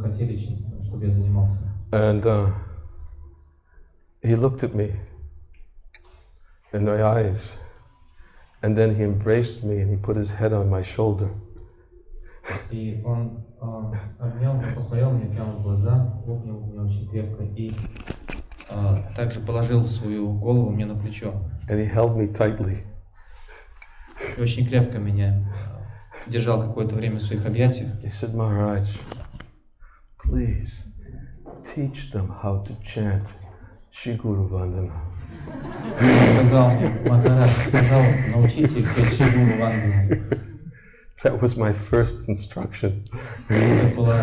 хотели, чтобы я занимался. And he looked at me in my eyes, and then he embraced me and he put his head on my shoulder. И он обнял, посмотрел мне прямо в глаза, обнял меня очень крепко и также положил свою голову мне на плечо. And he held me tightly. И очень крепко меня держал какое-то время в своих объятиях. He said, Maharaj, please teach them how to chant Shri Guru Vandana. Он сказал мне, Махарадж, пожалуйста, научите их петь Шри Гуру Вандану. That was my first instruction. Это было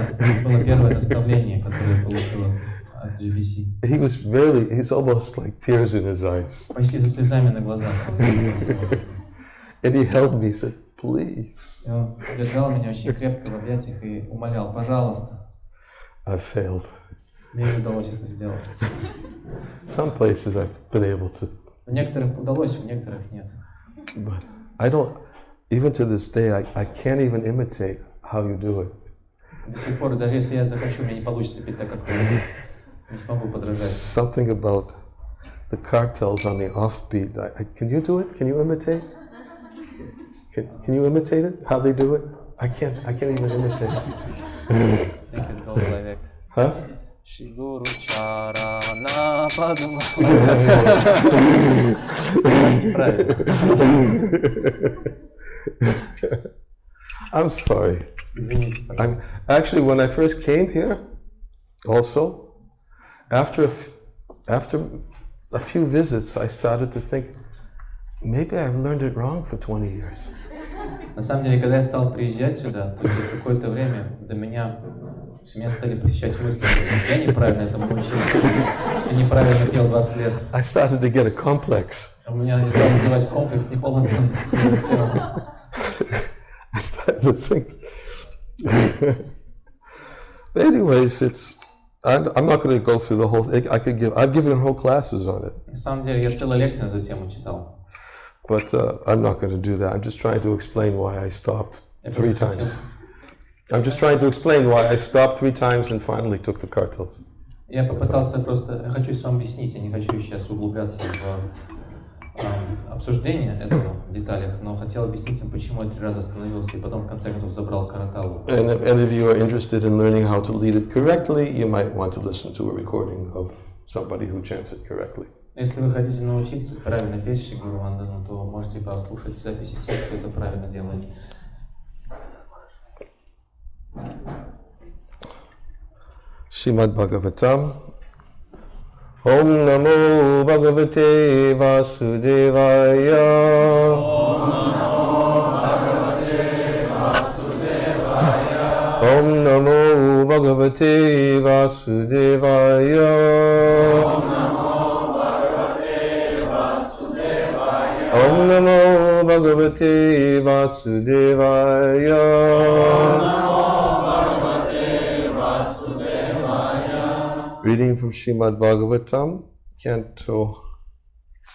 первое наставление, которое я получил от GBC. He's almost like tears in his eyes. Почти со слезами на глазах. And he held me, said, please. И он держал меня очень крепко в объятиях и умолял, пожалуйста. I failed. Мне не удалось это сделать. Some places I've been able to. В некоторых удалось, в некоторых нет. But I don't, even to this day, I can't even imitate how you do it. До сих пор, даже если я захочу, у меня не получится петь так, как вы. Не смогу подражать. Something about the cartels on the offbeat. Can you do it? Can you imitate? Can you imitate it? How they do it? I can't even imitate it. I think it goes like that. Huh? Shiguru Charana Padma. I'm sorry. Actually, when I first came here, also, after a few visits, I started to think, maybe I've learned it wrong for 20 years. На самом деле, когда я стал приезжать сюда, то через какое-то время меня стали посещать мысли, что я неправильно этому научился, я неправильно пел 20 лет. I started to get a complex. У меня стал называть комплекс неполноценности. I started to think. Anyways, I'm not going to go through the whole thing. I've given whole classes on it. На самом деле, я целые лекции на эту тему читал. But I'm not going to do that. I'm just trying to explain why I stopped 3 times. I'm just trying to explain why I stopped 3 times and finally took the cartels. Я попытался просто, хочу вам объяснить, я не хочу сейчас углубляться в обсуждение этого в деталях, но хотел объяснить вам, почему я 3 раза остановился и потом в конце концов забрал караталу. And if you are interested in learning how to lead it correctly, you might want to listen to a recording of somebody who chants it correctly. Если вы хотите научиться правильно петь Шри Гуру Вандану, то можете послушать записи тех, кто это правильно делает. Srimad Bhagavatam. Om Namo Bhagavate Vasudevaya. Om Namo Bhagavate Vasudevaya. Om Namo Bhagavate Vasudevaya. Reading from Srimad Bhagavatam, Canto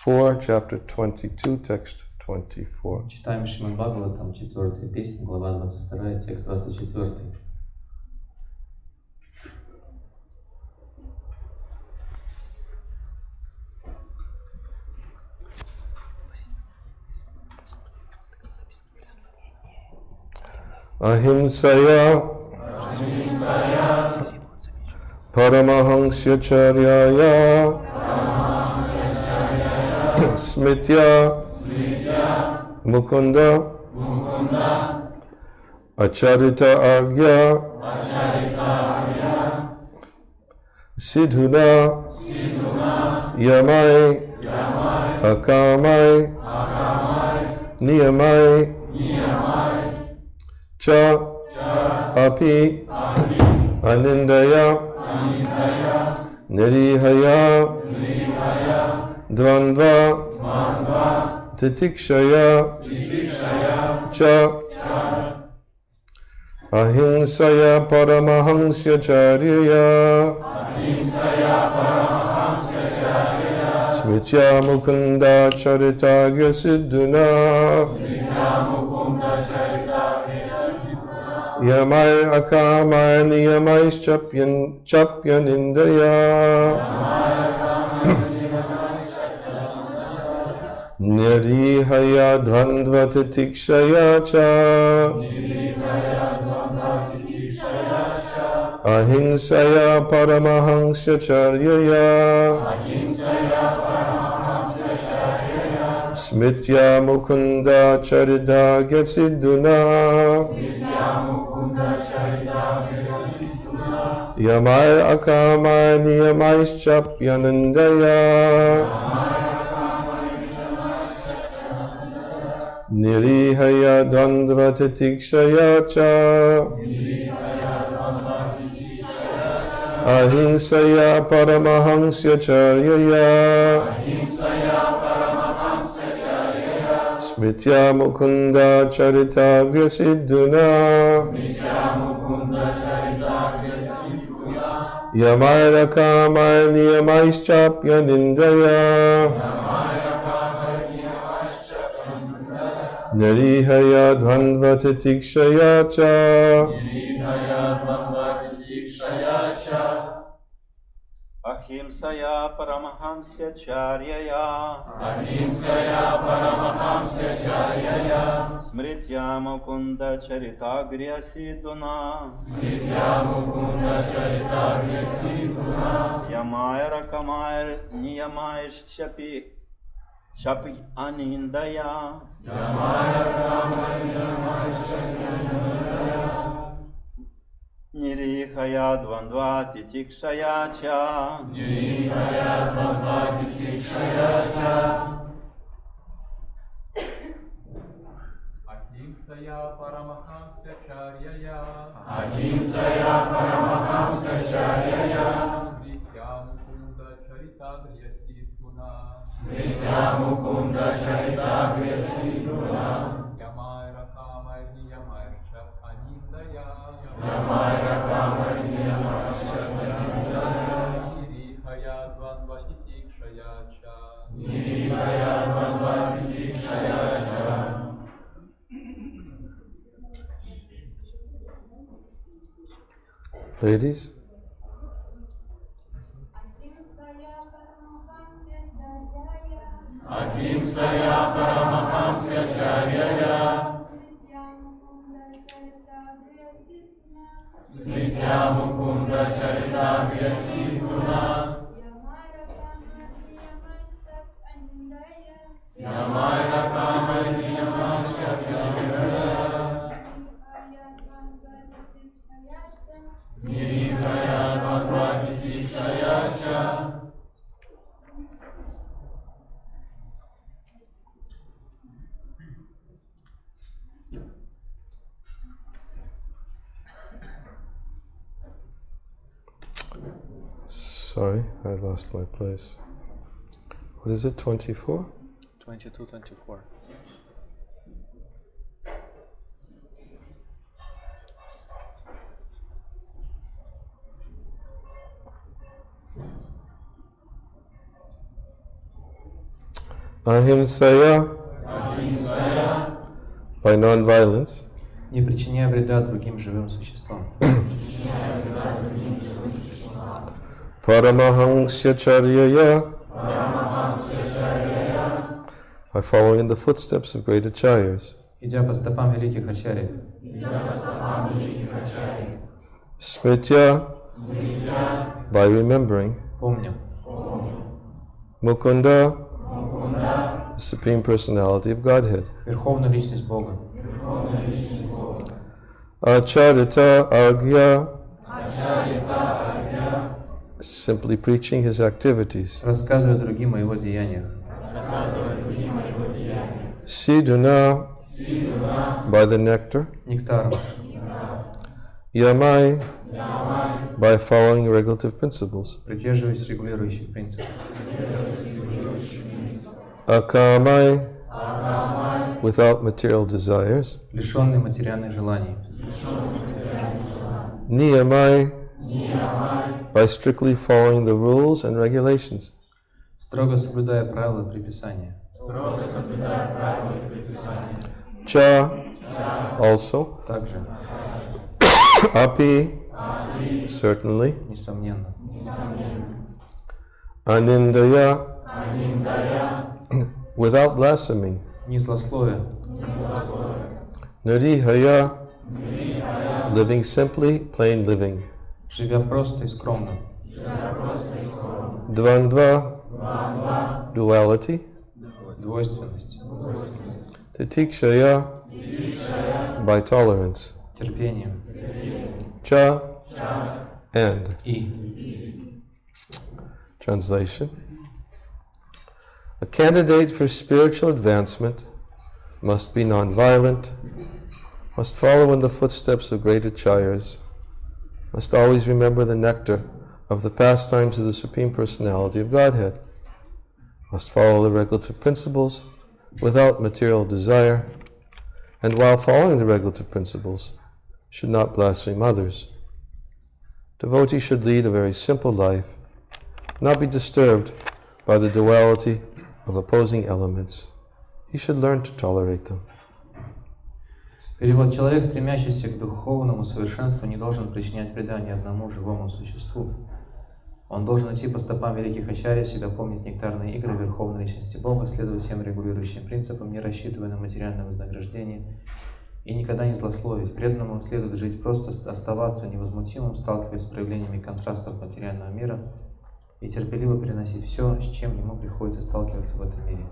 4, Chapter 22, Text 24. Читаем Шримад Бхагаватам, 4-я песня, глава 22, текст 24. Ahimsaya Paramahangsya Charyaya Smitya Mukunda Acharita Agya Siddhuna Yamai Akamai Niyamai Cha Api Anindaya Nirihaya Dvandva Titikshaya Cha Ahingsaya Paramahangsya Charyaya Smitya Mukunda Charitagya Siddhuna Yamai akamai niyamais chapyan indaya. Nirihaya dvandvatitikshaya cha. Ahinsaya paramahangsya charyaya. Smitya mukunda charidagya siddhuna. Yamai akamai niyamais chapyanandaya. Nirihaya dandvatitikshaya cha. Ahinsaya paramahangsya charyaya. Smitya mukunda charitagya siddhuna. Yamai akamai niyamais chapyanandaya. Nirihaya dvandvatitikshaya cha. Ahimsaya paramahamsya charyaya. Smritya mukunda charitagya siddhuna. Yamaya rakamaya niyamaya chapi anindaya. Nirihaya dvandvatitikshaya cha. Ahimsaya paramahamsya charyaya. Smritya mukunda charitagya siddhuna. Yamaya rakamaya niyamaya chap anindaya. Nirihaya dvandvatitikshaya cha. Ladies? Ahimsaya paramahamsya charyaya. Smritya mukunda charitagya siddhuna. Yamaya rakamaya niyamaya chapyanandaya. Nirihaya dvandvatitikshaya cha. Sorry, I lost my place. What is it, 24? 22, 24. Ahimsaya, by non-violence. Не причиняя вреда другим живым существам. Paramahangsya charyaya, by following in the footsteps of great acharyas. Идя по стопам великих ачарьев. Smritya, by remembering. Помним. Mukunda, the Supreme Personality of Godhead. Верховную личность Бога. Acharita agya, simply preaching his activities. Рассказывая другим о его деяниях. Sidhuna, by the nectar. Нектаром. Yamai, by following regulative principles. Придерживаясь регулирующих принципов. Akamai, without material desires. Лишенный материальных желаний. Niyamai, by strictly following the rules and regulations. Строго соблюдая правила и предписания. Cha, also. Также. Api, certainly. Несомненно. Anindaya, without blasphemy. Не злословие. Nirihaya, living simply, plain living. Живя просто и скромно. Dvandva, duality. Двойственность. Titikshaya, by tolerance. Терпение. Cha, and. И. Translation. A candidate for spiritual advancement must be non-violent, must follow in the footsteps of great acharyas, must always remember the nectar of the pastimes of the Supreme Personality of Godhead, must follow the regulative principles without material desire, and while following the regulative principles, should not blaspheme others. Devotee should lead a very simple life, not be disturbed by the duality of opposing elements. He should learn to tolerate them. Перевод. Человек, стремящийся к духовному совершенству, не должен причинять вреда ни одному живому существу. Он должен идти по стопам великих ачарьев, всегда помнить нектарные игры Верховной Личности Бога, следовать всем регулирующим принципам, не рассчитывая на материальное вознаграждение, и никогда не злословить. Преданному следует жить просто, оставаться невозмутимым, сталкиваясь с проявлениями контрастов материального мира и терпеливо переносить все, с чем ему приходится сталкиваться в этом мире.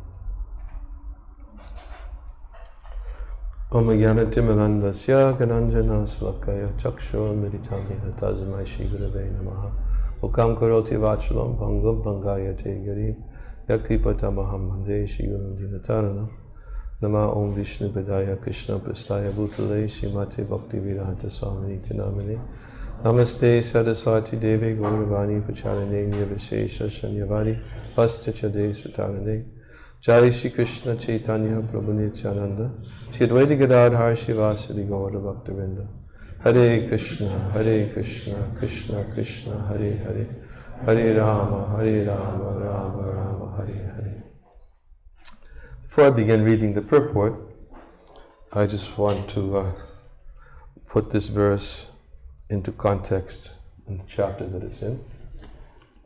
Om Jnana Timirandasya Gnanjana Svakaya Chakshur Miritanya Tazmai Shri Gurave Namaha Ukam Karoti Vachalam Bhangam Bhangaya Te Garim Yakripatamaham Mande Shri Gurum Dinatarana Nama Om Vishnu Padaya Krishna Prastaya Bhutale Srimati Bhaktivinoda Swami Tinamani Namaste Saraswati Devi Gauravani Pacharane Nirvishesha Shanyavadi Paschachade Satarane Jai Shri Krishna Chaitanya Prabhu Nityananda Shri Advaita Gadadhar Shivasadi Gaura Bhaktivinoda Hare Krishna Krishna Krishna Hare Hare Hare Rama Rama Rama Hare Hare. Before I begin reading the purport, I just want to put this verse into context in the chapter that it's in.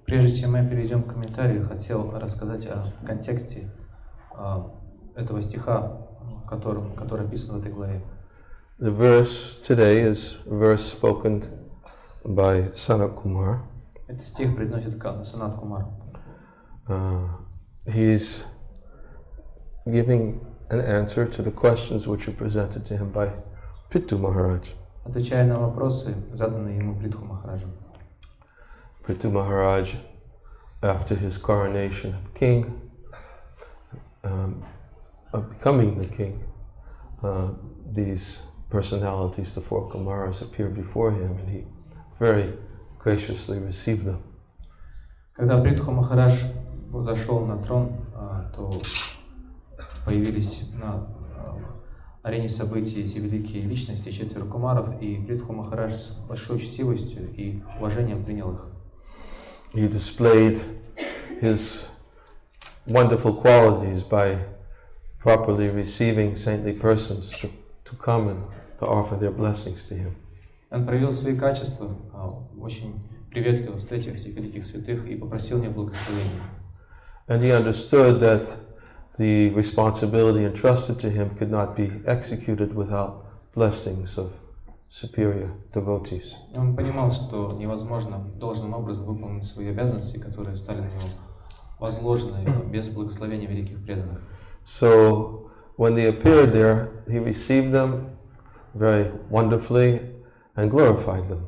Прежде чем мы перейдем к комментарию, хотел рассказать о контексте этого стиха, который описан в этой главе. The verse today is a verse spoken by Sanat Kumar. Этот стих произносит Санат Кумар. He's giving an answer to the questions which were presented to him by Prithu Maharaj. Отвечая на вопросы, заданные ему Притху Махараджем. Prithu Maharaj, after his coronation of king, of becoming the king, these personalities, the four Kumaras, appeared before him, and he very graciously received them. Когда Притху Махарадж взошел на трон, то появились на арене событий эти великие личности, четверо кумаров, и Притху Махарадж с большой учтивостью и уважением принял их. He displayed his wonderful qualities by properly receiving saintly persons to come and to offer their blessings to him. Он проявил свои качества, очень приветливо встретив этих великих святых и попросил у них благословения. And he understood that the responsibility entrusted to him could not be executed without blessings of superior devotees. Он понимал, что невозможно должным образом выполнить свои обязанности, которые стали на него возложены, без благословения великих преданных. So when they appeared there, he received them very wonderfully and glorified them.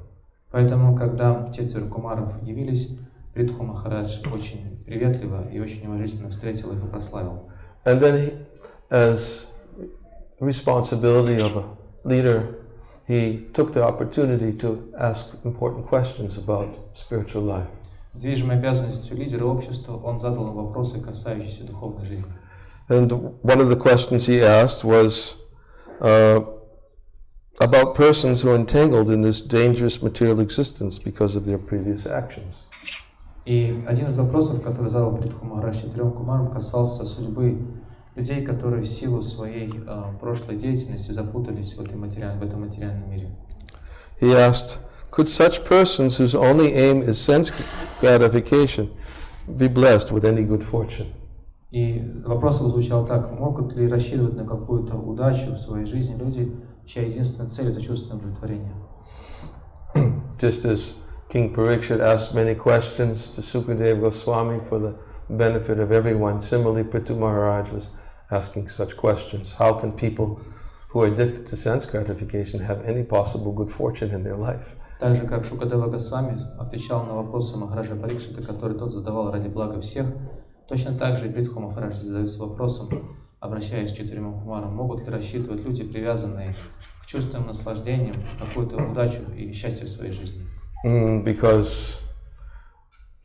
Поэтому, когда четверо кумаров явились, Притху Махарадж очень приветливо и очень уважительно встретил их и прославил. And then he, as responsibility of a leader, he took the opportunity to ask important questions about spiritual life. Движимой обязанностью лидера общества, он задал им вопросы, касающиеся духовной жизни. And one of the questions he asked was about persons who are entangled in this dangerous material existence because of their previous actions. И один из вопросов, который задал Притху Махарадж четырем кумарам, касался судьбы людей, которые в силу своей прошлой деятельности запутались в этом материальном мире. he asked, could such persons whose only aim is sense gratification be blessed with any good fortune? И вопрос звучал так: могут ли рассчитывать на какую-то удачу в своей жизни люди, чья единственная цель — это чувственное удовлетворение? Just as King Parikshit asked many questions to Sukadeva Goswami for the benefit of everyone, similarly Prithu Maharaj was asking such questions. How can people who are addicted to sense gratification have any possible good fortune in their life? Так же, как Шукадева Госвами отвечал на вопросы Махараджа Парикшита, которые тот задавал ради блага всех, точно так же и Притху Махарадж задается вопросом, обращаясь к 4 кумарам, могут ли рассчитывать люди, привязанные к чувственным наслаждениям, какую-то удачу и счастье в своей жизни? Because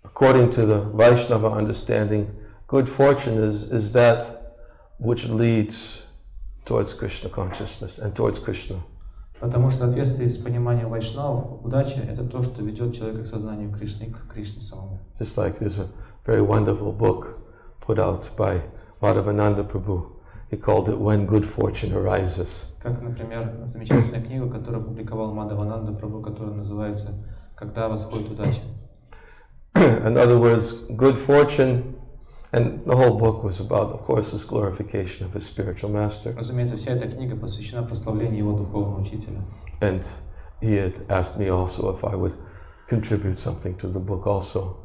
according to the Vaishnava understanding, good fortune is that which leads towards Krishna consciousness and towards Krishna. Потому что в соответствии с пониманием вайшнавов, удача — это то, что ведет человека к сознанию Кришны, к Кришне самому. Just like there's a very wonderful book put out by Madhavananda Prabhu. He called it When Good Fortune Arises. Как, например, замечательная книга, которую опубликовал Мадхавананда Прабху, которая называется «Когда восходит удача». In other words, good fortune, and the whole book was about, of course, his glorification of his spiritual master. Разумеется, вся эта книга посвящена прославлению его духовного учителя. And he had asked me also if I would contribute something to the book also.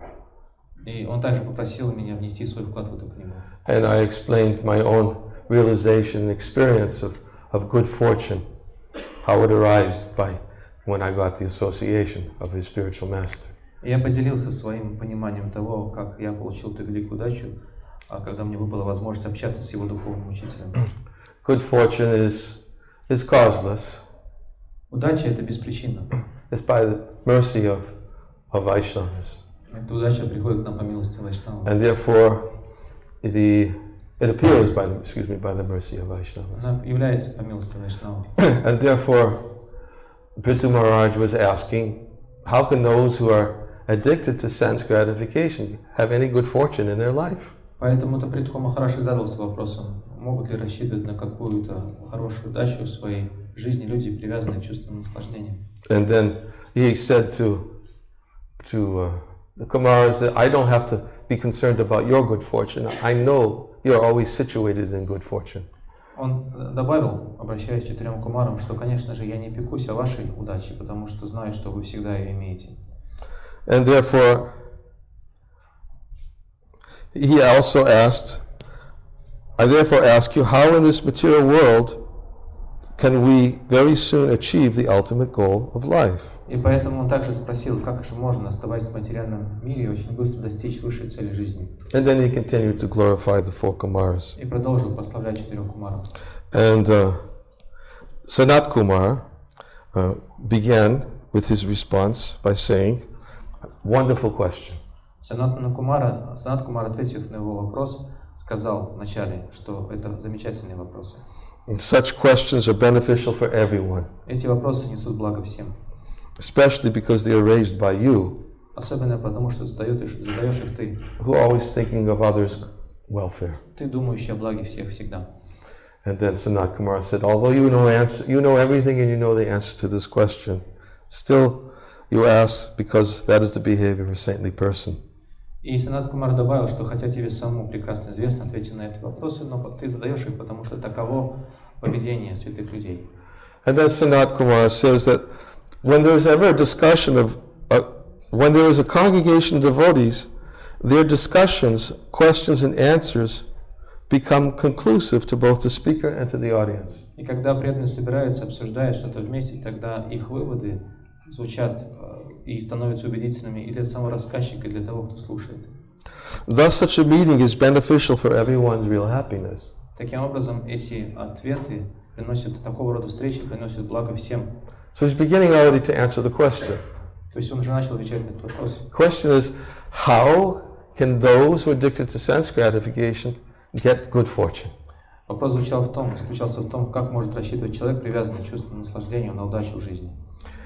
И он также попросил меня внести свой вклад в эту книгу. And I explained my own realization and experience of good fortune, how it arose by when I got the association of his spiritual master. Я поделился своим пониманием того, как я получил ту великую удачу, когда мне выпала возможность общаться с его духовным учителем. Good fortune is causeless. Удача — это беспричинно. It's by the mercy of Vaishnavas. Эта удача приходит к нам по милости вайшнавов. And therefore, it appears by the mercy of Vaishnavas. Она является по милости вайшнавов. And therefore, Prithu Maharaj was asking, how can those who are addicted to sense gratification have any good fortune in their life? Поэтому-то Притху Махарадж задался вопросом, могут ли рассчитывать на какую-то хорошую удачу в своей жизни люди, привязанные к чувственным наслаждениям. And then he said to the Kumaras that I don't have to be concerned about your good fortune. I know you're always situated in good fortune. Он добавил, обращаясь к 4 кумарам, что, конечно же, я не пекусь о вашей удаче, потому что знаю, что вы всегда ее имеете. And therefore, he also asked, I therefore ask you, how in this material world can we very soon achieve the ultimate goal of life? И поэтому он также спросил, как же можно, оставаясь в материальном мире, очень быстро достичь высшей цели жизни. And then he continued to glorify the 4 Kumaras. И продолжил прославлять 4 кумаров. And Sanat Kumar began with his response by saying, wonderful question. Санат Кумар, ответив на его вопрос, сказал вначале, что это замечательные вопросы. And such questions are beneficial for everyone, Эти вопросы несут благо всем. especially because they are raised by you, Особенно потому, что задаешь их ты. who are always thinking of others' welfare. Ты думающий о благе всех всегда. And then Sanat Kumar said, although you know everything and you know the answer to this question, still you ask because that is the behavior of a saintly person. И Санат Кумар добавил, что хотя тебе самому прекрасно известно ответить на эти вопросы, но ты задаешь их, потому что таково поведение святых людей. And then Sanat Kumar says that when there is ever a discussion when there is a congregation of devotees, their discussions, questions and answers become conclusive to both the speaker and to the audience. И когда преданные собираются, обсуждают что-то вместе, тогда их выводы звучат и становятся убедительными и для самого рассказчика, и для того, кто слушает. Thus, such a meeting is beneficial for everyone's real happiness. Таким образом, эти ответы приносят, такого рода встречи приносят благо всем. So he's beginning already to answer the question. То есть он уже начал отвечать на этот вопрос. The question is, how can those who are addicted to sense gratification get good fortune? Вопрос заключался в том, как может рассчитывать человек, привязанный к чувственному наслаждению, на удачу в жизни.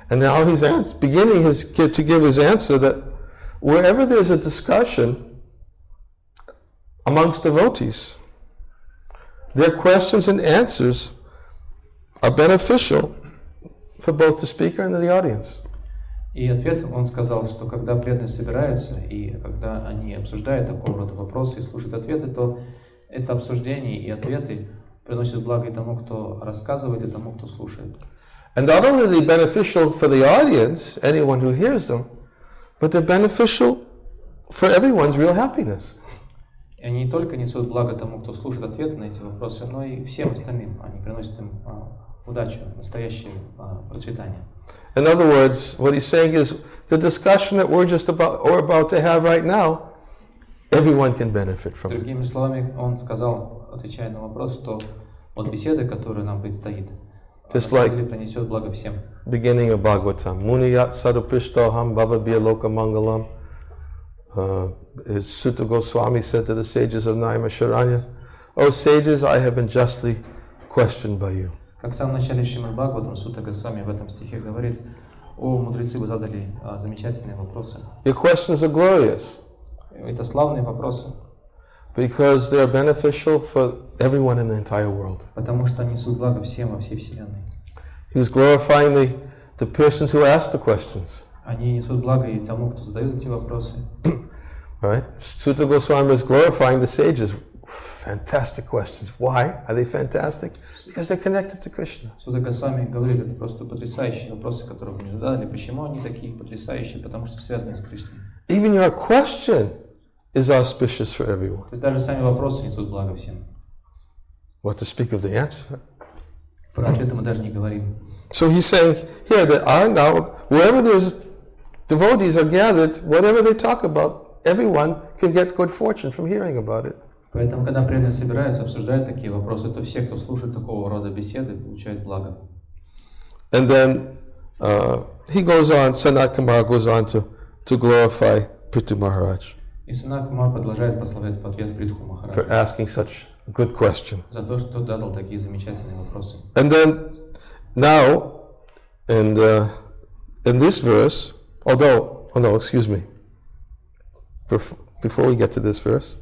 And now he's beginning to give his answer that wherever there's a discussion amongst devotees, their questions and answers are beneficial for both the speaker and the audience. И ответ он сказал, что когда преданные собираются и когда они обсуждают такого рода вопросы и слушают ответы, то это обсуждение и ответы приносят благо и тому, кто рассказывает, и тому, кто слушает. And not only are they beneficial for the audience, anyone who hears them, but they're beneficial for everyone's real happiness. И они не только несут благо тому, кто слушает ответы на эти вопросы, но и всем остальным. Они приносят им удачу, настоящее процветание. In other words, what he's saying is the discussion that we're about to have right now, everyone can benefit from it. Другими словами, он сказал, отвечая на вопрос, что от беседы, которая нам предстоит, принесет благо всем. Beginning of Bhagavatam. Muniyat sadupishtoham bhavabhya loka mangalam. Sutta Goswami said to the sages of Naimisharanya, O sages, I have been justly questioned by you. Как в самом начале Шримад Бхагаватам, Сутта Госвами в этом стихе говорит: «О, мудрецы, вы задали замечательные вопросы». Your questions are glorious. Это славные вопросы. Because they are beneficial for everyone in the entire world. Потому что они несут благо всем во всей вселенной. He was glorifying the persons who asked the questions. Они несут благо и тому, кто задает эти вопросы. Right? Sutta Goswami was glorifying the sages. Fantastic questions. Why are they fantastic? Because they're connected to Krishna. Сутта Госвами говорит, это просто потрясающие вопросы, которые вы мне задали. Почему они такие потрясающие? Потому что связаны с Кришной. Even your question is auspicious for everyone. То есть даже сами вопросы несут благо всем. What to speak of the answer? Про ответы мы даже не говорим. So he's saying here that now, wherever there's devotees are gathered, whatever they talk about, everyone can get good fortune from hearing about it. Поэтому, когда преданные собираются, обсуждают такие вопросы, то все, кто слушает такого рода беседы, получают благо. And then he goes on, Sanat Kumar goes on to glorify Prithu Maharaj. И Санат Кумар продолжает прославлять в ответ Притху Махараджа. For asking such a good question. За то, что задал такие замечательные вопросы. And then now, in this verse, excuse me. Before we get to this verse,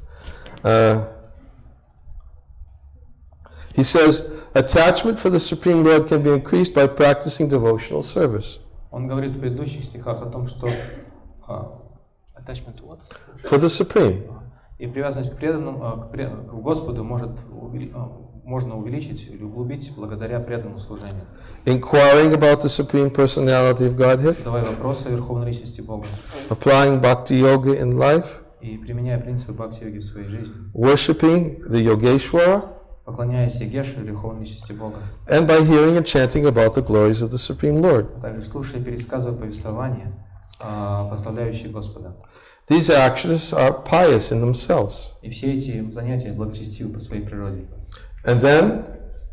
he says, attachment for the Supreme Lord can be increased by practicing devotional service. Он говорит в предыдущих стихах о том, что attachment what? For the Supreme. И привязанность к преданным, к Господу можно увеличить или углубить благодаря преданному служению. Inquiring about the Supreme Personality of Godhead. Задавая вопросы о Верховной Личности Бога. Applying Bhakti Yoga in life. И применяя принципы Бхакти-йоги в своей жизни. Worshipping the Yogeshwara. Поклоняясь Егешу, Верховной Личности Бога. And by hearing and chanting about the glories of the Supreme Lord. А также слушая и пересказывая повествования, прославляющие Господа. These actions are pious in themselves. И все эти занятия благочестивы по своей природе. And then,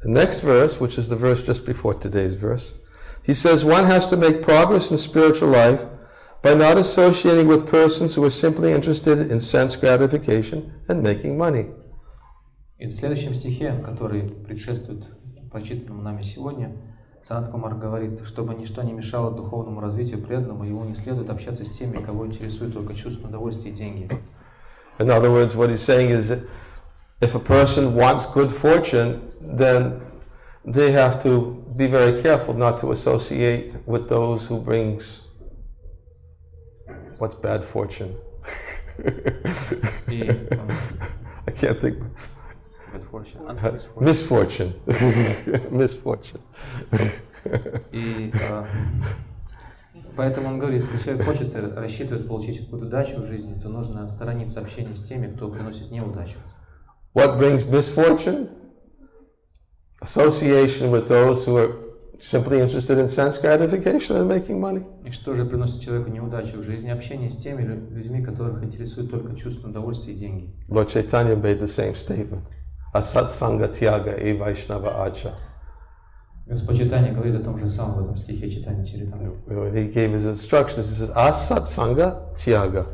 the next verse, which is the verse just before today's verse, he says one has to make progress in spiritual life by not associating with persons who are simply interested in sense gratification and making money. И в следующем стихе, который предшествует прочитанному нами сегодня, Санат Кумар говорит, чтобы ничто не мешало духовному развитию преданному, ему не следует общаться с теми, кого интересует только чувство удовольствия и деньги. In other words, what he's saying is that if a person wants good fortune, then they have to be very careful not to associate with those who brings what's bad fortune. I can't think. Misfortune. Misfortune. И поэтому он говорит, если человек хочет, рассчитывает получить какую-то удачу в жизни, то нужно сторониться общения с теми, кто приносит неудачу. What brings misfortune? Association with those who are simply interested in sense gratification and making money. И что же приносит человеку неудачу в жизни? Общение с теми людьми, которых интересует только чувство удовольствия и деньги. Lord Chaitanya made the same statement. Asat sanga tyaga e vaishnava acha. Господь Чайтанья говорит о том же самом в этом стихе Чайтанья Чаритамрити. He gave his instructions. He says, asat sanga tyaga.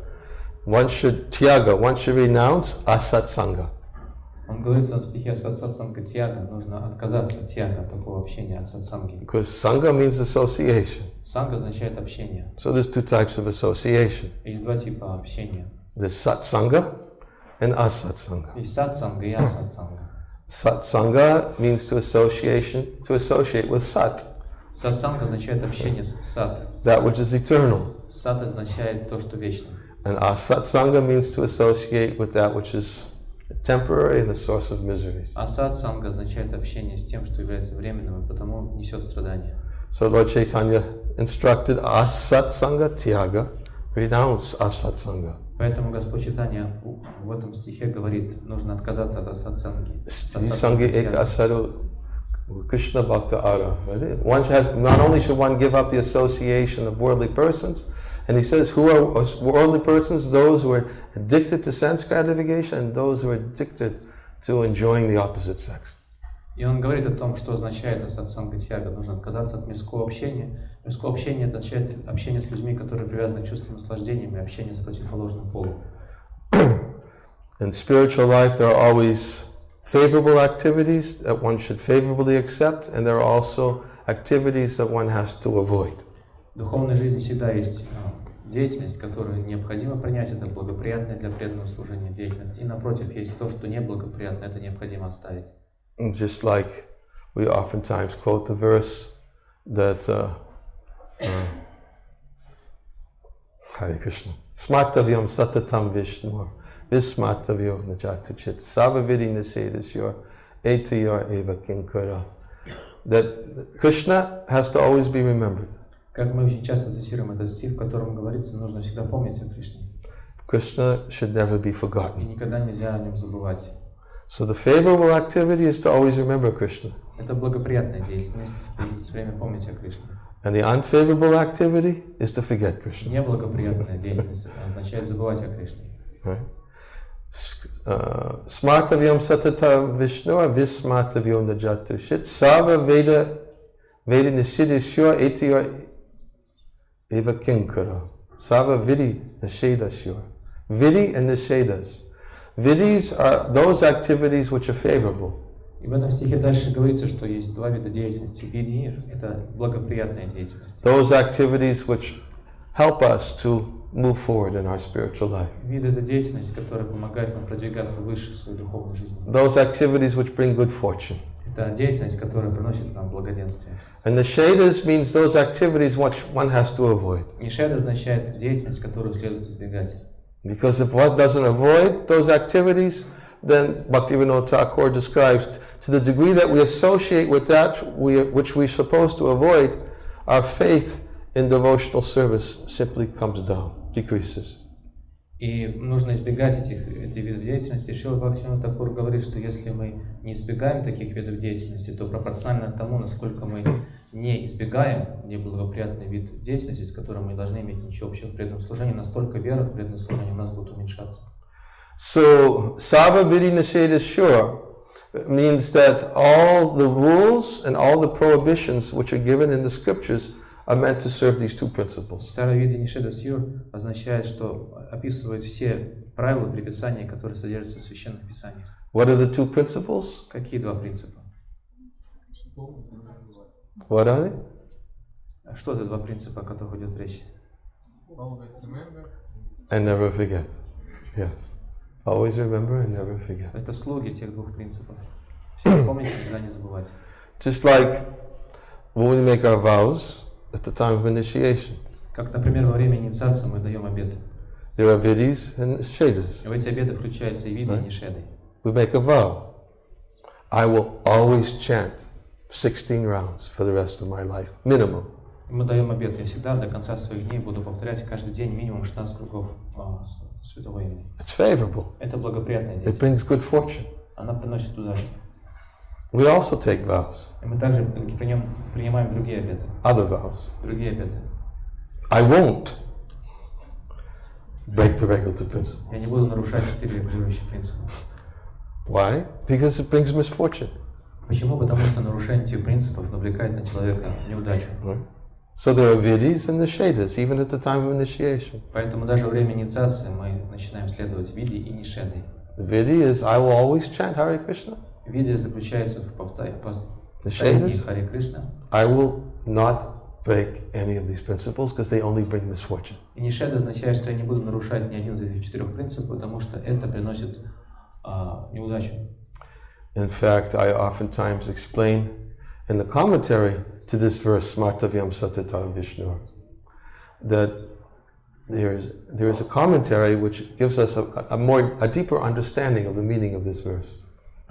One should renounce asat sanga. Он говорит в этом стихе асат санга тьяга, нужно отказаться от тьяга, от такого общения, от сатсанги. Because sangha means association. Санга означает общение. So there's two types of association. Есть два типа общения. There's satsanga and asatsanga. Есть сатсанга и асатсанга. Satsanga means to associate with sat. Сатсанга означает общение с сад. that which is eternal. Сад означает то, что вечно. And asatsanga means to associate with that which is temporary and the source of miseries. А сатсанга означает общение с тем, что является временным и потому несет страдания. So Lord Chaitanya instructed asatsanga tyaga, renounce asatsanga. Поэтому Господь Чайтанья в этом стихе говорит, нужно отказаться от асатсанги. Sangi ek asaru Krishna Bhakta Ara. One has, not only should one give up the association of worldly persons, and he says, who are worldly persons? Those who are addicted to sense gratification and those who are addicted to enjoying the opposite sex. И он говорит о том, что означает асатсанга тяга. Нужно отказаться от мирского общения. Мирское общение означает общение с людьми, которые привязаны к чувственным наслаждениям, и общение с противоположным полом. In spiritual life, there are always favorable activities that one should favorably accept, and there are also activities that one has to avoid. В духовной жизни всегда есть деятельность, которую необходимо принять, это благоприятная для преданного служения деятельность. И напротив, есть то, что неблагоприятно, это необходимо оставить. Just like we oftentimes quote the verse that Hare Krishna, Smartavyam satatam Vishnu, Vismartavyo najatuchit, Savavidi nasedasyor, etayor eva kinkara. That Krishna has to always be remembered. Как мы очень часто цитируем этот стих, в котором говорится, нужно всегда помнить о Кришне. Krishna should never be И forgotten. никогда нельзя о нем забывать. So the favorable activity is to always remember Krishna. Это благоприятная деятельность, и все время помнить о Кришне. And the unfavorable activity is to forget Krishna. Неблагоприятная деятельность означает забывать о Кришне. Right? Smartavyam satatam Vishnu, Vismartavyo najatushit, Sava Veda nisidisyo etiyor eva kinkara. Sava Vidi nishedasyo. Vidi and nishedas. Vidis are those activities which are favorable. И в этом стихе дальше говорится, что есть два вида деятельности. Види – это благоприятная деятельность. Those activities which help us to move forward in our spiritual life. Вид – это деятельность, которая помогает нам продвигаться выше в своей духовной жизни. Those activities which bring good fortune. Это деятельность, которая приносит нам благоденствие. And the shadas means those activities which one has to avoid. Нишеда означает деятельность, которую следует избегать. Because if one doesn't avoid those activities, then Bhaktivinoda Thakur describes, to the degree that we associate with that which we're supposed to avoid, our faith in devotional service simply comes down, decreases. И нужно избегать этих видов деятельности. Шрила Бхактивинода Тхакур говорит, что если мы не избегаем таких видов деятельности, то пропорционально тому, насколько мы не избегаем неблагоприятный вид деятельности, с которым мы должны иметь ничего общего в преданном служении, настолько вера в преданное служение у нас будет уменьшаться. So, Sava Vidi Niseda Sure means that all the rules and all the prohibitions which are given in the scriptures are meant to serve these two principles. Сара Вида Нишеда Сьюр означает, что описывает все правила и предписания, которые содержатся в священных писаниях. What are the two principles? Какие два принципа? What are they? А что за два принципа, о которых идет речь? And never forget. Yes. Always remember and never forget. Это слуги тех двух принципов. Всегда помните, никогда не забывать. Just like when we make our vows at the time of initiation. Как, например, во время инициации мы даем обет. There are vidis and shedas. В эти обеты включаются и виды, и нишеды. We make a vow. I will always chant 16 rounds for the rest of my life, minimum. Мы даем обет. Я всегда до конца своих дней буду повторять каждый день минимум 16 кругов святого имени. It's favorable. Это благоприятная It деятельность. brings good fortune. Она приносит удачу. We also take vows, И мы также принимаем другие обеты. other vows. Другие обеты. I won't break the regulative principle. Я не буду нарушать 4 регулирующих принципа. Why? Because it brings misfortune. Почему? Потому что нарушение этих принципов навлекает на человека неудачу. Right? So there are vidis and nishedas, even at the time of initiation. Поэтому даже во время инициации мы начинаем следовать виде и нишеды. The vidi is, I will always chant Hare Krishna. Виде заключается в повторении Nishedas, Харе Кришна. I will not break any of these principles because they only bring misfortune. И нишеда означает, что я не буду нарушать ни один из этих 4 принципов, потому что это приносит неудачу. In fact, I oftentimes explain in the commentary to this verse, Smartavyam Satata Vishnu, that there is a commentary which gives us a deeper understanding of the meaning of this verse.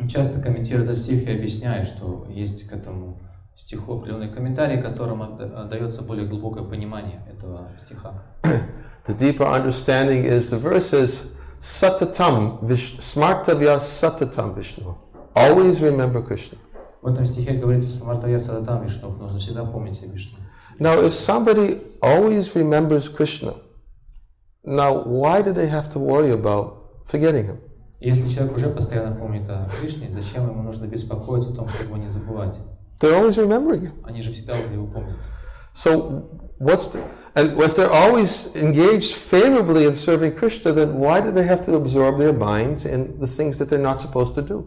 Часто комментирую этот стих и объясняю, что есть к этому стиху определенный комментарий, которым дается более глубокое понимание этого стиха. The deeper understanding is the verse is Satatam Smartavya Satatam Vishnu. Always remember Krishna. В этом стихе говорится Самартавья Садатам Вишну, нужно всегда помнить о Вишну. Now, if somebody always remembers Krishna, now why do they have to worry about forgetting him? Если человек уже постоянно помнит о Кришне, зачем ему нужно беспокоиться о том, чтобы его не забывать? They're always remembering him. Они же всегда его помнят. So, and if they're always engaged favorably in serving Krishna, then why do they have to absorb their minds in the things that they're not supposed to do?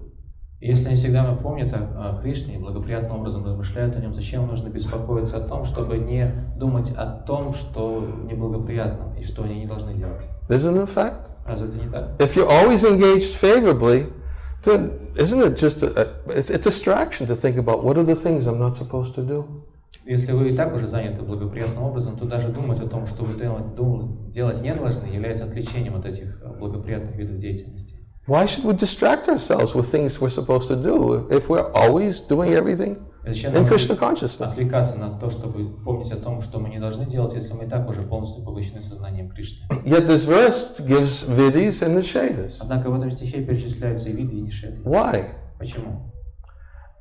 Если они всегда помнят о Кришне и благоприятным образом размышляют о нем, зачем нужно беспокоиться о том, чтобы не думать о том, что неблагоприятно и что они не должны делать? Isn't it a fact? Разве это не так? If you're always engaged favorably, then isn't it just it's a distraction to think about what are the things I'm not supposed to do? Если вы и так уже заняты благоприятным образом, то даже думать о том, что вы делать не должны, является отвлечением от этих благоприятных видов деятельности. Why should we distract ourselves with things we're supposed to do if we're always doing everything in Krishna consciousness? Отвлекаться на то, чтобы помнить о том, что мы не должны делать, если мы и так уже полностью поглощены сознанием Кришны. Yet this verse gives vidis and nishedas. Однако в этом стихе перечисляются и виды, и нишеды. Why? Почему?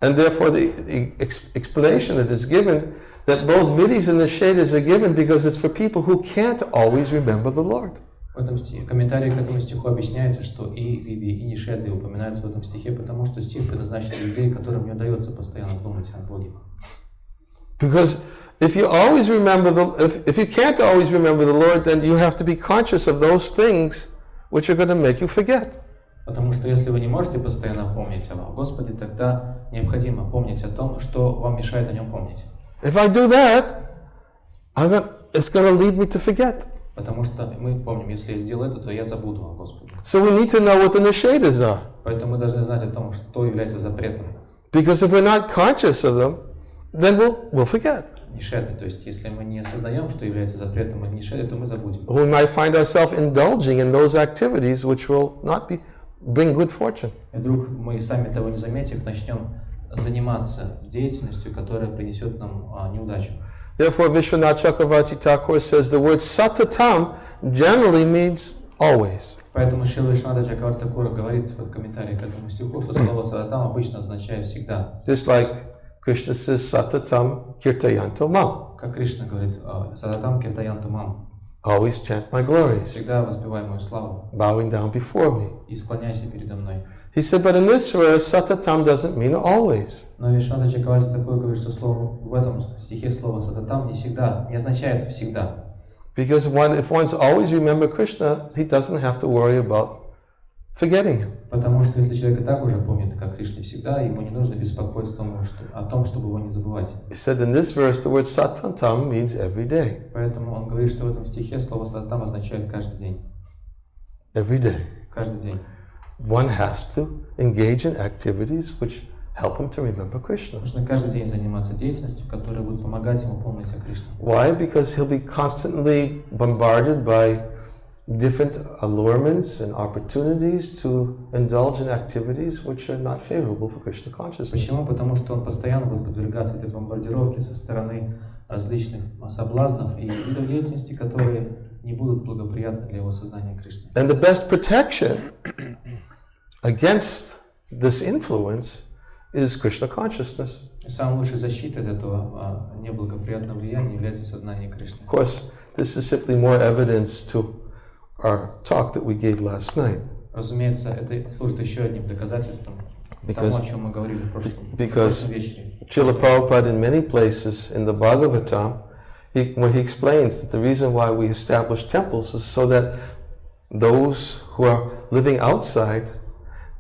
And therefore the explanation that is given, that both vidis and nishedas are given because it's for people who can't always remember the Lord. В этом комментарии к этому стиху объясняется, что и виды, и нишеды упоминаются в этом стихе, потому что стих предназначен для людей, которым не удается постоянно думать о Боге. Because if you always remember if you can't always remember the Lord, then you have to be conscious of those things which are going to make you forget. Потому что если вы не можете постоянно помнить о Господе, тогда необходимо помнить о том, что вам мешает о нем помнить. If I do that, it's going to lead me to forget. Потому что мы помним, если я сделаю это, то я забуду о Господе. So we need to know what the nishedas are. Поэтому мы должны знать о том, что является запретом. Because if we're not conscious of them, then we'll forget. Нишеды, то есть если мы не осознаем, что является запретом от нишеды, то мы забудем. We might find ourselves indulging in those activities which will not bring good fortune. И вдруг мы сами того не заметив, начнем заниматься деятельностью, которая принесет нам неудачу. Therefore, Vishwanath Chakravarti Thakur says the word satatam generally means always. Поэтому Шрила Вишванатха Чакраварти Тхакур говорит в комментарии к этому стиху, что слово сататам обычно означает всегда. Just like Krishna says satatam kirtayanto mam. Как Кришна говорит, сататам киртаянту мам. Always chant my glories. Всегда воспевай мою славу. Bowing down before me. И склоняйся передо мной. He said, but in this verse, satatam doesn't mean always. Но Вишванатха Чакраварти Тхакур говорит, что слово в этом стихе слово сататам не означает всегда. Because if one's always remember Krishna, he doesn't have to worry about forgetting him. Потому что если человек и так уже помнит, как Кришна всегда, ему не нужно беспокоиться о том, чтобы его не забывать. He said in this verse, the word satatam means every day. Поэтому он говорит, что в этом стихе слово сататам означает каждый день. Every day. Каждый день. One has to engage in activities which help him to remember Krishna. Нужно каждый день заниматься деятельностью, которая будет помогать ему помнить о Кришне. Why? Because he'll be constantly bombarded by different allurements and opportunities to indulge in activities which are not favorable for Krishna consciousness. Почему? Потому что он постоянно будет подвергаться этой бомбардировке со стороны различных соблазнов и видов деятельности, которые не будут благоприятны для его сознания Кришны. And the best protection against this influence is Krishna consciousness. Самой лучшей защитой от этого неблагоприятного влияния является сознание Кришны. Of course, this is simply more evidence to our talk that we gave last night. Разумеется, это служит еще одним доказательством тому, о чем мы говорили в прошлом вечере. Srila Prabhupada in many places in the Bhagavatam, where he explains that the reason why we establish temples is so that those who are living outside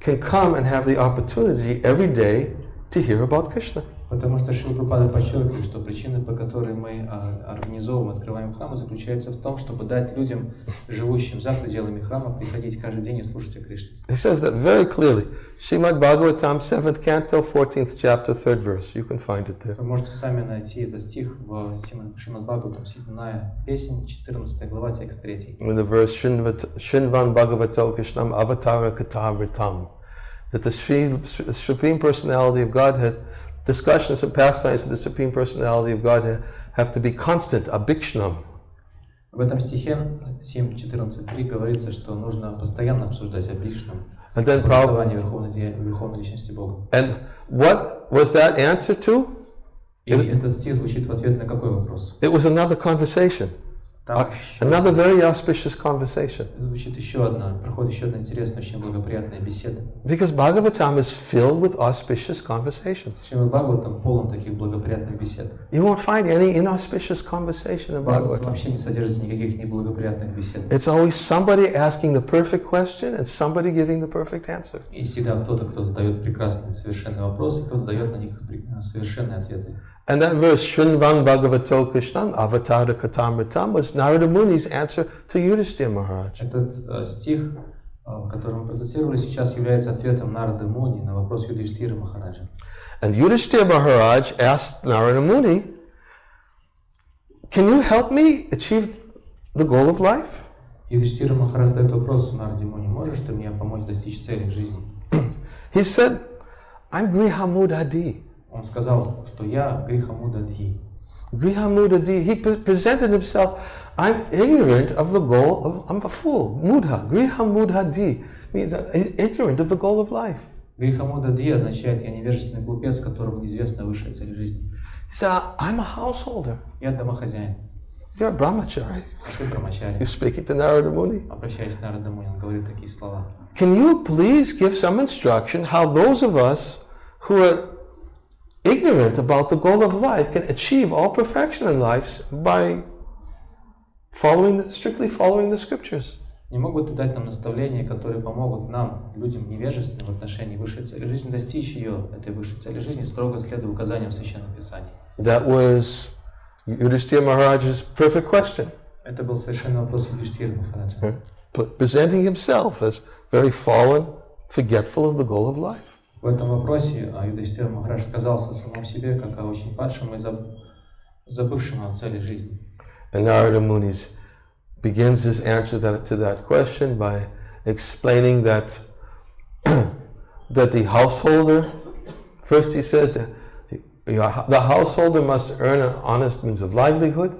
can come and have the opportunity every day to hear about Krishna. Потому что Шрила Прабхупада подчеркивает, что причина, по которой мы организовываем, открываем храмы, заключается в том, чтобы дать людям, живущим за пределами храма, приходить каждый день и слушать о Кришне. He says that very clearly. Srimad Bhagavatam, 7th canto, 14th chapter, 3rd verse. You can find it there. Вы можете сами найти этот стих в Шримад Бхагаватам, 7 песень, 14 глава, текст 3. In the verse Shinvan Bhagavato Krishnam Avatara Katamritam, that the Supreme Personality of Godhead, discussions and pastimes of the Supreme Personality of Godhead have to be constant, abhikshnam. В этом стихе 7.14.3 говорится, что нужно постоянно обсуждать о Кришне, повествовании Верховной Личности Бога. And what was that answer to? И этот стих звучит в ответ на какой вопрос? It was another conversation. Another very auspicious conversation. Звучит проходит еще одна интересная, очень благоприятная беседа. Because Bhagavatam is filled with auspicious conversations. Шримад Бхагаватам полон таких благоприятных бесед. You won't find any inauspicious conversation in Bhagavatam. Вообще не содержится никаких неблагоприятных бесед. It's always somebody asking the perfect question and somebody giving the perfect answer. И всегда кто задает прекрасные, совершенные вопросы, кто-то дает на них совершенные ответы. And that verse, Shinvan Bhagavato Krishnam Avatara Katamritam, was Narada Muni's answer to Yudhishthira Maharaj. Этот стих, который мы процитировали, сейчас является ответом Нарады Муни на вопрос Юдхиштхира Махараджа. And Yudhishthira Maharaj asked Narada Muni, can you help me achieve the goal of life? Юдхиштхира Махарадж задает вопрос Нараде Муни: можешь ты мне помочь достичь цели в жизни? He said, I'm Grihamudadi. Он сказал, что я Грихамудадхи. Grihamudadi. He presented himself, I'm ignorant of the goal I'm a fool. Mudha. Grihamudadi means ignorant of the goal of life. Грихамудадхи означает я невежественный глупец, которому неизвестна высшая цель жизни. He said, I'm a householder. Я домохозяин. You're a brahmachari. Ты брамачари. You're speaking to Narada Muni. Обращаясь к Нараде Муни, он говорит такие слова. Can you please give some instruction how those of us who are ignorant about the goal of life can achieve all perfection in life by strictly following the scriptures? Не могут ли дать нам наставления, которые помогут нам, людям невежественным в отношении высшей цели жизни, достичь этой высшей цели жизни, строго следуя указаниям Священного Писания? That was Yudhishthira Maharaj's perfect question. Это был совершенно вопрос Юдхиштхира Махараджа. Presenting himself as very fallen, forgetful of the goal of life. В этом вопросе Юдхиштхира Махарадж сказался о самом себе, как о очень падшему и забывшему о цели жизни. And Narada Muni begins his answer to that question by explaining that the householder, first he says that the householder must earn an honest means of livelihood.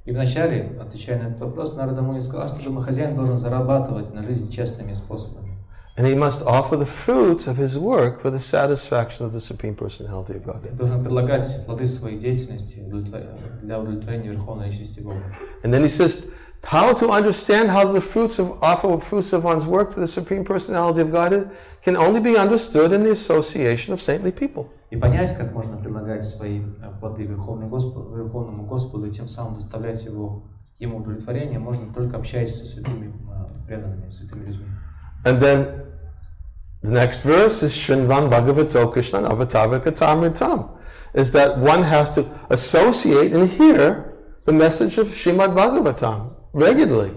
И вначале, отвечая на этот вопрос, Нарада Муни сказал, что домохозяин должен зарабатывать на жизнь честными способами. And he must offer the fruits of his work for the satisfaction of the Supreme Personality of Godhead. Должен предлагать плоды своей деятельности для удовлетворения Верховной Личности Бога. And then he says, how to understand how the fruits of one's work to the Supreme Personality of Godhead can only be understood in the association of saintly people. И понять, как можно предлагать свои плоды Верховному Господу и тем самым доставлять ему удовлетворение, можно только общаясь со святыми преданными, святыми людьми. And then the next verse is Shinvan Bhagavato Krishnan Avatara Katamritam, is that one has to associate and hear the message of Srimad Bhagavatam regularly.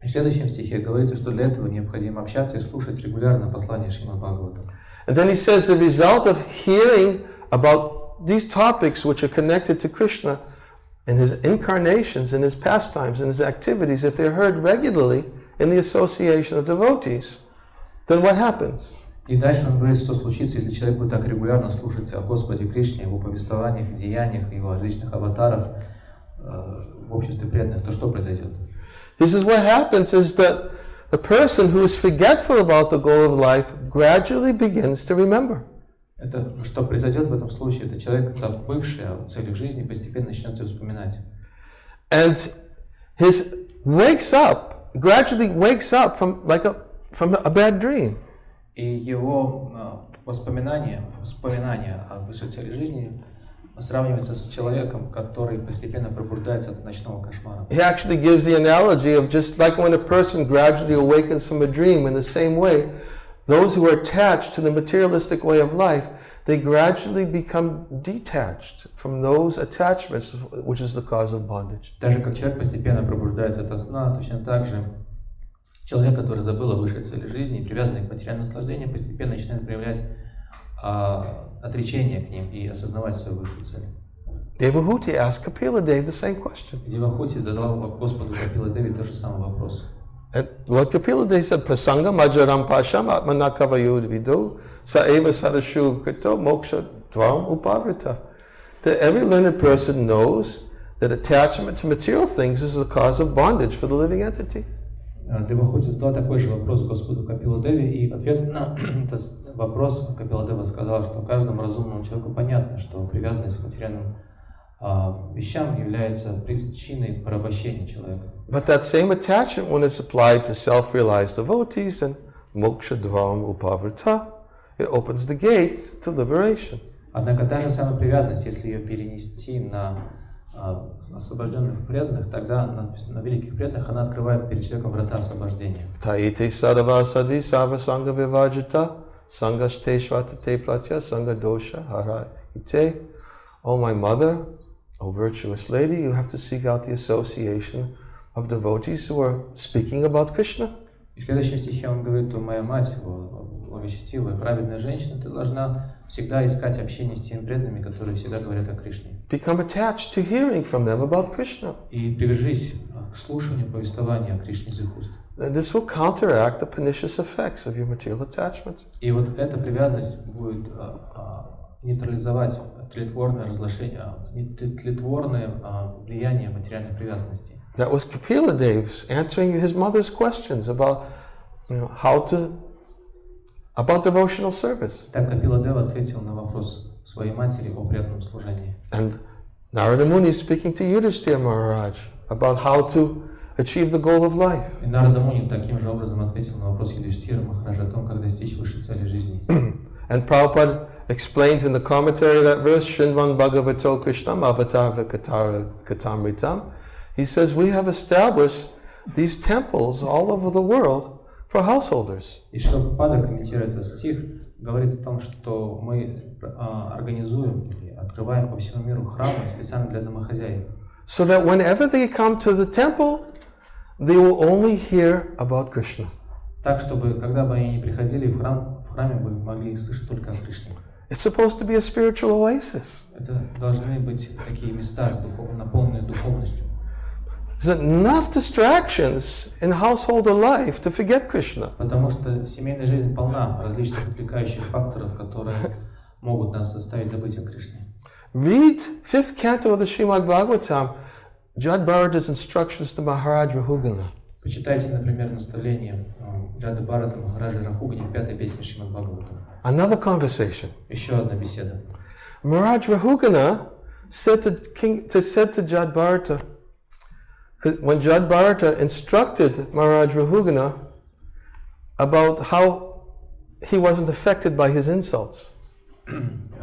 В следующем стихе говорится, что для этого необходимо общаться и слушать регулярно послания Шримад Бхагаватам. And then he says the result of hearing about these topics which are connected to Krishna and his incarnations and his pastimes and his activities, if they're heard regularly in the association of devotees, then what happens? И дальше он говорит, что случится, если человек будет так регулярно слушать о Господе Кришне, его повествованиях, деяниях, его различных аватарах в обществе преданных, то что произойдет? He says what happens is that the person who is forgetful about the goal of life gradually begins to remember. Это что произойдет в этом случае? Это человек, забывший о целях жизни, постепенно начнет ее вспоминать. And his gradually wakes up from a bad dream. И его воспоминания о высшей цели жизни сравнивается с человеком, который постепенно пробуждается от ночного кошмара. He actually gives the analogy of just like when a person gradually awakens from a dream. In the same way, those who are attached to the materialistic way of life, they gradually become detached from those attachments, which is the cause of bondage. Даже как человек постепенно пробуждается от сна, точно так же человек, который забыл о высшей цели жизни и привязанный к материальному наслаждению, постепенно начинает проявлять отречение к ним и осознавать свою высшую цель. Devahuti asked Kapila Dev the same question. Девахути задал Господу Капила Деви тот же самый вопрос. And Lord Kapila Dev said, Prasanga majaram pasham atmanakavayud vidu saeva sadashu krito moksha dvaram upavrita. That every learned person knows that attachment to material things is the cause of bondage for the living entity. Девахути задал такой же вопрос Господу Капила Деви, и в ответ на этот вопрос Капила Дева сказал, что каждому разумному человеку понятно, что привязанность к материальным вещам является причиной порабощения человека. But that same attachment, when it's applied to self-realized devotees and moksha dvaram upavrita, it opens the gate to liberation. Однако та же самая привязанность, если ее перенести на освобожденных преданных, тогда на великих преданных она открывает перед человеком врата освобождения. Taite sadava sadvi sava sangha vivajita sangashte shvatate pratya sangha dosha hara ite. Oh my mother, O virtuous lady, you have to seek out the association of devotees who are speaking about Krishna. И в следующем стихе он говорит, что моя мать, благочестивая, праведная женщина, ты должна всегда искать общение с теми преданными, которые всегда говорят о Кришне. Become attached to hearing from them about Krishna. И привяжись к слушанию повествования о Кришне из их уст. And this will counteract the pernicious effects of your material attachments. И вот эта привязанность будет нейтрализовать тлетворное влияние материальной привязанности. That was Kapila Dev's answering his mother's questions about, about devotional service. Так Капила Дева ответил на вопрос своей матери о преданном служении. And Narada Muni speaking to Yudhishthira Maharaj about how to achieve the goal of life. И Нарада Муни таким же образом ответил на вопрос Юдхиштхира Махараджа о том, как достичь высшей цели жизни. And Prabhupada explains in the commentary of that verse, Shinvan Bhagavato Krishnam Avatar Katamritam. He says, we have established these temples all over the world for householders. И Шрила Прабхупада, комментируя этот стих, говорит о том, что мы организуем или открываем по всему миру храмы специально для домохозяек. So that whenever they come to the temple, they will only hear about Krishna. Так, чтобы, когда бы они ни приходили в храме бы могли слышать только о Кришне. It's supposed to be a spiritual oasis. Это должны быть такие места, наполненные духовностью. There's enough distractions in householder life to forget Krishna. Потому что семейная жизнь полна различных отвлекающих факторов, которые могут нас заставить забыть о Кришне. Read 5th canto of the Srimad Bhagavatam, Jad Bharata's instructions to Maharaj Rahugana. Почитайте, например, наставление Джада Бхарата Махараджа Рахугани в 5-й песне Шримад Бхагаватам. Another conversation. Еще одна беседа. Maharaj Rahugana said to Jad Bharata, when Jad Bharata instructed Maharaj Rahugana about how he wasn't affected by his insults.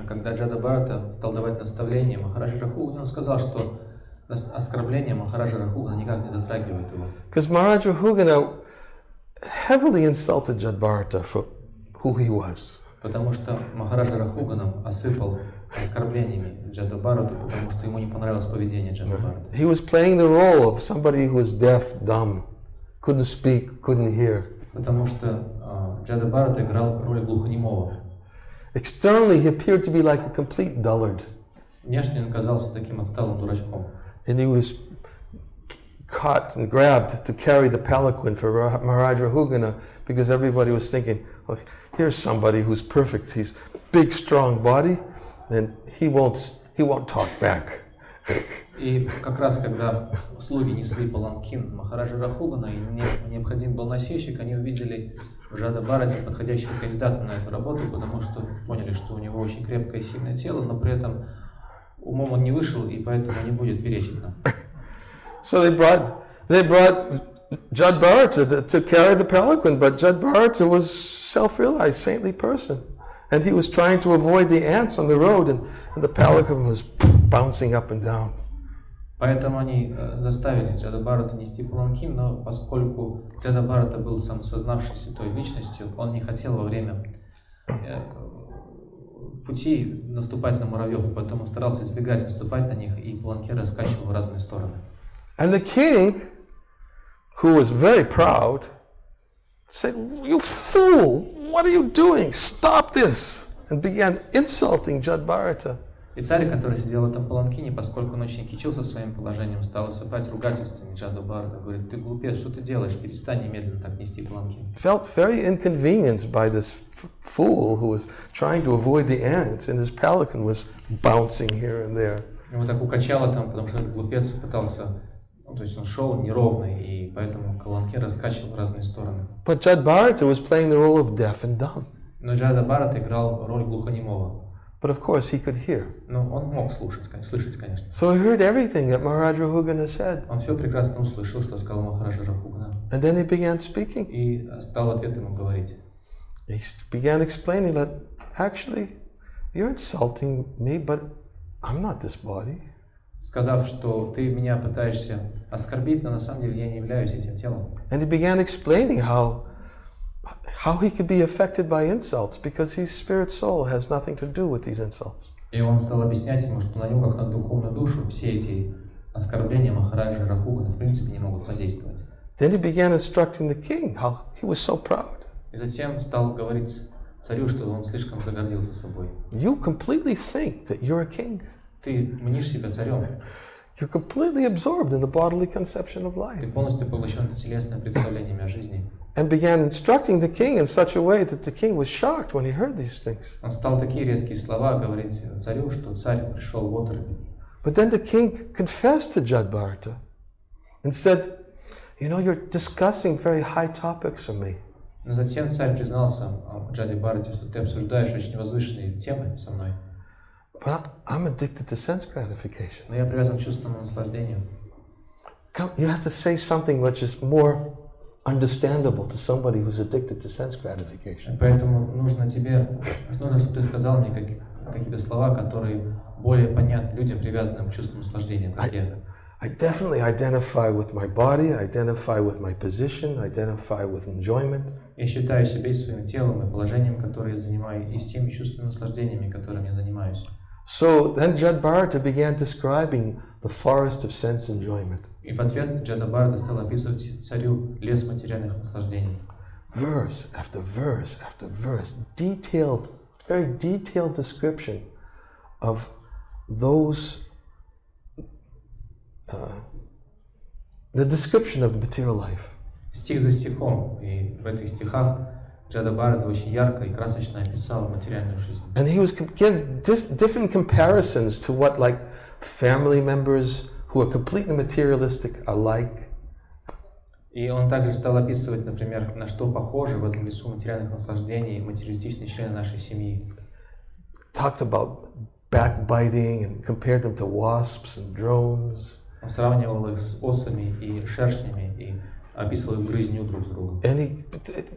Когда Джада Бхарата стал давать наставление Махараджа Рахугани, он сказал, что оскорбление Махараджа Рахугана никак не затрагивает его. Because Maharaj Rahugana heavily insulted Jad Bharata for who he was. Потому что Махараджа Рахугана осыпал оскорблениями Джада Бхарату, потому что ему не понравилось поведение Джада Бхарата. He was playing the role of somebody who was deaf, dumb, couldn't speak, couldn't hear. Потому что Джада Бхарата играл роль глухонемого. Externally, he appeared to be like a complete dullard. Внешне он казался таким отсталым дурачком. And he was caught and grabbed to carry the palanquin for Maharaj Rahugana because everybody was thinking, well, here's somebody who's perfect. He's big, strong body, and he won't talk back. И как раз когда слуги несли паланкин Махараджа Рахугана и необходим был носильщик, они увидели в Джада Бхарате подходящего кандидата на эту работу, потому что поняли, что у него очень крепкое и сильное тело, но при этом умом он не вышел, и поэтому не будет перечить нам. So they brought Jad Bharata to carry the palanquin, but Jad Bharata was self-realized, saintly person. And he was trying to avoid the ants on the road, and the palanquin was bouncing up and down. Поэтому они заставили Джада Бхарату нести паланкин, но поскольку Джада Бхарата был самосознавшей святой личностью, он не хотел во время пути наступать на муравьев, поэтому старался избегать наступать на них, и паланкин раскачивал в разные стороны. And the king, who was very proud, said, "You fool! What are you doing? Stop this!" and began insulting Jadbharata. И царь, который сидел в этом паланкине, поскольку он очень кичился своим положением, стал осыпать ругательствами Джаду Бхарата. Говорит: ты глупец, что ты делаешь? Перестань немедленно так нести паланкин. Felt very inconvenienced by this fool who was trying to avoid the ants, and his pelican was bouncing here and there. Его так укачало там, потому что глупец пытался, то есть он шел неровно, и поэтому паланкин раскачивал в разные стороны. But Jadbharata was playing the role of deaf and dumb. Но Джада Бхарата играл роль глухонемого. But of course he could hear. Но он мог слышать, конечно. So he heard everything that Maharaj Rahugana said. Он все прекрасно услышал, что сказал Махараджа Рахугана. And then he began speaking. И стал ответ ему говорить. He began explaining that actually you're insulting me, but I'm not this body. Сказав, что ты меня пытаешься оскорбить, но на самом деле я не являюсь этим телом. And he began explaining how he could be affected by insults because his spirit soul has nothing to do with these insults. И он стал объяснять ему, что на него, как на духовную душу, все эти оскорбления Махараджа Рахугана в принципе не могут подействовать. Then he began instructing the king how he was so proud. И затем стал говорить царю, что он слишком загордился собой. You completely think that you're a king. Ты мнишь себя царем. You're completely absorbed in the bodily conception of life. Ты полностью поглощен телесными представлениями о жизни. And began instructing the king in such a way that the king was shocked when he heard these things. Он стал такие резкие слова говорить царю, что царь пришел в оторопь. But then the king confessed to Jadbharata and said, "You know, you're discussing very high topics with me. Но затем царь признался Джаде Бхарате, что ты обсуждаешь очень возвышенные темы со мной. But I'm addicted to sense gratification. Но я привязан к чувственному наслаждению. You have to say something which is more understandable to somebody who's addicted to sense gratification." Поэтому нужно, чтобы ты сказал мне какие-то слова, которые более понятны людям, привязанным к чувственному наслаждению, как я. I definitely identify with my body, identify with my position, identify with enjoyment. Я считаю себя и своим телом, и положением, которое я занимаю, и с теми чувственными наслаждениями, которыми я занимаюсь. So then Jadbharata began describing the forest of sense enjoyment. И в ответ Джада Бхарата стал описывать царю лес материальных наслаждений. Verse after verse after verse, detailed, very detailed description of those, the description of material life. Стих за стихом, и в этих стихах Джада Бхарата очень ярко и красочно описал материальную жизнь. And he was giving different comparisons to what like family members who are completely materialistic are like. И он также стал описывать, например, на что похожи в этом лесу материальных наслаждений материалистичные члены нашей семьи. Talked about backbiting and compared them to wasps and drones. Он сравнивал их с осами и шершнями и описывал их грызню друг с другом. And he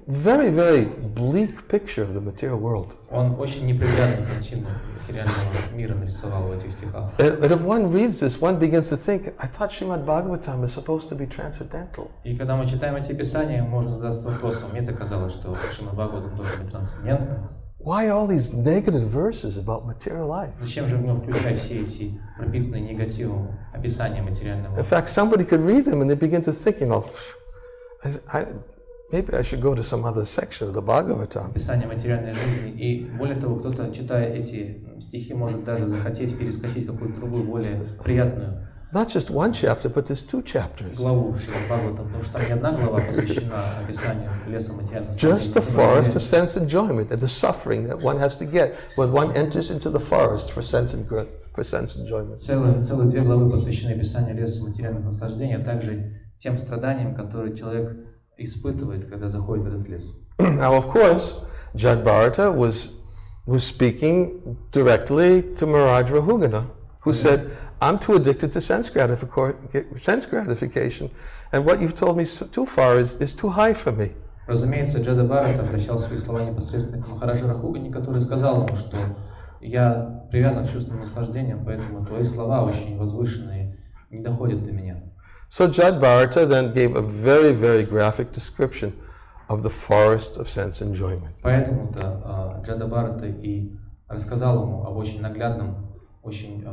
very, very bleak picture of the material world. Он очень неприятную картину материального мира нарисовал в этих стихах. And if one reads this, one begins to think, I thought Srimad Bhagavatam is supposed to be transcendental. И когда мы читаем эти писания, можно задаться вопросом, мне-то казалось, что Шримад Бхагаватам должен быть трансцендентным. Why all these negative verses about material life? Зачем же в нем включать все эти пропитанные негативом описания материального? In fact, somebody could read them and they begin to think, maybe I should go to some other section of the Bhagavatam. Описание материальной жизни. И более того, кто-то, читая эти стихи, может даже захотеть перескочить какую-то другую, более приятную Not just one chapter, but there's two chapters. главу Шримад Бхагаватам, потому что там не одна глава посвящена описанию леса материального. Just the forest of sense enjoyment and the suffering that one has to get when one enters into the forest for sense enjoyment. Целые две главы посвящены описанию леса материальных наслаждений, а также тем страданиям, которые человек испытывает, когда заходит в этот лес. Now, of course, Jadbharata was speaking directly to Maharaj Rahugana, who said, I'm too addicted to sense gratification, and what you've told me too far is too high for me. Разумеется, Джада Бхарата обращал свои слова непосредственно к Махараджу Рахугане, который сказал ему, что я привязан к чувственным наслаждениям, поэтому твои слова очень возвышенные не доходят до меня. So Jadbharata then gave a very, very graphic description of the forest of sense enjoyment. Поэтому-то Джада Бхарата и рассказал ему об очень наглядном, очень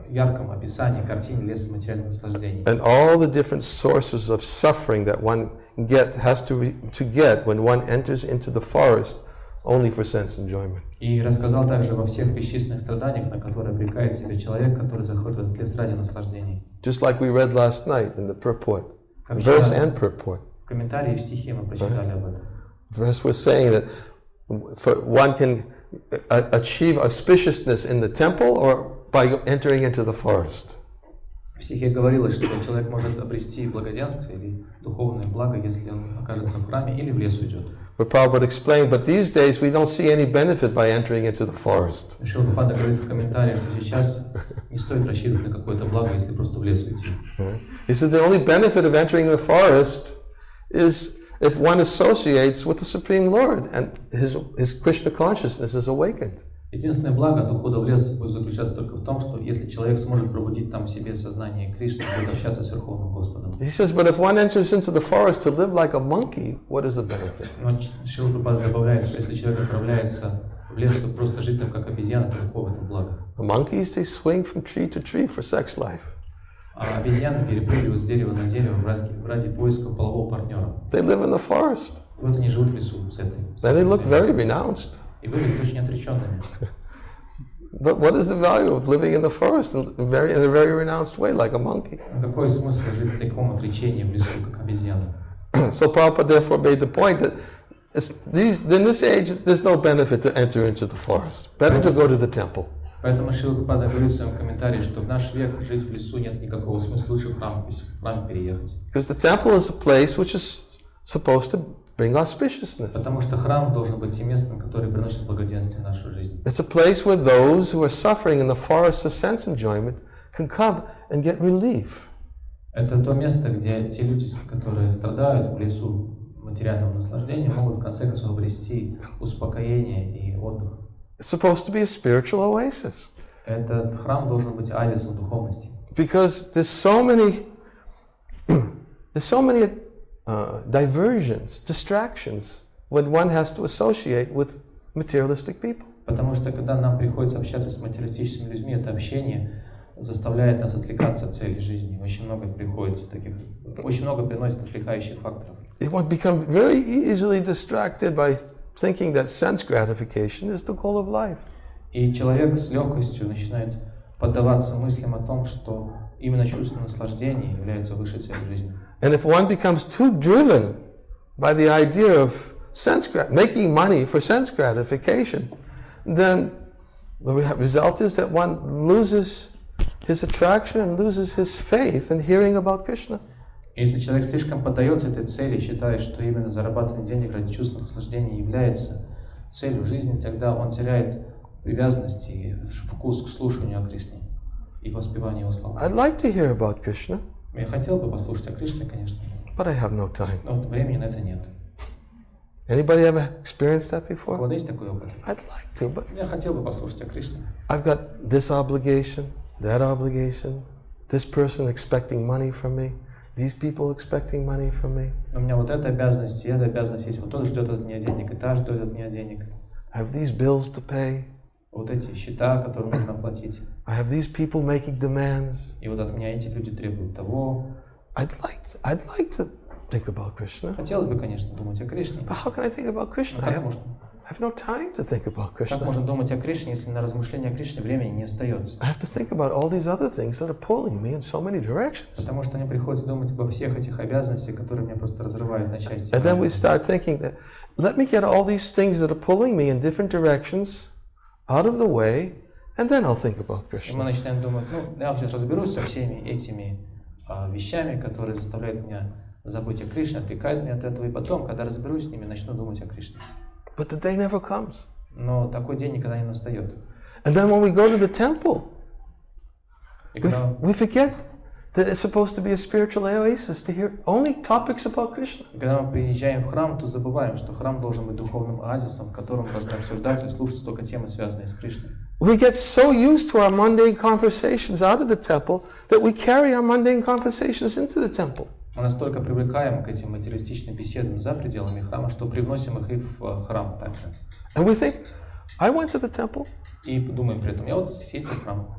ярком описании картине леса материальных наслаждений. And all the different sources of suffering that one has to get when one enters into the forest only for sense enjoyment. И рассказал также во всех бесчисленных страданиях, на которые обрекает себя человек, который заходит в этот лес ради наслаждений. Just like we read last night in the purport, verse and purport. В комментарии и в стихе мы прочитали об этом. Verse was saying that one can achieve auspiciousness in the temple or by entering into the forest. В стихе говорилось, что человек может обрести благоденствие или духовное благо, если он окажется в храме или в лес уйдет. But Prabhupada explained, but these days we don't see any benefit by entering into the forest. Шрила Прабхупада говорит в комментариях, что сейчас не стоит рассчитывать на какое-то благо, если просто в лес уйти. He says the only benefit of entering the forest is if one associates with the Supreme Lord and his Krishna consciousness is awakened. Единственное благо от ухода в лес будет заключаться только в том, что если человек сможет пробудить там в себе сознание Кришны, будет общаться с Верховным Господом. He says, but if one enters into the forest to live like a monkey, what is the benefit? Но Шрила Прабхупада добавляет, что если человек отправляется в лес, чтобы просто жить там как обезьяна, то какого это блага? The monkeys, they swing from tree to tree for sex life. А обезьяны перепрыгивают с дерева на дерево ради поиска полового партнера. They live in the forest. Вот они живут в лесу с этой. Then they look very renounced. И выглядят очень отреченными. But what is the value of living in the forest in a very renounced way, like a monkey? Какой смысл жить в таком отречении в лесу, как обезьяна? So Prabhupada therefore made the point that in this age, there's no benefit to enter into the forest. Better to go to the temple. Поэтому Шрила Прабхупада говорит в своем комментарии, что в наш век жить в лесу нет никакого смысла, лучше в храм переехать. Because the temple is a place which is supposed to bring auspiciousness. Потому что храм должен быть тем местом, которое приносит благоденствие в нашу жизнь. It's a place where those who are suffering in the forest of sense enjoyment can come and get relief. Это то место, где те люди, которые страдают в лесу материального наслаждения, могут в конце концов обрести успокоение и отдых. It's supposed to be a spiritual oasis. Этот храм должен быть оазисом духовности. Because there's so many diversions, distractions when one has to associate with materialistic people. Потому что когда нам приходится общаться с материалистическими людьми, это общение заставляет нас отвлекаться от цели жизни. Очень много приносит отвлекающих факторов. One become very easily distracted by thinking that sense gratification is the goal of life. И человек с легкостью начинает поддаваться мыслям о том, что именно чувство наслаждения является высшей целью жизни. And if one becomes too driven by the idea of making money for sense gratification, then the result is that one loses his attraction and loses his faith in hearing about Krishna. Если человек слишком поддается этой цели, считает, что именно зарабатывание денег ради чувства наслаждения является целью жизни, тогда он теряет привязанность и вкус к слушанию о Кришне и воспеванию его слов. I'd like to hear about Krishna. Я хотел бы послушать о Кришне, конечно, but I have no time. но времени на это нет. Anybody ever experienced that У before? кого-то есть такой опыт? I'd like to, but Я хотел бы послушать о Кришне. I've got this obligation, that obligation, this person expecting money from me, these people expecting money from me. Но у меня вот эта обязанность и эта обязанность есть. Вот тот ждет от меня денег, и та ждет от меня денег. I have these bills to pay. Вот эти счета, которые нужно оплатить. I have these people making demands. И вот от меня эти люди требуют того. I'd like to think about Krishna. Хотелось бы, конечно, думать о Кришне. But how can I think about Krishna? Но I как можно? have no time to think about Как Krishna. можно думать о Кришне, если на размышления о Кришне времени не остается? I have to think about all these other things that are pulling me in so many directions. Потому что мне приходится думать обо всех этих обязанностях, которые меня просто разрывают на части. And then we start thinking that, let me get all these things that are pulling me in different directions out of the way, and then I'll think about И мы Krishna. начинаем думать, я сейчас разберусь со всеми этими вещами, которые заставляют меня забыть о Кришне, отвлекают меня от этого, и потом, когда разберусь с ними, начну думать о Кришне. But the day never comes. Но такой день никогда не настает. And then when we go to the temple, И когда, we forget that it's supposed to be a spiritual oasis to hear only topics about Krishna. когда мы приезжаем в храм, то забываем, что храм должен быть духовным оазисом, в котором должны обсуждаться и слушаться только темы, связанные с Кришной. We get so used to our mundane conversations out of the temple that we carry our mundane conversations into the temple. Мы настолько привлекаем к этим материалистичным беседам за пределами храма, что привносим их и в храм также. And we think, I went to the temple. И думаем при этом, я вот съездил в храм.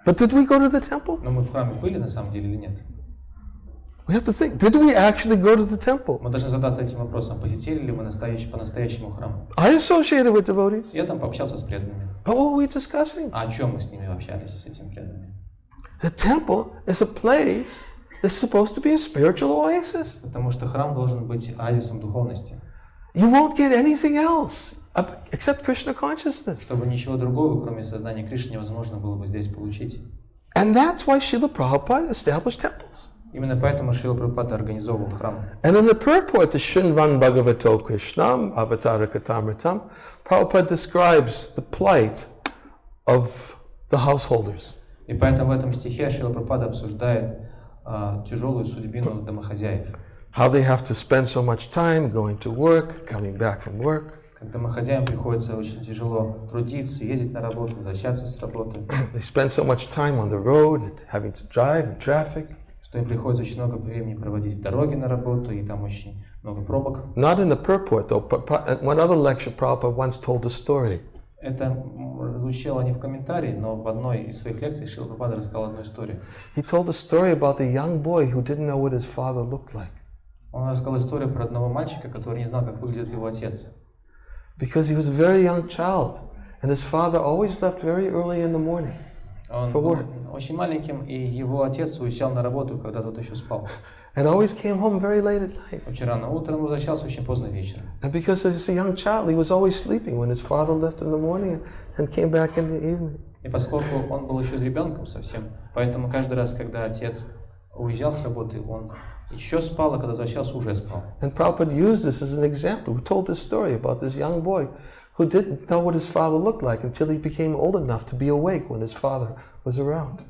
But did we go to the temple? Но мы в храме были на самом деле или нет? We have to think, did we actually go to the temple? Мы должны задаться этим вопросом, посетили ли мы по-настоящему храм? I associated with devotees. Я там пообщался с преданными. But what were we discussing? А о чем мы с ними общались, с этими преданными? The temple is a place that's supposed to be a spiritual oasis. Потому что храм должен быть оазисом духовности. You won't get anything else except Krishna consciousness. Чтобы ничего другого, кроме сознания Кришны, невозможно было бы здесь получить. And that's why Srila Prabhupada established temples. Именно поэтому Шрила Прабхупада организовывал храм. And in the purport to Srinvan Bhagavato Krishnam Avatara Katamritam, Prabhupada describes the plight of the householders. И поэтому в этом стихе Шрила Прабхупада обсуждает тяжелую судьбину домохозяев. How they have to spend so much time going to work, coming back from work. Как домохозяям приходится очень тяжело трудиться, ездить на работу, возвращаться с работы. They spend so much time on the road, having to drive in traffic. Что им приходится очень много времени проводить в дороге на работу, и там очень много пробок. Not in the purport though, but one other lecture Prabhupada once told a story. Это звучало не в комментарии, но в одной из своих лекций Шрила Прабхупада рассказал одну историю. He told a story about a young boy who didn't know what his father looked like. Он рассказал историю про одного мальчика, который не знал, как выглядит его отец. Because he was a very young child, and his father always left very early in the morning. Он был очень маленьким, и его отец уезжал на работу, когда тот еще спал. And always came home very late at night. Очень рано утром возвращался очень поздно вечером. And because he was a young child, he was always sleeping when his father left in the morning and came back in the evening. И поскольку он был еще ребенком совсем, поэтому каждый раз, когда отец уезжал с работы, он еще спал, а когда возвращался, уже спал. And Prabhupada used this as an example. We told this story about this young boy who didn't know what his father looked like until he became old enough to be awake when his father was around.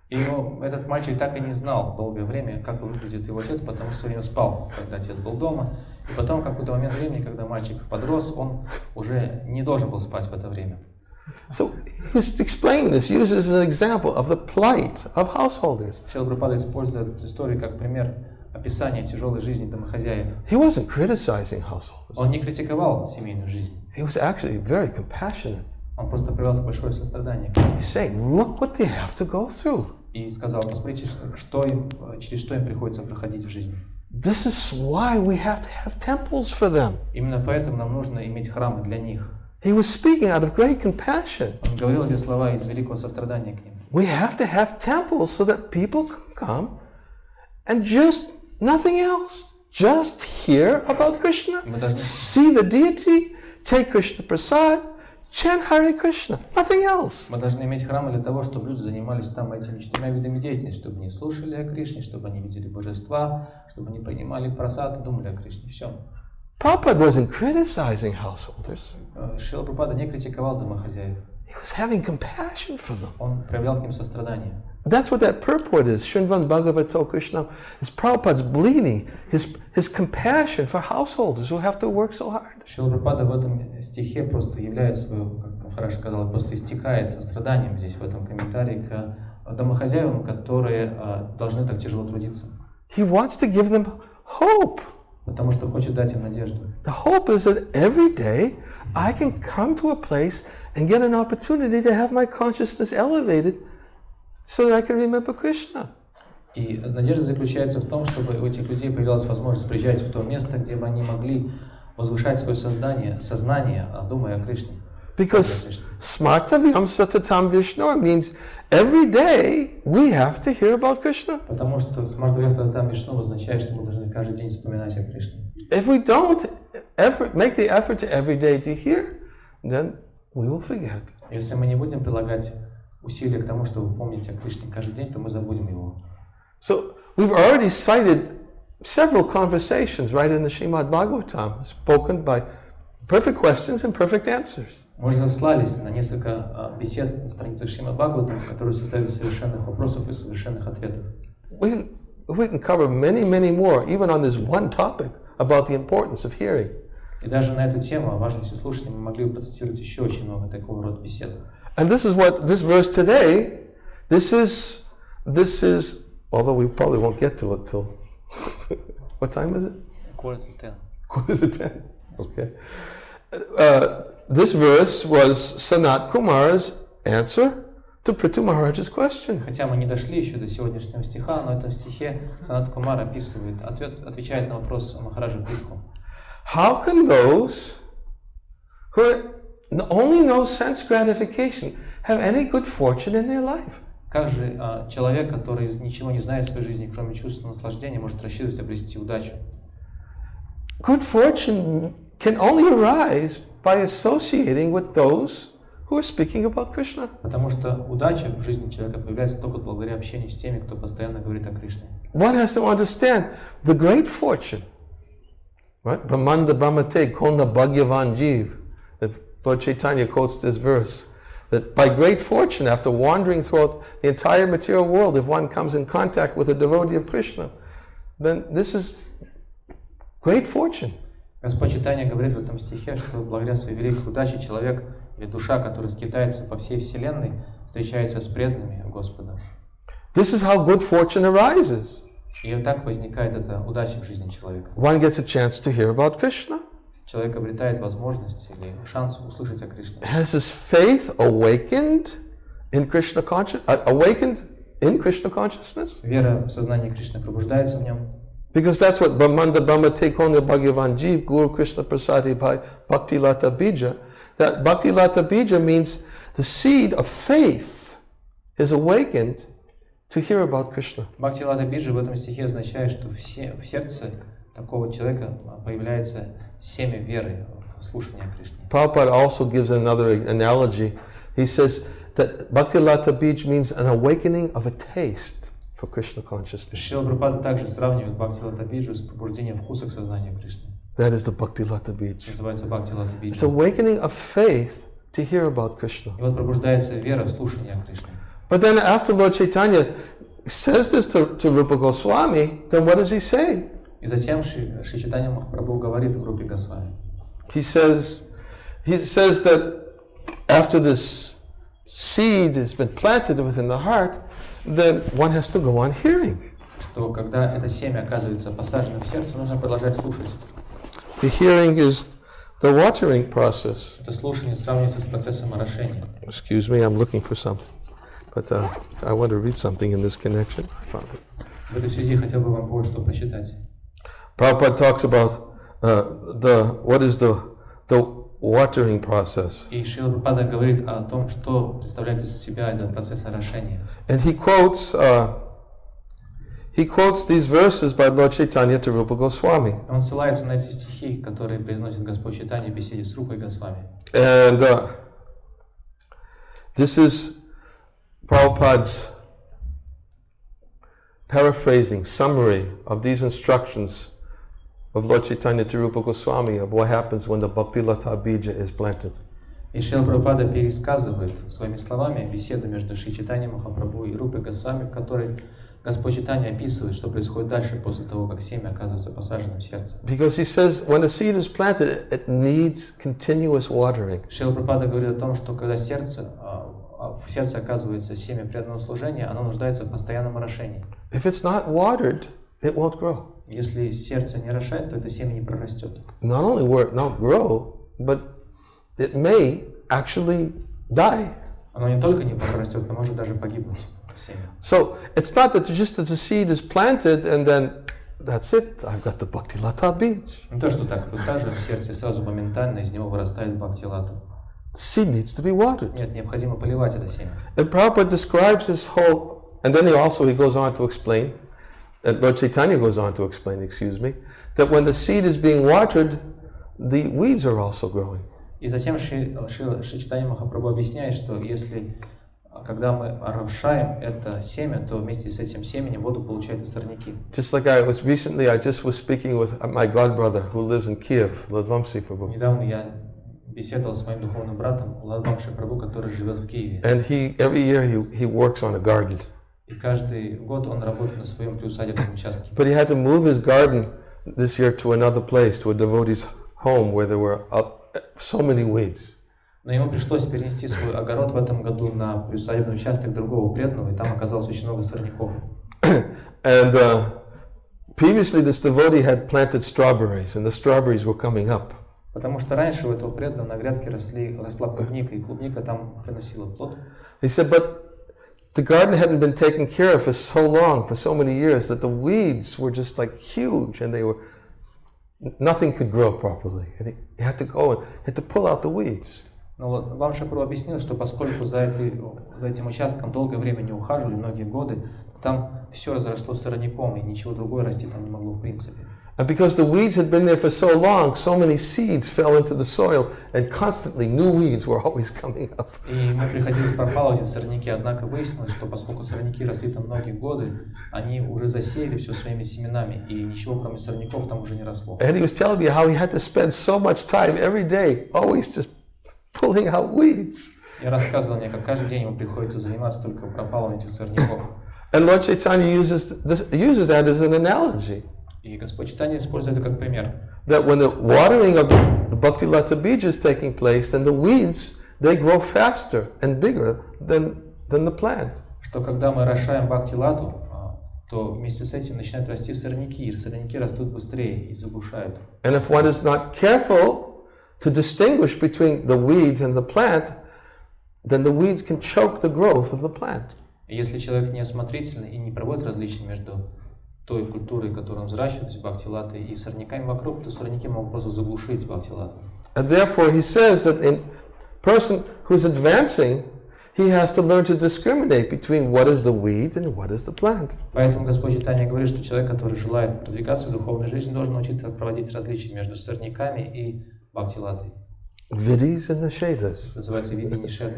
И этот мальчик так и не знал долгое время, как выглядит его отец, потому что все время спал, когда отец был дома. И потом, в какой-то момент времени, когда мальчик подрос, он уже не должен был спать в это время. So he's explaining this, uses an example of the plight of householders. Шрила Прабхупада использует эту историю как пример описания тяжелой жизни домохозяев. He wasn't criticizing householders. Он не критиковал семейную жизнь. He was actually very compassionate. Он просто проявлял большое сострадание. He's saying, look what they have to go through. И сказал, посмотрите, через что им приходится проходить в жизни. This is why we have to have temples for them. Именно поэтому нам нужно иметь храмы для них. He was speaking out of great compassion. Он говорил эти слова из великого сострадания к ним. We have to have temples so that people can come and just nothing else. Just hear about Krishna, see the deity, take Krishna Prasad, chant Hare Krishna, nothing else. Мы должны иметь храмы для того, чтобы люди занимались там этими 4 видами деятельности, чтобы они слушали о Кришне, чтобы они видели божества, чтобы они принимали прасад и думали о Кришне. Все. Prabhupada wasn't criticizing householders. Шрила Прабхупада не критиковал домохозяев. He was having compassion for them. Он проявлял к ним сострадание. That's what that purport is. Srinvan Bhagavato Krishna is Prabhupada's bleeding, his compassion for householders who have to work so hard. Шрила Прабхупада в этом стихе просто являет свою, как Махарадж сказал, просто истекает состраданием здесь, в этом комментарии к домохозяевам, которые должны так тяжело трудиться. He wants to give them hope. Потому что хочет дать им надежду. The hope is that every day I can come to a place and get an opportunity to have my consciousness elevated so that I can remember Krishna. И надежда заключается в том, чтобы у этих людей появилась возможность приезжать в то место, где бы они могли возвышать свое сознание, думая о Кришне. Because smartavyam satatam Vishnu means every day we have to hear about Krishna. Потому что смартавьям сататам Вишну означает, что мы должны каждый день вспоминать о Кришне. If we don't make the effort to every day to hear, then we will forget. Если мы не будем прилагать усилия к тому, чтобы помнить о Кришне каждый день, то мы забудем его. So we've already cited several conversations right in the Srimad Bhagavatam, spoken by perfect questions and perfect answers. Мы же ссылались на несколько бесед на страницах Шримад Бхагаватам, которые состоят из совершенных вопросов и совершенных ответов. We can cover many more, even on this one topic about the importance of hearing. И даже на эту тему о важности слушания мы могли бы процитировать еще очень много такого рода бесед. And this is what this verse today. This is. Although we probably won't get to it till what time is it? 9:45. 9:45. Okay. this verse was Sanat Kumar's answer to Prithu Maharaj's question. Хотя мы не дошли еще до сегодняшнего стиха, но в этом стихе Санат Кумар отвечает на вопрос Махараджа Притху. How can those who only know sense gratification have any good fortune in their life? Как же человек, который ничего не знает в своей жизни, кроме чувственного наслаждения, может рассчитывать обрести удачу? Good fortune can only arise by associating with those who are speaking about Krishna. Потому что удача в жизни человека появляется только благодаря общению с теми, кто постоянно говорит о Кришне. One has to understand the great fortune, right? Brahmanda Brahmate Kona Bhagyavan Jeev. Lord Chaitanya quotes this verse, that by great fortune, after wandering throughout the entire material world, if one comes in contact with a devotee of Krishna, then this is great fortune. Господь Чайтанья говорит в этом стихе, что благодаря своей великой удаче человек или душа, которая скитается по всей вселенной, встречается с преданными Господа. This is how good fortune arises. И вот так возникает эта удача в жизни человека. One gets a chance to hear about Krishna. Человек обретает возможность или шанс услышать о Кришне. Has his faith awakened in Krishna consciousness? Вера в сознание Кришны пробуждается в нем. Because that's what Brahmanda Brahmate Kona Bhagavan Jeev Guru Krishna Prasadi Bhakti Lata Bija. That Bhakti Lata Bija means the seed of faith is awakened to hear about Krishna. Бхакти Лата Биджа в этом стихе означает, что в сердце такого человека появляется семя веры в слушание Кришны. Prabhupada also gives another analogy. He says that Bhakti Lata Bij means an awakening of a taste for Krishna consciousness. Шрила Прабхупада также сравнивает Бхакти Лата Биджу с пробуждением вкуса к сознанию Кришны. That is the Bhakti Lata Bij. Называется Бхакти Лата Биджа. It's awakening of faith to hear about Krishna. И вот пробуждается вера в слушание о Кришне. But then after Lord Chaitanya says this to Rupa Goswami, then what does he say? И затем Шри Чайтанья Махапрабху говорит в группе Госвами. He says that after this seed has been planted within the heart, then one has to go on hearing. Что когда это семя оказывается посаженным в сердце, нужно продолжать слушать. The hearing is the watering process. Это слушание сравнивается с процессом орошения. Excuse me, I'm looking for something. But I want to read something in this connection. I found it. В этой связи хотел бы вам кое-что прочитать. Prabhupada talks about what is the watering process. И Шрила Прабхупада говорит о том, что представляет из себя этот процесс орошения. And he quotes these verses by Lord Chaitanya to Rupa Goswami. Он ссылается на эти стихи, которые произносит Господь Чайтанья в беседе с Рупой Госвами. And this is Prabhupada's paraphrasing, summary of these instructions of Lord Chaitanya to Rupa Goswami of what happens when the Bhakti Lata Bija is planted. И Шрила Прабхупада пересказывает своими словами беседу между Шри Чайтаньей Махапрабху и Рупой Госвами, в которой Господь Чайтанья описывает, что происходит дальше после того, как семя оказывается посаженным в сердце. Because he says when a seed is planted, it needs continuous watering. Шрила Прабхупада говорит о том, что когда в сердце оказывается семя преданного служения, оно нуждается в постоянном орошении. If it's not watered, it won't grow. Если сердце не орошает, то это семя не прорастет. Not only will it not grow, but it may actually die. Оно не только не прорастет, но может даже погибнуть. Семя. So it's not that just as the seed is planted and then that's it. I've got the Bhakti Lata Bij. Не то, что так высаживаем в сердце и сразу моментально из него вырастает Бхакти Лата. The seed needs to be watered. Нет, необходимо поливать это семя. And Prabhupada describes this whole, and then he goes on to explain, Lord Chaitanya goes on to explain, that when the seed is being watered, the weeds are also growing. И затем Шри Чайтанья Махапрабху объясняет, что когда мы орошаем это семя, то вместе с этим семенем воду получают и сорняки. Just like I just was speaking with my godbrother who lives in Kiev, Ladvamsi Prabhu. Недавно я беседовал с моим духовным братом Ладвамши Прабху, который живет в Киеве. And every year he works on a garden. И каждый год он работает на своем приусадебном участке. But he had to move his garden this year to another place, to a devotee's home where there were so many weeds. Но ему пришлось перенести свой огород в этом году на приусадебный участок другого преданного, и там оказалось очень много сорняков. And previously this devotee had planted strawberries, and the strawberries were coming up. Потому что раньше у этого преданного на грядке росла клубника, и клубника там приносила плод. He said, but the garden hadn't been taken care of for so long, for so many years, that the weeds were just like huge, and nothing could grow properly. And he had to go and had to pull out the weeds. Но вот вам Шапру объяснил, что поскольку за этим участком долгое время не ухаживали, многие годы, там все разросло сорняком, и ничего другое расти там не могло в принципе. And because the weeds had been there for so long, so many seeds fell into the soil, and constantly new weeds were always coming up. И ему приходилось пропалывать эти сорняки, однако выяснилось, что поскольку сорняки росли там многие годы, они уже засеяли все своими семенами, и ничего кроме сорняков там уже не росло. And he was telling me how he had to spend so much time every day, always just pulling out weeds. И рассказывал мне, как каждый день ему приходится заниматься только пропалыванием этих сорняков. And Lord Chaitanya uses that as an analogy. И Господь Чайтанья использует это как пример. That when the watering of the Bhakti Lata Bija is taking place, then the weeds, they grow faster and bigger than the plant. Что когда мы орошаем Бхакти-лату, то вместе с этим начинают расти сорняки, и сорняки растут быстрее и заглушают. And if one is not careful to distinguish between the weeds and the plant, then the weeds can choke the growth of the plant. И если человек неосмотрительный и не проводит различия между той культурой, которую он взращивает, то есть Бхакти-латой, и сорняками вокруг, то сорняки могут просто заглушить Бхакти-лату. And therefore he says that a person who's advancing, he has to learn to discriminate between what is the weed and what is the plant. Поэтому Господь Чайтанья говорит, что человек, который желает продвигаться в духовной жизни, должен научиться проводить различия между сорняками и Бхакти-латой. Vidis and Nishedas. Называется види нишеда.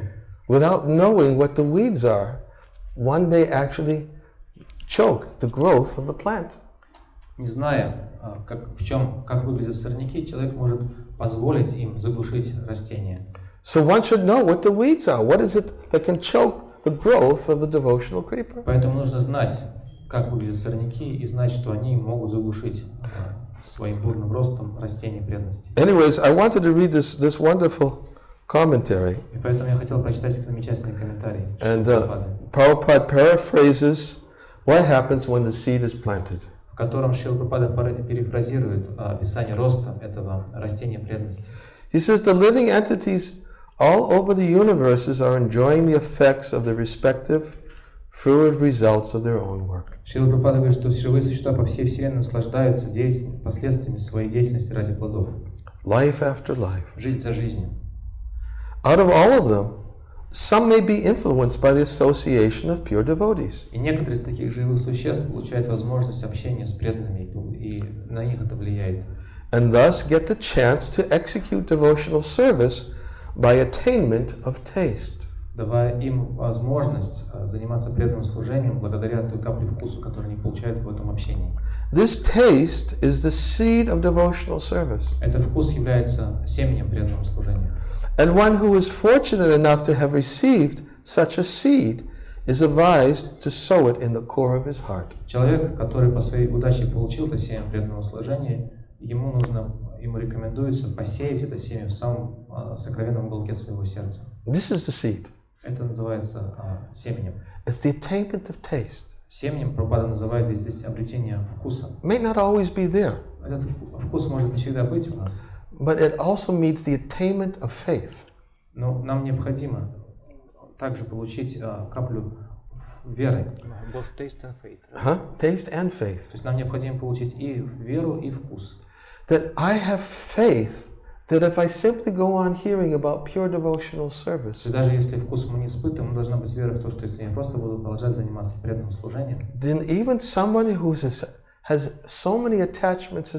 Without knowing what the weeds are, one may actually choke the growth of the plant. Не зная, как выглядят сорняки, человек может позволить им заглушить растения. So one should know what the weeds are. What is it that can choke the growth of the devotional creeper? Поэтому нужно знать, как выглядят сорняки, и знать, что они могут заглушить своим бурным ростом растения преданности. Anyways, I wanted to read this wonderful commentary. И поэтому я хотел прочитать этот замечательный комментарий. And Prabhupada paraphrases what happens when the seed is planted. В котором Шрила Прабхупада перефразирует описание роста этого растения преданности. He says the living entities all over the universes are enjoying the effects of the respective fruited results of their own work. Шрила Прабхупада говорит, что живые существа по всей вселенной наслаждаются последствиями своей деятельности ради плодов. Life after life. Жизнь за жизнью. Out of all of them, some may be influenced by the association of pure devotees. И некоторые из таких живых существ получают возможность общения с преданными, и на них это влияет. And thus get the chance to execute devotional service by attainment of taste. Давая им возможность заниматься преданным служением благодаря той капле вкуса, которую они получают в этом общении. This taste is the seed of devotional service. Этот вкус является семенем преданного служения. And one who is fortunate enough to have received such a seed is advised to sow it in the core of his heart. Человек, который по своей удаче получил это семя преданного служения, ему рекомендуется посеять это семя в самом сокровенном уголке своего сердца. This is the seed. Это называется семенем. It's the attainment of taste. Семенем Прабхупада называет здесь обретение вкуса. May not always be there. Этот вкус может не всегда быть у нас. But it also means the attainment of faith. Но нам необходимо также получить каплю веры. Both taste and faith. Taste and faith. То есть нам необходимо получить и веру, и вкус. That I have faith that if I simply go on hearing about pure devotional service, Даже если вкус мы не испытываем, должна быть вера в то, что если я просто буду продолжать заниматься преданным служением, then even somebody who has so many attachments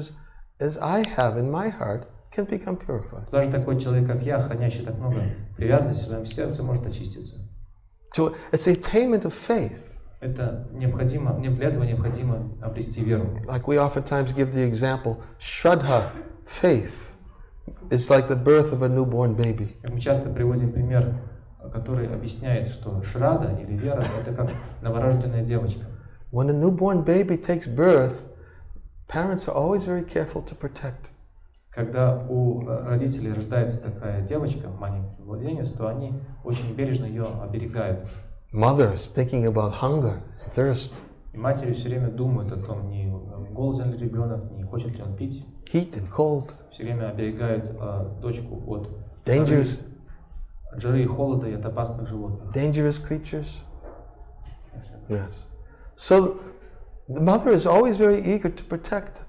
as I have in my heart can become purified. даже такой человек, как я, хранящий так много привязанности в своем сердце, может очиститься. So it's the attainment of faith. Это необходимо, мне для этого необходимо обрести веру. Like we oftentimes give the example, Shraddha, faith, is like the birth of a newborn baby. Как мы часто приводим пример, который объясняет, что шрада или вера — это как новорожденная девочка. When a newborn baby takes birth, parents are always very careful to protect. Когда у родителей рождается такая девочка, маленький младенец, то они очень бережно ее оберегают. Mothers thinking about hunger and thirst, И матери все время думают о том, не голоден ли ребенок, не хочет ли он пить. heat and cold. все время оберегают дочку от dangerous, жары и холода и от опасных животных. dangerous creatures. Yes. So the mother is always very eager to protect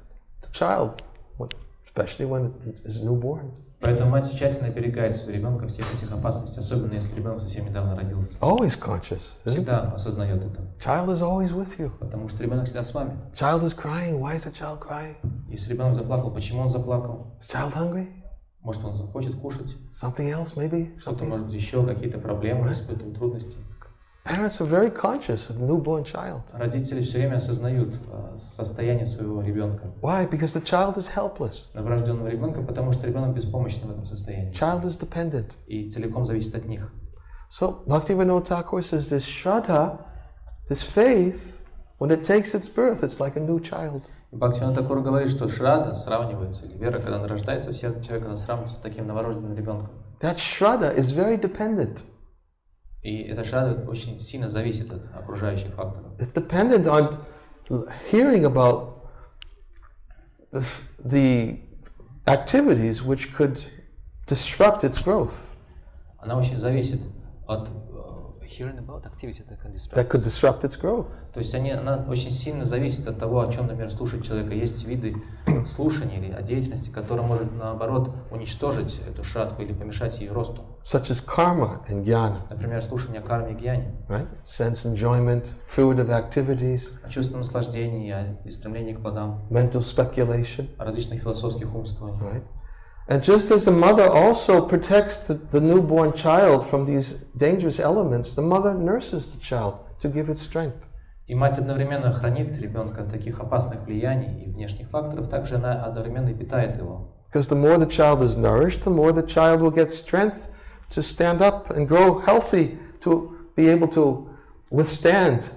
the child, especially when it is newborn. Поэтому мать тщательно оберегает своего ребенка всех этих опасностей, особенно если ребенок совсем недавно родился. Always conscious, isn't Всегда it? осознает это. Child is always with you. Потому что ребенок всегда с вами. Child is crying. Why is the child crying? Если ребенок заплакал, почему он заплакал? Is child hungry? Может, он захочет кушать? Something else, maybe? Что-то, Something. может быть, еще какие-то проблемы, испытывают трудности. Parents are very conscious of the newborn child. Родители все время осознают состояние своего ребенка. Why? Because the child is helpless. Новорожденного ребенка, потому что ребенок беспомощен в этом состоянии. Child is dependent. И целиком зависит от них. So Bhaktivinoda Thakur says this Shraddha, this faith, when it takes its birth, it's like a new child. Бхактивиданта Тхакур говорит, что шрадха сравнивается, или вера, когда она рождается, все человек, она сравнивается с таким новорожденным ребенком. That Shraddha is very dependent. И эта шрадха очень сильно зависит от окружающих факторов. It's dependent on hearing about the activities which could disrupt its growth. Она очень зависит от That could disrupt its growth. То есть она очень сильно зависит от того, о чем, например, слушать человека. Есть виды слушания или деятельности, которые может, наоборот, уничтожить эту шрадху или помешать ее росту. Such as karma and jnana. Например, слушание кармы и гьяни. Right? Sense enjoyment, fruitive activities. Чувство наслаждения и стремление к плодам. Mental speculation. Различных философских умствований. Right? And just as the mother also protects the newborn child from these dangerous elements, the mother nurses the child to give it strength. И мать одновременно хранит ребенка от таких опасных влияний и внешних факторов, также она одновременно и питает его. Because the more the child is nourished, the more the child will get strength to stand up and grow healthy, to be able to withstand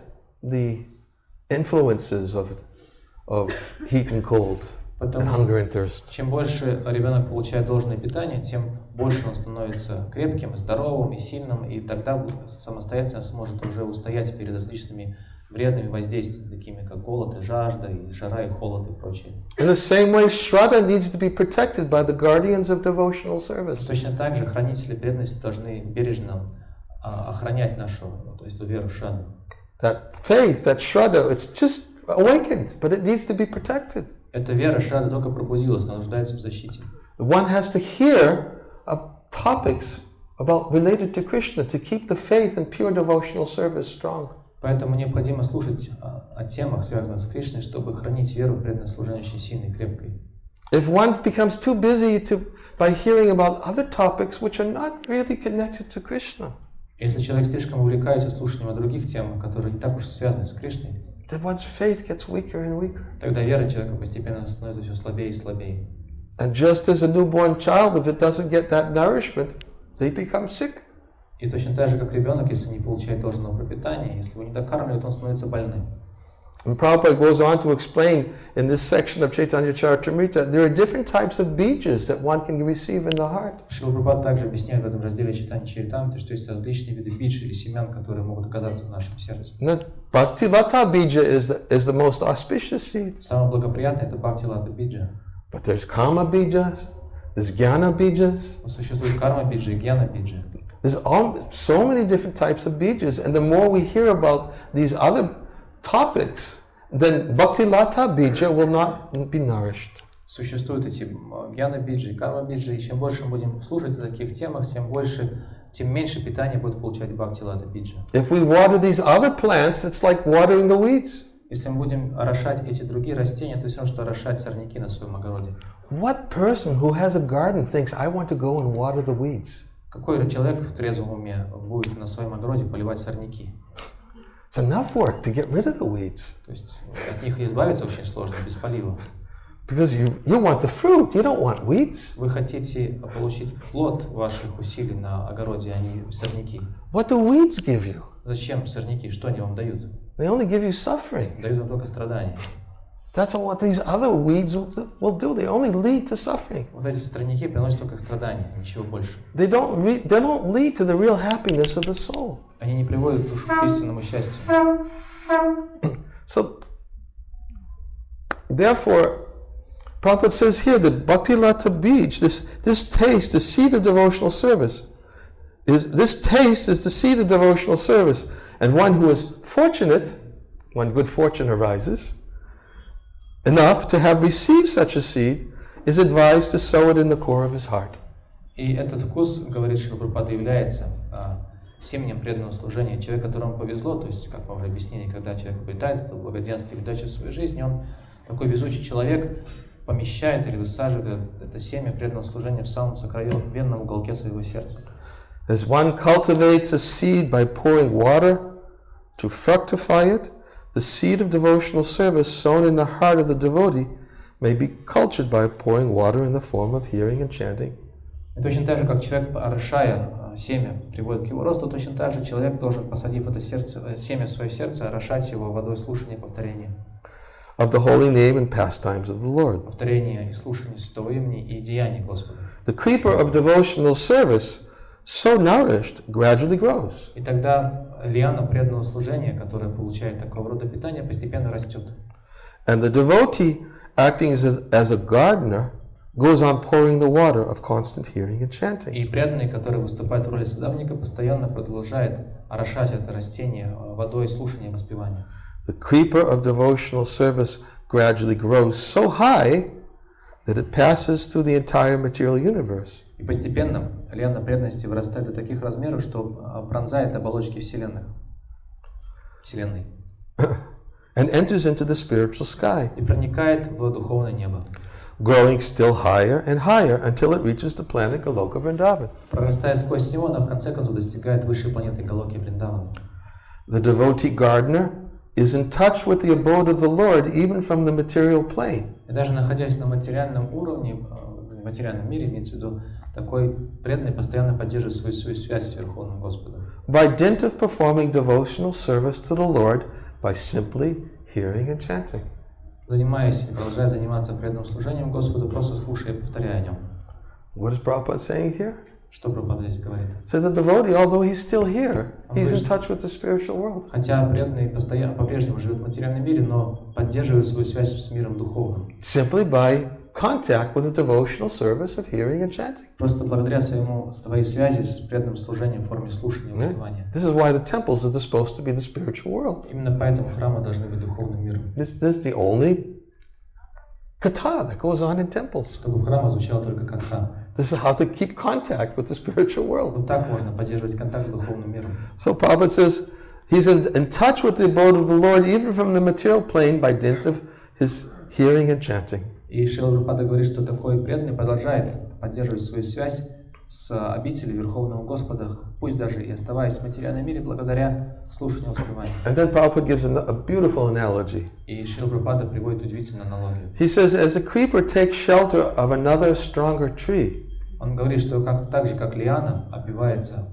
the influences of heat and cold. Hunger and thirst. Чем больше ребенок получает должное питание, тем больше он становится крепким, здоровым и сильным, и тогда самостоятельно сможет уже устоять перед различными вредными воздействиями, такими как голод и жажда, и жара, и холод, и прочее. In the same way, Shraddha needs to be protected by the guardians of devotional service. Точно так же хранители преданности должны бережно охранять нашу, то есть веру Шрадху. That faith, that Shraddha, it's just awakened, but it needs to be protected. Эта вера Шрадха только пробудилась, но нуждается в защите. One has to hear topics related to Krishna to keep the faith and pure devotional service strong. Поэтому необходимо слушать о темах, связанных с Кришной, чтобы хранить веру в преданное служение очень сильной и крепкой. If one becomes too busy by hearing about other topics which are not really connected to Krishna, если человек слишком увлекается слушанием о других темах, которые не так уж связаны с Кришной, then one's faith gets weaker and weaker. Тогда вера человека постепенно становится все слабее и слабее. And just as a newborn child, if it doesn't get that nourishment, they become sick. И точно так же, как ребенок, если не получает должного пропитания, если его не докармливают, он становится больным. And Prabhupada goes on to explain in this section of Chaitanya Charitamrita, there are different types of bijas that one can receive in the heart. Шрила Прабхупада также объясняет в этом разделе Чайтанья Чаритамриты, что есть различные виды бидж или семян, которые могут оказаться в нашем сердце. Bhakti-lata bija is the most auspicious seed. Самое благоприятное это Бхакти-лата биджа. But there's karma bijas, there's jnana bijas. Но существует карма биджа и гьяна биджа. There's so many different types of bijas, and the more we hear about these other topics, then Bhakti-lata bija will not be nourished. Существуют эти гьяна биджи и карма биджи, и чем больше мы будем слушать о таких темах, тем меньше питания будет получать Бхакти-лата биджа. If we water these other plants, it's like watering the weeds. Если мы будем орошать эти другие растения, то все равно, что орошать сорняки на своем огороде. What person who has a garden thinks, I want to go and water the weeds? Какой человек в трезвом уме будет на своем огороде поливать сорняки? It's enough work to get rid of the weeds. То есть от них избавиться очень сложно, без полива. Because you want the fruit, you don't want weeds. Вы хотите получить плод ваших усилий на огороде, а не сорняки. What do weeds give you? Зачем сорняки? Что они вам дают? They only give you suffering. Дают вам только страдания. That's what these other weeds will do. They only lead to suffering. Вот эти сорняки приносят только страдания, ничего больше. They don't lead to the real happiness of the soul. Они не приводят душу к истинному счастью. So, therefore, Prabhupada says here that Bhakti Lata Beach, this taste, the seed of devotional service, this taste is the seed of devotional service. And one who is fortunate, when good fortune arises, enough to have received such a seed, is advised to sow it in the core of his heart. И этот вкус, говорит Шрила Прабхупада, является семенем преданного служения. Человек, которому повезло, то есть, как мы уже объяснили, когда человек обретает это благоденствие, передачу своей жизни, он, такой везучий человек, помещает или высаживает это семя преданного служения в самом сокровенном уголке своего сердца. As one cultivates a seed by pouring water to fructify it, the seed of devotional service sown in the heart of the devotee may be cultured by pouring water in the form of hearing and chanting. И точно так же, как человек, орошая семя, приводит к его росту, точно так же человек должен, посадив это семя в свое сердце, орошать его водой слушания и повторения. Of the holy name and pastimes of the Lord. Повторение и слушание святого имени и деяний Господа. The creeper of devotional service, so nourished, gradually grows. И тогда лиана преданного служения, которая получает такого рода питание, постепенно растет. And the devotee, acting as a gardener, goes on pouring the water of constant hearing and chanting. И преданный, который выступает в роли садовника, постоянно продолжает орошать это растение водой слушания и воспевания. The creeper of devotional service gradually grows so high that it passes through the entire material universe. И постепенно лиана преданности вырастает до таких размеров, что пронзает оболочки Вселенной. And enters into the spiritual sky, И проникает в духовное небо. growing still higher and higher until it reaches the planet Goloka Vrindavan. Прорастая сквозь него, она в конце концов достигает высшей планеты Галоки Вриндавана. The devotee gardener is in touch with the abode of the Lord even from the material plane. И даже находясь на материальном уровне, в материальном мире, имеется в виду, такой преданный постоянно поддерживает свою связь с Верховным Господом. By dint of performing devotional service to the Lord by simply hearing and chanting. Занимаясь и продолжая заниматься преданным служением Господу, просто слушая и повторяя о нем. What is Prabhupada saying here? Что Прабхупада здесь говорит? So the devotee, although he's still here, he's in touch with the spiritual world. Хотя преданный постоянно, по-прежнему живет в материальном мире, но поддерживает свою связь с миром духовным. Simply by contact with the devotional service of hearing and chanting. Просто благодаря своей связи с преданным служением в форме слушания и воспевания. This is why the temples are supposed to be the spiritual world. Именно поэтому храмы должны быть духовным миром. This is the only kata that goes on in temples. Чтобы в храмах звучало только катха. This is how to keep contact with the spiritual world. Вот так можно поддерживать контакт с духовным миром. So Prabhupada says he's in touch with the abode of the Lord even from the material plane by dint of his hearing and chanting. И Шрила Прабхупада говорит, что такой преданный продолжает поддерживать свою связь с обителью Верховного Господа, пусть даже и оставаясь в материальном мире, благодаря слушанию и воспеванию. And then Prabhupada gives a beautiful analogy. И Шрила Прабхупада приводит удивительную аналогию. He says, as a creeper takes shelter of another stronger tree, Он говорит, что так же, как лиана обвивается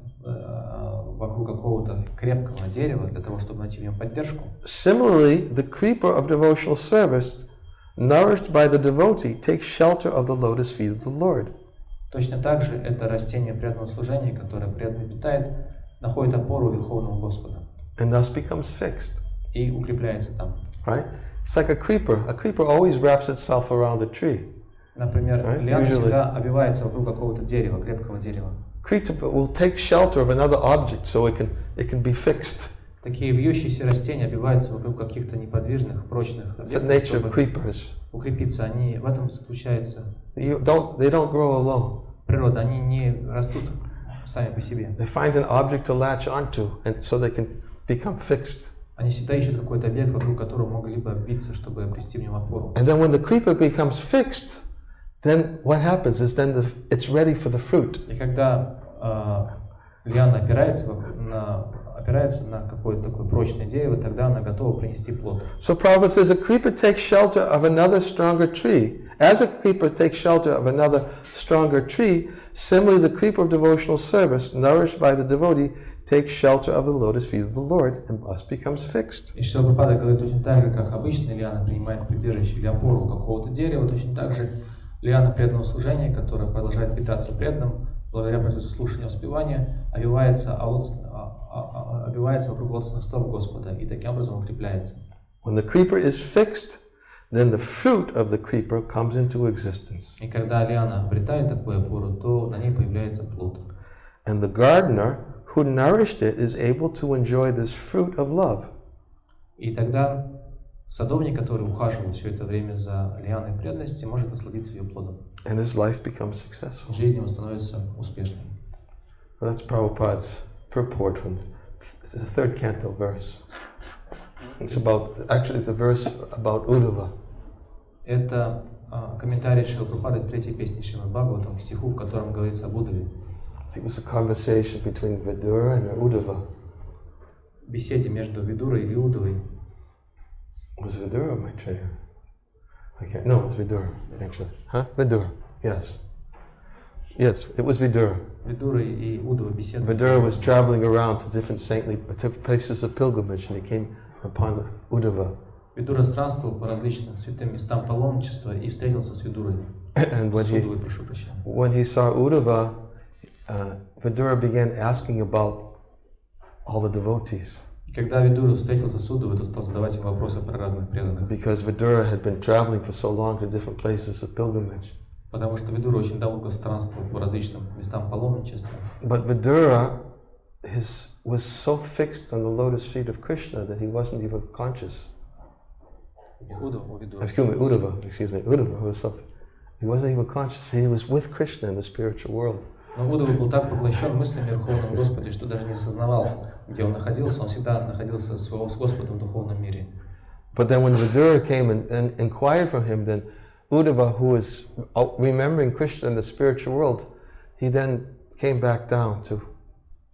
вокруг какого-то крепкого дерева для того, чтобы найти в нем поддержку. similarly, the creeper of devotional service, nourished by the devotee, takes shelter of the lotus feet of the Lord. Точно так же это растение преданного служения, которое преданный питает, находит опору Верховного Господа And thus becomes fixed. и укрепляется там. Right? It's like a creeper. A creeper always wraps itself around a tree. Например, Right? лиана Usually. всегда обвивается вокруг какого-то дерева, крепкого дерева. Creeper will take shelter of another object so it can be fixed. Такие вьющиеся растения обвиваются вокруг каких-то неподвижных, прочных It's the объектов, nature чтобы of creepers. укрепиться. Они, в этом заключается They don't grow alone. природа. Они не растут сами по себе. They find an object to latch onto, and so they can become fixed. Они всегда ищут какой-то объект, вокруг которого могли бы обвиться, чтобы обрести в нем опору. And then when the creeper becomes fixed, then what happens is it's ready for the fruit. И когда лиана опирается на какое-то такое прочное дерево, тогда она готова принести плод. So Prabhupada says a creeper takes shelter of another stronger tree. As a creeper takes shelter of another stronger tree, similarly the creeper of devotional service, nourished by the devotee, takes shelter of the lotus feet of the Lord and thus becomes fixed. И Шрила Прабхупада говорит, точно так же, как обычная лиана принимает прибежище или опору какого-то дерева, точно так же лиана преданного служения, которая продолжает питаться преданным, благодаря процессу слушания и воспевания, обвивается вокруг лотосных стоп Господа и таким образом укрепляется. When the creeper is fixed, then the fruit of the creeper comes into existence. И когда лиана обретает такую опору, то на ней появляется плод. And the gardener who nourished it is able to enjoy this fruit of love. И тогда садовник, который ухаживал все это время за лианой преданности, может насладиться ее плодом. And his life becomes successful. Жизнь его становится успешной. Well, that's Prabhupada's purport from the third canto verse. It's a verse about Uddhava. Это комментарий Шрилы Прабхупады из третьей песни Шримад Бхагаватам к стиху, в котором говорится об Уддаве. It was a conversation between Vidura and Uddhava. Беседе между Видурой и Уддавой. Was it Vidura or Maitreya? No, it was Vidura, actually. Huh? Vidura, yes. Yes, it was Vidura. Видура и Уддава беседовали. Vidura was traveling around to different places of pilgrimage, and he came upon Uddhava. Видура странствовал по различным святым местам паломничества и встретился с Видурой. And when he saw Uddhava, Vidura began asking about all the devotees. Когда Видура встретился с Уддавой, то стал задавать ему вопросы про разных преданных. Because Vidura had been traveling for so long to different places of pilgrimage. Потому что Видура очень долго странствовал по различным местам паломничества. But Vidura was so fixed on the lotus feet of Krishna that he wasn't even conscious. Uddhava was so, he wasn't even conscious. He was with Krishna in the spiritual world. Но Уддава был так поглощен мыслями о Верховном Господе, что даже не осознавал, где он находился. Он всегда находился с Господом в духовном мире. But then when Vidura came and inquired from him, then Uddhava, who was remembering Krishna in the spiritual world, he then came back down to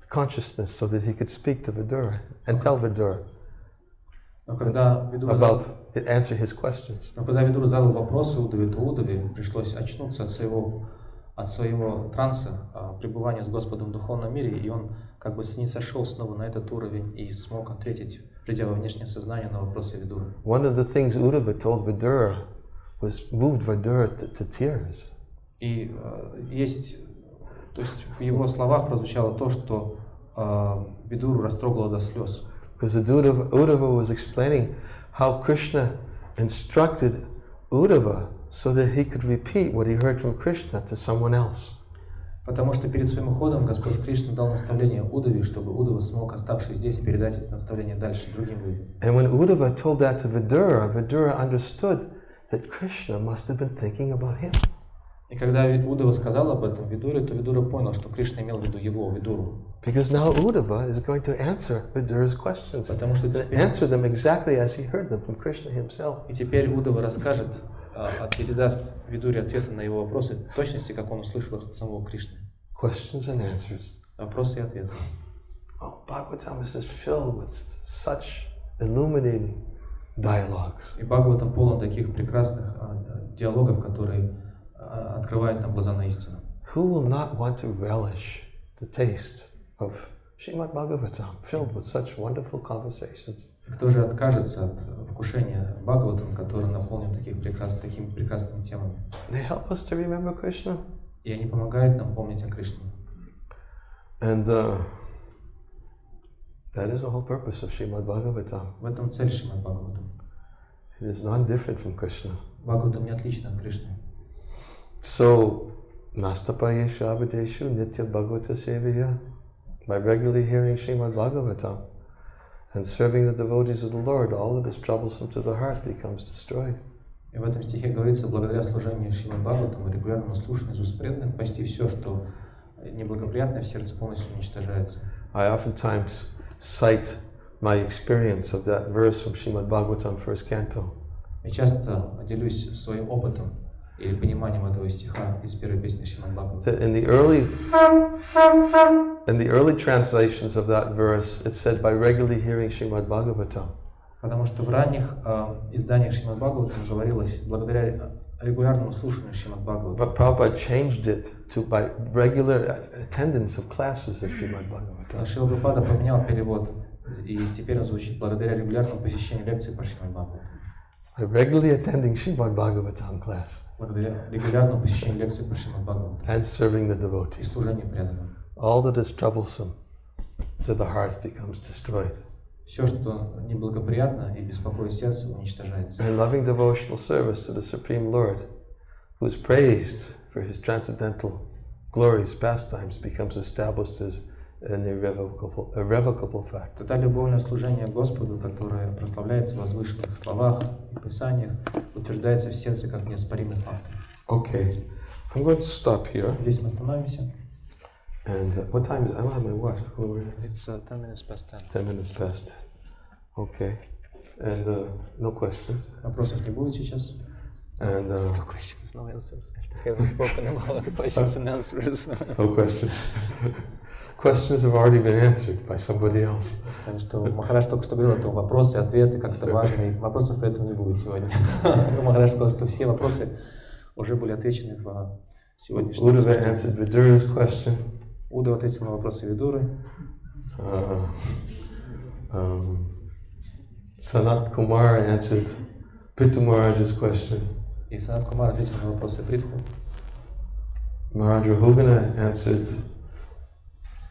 consciousness so that he could speak to Vidura and tell Vidura answer his questions. Но когда Видура задал вопросы Уддаве, то Уддаве пришлось очнуться от своего транса, пребывания с Господом в духовном мире, и он как бы снизошел снова на этот уровень и смог ответить, придя во внешнее сознание, на вопросы Видуры. One of the things Uddhava told Vidura moved Vidura to tears. И то есть в его словах прозвучало то, что Видуру растрогало до слез. Because Uddhava was explaining how Krishna instructed Uddhava so that he could repeat what he heard from Krishna to someone else. Потому что перед своим уходом Господь Кришна дал наставление Уддаве, чтобы Уддава смог, оставшись здесь, передать это наставление дальше другим людям. And when Uddhava told that to Vidura understood that Krishna must have been thinking about him. И когда Уддава сказал об этом Видуре, то Видура понял, что Кришна имел в виду его, Видуру. Because now Uddhava is going to answer Vidura's questions, answer them exactly as he heard them from Krishna himself. И теперь Уддава расскажет, передаст Видуре ответы на его вопросы в точности, как он услышал их от самого Кришны. Questions and answers. Вопросы и ответы. Oh, Bhagavatam is just filled with such illuminating dialogues. И Бхагаватам полон таких прекрасных диалогов, которые открывают нам глаза на истину. Who will not want to relish the taste of Srimad Bhagavatam, filled with such wonderful conversations? Кто же откажется от вкушения Бхагаватам, который наполнен такими прекрасными темами? They help us to remember Krishna. И они помогают нам помнить о Кришне. And that is the whole purpose of Srimad Bhagavatam. В этом цель Шримад Бхагаватам. It is non-different from Krishna. Бхагаватам не отлично от Кришны. So, Nastapayeshu Abhideshu Nitya Bhagavata Sevaya, by regularly hearing Srimad Bhagavatam and serving the devotees of the Lord, all that is troublesome to the heart becomes destroyed. И в этом стихе говорится, благодаря служению Шримад Бхагаватам и регулярному слушанию из уст преданных, почти все, что неблагоприятное в сердце, полностью уничтожается. I oftentimes cite my experience of that verse from Srimad Bhagavatam, first canto. Я часто делюсь своим опытом или пониманием этого стиха из первой песни Шримад Бхагаватам. In the early translations of that verse, it said by regularly hearing Srimad Bhagavatam. Потому что в ранних изданиях Шримад Бхагаватам говорилось благодаря регулярному слушанию Шримад Бхагаватам. But Prabhupada changed it to by regular attendance of classes of Srimad Bhagavatam. Шрила Прабхупада поменял перевод, и теперь он звучит благодаря регулярному посещению лекций по Шримад Бхагаватам. By regularly attending Srimad Bhagavatam class. Благодаря регулярному посещению лекций по Шримад Бхагаватам. And serving the И devotees. служению преданным. All that is troublesome to the heart becomes destroyed. Все, что неблагоприятно и беспокоит сердце, уничтожается. And loving devotional service to the Supreme Lord, who is praised for his transcendental glories, pastimes, becomes established as an irrevocable fact. Это любовное служение Господу, которое прославляется в возвышенных словах и писаниях, утверждается в сердце как неоспоримый факт. Okay, I'm going to stop here. Здесь мы остановимся. And what time is it? I don't have my watch. It's 10 minutes past 10. 10 minutes past 10. Okay. And no questions. Вопросов не будет сейчас. And No questions, no answers. I haven't spoken about questions and answers. no questions. Questions have already been answered by somebody else. Что Махарадж только что говорил, это вопросы, ответы как-то важные. Вопросов поэтому не будет сегодня. Махарадж сказал, что все вопросы уже были отвечены в сегодняшнем. Uddhava answered Vidura's question. Уддава ответил на вопросы Видуры. Sanat Kumar answered Prithu Maharaj's question. И Санат Кумар ответил на вопросы Притху. Maharaj Rahugana answered.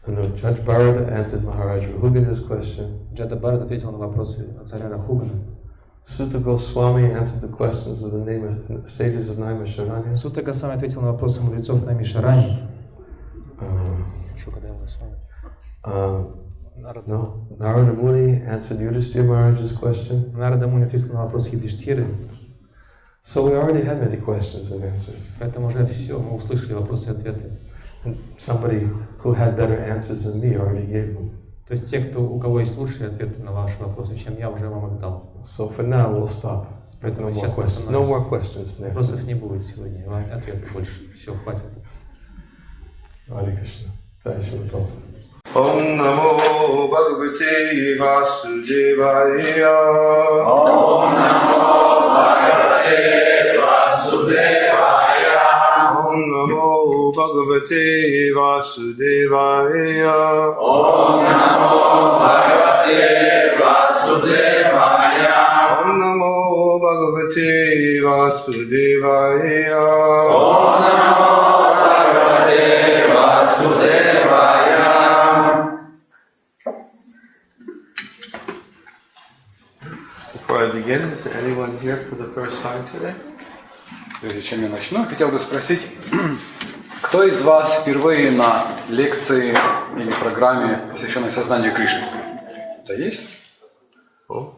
No, Judge Bharata answered Maharaj Rahugana's question. Джада Бхарат ответил на вопросы царя Рахугана. Sutta Goswami answered the questions of the sages of Naimisharanya. Сутта Госвами ответил на вопросы мудрецов Наймишарани. No, Narada Muni answered Yudhishthira Maharaj's question. Нарада Муни ответил на вопросы Юдхиштхиры. So we already had many questions and answers. Поэтому уже все, мы услышали вопросы и ответы. And somebody who had better answers than me already gave them. То есть те, у кого есть лучшие ответы на ваши вопросы, чем я, уже вам их дал. So for now we'll stop. Поэтому No more сейчас questions. No more questions and answers. Вопросов не будет сегодня, ответов больше. Все, хватит. Hare Krishna. Jai Shri Prabhupada. Om Namo Bhagavate Vasudevaya. Om Namo Bhagavate Vasudevaya. Om Namo Bhagavate Vasudevaya. Om Namo Bhagavate Vasudevaya. Om Namo Bhagavate Vasudevaya. Om Namo Bhagavate Vasudevaya. Before I begin, is there anyone here for the first time today? Прежде чем я начну, хотел бы спросить, кто из вас впервые на лекции или программе, посвященной сознанию Кришны? Это есть? Oh,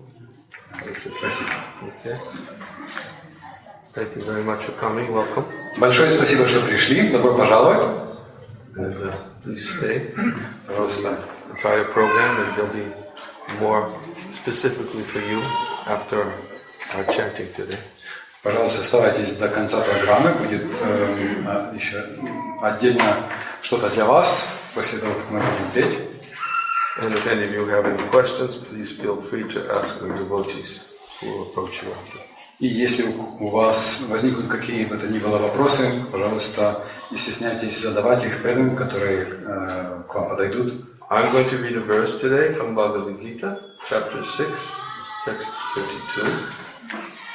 Спасибо. okay. Thank you very much for coming. Welcome. Большое спасибо, что пришли. Добро пожаловать. And please stay. Пожалуйста. Entire program, and there'll be more specifically for you after our chanting today. Пожалуйста, оставайтесь до конца программы. Будет еще отдельно что-то для вас после того, как мы будем петь. And if any of you have any questions, please feel free to ask our devotees who will approach you after. И если у вас возникнут какие бы то ни было вопросы, пожалуйста, не стесняйтесь задавать их преданным, которые к вам подойдут. I'm going to read a verse today from Bhagavad-Gita, chapter 6, text 32.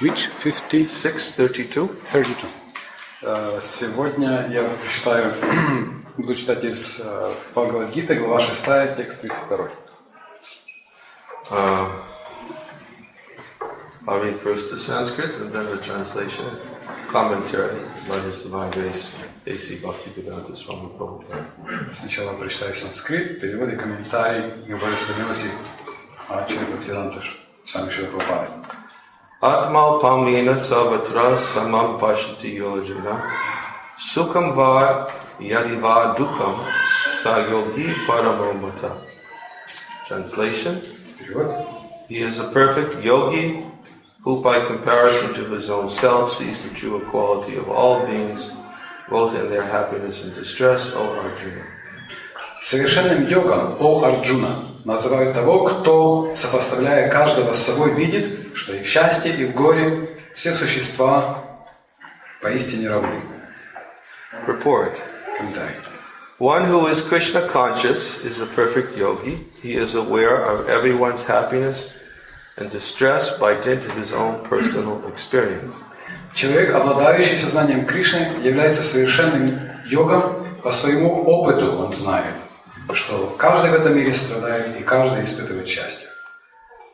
Which 50? 6:32. 32. Сегодня я буду читать из Бхагавад-Гиты, глава 6, текст 32. I'll read first the Sanskrit and then the translation. Commentary by His Divine Grace, A.C. Bhактиведанты Свами Прабхупады. Сначала прочитаю санскрит, перевод и комментарий Божественной милости человека Бхактиведанты Свами Прабхупады. Atmalpamena savatra samam pashati yojana sukham va yadiva dukham sayogi paramomata. Translation. Перевод. He is a perfect yogi who by comparison to his own self sees the true equality of all beings, both in their happiness and distress, O Arjuna. Совершенным йогом, о Арджуна, называют того, кто, сопоставляя каждого с собой, видит, что и в счастье, и в горе все существа поистине равны. Purport. Комментарий. One who is Krishna conscious is a perfect yogi. He is aware of everyone's happiness and distress by dint of his own personal experience. Человек, обладающий сознанием Кришны, является совершенным йогом. По своему опыту он знает, что каждый в этом мире страдает и каждый испытывает счастье.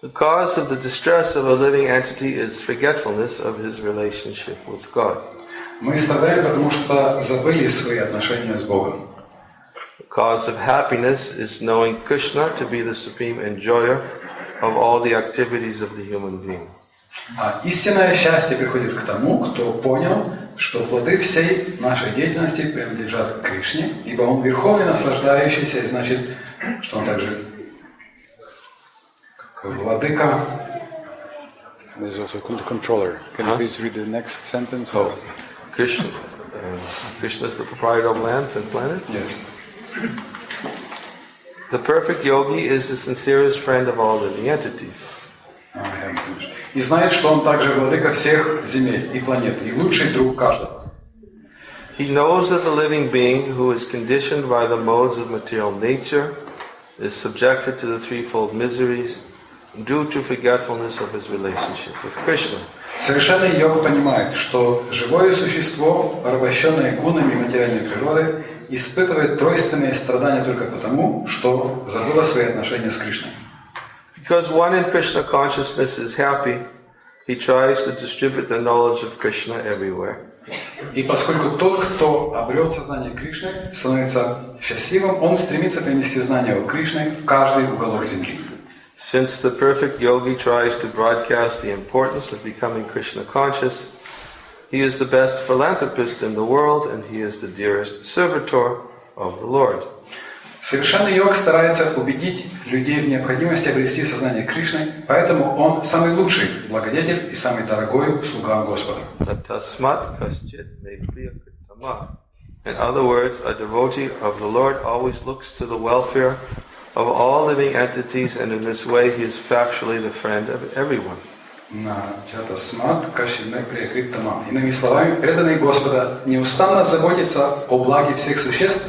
The cause of the distress of a living entity is forgetfulness of his relationship with God. Мы страдаем, потому что забыли свои отношения с Богом. The cause of happiness is knowing Krishna to be the supreme enjoyer of all the activities of the human being. А истинное счастье приходит к тому, кто понял, что плоды всей нашей деятельности принадлежат Кришне, ибо Он верховный наслаждающийся, и значит, что Он также владыка. There's also the controller. Can you please read the next sentence? Oh, Krishna. Krishna is the proprietor of lands and planets? Yes. The perfect yogi is the sincerest friend of all living entities. И знает, что Он также владыка всех земель и планет, и лучший друг каждого. He knows that the living being who is conditioned by the modes of material nature is subjected to the threefold miseries due to forgetfulness of his relationship with Krishna. Совершенный йог понимает, что живое существо, порабощенное гунами материальной природы, испытывает тройственные страдания только потому, что забыло свои отношения с Кришной. Because one in Krishna consciousness is happy, he tries to distribute the knowledge of Krishna everywhere. И поскольку тот, кто обрел сознание Кришны, становится счастливым, он стремится принести знания о Кришне в каждый уголок земли. Since the perfect yogi tries to broadcast the importance of becoming Krishna conscious, he is the best philanthropist in the world and he is the dearest servitor of the Lord. Совершенный йог старается убедить людей в необходимости обрести сознание Кришны, поэтому он самый лучший благодетель и самый дорогой слуга Господа. In other words, a devotee of the Lord always looks to the welfare of all living entities, and in this way he is factually the friend of everyone. Иными словами, преданный Господа неустанно заботится о благе всех существ,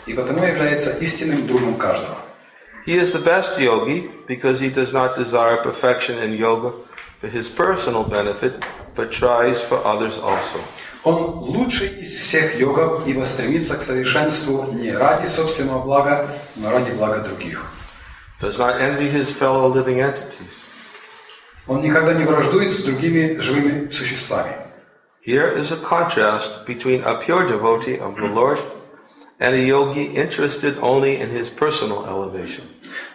и потому является истинным другом каждого. He is the best yogi because he does not desire perfection in yoga for his personal benefit, but tries for others also. Он лучший из всех йогов, ибо стремится к совершенству не ради собственного блага, но ради блага других. Does not envy his fellow living entities. Он никогда не враждует с другими живыми существами. Here is a contrast between a pure devotee of the Lord and a yogi interested only in his personal elevation.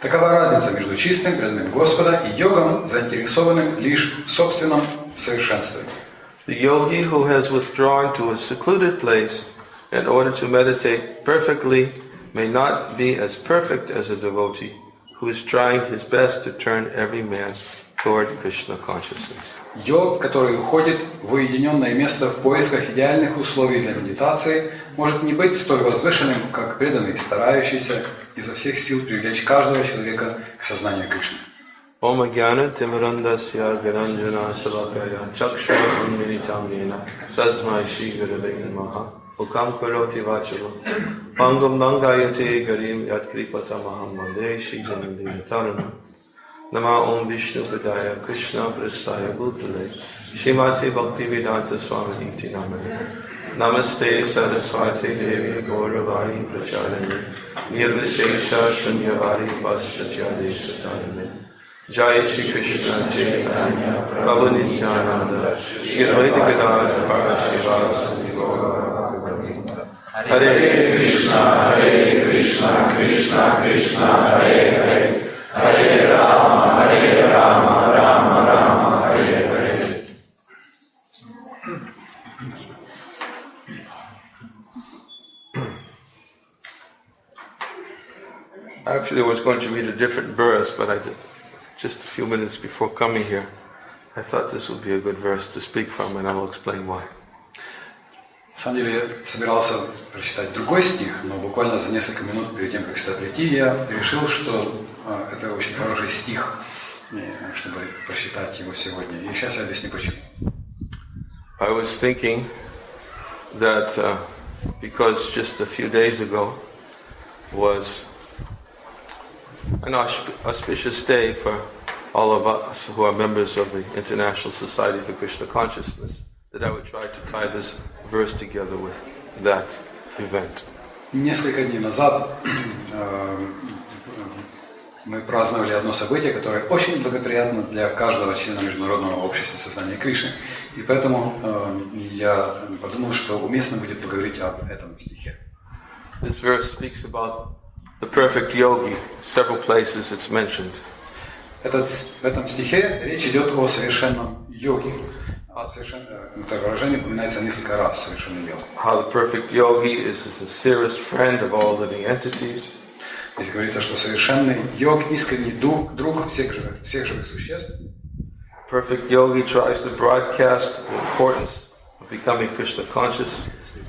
Такова разница между чистым, преданным Господа и йогом, заинтересованным лишь в собственном совершенстве. The yogi who has withdrawn to a secluded place in order to meditate perfectly may not be as perfect as a devotee who is trying his best to turn every man toward Krishna consciousness. Йог, который уходит в уединенное место в поисках идеальных условий для медитации, может не быть столь возвышенным, как преданный, старающийся изо всех сил привлечь каждого человека к сознанию Кришны. Om Jnana Timirandasya Ниранджана Свами Чакшура Unmilitamena Tasmai Shri Gurave Namaha Ukam Karoti Vachalo Pangam Nangayate Garim Yat Kripata Mahamade Shri Janandina Tarana Nama Om Vishnu Padaya Krishna Prasaya Bhutale Shrimati Bhaktivedanты Swami Namane Namaste Saraswati Devi Gauravai Pracharane Nirvishesha Shanyavari Paschachade Satarane Jai Shri Krishna Chaitanya Prabhu Nityananda Shri Advaita Gadadhar Srivasadi Gaura Hare Krishna Krishna Krishna Hare Hare Hare Rama Rama Rama Hare Hare. Actually, I was going to read a different verse, but I did. Just a few minutes before coming here, I thought this would be a good verse to speak from, and I will explain why. На самом деле, я собирался прочитать другой стих, но буквально за несколько минут перед тем, как сюда прийти, я решил, что это очень хороший стих, чтобы прочитать его сегодня. И сейчас я объясню почему. I was thinking that because just a few days ago was an auspicious day for all of us who are members of the International Society for Krishna Consciousness, that I would try to tie this verse together with that event. Несколько дней назад мы праздновали одно событие, которое очень благоприятно для каждого члена Международного общества сознания Кришны. И поэтому я подумал, что уместно будет поговорить об этом стихе. This verse speaks about the perfect yogi. Several places it's mentioned. В этом стихе речь идет о совершенном йоге. Это выражение упоминается несколько раз, совершенный йог. How the perfect yogi is the sincerest friend of all living entities. Здесь говорится, что совершенный йог, искренний друг всех живых существ. Perfect yogi tries to broadcast the importance of becoming Krishna conscious.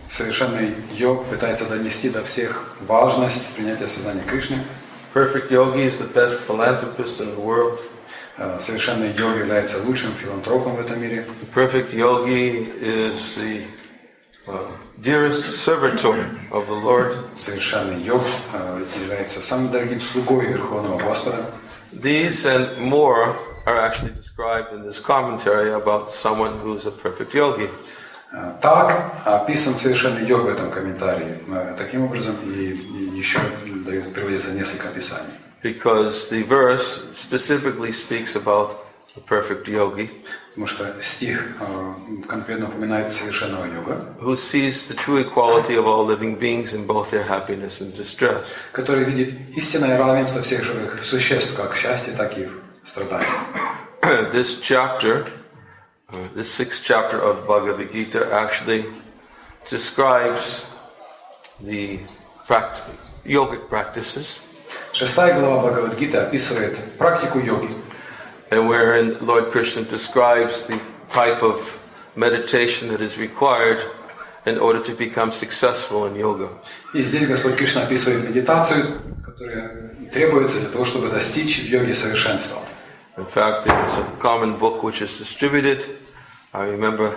Совершенный йог пытается донести до всех важность принятия сознания Кришны. Perfect yogi is the best philanthropist in the world. Совершенный йог является лучшим филантропом в этом мире. The perfect yogi is the dearest servitor of the Lord. Совершенный йог является самым дорогим слугой Верховного Господа. These and more are actually described in this commentary about someone who is a perfect yogi. Так описан совершенный йог в этом комментарии. Таким образом, и еще приводится несколько описаний. Because the verse specifically speaks about the perfect yogi, потому что стих конкретно упоминает совершенного йога, who sees the true equality of all living beings in both their happiness and distress. Который видит истинное равенство всех живых существ, как в счастье, так и в страдании. This chapter, this 6th chapter of Bhagavad-Gita actually describes the yogic practices. 6 глава Бхагавад-Гиты описывает практику йоги. And wherein Lord Krishna describes the type of meditation that is required in order to become successful in yoga. И здесь Господь Кришна описывает медитацию, которая требуется для того, чтобы достичь в йоге совершенства. In fact, there is a common book which is distributed. I remember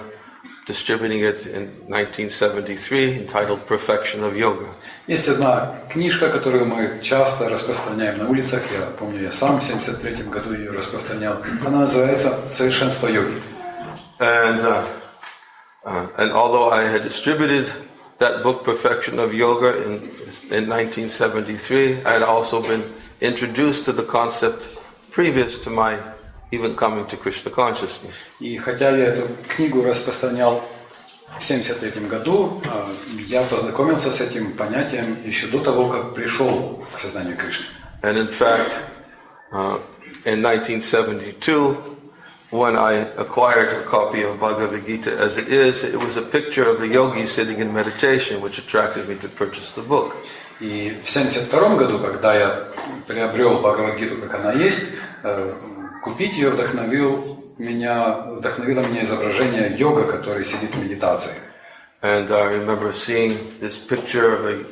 distributing it in 1973, entitled Perfection of Yoga. Есть одна книжка, которую мы часто распространяем на улицах. Я помню, я сам в 1973 году ее распространял. Она называется «Совершенство йоги». And although I had distributed that book, Perfection of Yoga, in 1973, I had also been introduced to the concept previous to my even coming to Krishna consciousness. И хотя я эту книгу распространял в 1973 году, я познакомился с этим понятием еще до того, как пришел к сознанию Кришны. And in fact, in 1972, when I acquired a copy of Bhagavad-Gita as it is, it was a picture of a yogi sitting in meditation, which attracted me to purchase the book. И в 1972 году, когда я приобрел Бхагавад-Гиту, как она есть, купить ее вдохновило меня изображение йога, который сидит в медитации. And I remember seeing this picture of a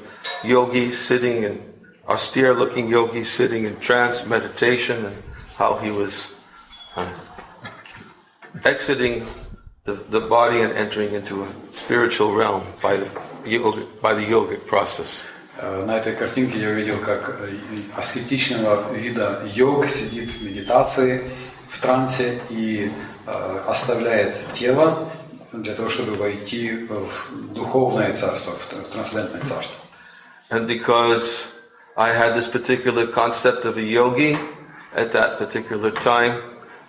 yogi sitting in austere-looking yogi sitting in trance meditation, and how he was exiting the body and entering into a spiritual realm by the yogic process. На этой картинке я увидел, как аскетичного вида йог сидит в медитации, в трансе и оставляет тело для того, чтобы войти в духовное царство, в трансцендентное царство. And because I had this particular concept of a yogi at that particular time,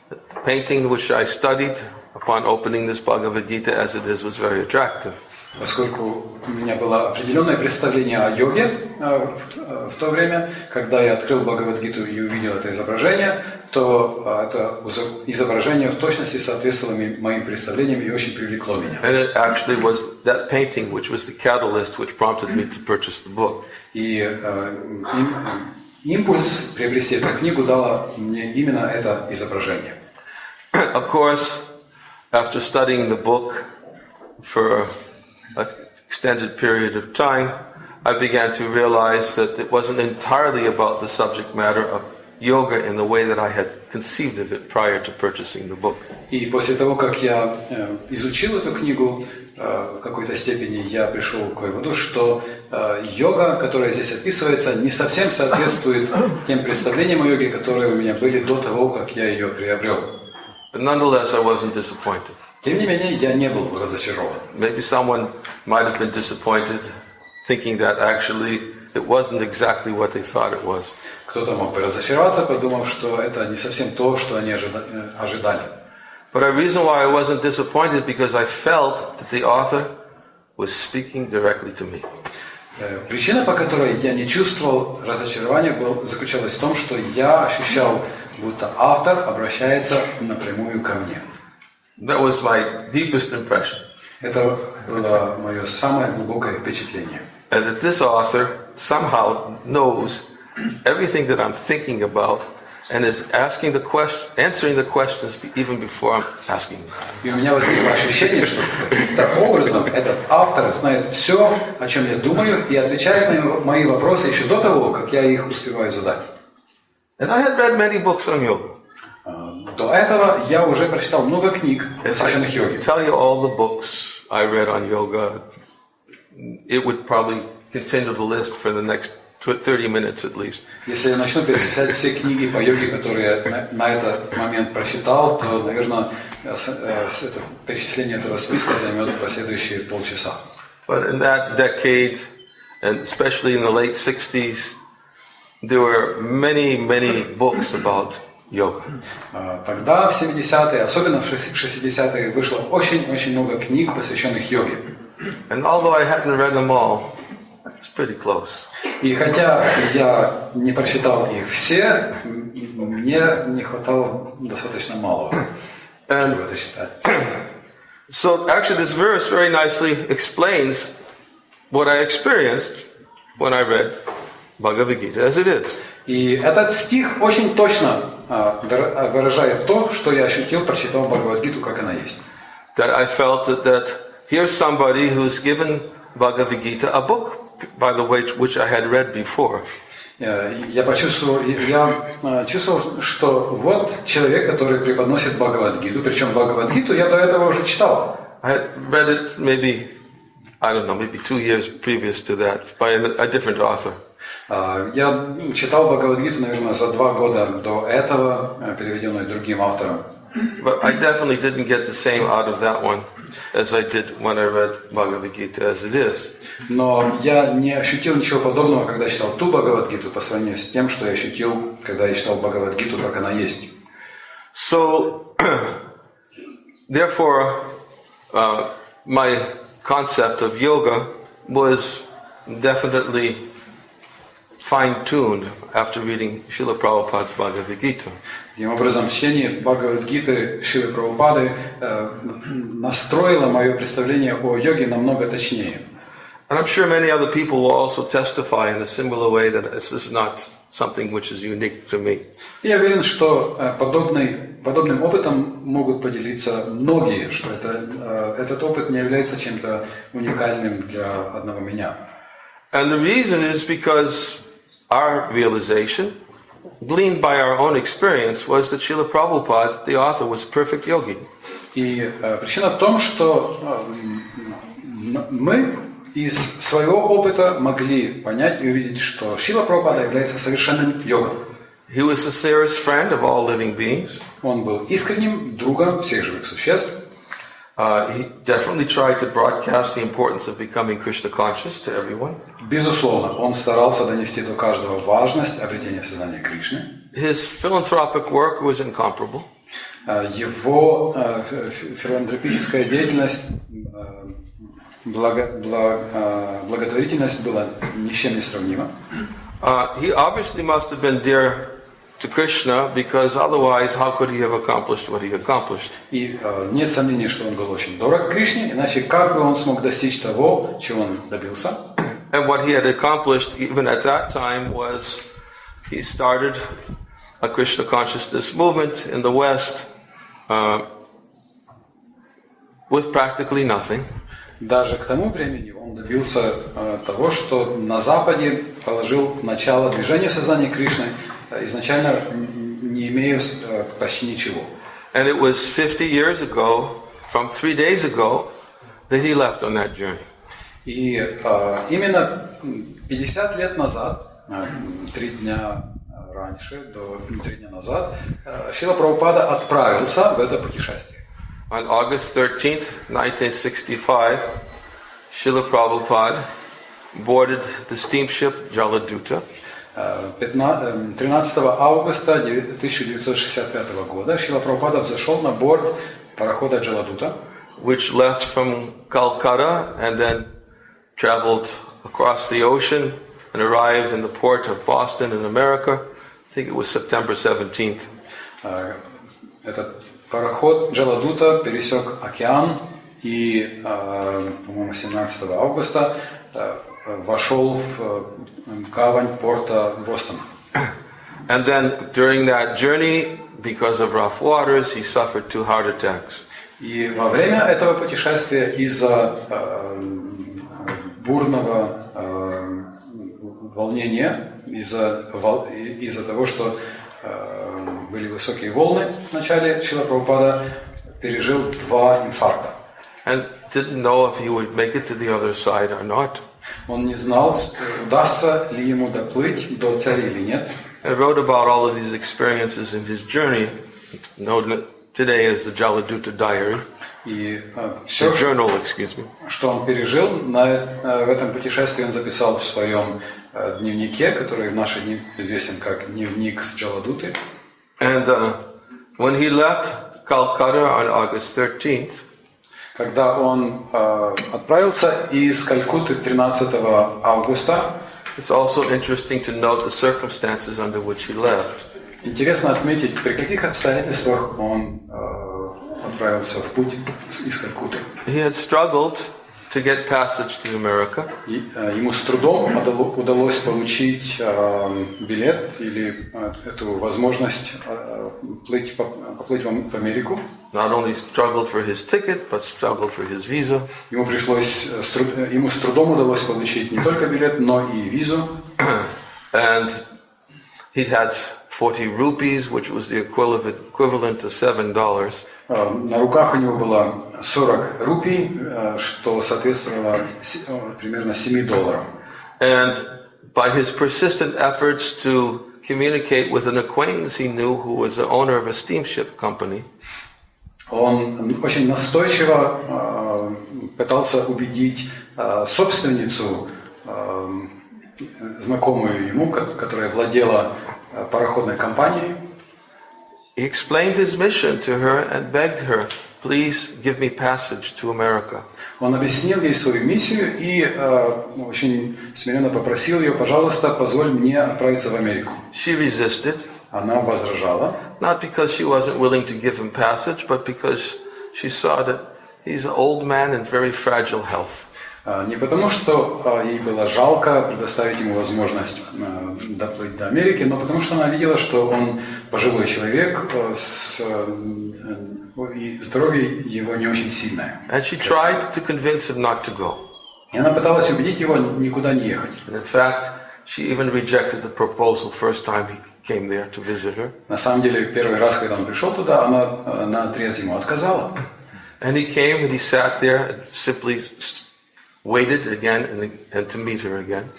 the painting which I studied upon opening this Bhagavad-Gita as it is was very attractive. Поскольку у меня было определенное представление о йоге в то время, когда я открыл Бхагавад-Гиту и увидел это изображение, то это изображение в точности соответствовало моим представлениям и очень привлекло меня. And it actually was that painting which was the catalyst which prompted me to purchase the book. И импульс приобрести эту книгу дало мне именно это изображение. Of course, after studying the book for an extended period of time, I began to realize that it wasn't entirely about the subject matter of yoga in the way that I had conceived of it prior to purchasing the book. И после того, как я изучил эту книгу, в какой-то степени я пришел к выводу, что йога, которая здесь описывается, не совсем соответствует тем представлениям о йоге, которые у меня были до того, как я ее приобрел. But nonetheless, I wasn't disappointed. Тем не менее, я не был разочарован. Maybe someone might have been disappointed, thinking that actually it wasn't exactly what they thought it was. Кто-то мог бы разочароваться, подумав, что это не совсем то, что они ожидали. But the reason why I wasn't disappointed because I felt that the author was speaking directly to me. Причина, по которой я не чувствовал разочарования, заключалась в том, что я ощущал, будто автор обращается напрямую ко мне. That was my deepest impression. Это было мое самое глубокое впечатление. And that this author somehow knows everything that I'm thinking about and is asking the question, answering the questions even before I'm asking them. И у меня возникло ощущение, что каким-то образом этот автор знает все, о чем я думаю, и отвечает на мои вопросы еще до того, как я их успеваю задать. And I had read many books on yoga. До этого я уже прочитал много книг, посвященных йоге. Tell you all the books I read on yoga, it would probably continue the list for the next 30 minutes at least. Если я начну перечислять все книги по йоге, которые я на этот момент прочитал, то, наверное, перечисление этого списка займет последующие полчаса. But in that decade, and especially in the late 60s, there were many, many books about yoga. Тогда, в 70-е, особенно в 60-е, вышло очень-очень много книг, посвященных йоге. And although I hadn't read them all, it's pretty close. И хотя я не прочитал их все, мне не хватало достаточно малого, чтобы это читать. So actually this verse very nicely explains what I experienced when I read Bhagavad-Gita as it is. И этот стих очень точно выражает то, что я ощутил, прочитав Бхагавад-Гиту, как она есть. That I felt that here's somebody who's given Bhagavad-Gita, a book, by the way, which I had read before. Я чувствовал, что вот человек, который преподносит Бхагавад-Гиту, причем Бхагавад-Гиту я до этого уже читал. I had read it maybe 2 years previous to that by a different author. Я читал Бхагавад-Гиту, наверное, за 2 года до этого, переведенную другим автором. But I definitely didn't get the same out of that one as I did when I read Bhagavad-Gita as it is. Но я не ощутил ничего подобного, когда читал ту Бхагавад-Гиту, по сравнению с тем, что я ощутил, когда я читал Бхагавад-Гиту, как она есть. So, therefore, my concept of yoga was definitely fine-tuned after reading Srila Prabhupada's Bhagavad-Gita. Таким образом, чтение Бхагавад-Гиты Шрилы Прабхупады настроило мое представление о йоге намного точнее. And I'm sure many other people will also testify in a similar way that this is not something which is unique to me. Я уверен, что подобным опытом могут поделиться многие, что этот опыт не является чем-то уникальным для одного меня. And the reason is because our realization, gleaned by our own experience, was that Srila Prabhupada, the author, was a perfect yogi. И причина в том, что мы из своего опыта могли понять и увидеть, что Шрила Прабхупада является совершенным йогом. He was the sincerest friend of all living beings. Он был искренним другом всех живых существ. He definitely tried to broadcast the importance of becoming Krishna conscious to everyone. Безусловно, он старался донести до каждого важность обретения сознания Кришны. His philanthropic work was incomparable. Его филантропическая деятельность, благотворительность была ни с чем не сравнима. He obviously must have been dear to Krishna, because otherwise how could he have accomplished what he accomplished? И нет сомнений, что он был очень дорог Кришне, иначе как бы он смог достичь того, чего он добился? And what he had accomplished even at that time was he started a Krishna consciousness movement in the West with practically nothing. Даже к тому времени он добился того, что на Западе положил начало движению сознания Кришны, изначально не имея почти ничего. And it was 50 years ago, from 3 days ago, that he left on that journey. И именно 50 лет назад, 3 дня раньше, до 3 дня назад, Шрила Прабхупада отправился в это путешествие. On August 13th, 1965, Srila Prabhupada boarded the steamship Jaladuta. 13 августа 1965 года Шрила Прабхупада взошел на борт парохода Джаладута, which left from Calcutta and then traveled across the ocean and arrived in the port of Boston in America. I think it was September 17th. Этот пароход Джаладута пересек океан и, по-моему, 17 августа вошел в гавань порта Бостона. And then during that journey, because of rough waters, he suffered 2 heart attacks. И во время этого путешествия из-за бурного волнения, из-за того, что были высокие волны в начале, Шрила Прабхупада пережил 2 инфаркта. And didn't know if he would make it to the other side or not. Он не знал, удастся ли ему доплыть до цели или нет. I wrote about all of these experiences in his journey, known today as the Jaladuta Diary. И все, journal, excuse me. Что он пережил в этом путешествии, он записал в своем дневнике, который в наши дни известен как дневник с Джаладуты. And when he left Calcutta on August 13th, когда он отправился из Калькутты 13 августа, it's also interesting to note the circumstances under which he left. Интересно отметить, при каких обстоятельствах он отправился в путь из Калькутты. He had struggled to get passage to America. Ему с трудом удалось получить билет или эту возможность поплыть в Америку. Not only struggled for his ticket, but struggled for his visa. Ему с трудом удалось получить не только билет, но и визу. And he had 40 rupees, which was the equivalent of $7. На руках у него было 40 рупий, что соответствовало примерно $7. And by his persistent efforts to communicate with an acquaintance he knew who was the owner of a steamship company, он очень настойчиво пытался убедить собственницу, знакомую ему, которая владела пароходной компанией. he explained his mission to her and begged her, please give me passage to America. Он объяснил ей свою миссию и очень смиренно попросил ее, пожалуйста, позволь мне отправиться в Америку. She resisted. Она возражала. Not because she wasn't willing to give him passage, but because she saw that he's an old man in very fragile health. Не потому, что ей было жалко предоставить ему возможность доплыть до Америки, но потому, что она видела, что он пожилой человек, и здоровье его не очень сильное. And she tried to convince him not to go. И она пыталась убедить его никуда не ехать. And in fact, she even rejected the proposal first time he came there to visit her. На самом деле, первый раз, когда он пришел туда, она наотрез ему отказала. And he came and he sat there and simply waited again and to meet her again.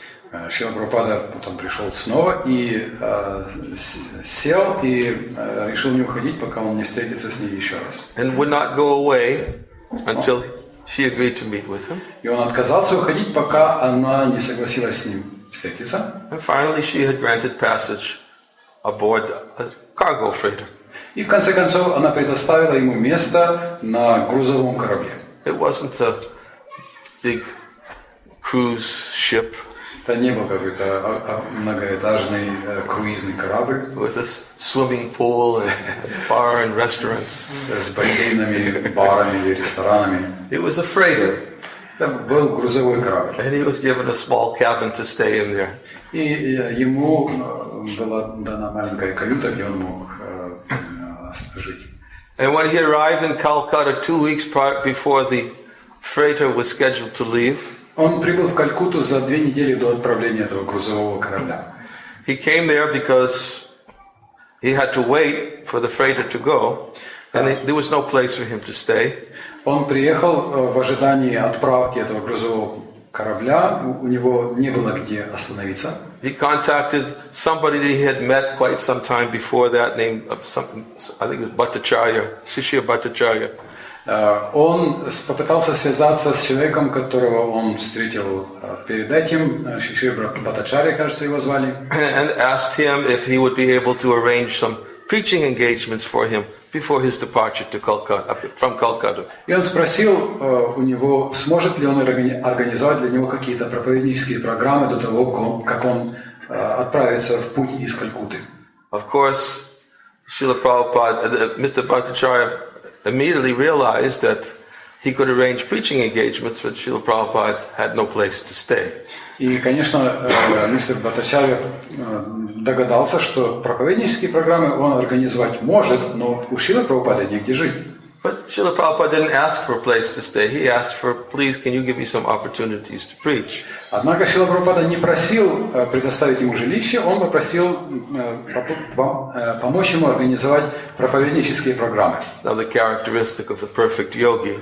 Шрила Прабхупада потом пришел снова и сел и решил не уходить, пока он не встретится с ней еще раз. And would not go away until she agreed to meet with him. И он отказался уходить, пока она не согласилась с ним встретиться. And finally she had granted passage aboard a cargo freighter. И в конце концов она предоставила ему место на грузовом корабле. It wasn't a big cruise ship. Это не был какой-то многоэтажный круизный корабль with a swimming pool and bar and restaurants. с бассейнами, барами и ресторанами. It was a freighter. Это был грузовой корабль. And he was given a small cabin to stay in there. И ему была дана маленькая каюта, где он мог жить. And when he arrived in Calcutta 2 weeks before the freighter was scheduled to leave, Он прибыл в Калькутту за 2 недели до отправления этого грузового корабля. he came there because he had to wait for the freighter to go, and there was no place for him to stay. Он приехал в ожидании отправки этого грузового корабля, у него не было где остановиться. He contacted somebody that he had met quite some time before that, named I think it was Bhattacharya, Shishya Bhattacharya. Он попытался связаться с человеком, которого он встретил перед этим, Шрила Бхаттачарья, кажется, его звали, and asked him if he would be able to arrange some preaching engagements for him before his departure to Calcutta, from Calcutta. И он спросил у него, сможет ли он организовать для него какие-то проповеднические программы до того, как он отправится в путь из Калькутты. Of course, Srila Prabhupada, Mr. Bhattacharya immediately realized that he could arrange preaching engagements, but Srila Prabhupada had no place to stay. И, конечно, мистер Бхаттачарья догадался, что проповеднические программы он организовать может, но у Шрилы Прабхупады негде жить. But Srila Prabhupada didn't ask for a place to stay. He asked for, please, can you give me some opportunities to preach? Однако Шрила Прабхупада не просил предоставить ему жилище, он попросил помочь ему организовать проповеднические программы. Another characteristic of the perfect yogi.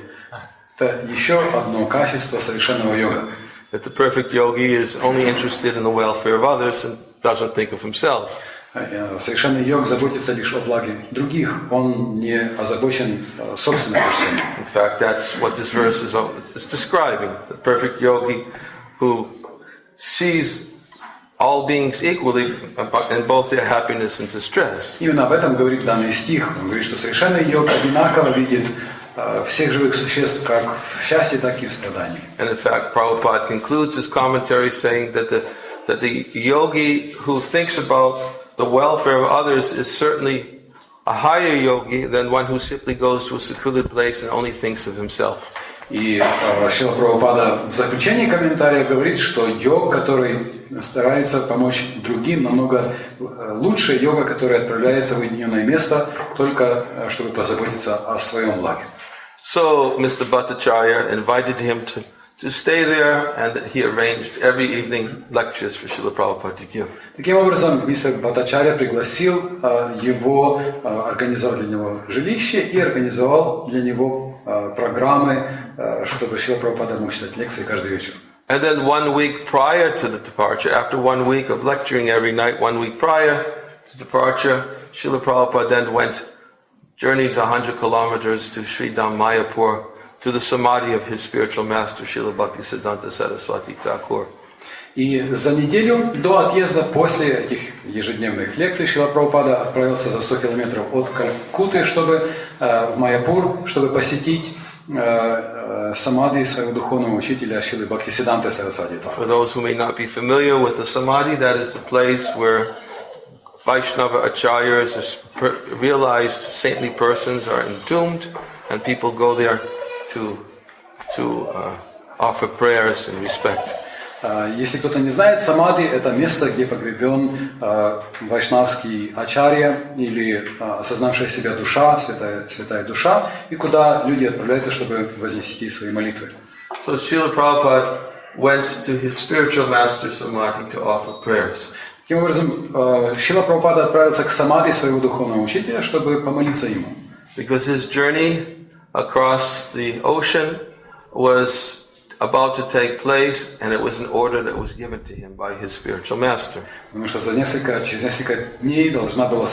Это еще одно качество совершенного йога. That the perfect yogi is only interested in the welfare of others and doesn't think of himself. Совершенный йог заботится лишь о благе других, он не озабочен собственной персоной. In fact, that's what this verse is describing. The perfect yogi who sees all beings equally in both their happiness and distress. Именно об этом говорит данный стих. Он говорит, что совершенный йог одинаково видит всех живых существ как в счастье, так и в страдании. And in fact, Prabhupada concludes his commentary saying that the yogi who thinks about the welfare of others is certainly a higher yogi than one who simply goes to a secluded place and only thinks of himself. И Шрила Прабхупада в заключении комментария говорит, что йог, который старается помочь другим, намного лучше йога, который отправляется в уединенное место, только чтобы позаботиться о своем благе. So Mr. Bhattacharya invited him to stay there, and he arranged every evening lectures for Srila Prabhupada to give. Таким образом, мистер Бхаттачарья пригласил его организовать для него жилище и организовал для него программы, чтобы Шрила Прабхупада мог читать лекции каждый вечер. And then 1 week prior to the departure, after 1 week of lecturing every night, 1 week prior to departure, Srila Prabhupada then journeyed 100 kilometers to Sri Dham Mayapur, to the samadhi of his spiritual master, Srila Bhaktisiddhanta Saraswati Thakur. И за неделю до отъезда, после этих ежедневных лекций, Шрила Прабхупада отправился за 100 километров от Калькутты, в Майяпур, чтобы посетить самадhi своего духовного учителя Шрилы Бхактисидданты Сарасвати Тхакура. For those who may not be familiar with the samadhi, that is the place where Vaishnava acharyas, realized saintly persons, are entombed, and people go there to offer prayers and respect. Если кто-то не знает, самадhi – это место, где погребен вайшнавский ачарья или осознавшая себя душа, святая душа, и куда люди отправляются, чтобы вознести свои молитвы. So Srila Prabhupada went to his spiritual master samadhi to offer prayers. Таким образом, Шрила Прабхупада отправился к самадhi своего духовного учителя, чтобы помолиться ему. Because his journey across the ocean was about to take place, and it was an order that was given to him by his spiritual master. Потому что через несколько дней должно было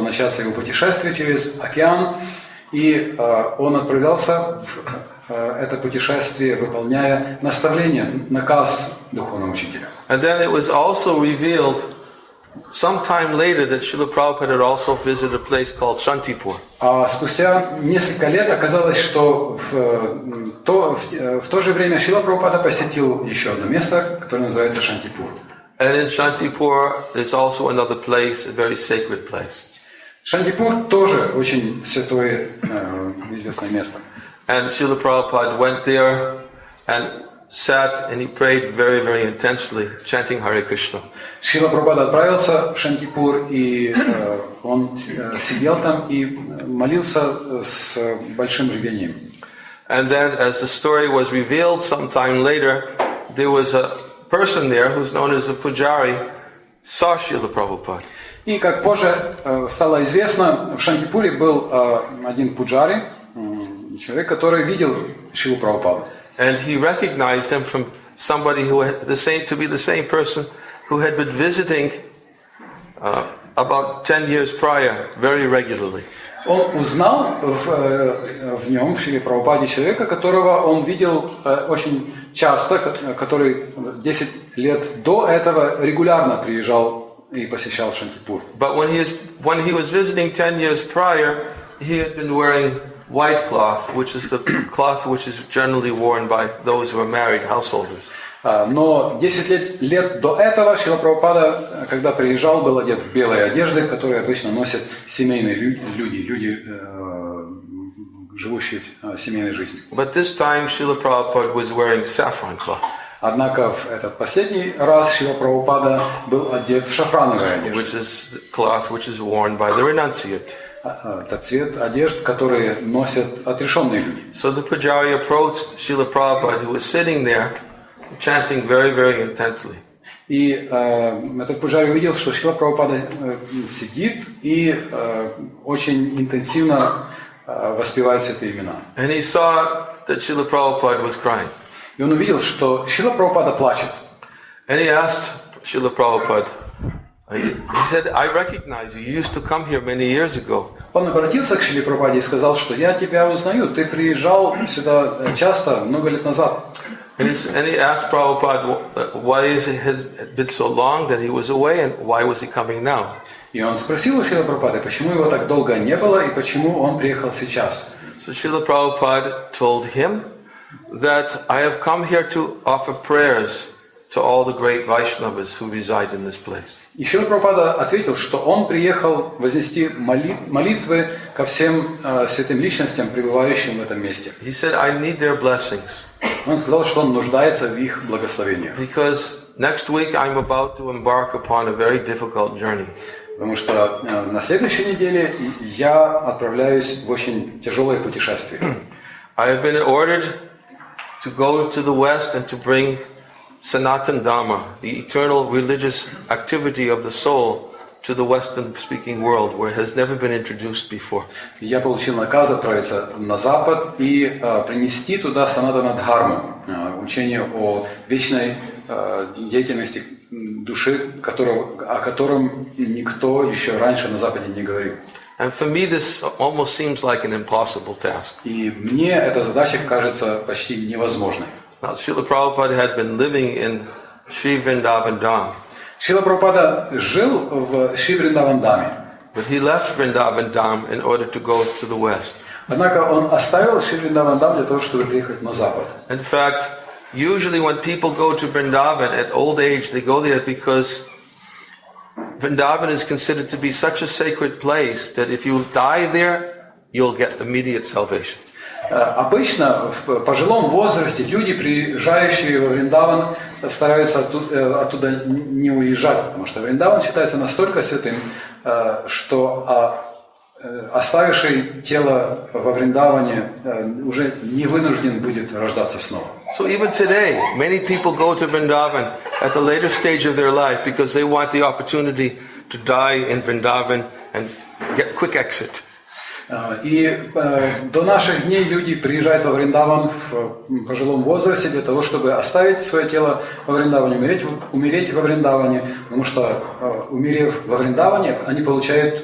начаться его путешествие через океан, и он отправлялся в это путешествие, выполняя наставление, наказ духовного учителя. And then it was also revealed sometime later that Srila Prabhupada had also visited a place called Shantipur. А спустя несколько лет оказалось, что в то же время Шрила Прабхупада посетил еще одно место, которое называется Шантипур. And in Shantipur there's also another place, a very sacred place. Шантипур тоже очень святое, известное место. And Srila Prabhupada went there and sat and he prayed very, very intensely, chanting Hare Krishna. Шрила Прабхупада отправился в Шантипур, и он сидел там и молился с большим рвением. And then, as the story was revealed sometime later, there was a person there who's known as a pujari, saw Srila Prabhupada. И как позже стало известно, в Шантипуре был один пуджари, человек, который видел Шрилу Прабхупаду. And he recognized him from somebody who had to be the same person who had been visiting about 10 years prior very regularly. он узнал в нем, в Шриле Прабхупаде, человека, которого он видел очень часто, который 10 лет до этого регулярно приезжал и посещал Шантипур. But when he was visiting 10 years prior, he had been wearing white cloth, which is the cloth which is generally worn by those who are married householders. Но 10 лет до этого Шрила Прабхупада, когда приезжал, был одет в белые одежды, которые обычно носят семейные люди, живущие семейной жизнью. But this time Srila Prabhupada was wearing saffron cloth. Однако в этот последний раз Шрила Прабхупада был одет в шафрановые одежды. Which is cloth which is worn by the renunciate. Это цвет одежд, которые носят отрешенные люди. So the Pujari approached Srila Prabhupada, who was sitting there, chanting very, very intensely. И этот пуджари увидел, что Шрила Прабхупада сидит и очень интенсивно воспевает святые имена. And he saw that Srila Prabhupada was crying. И он увидел, что Шрила Прабхупада плачет. And he asked Srila Prabhupada, he said, I recognize you. You used to come here many years ago. Он обратился к Шриле Прабхупаде и сказал, что я тебя узнаю, ты приезжал сюда часто, много лет назад. And he asked Prabhupada, why has it been so long that he was away and why was he coming now? И он спросил у Шрилы Прабхупады, почему его так долго не было и почему он приехал сейчас. So Srila Prabhupada told him that I have come here to offer prayers to all the great Vaishnavas who reside in this place. И Шрила Прабхупада ответил, что он приехал вознести молитвы ко всем святым личностям, пребывающим в этом месте. He said, I need their blessings. Он сказал, что он нуждается в их благословении. Because next week I'm about to embark upon a very difficult journey. Потому что на следующей неделе я отправляюсь в очень тяжелое путешествие. I have been ordered to go to the West and to bring Sanatan Dhamma, the eternal religious activity of the soul, to the Western-speaking world, where it has never been introduced before. Я получил наказ отправиться на Запад и принести туда Санатана Дхарму, учение о вечной деятельности души, о котором никто еще раньше на Западе не говорил. And for me, this almost seems like an impossible task. И мне эта задача кажется почти невозможной. Now, Srila Prabhupada had been living in Sri Vrindavan Dham. Шрила Прабхупада жил в Шри Вриндаван-Даме. But he left Vrindavan Dham in order to go to the West. Однако он оставил Шри Вриндаван-Дам для того, чтобы приехать на Запад. In fact, usually when people go to Vrindavan at old age, they go there because Vrindavan is considered to be such a sacred place that if you die there, you'll get immediate salvation. Обычно в пожилом возрасте люди, приезжающие во Вриндаван, стараются оттуда не уезжать, потому что Вриндаван считается настолько святым, что оставивший тело во Вриндаване уже не вынужден будет рождаться снова. So even today, many people go to Vrindavan at the later stage of their life because they want the opportunity to die in Vrindavan and get quick exit. И до наших дней люди приезжают во Вриндаван в пожилом возрасте для того, чтобы оставить свое тело во Вриндаване, умереть во Вриндаване, потому что, умерев во Вриндаване, они получают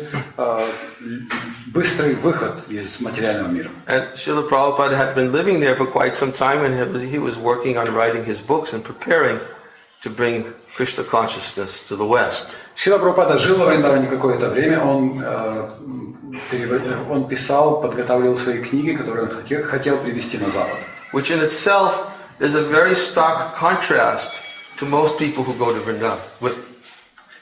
быстрый выход из материального мира. And Srila Prabhupada had been living there for quite some time, and he was working on writing his books and preparing to bring Krishna consciousness to the West. Шрила Прабхупада жил во Вриндаване какое-то время, он писал, подготавливал свои книги, которые он хотел привезти на Запад. Which in itself is a very stark contrast to most people who go to Vrindavan.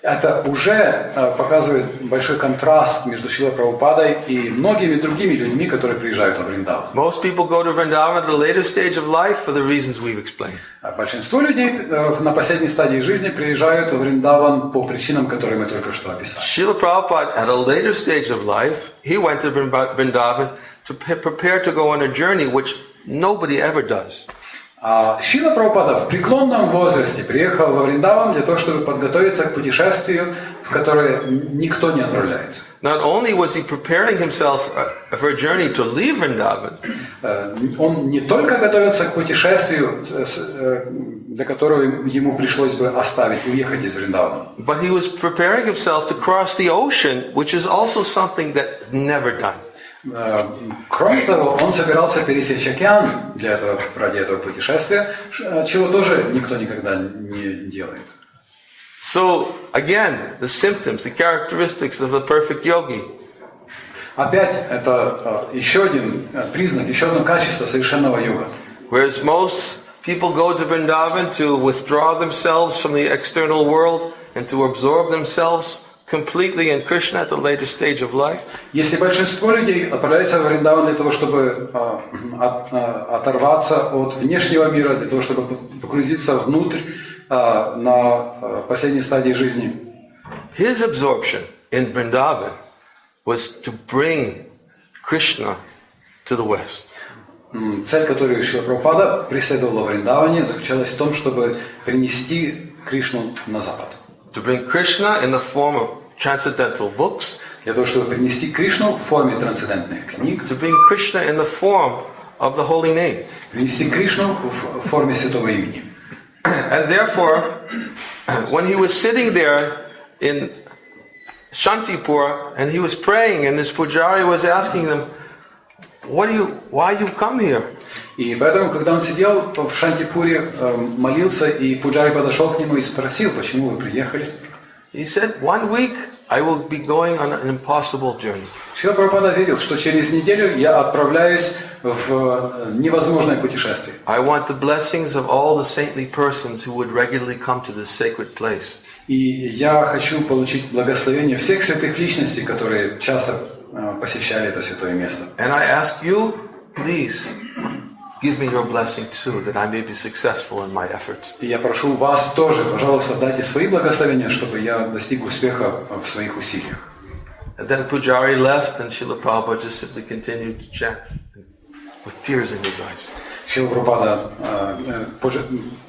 Это уже показывает большой контраст между Шрилой Прабхупадой и многими другими людьми, которые приезжают во Вриндаван. Most people go to Vrindavan at a later stage of life for the reasons we've explained. Большинство людей на последней стадии жизни приезжают во Вриндаван по причинам, которые мы только что описали. Srila Prabhupada, at a later stage of life, he went to Vrindavan to prepare to go on a journey which nobody ever does. Шрила Прабхупада в преклонном возрасте приехал во Вриндаван для того, чтобы подготовиться к путешествию, в которое никто не отправляется. Not only was he preparing himself for a journey to leave Vrindavan, он не только готовился к путешествию, для которого ему пришлось бы уехать из Вриндавана, but he was preparing himself to cross the ocean, which is also something that's never done. Кроме того, он собирался пересечь океан ради этого путешествия, чего тоже никто никогда не делает. So again, the symptoms, the characteristics of the perfect yogi. Опять это еще один признак, еще одно качество совершенного йога. Whereas most people go to Vrindavan to withdraw themselves from the external world and to absorb themselves completely in Krishna at the later stage of life. Если большинство людей отправляется в Вриндаван для того, чтобы оторваться от внешнего мира, для того, чтобы погрузиться внутрь на последней стадии жизни, his absorption in Vrindavan was to bring Krishna to the West. Цель, которую Шрила Прабхупада преследовала в Вриндаване, заключалась в том, чтобы принести Кришну на Запад. To bring Krishna in the form of transcendental books. Для того, чтобы принести Кришну в форме трансцендентных книг. To bring Krishna in the form of the holy name. Принести Кришну в форме святого имени. And therefore, when he was sitting there in Shantipur and he was praying, and this pujari was asking them, why you come here? И поэтому, когда он сидел в Шантипуре, молился, и пуджари подошел к нему и спросил, почему вы приехали? He said, 1 week I will be going on an impossible journey. Шрила Прабхупада ответил, что через неделю я отправляюсь в невозможное путешествие. I want the blessings of all the saintly persons who would regularly come to this sacred place. И я хочу получить благословение всех святых личностей, которые часто посещали это святое место. And I ask you, please, give me your blessing too, that I may be successful in my efforts. И я прошу вас тоже, пожалуйста, дайте свои благословения, чтобы я достиг успеха в своих усилиях. And then Pujari left, and Srila Prabhupada just simply continued to chant with tears in his eyes. Шрила Прабхупада,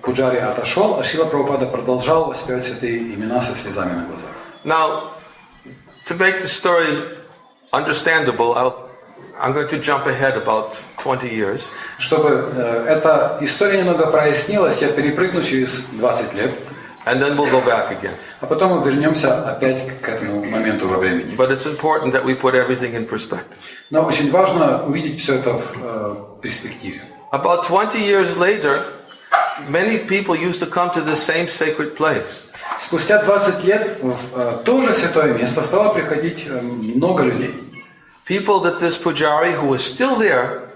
пуджари отошел, а Шрила Прабхупада продолжал воспевать святые имена со слезами на глазах. Now, to make the story understandable, I'm going to jump ahead about 20 years. Чтобы эта история немного прояснилась, я перепрыгну через 20 лет. And then we'll go back again. А потом мы вернемся опять к этому моменту во времени. But it's important that we put everything in perspective. Но очень важно увидеть все это в перспективе. About 20 years later, many people used to come to this same sacred place. Спустя 20 лет в то же святое место стало приходить много людей. People that this pujari, who was still there,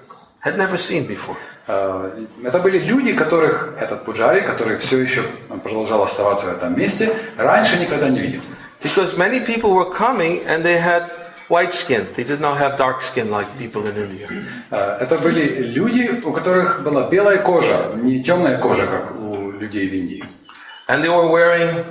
had never seen before. Это были люди, которых этот пуджари, который все еще продолжал оставаться в этом месте, раньше никогда не видел. Because many people were coming and they had white skin. They did not have dark skin like people in India. Это были люди, у которых была белая кожа, не темная кожа, как у людей в Индии. And they were wearing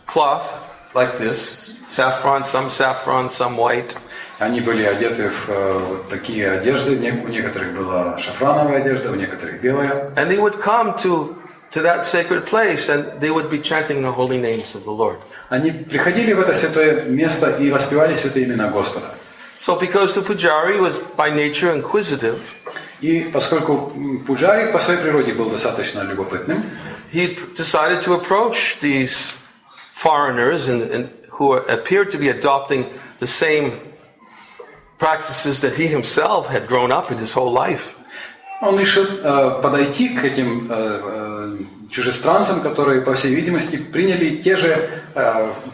cloth like this, saffron, some white. Они были одеты в такие одежды, у некоторых была шафрановая одежда, у некоторых белая. And they would come to that sacred place and they would be chanting the holy names of the Lord. Они приходили в это святое место и воспевали святые имена Господа. So because the pujari was by nature inquisitive, и поскольку пуджари по своей природе был достаточно любопытным, he decided to approach these foreigners and who appeared to be adopting the same practices that he himself had grown up in his whole life. Он решил подойти к этим чужестранцам, которые, по всей видимости, приняли те же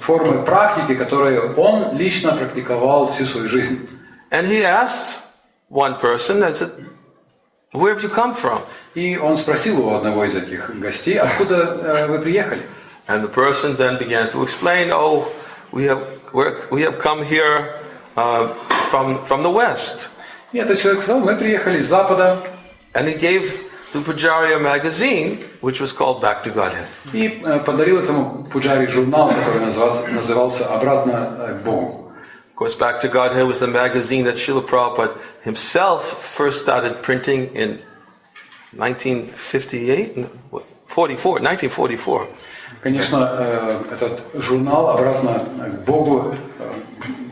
формы практики, которые он лично практиковал всю свою жизнь. And he asked one person, I said, "Where have you come from?" И он спросил у одного из этих гостей, откуда вы приехали? And the person then began to explain, "Oh, we have come here from the west." И этот человек сказал, мы приехали с запада. And he gave the pujari a magazine, which was called Back to Godhead. И подарил этому пуджари журнал, который назывался «Обратно к Богу». Of course, Back to Godhead was the magazine that Srila Prabhupada himself first started printing in 1944. Конечно, этот журнал «Обратно к Богу»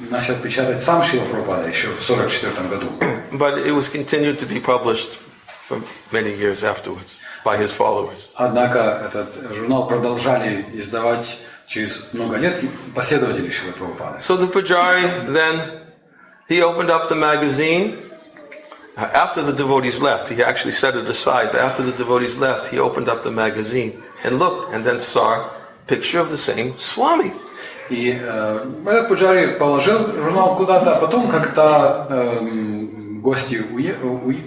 начал печатать сам Шрила Прабхупада еще в 1944 году. But it was continued to be published for many years afterwards by his followers. Однако этот журнал продолжали издавать через много лет последователи Шрилы Прабхупады. So the pujari then, he opened up the magazine. After the devotees left, he actually set it aside, but after the devotees left, he opened up the magazine and looked and then saw a picture of the same Swami. И этот пуджари положил журнал куда-то, а потом, когда гости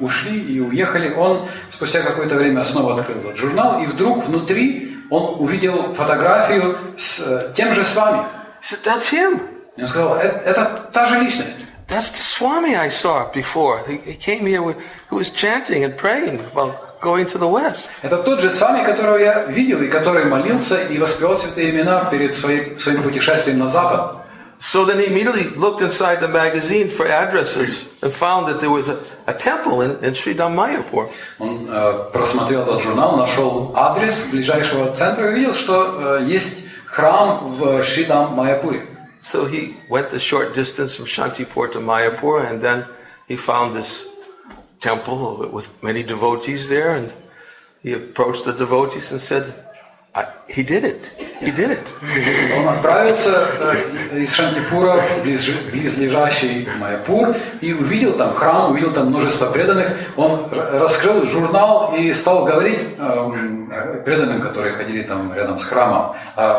ушли и уехали, он спустя какое-то время снова открыл этот журнал, и вдруг внутри он увидел фотографию с тем же Свами. He said, "That's him." И он сказал, это та же личность. That's the Swami I saw before. He came here, who was chanting and praying about going to the West. Это тот же Свами, которого я видел, и который молился и воспевал святые имена перед своим путешествием на Запад. So then he immediately looked inside the magazine for addresses and found that there was a temple in Sri Mayapur. Он просмотрел этот журнал, нашел адрес ближайшего центра и увидел, что есть храм в Шри Майяпуре. So he went the short distance from Shantipur to Mayapur, and then he found this temple with many devotees there, and he approached the devotees and said, he did it. He did it. Он отправился из Шантипура в близлежащий Майяпур и увидел там храм, увидел там множество преданных. Он раскрыл журнал и стал говорить преданным, которые ходили там рядом с храмом.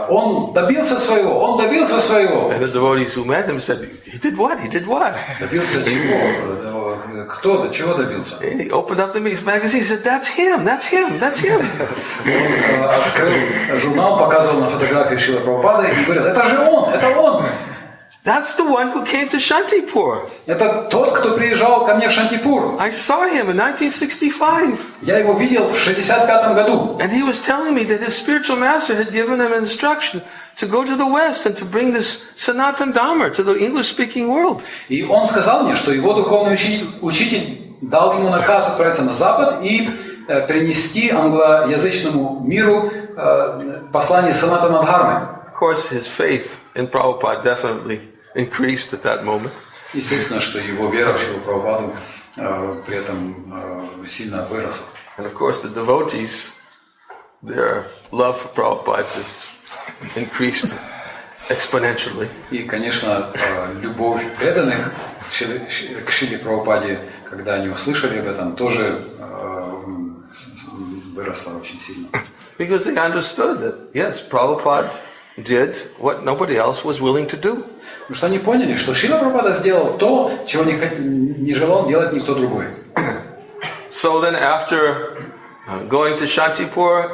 Он добился своего, он добился своего. And the devotees who met him said, he did what? He did what? Добился чего? Кто до чего добился? And he opened up the magazine and said, that's him, that's him, that's him. Он открыл журнал, показывал на фотографии Шрила Прабхупады и говорил, это же он, это он. That's the one who came to Shantipur. Это тот, кто приезжал ко мне в Шантипур. I saw him in 1965. Я его видел в 65 году. And he was telling me that his spiritual master had given him instruction to go to the West and to bring this Sanatan Dharma to the English-speaking world. И он сказал мне, что его духовный учитель дал ему наказ отправиться на Запад и принести англоязычному миру послание Санатана Дхармы. Of course, his faith in Prabhupada definitely increased at that moment. Естественно, что его вера в Шрилу Прабхупаду при этом сильно выросла. And of course, the devotees, their love for Prabhupada just increased exponentially. И, конечно, любовь преданных к Шриле Прабхупаде, когда они услышали об этом, тоже выросла очень сильно. Because they understood that, yes, Prabhupada did what nobody else was willing to do. Потому что они поняли, что Шрила Прабхупада сделал то, чего не желал делать никто другой. So then after going to Shantipur,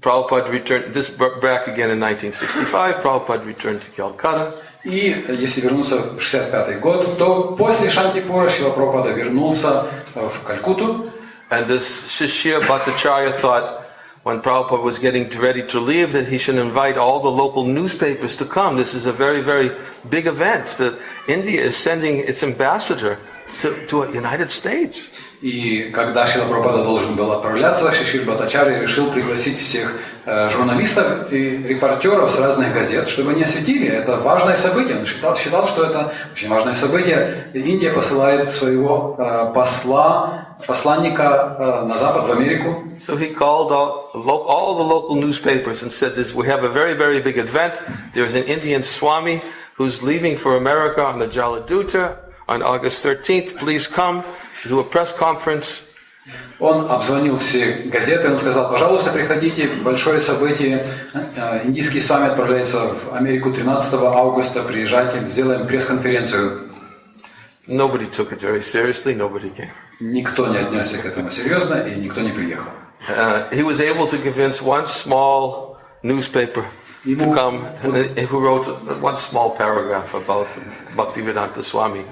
Prabhupada returned, this back again in 1965, Prabhupada returned to Calcutta. И если вернуться в 65 год, то после Шантипура Шрила Прабхупада вернулся в Калькутту. And this Shishya Bhattacharya thought, when Prabhupada was getting ready to leave, that he should invite all the local newspapers to come. This is a very, very big event that India is sending its ambassador to the United States. И когда Шрила Прабхупада должен был отправляться, Шишир Бхаттачарья решил пригласить всех журналистов и репортеров с разных газет, чтобы они осветили это важное событие. Он считал, что это очень важное событие. Индия посылает своего посланника на Запад, в Америку. So he called all the local newspapers and said, we have a very, very big event. There's an Indian Swami who's leaving for America on the Jaladuta on August 13th. Please come to a press conference. Он обзвонил все газеты, он сказал, пожалуйста, приходите, большое событие. Индийский Свами отправляется в Америку 13 августа, приезжайте, сделаем пресс-конференцию. Nobody took it very seriously, nobody came. Никто не отнесся к этому серьезно, и никто не приехал. He was able to convince one small newspaper to come, who wrote one small paragraph about Bhaktivedanты Swami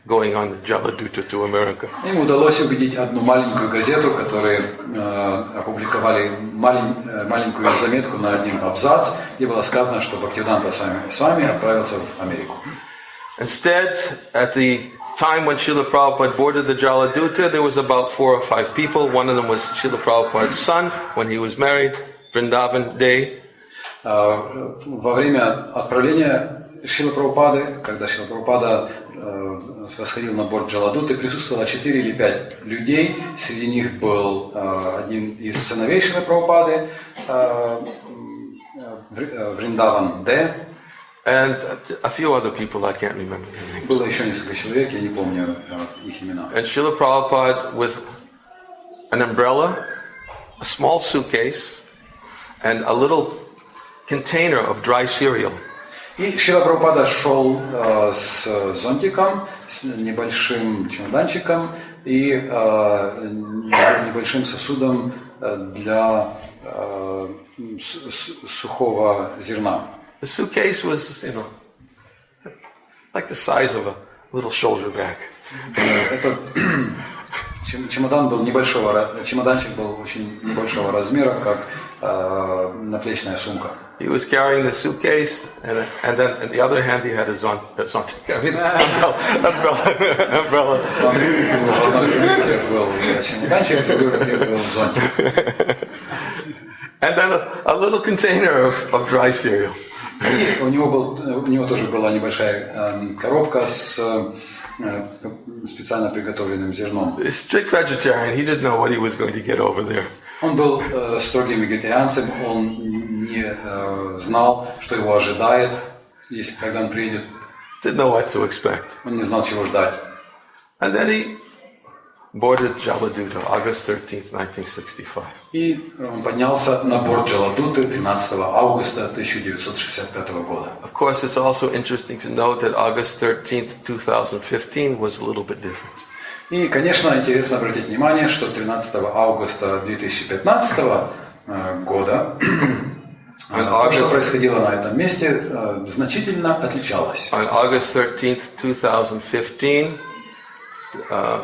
going on the Jaladuta to America. Ему удалось убедить одну маленькую газету, которые опубликовали маленькую заметку на один абзац, где было сказано, что Бхактиведанты Свами отправился в Америку. Instead, at the time when Srila Prabhupada boarded the Jaladuta, there was about 4 or 5 people. One of them was Srila Prabhupada's son when he was married, Vrindavan Day. Во время отправления Шрилы Прабхупады, когда Шрила Прабхупада восходил на борт Джаладуты, присутствовало 4 или 5 людей. Среди них был один из сыновей Шрилы Прабхупады, Вриндаван Д. And a few other people, I can't remember their names. Было еще несколько человек, я не помню их имена. And Srila Prabhupada with an umbrella, a small suitcase, and a little container of dry cereal. И Шрила Прабхупада шел с зонтиком, с небольшим чемоданчиком и небольшим сосудом для сухого зерна. The suitcase was, like the size of a little shoulder bag. Этот чемодан был чемоданчик был очень небольшого размера, как наплечная сумка. He was carrying the suitcase, and then in the other hand he had his umbrella. And then a little container of dry cereal. И у него тоже была небольшая коробка с специально приготовленным зерном. A strict vegetarian, he didn't know what he was going to get over there. Он был строгим вегетарианцем, он не знал, что его ожидает, если когда он приедет. Didn't know what to expect. Он не знал, чего ждать. And then he boarded Jaladuta, August 13th, 1965. И он поднялся на борт Джаладуты 13 августа 1965 года. Of course, it's also interesting to note that August 13th, 2015 was a little bit different. И, конечно, интересно обратить внимание, что 13 августа 2015 года то, что происходило на этом месте, значительно отличалось. On August 13th, 2015,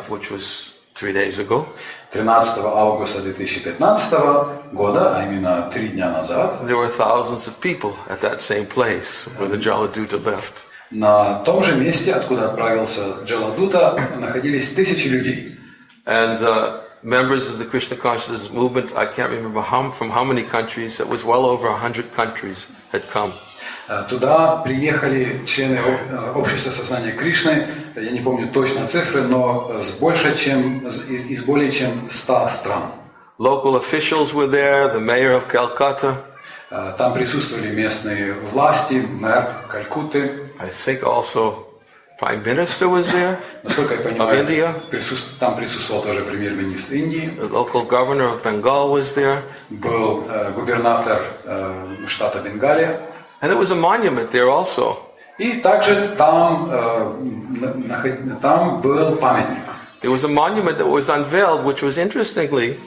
which was 3 days ago, 13 августа 2015 года, а именно 3 дня назад, there were thousands of people at that same place where the Jaladuta left. на том же месте, откуда отправился Джаладута, находились тысячи людей. And members of the Krishna consciousness movement, I can't remember from how many countries, it was well over 100 countries had come. Туда приехали члены общества сознания Кришны, я не помню точно цифры, но из более чем 100 стран. Local officials were there, the mayor of Calcutta. Там присутствовали местные власти, мэр Калькутты. I think also Prime Minister was there. Насколько я of понимаю, India. Там присутствовал тоже премьер-министр Индии. The local governor of Bengal was there. Был губернатор штата Бенгалия. And there was a monument there also. И также там был памятник. There was a monument that was unveiled, which was interestingly,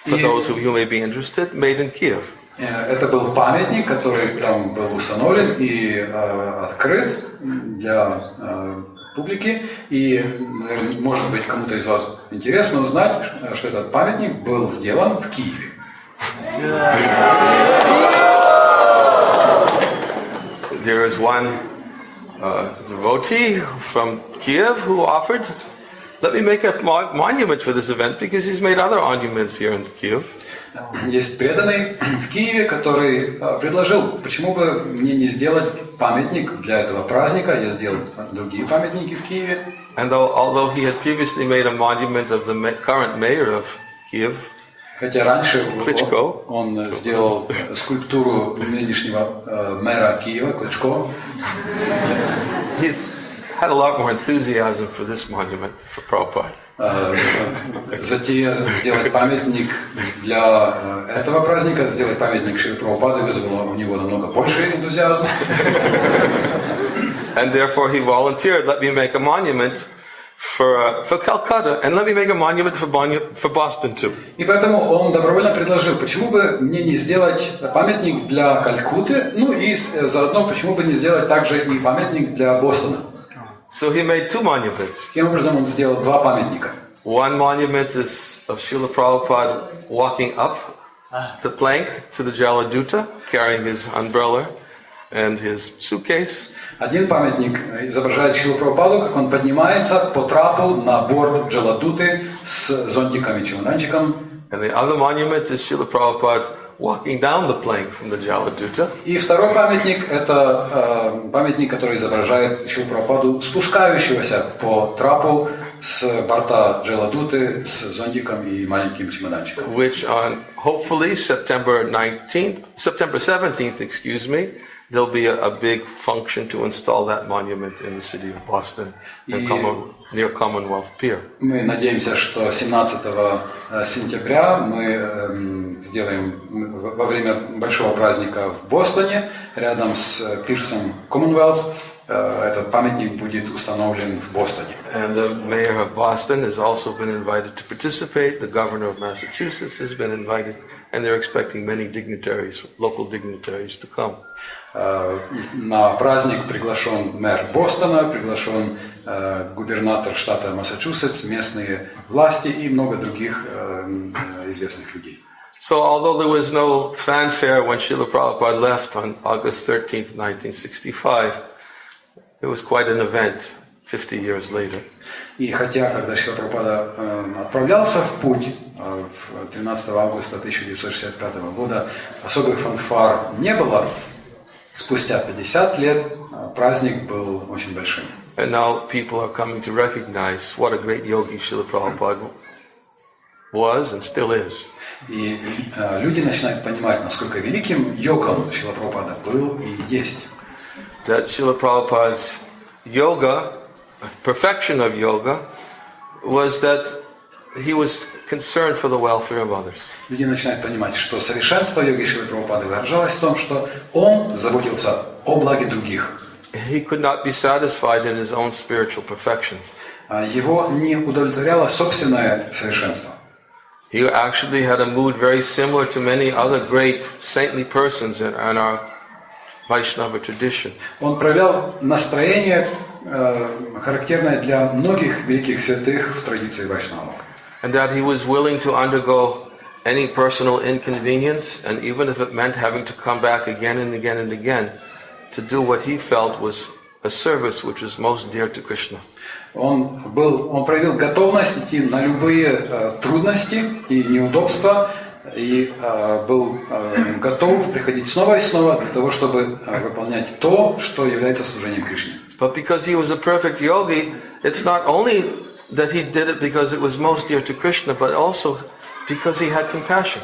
for those of you who may be interested, made in Kiev. Это был памятник, который там был установлен и открыт для публики. И, наверное, может быть, кому-то из вас интересно узнать, что этот памятник был сделан в Киеве. There is one devotee from Kiev who offered, let me make a monument for this event because he's made other monuments here in Kiev. Есть преданный в Киеве, который предложил, почему бы мне не сделать памятник для этого праздника. Я сделал другие памятники в Киеве. And although he had previously made a monument of the current mayor of Kiev, хотя раньше он сделал скульптуру нынешнего мэра Киева, Кличко. He had a lot more enthusiasm for this monument for Prabhupada. Затея сделать памятник для этого праздника, сделать памятник Шрилы Прабхупады вызвало у него намного больше энтузиазма. And therefore he volunteered, let me make a monument for Calcutta, and let me make a monument for Boston too. И поэтому он добровольно предложил, почему бы мне не сделать памятник для Калькутты, ну и заодно почему бы не сделать также и памятник для Бостона. So he made 2 monuments. Таким образом он сделал 2 памятника. One monument is of Srila Prabhupada walking up the plank to the Jaladuta, carrying his umbrella and his suitcase. Один памятник изображает Шрилу Прабхупаду, как он поднимается по трапу на борт Джаладуты с зонтиком и чемоданчиком. And the other monument is Srila Prabhupada walking down the plank from the Jaladuta. И второй памятник – это памятник, который изображает Шрилу Прабхупаду, спускающегося по трапу с борта Джаладуты с зонтиком и маленьким чемоданчиком. Which on hopefully September 17th, there'll be a big function to install that monument in the city of Boston, near Commonwealth Pier. Мы надеемся, что 17 сентября мы сделаем во время большого праздника в Бостоне, рядом с пирсом Commonwealth, этот памятник будет установлен в Бостоне. And the mayor of Boston has also been invited to participate. The governor of Massachusetts has been invited, and they're expecting many dignitaries, local dignitaries, to come. На праздник приглашен мэр Бостона, приглашен губернатор штата Массачусетс, местные власти и много других известных людей. So although there was no fanfare when Srila Prabhupada left on August 13th, 1965, it was quite an event 50 years later. И хотя, когда Шрила Прабхупада отправлялся в путь 13 августа 1965 года, особых фанфар не было, спустя 50 лет праздник был очень большим. And now people are coming to recognize what a great yogi Srila Prabhupada was and still is. И люди начинают понимать, насколько великим йогом Шрила Прабхупада был и есть. That Srila Prabhupada's yoga, perfection of yoga, was that he was concerned for the welfare of others. Люди начинают понимать, что совершенство йоги Шрилы Прабхупады выражалось в том, что он заботился о благе других. He could not be satisfied in his own spiritual perfection. Его не удовлетворяло собственное совершенство. He actually had a mood very similar to many other great saintly persons in our Vaishnava tradition. Он проявлял настроение, характерное для многих великих святых в традиции вайшнавов. And that he was willing to undergo any personal inconvenience, and even if it meant having to come back again and again and again, to do what he felt was a service which was most dear to Krishna. Он проявил готовность идти на любые трудности и неудобства, и был готов приходить снова и снова для того, чтобы выполнять то, что является служением Кришне. But because he was a perfect yogi, it's not only that he did it because it was most dear to Krishna, but also because he had compassion.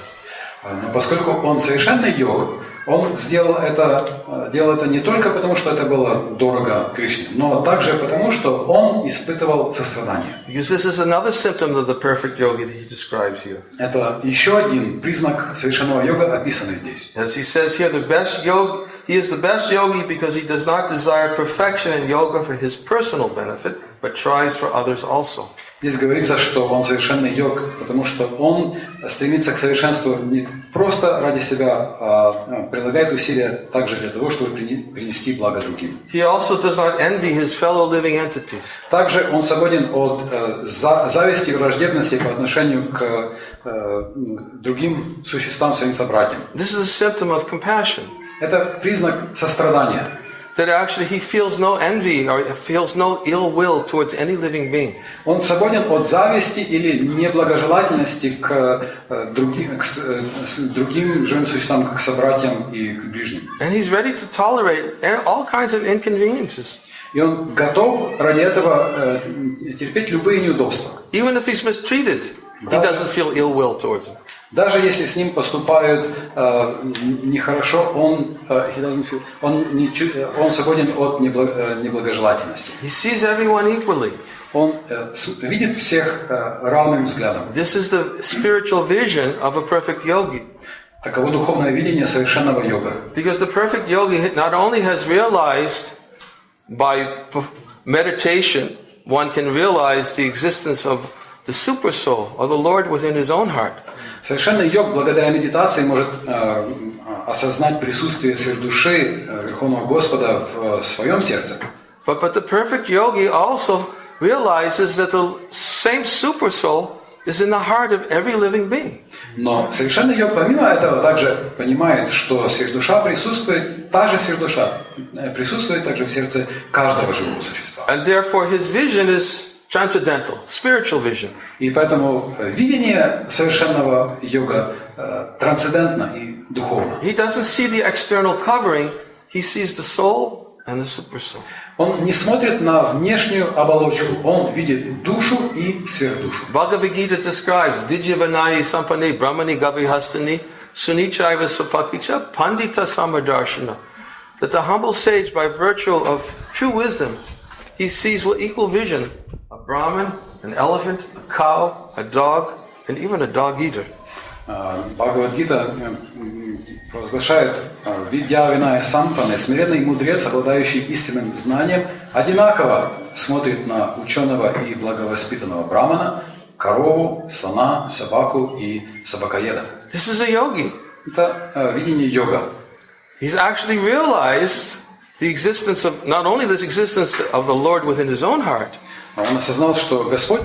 Но поскольку он совершенный йог, он делал это не только потому, что это было дорого Кришне, но также потому, что он испытывал сострадание. Because this is another symptom of the perfect yogi that he describes here. Это еще один признак совершенного йога, описанный здесь. As he says here, he is the best yogi because he does not desire perfection in yoga for his personal benefit, but tries for others also. Здесь говорится, что он совершенный йог, потому что он стремится к совершенству не просто ради себя, а прилагает усилия также для того, чтобы принести благо другим. He also does not envy his fellow living entities. Также он свободен от зависти и враждебности по отношению к другим существам, своим собратьям. This is a symptom of compassion. Это признак сострадания. That actually he feels no envy or feels no ill will towards any living being. Он свободен от зависти или неблагожелательности к другим живым существам, к собратьям и к ближним. And he's ready to tolerate all kinds of inconveniences. И он готов ради этого терпеть любые неудобства. Even if he's mistreated, he doesn't feel ill will towards them. Даже если с ним поступают нехорошо, он свободен от неблагожелательности. He sees everyone equally. Он видит всех равным взглядом. This is the spiritual vision of a perfect yogi. Таково духовное видение совершенного йога. Because the perfect yogi not only has realized by meditation, one can realize the existence of the super soul, of the Lord within his own heart. Совершенный йог благодаря медитации может осознать присутствие сверхдуши Верховного Господа в своем сердце. But the perfect yogi also realizes that the same super soul is in the heart of every living being. Но совершенный йог помимо этого также понимает, что сверхдуша присутствует, та же сверхдуша присутствует также в сердце каждого живого существа. And therefore his vision is transcendental, spiritual vision. И поэтому видение совершенного йога трансцендентно и духовно. He doesn't see the external covering, he sees the soul and the super soul. Он не смотрит на внешнюю оболочку, он видит душу и сверхдушу. Bhagavad-Gita describes Vidyavanayi Sampane Brahmani Gabihastani Sunichaiva Sapakicha Pandita Samardarshana. that the humble sage, by virtue of true wisdom, he sees with equal vision a Brahmin, an elephant, a cow, a dog, and even a dog-eater. Бхагавад-Гита провозглашает: «Видя виная сампаны, смиренный мудрец, обладающий истинным знанием, одинаково смотрит на ученого и благовоспитанного брамана, корову, слона, собаку и собакоеда». This is a yogi. Это видение йога. He's actually realized the existence of, not only the existence of the Lord within his own heart, Он осознал, что Господь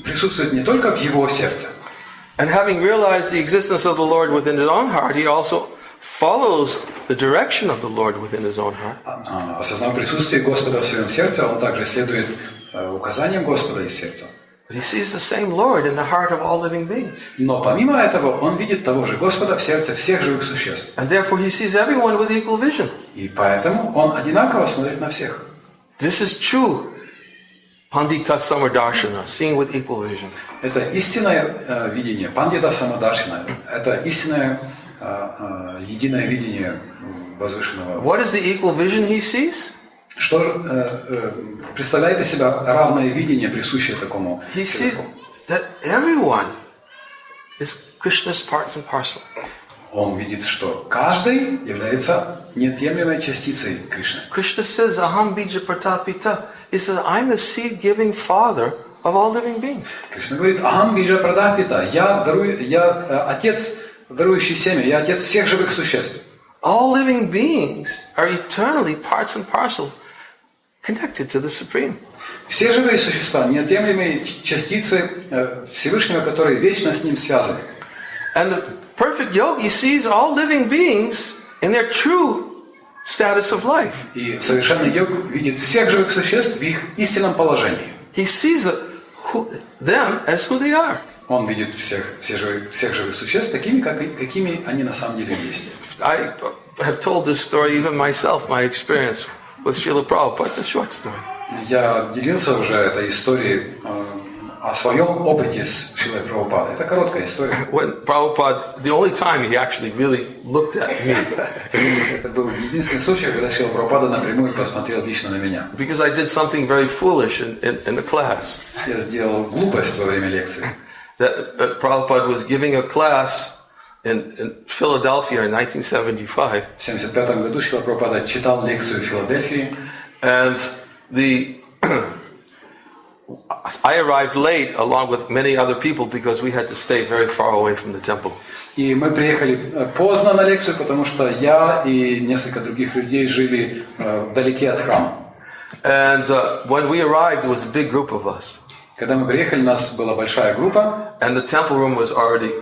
присутствует не только в его сердце. and having realized the existence of the Lord within his own heart, he also follows the direction of the Lord within his own heart. Осознав присутствие Господа в своем сердце, он также следует указаниям Господа из сердца. But he sees the same Lord in the heart of all living beings. Но помимо этого, он видит того же Господа в сердце всех живых существ. And therefore he sees everyone with equal vision. И поэтому он одинаково смотрит на всех. This is true Pandita Samardarshana, seeing with equal vision. Это истинное видение, пандита самадаршина. Это истинное единое видение возвышенного. What is the equal vision he sees? Что представляет из себя равное видение, присущее такому He sees человеку? that everyone is Krishna's part and parcel. Он видит, что каждый является неотъемлемой частицей Кришны. Krishna says, Aham bija pratapita. He says, I'm the seed-giving father of all living beings. Кришна говорит: «Ахам биджа прадапита». Я отец, дарующий семя, я отец всех живых существ. All living beings are eternally parts and parcels connected to the Supreme. Все живые существа, неотъемлемые частицы Всевышнего, которые вечно с Ним связаны. And the perfect yogi sees all living beings in their true status of life. И совершенный йог видит всех живых существ в их истинном положении. He sees them as who they are. Он видит всех живых существ такими, какими они на самом деле есть. I have told this story, even myself, my experience with Srila Prabhupada, a short story. Я делился уже этой историей о своем опыте с Шрилой Прабхупадой. Это короткая история. When Prabhupada, the only time he actually really looked at me. Это был единственный случай, когда Шрила Прабхупада напрямую посмотрел лично на меня. Because I did something very foolish in the class. Я сделал глупость во время лекции. That Prabhupada was giving a class in Philadelphia in 1975. В 1975 году Шрила Прабхупада читал лекцию в Филадельфии. And I arrived late along with many other people because we had to stay very far away from the temple. И мы приехали поздно на лекцию, потому что я и несколько других людей жили вдалеке от храма. And when we arrived, there was a big group of us. Когда мы приехали, у нас была большая группа. And the temple room was already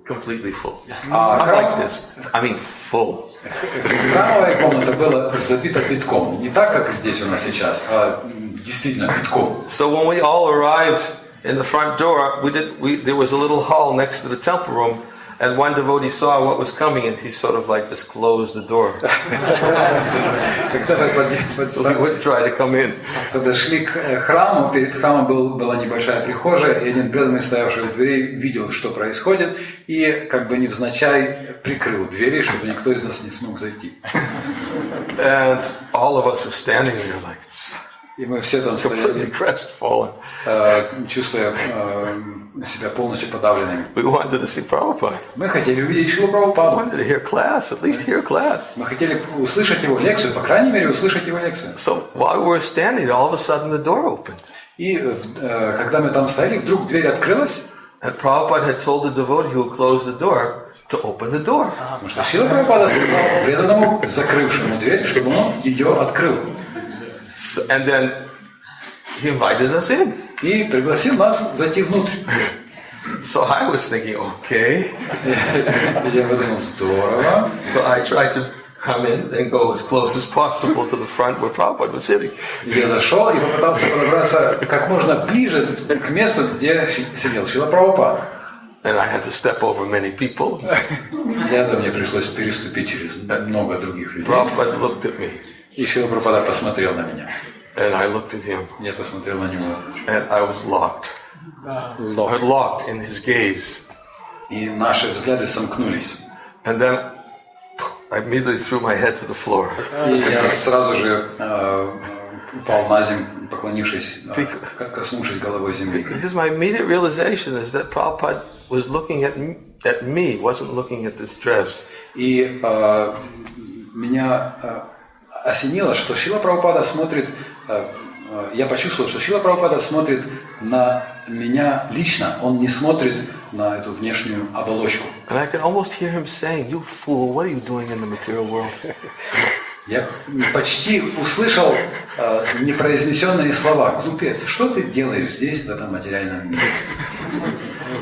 completely full. Not like this. I mean, full. Храмовая комната была забита битком. Не так, как здесь у нас сейчас, а действительно битком. So when we all arrived in the front door, there was a little hall next to the temple room, and one devotee saw what was coming, and he sort of like just closed the door. So we wouldn't try to come in. Подошли к храму, перед храмом была небольшая прихожая, и один преданный, стоявший у дверей, видел, что происходит, и как бы невзначай прикрыл двери, чтобы никто из нас не смог зайти. And all of us were standing there like, И мы все там completely стояли, crestfallen. чувствуя себя полностью подавленными. We wanted to see Prabhupada. Мы хотели увидеть Шрилу We Прабхупаду. wanted to hear class, at least hear class. Мы хотели услышать его лекцию, по крайней мере, услышать его лекцию. So while we were standing, all of a sudden the door opened. И когда мы там стояли, вдруг дверь открылась. And Prabhupada had told the devotee who closed the door to open the door. Потому что Шрила Прабхупада сказал преданному, закрывшему дверь, чтобы он ее открыл. And then he invited us in. И пригласил нас зайти внутрь. So I was thinking, okay. Я подумал, здорово. So I tried to come in and go as close as possible to the front where Prabhupada was sitting. Я зашел и попытался подобраться как можно ближе к месту, где сидел Шрила Прабхупада. And I had to step over many people. Мне пришлось переступить через много других людей. Prabhupada looked at me. И Шрила Прабхупада посмотрел на меня. And I looked at him. Я посмотрел на него. And I was locked in his gaze. И наши взгляды сомкнулись. And then I immediately threw my head to the floor. И я сразу же упал на землю, поклонившись, коснувшись головой земли. Because my immediate realization is that Prabhupada was looking at me, wasn't looking at this dress. И меня осенило, что Шрила Прабхупада смотрит, я почувствовал, что Шрила Прабхупада смотрит на меня лично, он не смотрит на эту внешнюю оболочку. And I can almost hear him saying, "You fool, what are you doing in the material world?" Я почти услышал непроизнесенные слова. Глупец, что ты делаешь здесь, в этом материальном мире?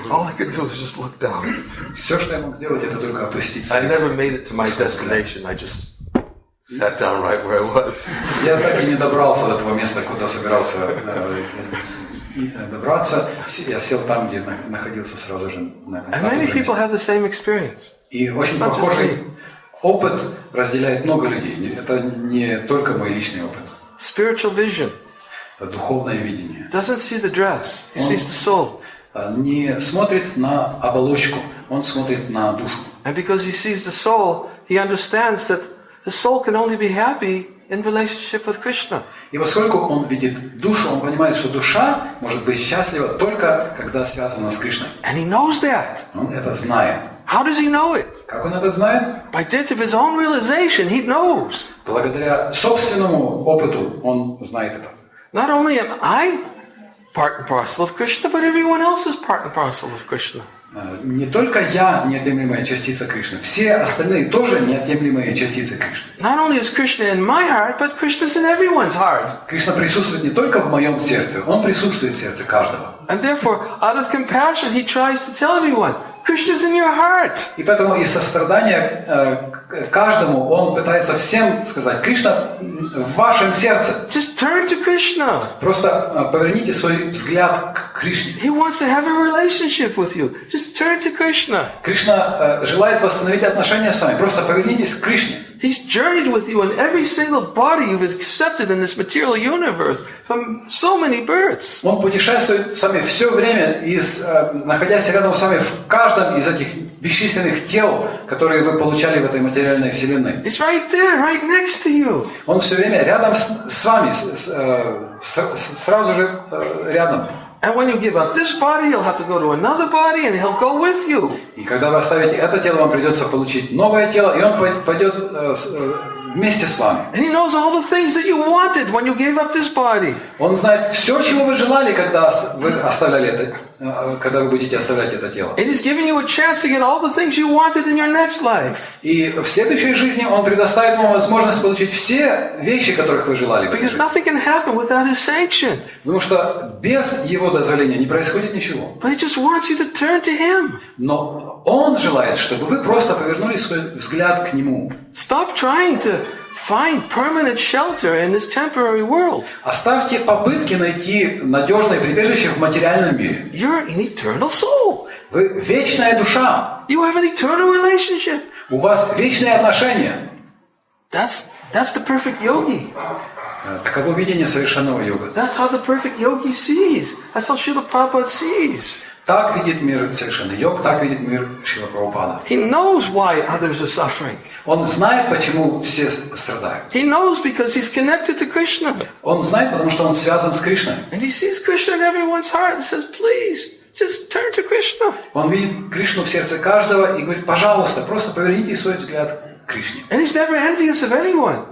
All I could do was just look down. Все, что я мог сделать, это только опуститься. I never made it to my destination. I just sat down right where I was. Я так и не добрался до того места, куда собирался добраться. Я сел там, где находился сразу же. And many people have the same experience. И очень похожий опыт разделяет много людей. Это не только мой личный опыт. Spiritual vision. Это духовное видение. Doesn't see the dress. He sees the soul. Не смотрит на оболочку, он смотрит на душу. And because he sees the soul, he understands that the soul can only be happy in relationship with Krishna. И поскольку он видит душу, он понимает, что душа может быть счастлива только когда связана с Кришной. And he knows that. Он это знает. How does he know it? Как он это знает? By dint of his own realization, he knows. Благодаря собственному опыту он знает это. Not only am I part and parcel of Krishna, but everyone else is part and parcel of Krishna. Не только я неотъемлемая частица Кришны, все остальные тоже неотъемлемые частицы Кришны. Not only is Krishna in my heart, but Krishna's in everyone's heart. Кришна присутствует не только в моем сердце, он присутствует в сердце каждого. And therefore, out of compassion, he tries to tell everyone, Krishna's in your heart. И поэтому из сострадания каждому он пытается всем сказать: Кришна в вашем сердце. Just turn to Krishna. Просто поверните свой взгляд к Кришне. He wants to have a relationship with you. Just turn to Krishna. Кришна желает восстановить отношения с вами. Просто повернитесь к Кришне. He's journeyed with you in every single body you've accepted in this material universe from so many births. Он путешествует с вами все время, находясь рядом с вами в каждом из этих бесчисленных тел, которые вы получали в этой материальной вселенной. It's right there, right next to you. Он все время рядом с вами, сразу же рядом. And when you give up this body, you'll have to go to another body, and he'll go with you. И когда вы оставите это тело, вам придется получить новое тело, и он пойдет вместе с вами. And he knows all the things that you wanted when you gave up this body. Он знает все, чего вы желали, когда вы оставляли это, когда вы будете оставлять это тело. And he's giving you a chance to get all the things you wanted in your next life. И в следующей жизни он предоставит вам возможность получить все вещи, которых вы желали. Because nothing can happen without his sanction. Потому что без его дозволения не происходит ничего. But he just wants you to turn to him. Но он желает, чтобы вы просто повернули свой взгляд к нему. Stop trying to find permanent shelter in this temporary world. Оставьте попытки найти надежное прибежище в материальном мире. You're an eternal soul. Вы вечная душа. You have an eternal relationship. У вас вечные отношения. That's the perfect yogi. Таково видение совершенного йога. That's how the perfect yogi sees. That's how Srila Prabhupada sees. Так видит мир совершенный йог, так видит мир Шрила Прабхупада. He knows why others are suffering. Он знает, почему все страдают. He knows because he's connected to Krishna. Он знает, потому что он связан с Кришной. And he sees Krishna in everyone's heart and says, please, just turn to Krishna. Он видит Кришну в сердце каждого и говорит: пожалуйста, просто поверните свой взгляд к Кришне. And he's never envious of anyone.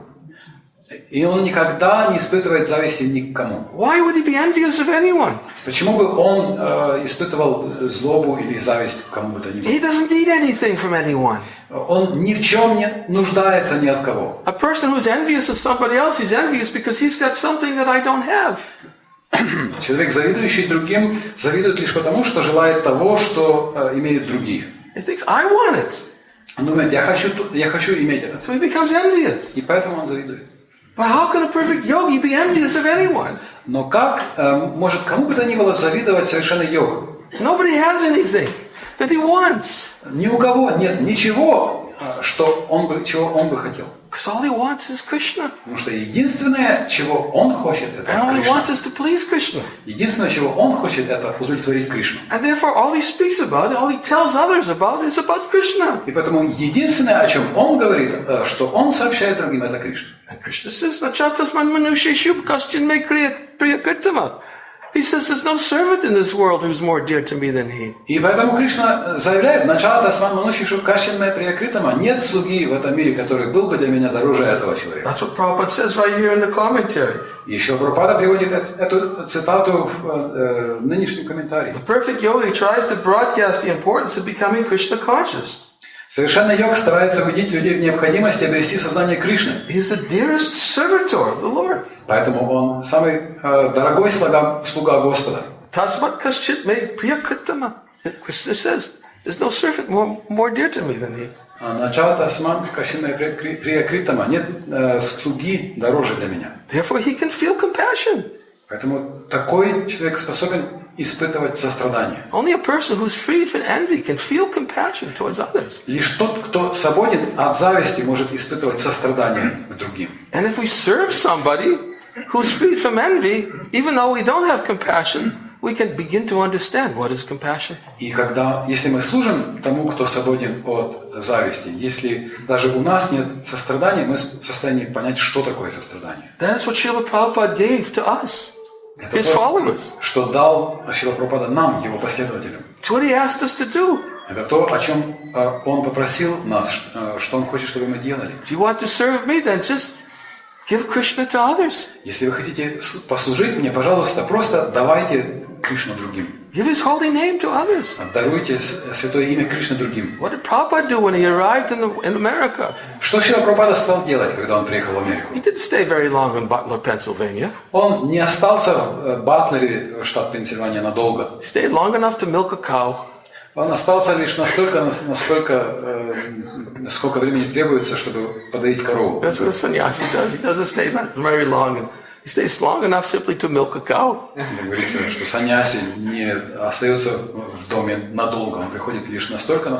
И он никогда не испытывает зависти ни к кому. Why would he be envious of anyone? Почему бы он испытывал злобу или зависть к кому бы то ни было? He doesn't need anything from anyone. Он ни в чем не нуждается ни от кого. A person who's envious of somebody else, he's envious because he's got something that I don't have. Человек, завидующий другим, завидует лишь потому, что желает того, что имеют другие. He thinks, I want it. Он думает: я хочу иметь это. So he becomes envious. И поэтому он завидует. But how can a perfect yogi be envious of anyone? Но как может кому бы то ни было завидовать совершенный йог? Nobody has anything that he wants. Ни у кого нет ничего, чего он бы хотел. Because all he wants is Krishna. Потому что единственное, чего он хочет, это And all he wants Кришна. is to please Krishna. Единственное, чего он хочет, это удовлетворить Кришну. And therefore all he speaks about, all he tells others about is about Krishna. И поэтому единственное, о чем он говорит, что он сообщает другим, это Кришна. And Krishna says, Nachatasman manusheshu kashchin me kriya. He says, there's no servant in this world who's more dear to me than he. И поэтому Кришна заявляет: «Начата свами манушишу кашинме приякритама». Нет слуги в этом мире, который был бы для меня дороже этого человека. That's what Prabhupada says right here in the commentary. Еще Прабхупада приводит эту цитату в нынешнем комментарии. The perfect yogi tries to broadcast the importance of becoming Krishna conscious. Совершенный йог старается убедить людей в необходимости обрести сознание Кришны. He is the dearest servitor of the Lord. Поэтому он самый дорогой слуга Господа. Tasmat kaschit me priyakritama. Krishna says, there's no servant more dear to me than he. Начата сман кашинме приякритама. Нет слуги дороже для меня. Therefore he can feel compassion. Поэтому такой человек способен испытывать сострадание. Only a person who's freed from envy can feel compassion towards others. Лишь тот, кто свободен от зависти, может испытывать сострадание к другим. And if we serve somebody who's freed from envy, even though we don't have compassion, we can begin to understand what is compassion. И если мы служим тому, кто свободен от зависти, если даже у нас нет сострадания, мы в состоянии понять, что такое сострадание. That's what Srila Prabhupada gave to us, his followers. Что дал Шрила Прабхупада нам, его последователям. It's what he asked us to do. Это то, о чем он попросил нас, что он хочет, чтобы мы делали. If you want to serve me, then just give Krishna to others. Если вы хотите послужить мне, пожалуйста, просто давайте Кришну другим. Give his holy name to others. Даруйте святое имя Кришны другим. What did Prabhupada do when he arrived in America? Что Шрила Прабхупада стал делать, когда он приехал в Америку? He didn't stay very long in Butler, Pennsylvania. Он не остался в Батлере, штат Пенсильвания, надолго. He stayed long enough to milk a cow. Он остался лишь настолько, сколько времени требуется, чтобы подоить корову. That's what a sannyasi does. He doesn't stay that very long. And he stays long enough simply to milk a cow. Говорится, что саньяси не остается в доме надолго. Он приходит лишь настолько,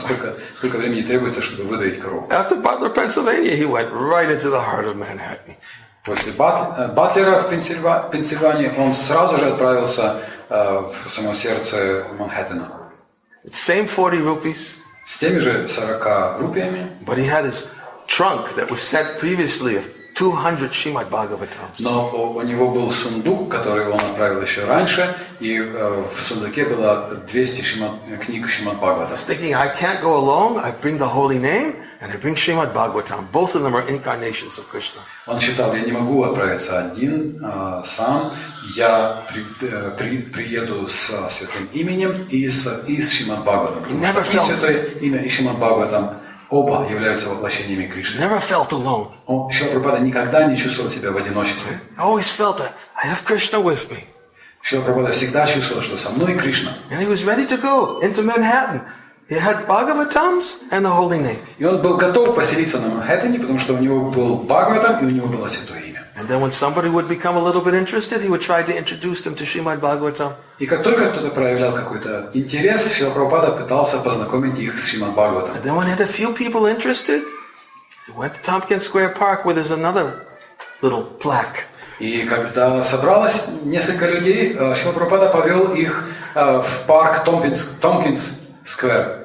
сколько времени требуется, чтобы выдоить корову. After Butler, Pennsylvania, he went right into the heart of Manhattan. После Батлера в Пенсильвании он сразу же отправился в само сердце Манхэттена. Same 40 rupees. С теми же 40 рупиями. But he had his trunk that was set previously of 200 Srimad Bhagavatams. Но у него был сундук, который он отправил еще раньше, и в сундуке было 200 книг Шримад Бхагавата. I was thinking, I can't go alone. I bring the holy name and I bring Srimad Bhagavatam. Both of them are incarnations of Krishna. Он считал, я не могу отправиться один сам, я приеду с святым именем и с Шримад Бхагаватом. И святое имя и Шримад Бхагаватам оба являются воплощениями Кришны. Never felt alone. Шрила Прабхупада никогда не чувствовал себя в одиночестве. I always felt that I have Krishna with me. Шрила Прабхупада всегда чувствовал, что со мной Кришна. And he was ready to go into Manhattan. He had Bhagavatams and the holy name. И он был готов поселиться на Манхэттене, потому что у него был Бхагаватам и у него было святое имя. And then when somebody would become a little bit interested, he would try to introduce them to Srimad Bhagavatam. И как только кто-то проявлял какой-то интерес, Шрила Прабхупада пытался познакомить их с Шримад Бхагаватом. And then when he had a few people interested, he went to Tompkins Square Park where there's another little plaque. И когда собралось несколько людей, Шрила Прабхупада повел их в парк Томпкинс Сквер.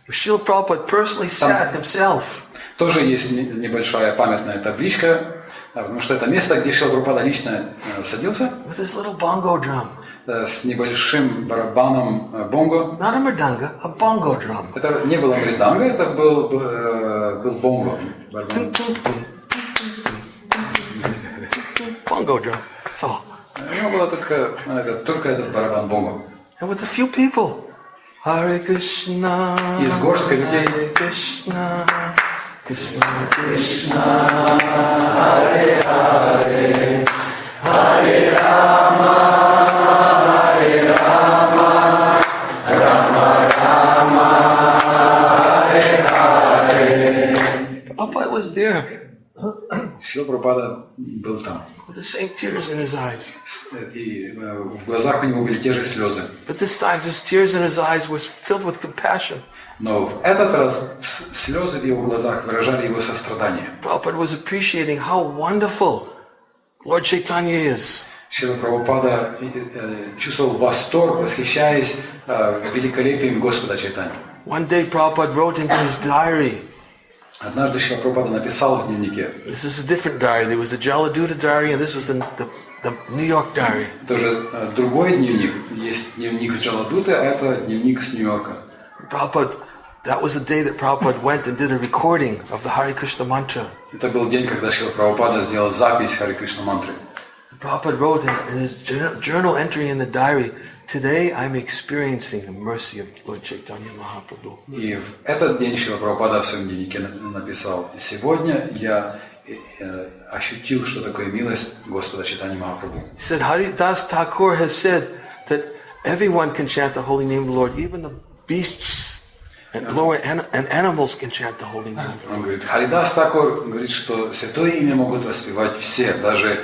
Srila Prabhupada personally sat himself. Тоже есть небольшая памятная табличка, потому что это место, где Шрила Прабхупада лично садился. With his little bongo drum. С небольшим барабаном бонго. Not a mridanga, a bongo drum. Это не было мриданга, это был бонго. Bongo drum. That's all. У него было только этот барабан бонго. And with a few people. Hare Krishna, и с горсткой людей. Hare Krishna, Krishna Krishna, Hare Hare, Hare Rama, Hare Rama, Rama Rama, Hare Hare. Prabhupada was there. Шрила Прабхупада был там. With the same tears in his eyes. И в глазах у него были те же слезы. But this time his tears in his eyes was filled with compassion. Но в этот раз слезы в его глазах выражали его сострадание. Prabhupada was appreciating how wonderful Lord Chaitanya is. Шрила Прабхупада чувствовал восторг, восхищаясь великолепием Господа Чайтаньи. One day Prabhupada wrote into his diary. Однажды Шрила Прабхупада написал в дневнике. This is a different diary. There was the Jaladuta diary, and this was the New York diary. Тоже другой дневник. Есть дневник с Джаладуты, а это дневник с Нью-Йорка. Prabhupada, that was the day that Prabhupada went and did a recording of the Hare Krishna mantra. Это был день, когда Шрила Прабхупада сделал запись Харе Кришна мантры. Prabhupada wrote in his journal entry in the diary, "Today I'm experiencing the mercy of Lord Chaitanya Mahaprabhu." И в этот день Шрила Прабхупада в своем дневнике написал: «Сегодня я ощутил, что такое милость Господа Чайтаньи Махапрабху». He said, Haridas Thakur has said that everyone can chant the holy name of the Lord, even the beasts and lower and animals can chant the holy name of the Lord. Он говорит, Харидас Такур говорит, что святое имя могут воспевать все, даже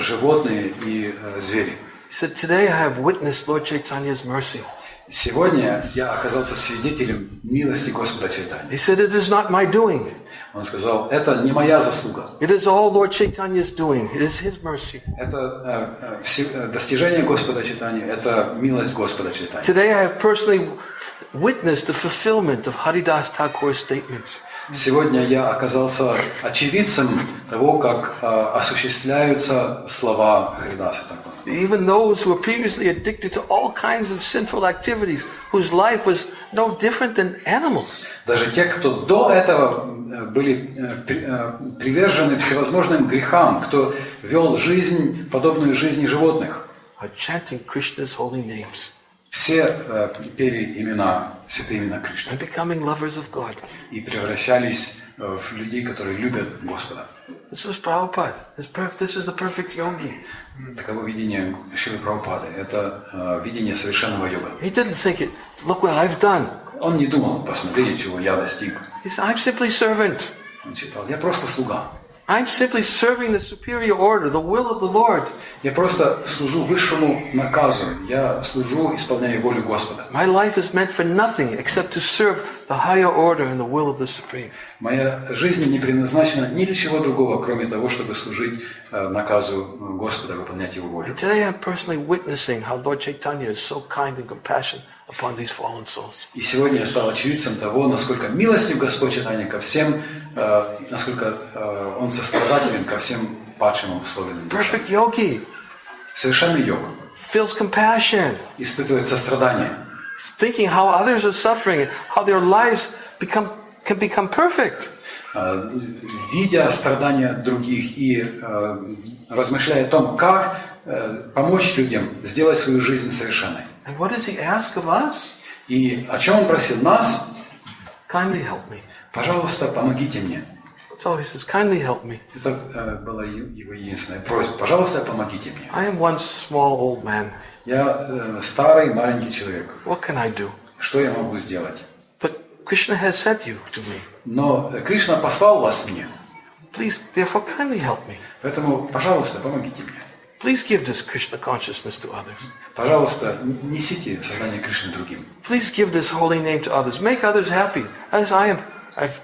животные и звери. He said, today I have witnessed Lord Chaitanya's mercy. Сегодня я оказался свидетелем милости Господа Чайтаньи. He said, it is not my doing. Он сказал, это не моя заслуга. It is all Lord Chaitanya's doing. It is His mercy. Это достижение Господа Чайтаньи, это милость Господа Чайтаньи. Today I have personally witnessed the fulfillment of Haridas Thakur's statements. Сегодня я оказался очевидцем того, как осуществляются слова Харидаса Такура. Even those who were previously addicted to all kinds of sinful activities, whose life was no different than animals. Даже те, кто до этого были привержены всевозможным грехам, кто вел жизнь, подобную жизни животных, Are chanting Krishna's holy names. все пели имена, святые имена Кришны. And becoming lovers of God. И превращались в людей, которые любят Господа. This was Prabhupada. This is the perfect yogi. Таково видение Шрилы Прабхупады. Это видение совершенного йога. He didn't think it, look what I've done. Он не думал, посмотрите, чего я достиг. He said, I'm simply servant. Он считал, я просто слуга. I'm simply serving the superior order, the will of the Lord. Я просто служу высшему наказу. Я служу, исполняя волю Господа. My life is meant for nothing except to serve the higher order and the will of the Supreme. Моя жизнь не предназначена ни для чего другого, кроме того, чтобы служить наказу Господа, выполнять Его волю. And today I'm personally witnessing how Lord Chaitanya is so kind and compassionate upon these fallen souls. И сегодня я стал очевидцем того, насколько милостив Господь Чайтанья ко всем, насколько Он сострадателен ко всем падшим обусловленным душам. Perfect yogi Совершенный йог feels compassion, испытывает сострадание, thinking how others are suffering and how their lives can become perfect. видя страдания других и размышляя о том, как помочь людям сделать свою жизнь совершенной. And what does he ask of us? И о чем Он просил нас? Kindly help me. Пожалуйста, помогите мне. That's all he says. Kindly help me. Это была его единственная просьба. Пожалуйста, помогите мне. I am one small old man. Я старый, маленький человек. What can I do? Что я могу сделать? But Krishna has sent you to me. Но Кришна послал вас мне. Please, therefore, kindly help me. Поэтому, пожалуйста, помогите мне. Please give this Krishna consciousness to others. Пожалуйста, несите сознание Кришны другим. Please give this holy name to others. Make others happy, as I've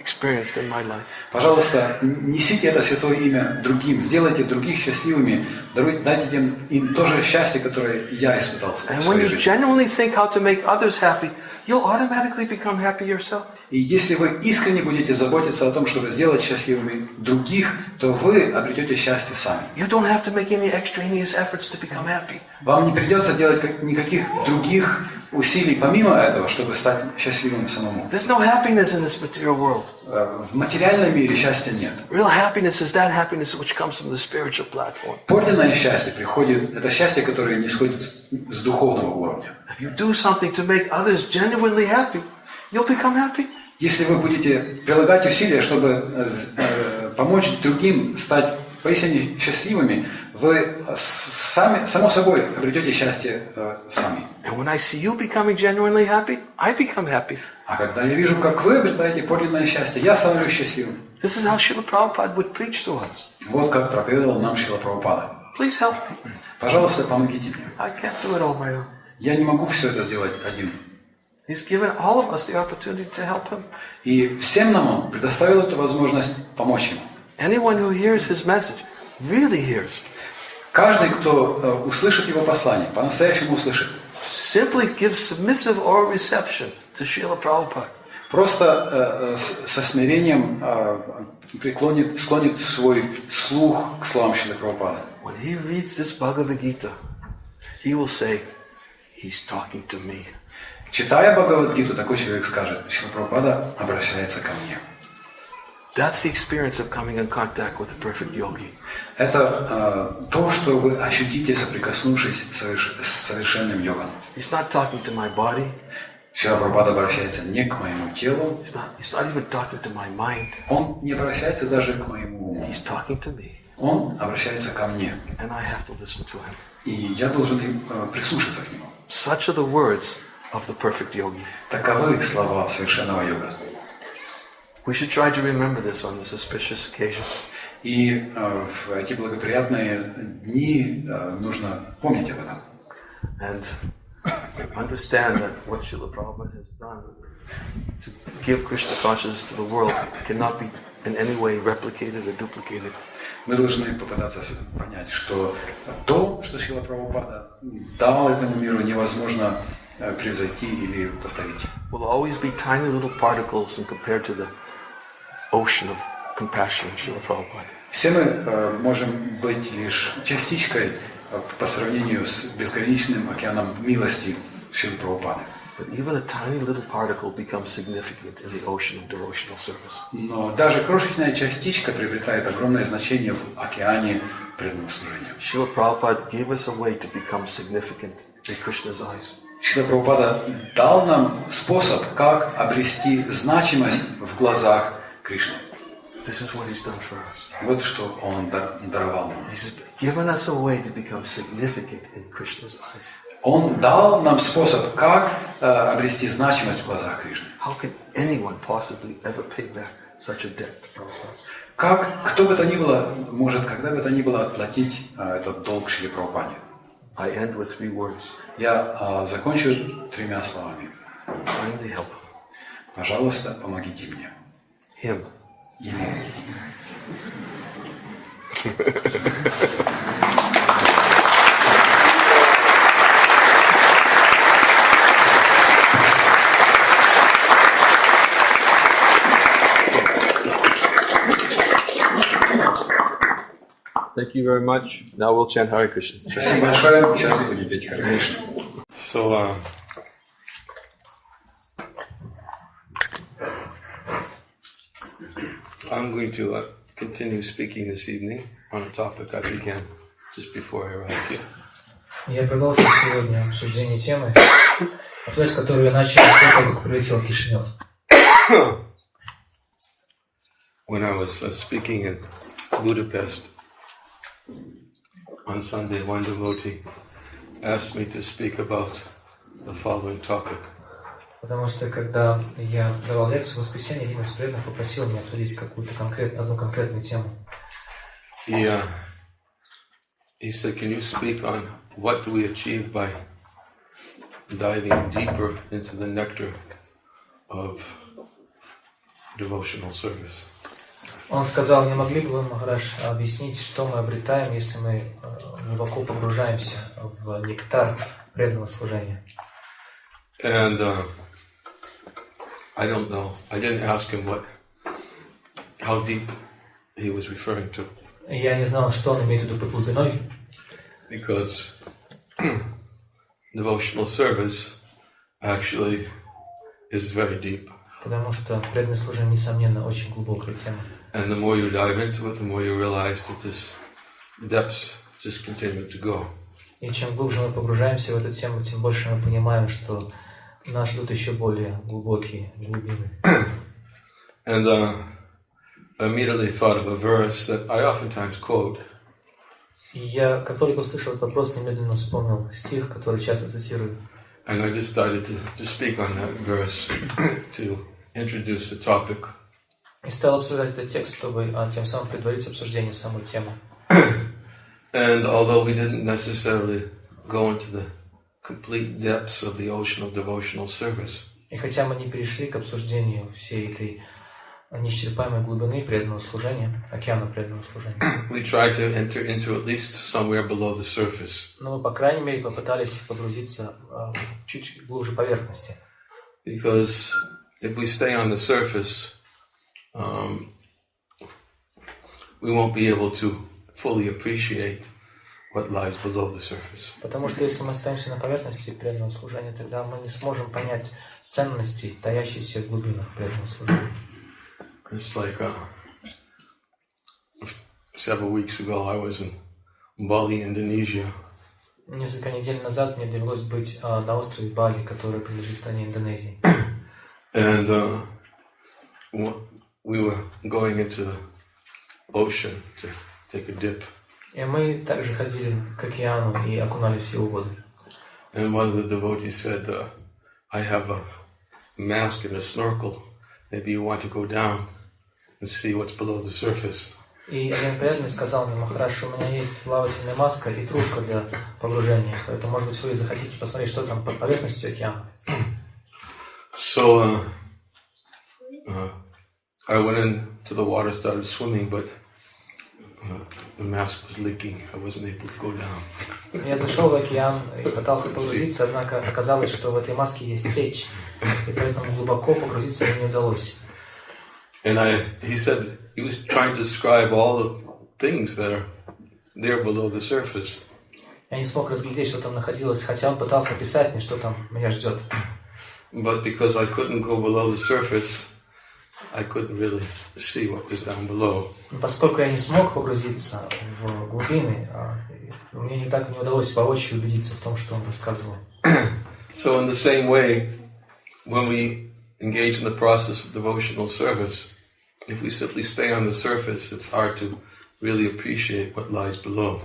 experienced in my life. Пожалуйста, несите это святое имя другим. Сделайте других счастливыми. Дайте им то же счастье, которое я испытал в And when своей you жизни. genuinely think how to make others happy, you'll automatically become happy yourself. И если вы искренне будете заботиться о том, чтобы сделать счастливыми других, то вы обретете счастье сами. You don't have to make any extraneous efforts to become happy. Вам не придется делать никаких других усилий помимо этого, чтобы стать счастливым самому. There's no happiness in this material world. В материальном мире счастья нет. Real happiness is that happiness which comes from the spiritual platform. Подлинное счастье приходит, это счастье, которое не исходит с духовного уровня. If you do something to make others genuinely happy, you'll become happy. Если вы будете прилагать усилия, чтобы помочь другим стать поистине счастливыми, вы само собой обретете счастье сами. And when I see you becoming genuinely happy, I become happy. А когда я вижу, как вы обретаете подлинное счастье, я становлюсь счастливым. This is how Srila Prabhupada would preach to us. Вот как проповедовал нам Шрила Прабхупада. Please help me. Пожалуйста, помогите мне. I can't do it all my own. Я не могу все это сделать один. He's given all of us the opportunity to help him. И всем нам Он предоставил эту возможность помочь Ему. Anyone who hears his message really hears. Каждый, кто услышит Его послание, по-настоящему услышит. Simply give submissive oral reception to Srila Prabhupada. Просто со смирением склонит свой слух к словам Шрилы Прабхупады. When he reads this Bhagavad-Gita, he will say, he's talking to me. Читая Бхагавад-Гиту, такой человек скажет: Шрила Прабхупада обращается ко мне. That's the experience of coming in contact with a perfect yogi. Это то, что вы ощутите, соприкоснувшись с совершенным йогом. He's not talking to my body. Шрила Прабхупада обращается не к моему телу. He's not even talking to my mind. Он не обращается даже к моему уму. He's talking to me. Он обращается ко мне. And I have to listen to him. И я должен прислушаться к нему. Such are the words of the perfect yogi. Таковы слова совершенного йога. We should try to remember this on this auspicious occasion. И в эти благоприятные дни нужно помнить об этом. And understand that what Srila Prabhupada has done to give Krishna consciousness to the world cannot be in any way replicated or duplicated. Мы должны попытаться понять, что то, что Шрила Прабхупада дал этому миру, невозможно превзойти или повторить. Will always be tiny little particles and compared to the ocean of compassion of Srila Prabhupada. Все мы можем быть лишь частичкой по сравнению с безграничным океаном милости Шрилы Прабхупады. But even a tiny little particle becomes significant in the ocean of devotional service. Но даже крошечная частичка приобретает огромное значение в океане преданного служения. Srila Prabhupada gave us a way to become significant in Krishna's eyes. Шрила Прабхупада дал нам способ, как обрести значимость в глазах Кришны. This is what he's done for us. Вот что Он даровал нам. He's given us a way to become significant in Krishna's eyes. Он дал нам способ, как обрести значимость в глазах Кришны. How can anyone possibly ever pay back such a debt to Prabhupada? Как кто бы то ни было может, когда бы то ни было отплатить этот долг Шриле Прабхупаде? I end with 3 words. Я закончу 3 словами. Kindly help him. Пожалуйста, помогите мне. Him. Ему. Thank you very much. Now we'll chant Hare Krishna. Спасибо большое. Сейчас мы будем петь Харе Кришна. So, I'm going to continue speaking this evening on a topic I began just before I arrived here. Я продолжу сегодня обсуждение темы, с которой я начал после того, как прилетел в Кишинев. When I was speaking in Budapest on Sunday, one devotee asked me to speak about the following topic. Потому что когда я давал лекцию в воскресенье, один из преданных попросил меня обсудить одну конкретную тему. He said, can you speak on what do we achieve by diving deeper into the nectar of devotional service? Он сказал, не могли бы вы, Махарадж, объяснить, что мы обретаем, если мы глубоко погружаемся в нектар преданного служения? And I don't know. I didn't ask him how deep he was referring to. Я не знал, что он имеет в виду под глубиной. Because devotional service actually is very deep. Потому что преданное служение, несомненно, очень глубокая тема. And the more you dive into it, the more you realize that this depths just continue to go. И чем глубже мы погружаемся в эту тему, тем больше мы понимаем, что нас ждут еще более глубокие глубины. And I immediately thought of a verse that I oftentimes quote. И я, как только услышал этот вопрос, немедленно вспомнил стих, который часто цитирую. And I decided to speak on that verse to introduce the topic. И стал обсуждать этот текст, чтобы тем самым предварить обсуждение самой темы. And although we didn't necessarily go into the complete depths of the ocean of devotional service, И хотя мы не перешли к обсуждению всей этой неисчерпаемой глубины преданного служения, океана преданного служения, we tried to enter into at least somewhere below the surface. но мы, по крайней мере, попытались погрузиться чуть глубже поверхности. Because if we stay on the surface, we won't be able to fully appreciate what lies below the surface. Потому что если мы остаемся на поверхности преданного служения, тогда мы не сможем понять ценности, таящиеся в глубинах преданного служения. It's like several weeks ago I was in Bali, Indonesia. Несколько недель назад мне довелось быть на острове Бали, который принадлежит стране Индонезии. And we were going into the ocean to take a dip. И мы также ходили к океану и окунались в его воду. And one of the devotees said, I have a mask and a snorkel. Maybe you want to go down and see what's below the surface. И один преданный сказал мне: Махарадж, у меня есть плавательная маска и трубка для погружения, поэтому, может быть, вы захотите посмотреть, что там под поверхностью океана. So I went into the water, started swimming, but the mask was leaking. I wasn't able to go down. Я зашел в океан и пытался погрузиться, однако оказалось, что в этой маске есть течь, и поэтому глубоко погрузиться мне не удалось. And he said he was trying to describe all the things that are there below the surface. Я не смог разглядеть, что там находилось, хотя он пытался описать мне, что там меня ждет. But because I couldn't go below the surface, I couldn't really see what was down below. Поскольку я не смог погрузиться в глубины, мне не удалось воочию убедиться в том, что он рассказывал. So in the same way, when we engage in the process of devotional service, if we simply stay on the surface, it's hard to really appreciate what lies below.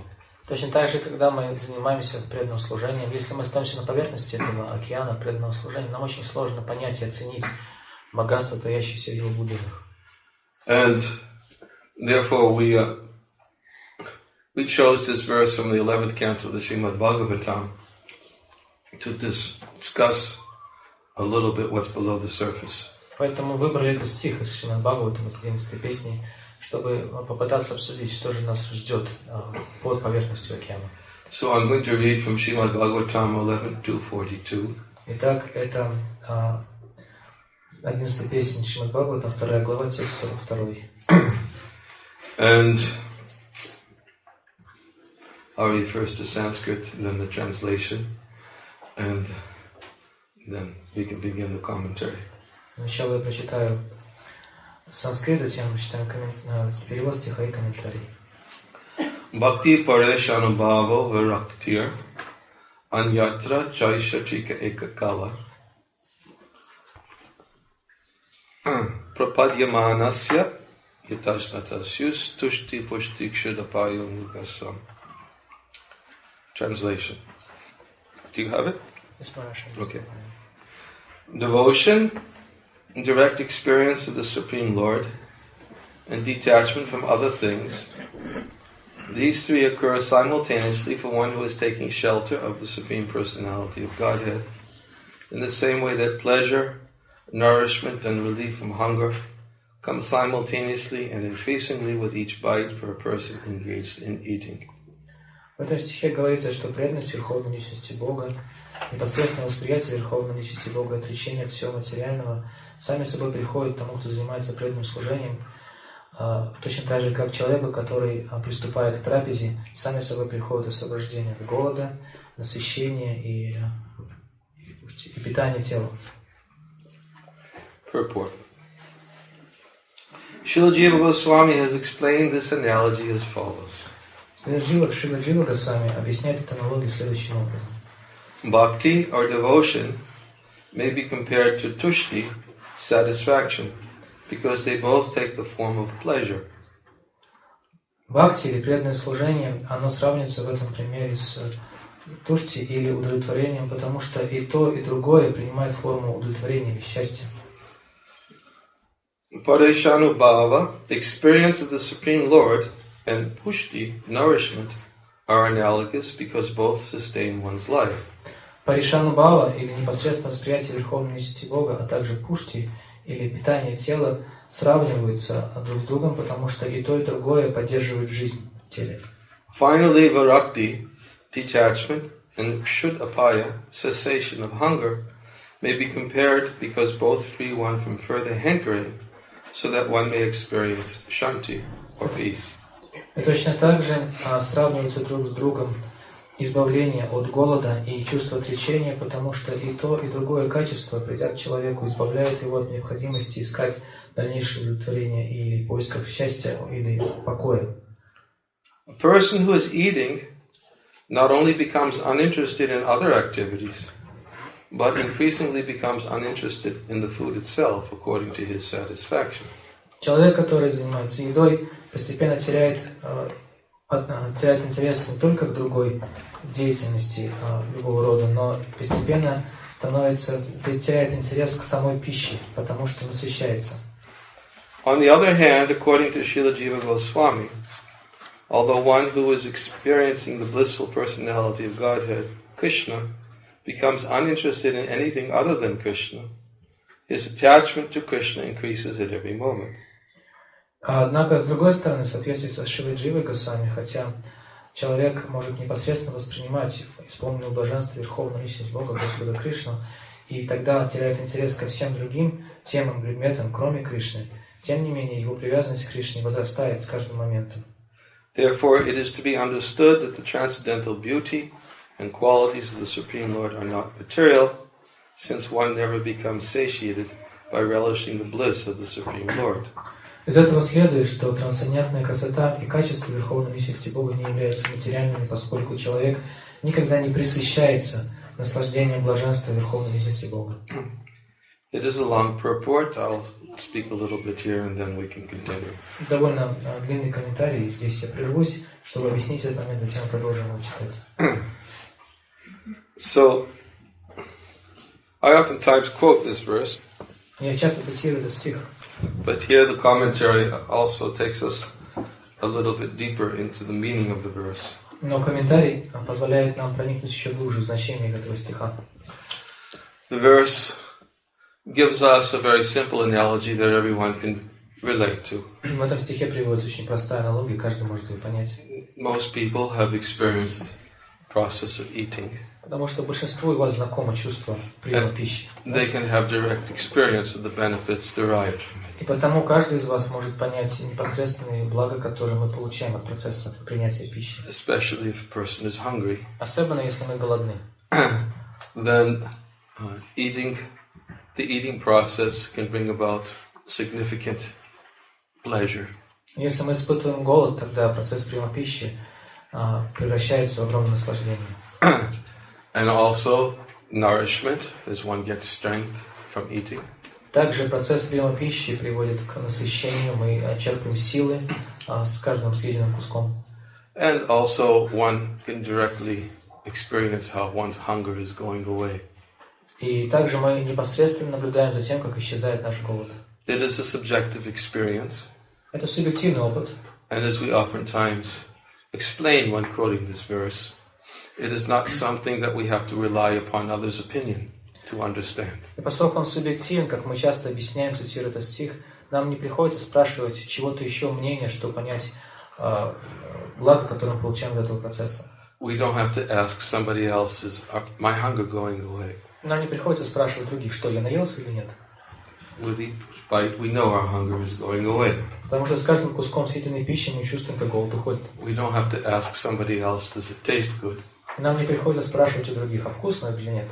Точно так же, когда мы занимаемся преданным служением, если мы остаемся на поверхности этого океана преданного служения, нам очень сложно понять и оценить богатство, таящееся в его глубинах. And therefore we chose this verse from the 11th canto of the Srimad Bhagavatam to discuss a little bit what's below the surface. Поэтому выбрали этот стих из Шримад Бхагаватам, из 11 песни, чтобы попытаться обсудить, что же нас ждет под поверхностью океана. So I'm going to read from Srimad Bhagavatam 11:42. Итак, это 11 песня Шримад Бхагаватам, 2 глава, текст 42. And I'll read first the Sanskrit, then the translation, and then we can begin the commentary. Сначала я прочитаю санскрит, затем прочитаем перевод стиха и комментарий. Bhakti pareshanubhavo viraktir anyatra chaishatrika ekakala prapadyamanasya yatashnatasyus tushti pushti kshudapayam nugasam. Translation. Do you have it? Okay. Devotion, direct experience of the Supreme Lord, and detachment from other things. These three occur simultaneously for one who is taking shelter of the Supreme Personality of Godhead, in the same way that pleasure, nourishment, and relief from hunger come simultaneously and increasingly with each bite for a person engaged in eating. В этом стихе говорится, что преданность Верховной Личности Бога, непосредственное восприятие Верховной Личности Бога и отречение от всего материального сами собой приходят к тому, кто занимается преданным служением, точно так же, как человеку, который приступает к трапезе, сами собой приходит освобождение от голода, насыщение и питание тела. Purport. Srila Jiva Goswami has explained this analogy as follows. Шрила Джива Госвами объясняет эту аналогию следующим образом. Bhakti or devotion may be compared to tushti, satisfaction, because they both take the form of pleasure. Бхакти или преданное служение, оно сравнивается в этом примере с тушти или удовлетворением, потому что и то, и другое принимает форму удовлетворения или счастья. Pareshanubhava, experience of the Supreme Lord, and pushti, nourishment, are analogous because both sustain one's life. Паришанубхава или непосредственное восприятие верховной личности Бога, а также пушти или питание тела сравниваются друг с другом, потому что и то, и другое поддерживает жизнь в теле. Finally, varakti, detachment, and shuddhapaya, cessation of hunger, may be compared because both free one from further hankering, so that one may experience shanti, or peace. И точно так же сравниваются друг с другом избавление от голода и чувство отречения, потому что и то, и другое качество, придя к человеку, избавляет его от необходимости искать дальнейшее удовлетворение или поисков счастья или покоя. A person who is eating not only becomes uninterested in other activities, but increasingly becomes uninterested in the food itself according to his satisfaction. Человек, который занимается едой, постепенно теряет интерес не только к другой деятельности любого рода, но постепенно теряет интерес к самой пище, потому что насыщается. On the other hand, according to Srila Jiva Goswami, although one who is experiencing the blissful personality of Godhead, Krishna, becomes uninterested in anything other than Krishna, his attachment to Krishna increases at every moment. Однако, с другой стороны, в соответствии со Шрилой Дживой Госвами, хотя человек может непосредственно воспринимать исполненное блаженство Верховную Личность Бога, Господа Кришну, и тогда теряет интерес ко всем другим темам, предметам, кроме Кришны, тем не менее его привязанность к Кришне возрастает с каждым моментом. Therefore, it is to be understood that the transcendental beauty and qualities of the Supreme Lord are not material, since one never becomes satiated by relishing the bliss of the Supreme Lord. Из этого следует, что трансцендентная красота и качество Верховной Личности Бога не являются материальными, поскольку человек никогда не пресыщается наслаждением блаженства Верховной Личности Бога. It is a long purport. I'll speak a little bit here and then we can continue. Довольно длинный комментарий, здесь я прервусь, чтобы объяснить этот момент, затем продолжим его читать. So, I oftentimes quote this verse. Я часто цитирую этот стих. But here the commentary also takes us a little bit deeper into the meaning of the verse. Но комментарий позволяет нам проникнуть еще глубже в значение этого стиха. The verse gives us a very simple analogy that everyone can relate to. В этом стихе приводится очень простая аналогия, каждый может ее понять. Most people have experienced the process of eating. Потому что большинству из вас знакомо чувство приема пищи. They can have direct experience of the benefits derived from it. И потому каждый из вас может понять непосредственные блага, которые мы получаем от процесса принятия пищи. Especially if a person is hungry. Особенно если мы голодны. Then the eating process can bring about significant pleasure. Если мы испытываем голод, тогда процесс приема пищи превращается в огромное наслаждение. And also nourishment, as one gets strength from eating. Также процесс приема пищи приводит к насыщению, мы черпаем силы с каждым съеденным куском. And also one can directly experience how one's hunger is going away. И также мы непосредственно наблюдаем за тем, как исчезает наш голод. It is a subjective experience. Это субъективный опыт. And as we oftentimes explain when quoting this verse, it is not something that we have to rely upon others' opinion to understand. И поскольку он субъективен, как мы часто объясняем, цитируя этот стих, нам не приходится спрашивать чего-то еще мнения, чтобы понять благо, которое мы получаем от этого процесса. We don't have to ask somebody else, is my hunger going away? Нам не приходится спрашивать других, что я наелся или нет. With each bite, we know our hunger is going away. Потому что с каждым куском съеденной пищи мы чувствуем, как голод уходит. We don't have to ask somebody else, does it taste good? Нам не приходится спрашивать у других, а вкусно это или нет.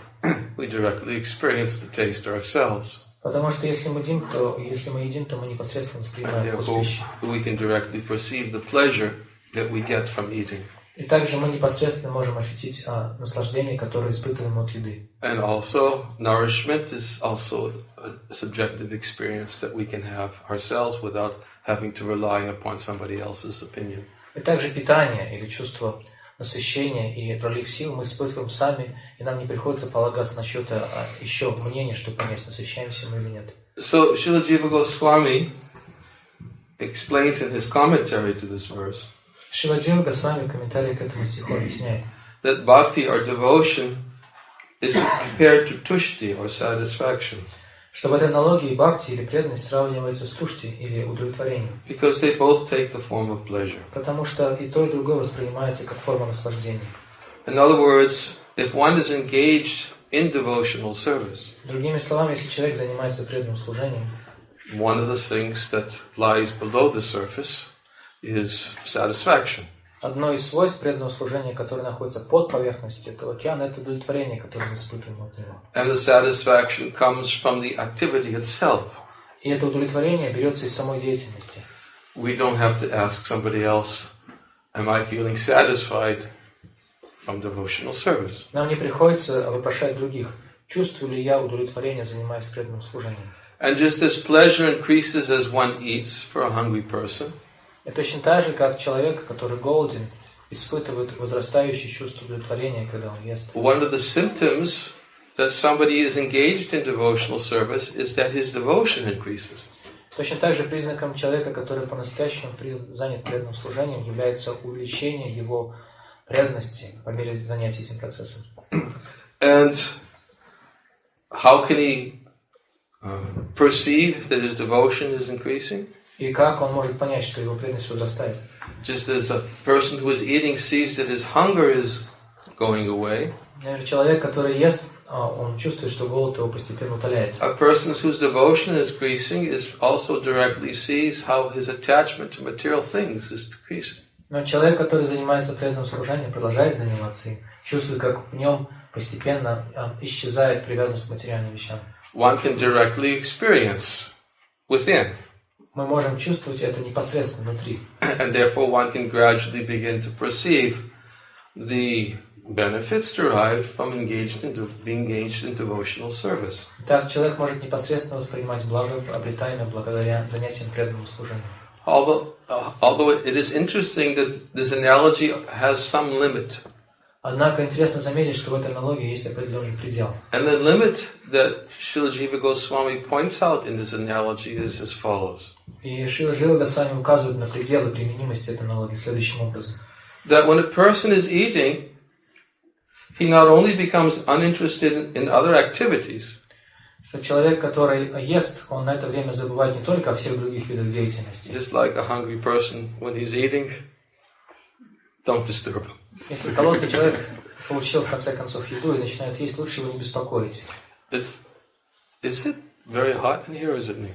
We directly experience the taste ourselves. Потому что если мы едим, то мы непосредственно воспринимаем вкус пищи. We can directly perceive the pleasure that we get from eating. И также мы непосредственно можем ощутить наслаждение, которое испытываем от еды. And also, nourishment is also a subjective experience that we can have ourselves without having to rely upon somebody else's opinion. И также питание или чувство насыщения и пролив сил мы испытываем сами, и нам не приходится полагаться на чьё-то еще мнение, чтобы понять, насыщаемся мы или нет. So, Srila Jiva Goswami explains in his commentary to this verse Шрила Джива Госвами в комментарии к этому стиху объясняет, that bhakti or devotion is compared to tushti or satisfaction. Что в этой аналогии бхакти или преданность сравнивается с тушти или удовлетворением. Because they both take the form of pleasure. Потому что и то, и другое воспринимается как форма наслаждения. In other words, if one is engaged in devotional service, Другими словами, если человек занимается преданным служением, one of the things that lies below the surface is satisfaction. одно из свойств преданного служения, которое находится под поверхностью этого океана, это удовлетворение, которое мы испытываем от него. And the satisfaction comes from the activity itself. И это удовлетворение берется из самой деятельности. We don't have to ask somebody else, am I feeling satisfied from devotional service? Нам не приходится вопрошать других, чувствую ли я удовлетворение, занимаясь преданным служением. And just as pleasure increases as one eats for a hungry person, И точно так же, как человек, который голоден, испытывает возрастающее чувство удовлетворения, когда он ест. one of the symptoms that somebody is engaged in devotional service is that his devotion increases. Точно так же признаком человека, который по-настоящему занят преданным служением, является увеличение его преданности по мере занятия этим процессом. And how can he perceive that his devotion is increasing? И как он может понять, что его преданность возрастает? Just as a person who is eating sees that his hunger is going away, Например, человек, который ест, он чувствует, что голод его постепенно утоляется. a person whose devotion is increasing is also directly sees how his attachment to material things is decreasing. Но человек, который занимается преданным служением, продолжает заниматься им, чувствует, как в нем постепенно исчезает привязанность к материальным вещам. One can directly experience within, Мы можем чувствовать это непосредственно внутри. and therefore one can gradually begin to perceive the benefits derived from being engaged in devotional service. Так человек может непосредственно воспринимать благо, обретаемое благодаря занятиям преданным служением. Although it is interesting that this analogy has some limit. Однако интересно заметить, что в этой аналогии есть определенный предел. And the limit that Srila Jiva Goswami points out in this analogy is as follows. И Шрила Госвами указывает на пределы применимости этой аналогии следующим образом. That when a person is eating, he not only becomes uninterested in other activities, Что человек, который ест, он на это время забывает не только о всех других видах деятельности. just like a hungry person when he's eating, don't disturb him. Если голодный человек получил в конце концов еду и начинает есть, лучше его не беспокоить. Is it very hot in here or is it me?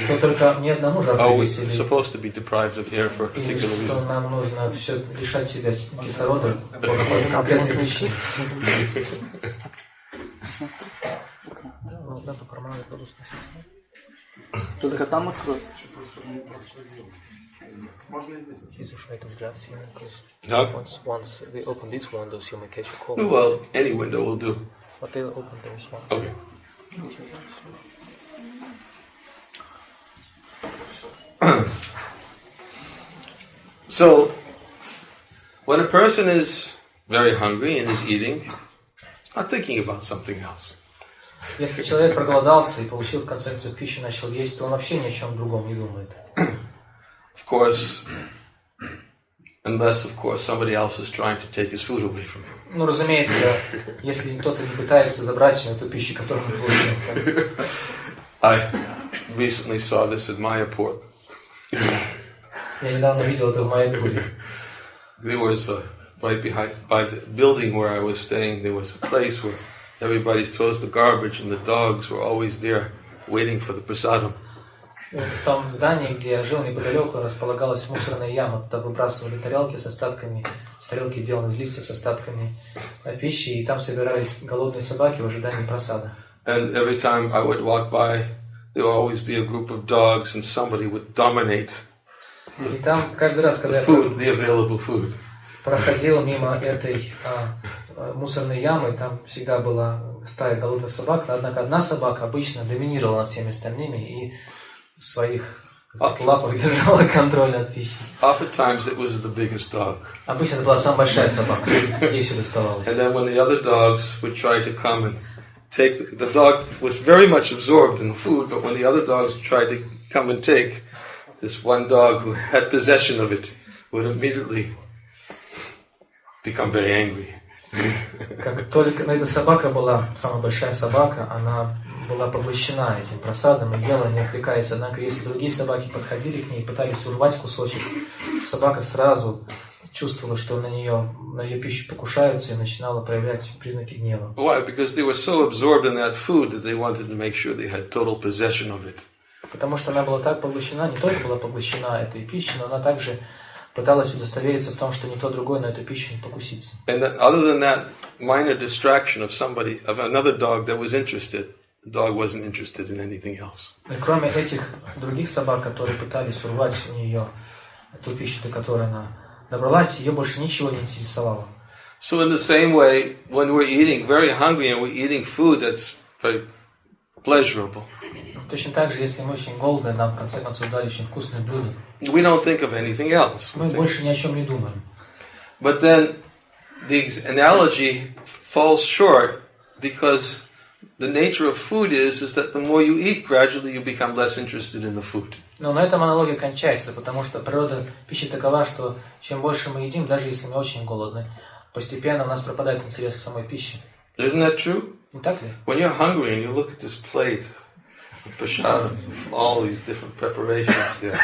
Что только мне одному жарко Are we здесь, supposed to be deprived of air for a или particular что reason? нам нужно все лишать себя кислорода по какой-то конкретной причине. Только там открой. He's afraid of drafting because Huh? once they open these windows, you may catch a cold. Well, any window will do. But they'll open the response. Okay. So, when a person is very hungry and is eating, not thinking about something else. Если человек проголодался и получил в конце концов пищу, начал есть, то он вообще ни о чем другом не думает. Of course, unless, of course, somebody else is trying to take his food away from him. Ну, разумеется, если кто-то не пытается забрать у него ту пищу, которую он получил. I recently saw this at Mayapur. Я недавно видел это в Майапуре. There was right by the building where I was staying, there was a place where everybody throws the garbage and the dogs were always there waiting for the prasadam. В том здании, где я жил неподалеку, располагалась мусорная яма. Туда выбрасывали тарелки с остатками, тарелки сделаны из листьев с остатками пищи, и там собирались голодные собаки в ожидании просада. And every time I would walk by, there would always be a group of dogs and somebody would dominate И там каждый раз, когда я the available food. проходил мимо этой мусорной ямы, там всегда была стая голодных собак, однако одна собака обычно доминировала над всеми остальными и в своих лапах держала контроль над пищей. Oftentimes it was the biggest dog. Обычно это была самая большая собака, ей все доставалось. And then when the other dogs would try to come and take, the dog was very much absorbed in the food, but when the other dogs tried to come and take, this one dog who had possession of it would immediately become very angry. Как только эта собака была, самая большая собака, она была поглощена этим просадом и ела, не отвлекаясь. Однако, если другие собаки подходили к ней и пытались урвать кусочек, собака сразу чувствовала, что на ее пищу покушаются, и начинала проявлять признаки гнева. Why? Because they were so absorbed in that food that they wanted to make sure they had total possession of it. Потому что она была так поглощена, не только была поглощена этой пищей, но она также пыталась удостовериться в том, что никто другой на эту пищу не покусится. And then, other than that minor distraction of another dog that was interested, the dog wasn't interested in anything else. И кроме этих других собак, которые пытались урвать у нее ту пищу, до которой она добралась, ее больше ничего не интересовало. So in the same way, when we're eating very hungry and we're eating food that's very pleasurable, Точно так же, если мы очень голодны, нам в конце концов дали очень вкусное блюдо, we don't think of anything else. мы больше ни о чем не думаем. But then the analogy falls short because the nature of food is that the more you eat, gradually you become less interested in the food. Но на этом аналогия кончается, потому что природа пищи такова, что чем больше мы едим, даже если мы очень голодны, постепенно у нас пропадает интерес к самой пище. Isn't that true? Не так ли? When you're hungry and you look at this plate, prasad, all these different preparations there.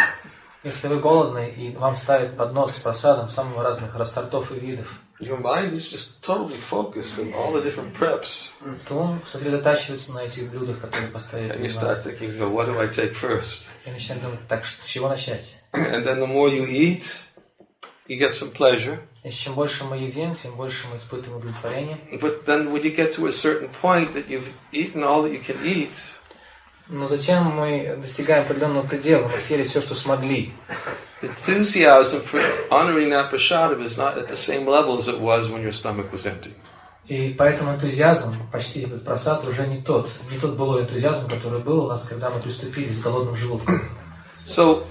Если вы голодны и вам ставят поднос с просадом самых разных рассортов и видов, Your mind is just totally focused on all the different preps. то ум сосредотачивается на этих блюдах, которые поставили And you перед start вами. thinking, so what do I take first? И начинаем думать, так, с чего начать? And then the more you eat, you get some pleasure. И чем больше мы едим, тем больше мы испытываем удовлетворение. But then when you get to a certain point that you've eaten all that you can eat, Но затем мы достигаем определенного предела, мы съели все, что смогли. enthusiasm for honoring that prasadam is not at the same level as it was when your stomach was empty. И поэтому энтузиазм, почти этот просад, уже не тот былой энтузиазм, который был у нас, когда мы приступили с голодным желудком. So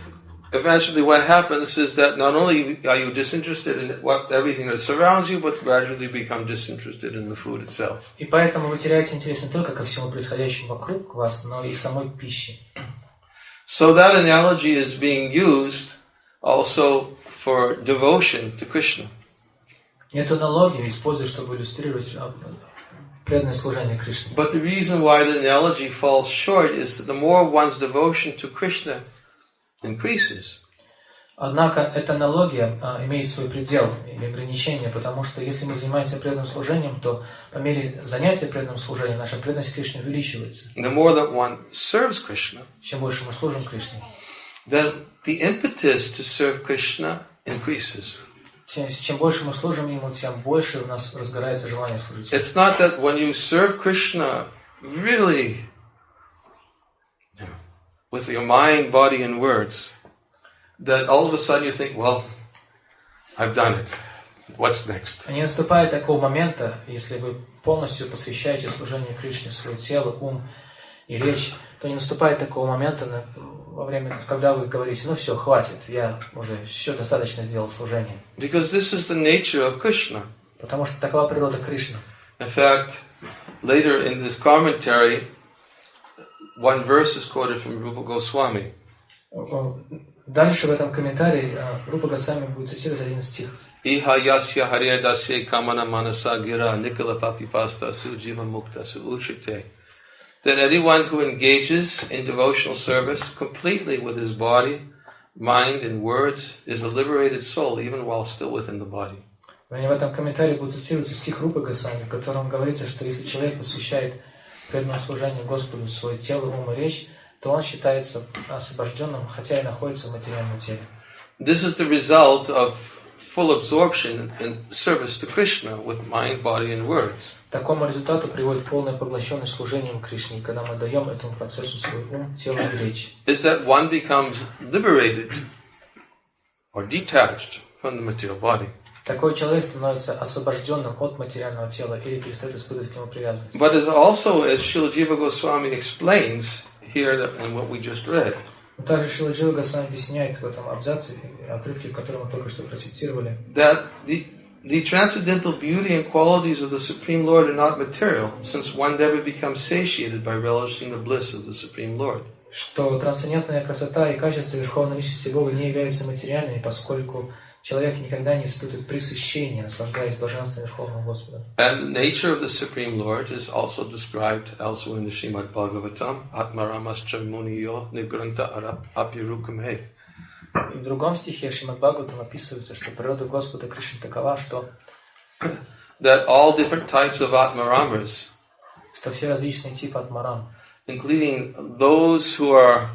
eventually what happens is that not only are you disinterested in everything that surrounds you, but gradually become disinterested in the food itself. И поэтому вы теряете интерес не только ко всему происходящему вокруг вас, но и к самой пище. So that analogy is being used also for devotion to Krishna. И эту аналогию используют, чтобы иллюстрировать преданное служение Кришне. But the reason why the analogy falls short is that the more one's devotion to Krishna increases, Однако эта аналогия имеет свой предел или ограничение, потому что если мы занимаемся преданным служением, то по мере занятия преданным служением наша преданность Кришне увеличивается. the more that one serves Krishna, Чем больше мы служим Кришне, then the impetus to serve Krishna increases. чем больше мы служим Ему, тем больше у нас разгорается желание служить. It's not that when you serve Krishna really with your mind, body, and words, that all of a sudden you think, well, I've done it. What's next? Не наступает такого момента, если вы полностью посвящаете служению Кришне свое тело, ум и речь, то не наступает такого момента во время, когда вы говорите, ну все, хватит, я уже все достаточно сделал служение. Because this is the nature of Krishna. Потому что такова природа Кришны. In fact, later in this commentary, one verse is quoted from Rupa Goswami. Дальше в этом комментарии Рупа Госвами будет цитировать один стих. Iha yasya haryadasya kamana manasa gira nikala papipasta su jiva mukta su uchite. That anyone who engages in devotional service completely with his body, mind, and words is a liberated soul, even while still within the body. В этом комментарии будет цитироваться стих Рупы Госвами, в котором говорится, что если человек посвящает преданному служению Господу свое тело, ум и речь, то он считается освобожденным, хотя и находится в материальном теле. This is the result of full absorption in service to Krishna with mind, body, and words. К такому результату приводит полная поглощенность служением Кришне, когда мы даем этому процессу свой ум, тело и речь. Is that one becomes liberated or detached from the material body. Такой человек становится освобожденным от материального тела или перестает испытывать к нему привязанность. But as also, as Srila Jiva Goswami explains here in what we just read, Также Шрила Джива Госвами объясняет в этом абзаце, отрывке, который мы только что процитировали, that the transcendental beauty and qualities of the Supreme Lord are not material, since one never becomes satiated by relishing the bliss of the Supreme Lord. что трансцендентная красота и качество Верховной Личности Бога не являются материальными, поскольку человек никогда не испытывает пресыщения, наслаждаясь блаженством Верховного Господа. And the nature of the Supreme Lord is also described elsewhere in the Srimad Bhagavatam, Atmaramascha Muniyo Nigranta Apirukame. И в другом стихе Шримад Бхагаватам описывается, что природа Господа Кришны такова, что that all different types of Atmaramas, что все различные типы атмарам, including those who are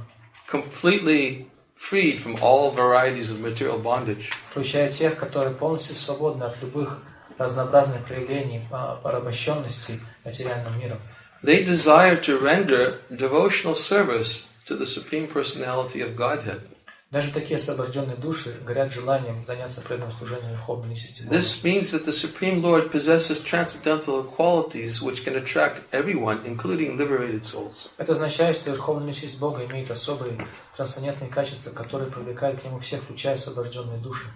completely freed from all varieties of material bondage, включая тех, которые полностью свободны от любых разнообразных проявлений порабощенности материальным миром, they desire to render devotional service to the Supreme Personality of Godhead. даже такие освобожденные души горят желанием заняться преданным служением Верховной Личности Бога. This means that the Supreme Lord possesses transcendental qualities which can attract everyone, including liberated souls. Это означает, что Верховная Личность Бога имеет особые трансцендентные качества, которые привлекают к Нему всех, включая освобожденные души.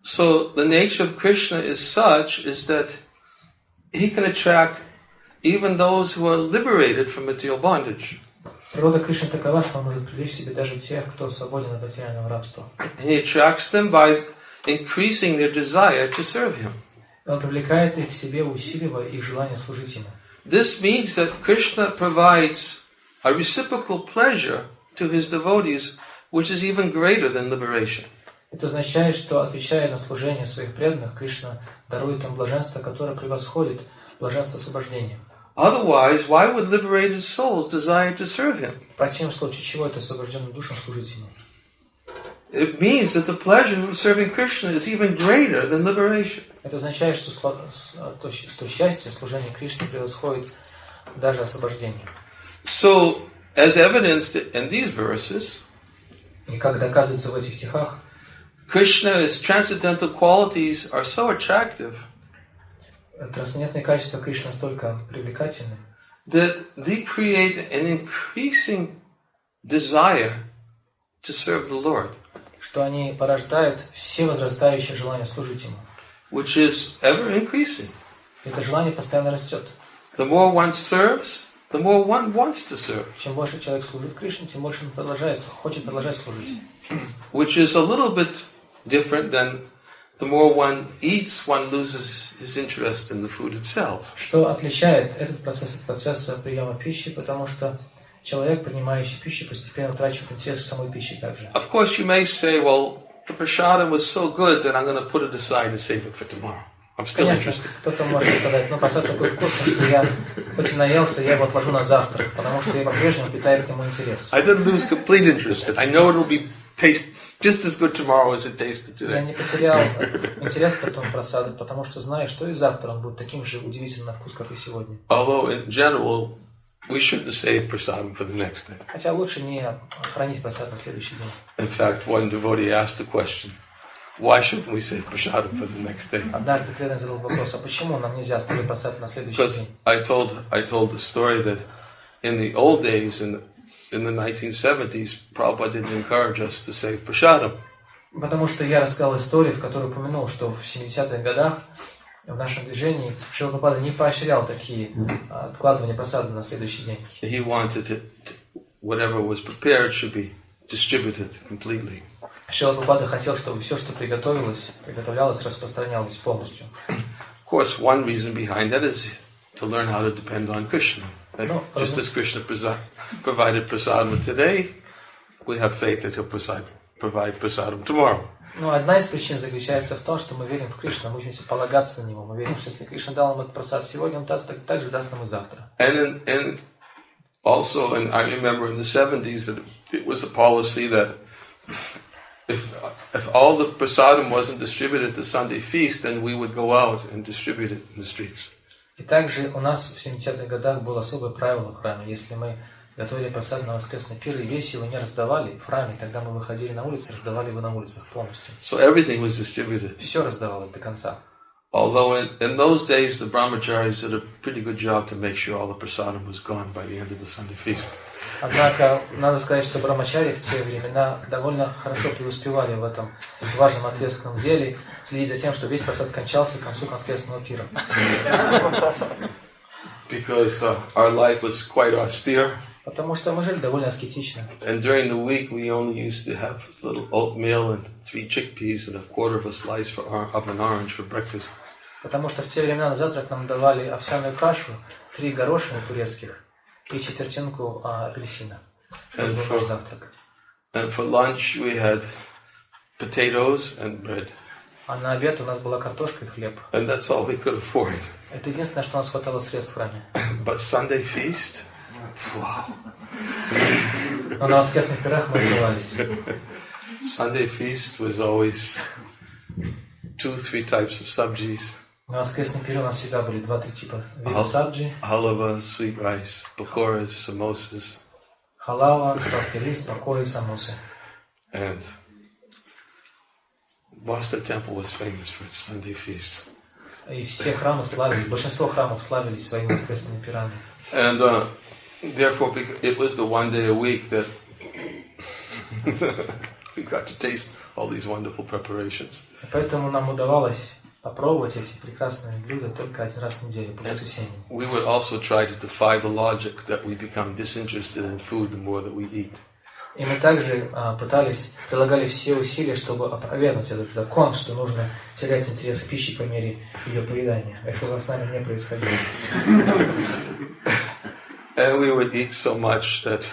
So the nature of Krishna is such is that he can attract even those who are liberated from material bondage. Природа Кришны такова, что он может привлечь к себе даже тех, кто свободен от материального рабства. He attracts them by increasing their desire to serve him. Он привлекает их к себе, усиливая их желание служить Ему. This means that Krishna provides a reciprocal pleasure to his devotees, which is even greater than liberation. Это означает, что, отвечая на служение своих преданных, Кришна дарует им блаженство, которое превосходит блаженство освобождения. Otherwise, why would liberated souls desire to serve him? В противном случае, чего это освобожденным душам служить Ему? It means that the pleasure of serving Krishna is even greater than liberation. Это означает, что счастье служения Кришне превосходит даже освобождение. So, as evidenced in these verses, и как доказывается в этих стихах, Krishna's transcendental qualities are so attractive трансцендентные качества Кришны настолько привлекательны, that they create an increasing desire to serve the Lord, что они порождают все возрастающее желание служить Ему. which is ever increasing. Это желание постоянно растет. The more one serves, the more one wants to serve. Чем больше человек служит Кришне, тем больше он хочет продолжать служить. Which is a little bit different than the more one eats, one loses his interest in the food itself. Что отличает этот процесс от процесса приема пищи, потому что человек, принимающий пищу, постепенно утрачивает интерес к самой пище также. Of course, you may say, well, the prasadam was so good that I'm going to put it aside and save it for tomorrow. I'm still Конечно, interested. кто-то может сказать, просад такой вкусный, что я хоть и наелся, я его отложу на завтра, потому что я по-прежнему питаю к нему интерес. I didn't lose complete interest. I know it'll be taste just as good tomorrow as it tasted Я today. не потерял интерес к этому просаду, потому что знаю, что и завтра он будет таким же удивительным на вкус, как и сегодня. Although in general, we shouldn't save prasadam for the next day. Хотя лучше не хранить просад на следующий день. In fact, one devotee asked the question, why shouldn't we save prasadam for the next day? Однажды преданный задал вопрос, а почему нам нельзя оставить просад на следующий Because день? I told the story that in the old days, in the 1970s, Prabhupada didn't encourage us to save prasadam. Потому что я рассказал историю, в которой упомянул, что в 70-х годах в нашем движении Шрила Прабхупада не поощрял такие откладывания просада на следующий день. He wanted it, whatever was prepared should be distributed completely. Шрила Прабхупада хотел, чтобы все, что приготовлялось, распространялось полностью. Of course, one reason behind that is to learn how to depend on Krishna. Just as Krishna provided prasadam today, we have faith that he'll provide prasadam tomorrow. Ну, одна из причин заключается в том, что мы верим в Кришну, мы учимся полагаться на Него. Мы верим, что если Кришна дал нам этот просад сегодня, Он также даст нам и завтра. And also, I remember in the 70s that it was a policy that if all the prasadam wasn't distributed at the Sunday feast, then we would go out and distribute it in the streets. И также у нас в 70-х годах было особое правило в храме. Если мы готовили просад на воскресный пир и весь его не раздавали в храме, тогда мы выходили на улицы и раздавали его на улицах полностью. So everything was distributed. Все раздавалось до конца. Although in those days the brahmacharis did a pretty good job to make sure all the prasadam was gone by the end of the Sunday feast. Однако, надо сказать, что брамачари в те времена довольно хорошо преуспевали в этом важном ответственном деле, следить за тем, что весь просад кончался к концу воскресного пира. Because our life was quite austere. Потому что мы жили довольно аскетично. And during the week, we only used to have a little oatmeal and 3 chickpeas and a quarter of a slice of an orange for breakfast. Потому что в те времена на завтрак нам давали овсяную кашу, 3 горошины турецких и четвертинку апельсина. Это был наш завтрак. And for lunch, we had potatoes and bread. А на обед у нас была картошка и хлеб. And that's all we could afford. Это единственное, что у нас хватало средств в храме. But Sunday feast, wow. Но на воскресных пирах мы развивались. Sunday feast was always 2-3 types of sabjis. На воскресный пир у нас всегда были 2-3 типа видов сабджи. Halava, sweet rice, pakoras, samosas. Халава, сладкий рис, пакоры, самосы. And Boston Temple was famous for its Sunday feasts. И все храмы славились, большинство храмов славились своими воскресными пирами. And therefore, it was the one day a week that we got to taste all these wonderful preparations. Поэтому нам удавалось попробовать эти прекрасные блюда только один раз в неделю, по воскресеньям. We would also try to defy the logic that we become disinterested in food the more that we eat. И мы также прилагали все усилия, чтобы опровергнуть этот закон, что нужно терять интерес к пище по мере ее поедания. Этого с нами не происходило. And we would eat so much that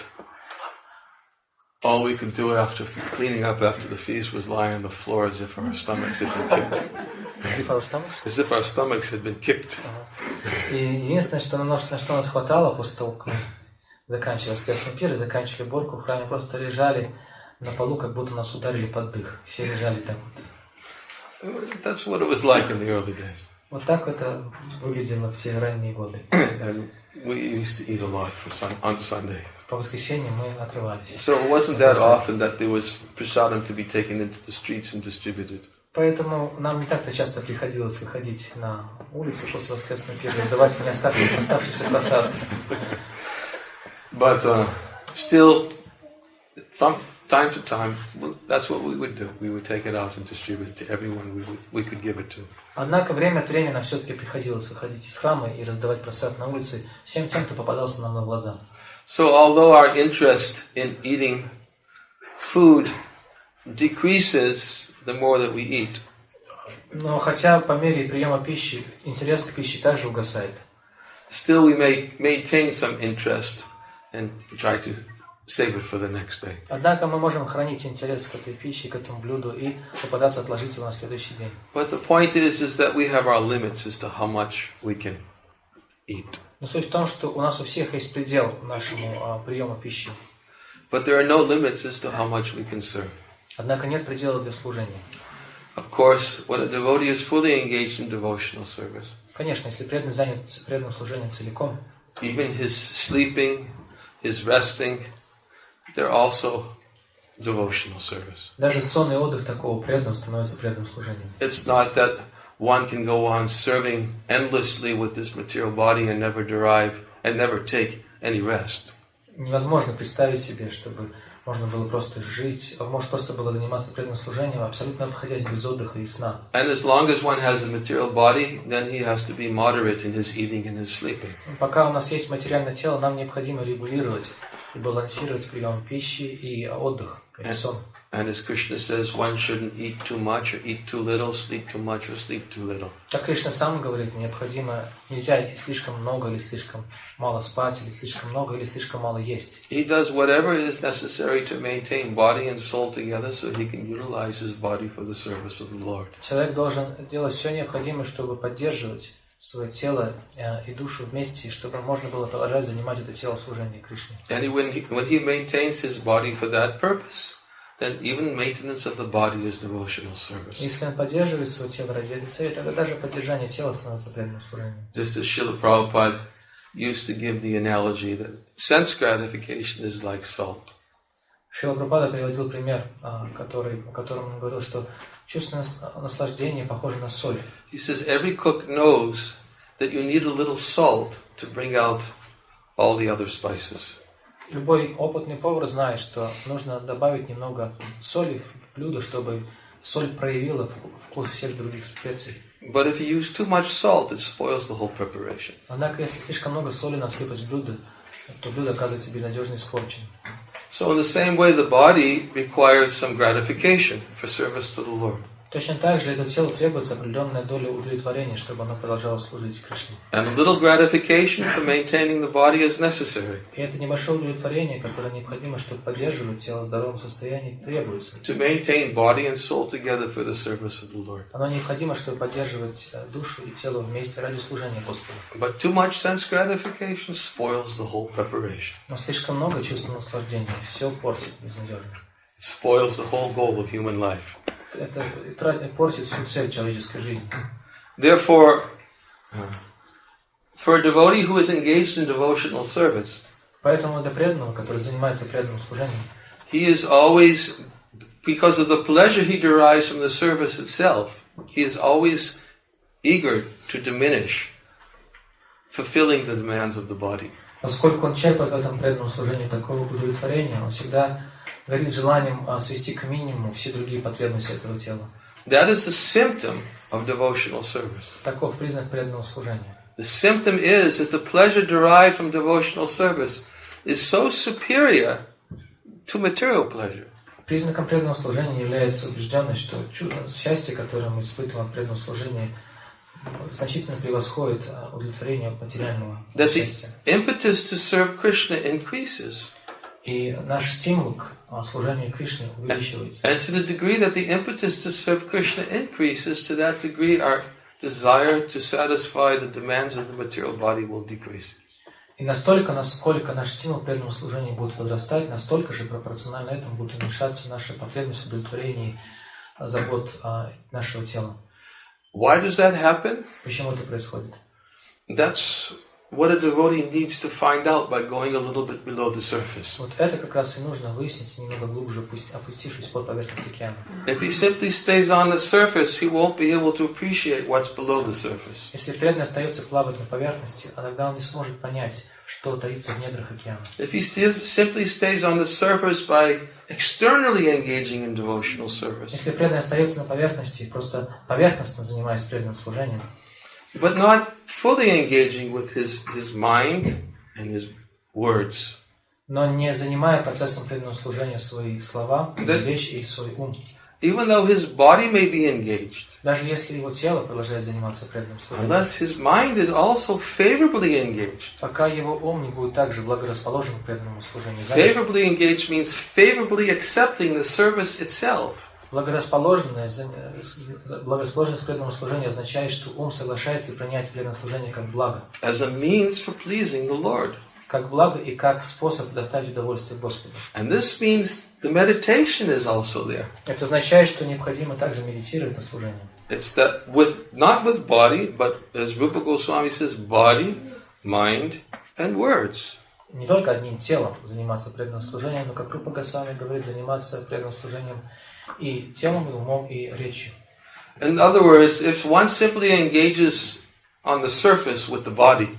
all we could do after cleaning up after the feast was lie on the floor as if our stomachs had been kicked. As if our stomachs had been kicked. И единственное, что на что нас хватало после того, как мы заканчивали воскресный пир и заканчивали уборку в храме, просто лежали на полу, как будто нас ударили под дых. Все лежали так вот. That's what it was like in the early days. Вот так это выглядело в те ранние годы. And we used to eat a lot on Sunday. По воскресеньям мы отрывались. So it wasn't that often that there was prasadam to be taken into the streets and distributed. Поэтому нам не так-то часто приходилось выходить на улицу после воскресного пира, сдавать не оставшийся просад. But still, from time to time, that's what we would do. We would take it out and distribute it to everyone we could give it to. Однако время от времени нам все-таки приходилось выходить из храма и раздавать просад на улице всем тем, кто попадался нам на глаза. So although our interest in eating food decreases the more that we eat, Но хотя по мере приема пищи интерес к пище также угасает. still we may maintain some interest and try to save it for the next day. Однако мы можем хранить интерес к этой пище, к этому блюду и попытаться отложить его на следующий день. But the point is that we have our limits as to how much we can eat. Но суть в том, что у нас у всех есть предел нашему приему пищи. But there are no limits as to how much we can serve. Однако нет предела для служения. Of course, when a devotee is fully engaged in devotional service, Конечно, если преданный занят преданным служением целиком, even his sleeping, his resting, they're also devotional service. даже сон и отдых такого преданного становится преданным служением. It's not that one can go on serving endlessly with this material body and never derive and never take any rest. Невозможно представить себе, чтобы можно было просто жить, может просто было заниматься преданным служением, абсолютно обходясь без отдыха и сна. And as long as one has a material body, then he has to be moderate in his eating and his sleeping. Пока у нас есть материальное тело, нам необходимо регулировать и балансировать прием пищи и отдых, и сон. And as Krishna says, one shouldn't eat too much or eat too little, sleep too much or sleep too little. Как Кришна сам говорит, нельзя слишком много или слишком мало спать, или слишком много или слишком мало есть. He does whatever is necessary to maintain body and soul together so he can utilize his body for the service of the Lord. Человек должен делать все необходимое, чтобы поддерживать свое тело и душу вместе, чтобы можно было продолжать занимать это тело в служении Кришне. And when he maintains his body for that purpose, then even maintenance of the body is devotional service. Если он поддерживает свое тело ради этой цели, тогда даже поддержание тела становится преданным служением. Just as Srila Prabhupada used to give the analogy that sense gratification is like salt. Шрила Прабхупада приводил пример, о котором он говорил, что чувственное наслаждение похоже на соль. He says every cook knows that you need a little salt to bring out all the other spices. Любой опытный повар знает, что нужно добавить немного соли в блюдо, чтобы соль проявила вкус всех других специй. But if you use too much salt, it spoils the whole preparation. Однако, если слишком много соли насыпать в блюдо, то блюдо оказывается безнадежно испорчен. So in the same way, the body requires some gratification for service to the Lord. Точно так же это тело требуется определенная доля удовлетворения, чтобы оно продолжало служить Кришне. And a little gratification for maintaining the body is necessary. И это небольшое удовлетворение, которое необходимо, чтобы поддерживать тело в здоровом состоянии, требуется. To maintain body and soul together for the service of the Lord. Оно необходимо, чтобы поддерживать душу и тело вместе ради служения Господу. But too much sense gratification spoils the whole preparation. Но слишком много чувственного наслаждения все портит безнадежно. It spoils the whole goal of human life. Это портит всю цель человеческой жизни. Therefore, for a devotee who is engaged in devotional service, Поэтому для преданного, который занимается преданным служением, he is always, because of the pleasure he derives from the service itself, he is always eager to diminish, fulfilling the demands of the body. поскольку он черпает в этом преданном служении такого удовлетворения, он всегда горит желанием свести к минимуму все другие потребности этого тела. That is the symptom of devotional service. Таков признак преданного служения. The symptom is that the pleasure derived from devotional service is so superior to material pleasure. Признаком преданного служения является убежденность, что счастье, которое мы испытываем в преданном служении, значительно превосходит удовлетворение материального счастья. That the impetus to serve Krishna increases. И наш стимул к служению Кришне увеличивается. And to the degree that the impetus to serve Krishna increases, to that degree our desire to satisfy the demands of the material body will decrease. И настолько, насколько наш стимул к преданному служению будет возрастать, настолько же пропорционально этому будет уменьшаться наша потребность в удовлетворении забот нашего тела. Why does that happen? Почему это происходит? That's what a devotee needs to find out by going a little bit below the surface. Вот это как раз и нужно выяснить немного глубже, опустившись под поверхность океана. If he simply stays on the surface, he won't be able to appreciate what's below the surface. Если преданный остается плавать на поверхности, тогда он не сможет понять, что таится в недрах океана. If he simply stays on the surface by externally engaging in devotional service, Если преданный остается на поверхности, просто поверхностно занимаясь преданным служением, but not fully engaging with his mind and his words, но не занимая процессом преданного служения свои слова, вещи и свой ум, even though his body may be engaged, даже если его тело продолжает заниматься преданным служением, unless his mind is also favorably engaged. пока его ум не будет также благорасположен к преданному служению. Favorably engaged means favorably accepting the service itself. Благорасположенность к преданному служению означает, что ум соглашается принять преданное служение как благо. As a means for pleasing the Lord. Как благо и как способ доставить удовольствие Господу. And this means the meditation is also there. Это означает, что необходимо также медитировать на служении. It's that not with body, but as Rupa Goswami says, body, mind, and words. Не только одним телом заниматься преданным служением, но, как Рупа Госвами говорит, заниматься преданным служением и телом, и умом, и речью. In other words, if one simply engages on the surface with the body,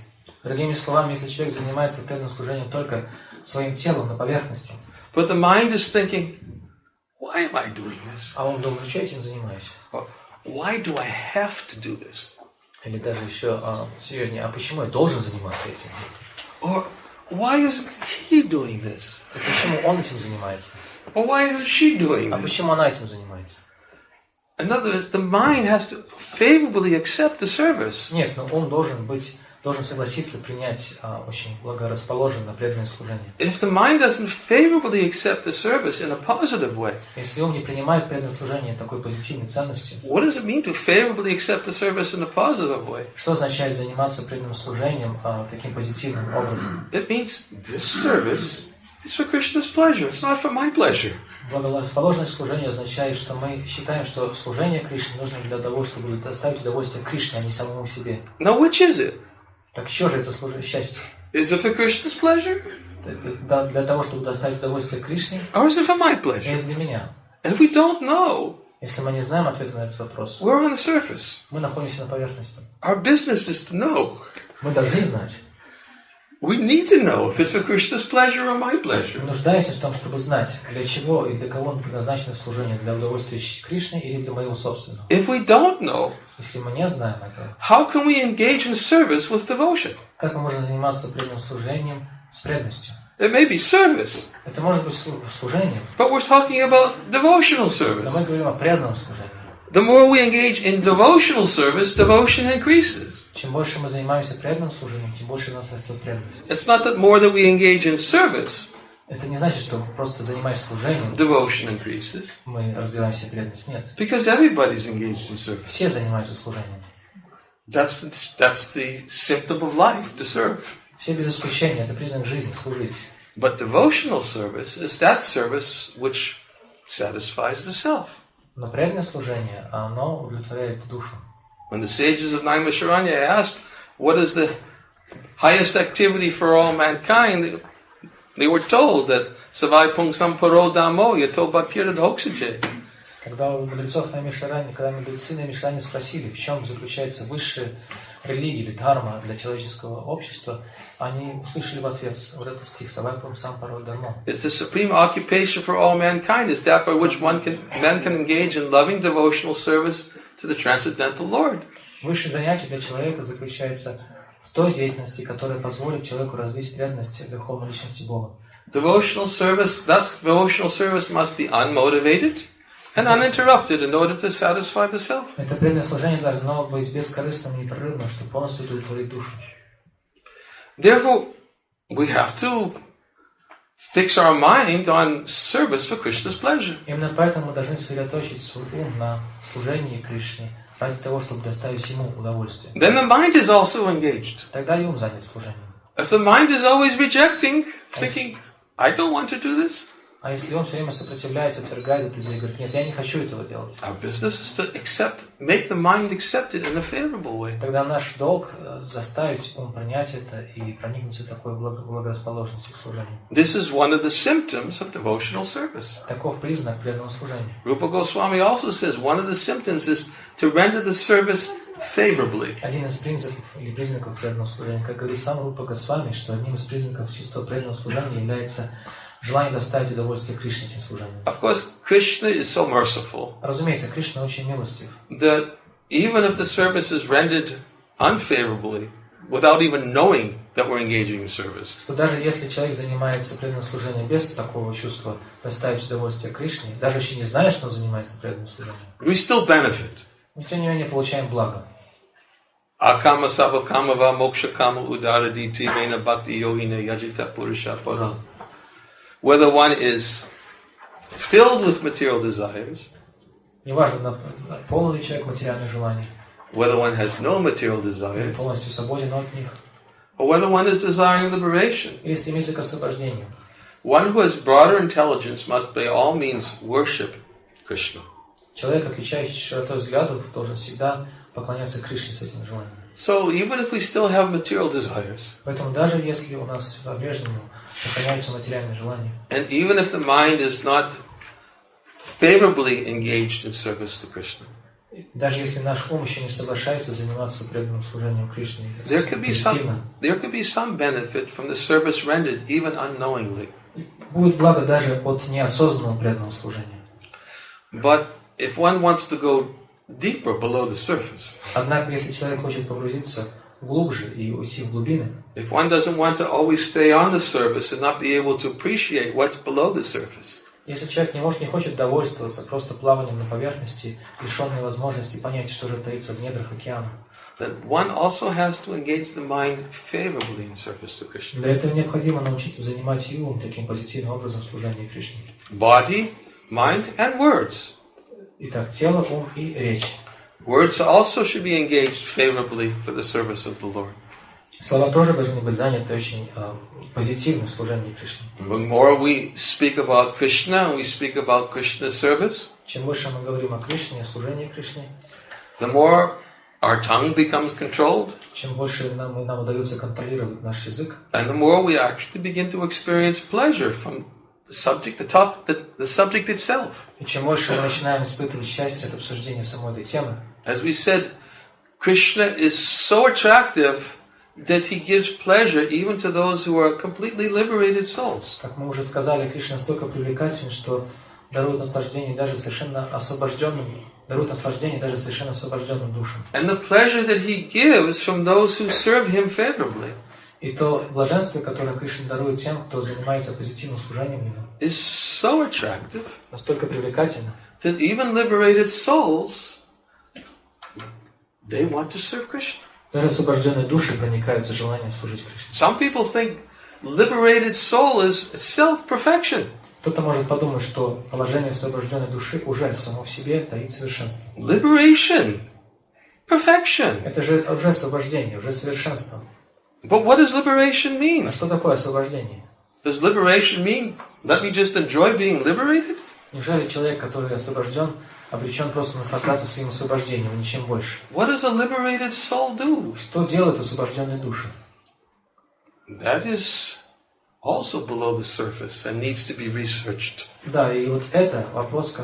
Другими словами, если человек занимается преданным служением только своим телом на поверхности, but the mind is thinking, why am I doing this? а он думает, что я этим занимаюсь? Or, why do I have to do this? Или даже еще серьезнее, а почему я должен заниматься этим? Or, why isn't he doing this? И почему он этим занимается? Or why isn't she doing А this? почему она этим занимается? In other words, the mind has to favorably accept the service. Нет, но ум должен согласиться принять очень благорасположенное преданное служение. If the mind doesn't favorably accept the service in a positive way, Если ум не принимает преданное служение такой позитивной ценностью, what does it mean to favorably accept the service in a positive way? что означает заниматься преданным служением таким позитивным образом? It means this service is for Krishna's pleasure. It's not for my pleasure. Благорасположенность служения означает, что мы считаем, что служение Кришне нужно для того, чтобы доставить удовольствие Кришне, а не самому себе. Now, which is it? Так что же это счастье? Is it for Krishna's pleasure? Для того, чтобы доставить удовольствие Кришне, Or is it for my pleasure? или для меня? And if we don't know, Если мы не знаем ответа на этот вопрос, we're on the surface. мы находимся на поверхности. Our business is to know. Мы должны знать. We need to know if it's for Krishna's pleasure or my pleasure. Мы нуждаемся в том, чтобы знать, для чего и для кого предназначено служение, для удовольствия Кришны или для моего собственного. If we don't know, Если мы не знаем этого, how can we engage in service with devotion? как мы можем заниматься преданным служением с преданностью. It may be service, Это может быть служением, but we're talking about devotional но service. мы говорим о преданном служении. The more we engage in devotional service, devotion increases. Чем больше мы занимаемся преданным служением, тем больше у нас растет преданность. It's not that more that we engage in service, Это не значит, что просто занимаясь служением, devotion increases, мы развиваем себе преданность. Нет. because everybody's engaged in service. Все занимаются служением. That's the symptom of life, to serve. Все без исключения, это признак жизни, служить. But devotional service is that service which satisfies the self. Но преданное служение, оно удовлетворяет душу. When the sages of Naimisharanya asked, what is the highest activity for all mankind, they were told that Savai Pungsam Paro Damo Yato Bhaktirad Hoksije. Когда у мудрецов когда мудрецы на Мишране спросили, в чем заключается высшая религия или дхарма для человеческого общества, они услышали в ответ вот этот стих «Савайпам сам паро дармо». It's the supreme occupation for all mankind, is that by which man can engage in loving devotional service to the transcendental Lord. Высшее занятие для человека заключается в той деятельности, которая позволит человеку развить преданность верховной личности Бога. Devotional service must be unmotivated and uninterrupted in order to satisfy the self. Это преданное служение должно быть бескорыстным и непрерывным, чтобы полностью удовлетворить душу. Therefore, we have to fix our mind on service for Krishna's pleasure. Именно поэтому мы должны сосредоточить свой ум на служении Кришне, ради того, чтобы доставить ему удовольствие. Then the mind is also engaged. Тогда и ум занят служением. If the mind is always rejecting, thinking, I don't want to do this, А если он все время сопротивляется, отвергает эту идею, говорит, нет, я не хочу этого делать. our business is to make the mind accept it in a favorable way. Тогда наш долг заставить ум принять это и проникнуться такой благорасположенности к служению. This is one of the symptoms of devotional service. Таков признак преданного служения. Rupa Goswami also says one of the symptoms is to render the service favorably. Один из принципов или признаков преданного служения, как говорит сам Рупа Госвами, что одним из признаков чистого преданного служения является желание доставить удовольствие Кришне этим служением. Of course, Krishna is so merciful Разумеется, Кришна очень милостив. that even if the service is rendered unfavorably, without even knowing that we're engaging in service, Что даже если человек занимается преданным служением без такого чувства доставить удовольствие Кришне, даже еще не зная, что он занимается преданным служением, we still benefit. мы тем не менее получаем благо. Akama sava kamava moksha kama udaraditi vena bhakti yogina yajita purusha para. Whether one is filled with material desires, Неважно, полный ли человек материальных желаний, whether one has no material или desires, полностью свободен от них, or whether one is desiring liberation. или стремится к освобождению. One who has broader intelligence must by all means worship Krishna. Человек, отличающийся широтой взглядов, должен всегда поклоняться Кришне с этим желанием. So even if we still have material desires, Поэтому даже если у нас по-прежнему сохраняются материальные желания, and even if the mind is not favorably engaged in service to Krishna, даже если наш ум еще не соглашается заниматься преданным служением Кришне there could позитивно, be some benefit from the service rendered even unknowingly. будет благо даже от неосознанного преданного служения. But if one wants to go deeper below the surface, Однако, если человек хочет погрузиться глубже и уйти в глубины, if one doesn't want to always stay on the surface and not be able to appreciate what's below the surface, если человек не хочет довольствоваться просто плаванием на поверхности, лишенной возможности понять, что же таится в недрах океана, then one also has to engage the mind favorably in service to Krishna. для этого необходимо научиться занимать и ум таким позитивным образом служения Кришне. Body, mind, and words. Итак, тело, ум и речь. Words also should be engaged favorably for the service of the Lord. Слова тоже должны быть заняты очень позитивно в служении Кришне. The more we speak about Krishna and we speak about Krishna's service, Чем больше мы говорим о Кришне, о служении Кришне, the more our tongue becomes controlled, чем больше нам удается контролировать наш язык, and the more we actually begin to experience pleasure from the subject itself. и чем больше мы начинаем испытывать счастье от обсуждения самой этой темы. As we said, Krishna is so attractive that he gives pleasure even to those who are completely liberated souls. Как мы уже сказали, Кришна настолько привлекателен, что дарует наслаждение даже совершенно освобожденным душам. And the pleasure that he gives from those who serve him favorably. И то блаженство, которое Кришна дарует тем, кто занимается позитивным служением ему, is so attractive настолько привлекательно, that even liberated souls, they want to serve Krishna. даже освобожденные души проникаются желанием служить Кришне. Some people think liberated soul is self-perfection. Кто-то может подумать, что положение освобожденной души уже само в себе таит совершенство. Liberation, perfection. Это же уже освобождение, уже совершенство. But what does liberation mean? А что такое освобождение? Does liberation mean let me just enjoy being liberated? Неужели человек, который освобожден, обречен просто наслаждаться своим освобождением, ничем больше? What does a liberated soul do? Что делают освобожденные души? That is also below the surface and needs to be researched. Да, и вот это вопрос, о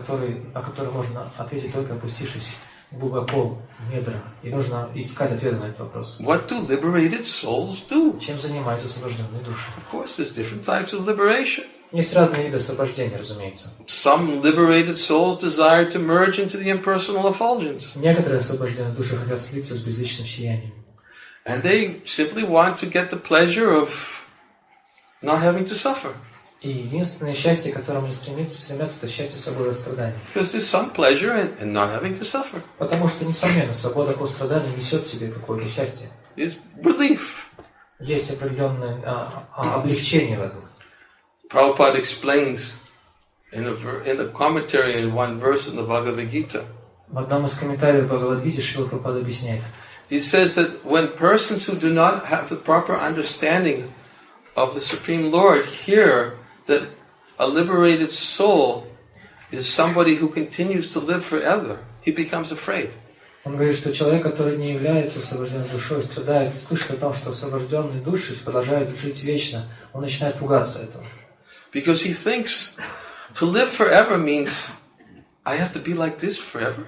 котором можно ответить только опустившись глубоко в недра. И нужно искать ответы на этот вопрос. What do liberated souls do? Чем занимаются освобожденные души? Of course, there's different types of liberation. Есть разные виды освобождения, разумеется. Some liberated souls desire to merge into the impersonal effulgence. Некоторые освобожденные души хотят слиться с безличным сиянием. And they simply want to get the pleasure of not having to suffer. И единственное счастье, к которому они стремятся, это счастье свободы от страданий. Because there's some pleasure in not having to suffer. Потому что, несомненно, свобода от страданий несет в себе какое-то счастье. It's relief. Есть определенное облегчение в этом. Prabhupada explains in the commentary in one verse in the Bhagavad-Gitу. В одном из комментариев Бхагавад-Гиты Шрила Прабхупада объясняет. He says that when persons who do not have the proper understanding of the Supreme Lord hear that a liberated soul is somebody who continues to live forever, he becomes afraid. Он говорит, что человек, который не является освобожденной душой, страдает, слышит о том, что освобожденные души продолжают жить вечно, он начинает пугаться этого. Because he thinks to live forever means I have to be like this forever.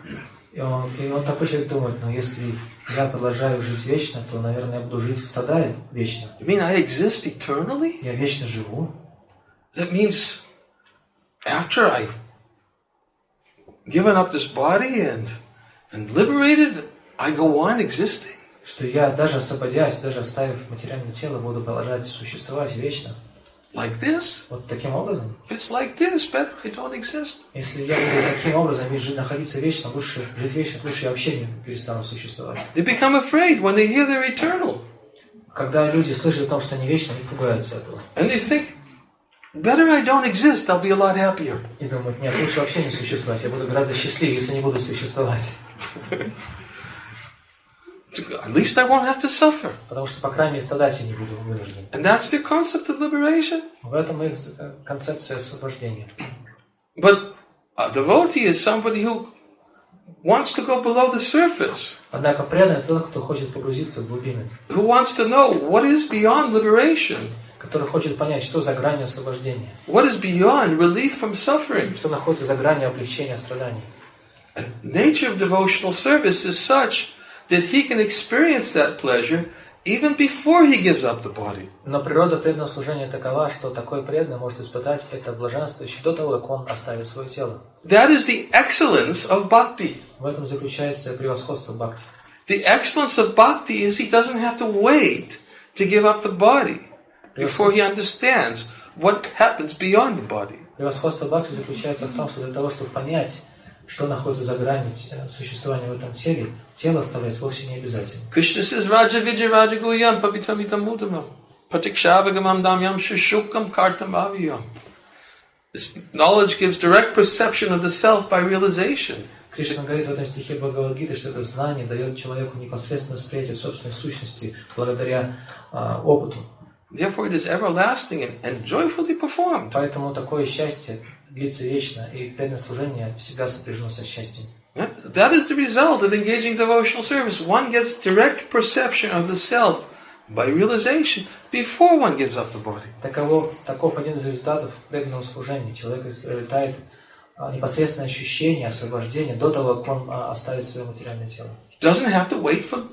И он такой человек думает, но если я продолжаю жить вечно, то, наверное, я буду жить в стаде вечно. You mean I exist eternally? Я вечно живу. That means after I've given up this body and liberated, I go on existing. Что я, даже освободясь, даже оставив материальное тело, буду продолжать существовать вечно. Like this? Вот таким образом. If it's like this, better I don't exist. Если я буду таким образом находиться вечно, лучше жить вечно, лучше я вообще не перестану существовать. They become afraid when they hear they're eternal. Когда люди слышат о том, что они вечны, они пугаются этого. And they think, better I don't exist, I'll be a lot happier. И думают, нет, лучше вообще не существовать, я буду гораздо счастливее, если не буду существовать. At least I won't have to suffer. Потому что, по крайней мере, страдать я не буду вынужден. And that's their concept of liberation. В этом их концепция освобождения. But a devotee is somebody who wants to go below the surface. Однако преданный – тот, кто хочет погрузиться в глубины. Who wants to know what is beyond liberation. Который хочет понять, что за гранью освобождения. What is beyond relief from suffering. Что находится за гранью облегчения страданий. The nature of devotional service is such that he can experience that pleasure even before he gives up the body. Но природа преданного служения такова, что такой преданный может испытать это блаженство еще до того, как он оставит свое тело. That is the excellence of bhakti. В этом заключается превосходство бхакти. The excellence of bhakti is he doesn't have to wait to give up the body before he understands what happens beyond the body. Превосходство бхакти заключается в том, что для того, чтобы понять, что находится за гранью существования в этом теле, тело оставлять вовсе не обязательно. Krishna says, Raja Vijay Raja Guyam Papitamitam Mudamam Patikshabagamam Damyam Shushukam Kartam Aviyam. This knowledge gives direct perception of the self by realization. Кришна говорит в этом стихе Бхагавад-Гиты, что это знание дает человеку непосредственное восприятие собственной сущности благодаря опыту. Therefore it is everlasting and joyfully performed. Поэтому такое счастье длится вечно, и преданное служение всегда сопряжено со счастьем. That is the result of engaging devotional service. One gets direct perception of the self by realization before one gives up the body. Таков один из результатов преданного служения. Человек обретает непосредственное ощущение освобождения до того, как он оставит свое материальное тело. He doesn't have to wait for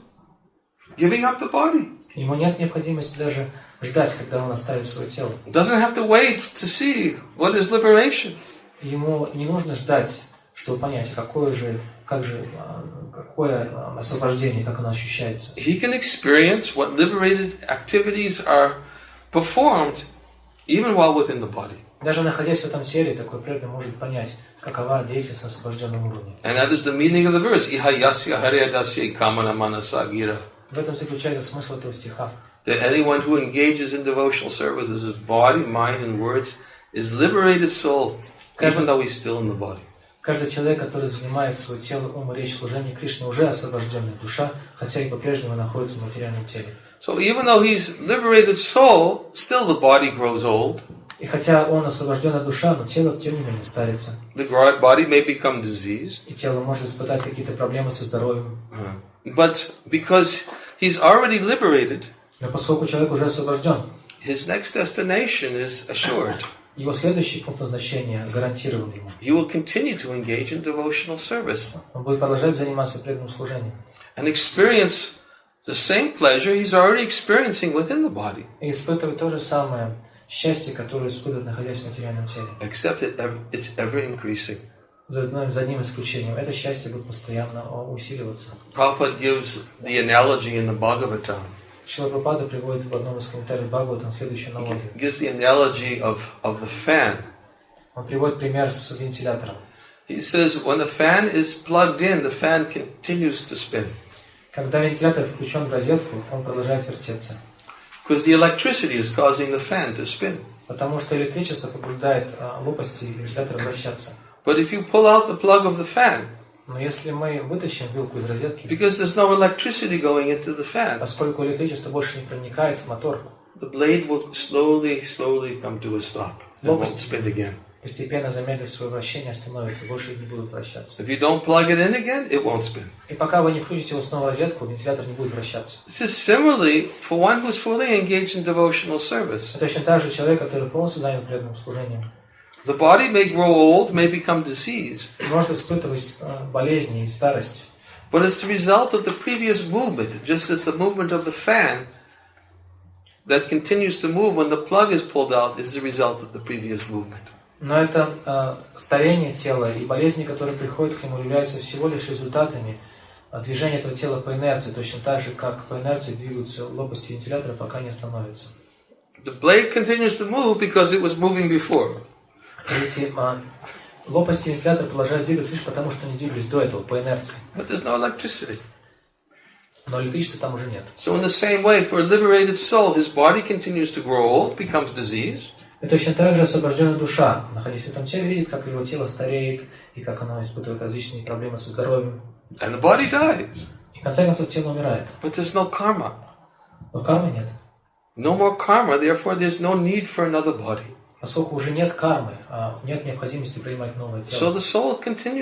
giving up the body. Ему нет необходимости даже ждать, когда он оставит свое тело. He doesn't have to wait to see what is liberation. Ему не нужно ждать, чтобы понять, какое же какое освобождение, как оно ощущается? He can experience what liberated activities are performed even while within the body. Даже находясь в этом теле, такой преданный может понять, какова деятельность на освобожденном уровне. And that is the meaning of the verse. Iha yasya haryadasya kamana manasa gira. В этом заключается смысл этого стиха. That anyone who engages in devotional service with his body, mind, and words is liberated soul, even though he's still in the body. Каждый человек, который занимает свое тело, ум и речь служения Кришне, уже освобожденная душа, хотя и по-прежнему находится в материальном теле. So even though he's liberated soul, still the body grows old. И хотя он освобожденная душа, но тело, тем не менее, старится. The body may become diseased. И тело может испытать какие-то проблемы со здоровьем. But because he's already liberated, но поскольку человек уже освобожден, his next destination is assured. Его следующий пункт назначения гарантирован ему. He will continue to engage in devotional service. Он будет продолжать заниматься преданным служением. And experience the same pleasure he's already experiencing within the body. И испытывать то же самое счастье, которое испытывает, находясь в материальном теле. Except it's ever increasing. За одним исключением. Это счастье будет постоянно усиливаться. Prabhupada gives the analogy in the Bhagavad-Gitу. Шрила Прабхупада приводит в одном из комментариев Бхагаватам следующую аналогию. Gives the analogy of the fan. Он приводит пример с вентилятором. He says when the fan is plugged in, the fan continues to spin. Когда вентилятор включен в розетку, он продолжает вертеться. Because the electricity is causing the fan to spin. Потому что электричество побуждает лопасти вентилятора вращаться. But if you pull out the plug of the fan, но если мы вытащим вилку из розетки, because there's no electricity going into the fan, поскольку электричество больше не проникает в мотор, the blade will slowly come to a stop. It won't spin again. Постепенно замедлив свое вращение, остановится, больше не будут вращаться. If you don't plug it in again, it won't spin. И пока вы не включите его снова в розетку, вентилятор не будет вращаться. This is similarly for one who's fully engaged in devotional service. Точно так же человек, который полностью занят преданным служением. The body may grow old, may become diseased. Может испытывать болезни и старость. But it's the result of the previous movement, just as the movement of the fan that continues to move when the plug is pulled out is the result of the previous movement. Но это старение тела и болезни, которые приходят к нему, являются всего лишь результатами движения этого тела по инерции, точно так же, как по инерции двигаются лопасти вентилятора, пока не остановятся. The blade continues to move because it was moving before. Эти лопасти вентилятора продолжают двигаться лишь потому, что они двигались до этого, по инерции. But there's no electricity. Но электричества там уже нет. So in the same way, for a liberated soul, his body continues to grow old, becomes diseased. И точно так же освобожденная душа, находясь в этом теле, видит, как его тело стареет, и как оно испытывает различные проблемы со здоровьем. And the body dies. И в конце концов тело умирает. But there's no karma. Но кармы нет. No more karma, therefore there's no need for another body. Поскольку уже нет кармы, нет необходимости принимать новое тело. So the soul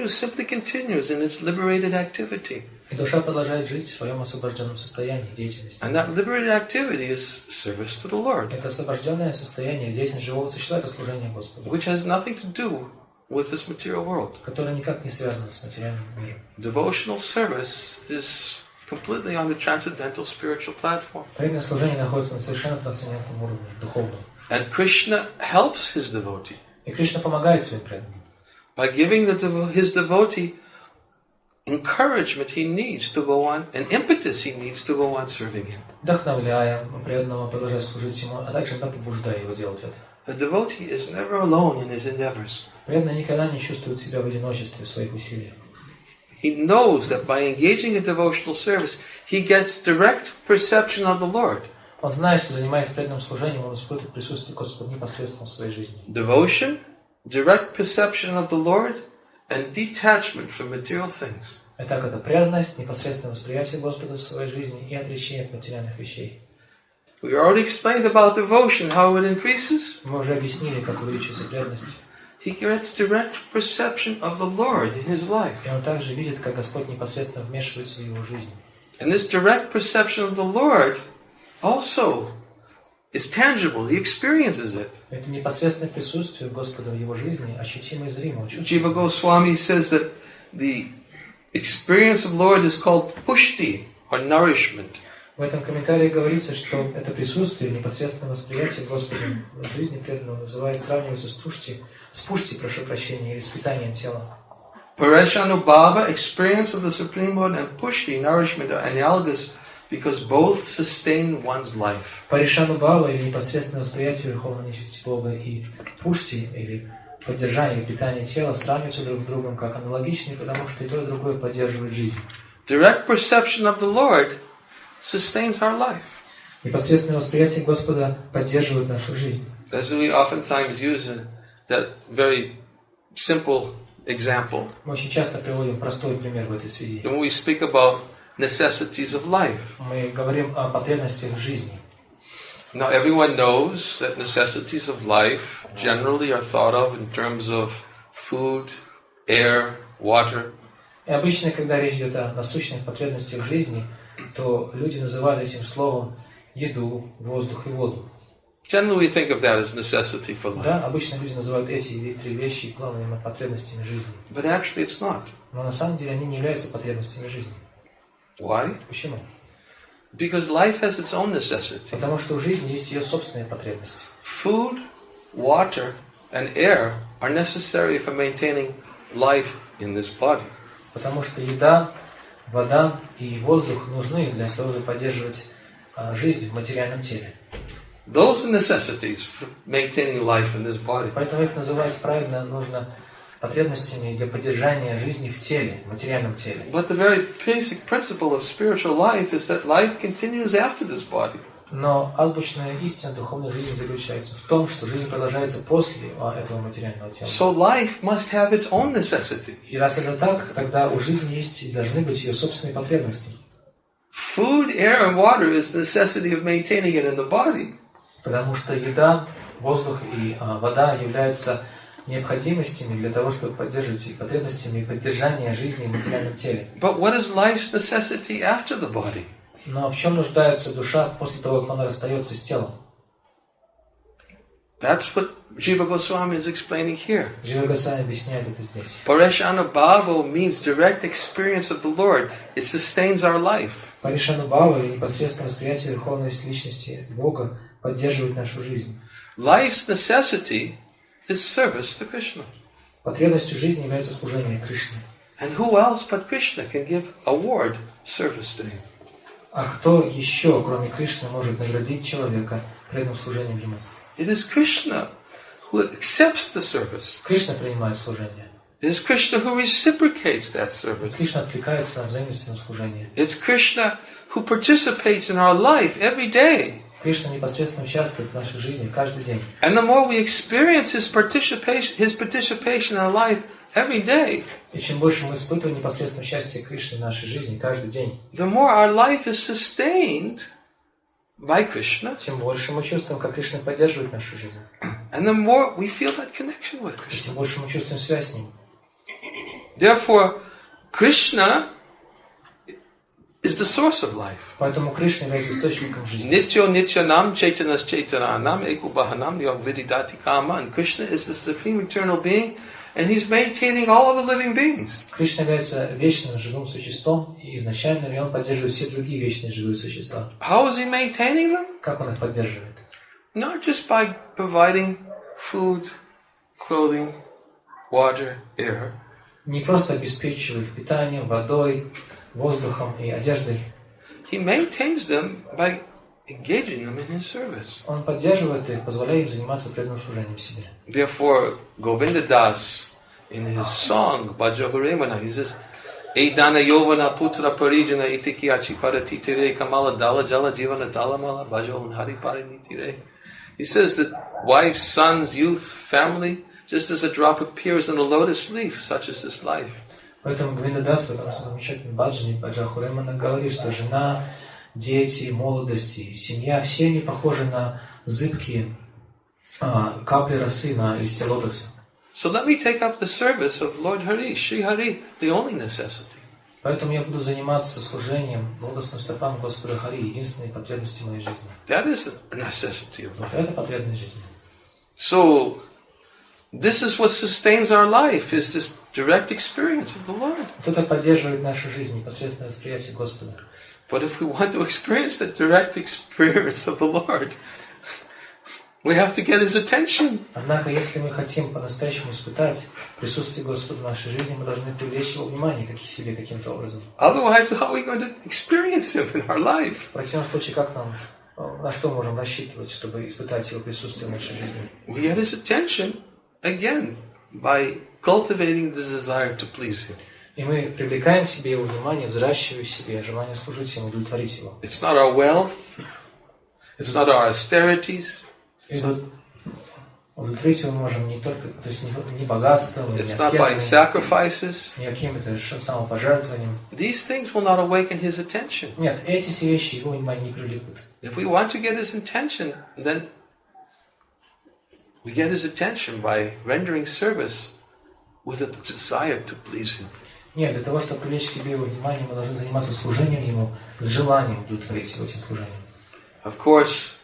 simply continues in its liberated activity. И душа продолжает жить в своем освобожденном состоянии, деятельности. And that liberated activity is service to the Lord. Это освобожденное состояние, деятельность живого существа, это служение Господу. Which has nothing to do with this material world. Которое никак не связано с материальным миром. Devotional service is completely on the transcendental spiritual platform. Преданное служение находится на совершенно трансцендентном уровне, духовном. And Krishna helps his devotee. И Кришна помогает своим преданным. By giving his devotee encouragement he needs to go on, and impetus he needs to go on serving him. Вдохновляя преданного продолжать служить ему, а также побуждая его делать это. The devotee is never alone in his endeavors. Преданный никогда не чувствует себя в одиночестве в своих усилиях. He knows that by engaging in devotional service, he gets direct perception of the Lord. Он знает, что занимаясь преданным служением, он испытывает присутствие Господа непосредственно в своей жизни. Devotion, direct perception of the Lord, and detachment from material things. Итак, это преданность, непосредственное восприятие Господа в своей жизни и отречение от материальных вещей. We already explained about devotion, how it increases. Мы уже объяснили, как увеличивается преданность. He gets direct perception of the Lord in his life. И он также видит, как Господь непосредственно вмешивается в его жизнь. And this direct perception of the Lord also is tangible. He experiences it. Это непосредственное присутствие Господа в его жизни, ощутимо и зримо. Jiva Goswami says that the experience of the Lord is called pushti, or nourishment. В этом комментарии говорится, что это присутствие, непосредственное восприятие Господа в жизни преданного называется, сравнивается с пушти, прошу прощения, или с питанием тела. Pareshanubhava, experience of the Supreme Lord, and pushti, nourishment, are analogous because both sustain one's life. Паришанубхава или непосредственное восприятие верховной личности Бога и пушти или поддержание или питание тела сравниваются друг с другом как аналогичные, потому что и то, и другое поддерживает жизнь. Direct perception of the Lord sustains our life. Непосредственное восприятие Господа поддерживает нашу жизнь. As we oftentimes use that very simple example. Мы очень часто приводим простой пример в этой связи. When we speak about necessities of life. Мы говорим о потребностях жизни. Now everyone knows that necessities of life generally are thought of in terms of food, air, water. И обычно, когда речь идет о насущных потребностях жизни, то люди называют этим словом еду, воздух и воду. Generally we think of that as necessity for life. Да, обычно люди называют эти три вещи главными потребностями жизни. But actually it's not. Но на самом деле они не являются потребностями жизни. Why? Почему? Because life has its own necessity. Потому что у жизни есть ее собственные потребности. Food, water, and air are necessary for maintaining life in this body. Потому что еда, вода и воздух нужны для того, чтобы поддерживать жизнь в материальном теле. Those are necessities for maintaining life in this body. Поэтому их называть правильно нужно потребностями для поддержания жизни в теле, в материальном теле. But the very basic principle of spiritual life is that life continues after this body. Но азбучная истина духовной жизни заключается в том, что жизнь продолжается после этого материального тела. So life must have its own necessity. И раз это так, тогда у жизни есть и должны быть ее собственные потребности. Food, air, and water is the necessity of maintaining it in the body. Потому что еда, воздух и вода являются необходимостями для того, чтобы поддерживать и потребностями и поддержания жизни в материальном теле. But what is life's necessity after the body? Но в чем нуждается душа после того, как она расстается с телом? That's what Jiva Goswami is explaining here. Jiva Goswami объясняет это здесь. Pareshanubhava means direct experience of the Lord. It sustains our life. Паришанубхава или непосредственное восприятие верховной личности Бога поддерживает нашу жизнь. Life's necessity is service to Krishna. Потребностью жизни является служение Кришне. And who else but Krishna can give award service to him? А кто еще, кроме Кришны, может наградить человека преданным служением ему? It is Krishna who accepts the service. Кришна принимает служение. It is Krishna who reciprocates that service. Кришна откликается на взаимственное служение. It's Krishna who participates in our life every day. Кришна непосредственно участвует в нашей жизни каждый день. And the more we experience His participation in our life every day, И чем больше мы испытываем непосредственное участие Кришны в нашей жизни каждый день, the more our life is sustained by Krishna, тем больше мы чувствуем, как Кришна поддерживает нашу жизнь. and the more we feel that connection with И Krishna. тем больше мы чувствуем связь с Ним. Therefore, Krishna is the source of life. Поэтому Кришна является источником жизни. Nityo Nityanam Chaitanas Chaitananam Ekubahanam Yog Vididati Kama. And Krishna is the supreme eternal being, and He's maintaining all of the living beings. Кришна является вечным живым существом и изначальным, и Он поддерживает все другие вечные живые существа. How is He maintaining them? Как Он их поддерживает? Not just by providing food, clothing, water, air. Не просто обеспечивая их питанием, водой, воздухом и одеждой. He maintains them by engaging them in His service. Он поддерживает их, позволяя им заниматься преданным служением себе. Therefore, Govinda Das, in his song, Bhajahurimana, he says, Eidana Yovana Putra Parijana Itiki Achipara Titire Kamala Dala Jala Jivana Dalamala Bhajavan Hari Parinitire. He says that wife, sons, youth, family, just as a drop appears in a lotus leaf, such is this life. Поэтому Говинда Дас в этом замечательном баджане Баджахуремана говорит, что жена, дети, молодость и семья, все они похожи на зыбкие капли росы на листе лотоса. So let me take up the service of Lord Hari, Shri Hari, the only necessity. Поэтому я буду заниматься служением лотосным стопам Господа Хари, единственной потребностью моей жизни. That is the necessity of life. Это потребность жизни. So, this is what sustains our life, is this direct experience of the Lord. Это поддерживает нашу жизнь, непосредственное восприятие Господа. But if we want to experience that direct experience of the Lord, We have to get his attention. Однако, если мы хотим по-настоящему испытать присутствие Господа в нашей жизни, мы должны привлечь Его внимание к себе каким-то образом. Otherwise, how are we going to experience him in our life? В противном случае, как нам, на что мы можем рассчитывать, чтобы испытать Его присутствие в нашей жизни? We get his attention, again, by cultivating the desire to please him. И мы привлекаем к себе Его внимание, взращивая в себе желание служить Ему, удовлетворить Его. It's not our wealth. It's not our austerities. И удовлетворить Его мы можем не только, то есть не богатством, не It's not by аскезом, sacrifices. не каким-то самопожертвованием. These things will not awaken his attention. Нет, эти все вещи Его внимание не привлекут. If we want to get his attention, then we get his attention by rendering service with a desire to please him. Нет, для того, чтобы привлечь к себе Его внимание, мы должны заниматься служением Ему с желанием удовлетворить Его этим служением. Of course,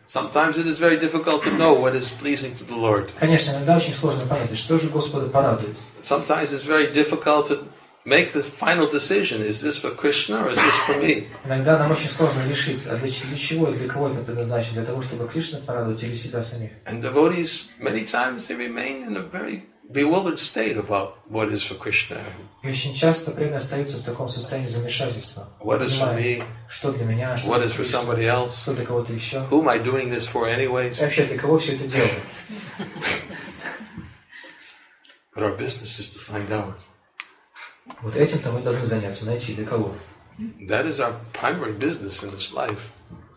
sometimes it is very difficult to know what is pleasing to the Lord. Конечно, иногда очень сложно понять, что же Господа порадует. Sometimes it's very difficult to make the final decision. Is this for Krishna or is this for me? Иногда нам очень сложно решить, а для чего и для кого это предназначено, для того, чтобы Кришна порадовать или себя самих. And devotees, many times they remain in a very bewildered state about what is for Krishna. И очень часто преданные остаются в таком состоянии замешательства. What is for me? Что для меня, что What для is for Кришны, somebody else? что для кого-то еще. Who am I doing this for anyways? И вообще, для кого все это делаю? But our business is to find out. Вот этим-то мы должны заняться, найти для кого. That is our primary business in this life.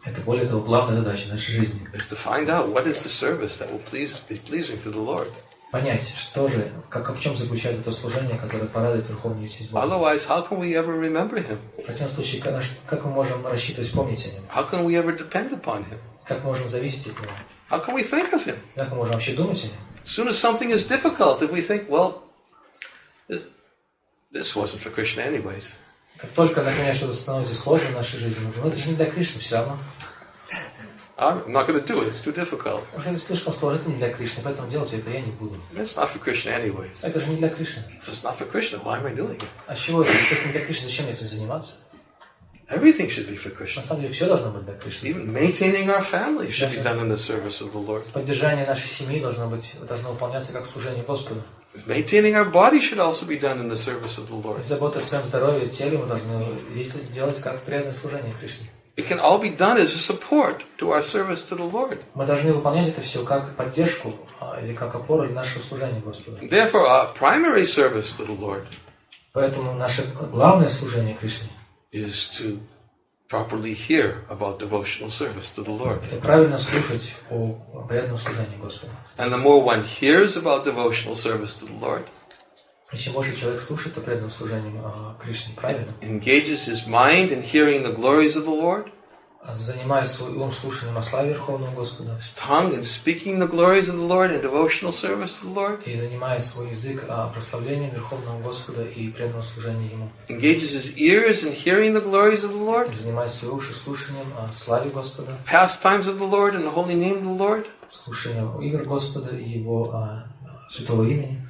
Это более того главная задача нашей жизни. Is to find out what is the service that will be pleasing to the Lord. Понять, что же, в чем заключается то служение, которое порадует Верховную Личность Бога. Otherwise, how can we ever remember Him? В противном случае, как мы можем рассчитывать, помнить о Нем? How can we ever depend upon Him? Как мы можем зависеть от Него? How can we think of Him? Как мы можем вообще думать о Нем? As soon as something is difficult, if we think, well, this wasn't for Krishna anyways. Как только, например, что-то становится сложным в нашей жизни, мы говорим, это же не для Кришны все равно. I'm not going to do it, it's too difficult. Уже это слишком сложно, это не для Кришны, поэтому делать это я не буду. It's not for Krishna anyways. Это же не для Кришны. If it's not for Krishna, why am I doing it? А чего это? Если это не для Кришны, зачем мне этим заниматься? Everything should be for На Krishna. самом деле все должно быть для Кришны. Even maintaining our family should be done in the service of the Lord. Поддержание нашей семьи должно выполняться как служение Господу. Maintaining our body should also be done in the service of the Lord. Забота о своем здоровье и теле мы должны делать как преданное служение Кришне. It can all be done as a support to our service to the Lord. Мы должны выполнять это все как поддержку или как опору для нашего служения Господу. Therefore, our primary service to the Lord Поэтому наше главное служение Кришне is to properly hear about devotional service to the Lord. это правильно слушать о преданном служении Господу. And the more one hears about devotional service to the Lord, И чем больше человек слушает о преданном служении Кришне правильно, engages his mind in hearing the glories of the Lord, занимает свой ум слушанием о славе Верховного Господа, his tongue in speaking the glories of the Lord in devotional service to the Lord, и занимает свой язык прославлением Верховного Господа и преданного служения Ему, engages his ears in hearing the glories of the Lord, занимает свои уши слушанием о славе Господа, pastimes of the Lord and the holy name of the Lord, слушанием игр Господа и Его святого имени,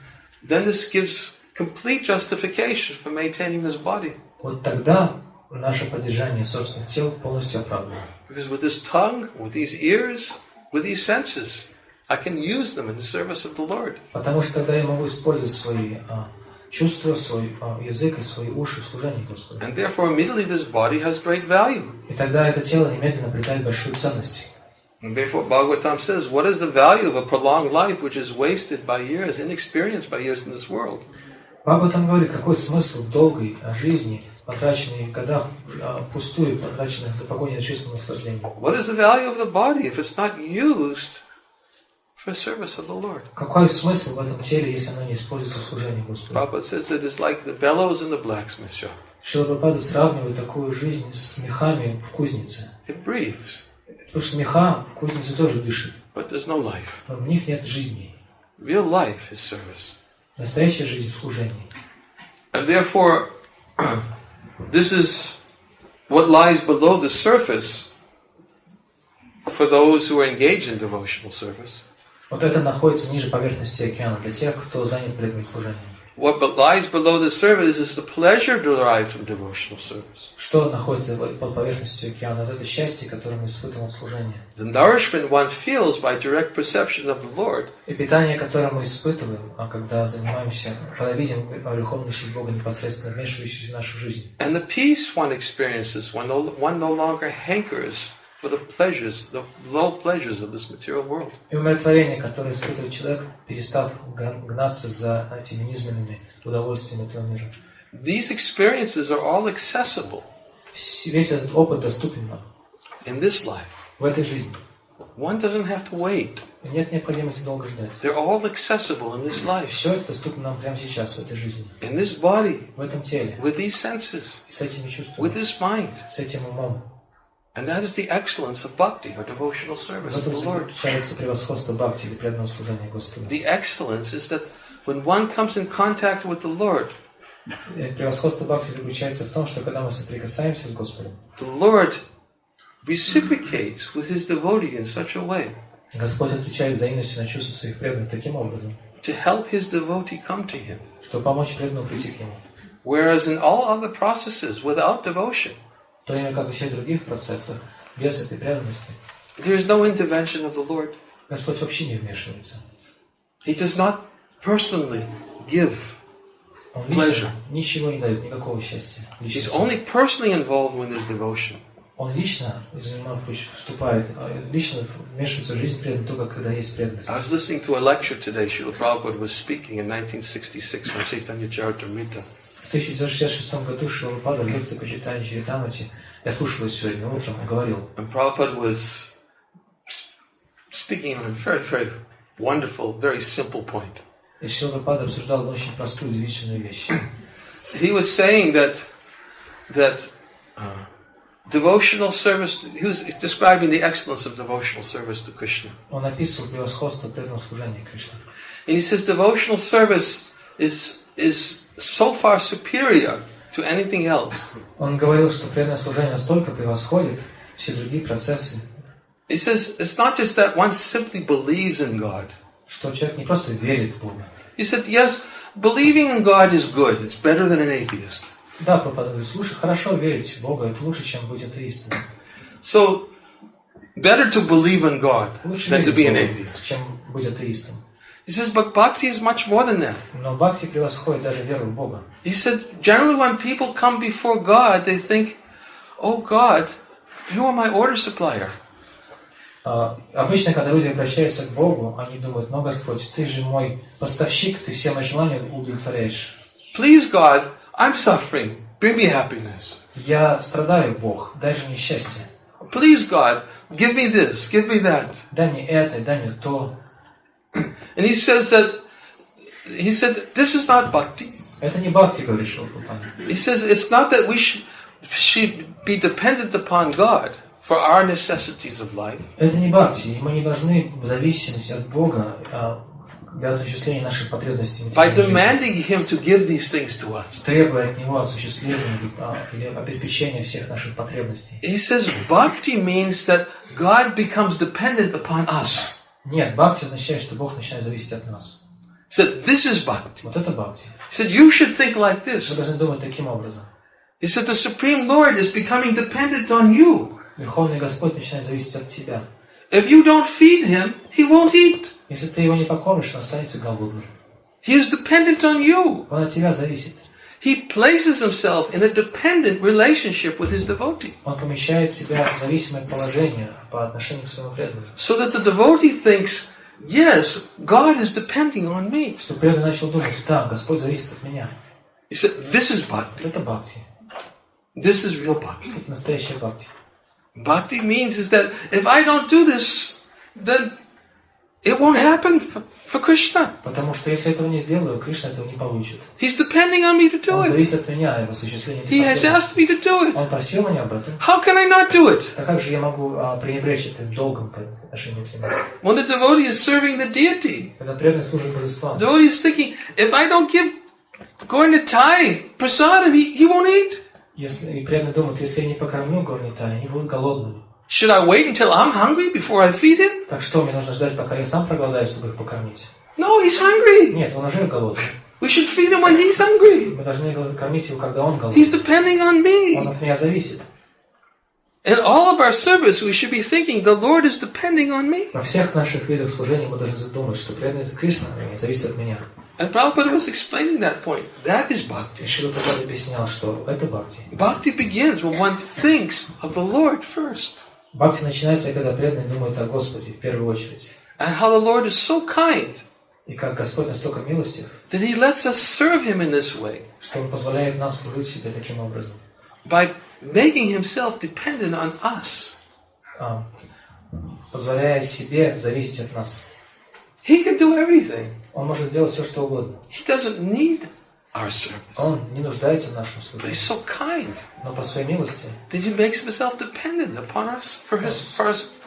then this gives complete justification for maintaining this body. вот тогда наше поддержание собственных тел полностью оправдано. Because with this tongue, with these ears, with these senses, I can use them in the service of the Lord. Потому что тогда я могу использовать свои чувства, свой язык и свои уши в служении Господу. And therefore, immediately this body has great value. И тогда это тело немедленно обретает большую ценность. And therefore, Bhagavatam says, what is the value of a prolonged life which is wasted by years, inexperienced by years in this world? Бхагаватам говорит, какой смысл долгой жизни, потраченной в годах, пустую, потраченных за погоней за чувством наслаждения. What is the value of the body if it's not used for service of the Lord? Какой смысл в этом теле, если оно не используется в служении Господу? Prabhupada says that it's like the bellows in the blacksmith shop. Шрила Прабхупада сравнивает такую жизнь с мехами в кузнице. It breathes, Потому что меха в кузнице тоже дышит, but there's no life. но в них нет жизни. Real life is service. Настоящая жизнь в служении. And therefore, this is what lies below the surface for those who are engaged in devotional service. Вот это находится ниже поверхности океана для тех, кто занят преданным служением. what lies below the surface is the pleasure derived from devotional service. Что находится под поверхностью океана? Это счастье, которое мы испытываем от служения. The nourishment one feels by direct perception of the Lord. И питание, которое мы испытываем, когда занимаемся, когда видим верховную силу Бога непосредственно вмешивающуюся в нашу жизнь. And the peace one experiences when one no longer hankers for the pleasures, the low pleasures of this material world. И умиротворение, которое испытывает человек, перестав гнаться за этими низменными удовольствиями этого мира. These experiences are all accessible Весь этот опыт доступен нам in this life. в этой жизни. One doesn't have to wait. И нет необходимости долго ждать. They're all accessible in this life, Все это доступно нам прямо сейчас, в этой жизни. in this body, В этом теле. with these senses, И с этими чувствами. with this mind. С этим умом. And that is the excellence of bhakti, or devotional В service to этом the Lord. заключается превосходство бхакти или преданного служения Господу. The excellence is that when one comes in contact with the Lord, Превосходство бхакти заключается в том, что когда мы соприкасаемся с Господом, the Lord reciprocates with his devotee in such a way Господь отвечает взаимностью на чувства своих преданных таким образом, to help his devotee come to him. чтобы помочь преданному прийти к Нему. Whereas in all other processes, without devotion, В то время как во всех других процессах, без этой преданности, there is no intervention of the Lord. Господь вообще не вмешивается. He does not personally give Он pleasure. лично ничего не дает, никакого счастья. He's only personally involved when there's devotion. Он лично вступает, лично вмешивается в жизнь преданных только когда есть преданность. I was listening to a lecture today. Srila Prabhupada was speaking in 1966 on Chaitanya Charitamrita. В 1966 году Шрила Прабхупада в лекции по читанию Чаритамрити, я слушал его сегодня утром, он говорил. And Prabhupada was speaking on a very, very wonderful, very simple point. И Шрила Прабхупада обсуждал одну очень простую, удивительную вещь. He was saying that devotional service, he was describing the excellence of devotional service to Krishna. Он описывал превосходство преданного служения Кришне. And he says devotional service is so far superior to anything else. Он говорил, что преданное служение настолько превосходит все другие процессы. He says it's not just that one simply believes in God. Что человек не просто верит в Бога. He said, yes, believing in God is good. It's better than an atheist. Да, Прабхупада говорит, слушай, хорошо верить в Бога, это лучше, чем быть атеистом. So, better to believe in God Лучше than to верить be в an Бога, atheist. чем быть атеистом. He says, but bhakti is much more than that. Но бхакти превосходит даже веру в Бога. He said, generally when people come before God, they think, oh God, you are my order supplier. Обычно, когда люди обращаются к Богу, они думают, ну, Господь, Ты же мой поставщик, Ты все мои желания удовлетворяешь. Please God, I'm suffering. Bring me happiness. Я страдаю, Бог, дай же мне счастье. Please God, give me this, give me that. Дай мне это, дай мне то. And he said, this is not bhakti. Это не бхакти, говорит Шрила Прабхупада. He says, it's not that we should be dependent upon God for our necessities of life. Это не бхакти, и мы не должны в зависимости от Бога для осуществления наших потребностей. By demanding Him to give these things to us. Требуя от Него осуществления или обеспечения всех наших потребностей. He says, bhakti means that God becomes dependent upon us. Нет, бхакти означает, что Бог начинает зависеть от нас. He said, this is bhakti. Вот это бхакти. He said, you should think like Вы this. должны думать таким образом. He said, the Supreme Lord is becoming dependent on you. Верховный Господь начинает зависеть от тебя. If you don't feed Him, He won't eat. Если ты его не покормишь, он останется голодным. He is dependent on you. Он от тебя зависит. He places himself in a dependent relationship with his devotee. Он помещает себя в зависимое положение по отношению к своему преданному. So that the devotee thinks, yes, God is depending on me. Чтобы преданный начал думать, да, Господь зависит от меня. He said, this is bhakti. Это бхакти. This is real bhakti. Это настоящая бхакти. Bhakti means is that if I don't do this, then it won't happen for Krishna. Потому что если этого не сделаю, Кришна этого не получит. He's depending on me to do Он it. зависит от меня, в осуществлении He has asked me to do it. Он просил меня об этом. How can I not do it? А как же я могу пренебречь этим долгом по отношению к нему? When the devotee is serving the deity, Когда преданный служит божествам, the devotee is thinking, if I don't give according to time, prasadam, he won't eat. если преданный думает, если я не покормлю горнитай, они будут голодными. Should I wait until I'm hungry before I feed him? Так что, мне нужно ждать, пока я сам проголодаюсь, чтобы их покормить? No, he's hungry. Нет, он уже голодный. We should feed him when he's hungry. Мы должны кормить его, когда он голодный. He's depending on Он me. от меня зависит. In all of our service, we should be thinking, the Lord is depending on me. Во всех наших видах служения мы должны задумать, что преданность Кришны зависит от меня. And Prabhupada was explaining that point. That is bhakti. И Шрила Прабхупада объяснял, что это бхакти. Bhakti begins when one thinks of the Lord first. Бхакти начинается, когда преданный думает о Господе в первую очередь. And how the Lord is so kind И как Господь настолько милостив, that He lets us serve Him in this way. что Он позволяет нам служить себе таким образом. By making Himself dependent on us. Позволяя себе зависеть от нас. He can do everything. Он может сделать все, что угодно. He doesn't need our service. Он не нуждается в нашем But He's служении. so kind Но по своей милости that He makes Himself dependent upon us for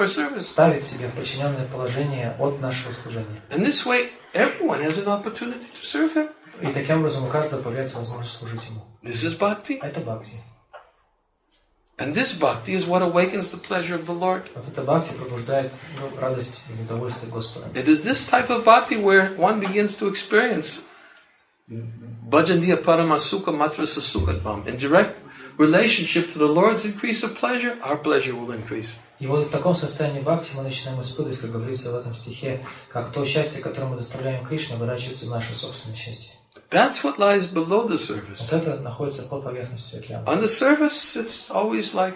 service. ставит себя в подчиненное положение от нашего служения. And this way, everyone has an opportunity to serve Him. И таким образом у каждого появляется возможность служить Ему. This is bhakti. Это бхакти. And this bhakti is what awakens the pleasure of the Lord. Вот это бхакти пробуждает радость и удовольствие Господа. It is this type of bhakti where one begins to experience bhajandiya paramasuka matrasa sukhatvam. In direct relationship to the Lord's increase of pleasure, our pleasure will increase. И вот в таком состоянии бхакти мы начинаем испытывать, как говорится в этом стихе, как то счастье, которое мы доставляем Кришне, оборачивается в наше собственное счастье. That's what lies below the surface. Вот это находится под поверхностью океана. On the surface, it's always like,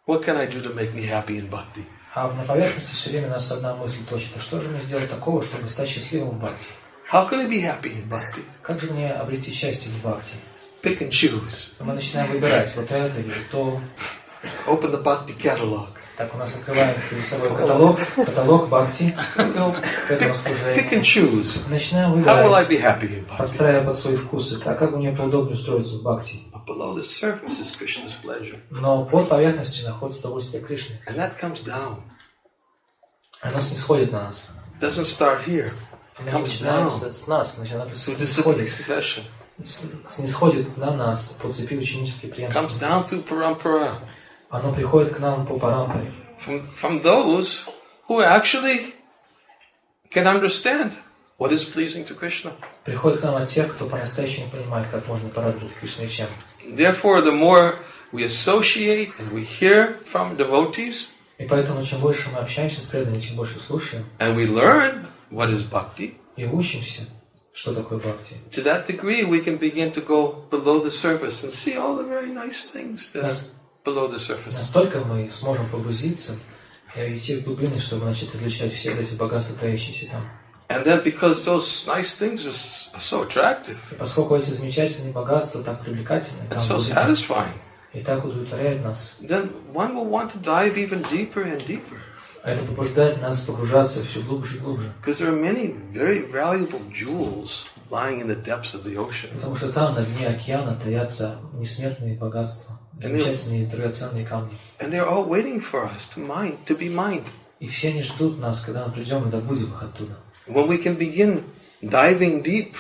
what can I do to make me happy in bhakti? А на поверхности все время нас одна мысль точит. А что же мне сделать такого, чтобы стать счастливым в бхакти? How can I be happy in bhakti? Как же мне обрести счастье в бхакти? Pick and choose. Мы начинаем выбирать вот это или то. Open the bhakti catalog. Так, у нас открываем перед собой каталог бхакти, к этому Pick and служению. choose. Начинаем How will I выбирать, be happy in bhakti? подстраивая под свои вкусы, так как мне поудобнее устроиться в бхакти. But below the surface is Krishna's pleasure. Но под поверхностью находится удовольствие Кришны. And that comes down. Оно снисходит на нас. It doesn't start here. It Оно comes down. начинается с нас, Through disciplic succession. снисходит на нас по цепи ученической Comes преемственности. down through parampara. Оно приходит к нам по парампаре. From those who actually can understand what is pleasing to Krishna. Приходит к нам от тех, кто по-настоящему понимает, как можно порадовать Кришну и чем. Therefore, the more we associate and we hear from devotees, И поэтому, чем больше мы общаемся с преданными, чем больше слушаем and we learn what is bhakti, и учимся, что такое бхакти, to that degree we can begin to go below the surface and see all the very nice things that are below the surface. настолько мы сможем погрузиться и идти в глубины, чтобы начать изучать все эти богатства, таящиеся там. And then because those nice things are so attractive И поскольку эти замечательные богатства так привлекательны and so satisfying, и так удовлетворяют нас, then one will want to dive even deeper and deeper. это побуждает нас погружаться все глубже и глубже. Because there are many very valuable jewels lying in the depths of the ocean. Потому что там, на дне океана, таятся несмертные богатства, замечательные драгоценные камни. And they're all waiting for us to be mined. И все они ждут нас, когда мы придем и добудем их оттуда. When we can begin diving deep,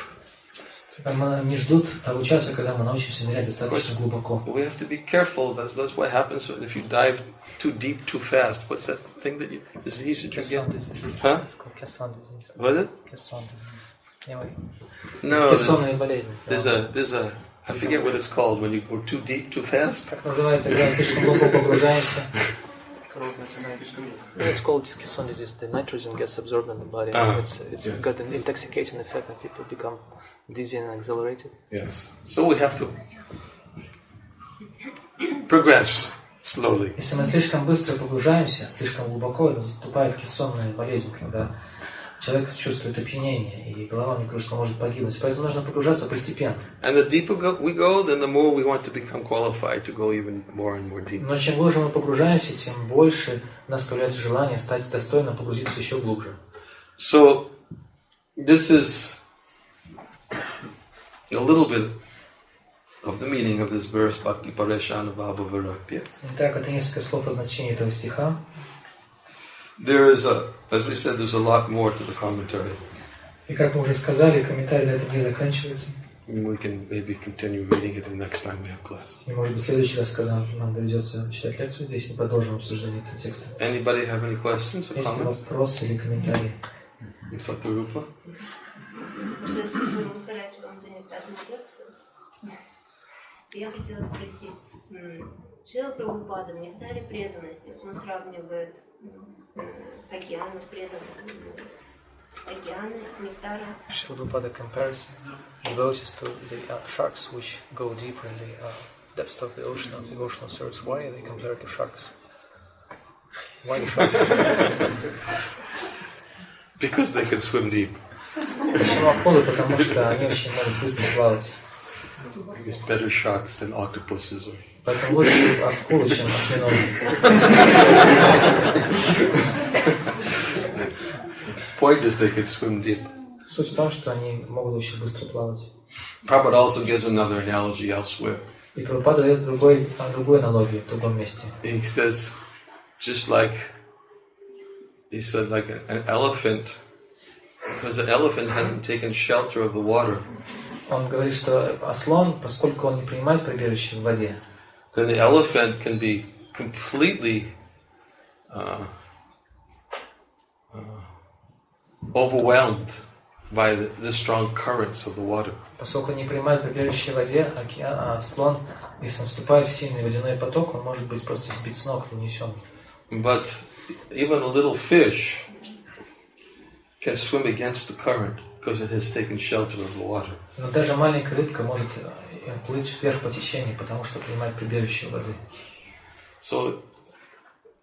Они ждут того часа, когда мы научимся нырять достаточно глубоко. we have to be careful. That's what happens if you dive too deep too fast. What's that thing that disease that you get? Huh? What is it? No, Кессонные болезни. there's a I forget what it's called when you go too deep too fast. Как называется, когда мы слишком глубоко погружаемся. It's called ИСККОН disease. The nitrogen gets absorbed in the body. It's got an intoxicating effect, and people become dizzy and exhilarated. Yes. So we have to progress slowly. Если мы слишком быстро погружаемся, слишком глубоко, наступает кессонная болезнь, когда человек чувствует опьянение, и голова мне кажется, что может погибнуть. Поэтому нужно погружаться постепенно. And the deeper we go, then the more we want to become qualified to go even more and more deep. Но чем глубже мы погружаемся, тем больше у нас появляется желание стать достойным, погрузиться еще глубже. So this is a little bit of the meaning of this verse, Bhakti Pareshana Bhava Virakti. Итак, это несколько слов о значении этого стиха. There is as we said, there's a lot more to the commentary. И как мы уже сказали, комментарий на этом не заканчивается. We can maybe continue reading it the next time we have class. И может быть в следующий раз, когда нам доведется читать лекцию, здесь мы продолжим обсуждение этого текста. Anybody have any questions or Есть ли comments? вопросы или комментарии? Satyarupa? Шрила Свами Махарадж вам за недавнюю лекцию. Я хотела спросить, Шрила Прабхупада в нектаре преданности, он сравнивает океаны преданных, океаны нектара. Шрила Прабхупада compares devotees to the sharks which go deeper in the depths of the ocean of service. Why are they compared to sharks? Why the sharks? Because they can swim deep. Почему акулы? Потому что они очень могут быстро плавать. It's better sharks than octopuses. Поэтому лучше акулы, чем осьминоги. Point is they can swim deep. Суть в том, что они могут очень быстро плавать. Prabhupada also gives another analogy elsewhere. И Прабхупада дает другую аналогию в другом месте. He says, just like, he said, like an elephant, because the elephant hasn't taken shelter of the water. Он говорит, что слон, поскольку он не принимает прибежище в воде, then the elephant can be completely overwhelmed by the strong currents of the water. Поскольку не принимает прибежище в воде, слон, если он вступает в сильный водяной поток, он может быть просто сбит с ног и унесен. But even a little fish can swim against the current because it has taken shelter of the water. Но даже маленькая рыбка может плыть вверх по течению, потому что принимает прибежище воды. So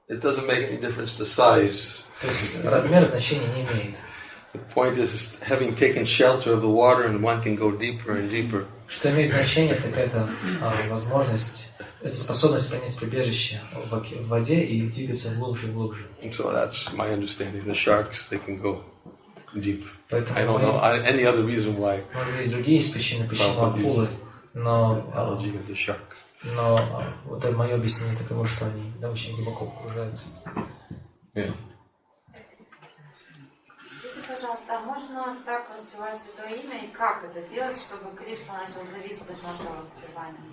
it doesn't make any difference the size. То есть размер значения не имеет. The point is, having taken shelter of the water, and one can go deeper and deeper. Что имеет значение, так это возможность, это способность принять прибежище в воде и двигаться глубже и глубже. So that's my understanding. The sharks, they can go deep. Поэтому I don't know any other reason why. Может быть, другие есть причины, почему акулы, но вот это мое объяснение таково, что они очень глубоко погружаются. Yeah. Скажите, пожалуйста, а можно так воспевать Святое Имя, и как это делать, чтобы Кришна начал зависеть от нашего воспевания?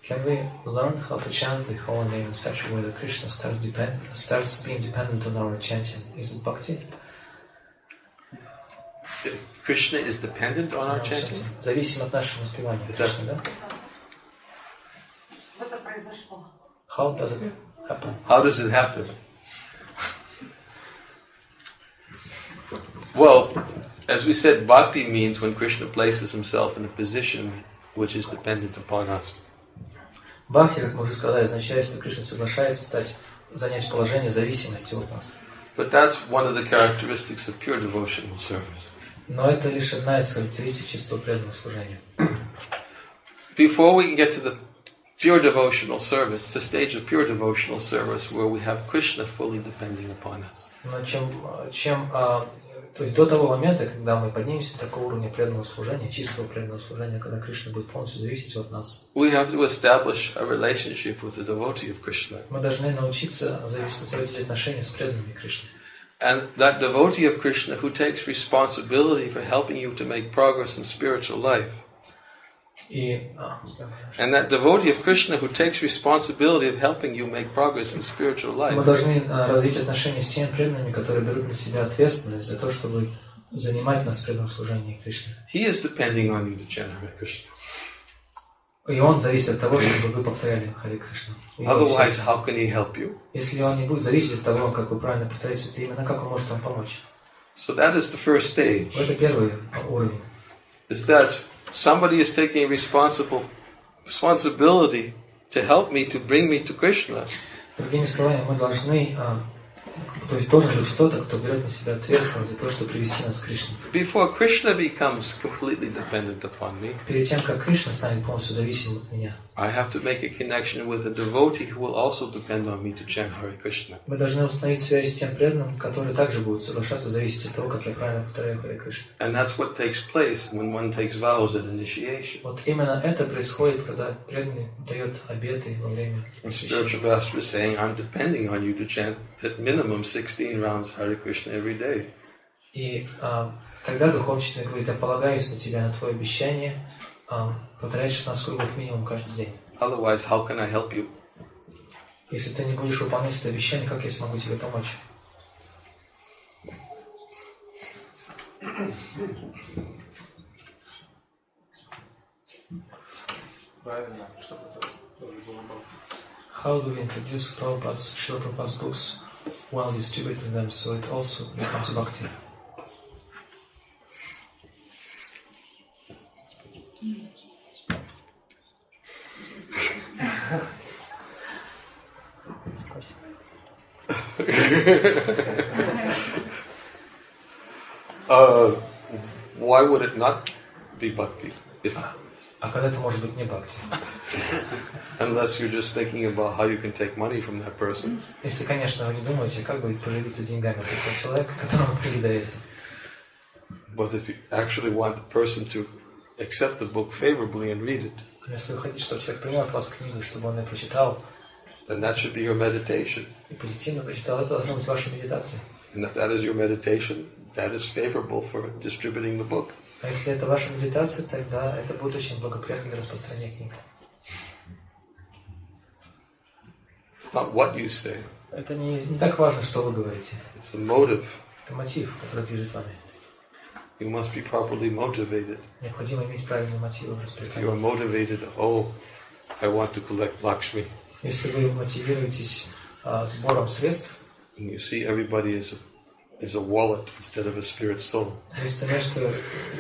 Can we learn how to chant the holy name in such a way that Krishna starts being dependent on our chanting? Is it bhakti? Krishna is dependent on our chanting? Зависим от нашего воспевания. Кришна, да? Это произошло. How does it happen? How does it happen? Well, as we said, bhakti means when Krishna places himself in a position which is dependent upon us. Бхакти, как мы уже сказали, означает, что Кришна соглашается занять положение зависимости от нас. But that's one of the characteristics of pure devotional service. Но это лишь одна из характеристик чистого преданного служения. Before we can get to the pure devotional service, the stage of pure devotional service where we have Krishna fully depending upon us. Но то есть до того момента, когда мы поднимемся до такого уровня преданного служения, чистого преданного служения, когда Кришна будет полностью зависеть от нас. We have to establish a relationship with the devotee of Krishna. Мы должны научиться заводить отношения с преданными Кришны. And that devotee of Krishna who takes responsibility for helping you to make progress in spiritual life. And that devotee of Krishna who takes responsibility of helping you make progress in spiritual life. Мы должны развить отношения с теми преданными, которые берут на себя ответственность за то, чтобы занимать нас в преданном служении Кришне. He is depending on you to chant Hare Krishna. И он зависит от того, чтобы вы повторяли Харе Кришна. Otherwise, how can he help you? Если он не будет зависеть от того, как вы правильно повторяете это имя, как он может вам помочь? So that is the first stage. Это первый уровень. Is that somebody is taking responsibility to help me, to bring me to Krishna. Другими словами, мы должны, то есть должен быть кто-то, кто берет на себя ответственность за то, чтобы привести нас к Кришне. Before Krishna becomes completely dependent upon me, перед тем, как Кришна станет полностью зависим от меня, I have to make a connection with a devotee who will also depend on me to chant Hare Krishna. Мы должны установить связь с тем преданным, который также будет соглашаться зависеть от того, как я правильно повторяю Харе Кришна. And that's what takes place when one takes vows at initiation. Вот именно это происходит, когда преданный дает обеты во время Spiritual Master is saying, I'm depending on you to chant at minimum 16 rounds Hare Krishna every day. И тогда духовный учитель говорит: я полагаюсь на тебя, на твое обещание повторять 16 кругов минимум каждый день. Otherwise, how can I help you? Если ты не будешь выполнять это обещание, как я смогу тебе помочь? How do we introduce Srila Prabhupada's books while distributing them so it also becomes bhakti? Why would it not be bhakti? А когда это может быть не бхакти? Unless you're just thinking about how you can take money from that person. Если, конечно, вы не думаете, как будет поделиться деньгами от этого человека, которому вы передаете. But if you actually want the person to accept the book favorably and read it, если вы хотите, чтобы человек принял от вас книгу, чтобы он ее прочитал, then that should be your meditation. И позитивно прочитал, это должно быть вашей медитацией. And if that is your meditation, that is favorable for distributing the book. А если это ваша медитация, тогда это будет очень благоприятно для распространения книг. It's not what you say. Это не так важно, что вы говорите. It's the motive. Это мотив, который движет вами. You must be properly motivated. Необходимо иметь правильные мотивы в If you are motivated, oh, I want to collect Lakshmi. Если вы мотивируетесь сбором средств, and you see everybody is a wallet instead of a spirit soul. Вместо того, что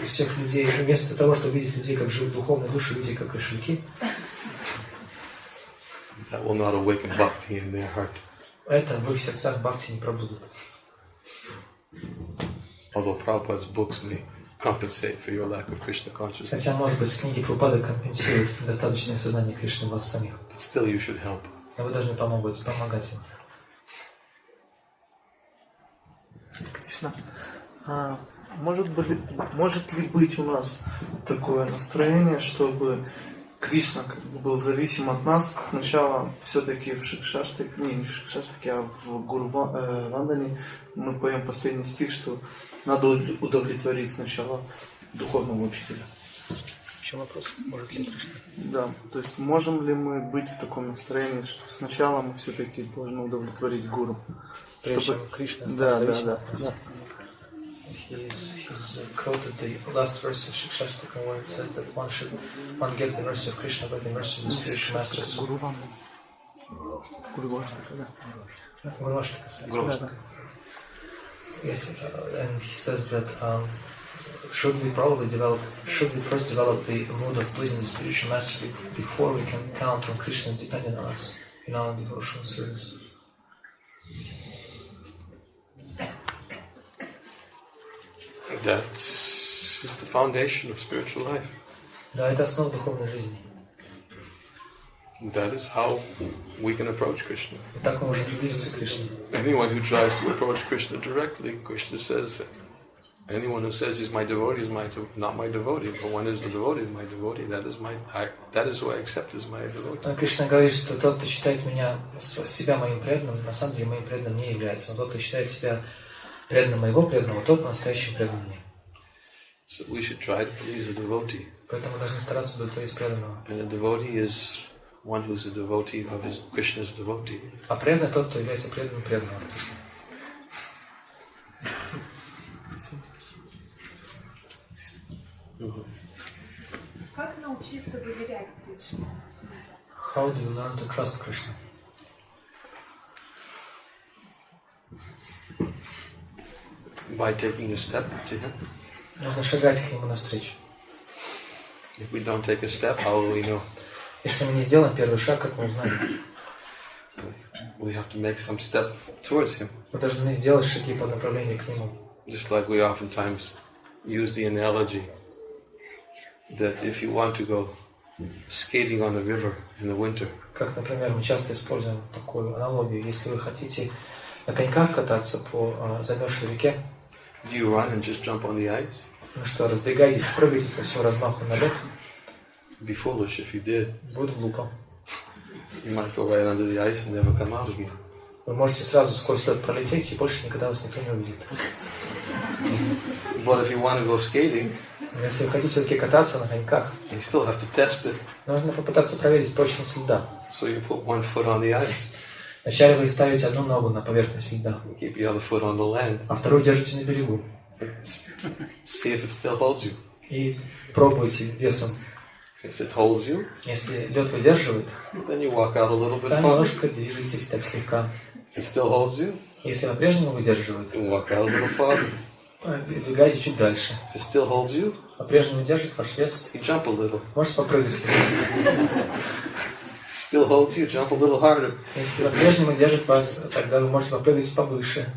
всех людей, вместо того, чтобы видеть людей как живых духовные души, видеть как кошельки, that will not awaken bhakti in their heart. Это в их сердцах бхакти не пробудут. Although Prabhupada's books may compensate for your lack of Krishna consciousness. Хотя, может быть, книги Прабхупады компенсируют недостаточное сознание Кришны в вас самих. But still you should help. Но вы должны помогать им. Кришна, может ли быть у нас такое настроение, чтобы Кришна был зависим от нас? Сначала все-таки в Шикшаштаке, не в Шикшаштаке, а в Гуру Вандане мы поем последний стих, что надо удовлетворить сначала духовного учителя. В чем вопрос? Может ли Кришна? Да, то есть можем ли мы быть в таком настроении, что сначала мы все-таки должны удовлетворить Гуру? Прежде чем Кришна да. He's quoted the last verse of Shikshashtaka where it says that one gets the mercy of Krishna by the mercy of the spiritual masters. Guru. Yes, and he says that should we first develop the mood of pleasing the spiritual master before we can count on Krishna depending on us in our devotional service. That's just the foundation of spiritual life. Да, это основа духовной жизни. That is how we can approach Krishna. Так мы можем приблизиться к Кришне. Anyone who tries to approach Krishna directly, Krishna says, anyone who says he's my devotee is not my devotee. But one is the devotee, my devotee. That is who I accept as my devotee. Кришна говорит, что тот, кто считает себя моим преданным, на самом деле моим преданным не является. Но тот, кто считает себя преданным моего преданного, тот по-настоящему предан мне. So we should try to please a devotee. Поэтому мы должны стараться удовлетворить преданного. And a devotee is one who's a devotee of his Krishna's devotee. А преданный тот, кто является преданным преданного Кришны. Как научиться доверять Кришне? How do you learn to trust Krishna? By taking a step to him. Нужно шагать к нему навстречу. If we don't take a step, how will we know? Если мы не сделаем первый шаг, как мы узнаем? We have to make some step towards him. Мы должны сделать шаги по направлению к нему. Just like we oftentimes use the analogy that if you want to go skating on the river in the winter. Как, например, мы часто используем такую аналогию. Если вы хотите на коньках кататься по замерзшей реке, do you run and just jump on the ice? Ну что, разбегайтесь, прыгайте со всего размаху на лед. Be foolish if you did. Будет глупо. You might go right under the ice and never come out again. Вы можете сразу сквозь лед пролететь, и больше никогда вас никто не увидит. But if you want to go skating, если вы хотите все-таки кататься на коньках, you still have to test it. Нужно попытаться проверить прочность льда. So you put one foot on the ice. Вначале вы ставите одну ногу на поверхность льда, Keep the other foot on the land. а вторую держите на берегу. See if it still holds you. И пробуйте весом. If it holds you, если лед выдерживает, then you walk out a little bit да, farther. немножко движитесь так слегка. If it still holds you, если по-прежнему выдерживает, you walk out a little farther. Двигайте чуть дальше. If it still holds you, по-прежнему держит ваш вес, you jump a little. можете попрыгать. Still holds you, jump a little harder. Если по-прежнему держит вас, тогда вы можете попрыгать повыше.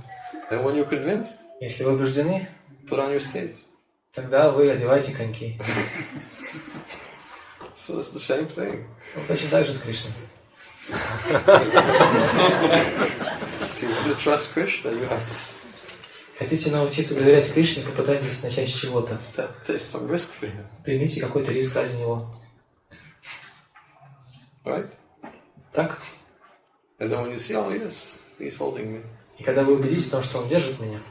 And when you're convinced, если вы убеждены, put on your skates. Тогда вы одеваете коньки. So it's the same thing. Точно так же с Кришной. If you want to trust Krishna, you have to. Хотите научиться доверять Кришне, попытайтесь начать с чего-то. There's some risk for him. Примите какой-то риск ради него. Right? Так? And then when you see, oh yes, he's holding me. И когда вы убедитесь в том, что он держит меня,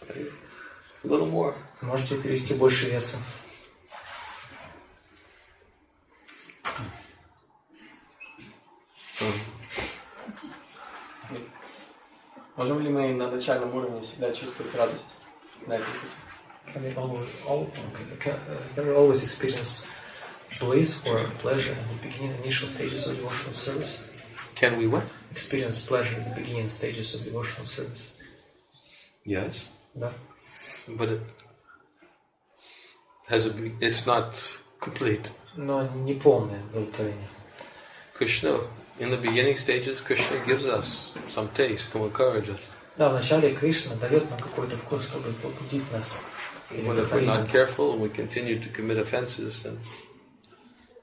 a little more. Можете перевести больше веса. Можем ли мы на начальном уровне всегда чувствовать радость на этом пути? Can we always experience bliss or pleasure in the beginning, initial stages of devotional service? Can we what? Experience pleasure in the beginning stages of devotional service. Yes. Да. But it's not complete. Но не полное удовлетворение. Krishna, in the beginning stages, Krishna gives us some taste to encourage us. Да, вначале Кришна дает нам какой-то вкус, чтобы побудить нас. But if we're not careful and we continue to commit offenses, then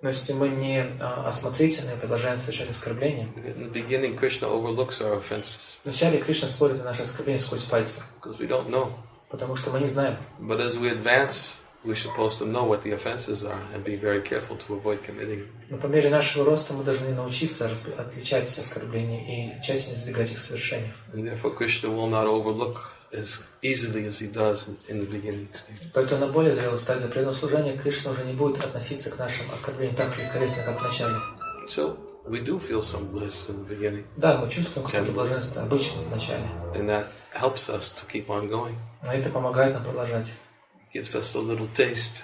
но если мы не осмотрительны и продолжаем совершать оскорбления, in the beginning, Krishna overlooks our offenses. Вначале Кришна смотрит на наши оскорбления сквозь пальцы. Because we don't know. Потому что мы не знаем. But as we advance, we're supposed to know what the offenses are and be very careful to avoid committing. Но по мере нашего роста мы должны научиться отличать оскорбления и тщательно избегать их совершения. And therefore, Krishna will not overlook as easily as he does in the beginning stage. Поэтому на более зрелой стадии преданного служения Кришна уже не будет относиться к нашим оскорблениям так легковесно, как в начале. So we do feel some bliss in the beginning. Да, мы чувствуем какое-то блаженство обычно в начале. And that helps us to keep on going. Но это помогает нам продолжать. Gives us a little taste.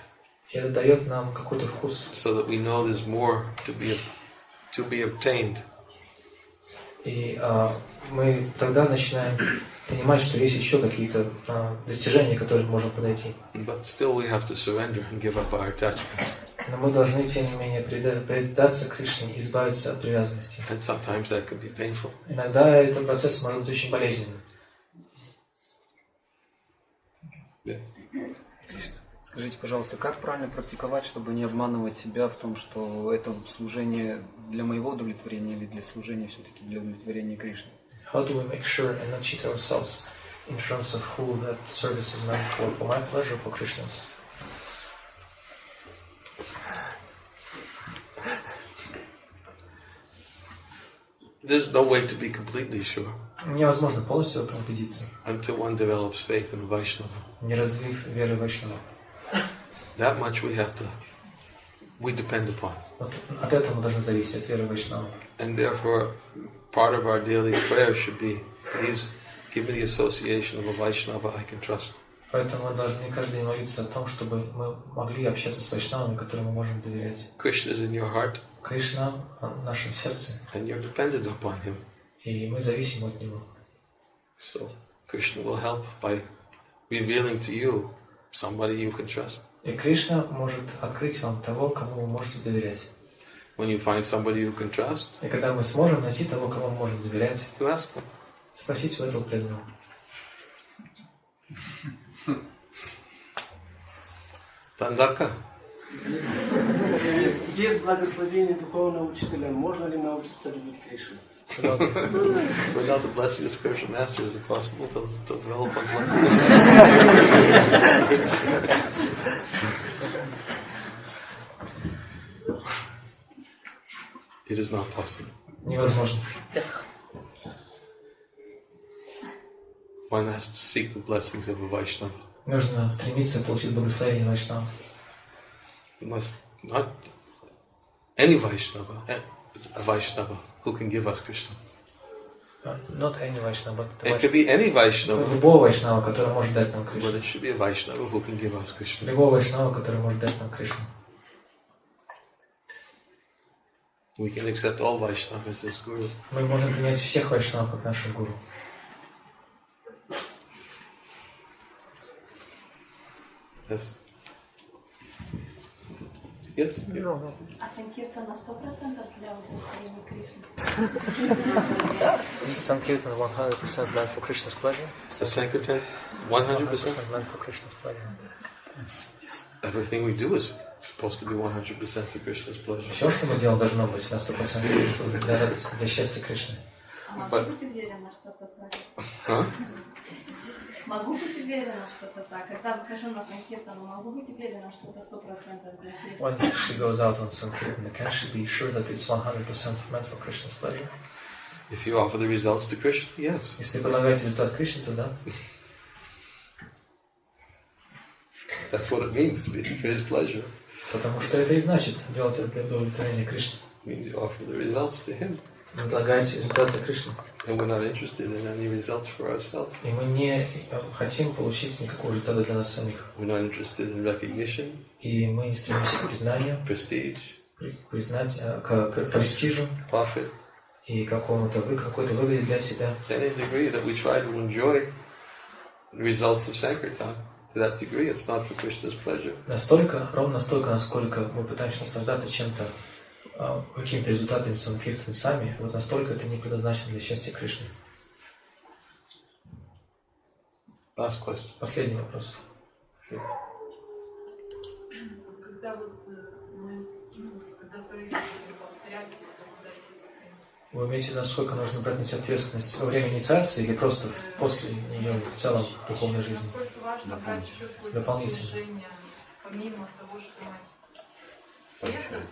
И это дает нам какой-то вкус. So that we know there's more to be obtained. И мы тогда начинаем понимать, что есть еще какие-то достижения, к которым можем подойти. But still we have to surrender and give up our attachments. Но мы должны, тем не менее, предаться Кришне и избавиться от привязанности. And sometimes that can be painful. Иногда этот процесс может быть очень болезненным. Yeah. Скажите, пожалуйста, как правильно практиковать, чтобы не обманывать себя в том, что это служение для моего удовлетворения или для служения все-таки для удовлетворения Кришны? How do we make sure and not cheat ourselves in terms of who that service is meant for my pleasure, for Krishna's? There's no way to be completely sure. Невозможно полностью в этом убедиться. Until one develops faith in Vaishnava. Не развив веры Вайшнава. That much we depend upon. Вот от этого мы должны зависеть, от веры Вайшнава. And therefore, part of our daily prayer should be, please give me the association of a Vaishnava I can trust. Поэтому мы должны каждый день молиться о том, чтобы мы могли общаться с Вайшнавами, которым мы можем доверять. Krishna is in your heart. Кришна в нашем сердце. And you're dependent upon him. И мы зависим от него. So Krishna will help by revealing to you somebody you can trust. И Кришна может открыть вам того, кому вы можете доверять. When you find somebody you can trust, и когда мы сможем найти того, кому мы можем доверять, you ask him. Спросите у этого преданного. Тандака. Без благословения духовного учителя можно ли научиться любить Кришну? Without the blessing of spiritual master, is it possible to develop one's love? It is not possible. Невозможно. One has to seek the blessings of a Vaishnava. Нужно стремиться получить благословение Вайшнава. You must not any Vaishnava, a Vaishnava who can give us Krishna. Not any Vaishnava, but It could be any Vaishnava. любого Вайшнава, который может дать нам Кришну. But it should be a Vaishnava who can give us Krishna. Любого Вайшнава, который может дать нам Кришну. We can accept all Vaishnavas as Guru. Мы можем принять всех Вайшнавов как наших гуру. Yes. Yes. А санкиртан на 100% для удовлетворения Кришны? Is Sankirtan 100% meant for Krishna's pleasure? A Sankirtan 100% meant for Krishna's pleasure. Everything we do is supposed to be 100% for Krishna's pleasure. Все, что мы делаем, должно быть на 100% для радости, для счастья Кришны. А могу быть уверена, что это так? Могу быть уверена, что это так. Когда выхожу на Санкиртан, могу быть уверена, что это 100% для Кришны. When she goes out on Sankirtan, can she be sure that it's 100% meant for Krishna's pleasure? If you offer the results to Krishna, yes. Если предлагаете результат Кришне, то да. That's what it means to be for His pleasure. Потому что это и значит делать это для удовлетворения Кришны. It means you offer the results to Him. Предлагаете результаты Кришне. And we're not interested in any results for ourselves. И мы не хотим получить никакого результата для нас самих. We're not interested in recognition. И мы не стремимся к признанию, prestige, к престижу, profit, и какой-то выгоде для себя. To any degree that we try to enjoy the results of Sankirtan, to that degree it's not for Krishna's pleasure. Ровно настолько, насколько мы пытаемся наслаждаться чем-то, какими-то результатами Санкиртан сами, вот настолько это не предназначено для счастья Кришны. Last question. Последний вопрос. Когда вы имеете в виду, насколько нужно брать на себя ответственность во время инициации или просто после нее в целом в духовной жизни? Насколько важно брать чувство служения, помимо того, что мы это,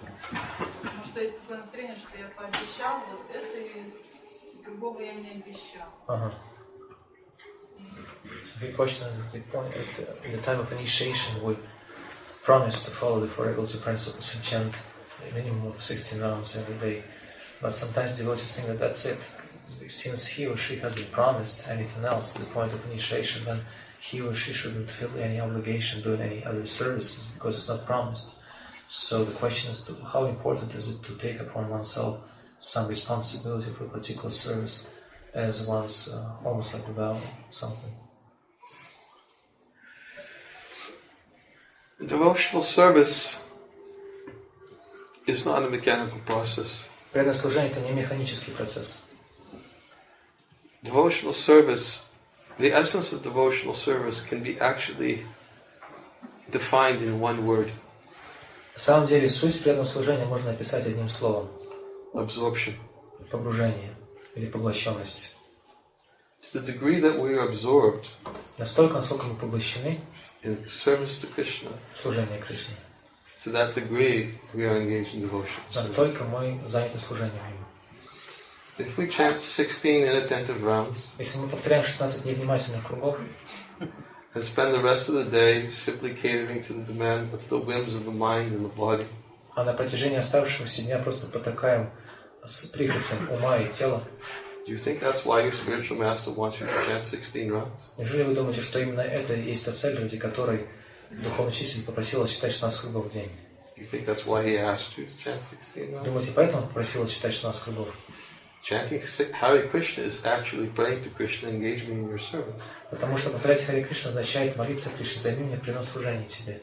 потому что есть такое настроение, что я пообещал вот это, и другого я не обещал. So the question is, at the time of initiation, we promise to follow the Four Regulatory Principles and chant a minimum of 16 rounds every day. But sometimes devotees think that that's it. Since he or she hasn't promised anything else at the point of initiation, then he or she shouldn't feel any obligation doing any other services because it's not promised. So the question is, how important is it to take upon oneself some responsibility for a particular service as one's almost like a vow or something? Devotional service is not a mechanical process. Преданное служение — это не механический процесс. Devotional service, the essence of devotional service can be actually defined in one word. На самом деле суть преданного служения можно описать одним словом. Absorption. Погружение или поглощенность. To the degree that we are absorbed настолько, насколько мы поглощены in service to Krishna, служение Кришне, to that degree we are engaged in devotion. Настолько мы заняты служением Ему. If we chant 16 inattentive rounds, если мы повторяем 16 невнимательных кругов, and spend the rest of the day simply catering to the whims of the mind and the body, а на протяжении оставшегося дня просто потакаем с прихотям ума и тела, do you think that's why your spiritual master wants you to chant 16 rounds? Неужели вы думаете, что именно это и есть та цель, ради которой духовный учитель попросил вас читать 16 кругов в день? Do you think that's why he asked you to chant 16 rounds? Думаете, поэтому он попросил вас читать 16 кругов? Chanting Hare Krishna is actually praying to Krishna, engage me in your service. Потому что повторять Харе Кришна означает молиться Кришне, займи меня при служении тебе.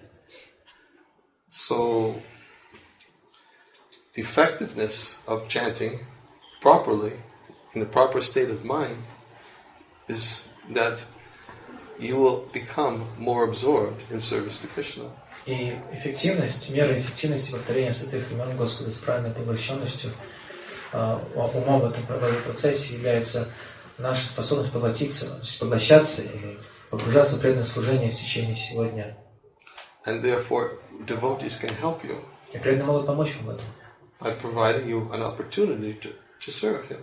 So, the effectiveness of chanting properly, in a proper state of mind, is that you will become more absorbed in service to Krishna. И эффективность, мера эффективности повторения святых имен Господа с правильной поглощенностью умом в этом процессе является наша способность поглотиться, то есть поглощаться или погружаться в преданное служение в течение всего дня. And therefore, devotees can help you. И преданные могут помочь вам в этом. By providing you an opportunity to serve Him.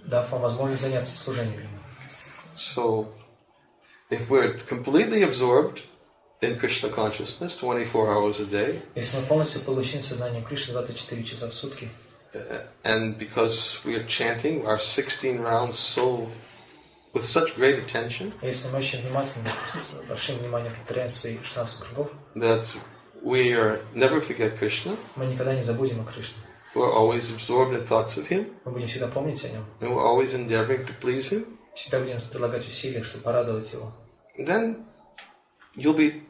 Дав вам возможность заняться служением Ему. So, if we're completely absorbed in Krishna consciousness 24 hours a day, если мы полностью поглощены сознанием Кришны 24 часа в сутки, And because we are chanting our 16 rounds so with such great attention, если мы очень внимательно, с большим вниманием повторяем свои 16 кругов, that we are never forget Krishna. Мы никогда не забудем о Кришне. We're always absorbed in thoughts of Him. Мы будем всегда помнить о Нем. And we're always endeavoring to please Him. Всегда будем прилагать усилия, чтобы порадовать Его. And then you'll be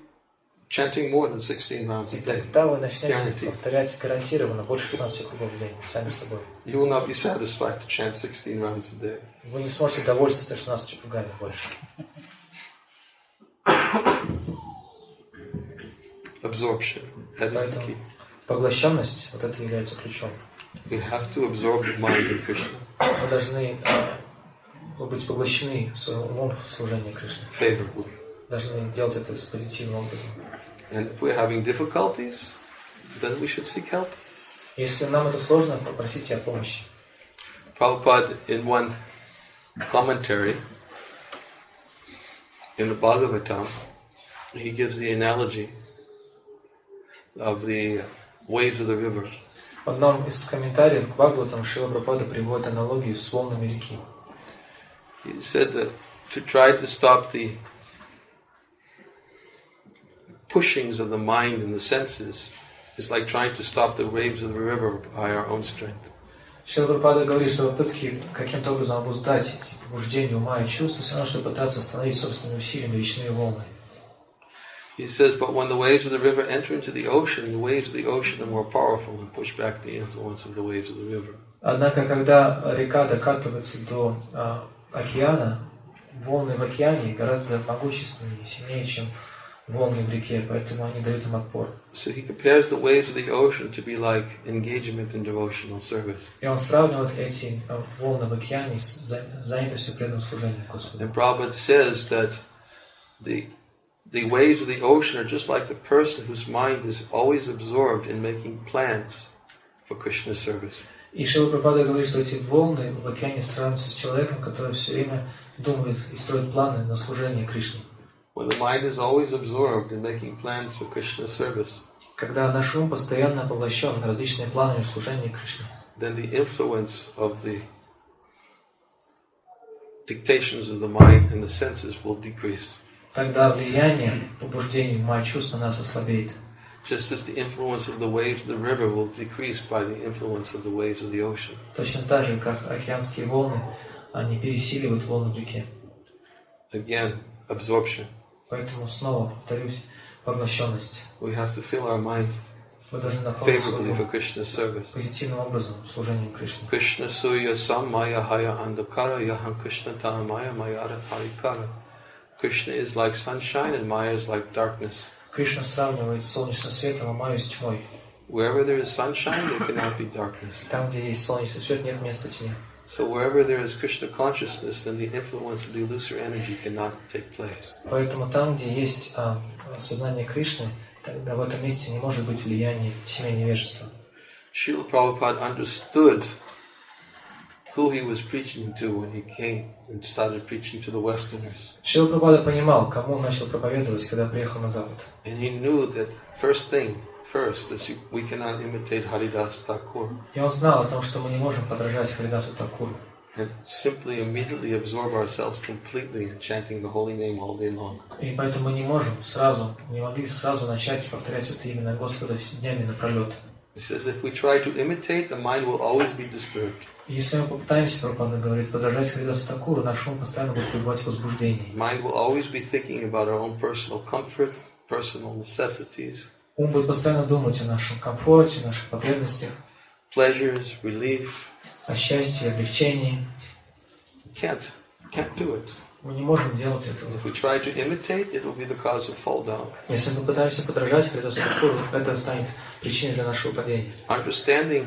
chanting more than 16 rounds a И day. тогда вы начнете повторять гарантированно больше 16 кругов в день, сами собой. You will not be satisfied to chant 16 rounds a day. Вы не сможете довольствоваться 16 кругами больше. Absorption. That is the key. Поглощенность, вот это является ключом. We have to absorb the mind in Krishna. Мы должны быть поглощены своим умом в служении Кришне. Favorably. Должны делать это с позитивным образом. And if we're having difficulties, then we should seek help. Если нам это сложно, попросите о помощи. Prabhupada, in one commentary in the Bhagavad-Gittu, he gives the analogy of the waves of the river. В одном из комментариев к Бхагаватам Шрила Прабхупада приводит аналогию с волнами реки. He said that to try to stop the pushings of the mind and the senses is like trying to stop the waves of the river by our own strength. Шрила Прабхупада говорит, что попытки каким-то образом обуздать эти побуждения ума и чувств, все равно, что пытаться остановить собственными усилиями речные волны. He says, but when the waves of the river enter into the ocean of the ocean are more powerful and push back the influence of the waves of the river. Однако, когда река докатывается до океана, волны в океане гораздо могущественнее, сильнее, чем волны в реке, поэтому они дают им отпор. So he compares the waves of the ocean to be like engagement in devotional service. И он сравнивает эти волны в океане с занятостью преданным служением Господу. And Prabhupada says that the waves of the ocean are just like the person whose mind is always absorbed in making plans for Krishna's service. И Шрила Прабхупада говорит, что эти волны в океане сравниваются с человеком, который все время думает и строит планы на служение Кришне. When the mind is always absorbed in making plans for Krishna's service, когда наш ум постоянно поглощен различными планами в служении Кришне, then the influence of the dictations of the mind and the senses will decrease. Тогда влияние побуждений ума и чувств на нас ослабеет. Just as the influence of the waves of the river will decrease by the influence of the waves of the ocean. Точно так же, как океанские волны, они пересиливают волны в реке. Again, absorption. Поэтому снова повторюсь, поглощенность. We have to fill our mind favorably for Krishna's service. Позитивным образом служением Кришне. Krishna suya samaya haya andakara yahan Krishna tahamaya mayara harikara. Krishna is like sunshine and Maya is like darkness. Кришна сравнивает с солнечным светом, а Майю с тьмой. Wherever there is sunshine, there cannot be darkness. Там, где есть солнечный свет, нет места тьме. So wherever there is Krishna consciousness, then the influence of the illusory energy cannot take place. Поэтому там, где есть сознание Кришны, тогда в этом месте не может быть влияния тьмы и невежества. Srila Prabhupada understood who he was preaching to when he came and started preaching to the Westerners. Шрила Прабхупада понимал, кому он начал проповедовать, когда приехал на Запад. And he knew that first, that we cannot imitate Haridas Thakur. И он знал о том, что мы не можем подражать Харидасу Такуру. And simply immediately absorb ourselves completely in chanting the holy name all day long. И поэтому мы не могли сразу начать повторять это имя Господа днями напролет. He says if we try to imitate, the mind will always be disturbed. Если мы попытаемся, Прабхупада говорит, подражать Харидасу Такуру, наш ум постоянно будет пребывать в возбуждении. Mind will always be thinking about our own personal comfort, personal necessities. Ум будет постоянно думать о нашем комфорте, наших потребностях, pleasures, relief. О счастье, облегчении. Can't do it. Мы не можем делать этого. If we try to imitate, it will be the cause of fall down. Если мы пытаемся подражать Харидасу Такуру, это станет причиной для нашего падения. Understanding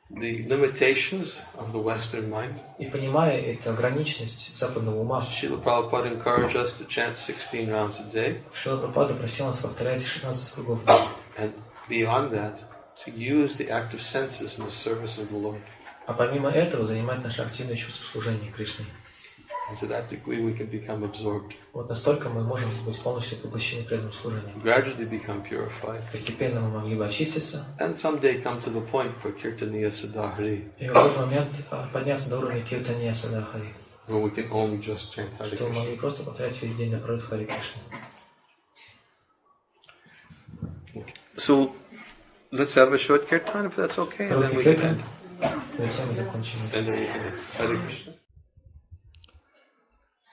the limitations of the Western mind. И понимая эту ограниченность западного ума, Srila Prabhupada encouraged us to chant 16 rounds a day. Шрила Прабхупада просил нас повторять 16 кругов в день. And beyond that, to use the active senses in the service of the Lord. А помимо этого занимать наше активное чувство служения Кришне. And to that degree we can become absorbed. Вот настолько мы можем быть полностью поглощены преданным служением. Gradually become purified. Постепенно мы могли бы очиститься. And someday come to the point for Kirtaniya Sadahari. И в этот момент подняться до уровня Киртания Садахари. Where we can only just chant Hare Что мы могли Krishna. просто повторять весь день напролет Харе Кришна. So let's have a short kirtan if that's okay, and then we can end. And then we can end. Hare Krishna.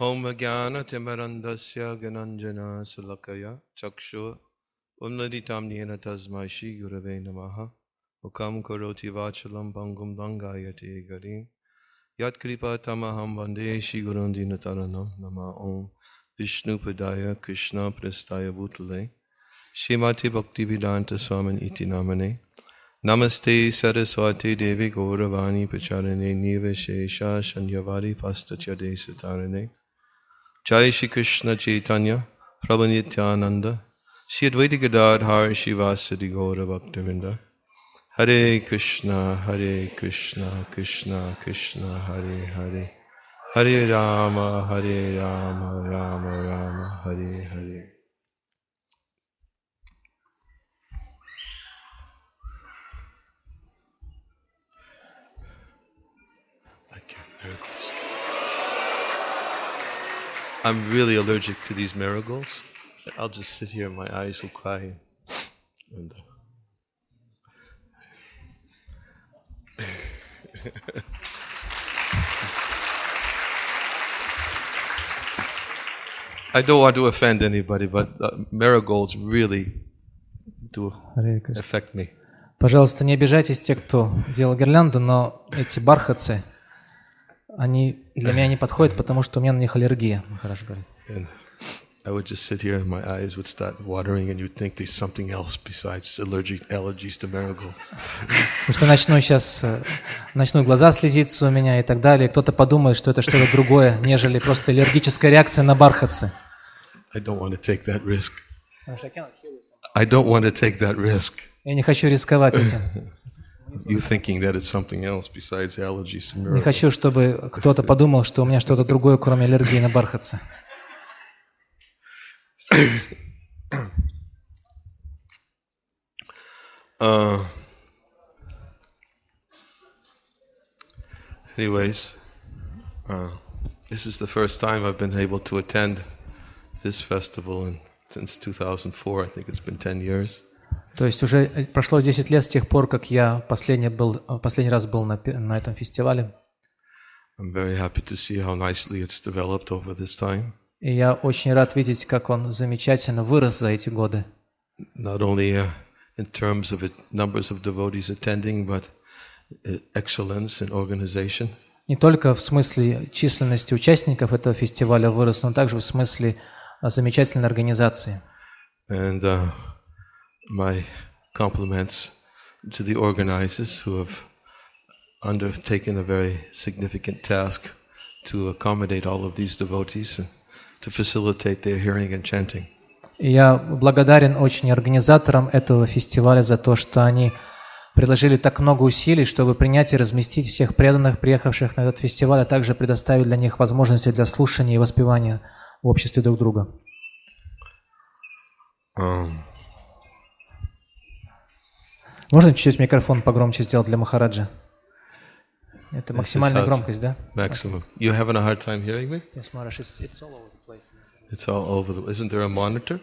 Om Jnana Timarandasya Gananjana Salakaya Chakshu Umladitam Nena Tasmai Shri Gurave Namaha Ukam Karoti Vachalam Bangum Dangayate Garim Yat Kripa Tamaham Vande Shri Gurundina Taranam Nama Om Vishnu Padaya Krishna Prastaya Bhutale Shrimati Bhaktivedanta Swami Iti Namane Namaste Saraswati Devi Gauravani Pacharane Niveshesha Shanyavari Pastachade Satarane Jai Shri Krishna Chaitanya Prabhu Nityananda Shri Advaita Gadadhar Shivasadi Gaura Bhaktivinda Hare Krishna Krishna Krishna Hare Hare Hare Rama Rama Rama Hare Hare. Miracles. I'm really allergic to these marigolds. I'll just sit here and my eyes will cry. And I don't want to offend anybody, but marigolds really do affect me. Пожалуйста, не обижайтесь те, кто делал гирлянду, но эти бархатцы, они для меня не подходят, потому что у меня на них аллергия, Махарадж говорит. I would just sit here and my eyes would start watering and you'd think there's something else besides allergies to marigolds. Потому что начну глаза слезиться у меня и так далее. Кто-то подумает, что это что-то другое, нежели просто аллергическая реакция на бархатцы. I don't want to take that risk. I don't want to take that risk. Я не хочу рисковать этим. You thinking that it's something else besides allergies to marigolds. Не хочу, чтобы кто-то подумал, что у меня что-то другое, кроме аллергии на бархатцы. Anyways, this is the first time I've been able to attend this festival since 2004. I think it's been 10 years. То есть уже прошло 10 лет с тех пор, как я последний раз был на этом фестивале. I'm very happy to see how nicely it's developed over this time. И я очень рад видеть, как он замечательно вырос за эти годы. Not only in terms of numbers of devotees attending, but excellence in organization. Не только в смысле численности участников этого фестиваля вырос, но также в смысле замечательной организации. And my compliments to the organizers who have undertaken a very significant task to accommodate all of these devotees and to facilitate their hearing and chanting. И я благодарен очень организаторам этого фестиваля за то, что они приложили так много усилий, чтобы принять и разместить всех преданных, приехавших на этот фестиваль, а также предоставить для них возможности для слушания и воспевания в обществе друг друга. Можно чуть-чуть микрофон погромче сделать для Махараджа? Это максимальная громкость, да? Maximum. You having a hard time hearing me? Yes, Maharaj, it's all over the place. It's all over the. Isn't there a monitor?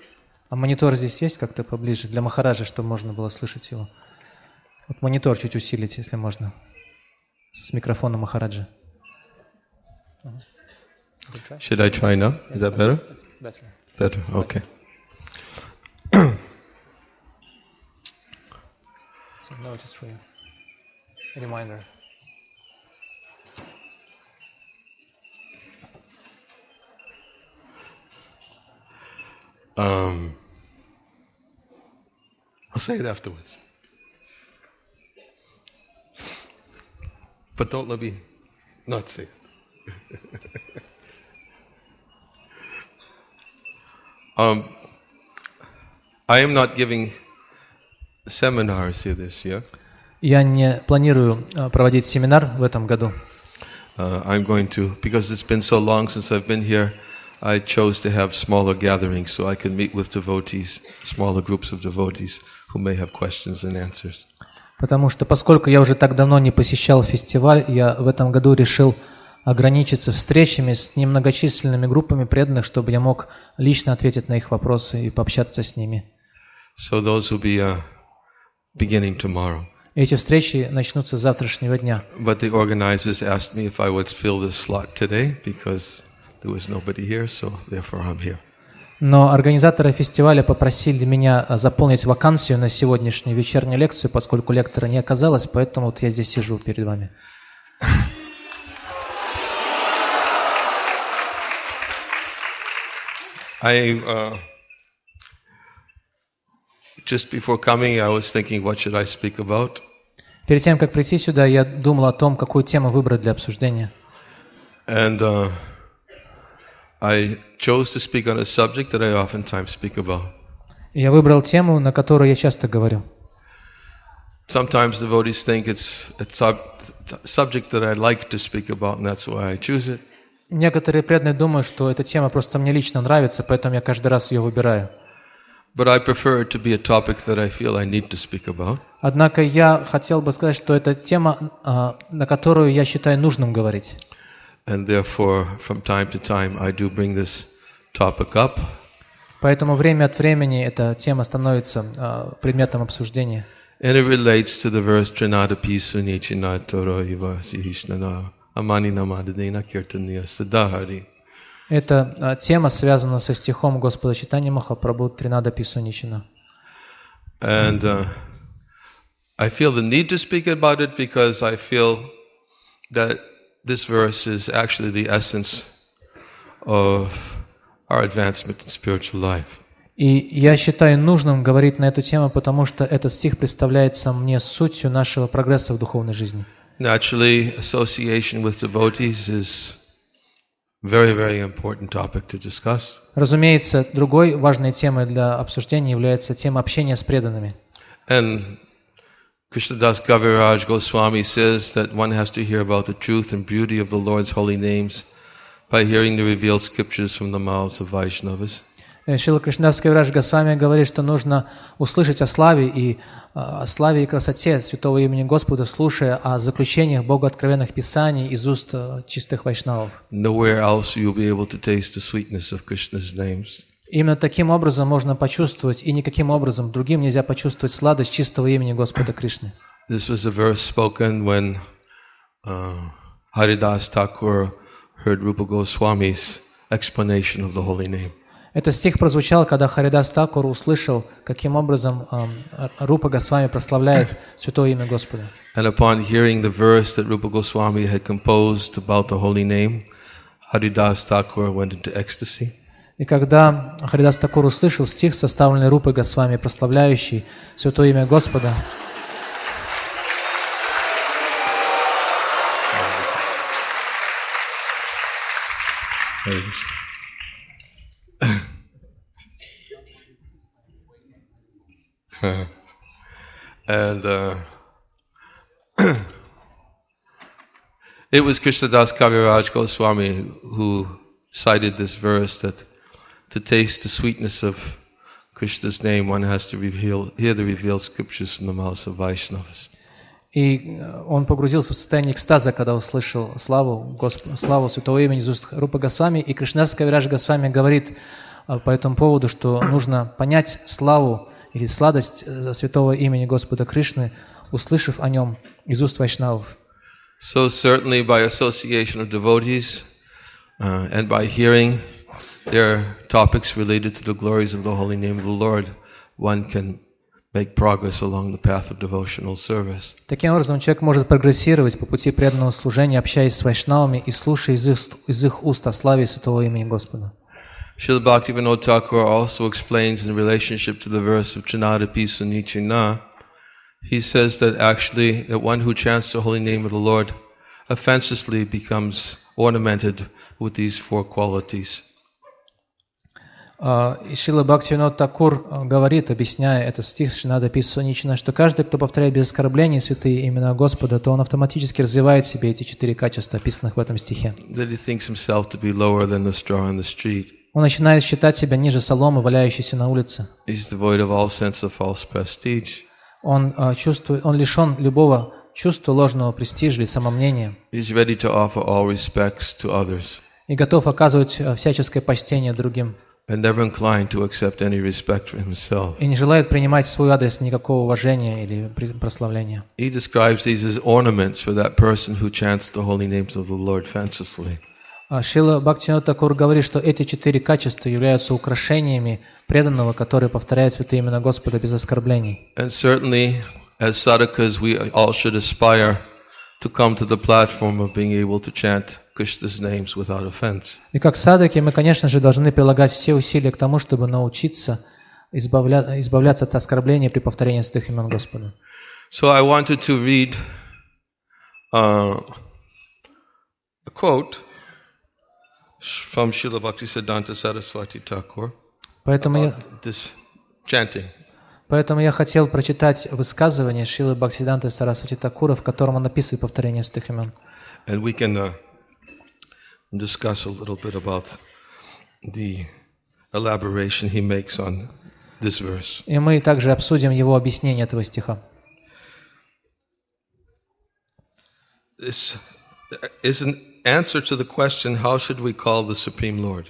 А монитор здесь есть как-то поближе для Махараджа, чтобы можно было слышать его? Вот монитор чуть усилить, если можно, с микрофона Махараджа. Should I try now? Is that better? Better. Better. Okay. It's a notice for you. A reminder. I'll say it afterwards. But don't let me not say it. I am not giving seminars here this year. Я не планирую проводить семинар в этом году. I'm going to, because it's been so long since I've been here, I chose to have smaller gatherings so I can meet with devotees, smaller groups of devotees who may have questions and answers. Потому что, поскольку я уже так давно не посещал фестиваль, я в этом году решил ограничиться встречами с немногочисленными группами преданных, чтобы я мог лично ответить на их вопросы и пообщаться с ними. So those will be beginning tomorrow. Эти встречи начнутся с завтрашнего дня. But the organizers asked me if I would fill this slot today because there was nobody here, so therefore I'm here. Но организаторы фестиваля попросили меня заполнить вакансию на сегодняшнюю вечернюю лекцию, поскольку лектора не оказалось, поэтому вот я здесь сижу перед вами. Just before coming, I was thinking, what should I speak about? Перед тем, как прийти сюда, я думал о том, какую тему выбрать для обсуждения. And I chose to speak on a subject that I oftentimes speak about. Я выбрал тему, на которую я часто говорю. Sometimes devotees think it's a subject that I like to speak about, and that's why I choose it. Некоторые преданные думают, что эта тема просто мне лично нравится, поэтому я каждый раз ее выбираю. But I prefer it to be a topic that I feel I need to speak about. Однако я хотел бы сказать, что это тема, на которую я считаю нужным говорить. And therefore, from time to time, I do bring this topic up. Поэтому время от времени эта тема становится предметом обсуждения. And it relates to the verse Trinadapi Sunichina Toro Iva Sihishnana Amani Namadadena Kirtaniya Sadahari. Эта тема связана со стихом Господа Чайтаньи Махапрабху Тринадапи Суничина. And I feel the need to speak about it because I feel that this verse is actually the essence of our advancement in spiritual life. И я считаю нужным говорить на эту тему, потому что этот стих представляется мне сутью нашего прогресса в духовной жизни. Naturally, association with devotees is very, very important topic to discuss. Разумеется, другой важной темой для обсуждения является тема общения с преданными. And Krishnadas Kaviraj Goswami says that one has to hear about the truth and beauty of the Lord's holy names by hearing the revealed scriptures from the mouths of Vaishnavas. Шрила Кришнадас Кавирадж Госвами говорит, что нужно услышать о славе и красоте святого имени Господа, слушая о заключениях богооткровенных писаний из уст чистых вайшнавов. Nowhere else you'll be able to taste the sweetness of Krishna's names. Именно таким образом можно почувствовать, и никаким образом другим нельзя почувствовать сладость чистого имени Господа Кришны. This was a verse spoken when Haridas Thakur heard Rupa Goswami's explanation of the holy name. Этот стих прозвучал, когда Харидас Такур услышал, каким образом Рупа Госвами прославляет святое имя Господа. And upon hearing the verse that Rupa Goswami had composed about the holy name, Haridas Thakur went into ecstasy. И когда Харидас Такур услышал стих, составленный Рупой Госвами, прославляющий святое имя Господа, and it was Krishnadas Kaviraj Goswami who cited this verse that to taste the sweetness of Krishna's name, one has to hear the revealed scriptures from the mouths of Vaishnavas. И он погрузился в состояние экстаза, когда услышал славу святого имени из уст Рупы Госвами. И Кришнадас Кавирадж Госвами говорит по этому поводу, что нужно понять славу или сладость святого имени Господа Кришны, услышав о нем из уст вайшнавов. So certainly by association of devotees and by hearing their topics related to the glories of the holy name of the Lord, one can make progress along the path of devotional service. Таким образом, человек может прогрессировать по пути преданного служения, общаясь с вайшнавами и слушая из их уст о славе святого имени Господа. Srila Bhaktivinoda Thakur also explains in relationship to the verse of Trinadapi Sunichina, he says that actually that one who chants the holy name of the Lord offensively becomes ornamented with these four qualities. Шрила Бхактивинода Такур говорит, объясняя этот стих Шринада Писанична, что каждый, кто повторяет без оскорбления святые имена Господа, то он автоматически развивает в себе эти 4 качества, описанных в этом стихе. Он начинает считать себя ниже соломы, валяющейся на улице. Он лишен любого чувства ложного престижа или самомнения. И готов оказывать всяческое почтение другим. И не желает принимать в свой адрес никакого уважения или прославления. Шрила Бхактивинода Такур говорит, что эти 4 качества являются украшениями преданного, который повторяет святые имена Господа без оскорблений. И как садаки мы, конечно же, должны прилагать все усилия к тому, чтобы научиться избавляться от оскорбления при повторении святых имен Господа. So I wanted to read a quote from Srila Bhaktisiddhanta Saraswati Thakur about this chanting. Поэтому я хотел прочитать высказывание Шрилы Бхактиведанты Сарасвати Такура, в котором он описывает повторение святых имен. And we can discuss a little bit about the elaboration he makes on this verse. И мы также обсудим его объяснение этого стиха. This is an answer to the question, how should we call the Supreme Lord?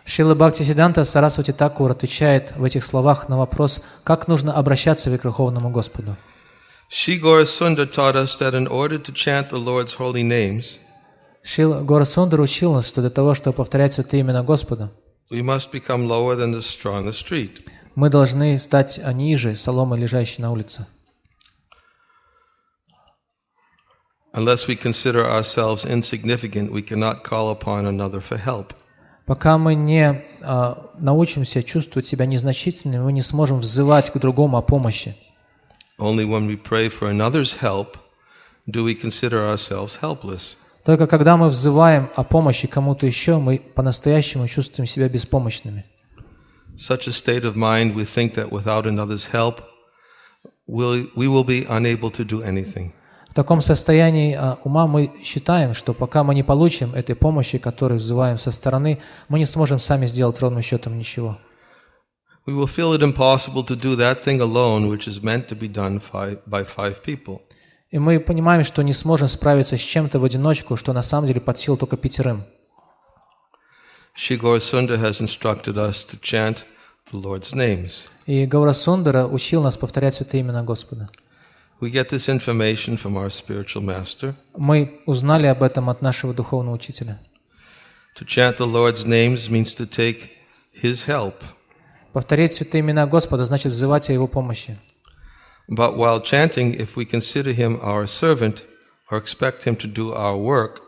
Шрила Бхактисиддханта Сарасвати Такур отвечает в этих словах на вопрос, как нужно обращаться к Верховному Господу. Shri Gaurasundar taught us that in order to chant the Lord's holy names, Шрила Гаурасундар учил нас, что для того, чтобы повторять святые имена Господа, we must become lower than the straw on the street. Мы должны стать ниже соломы, лежащей на улице. Unless we consider ourselves insignificant, we cannot call upon another for help. Пока мы не научимся чувствовать себя незначительными, мы не сможем взывать к другому о помощи. Only when we pray for another's help do we consider ourselves helpless. Только когда мы взываем о помощи кому-то еще, мы по-настоящему чувствуем себя беспомощными. Such a state of mind, we think that without another's help, we will be unable to do anything. В таком состоянии ума мы считаем, что пока мы не получим этой помощи, которую взываем со стороны, мы не сможем сами сделать ровным счетом ничего. We will feel it impossible to do that thing alone, which is meant to be done by 5 people. И мы понимаем, что не сможем справиться с чем-то в одиночку, что на самом деле под силу только 5. Shri Gaurasundar has instructed us to chant the Lord's names. И Гаурасундара учил нас повторять святые имена Господа. We get this information from our spiritual master. Мы узнали об этом от нашего духовного учителя. To chant the Lord's names means to take His help. Повторять святые имена Господа значит взывать о Его помощи. But while chanting, if we consider Him our servant or expect Him to do our work,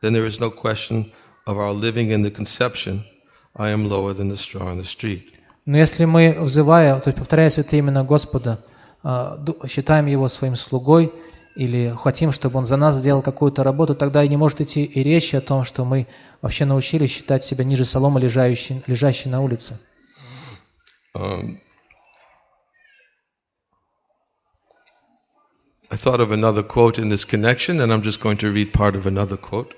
then there is no question of our living in the conception, I am lower than the straw on the street. Но если мы, взывая, то есть повторяя святые имена Господа, считаем Его своим слугой или хотим, чтобы Он за нас сделал какую-то работу, тогда и не может идти и речи о том, что мы вообще научились считать себя ниже соломы, лежащей на улице. I thought of another quote in this connection, and I'm just going to read part of another quote.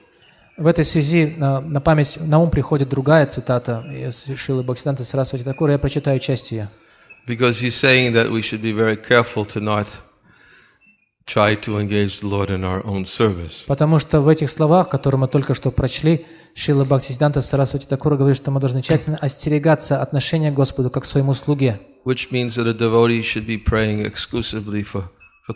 В этой связи на ум приходит другая цитата из Шрилы Бхактиведанты Сарасвати Такура, я прочитаю часть ее. Because he's saying that we should be very careful to not try to engage the Lord in our own service. Потому что в этих словах, которые мы только что прочли, Шрила Бхактиведанта Сарасвати Такура говорит, что мы должны тщательно остерегаться отношения к Господу как к своему слуге. Which means that a devotee should be praying exclusively for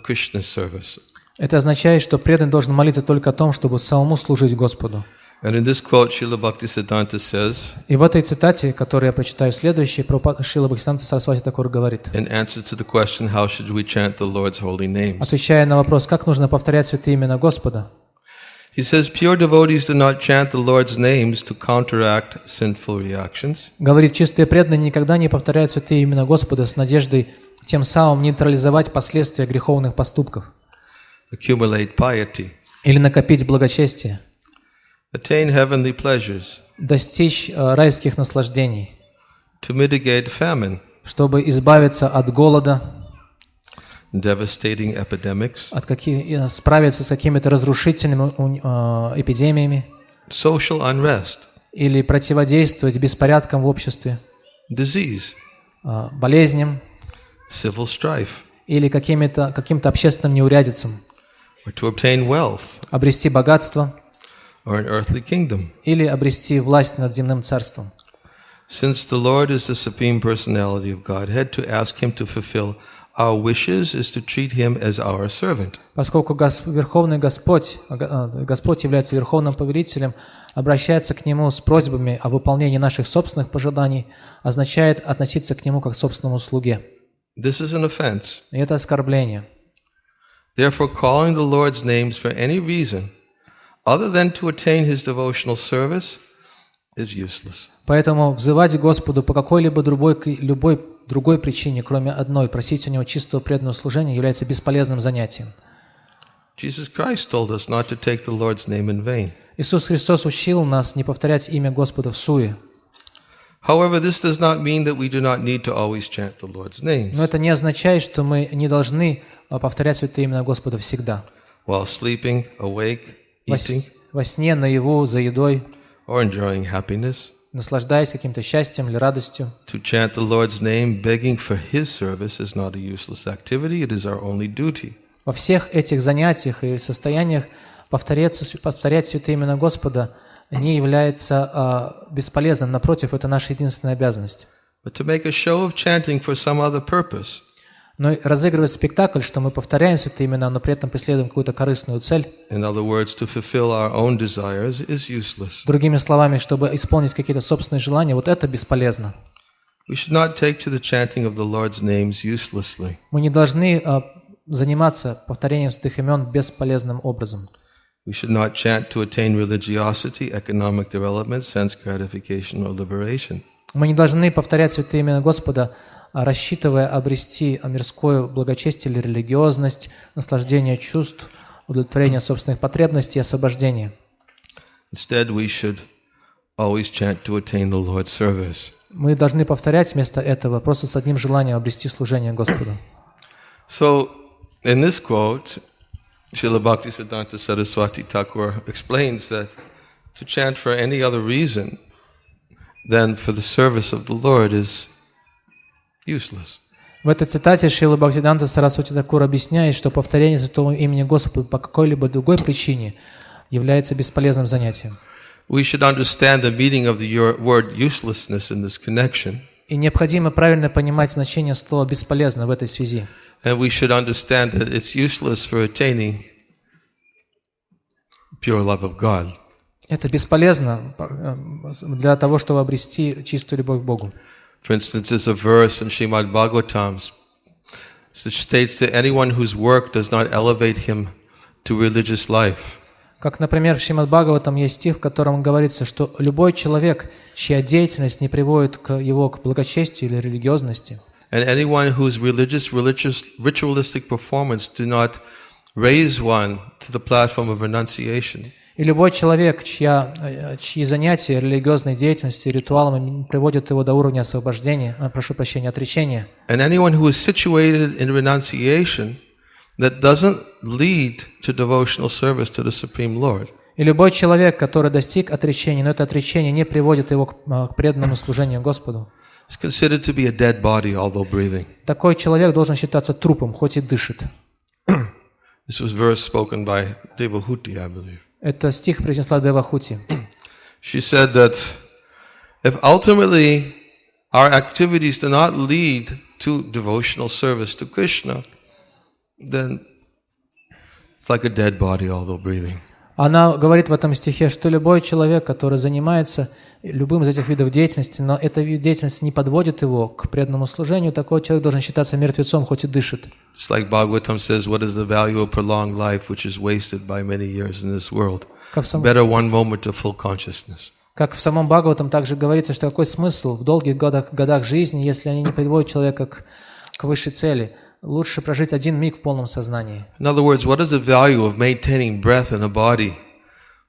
Krishna's service. Это означает, что преданный должен молиться только о том, чтобы самому служить Господу. And in this quote, Srila Bhaktisiddhanta says, И в этой цитате, которую я прочитаю следующей, Шрила Бхактиведанта Сарасвати Такур говорит, in answer to the question, how should we chant the Lord's holy names? Отвечая на вопрос, как нужно повторять святые имена Господа, he says, pure devotees do not chant the Lord's names to counteract sinful reactions. Говорит, чистые преданные никогда не повторяют святые имена Господа с надеждой тем самым нейтрализовать последствия греховных поступков. Accumulate piety. Или накопить благочестие. Attain heavenly pleasures. Достичь райских наслаждений. to mitigate famine, чтобы избавиться от голода, devastating epidemics, справиться с какими-то разрушительными эпидемиями, social unrest, или противодействовать беспорядкам в обществе, disease, болезням, civil strife, или каким-то общественным неурядицам, or to obtain wealth, обрести богатство, or an earthly kingdom. или обрести власть над земным царством. Since the Lord is the Supreme Personality of Godhead, to ask Him to fulfill our wishes is to treat Him as our servant. Поскольку Верховный Господь является Верховным Повелителем, обращаться к Нему с просьбами о выполнении наших собственных пожеланий означает относиться к Нему как к собственному слуге. This is an offense. И это оскорбление. Therefore, calling the Lord's names for any reason other than to attain His devotional service is useless. Поэтому взывать Господу по какой-либо любой другой причине, кроме одной, просить у Него чистого преданного служения, является бесполезным занятием. Jesus Christ told us not to take the Lord's name in vain. Иисус Христос учил нас не повторять имя Господа в суе. However, this does not mean that we do not need to always chant the Lord's name. Но это не означает, что мы не должны повторять святое имя Господа всегда. While sleeping, awake, eating, во сне, наяву, за едой, or enjoying happiness, наслаждаясь каким-то счастьем или радостью. To chant the Lord's name, begging for His service, is not a useless activity, it is our only duty. Во всех этих занятиях и состояниях повторять святое имя Господа не является бесполезным, напротив, это наша единственная обязанность. But to make a show of chanting for some other purpose, но разыгрывать спектакль, что мы повторяем святые имена, но при этом преследуем какую-то корыстную цель. In other words, to fulfill our own desires is useless. Другими словами, чтобы исполнить какие-то собственные желания, вот это бесполезно. We should not take to the chanting of the Lord's names uselessly. Мы не должны заниматься повторением святых имен бесполезным образом. We should not chant to attain religiosity, economic development, sense gratification or liberation. Мы не должны повторять святые имена Господа, рассчитывая обрести мирское благочестие или религиозность, наслаждение чувств, удовлетворение собственных потребностей и освобождение. Instead, we should always chant to attain the Lord's service. Мы должны повторять вместо этого просто с одним желанием обрести служение Господу. So, in this quote, Srila Bhaktisiddhanta Saraswati Thakur explains that to chant for any other reason than for the service of the Lord is useless. В этой цитате Шрила Бхактиведанты Сарасвати Тхакур объясняет, что повторение святого имени Господа по какой-либо другой причине является бесполезным занятием. We should understand the meaning of the word uselessness in this connection. И необходимо правильно понимать значение слова «бесполезно» в этой связи. And we should understand that it's useless for attaining pure love of God. Это бесполезно для того, чтобы обрести чистую любовь к Богу. For instance, there's a verse in Srimad Bhagavatam which states that anyone whose work does not elevate him to religious life. Как, например, в Шримад Бхагаватам есть стих, в котором говорится, что любой человек, чья деятельность не приводит его к благочестию или религиозности, and anyone whose ritualistic performance do not raise one to the platform of renunciation, и любой человек, чьи занятия религиозной деятельностью и ритуалами приводят его до уровня освобождения, прошу прощения, отречения, and anyone who is situated in renunciation that doesn't lead to devotional service to the Supreme Lord. И любой человек, который достиг отречения, но это отречение не приводит его к преданному служению Господу, is considered to be a dead body, although breathing. Такой человек должен считаться трупом, хоть и дышит. This was verse spoken by Devahuti, I believe. Это стих произнесла Девахути. She said that if ultimately our activities do not lead to devotional service to Krishna, then it's like a dead body, although breathing. Она говорит в этом стихе, что любой человек, который занимается любым из этих видов деятельности, но эта деятельность не подводит его к преданному служению, такой человек должен считаться мертвецом, хоть и дышит. Just like Bhagavatam says, what is the value of prolonged life which is wasted by many years in this world? Better one moment of full consciousness. Как в самом Бхагаватам также говорится, что какой смысл в долгих годах жизни, если они не приводят человека к высшей цели? Лучше прожить один миг в полном сознании. In other words, what is the value of maintaining breath in a body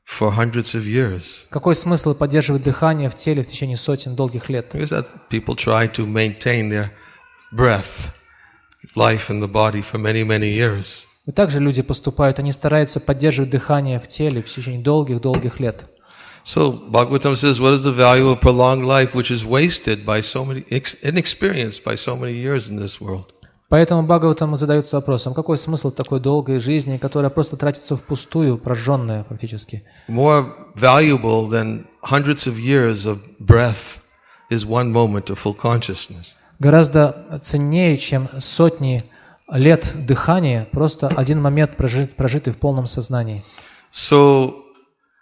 for hundreds of years? Какой смысл поддерживать дыхание в теле в течение сотен долгих лет? Because that people try to maintain their breath, life in the body for many, many years. И также люди поступают, они стараются поддерживать дыхание в теле в течение долгих лет. So Bhagavatam says, what is the value of prolonged life which is wasted by so many, inexperienced by so many years in this world? Поэтому Бхагаватам задается вопросом, какой смысл такой долгой жизни, которая просто тратится впустую, прожженная фактически. More valuable than hundreds of years of breath is one moment of full consciousness. Гораздо ценнее, чем сотни лет дыхания, просто один момент, прожитый в полном сознании. So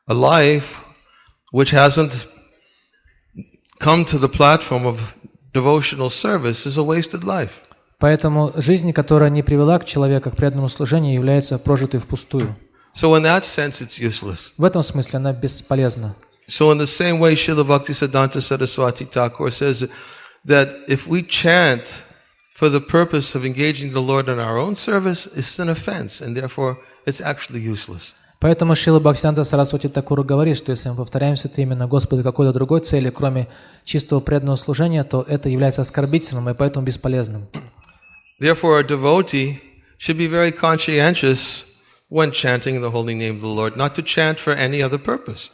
a life which hasn't come to the platform of devotional service is a wasted life. Поэтому жизнь, которая не привела к человеку к преданному служению, является прожитой впустую. So in that sense it's useless. В этом смысле она бесполезна. So in the same way, Srila Bhaktisiddhanta Saraswati Thakur says that if we chant for the purpose of engaging the Lord in our own service, it's an offense, and therefore it's actually useless. Поэтому Шрила Бхактивиданта Сарасвати Такур говорит, что если мы повторяем святые имена Господа какой-то другой цели, кроме чистого преданного служения, то это является оскорбительным и поэтому бесполезным. Therefore, a devotee should be very conscientious when chanting the holy name of the Lord, not to chant for any other purpose.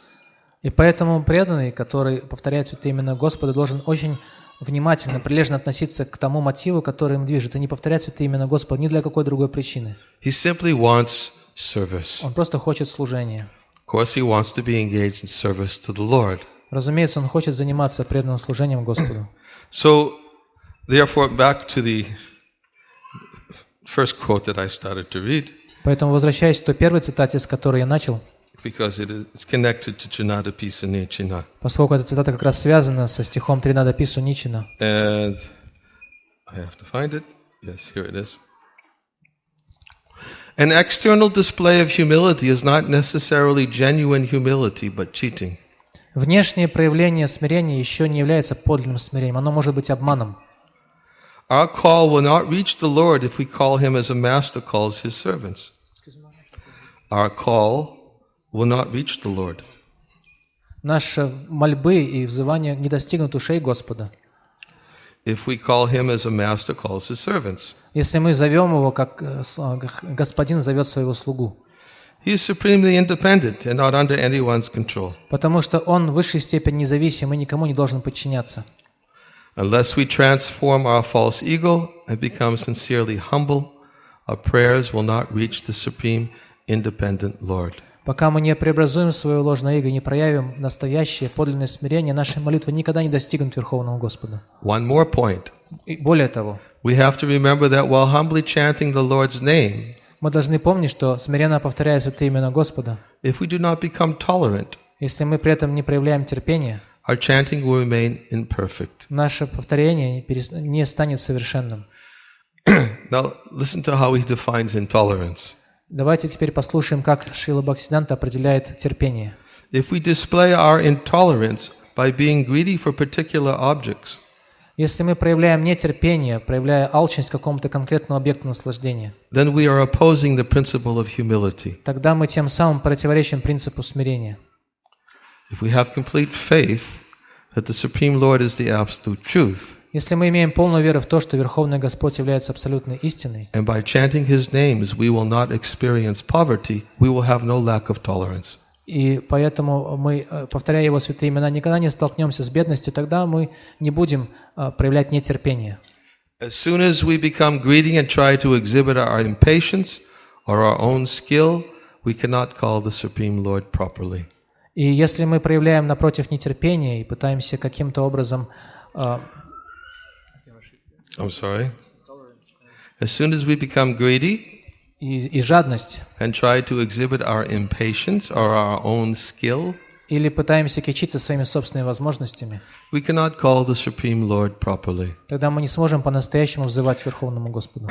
И поэтому преданный, который повторяет святые имена Господа, должен очень внимательно, прилежно относиться к тому мотиву, который им движет, и не повторять святые имена Господа ни для какой другой причины. He simply wants service. Он просто хочет служения. Of course, he wants to be engaged in service to the Lord. Разумеется, он хочет заниматься преданным служением Господу. So, therefore, back to the first quote that I started to read. Поэтому, возвращаясь к той первой цитате, с которой я начал, Because it's connected to Trinada Pisa Nichina. поскольку эта цитата как раз связана со стихом Тринада Пису Ничина. And I have to find it. Yes, here it is. An external display of humility is not necessarily genuine humility, but cheating. Внешнее проявление смирения еще не является подлинным смирением, оно может быть обманом. Our call will not reach the Lord if we call him as a master calls his servants. Our call will not reach the Lord. Наши мольбы и взывания не достигнут ушей Господа. If we call him as a master calls his servants. Если мы зовем его, как Господин зовет своего слугу. He is supremely independent and not under anyone's control. Потому что он в высшей степени независим и никому не должен подчиняться. Unless we transform our false ego and become sincerely humble, our prayers will not reach the supreme independent Lord. Пока мы не преобразуем свое ложное эго, не проявим настоящее подлинное смирение, наши молитвы никогда не достигнут Верховного Господа. One more point. И более того, we have to remember that while humbly chanting the Lord's name, мы должны помнить, что смиренно повторяя святые имена Господа, if we do not become tolerant, если мы при этом не проявляем терпения, our chanting will remain imperfect. Наше повторение не станет совершенным. Now, listen to how he defines intolerance. Давайте теперь послушаем, как Шрила Бхактивиданта определяет терпение. If we display our intolerance by being greedy for particular objects, если мы проявляем нетерпение, проявляя алчность к какому-то конкретному объекту наслаждения, then we are opposing the principle of humility. Тогда мы тем самым противоречим принципу смирения. If we have complete faith that the Supreme Lord is the absolute truth, если мы имеем полную веру в то, что Верховный Господь является абсолютной истиной, and by chanting His names we will not experience poverty, we will have no lack of tolerance. И поэтому мы, повторяя Его святые имена, никогда не столкнемся с бедностью, тогда мы не будем проявлять нетерпение. As soon as we become greedy and try to exhibit our impatience or our own skill, we cannot call the Supreme Lord properly. И если мы проявляем, напротив, нетерпение и пытаемся каким-то образом... I'm sorry. As soon as we become greedy и жадность, and try to exhibit our impatience or our own skill, или пытаемся кичиться своими собственными возможностями, we cannot call the Supreme Lord properly. Тогда мы не сможем по-настоящему взывать Верховному Господу.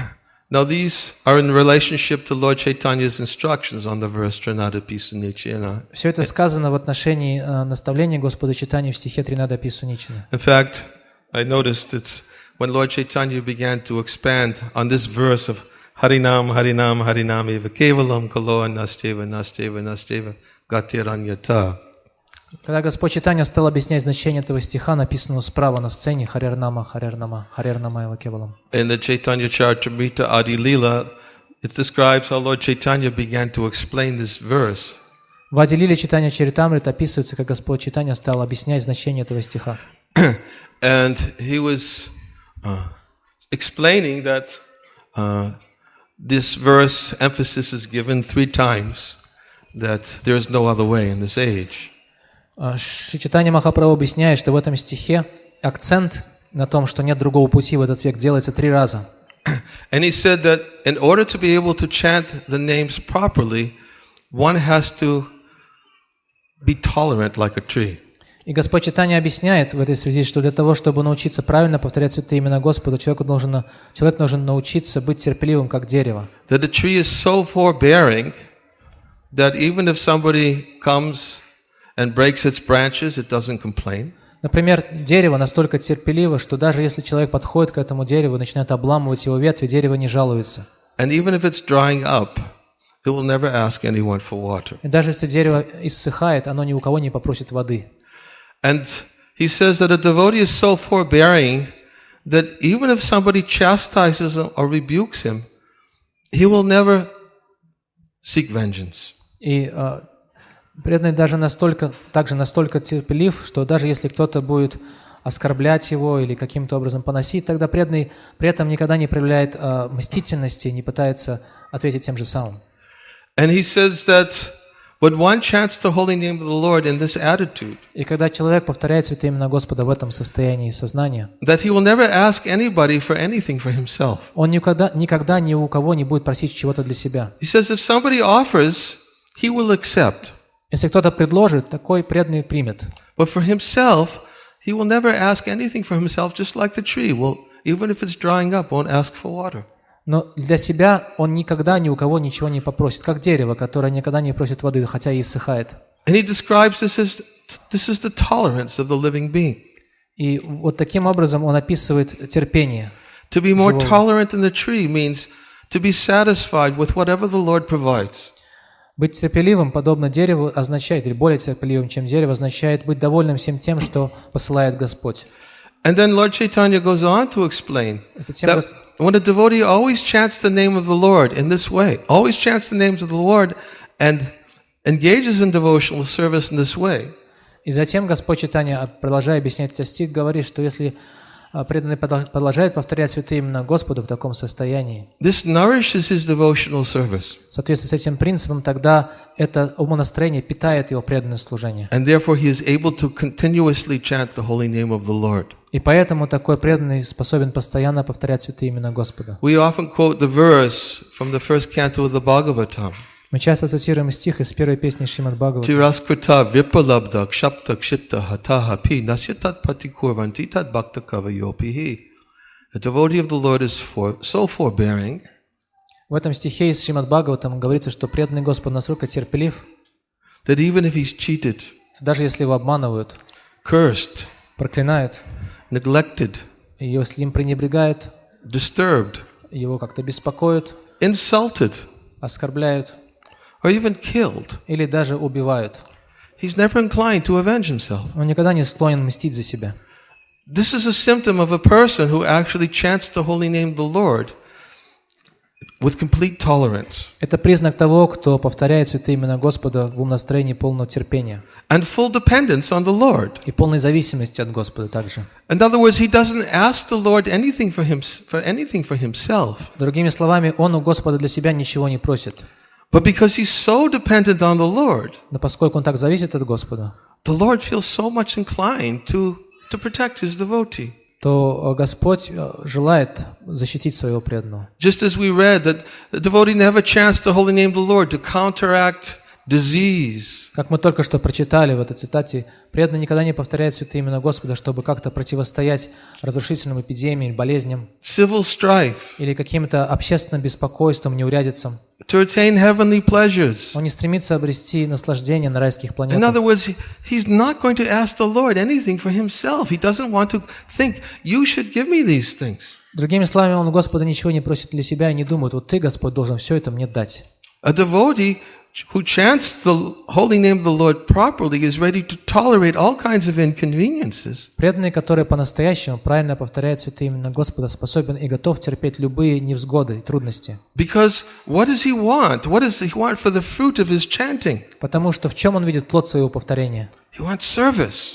Now these are in relationship to Lord Chaitanya's instructions on the verse Trinada Pisa Nichina. Все это сказано в отношении наставления Господа Чайтаньи в стихе Тринада Пису Ничина. In fact, I noticed it's when Lord Chaitanya began to expand on this verse of Harinam, Harinam, Harinam eva kevalam kalo nasteva, nasteva, nasteva gatiranyata. Когда Господь Чайтанья стал объяснять значение этого стиха, написанного справа на сцене Харирнама, Харирнама, Харирнама Эва Кевалам. In the Chaitanya Charitamrita Adi Lila, it describes how Lord Chaitanya began to explain this verse. В Ади Лиле Чайтанья Чаритамрит описывается, как Господь Чайтанья стал объяснять значение этого стиха. And he was explaining that this verse emphasis is given 3 times, that there is no other way in this age. Шри Чайтанья Махапрабху объясняет, что в этом стихе акцент на том, что нет другого пути в этот век, делается 3 раза. And he said that in order to be able to chant the names properly, one has to be tolerant like a tree. И Господь Чайтанья объясняет в этой связи, что для того, чтобы научиться правильно повторять святые имена Господа, человек должен научиться быть терпеливым, как дерево. That the tree is so forbearing that even if somebody comes and breaks its branches, it doesn't complain. Например, дерево настолько терпеливо, что даже если человек подходит к этому дереву и начинает обламывать его ветви, дерево не жалуется. And even if it's drying up, it will never ask anyone for water. И даже если дерево иссыхает, оно ни у кого не попросит воды. And he says that a devotee is so forbearing that even if somebody chastises him or rebukes him, he will never seek vengeance. И преданный также настолько терпелив, что даже если кто-то будет оскорблять его или каким-то образом поносить, тогда преданный при этом никогда не проявляет мстительности, не пытается ответить тем же самым. And he says that when one chants the holy name of the Lord in this attitude, и когда человек повторяет святые имена Господа в этом состоянии сознания, that he will never ask anybody for anything for himself. Он никогда ни у кого не будет просить чего-то для себя. He says if somebody offers, he will accept. Если кто-то предложит, такой преданный примет. But for himself, he will never ask anything for himself, just like the tree will, even if it's drying up, won't ask for water. Но для себя он никогда ни у кого ничего не попросит, как дерево, которое никогда не просит воды, хотя и иссыхает. And he describes this is the tolerance of the living being. И вот таким образом он описывает терпение. To be more tolerant than the tree means to be satisfied with whatever the Lord provides. Быть терпеливым, подобно дереву, означает, или более терпеливым, чем дерево, означает быть довольным всем тем, что посылает Господь. And then Lord Chaitanya goes on to explain that when a devotee always chants the name of the Lord in this way, always chants the names of the Lord and engages in devotional service in this way. И затем Господь Чайтанья, продолжая объяснять этот стих, говорит, что если преданный продолжает повторять святые имена Господа в таком состоянии, this nourishes his devotional service. В соответствии с этим принципом, тогда это умонастроение питает его преданное служение. And therefore he is able to continuously chant the holy name of the Lord. И поэтому такой преданный способен постоянно повторять святые имена Господа. We often quote the verse from the first canto of the Bhagavatam. Мы часто цитируем стих из первой песни Шримад Бхагавата. Тираскрата випалабда кшапта кшита хатаха пи насятат патикурванти тат бхакта кавайопихи. The devotee of the Lord is so forbearing. В этом стихе из Шримад Бхагаватам говорится, что преданный Господу настолько терпелив, that even if he's cheated, даже если его обманывают, cursed, проклинают, neglected, и если им пренебрегают, disturbed, его как-то беспокоят, insulted, оскорбляют, or even killed, или даже убивают, he's never inclined to avenge himself. Он никогда не склонен мстить за себя. This is a symptom of a person who actually chants the holy name of the Lord with complete tolerance. Это признак того, кто повторяет святые имена Господа в умонастроении полного терпения. And full dependence on the Lord. И полной зависимости от Господа также. In other words, he doesn't ask the Lord anything for himself. Другими словами, он у Господа для себя ничего не просит. But because he's so dependent on the Lord, но поскольку он так зависит от Господа, the Lord feels so much inclined to protect his devotee. То Господь желает защитить своего преданного. Just as we read that the devotee never chants the holy name of the Lord to counteract disease. Как мы только что прочитали в этой цитате, преданный никогда не повторяет святые имена Господа, чтобы как-то противостоять разрушительным эпидемиям, болезням, Civil strife. Или каким-то общественным беспокойством, неурядицам. To attain heavenly pleasures. Он не стремится обрести наслаждение на райских планетах. In other words, he's not going to ask the Lord anything for himself. He doesn't want to think, you should give me these things. Другими словами, он Господа ничего не просит для себя и не думает, вот ты, Господь, должен все это мне дать. A devotee who chants the holy name of the Lord properly is ready to tolerate all kinds of inconveniences. Преданный, который по-настоящему правильно повторяет святые имена Господа, способен и готов терпеть любые невзгоды и трудности. Because what does he want? What does he want for the fruit of his chanting? Потому что в чем он видит плод своего повторения? He wants service.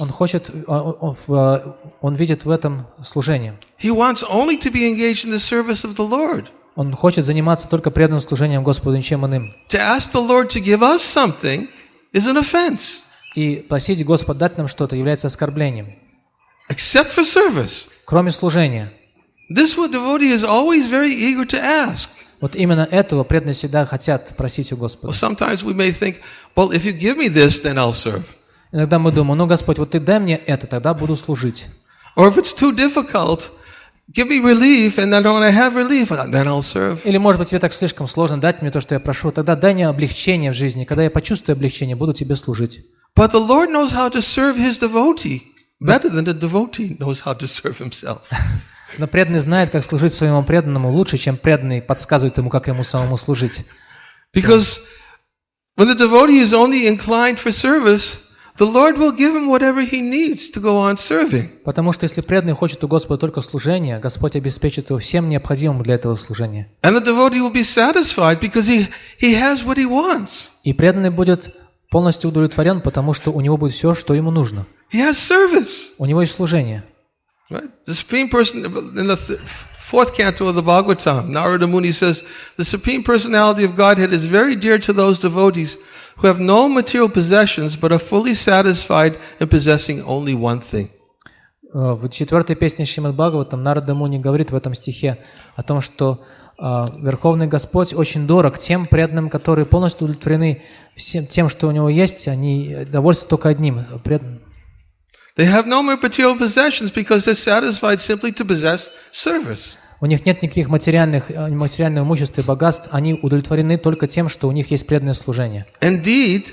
Он видит в этом служение. He wants only to be engaged in the service of the Lord. Он хочет заниматься только преданным служением Господу, ничем иным. To ask the Lord to give us something is an offense. И просить Господа дать нам что-то является оскорблением. Except for service. Кроме служения. This devotee is always very eager to ask. Вот именно этого преданные всегда хотят просить у Господа. Well, sometimes we may think, well, if you give me this, then I'll serve. Иногда мы думаем, ну, Господь, вот ты дай мне это, тогда буду служить. Or if it's too difficult, give me relief, and then when I have relief, then I'll serve. Или, может быть, тебе так слишком сложно дать мне то, что я прошу, тогда дай мне облегчение в жизни. Когда я почувствую облегчение, буду тебе служить. But the Lord knows how to serve His devotee better than the devotee knows how to serve himself. Но преданный знает, как служить своему преданному лучше, чем преданный подсказывает ему, как ему самому служить. Because when the devotee is only inclined for service, the Lord will give him whatever he needs to go on serving. Потому что если преданный хочет у Господа только служения, Господь обеспечит его всем необходимым для этого служения. And the devotee will be satisfied because he has what he wants. И преданный будет полностью удовлетворен, потому что у него будет все, что ему нужно. He has service. У него есть служение. Right? The Supreme Person in the fourth canto of the Bhagavatam, Narada Muni says, the Supreme Personality of Godhead is very dear to those devotees who have no material possessions but are fully satisfied in possessing only one thing. В 4-й песне Шримад Бхагаватам Нарада Муни говорит в этом стихе о том, что Верховный Господь очень дорог тем преданным, которые полностью удовлетворены всем тем, что у него есть, они довольствуются только одним. They have no material possessions because they're satisfied simply to possess service. У них нет никаких материального имущества и богатств, они удовлетворены только тем, что у них есть преданное служение. Indeed,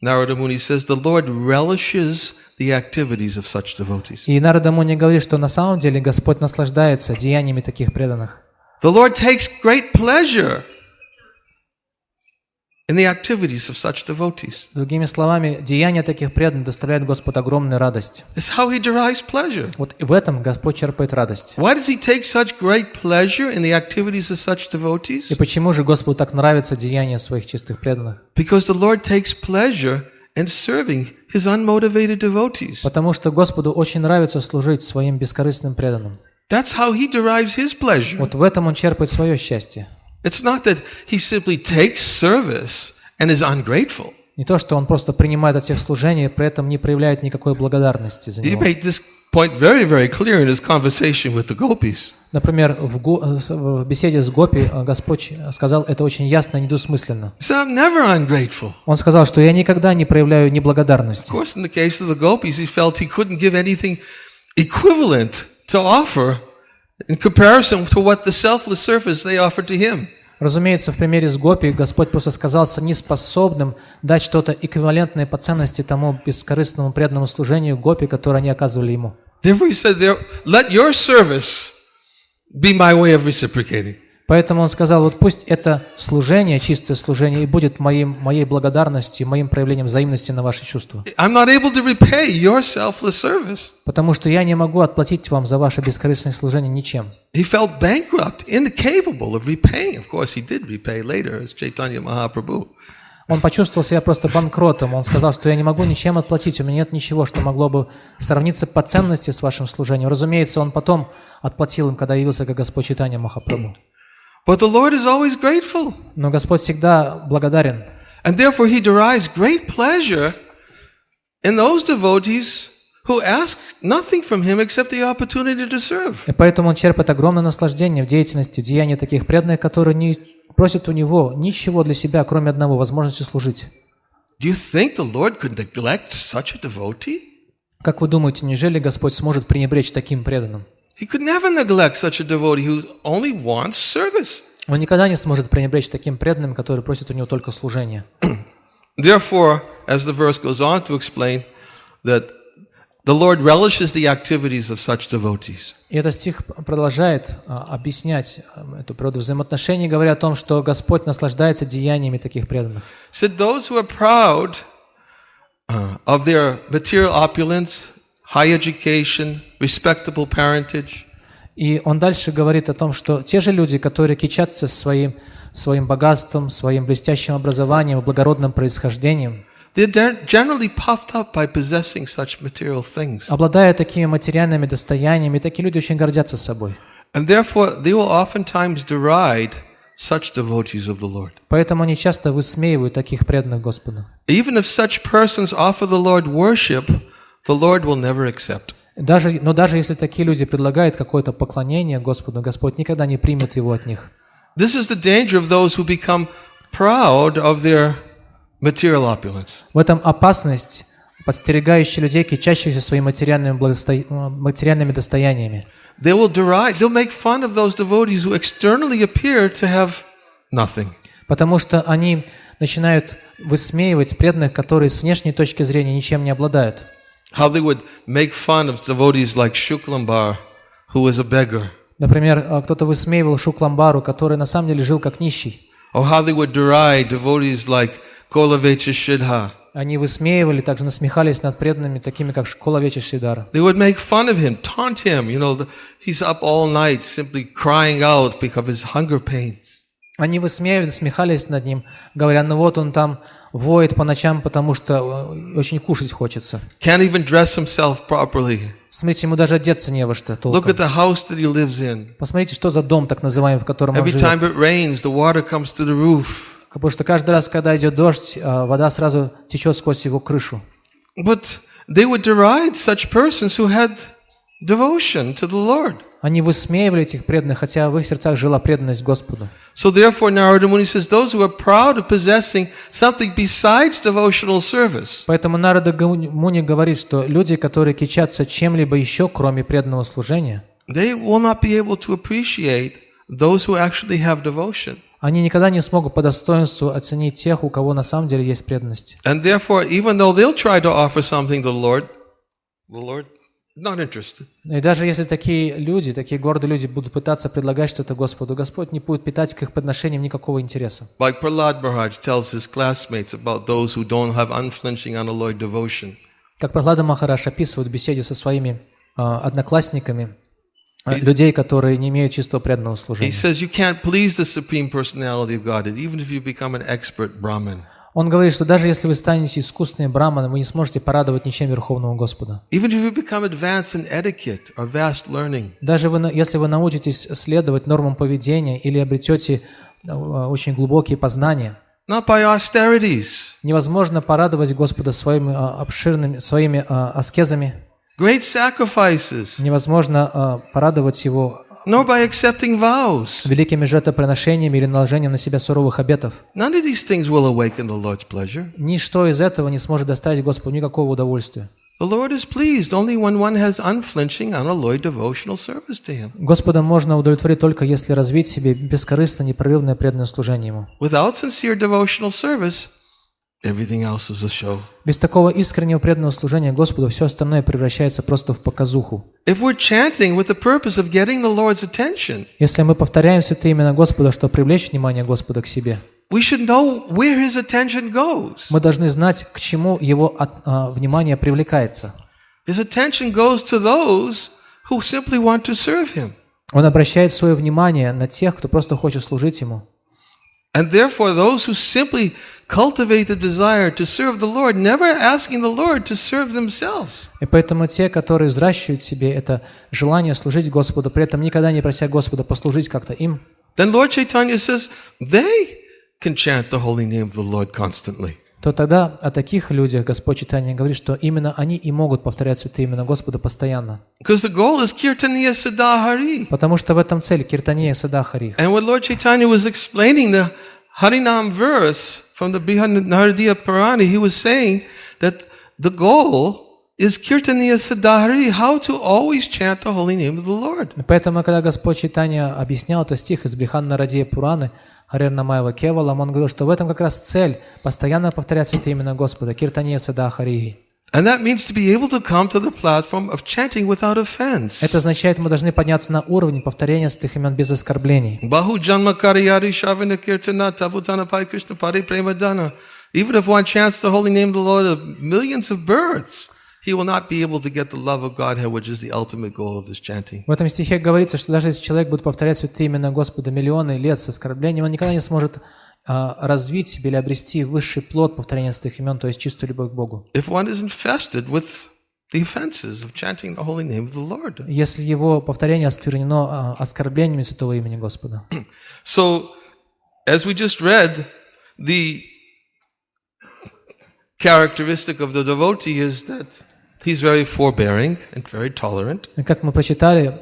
Narada Muni says, the Lord relishes the activities of such devotees. И Нарада Муни говорит, что на самом деле Господь наслаждается деяниями таких преданных. The Lord takes great pleasure in the activities of such devotees. Другими словами, деяния таких преданных доставляют Господу огромную радость. It's how he derives pleasure. Вот в этом Господь черпает радость. Why does he take such great pleasure in the activities of such devotees? И почему же Господу так нравятся деяния своих чистых преданных? Because the Lord takes pleasure in serving his unmotivated devotees. Потому что Господу очень нравится служить своим бескорыстным преданным. That's how he derives his pleasure. Вот в этом он черпает свое счастье. It's not that he simply takes service and is ungrateful. Не то, что он просто принимает от всех служений, при этом не проявляет никакой благодарности за He него. made this point very, very clear in his conversation with the gopis. Например, в беседе с Гопи Господь сказал это очень ясно и недвусмысленно. He said, I'm never ungrateful. Он сказал, что я никогда не проявляю неблагодарности. Of course, in the case of the gopis, he felt he couldn't give anything equivalent to offer in comparison to what the selfless service they offered to him. Разумеется, в примере с Гопи Господь просто сказался неспособным дать что-то эквивалентное по ценности тому бескорыстному преданному служению Гопи, которое они оказывали ему. Therefore, he said, let your service be my way of reciprocating. Поэтому он сказал, вот пусть это служение, чистое служение, и будет моей благодарностью, моим проявлением взаимности на ваши чувства. I'm not able to repay your selfless service. Потому что я не могу отплатить вам за ваше бескорыстное служение ничем. He felt bankrupt, incapable of repaying. Of course, he did repay later as Chaitanya Mahaprabhu. Он почувствовал себя просто банкротом. Он сказал, что я не могу ничем отплатить, у меня нет ничего, что могло бы сравниться по ценности с вашим служением. Разумеется, он потом отплатил им, когда явился как Господь Чайтанья Махапрабху. But the Lord is always grateful. Но Господь всегда благодарен. And therefore he derives great pleasure in those devotees who ask nothing from him except the opportunity to serve. И поэтому он черпает огромное наслаждение в деятельности, в деянии таких преданных, которые не просят у него ничего для себя, кроме одного — возможности служить. Do you think the Lord could neglect such a devotee? Как вы думаете, неужели Господь сможет пренебречь таким преданным? He could never neglect such a devotee who only wants service. Он никогда не сможет пренебречь таким преданным, который просит у него только служения. Therefore, as the verse goes on to explain, that the Lord relishes the activities of such devotees. И этот стих продолжает объяснять эту природу взаимоотношений, говоря о том, что Господь наслаждается деяниями таких преданных. Said those who are proud of their material opulence, high education, respectable parentage. И он дальше говорит о том, что те же люди, которые кичатся своим богатством, своим блестящим образованием, благородным происхождением, they're generally puffed up by possessing such material things. Обладая такими материальными достояниями, такие люди очень гордятся собой. And therefore, they will oftentimes deride such devotees of the Lord. Поэтому они часто высмеивают таких преданных Господу. Even if such persons offer the Lord worship, the Lord will never accept. Но даже если такие люди предлагают какое-то поклонение Господу, Господь никогда не примет его от них. This is the danger of those who become proud of their material opulence. В этом опасность, подстерегающая людей, кичащихся своими материальными достояниями. They will deride, they'll make fun of those devotees who externally appear to have nothing. Потому что они начинают высмеивать преданных, которые с внешней точки зрения ничем не обладают. How they would make fun of devotees like Shuklambar, who was a beggar. Например, кто-то высмеивал Шукламбару, который на самом деле жил как нищий. Or how they would deride devotees like Kolavecha Shidha. Они высмеивали, также насмехались над преданными, такими как Колавеча Шидара. They would make fun of him, taunt him. You know, he's up all night simply crying out because of his hunger pains. Они высмеивали, насмехались над ним, говоря, ну вот он там воет по ночам, потому что очень кушать хочется. Can't even dress himself properly. Смотрите, ему даже одеться не во что толком. Look at the house that he lives in. Посмотрите, что за дом, так называемый, в котором он Every живет. time it rains, the water comes to the roof. Потому что каждый раз, когда идет дождь, вода сразу течет сквозь его крышу. But they would deride such persons who had devotion to the Lord. Они высмеивали этих преданных, хотя в их сердцах жила преданность Господу. So therefore, Narada Muni says, those who are proud of possessing something besides devotional service. Поэтому Нарада Муни говорит, что люди, которые кичатся чем-либо еще, кроме преданного служения, They will not be able to appreciate those who actually have devotion. Они никогда не смогут по достоинству оценить тех, у кого на самом деле есть преданность. And therefore, even though they'll try to offer something to the Lord not interested. И даже если такие люди, такие гордые люди будут пытаться предлагать что-то Господу, Господь не будет питать к их подношениям никакого интереса. Like Prahlad Maharaj tells his classmates about those who don't have unflinching unalloyed devotion. Как Прахлада Махарадж описывает в беседе со своими одноклассниками, людей, которые не имеют чистого преданного служения. He says you can't please the supreme personality of God, even if you become an expert Brahmin. Он говорит, что даже если вы станете искусственным браманом, вы не сможете порадовать ничем Верховного Господа. Even if you become advanced in etiquette or vast learning. Даже если вы научитесь следовать нормам поведения или обретете очень глубокие познания, not by austerities. Невозможно порадовать Господа своими аскезами. Great sacrifices. Невозможно порадовать Его nor by accepting vows. Великими жертвоприношениями или наложением на себя суровых обетов. None of these things will awaken the Lord's pleasure. Ничто из этого не сможет доставить Господу никакого удовольствия. The Lord is pleased only when one has unflinching, unalloyed devotional service to Him. Господа можно удовлетворить только если развить в себе бескорыстно, непрерывное преданное служение Ему. Without sincere devotional service, everything else is a show. Без такого искреннего преданного служения Господу все остальное превращается просто в показуху. If we're chanting with the purpose of getting the Lord's attention, если мы повторяем святые имена Господа, чтобы привлечь внимание Господа к себе, we should know where His attention goes. Мы должны знать, к чему Его внимание привлекается. His attention goes to those who simply want to serve Him. Он обращает свое внимание на тех, кто просто хочет служить Ему. And therefore, those who simply cultivate the desire to serve the Lord, never asking the Lord to serve themselves. И поэтому те, которые взращивают в себе это желание служить Господу, при этом никогда не прося Господа послужить как-то им, then Lord Chaitanya says they can chant the holy name of the Lord constantly. То тогда о таких людях Господь Чайтанья говорит, что именно они и могут повторять святые имена Господа постоянно. Because the goal is kirtaniya sadahari. Потому что в этом цель киртания садахари. And when Lord Chaitanya was explaining the Harinam verse, from the Bhagavad-Gita Purana, he was saying that the goal is kirtaniya sadhari, how to always chant the holy name of the Lord. Поэтому, когда Господь Чайтанья объяснял этот стих из Бриханнарадия Пураны, Харир Намаева Кевалам, он говорил, что в этом как раз цель постоянно повторять святые имена Господа, киртания садахари. And that means to be able to come to the platform of chanting without offense. Это означает, мы должны подняться на уровень повторения святых имен без оскорблений. Bahu janma kariyari shavana kirtana tabutana pai Krishna pari premadana. Even if one chants the holy name of the Lord of millions of births, he will not be able to get the love of Godhead, which is the ultimate goal of this chanting. В этом стихе говорится, что даже если человек будет повторять святые имена Господа миллионы лет с оскорблением, он никогда не сможет развить себе или обрести высший плод повторения святых имен, то есть чистую любовь к Богу. If one is infested with the offenses of chanting the holy name of the Lord. Если его повторение осквернено оскорблениями святого имени Господа. So, as we just read, the characteristic of the devotee is that he's very forbearing and very tolerant. И как мы прочитали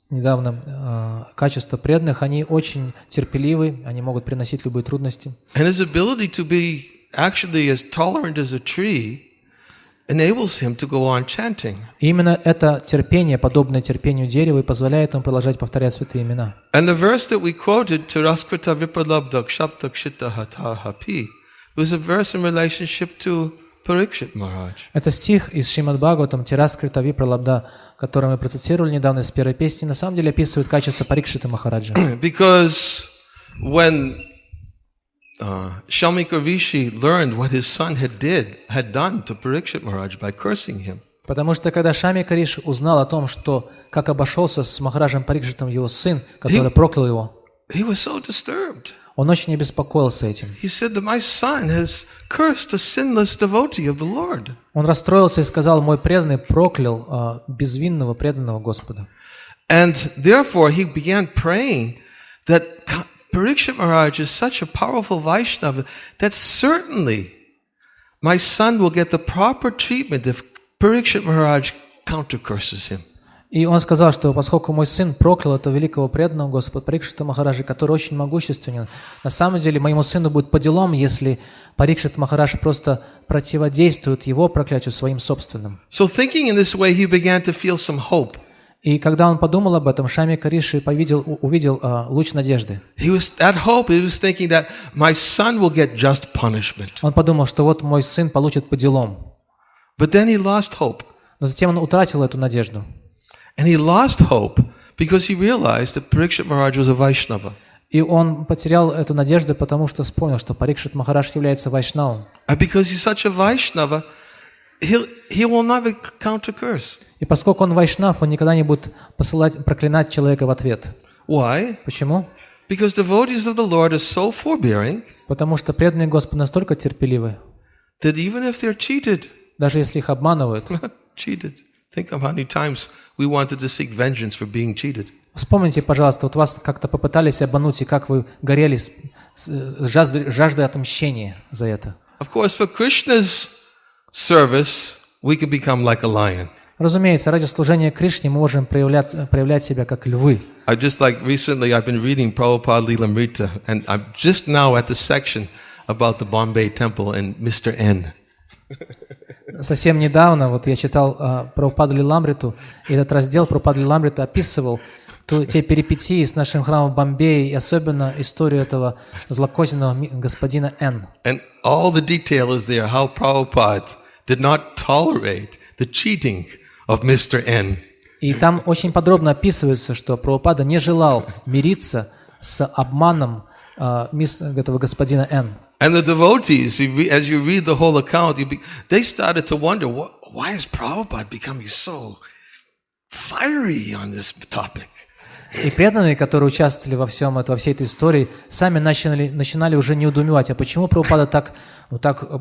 недавно, качества преданных, они очень терпеливы, они могут приносить любые трудности. And his ability to be actually as tolerant as a tree enables him to go on chanting. И именно это терпение, подобное терпению дерева, и позволяет ему продолжать повторять святые имена. And the verse that we quoted, Tiraskrita Vipralabdak Shaptak Shitta Hatha Hapi, was a verse in relationship to Parikshit Maharaj. Это стих из Шримад Бхагаватам Тираскрита Випралабда, который мы процитировали недавно из первой песни, на самом деле описывает качество Парикшита Махараджа. Because when Shamika Rishi learned what his son had done to Parikshit Maharaj by cursing him. Потому что когда Шамика Риши узнал о том, что как обошелся с Махараджем Парикшитом его сын, который проклял его, he was so disturbed. Он очень обеспокоился этим. He said that my son has cursed a sinless devotee of the Lord. Он расстроился и сказал: мой преданный проклял безвинного преданного Господа. And therefore he began praying that Parikshit Maharaj is such a powerful Vaishnava that certainly my son will get the proper treatment if Parikshit Maharaj counter-curses him. И он сказал, что поскольку мой сын проклял этого великого преданного Господа Парикшита Махараджа, который очень могущественен, на самом деле моему сыну будет по делам, если Парикшит Махарадж просто противодействует его проклятию своим собственным. So thinking in this way, he began to feel some hope. И когда он подумал об этом, Шамика Риши увидел луч надежды. Он подумал, что вот мой сын получит по делам. But then he lost hope. Но затем он утратил эту надежду. And he lost hope because he realized that Parikshit Maharaj was a Vaishnava. И он потерял эту надежду, потому что вспомнил, что Парикшит Махарадж является вайшнавом. And because he's such a Vaishnava, he will never counter-curse. И поскольку он вайшнав, он никогда не будет проклинать человека в ответ. Why? Почему? Because devotees of the Lord are so forbearing. Потому что преданные Господу настолько терпеливы. That even if they're cheated. Даже если их обманывают. Cheated. Think of how many times we wanted to seek vengeance for being cheated. Вспомните, пожалуйста, вот вас как-то попытались обмануть, и как вы горели жаждой отмщения за это. Of course, for Krishna's service, we can become like a lion. Разумеется, ради служения Кришне мы можем проявлять себя как львы. I just like recently I've been reading Prabhupada Lilamrita, and I'm just now at the section about the Bombay Temple and Mr. N. Совсем недавно вот я читал Прабхупаду Лиламриту, и этот раздел Прабхупады Лиламрита описывал те перипетии с нашим храмом в Бомбее, и особенно историю этого злокозненного господина Н. And all the detail is there, how Prabhupada did not tolerate the cheating of Mr. N. И там очень подробно описывается, что Прабхупада не желал мириться с обманом этого господина Н. And the devotees, as you read the whole account, they started to wonder, why is Prabhupada becoming so fiery on this topic? И преданные, которые участвовали во всей этой истории, сами начинали уже недоумевать, а почему Прабхупада так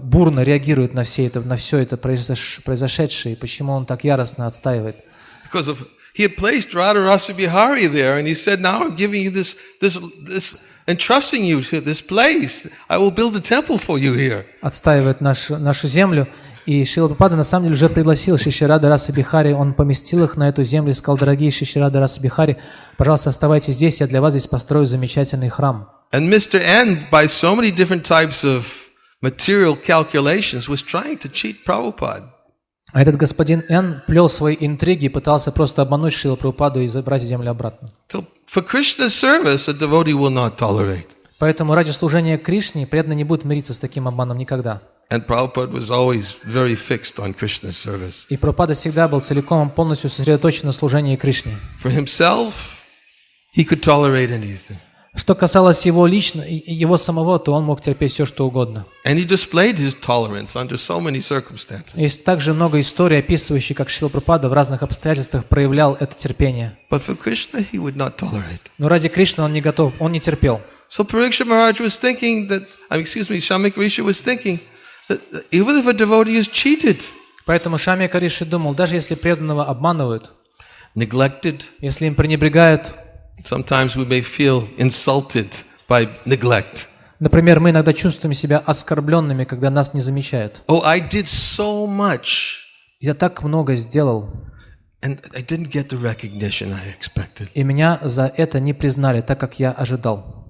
бурно реагирует на все это произошедшее, и почему он так яростно отстаивает? Because he had placed Radha Rasa Bihari there, and he said, now I'm giving you this entrusting you to this place. I will build a temple for you here. Отстаивает нашу землю. И Шрила Прабхупада на самом деле уже пригласил Шиши Рады Раса Бихари, он поместил их на эту землю и сказал: дорогие Шиши Рады Раса Бихари, пожалуйста, оставайтесь здесь, я для вас здесь построю замечательный храм. And Mr. N, by so many different types of material calculations, was trying to cheat Prabhupada. А этот господин Н плел свои интриги и пытался просто обмануть Шрилу Прабхупаду и забрать землю обратно. So for Krishna's service, a devotee will not tolerate. Поэтому ради служения Кришне преданный не будет мириться с таким обманом никогда. And Prabhupada was always very fixed on Krishna's service. И Прабхупада всегда был целиком полностью сосредоточен на служении Кришне. For himself, he could tolerate anything. Что касалось его лично, его самого, то он мог терпеть все, что угодно. And he displayed his tolerance under so many circumstances. Есть также много историй, описывающих, как Шрила Прабхупада в разных обстоятельствах проявлял это терпение. But for Krishna, he would not tolerate. Но ради Кришны он не готов, он не терпел. So Parikshit Maharaj was thinking that, Shamik Rishi was thinking that even if a devotee is cheated, поэтому Шамика Риши думал, даже если преданного обманывают, neglected, если им пренебрегают, sometimes we may feel insulted by neglect. Например, мы иногда чувствуем себя оскорбленными, когда нас не замечают. Oh, I did so much. Я так много сделал. And I didn't get the recognition I expected. И меня за это не признали, так как я ожидал.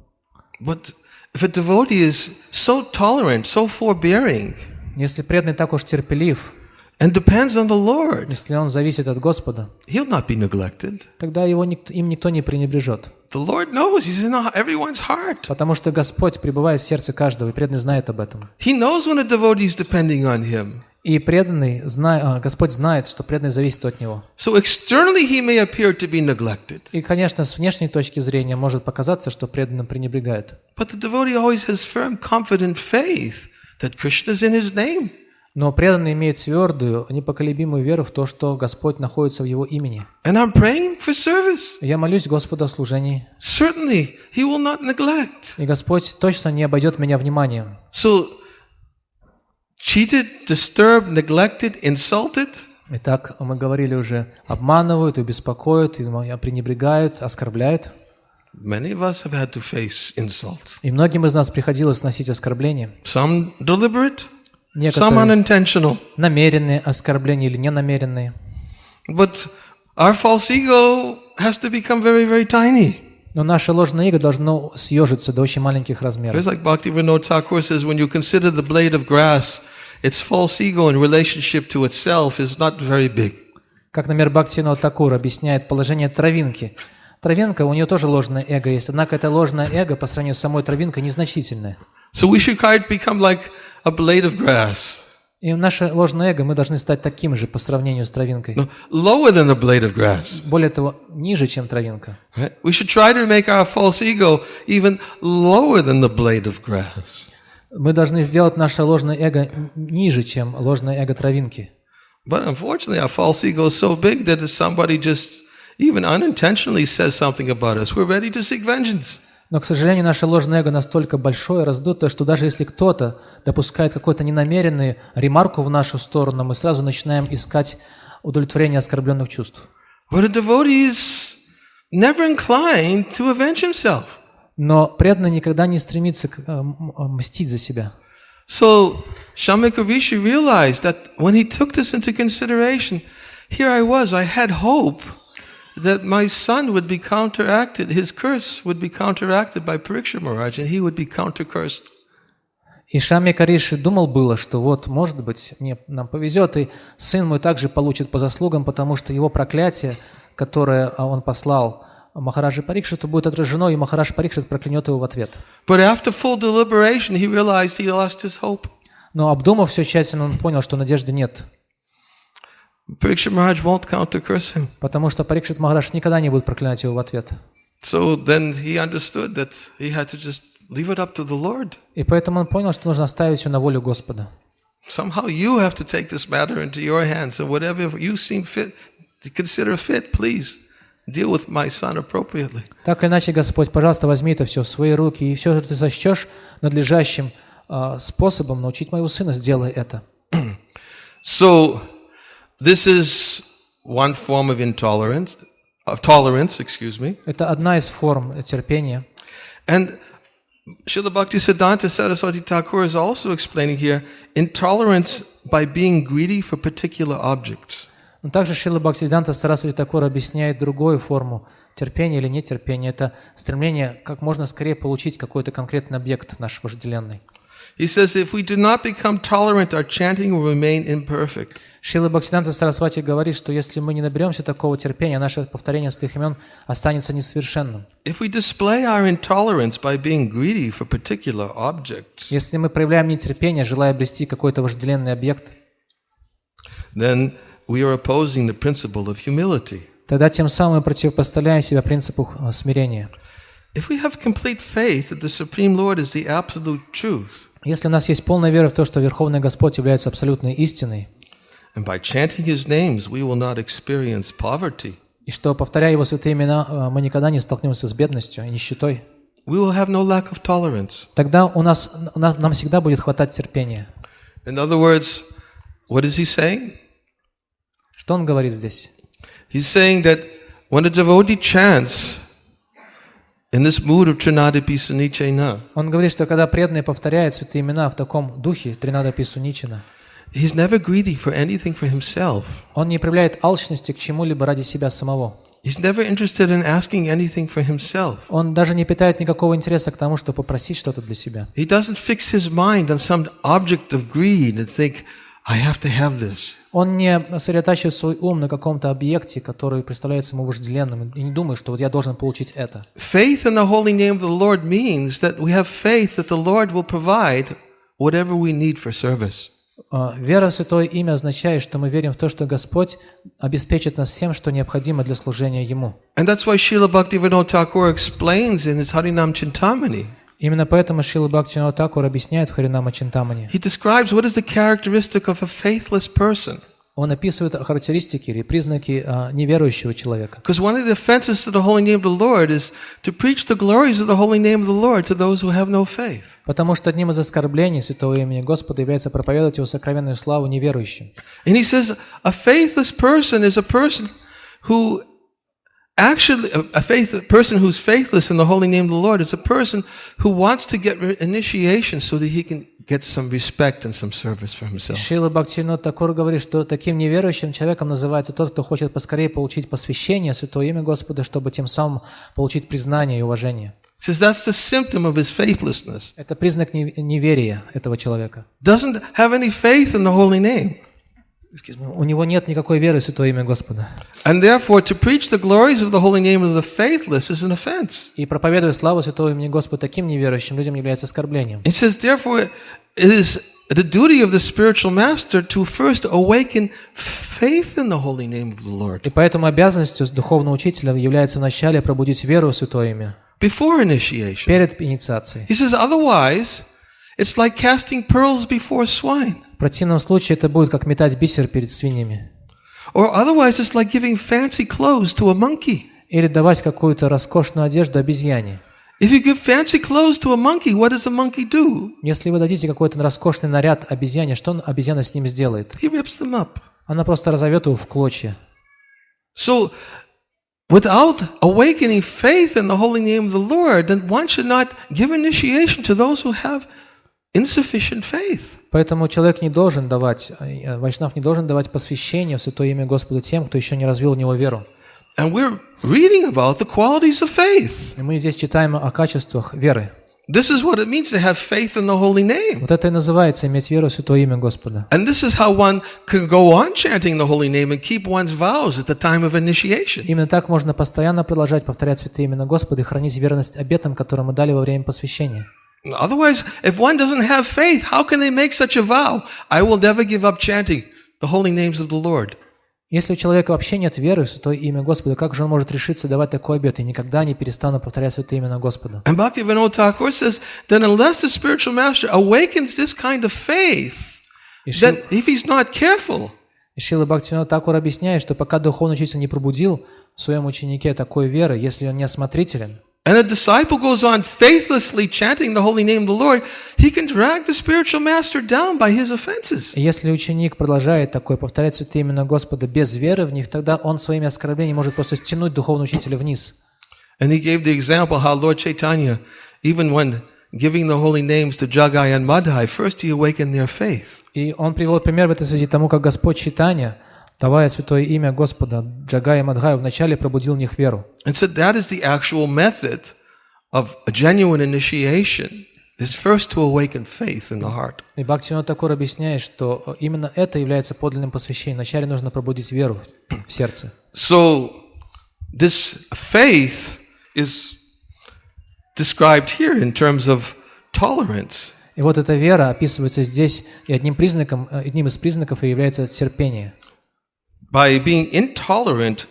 But if a devotee is so tolerant, so forbearing, если преданный так уж терпелив, and depends on the Lord, если он зависит от Господа, he'll not be neglected. Тогда им никто не пренебрежет. The Lord knows, He's in everyone's heart. Потому что Господь пребывает в сердце каждого, и преданный знает об этом. He knows when a devotee is depending on Him. И преданный, Господь знает, что преданный зависит от Него. So externally he may appear to be neglected. И, конечно, с внешней точки зрения может показаться, что преданным пренебрегают. But the devotee always has firm, confident faith that Krishna is in his name. Но преданный имеет твердую, непоколебимую веру в то, что Господь находится в его имени. And I'm praying for service. Я молюсь Господу о служении. Certainly, He will not neglect. И Господь точно не обойдет меня вниманием. So, cheated, disturbed, neglected, insulted. Итак, мы говорили уже, обманывают, и беспокоят, и пренебрегают, оскорбляют. Many of us have had to face insults. И многим из нас приходилось сносить оскорбления. Some deliberate. Некоторые Some unintentional. намеренные оскорбления или ненамеренные. But our false ego has to become very, very tiny. Но наше ложное эго должно съежиться до очень маленьких размеров. It's like Bhaktivinoda Thakur says, when you consider the blade of grass, its false ego in relationship to itself is not very big. Как, например, Бхактивинода Тхакур объясняет положение травинки. Травинка, у нее тоже ложное эго есть, однако это ложное эго по сравнению с самой травинкой незначительное. So we should try to become like a blade of grass. И наше ложное эго, мы должны стать таким же по сравнению с травинкой. No, lower than a blade of grass. Более того, ниже, чем травинка. Right? We should try to make our false ego even lower than the blade of grass. Мы должны сделать наше ложное эго ниже, чем ложное эго травинки. But unfortunately, our false ego is so big that if somebody just even unintentionally says something about us, we're ready to seek vengeance. Но, к сожалению, наше ложное эго настолько большое, раздутое, что даже если кто-то допускает какую-то ненамеренную ремарку в нашу сторону, мы сразу начинаем искать удовлетворение оскорбленных чувств. But a devotee is never inclined to avenge himself. Но преданный никогда не стремится мстить за себя. So Shamika Rishi realized that when he took this into consideration, here I was, I had hope that my son would be counteracted, his curse would be counteracted by Parikshit Maharaj, and he would be counter-cursed. И Шамика Риши думал было, что вот, может быть, нам повезет, и сын мой также получит по заслугам, потому что его проклятие, которое он послал Махараджи Парикшиту, будет отражено, и Махарадж Парикшит проклянет его в ответ. But after full deliberation, he realized he lost his hope. Но обдумав все тщательно, он понял, что надежды нет. Parikshit Maharaj won't counter-curse him. Потому что Парикшит Махарадж никогда не будет проклинать его в ответ. So then he understood that he had to just leave it up to the Lord. И поэтому он понял, что нужно оставить все на волю Господа. Somehow you have to take this matter into your hands, and whatever you seem fit, consider fit, please deal with my son appropriately. Так или иначе, Господь, пожалуйста, возьми это все в свои руки, и все, что ты сочтешь надлежащим способом научить моего сына, сделай это. So this is one form of intolerance, tolerance, excuse me. Это одна из форм терпения. And Srila Bhaktisiddhanta Saraswati Thakur is also explaining here intolerance by being greedy for particular objects. Но также Шрила Бхактиведанты Свами Прабхупады объясняет другую форму терпения или нетерпения. Это стремление как можно скорее получить какой-то конкретный объект наш вожделенный. He says, if we do not become tolerant, our chanting will remain imperfect. Шрила Бхактиведанты Сарасвати говорит, что если мы не наберемся такого терпения, наше повторение святых имен останется несовершенным. If we display our intolerance by being greedy for particular objects, если мы проявляем нетерпение, желая обрести какой-то вожделенный объект, then we are opposing the principle of humility. Тогда тем самым мы противопоставляем себя принципу смирения. If we have complete faith that the Supreme Lord is the absolute truth, если у нас есть полная вера в то, что Верховный Господь является абсолютной истиной, and by chanting His names we will not experience poverty, и что, повторяя Его святые имена, мы никогда не столкнемся с бедностью и нищетой, we will have no lack of tolerance. Тогда нам всегда будет хватать терпения. In other words, what is he saying? Что он говорит здесь? He's saying that when a devotee chants in this mood of Trinadapi Sunichena, он говорит, что когда преданный повторяет святые имена в таком духе Тринадапи Суничена, he's never greedy for anything for himself. Он не проявляет алчности к чему-либо ради себя самого. He's never interested in asking anything for himself. Он даже не питает никакого интереса к тому, чтобы попросить что-то для себя. He doesn't fix his mind on some object of greed and think, I have to have this. Он не сосредотачивает свой ум на каком-то объекте, который представляется ему вожделенным, и не думает, что вот я должен получить это. Faith in the holy name of the Lord means that we have faith that the Lord will provide whatever we need for service. Вера в Святое Имя означает, что мы верим в то, что Господь обеспечит нас всем, что необходимо для служения Ему. And that's why Srila Bhaktivinoda Thakur explains in his Harinam Chintamani. Именно поэтому Шрила Бхактивинода Тхакур объясняет в Харинама Чинтамани. He describes what is the characteristic of a faithless person. Он описывает характеристики или признаки неверующего человека. Because one of the offenses to the holy name of the Lord is to preach the glories of the holy name of the Lord to those who have no faith. Потому что одним из оскорблений Святого Имени Господа является проповедовать Его сокровенную славу неверующим. And he says a faithless person is a person who actually, a person who's faithless in the holy name of the Lord is a person who wants to get initiation so that he can get some respect and some service for himself. Шрила Бхактивинода Тхакур говорит, что таким неверующим человеком называется тот, кто хочет поскорее получить посвящение Святого Имя Господа, чтобы тем самым получить признание и уважение. Says that's the symptom of his faithlessness. Это признак неверия этого человека. Doesn't have any faith in the holy name. У него нет никакой веры в Святое Имя Господа. And therefore, to preach the glories of the holy name of the faithless is an offense. И проповедовать славу Святого Имени Господа таким неверующим людям является оскорблением. It says, therefore, it is the duty of the spiritual master to first awaken faith in the holy name of the Lord. И поэтому обязанностью духовного учителя является вначале пробудить веру в Святое Имя. Before initiation. Перед инициацией. He says, otherwise, it's like casting pearls before swine. В противном случае это будет как метать бисер перед свиньями. Or otherwise, it's like giving fancy clothes to a monkey. Или давать какую-то роскошную одежду обезьяне. If you give fancy clothes to a monkey, what does a monkey do? Если вы дадите какой-то роскошный наряд обезьяне, что обезьяна с ним сделает? He rips them up. Она просто разорвет его в клочья. So, without awakening faith in the holy name of the Lord, then one should not give initiation to those who have insufficient faith. Поэтому человек не должен давать, вайшнав не должен давать посвящение в Святое Имя Господа тем, кто еще не развил в него веру. And we're reading about the qualities of faith. И мы здесь читаем о качествах веры. This is what it means to have faith in the holy name. Вот это и называется иметь веру в Святое Имя Господа. And this is how one can go on chanting the holy name and keep one's vows at the time of initiation. Именно так можно постоянно продолжать повторять Святое Имя Господа и хранить верность обетам, которые мы дали во время посвящения. Otherwise, if one doesn't have faith, how can they make such a vow? I will never give up chanting the holy names of the Lord. Если у человека вообще нет веры в Святое Имя Господа, как же он может решиться давать такой обет и никогда не перестану повторять Святое Имя Господа? And Bhaktivinoda Thakur says that unless the spiritual master awakens this kind of faith, that if he's not careful, и Шрила Бхактивинода Тхакур объясняет, что пока духовный учитель не пробудил в своем ученике такой веры, если он не осмотрителен, and a disciple goes on faithlessly chanting the holy name of the Lord, he can drag the spiritual master down by his offenses. Если ученик продолжает такое повторять Святое Имя Господа без веры в них, тогда он своими оскорблениями может просто стянуть духовного учителя вниз. And he gave the example how Lord Chaitanya, even when giving the holy names to Jagai and Madhai, first he awakened their faith. И он привел пример в этой связи тому, как Господь Чайтанья Давая святое имя Господа, Джага и Мадхаю вначале пробудил в них веру. And so that is the actual method of a genuine initiation, is first to awaken faith in the heart. И Бхактивиданта Такур объясняет, что именно это является подлинным посвящением. Вначале нужно пробудить веру в сердце. So this faith is described here in terms of tolerance. И вот эта вера описывается здесь, и одним из признаков является терпение. By being intolerant,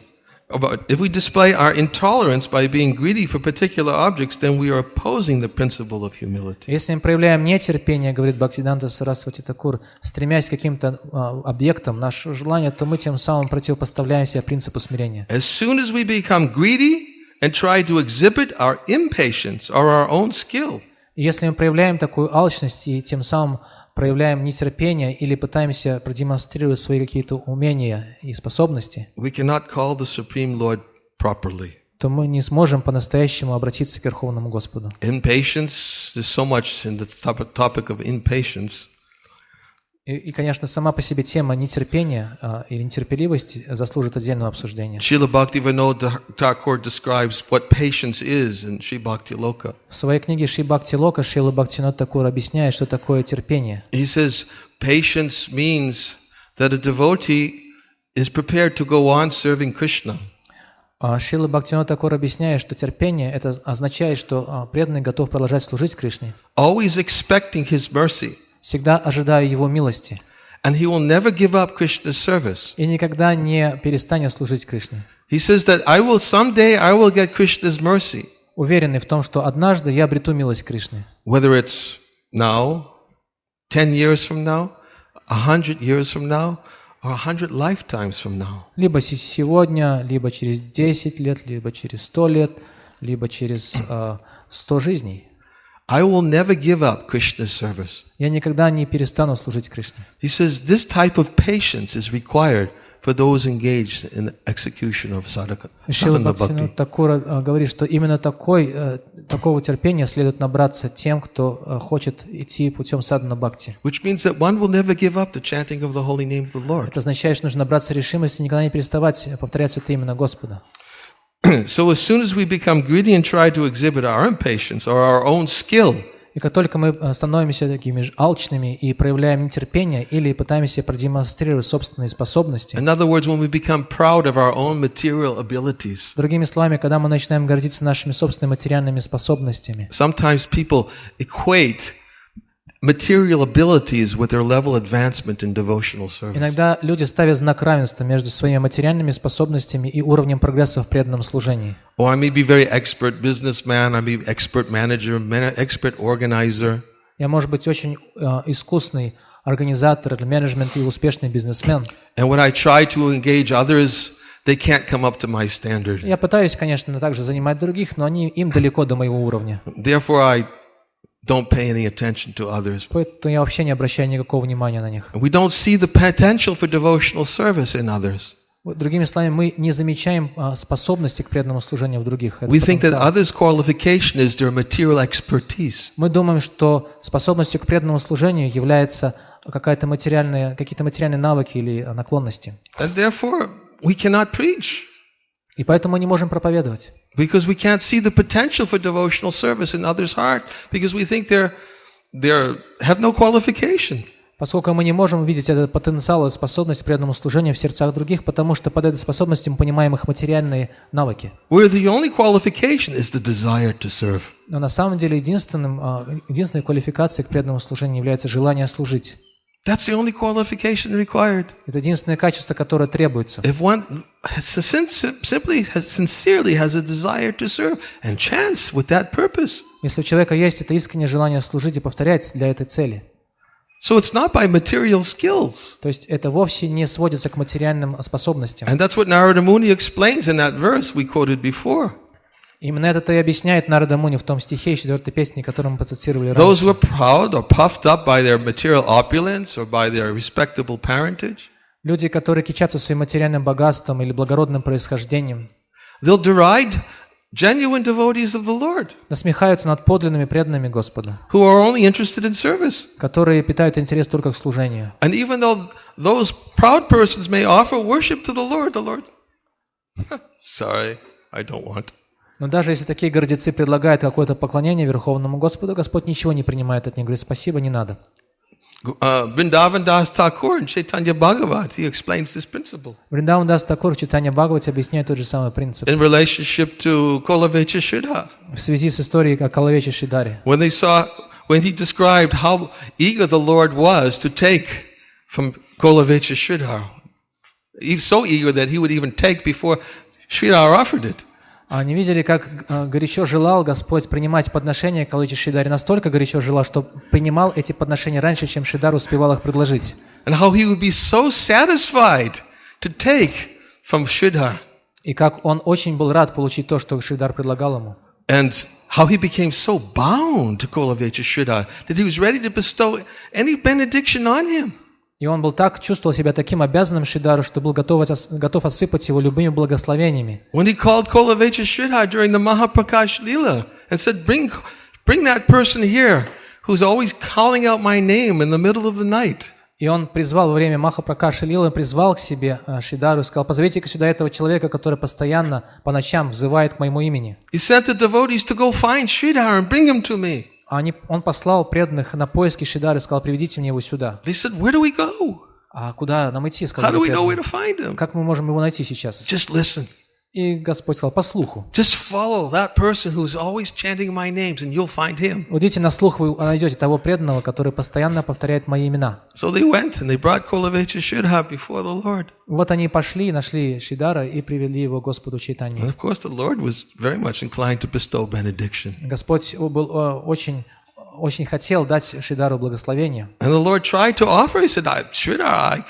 if we display our intolerance by being greedy for particular objects, then we are opposing the principle of humility. Если мы проявляем нетерпение, говорит Бхактивиданта Сарасвати Такур, стремясь к каким-то объектам, наше желание, то мы тем самым противопоставляем себе принципу смирения. As soon as we become greedy and try to exhibit our impatience or our own skill, И если мы проявляем такую алчность и тем самым проявляем нетерпение или пытаемся продемонстрировать свои какие-то умения и способности, we cannot call the Supreme Lord properly. то мы не сможем по-настоящему обратиться к Верховному Господу. Impatience, there's so much in the topic of impatience. И, конечно, сама по себе тема нетерпения или нетерпеливости заслужит отдельного обсуждения. Srila Bhaktivinoda Thakur describes what patience is in Sri Bhakti Loka. В своей книге Шри Бхакти Лока Шрила Бхактивинода Такур объясняет, что такое терпение. He says patience means that a devotee is prepared to go on serving Krishna. Шрила Бхактивинода Такур объясняет, что терпение это означает, что преданный готов продолжать служить Кришне. Always expecting his mercy. Всегда ожидая Его милости. And he will never give up Krishna's service. И никогда не перестанет служить Кришне. He says that someday I will get Krishna's mercy. Уверенный в том, что однажды я обрету милость Кришны. Whether it's now, 10 years from now, 100 years from now, or 100 lifetimes from now. Либо сегодня, либо через 10 лет, либо через 100 лет, либо через 100 жизней. I will never give up Krishna's service. Я никогда не перестану служить Кришне. He says this type of patience is required for those engaged in the execution of sadhana bhakti. Такур говорит, что именно такого терпения следует набраться тем, кто хочет идти путем садхана бхакти. Which means that one will never give up the chanting of the holy name of the Lord. Это означает, что нужно набраться решимости и никогда не переставать повторять святое имя Господа. So as soon as we become greedy and try to exhibit our impatience or our own skill, и как только мы становимся такими алчными и проявляем нетерпение или пытаемся продемонстрировать собственные способности, in other words, when we become proud of our own material abilities, другими словами, когда мы начинаем гордиться нашими собственными материальными способностями, sometimes people equate material abilities with their level advancement in devotional service. Иногда люди ставят знак равенства между своими материальными способностями и уровнем прогресса в преданном служении. Oh, I may be very expert businessman, I may be expert manager, expert organizer. Я, может быть, очень искусный организатор или менеджмент и успешный бизнесмен. And when I try to engage others, they can't come up to my standard. Я пытаюсь, конечно, также занимать других, но им далеко до моего уровня. Therefore, I don't pay any attention to others. Поэтому я вообще не обращаю никакого внимания на них. We don't see the potential for devotional service in others. Другими словами, мы не замечаем способности к преданному служению в других. We think that others' qualification is their material expertise. Мы думаем, что способностью к преданному служению является какие-то материальные навыки или наклонности. And therefore, we cannot preach. И поэтому мы не можем проповедовать. Because we can't see the potential for devotional service in others' heart, because we think they have no qualification. Поскольку мы не можем увидеть этот потенциал и способность к преданному служению в сердцах других, потому что под этой способностью мы понимаем их материальные навыки. Where the only qualification is the desire to serve. Но на самом деле единственной квалификацией к преданному служению является желание служить. That's the only qualification required. Это единственное качество, которое требуется. If one sincerely has a desire to serve and chants with that purpose. Если у человека есть это искреннее желание служить и повторять для этой цели. So it's not by material skills. То есть это вовсе не сводится к материальным способностям. And that's what Narada Muni explains in that verse we quoted before. Именно это и объясняет Нарада Муни в том стихе 4-й песни, которую мы процитировали раньше. Those who are proud or puffed up by their material opulence or by their respectable parentage. Люди, которые кичатся своим материальным богатством или благородным происхождением. They'll deride genuine devotees of the Lord, насмехаются над подлинными преданными Господа, who are only interested in service. которые питают интерес только к служению. And even though those proud persons may offer worship to the Lord, sorry, I don't want. Но даже если такие гордецы предлагают какое-то поклонение Верховному Господу, Господь ничего не принимает от них, говорит, спасибо, не надо. Vrindavan Das Thakur in Chaitanya Bhagavat, he explains this principle. Вриндаван Дас Такур в Чайтанья Бхагавате объясняет тот же самый принцип. In relationship to Kolavecha Shuddha. В связи с историей о Коловече Шридаре. When he described how eager the Lord was to take from Kolavecha Shuddha, he was so eager that he would even take before Sridhar offered it. Они видели, как горячо желал Господь принимать подношения Коловече Шридаре, настолько горячо желал, что принимал эти подношения раньше, чем Шридар успевал их предложить. And how he would be so satisfied to take from Sridhar. И как он очень был рад получить то, что Шридар предлагал ему. And how he became so bound to Kolavecha Sridhar that he was ready to bestow any benediction on him. И он был чувствовал себя таким обязанным Шридару, что был готов осыпать его любыми благословениями. When he called Kolavecha Sridhar during the Mahaprakash Leela and said, bring that person here who's always calling out my name in the middle of the night. И он призвал во время Махапракаши Лилы, призвал к себе Шридару и сказал, позовите-ка сюда этого человека, который постоянно по ночам взывает к моему имени. He sent the devotees to go find Sridhar and bring him to me. Он послал преданных на поиски Шридара и сказал, приведите мне его сюда. They said, where do we go? А куда нам идти? Сказали, how do we know where to find him? Как мы можем его найти сейчас? Just listen. И Господь сказал, по слуху. Just follow that person who's always chanting my names, and you'll find him. Вот идите на слух, вы найдете того преданного, который постоянно повторяет мои имена. So they went and they brought Kolavecha Sridhar before the Lord. Вот они пошли, нашли Шридара и привели его Господу Чайтанье. And of course, the Lord was very much inclined to bestow benediction. Господь был очень хотел дать Шридару благословение. And the Lord tried to offer. He said, Sridhar,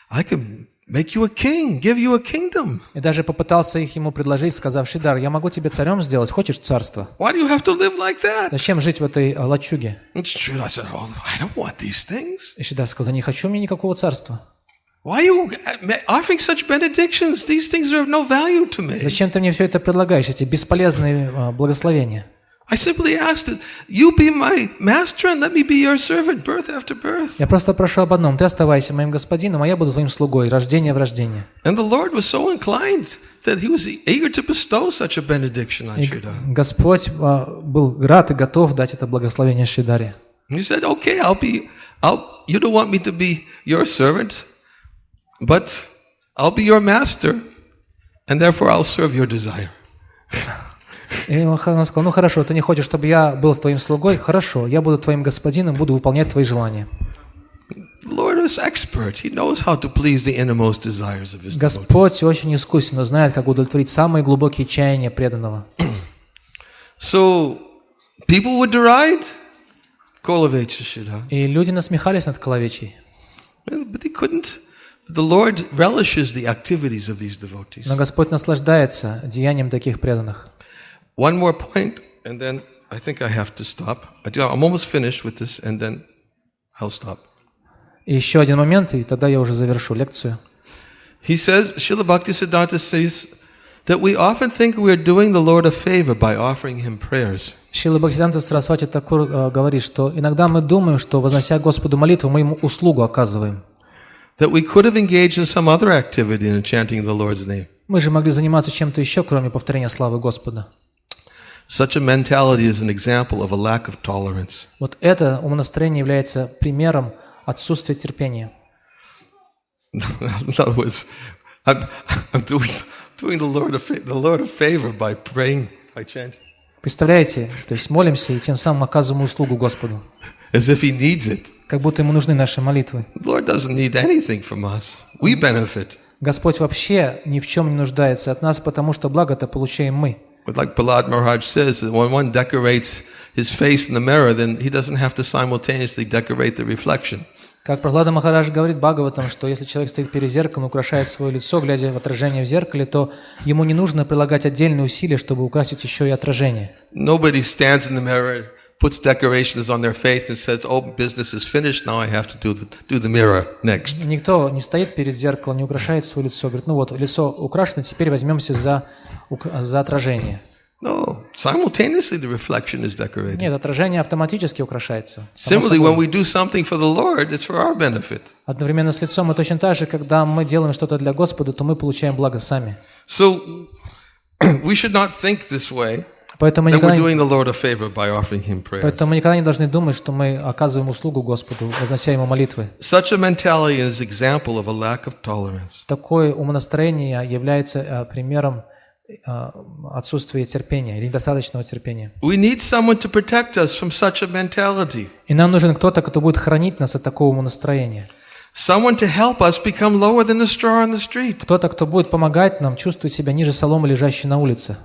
I can make you a king, give you a kingdom. И даже попытался ему предложить, сказав, Шридар, я могу тебя царем сделать, хочешь царство? Why do you have to live like that? Зачем жить в этой лачуге? And Sridhar said, I don't want these things. И Шридар сказал, да не хочу мне никакого царства. Why are you offering such benedictions? These things are of no value to me. Зачем ты мне все это предлагаешь, эти бесполезные благословения? I simply asked that you be my master and let me be your servant, birth after birth. Я просто прошу об одном: ты оставайся моим господином, а я буду твоим слугой, рождение в рождение. And the Lord was so inclined that he was eager to bestow such a benediction on Sridhar. Господь был рад и готов дать это благословение Шридаре. He said, "Okay, you don't want me to be your servant, but I'll be your master, and therefore I'll serve your desire." И он сказал, ну хорошо, ты не хочешь, чтобы я был твоим слугой? Хорошо, я буду твоим господином, буду выполнять твои желания. Господь очень искусен, знает, как удовлетворить самые глубокие чаяния преданного. И люди насмехались над Коловечей. Но Господь наслаждается деянием таких преданных. One more point, and then I think I have to stop. I'm almost finished with this, and then I'll stop. И еще один момент, и тогда я уже завершу лекцию. He says, Srila Bhaktisiddhanta says that we often think we are doing the Lord a favor by offering Him prayers. Шрила Бхактиведанты Свами Прабхупады говорит, что иногда мы думаем, что, вознося Господу молитву, мы Ему услугу оказываем. That we could have engaged in some other activity in chanting the Lord's name. Мы же могли заниматься чем-то еще, кроме повторения славы Господа. Such a mentality is an example of a lack of tolerance. Вот это умонастроение является примером отсутствия терпения. In other words, I'm doing the Lord a favor by praying, by chanting. Представляете, то есть молимся и тем самым оказываем услугу Господу. As if He needs it. Как будто Ему нужны наши молитвы. The Lord doesn't need anything from us. We benefit. Господь вообще ни в чем не нуждается от нас, потому что благо-то получаем мы. But like Prahlad Maharaj says, that when one decorates his face in the mirror, then he doesn't have to simultaneously decorate the reflection. Как Прахлада Махарадж говорит Бхагаватам, что если человек стоит перед зеркалом, украшает свое лицо, глядя в отражение в зеркале, то ему не нужно прилагать отдельные усилия, чтобы украсить еще и отражение. Nobody stands in the mirror, puts decorations on their face and says, "Oh, business is finished. Now I have to do the mirror next." Никто не стоит перед зеркалом, не украшает свое лицо, говорит, ну вот, лицо украшено, теперь возьмемся за отражение. No, simultaneously the reflection is decorated. Нет, отражение автоматически украшается. Similarly, when we do something for the Lord, it's for our benefit. Одновременно с лицом, и точно так же, когда мы делаем что-то для Господа, то мы получаем благо сами. So we should not think this way. Поэтому that we're doing the Lord a favor by offering Him prayers. Поэтому мы никогда не должны думать, что мы оказываем услугу Господу, вознося Ему молитвы. Such a mentality is an example of a lack of tolerance. Такое умонастроение является примером отсутствия терпения или недостаточного терпения. We need someone to protect us from such a mentality. И нам нужен кто-то, кто будет хранить нас от такого умонастроения. Someone to help us become lower than the straw on the street. Кто-то, кто будет помогать нам чувствовать себя ниже соломы, лежащей на улице.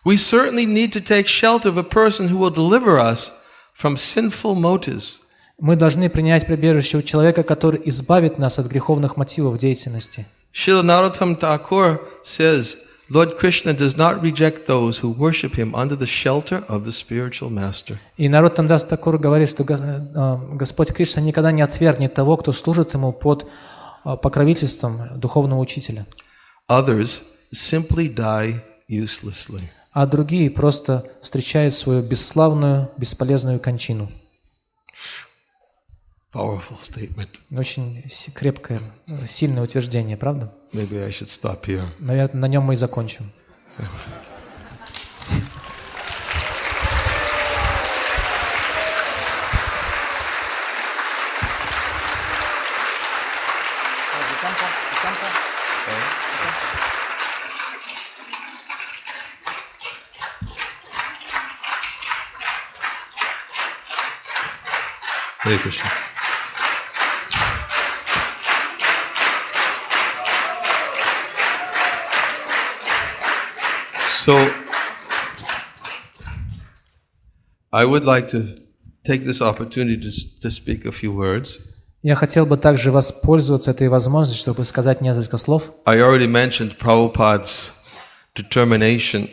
We certainly need to take shelter of a person who will deliver us from sinful motives. Мы должны принять прибежище у человека, который избавит нас от греховных мотивов деятельности. Шрила Нарottam Thakur says, Lord Krishna does not reject those who worship Him under the shelter of the spiritual master. И Нароттам Дас Такур говорит, что Господь Кришна никогда не отвергнет того, кто служит Ему под покровительством духовного учителя. Others simply die uselessly. А другие просто встречают свою бесславную, бесполезную кончину. Powerful statement. Очень крепкое, сильное утверждение, правда? Maybe I should stop here. Наверное, на нем мы и закончим. Hare Krishna. So, I would like to take this opportunity to speak a few words. Я хотел бы также воспользоваться этой возможностью, чтобы сказать несколько слов. I already mentioned Prabhupada's determination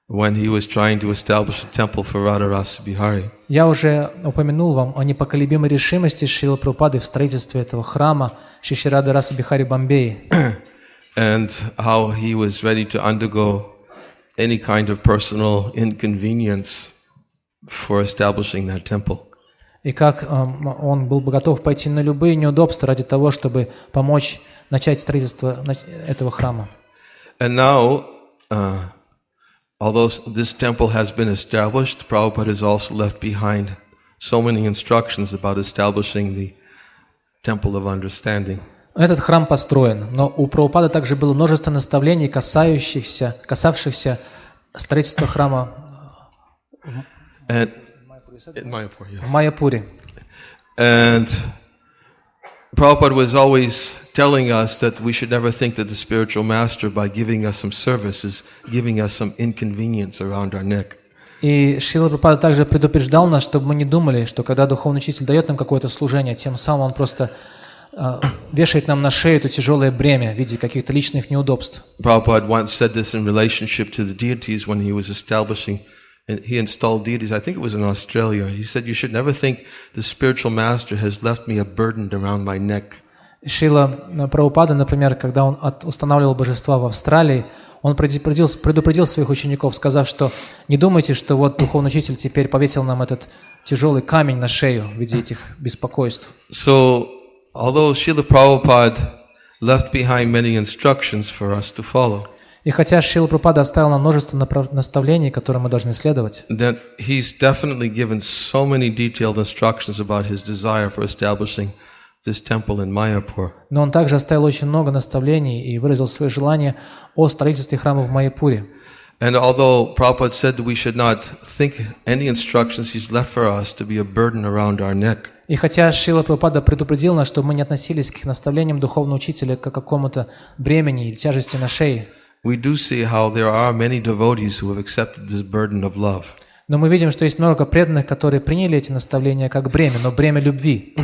when he was trying to establish a temple for Radharasa Bihari. Я уже упомянул вам о непоколебимой решимости Шрилы Прабхупады в строительстве этого храма Шри Радхараса Бихари Бомбеи. And how he was ready to undergo any kind of personal inconvenience for establishing that temple. И как он был бы готов пойти на любые неудобства ради того, чтобы помочь начать строительство этого храма. And now, although this temple has been established, Prabhupada has also left behind so many instructions about establishing the temple of understanding. Этот храм построен, но у Прабхупады также было множество наставлений, касавшихся строительства храма в Майяпуре. And Prabhupada was always telling us that we should never think that the spiritual master, by giving us some service, is giving us some inconvenience around our neck. И Шрила Прабхупада также предупреждал нас, чтобы мы не думали, что когда духовный учитель дает нам какое-то служение, тем самым он просто вешает нам на шею это тяжелое бремя в виде каких-то личных неудобств. Prabhupada once said this in relationship to the deities when he was establishing, and he installed deities, I think it was in Australia. He said, you should never think the spiritual master has left me a burden around my neck. Шрила Прабхупада, например, когда он устанавливал божества в Австралии, он предупредил своих учеников, сказав, что не думайте, что вот духовный учитель теперь повесил нам этот тяжелый камень на шею в виде этих беспокойств. So, although Srila Prabhupada left behind many instructions for us to follow, и хотя Шрила Прабхупада оставил нам множество наставлений, которым мы должны следовать, that he's definitely given so many detailed instructions about his desire for establishing this temple in Mayapur. Но он также оставил очень много наставлений и выразил свое желание о строительстве храма в Майяпуре. And although Prabhupada said that we should not think any instructions he's left for us to be a burden around our neck, и хотя Шрила Прабхупада предупредил нас, чтобы мы не относились к наставлениям духовного учителя как к какому-то бремени или тяжести на шее, we do see how there are many devotees who have accepted this burden of love. но мы видим, что есть много преданных, которые приняли эти наставления как бремя, но бремя любви.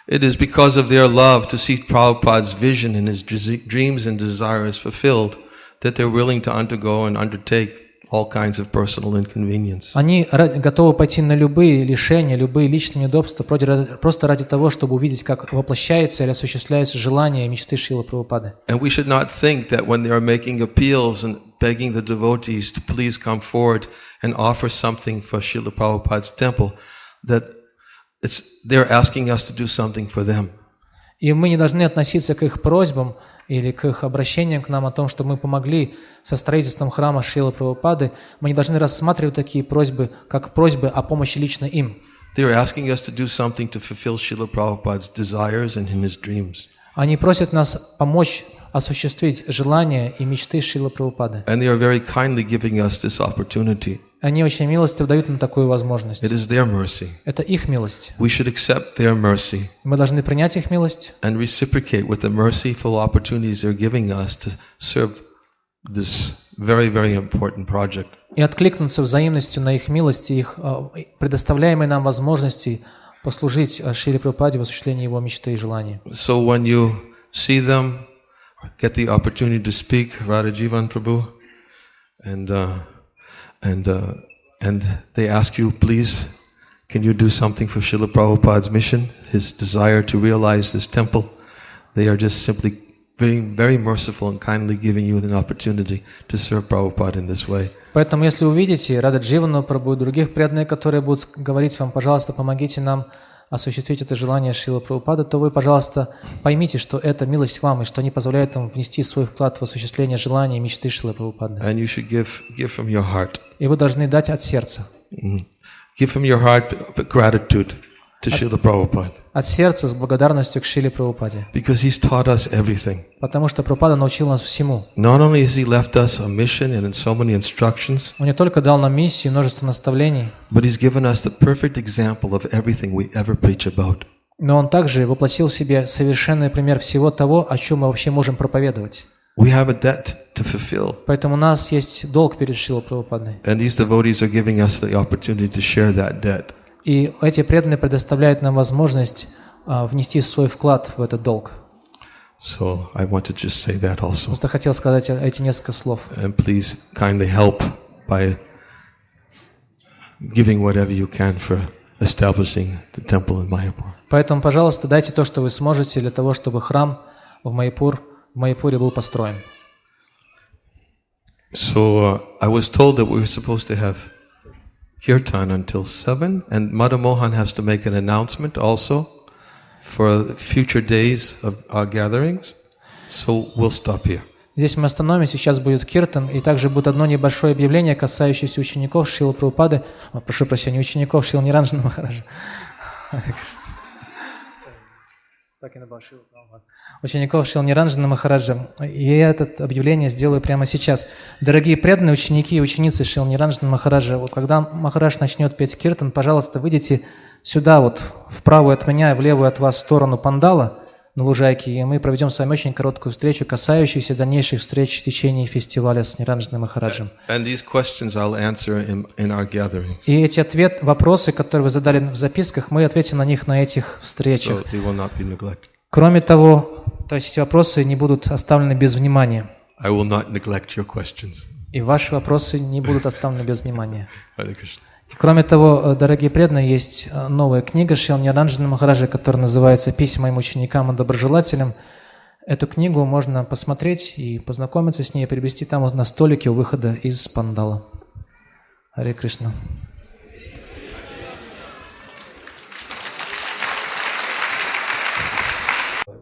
It is because of their love to see Prabhupada's vision and his dreams and desires fulfilled that they're willing to undergo and undertake all kinds of personal inconvenience. Они готовы пойти на любые лишения, любые личные неудобства просто ради того, чтобы увидеть, как воплощается или осуществляются желания и мечты Шрилы Прабхупады. And we should not think that when they are making appeals and begging the devotees to please come forward and offer something for Srila Prabhupada's temple, that they're asking us to do something for them. И мы не должны относиться к их просьбам или к их обращениям к нам о том, что мы помогли со строительством храма Шрилы Прабхупады. Мы не должны рассматривать такие просьбы, как просьбы о помощи лично им. They're asking us to do something to fulfill Srila Prabhupada's desires and his dreams. Они просят нас помочь осуществить желания и мечты Шрилы Прабхупады. And they are very kindly giving us this opportunity. Они очень милостиво дают нам такую возможность. It is their mercy. Это их милость. We should accept their mercy. Мы должны принять их милость. And reciprocate with the merciful opportunities they're giving us to serve this very, very important project. И откликнуться взаимностью на их милость и их предоставляемые нам возможности послужить Шриле Прабхупаде в осуществлении его мечты и желаний. So when you see them, get the opportunity to speak, Radha Jivan Prabhu, and they ask you, please, can you do something for Srila Prabhupada's mission, his desire to realize this temple? They are just simply being very merciful and kindly giving you an opportunity to serve Prabhupada in this way. Поэтому, если увидите Рада Дживану Прабху и других преданных, которые будут говорить вам, пожалуйста, помогите нам осуществить это желание Шрилы Прабхупады, то вы, пожалуйста, поймите, что это милость вам, и что они позволяют вам внести свой вклад в осуществление желаний и мечты Шрилы Прабхупады. And you should give from your heart. И вы должны дать от сердца. Give from your heart gratitude to Srila Prabhupada. От сердца с благодарностью к Шриле Прабхупаде. Because he's taught us everything. Потому что Прабхупада научил нас всему. Not only has he left us a mission and so many instructions, Он не только дал нам миссию и множество наставлений, but he's given us the perfect example of everything we ever preach about. Но он также воплотил в себе совершенный пример всего того, о чем мы вообще можем проповедовать. We have a debt to fulfill. Поэтому у нас есть долг перед Шрилой Прабхупадой. And these devotees are giving us the opportunity to share that debt. И эти преданные предоставляют нам возможность внести свой вклад в этот долг. So I want to just say that also. Просто хотел сказать эти несколько слов. And please kindly help by giving whatever you can for establishing the temple in Mayapur. Поэтому, пожалуйста, дайте то, что вы сможете, для того, чтобы храм в Майяпуре был построен. So I was told that we were supposed to have kirtan until 7, and Madha Mohan has to make an announcement also for future days of our gatherings. So we'll stop here. Здесь мы остановимся, сейчас будет киртан, и также будет одно небольшое объявление, касающееся учеников Шрилы Прабхупады, прошу прощения, учеников Шрила Ниранджана Махараджа. Учеников Шрила Ниранджана Махараджа. И я это объявление сделаю прямо сейчас. Дорогие преданные ученики и ученицы Шрила Ниранджана Махараджа, вот когда Махарадж начнет петь киртан, пожалуйста, выйдите сюда, вот в правую от меня, в левую от вас сторону пандала на лужайке, и мы проведем с вами очень короткую встречу, касающуюся дальнейших встреч в течение фестиваля с Ниранджаном Махараджем. И эти вопросы, которые вы задали в записках, мы ответим на них на этих встречах. Кроме того, то есть эти вопросы не будут оставлены без внимания. И ваши вопросы не будут оставлены без внимания. И кроме того, дорогие преданные, есть новая книга Шрила Ниранджана Махараджа, которая называется «Письма моим ученикам и доброжелателям». Эту книгу можно посмотреть и познакомиться с ней, приобрести там на столике у выхода из пандала. Харе Кришна.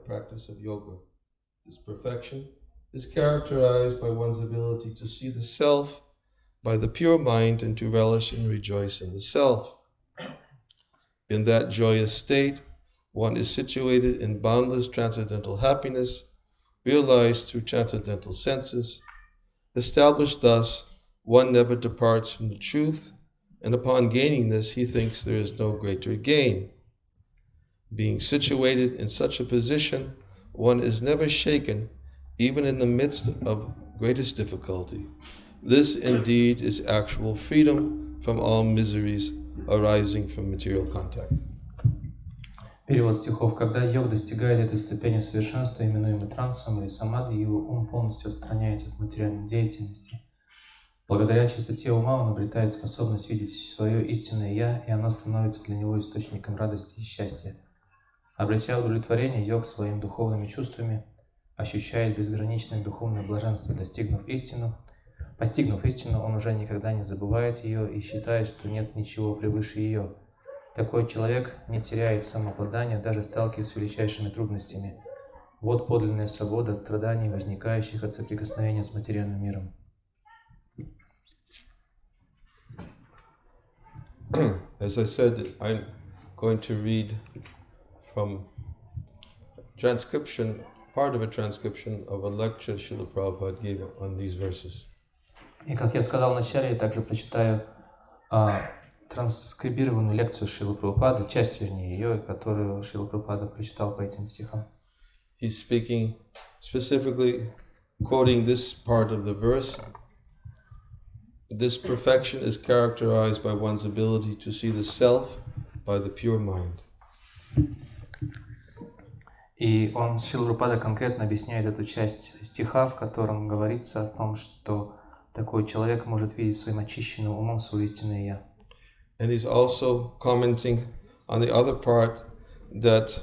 Practice of yoga. This perfection is characterized by one's ability to see the self by the pure mind and to relish and rejoice in the self. In that joyous state, one is situated in boundless transcendental happiness, realized through transcendental senses. Established thus, one never departs from the truth, and upon gaining this, he thinks there is no greater gain. Being situated in such a position, one is never shaken, even in the midst of greatest difficulty. This indeed is actual freedom from all miseries arising from material contact. Перевод стихов. Когда йог достигает этой ступени совершенства, именуемой трансом или самадхи, его ум полностью отстраняется от материальной деятельности. Благодаря чистоте ума он обретает способность видеть свое истинное «Я», и оно становится для него источником радости и счастья. Обретя удовлетворение, йог своими духовными чувствами ощущает безграничное духовное блаженство, достигнув истину, Постигнув истину, он уже никогда не забывает ее и считает, что нет ничего превыше ее. Такой человек не теряет самообладания, даже сталкиваясь с величайшими трудностями. Вот подлинная свобода от страданий, возникающих от соприкосновения с материальным миром. As I said, I'm going to read from transcription, part of a transcription of a lecture Srila Prabhupada gave on these verses. И как я сказал вначале, я также прочитаю транскрибированную лекцию Шрилы Прабхупады, часть, вернее, ее, которую Шрила Прабхупада прочитал по этим стихам. He's speaking specifically, quoting this part of the verse. This perfection is characterized by one's ability to see the self by the pure mind. И он, Шрила Прабхупада, конкретно объясняет эту часть стиха, в котором говорится о том, что такой человек может видеть своим очищенным умом свое истинное «Я». And he's also commenting on the other part that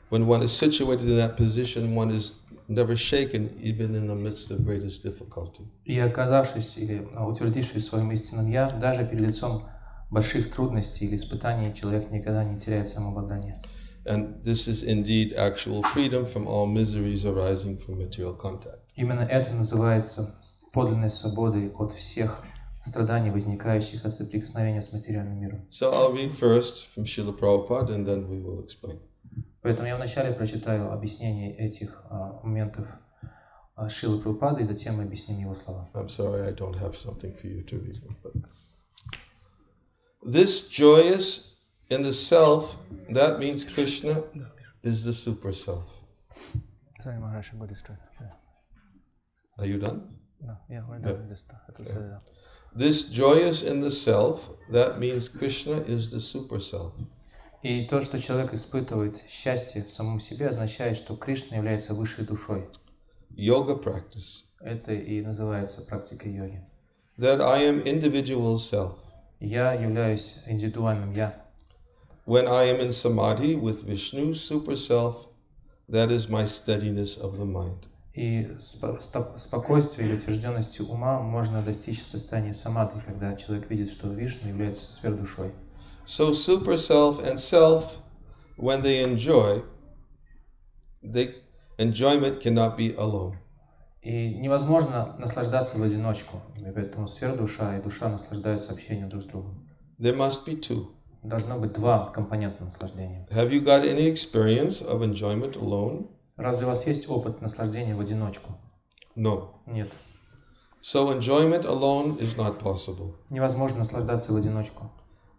when one is situated in that position, one is never shaken even in the midst of greatest difficulty. И оказавшись или утвердившись в своем истинном «Я», даже перед лицом больших трудностей или испытаний, человек никогда не теряет самообладание. And this is indeed actual freedom from all miseries arising from material contact. Именно это называется подлинной свободой от всех страданий, возникающих от соприкосновения с материальным миром. So I'll read first from Srila Prabhupada and then we will explain. Поэтому я вначале прочитаю объяснение этих моментов Шрилы Прабхупады, и затем мы объясним его слова. I'm sorry, I don't have something for you to read. But this joyous in the self, that means Krishna is the super self. Sorry, Maharaj, I'm going to start. Are you done? No, yeah, we're done with this stuff. Yeah. This joyous in the self, that means Krishna is the super self. И то, что человек испытывает счастье в самом себе, означает, что Кришна является высшей душой. Yoga practice. Это и называется практикой йоги. That I am individual self. Я являюсь индивидуальным «я». When I am in samadhi with Vishnu super self, that is my steadiness of the mind. И спокойствие или утвержденностью ума можно достичь в состоянии самадхи, когда человек видит, что Вишну является сверхдушой. So super self and self, when they enjoy, enjoyment cannot be alone. И невозможно наслаждаться в одиночку, и поэтому сверхдуша и душа наслаждаются общением друг с другом. There must be two. Должно быть два компонента наслаждения. Have you got any experience of enjoyment alone? Разве у вас есть опыт наслаждения в одиночку? No. Нет. So enjoyment alone is not possible. Невозможно наслаждаться в одиночку.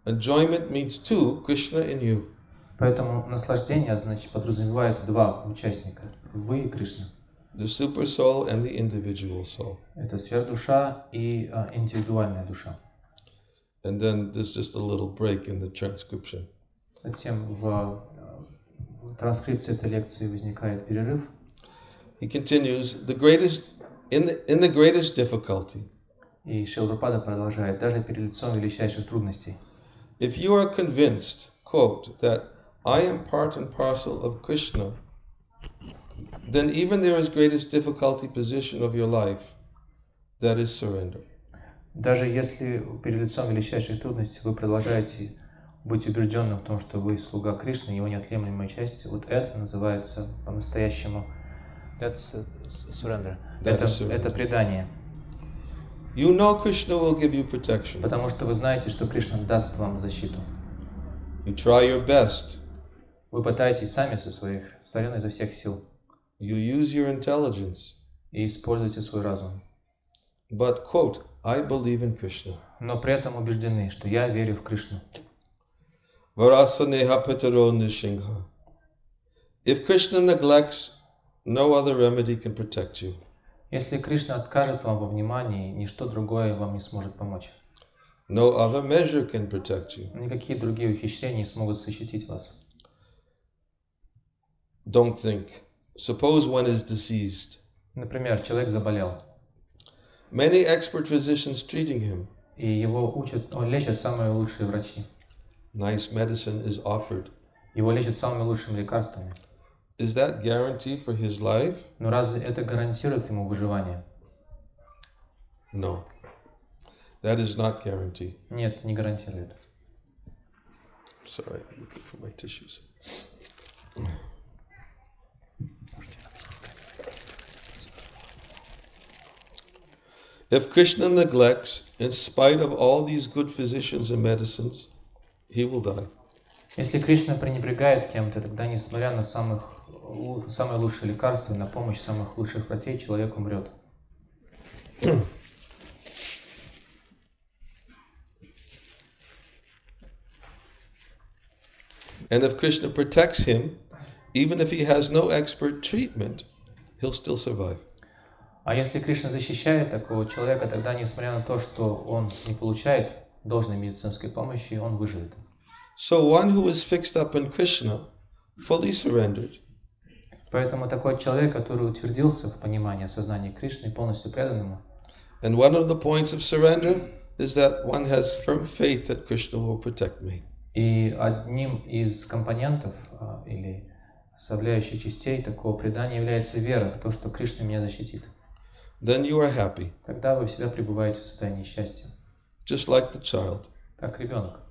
Enjoyment means two, Krishna and you. Поэтому наслаждение, значит, подразумевает два участника. Вы и Кришна. The super soul and the individual soul. Это сверхдуша и индивидуальная душа. And then there's just a little break in the transcription. Затем в транскрипции этой лекции возникает перерыв. He continues, in the greatest difficulty. И Шрила Прабхупада продолжает, даже перед лицом величайших трудностей. If you are convinced, quote, that I am part and parcel of Krishna, then even there is greatest difficulty position of your life, that is surrender. Даже если перед лицом величайших трудностей вы продолжаете быть убежденным в том, что вы слуга Кришны, его неотъемлемая часть, вот это называется по-настоящему surrender. Это предание. You know Krishna will give you protection. Потому что вы знаете, что Кришна даст вам защиту. You try your best. Вы пытаетесь сами со своих сторон изо всех сил. You use your intelligence. И используйте свой разум. But, quote, I believe in Krishna. Но при этом убеждены, что я верю в Кришну. Varasaneha pitaro nishingha. If Krishna neglects, no other remedy can protect you. Если Кришна откажет вам во внимании, ничто другое вам не сможет помочь. No other measure can protect you. Никакие другие ухищрения не смогут защитить вас. Don't think. Suppose one is diseased. Например, человек заболел. Many expert physicians treating him. И его лечат самые лучшие врачи. Nice medicine is offered. Его лечат самыми лучшими лекарствами. Is that guarantee for his life? Но разве это гарантирует ему выживание? No. That is not guaranteed. Нет, не гарантирует. Sorry, I'm looking for my tissues. If Krishna neglects, in spite of all these good physicians and medicines, he will die. Если Кришна пренебрегает кем-то, тогда, несмотря на самые лучшие лекарства и на помощь самых лучших врачей, человек умрет. And if Krishna protects him, even if he has no expert treatment, he'll still survive. А если Кришна защищает такого человека, тогда, несмотря на то, что он не получает должной медицинской помощи, он выживет. So one who is fixed up in Krishna, fully surrendered, поэтому такой человек, который утвердился в понимании осознания Кришны, полностью преданному. And one of the points of surrender is that one has firm faith that Krishna will protect me. И одним из компонентов или составляющих частей такого предания является вера в то, что Кришна меня защитит. Then you are happy. Тогда вы всегда пребываете в состоянии счастья. Just like the child. Как ребенок.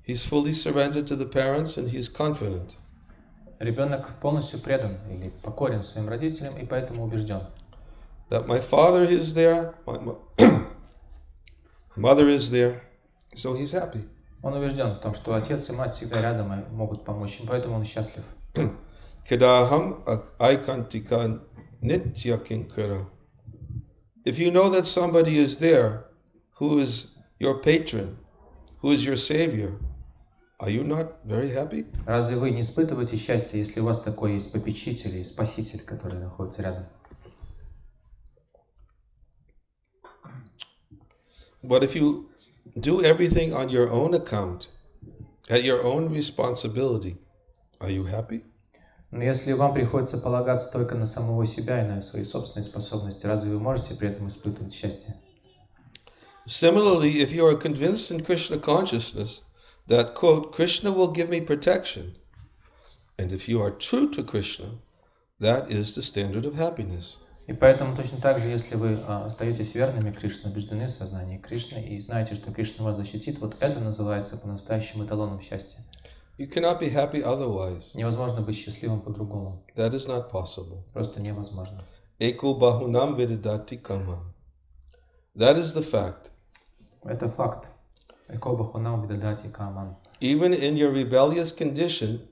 He's fully surrendered to the parents and he's confident. Ребенок полностью предан или покорен своим родителям и поэтому убежден. That my father is there, my mother is there, so he's happy. Он убежден в том, что отец и мать всегда рядом и могут помочь им, поэтому он счастлив. Kedaham aikantika nitya kinkara. If you know that somebody is there who is your patron, who is your savior, are you not very happy? Разве вы не испытываете счастье, если у вас такой есть попечитель и спаситель, который находится рядом? But if you do everything on your own account, at your own responsibility, are you happy? Но если вам приходится полагаться только на самого себя и на свои собственные способности, разве вы можете при этом испытывать счастье? Similarly, if you are convinced in Krishna consciousness that, quote, Krishna will give me protection, and if you are true to Krishna, that is the standard of happiness. И поэтому точно так же, если вы остаетесь верными Кришне, убеждены в сознании Кришны и знаете, что Кришна вас защитит, вот это называется по-настоящему эталоном счастья. You cannot be happy otherwise. Невозможно быть счастливым по-другому. That is not possible. Просто невозможно. Eko bahunam vididati kamam. That is the fact. Это факт. Эко бахунам видадати каман. Even in your rebellious condition,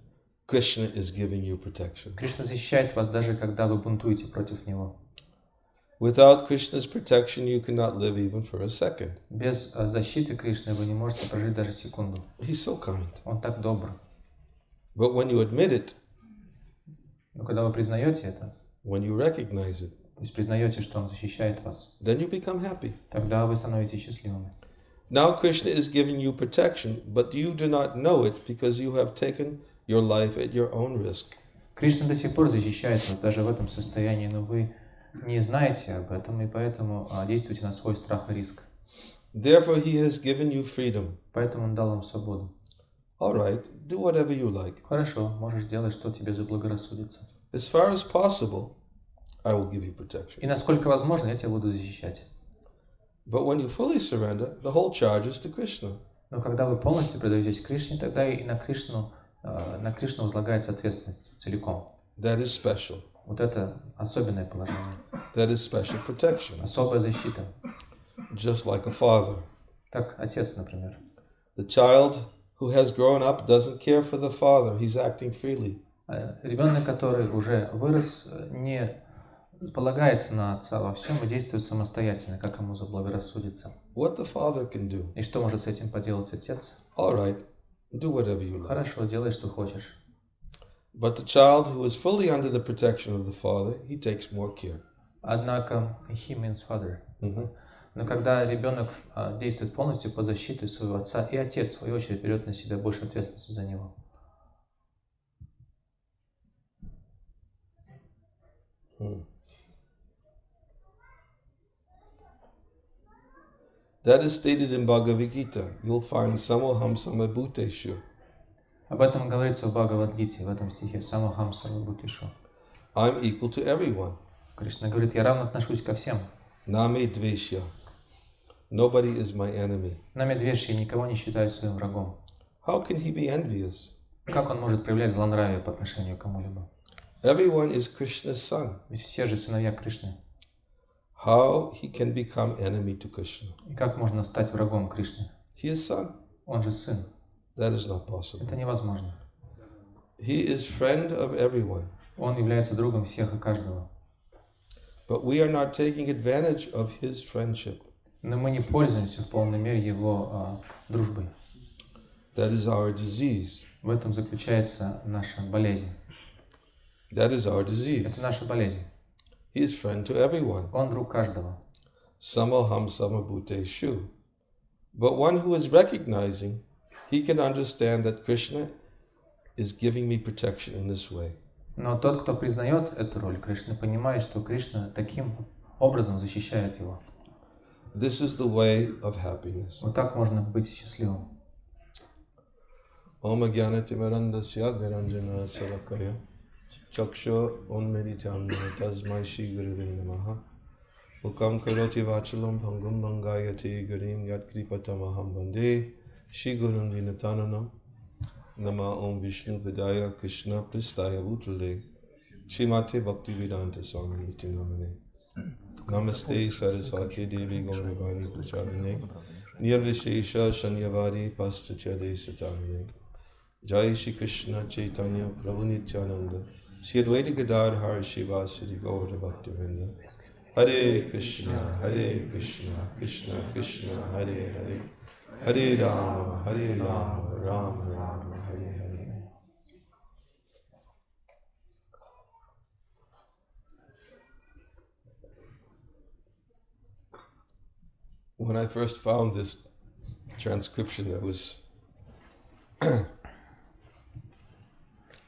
Krishna is giving you protection. Кришна защищает вас даже когда вы бунтуете против него. Without Krishna's protection, you cannot live even for a second. Без защиты Кришны вы не можете прожить даже секунду. He's so kind. Он так добр. But when you admit it, но когда вы признаете это, when you recognize it, то есть признаете, что он защищает вас, then you become happy. Тогда вы становитесь счастливыми. Now Krishna is giving you protection, but you do not know it because you have taken your life at your own risk. Кришна до сих пор защищает вас даже в этом состоянии, но вы не знаете об этом, и поэтому действуйте на свой страх и риск. Therefore, he has given you freedom. Поэтому он дал вам свободу. All right, do whatever you like. Хорошо, можешь делать, что тебе заблагорассудится. As far as possible, I will give you protection. И насколько возможно, я тебя буду защищать. But when you fully surrender, the whole charge is to Krishna. Но когда вы полностью предаетесь Кришне, тогда и на Кришну возлагается ответственность целиком. That is special. Вот это особенное положение. That is special protection. Особая защита. Just like a father. Как отец, например. The child who has grown up doesn't care for the father. He's acting freely. Ребенок, который уже вырос, не полагается на отца во всем и действует самостоятельно, как ему заблагорассудится. What the father can do. И что может с этим поделать отец? All right, do whatever you like. Хорошо, делай, что хочешь. But the child who is fully under the protection of the father, he takes more care. Однако, he means father. Но когда ребенок действует полностью под защитой своего отца, и отец, в свою очередь, берет на себя больше ответственности за него. That is stated in Bhagavad-Gita. You'll find samoham samabhuteshu. Об этом говорится в Бхагавад-Гите, в этом стихе. Самохам самабхутешу. I'm equal to everyone. Кришна говорит, я равно отношусь ко всем. Name dveshya. Nobody is my enemy. На Медвежье никого не считаю своим врагом. How can he be envious? Как он может проявлять злонравие по отношению к кому-либо? Everyone is Krishna's son. Ведь все же сыновья Кришны. How he can become enemy to Krishna? И как можно стать врагом Кришны? He is son. Он же сын. That is not possible. Это невозможно. He is friend of everyone. Он является другом всех и каждого. But we are not taking advantage of his friendship. Но мы не пользуемся в полной мере его дружбой. That is our disease. В этом заключается наша болезнь. That is our disease. Это наша болезнь. He is friend to everyone. Он друг каждого. Samaham samabhuteshu. But one who is recognizing, he can understand that Krishna is giving me protection in this way. Но тот, кто признает эту роль Кришны, понимает, что Кришна таким образом защищает его. This is the way of happiness. Вот так можно быть счастливым. Om Jnana Timirandasya Ниранджана Свами Chaksho Onmeritam Tasmai Shri Gurave Namaha Mukam Karoti Vachalam Bhangam Bhangayati Gurim Yat Kripatamaham Bande Shri Gurum Dinatananam Nama Om Vishnu Padaya Krishna Pristaya Bhutale Srimate Bhaktivedanты Swami Namane Namaste Saraswati Devi Gauravani Pracharane Nirvishesha Shanyavadi Pastachade Satarane Jai Shri Krishna Chaitanya Prabhu Nityananda Shri Advaita Gadadhar Shivasadi Gaura Bhaktivinoda Hare Krishna Krishna Krishna Hare Hare Hare Rama Rama Rama Hare Hare. When I first found this transcription, it was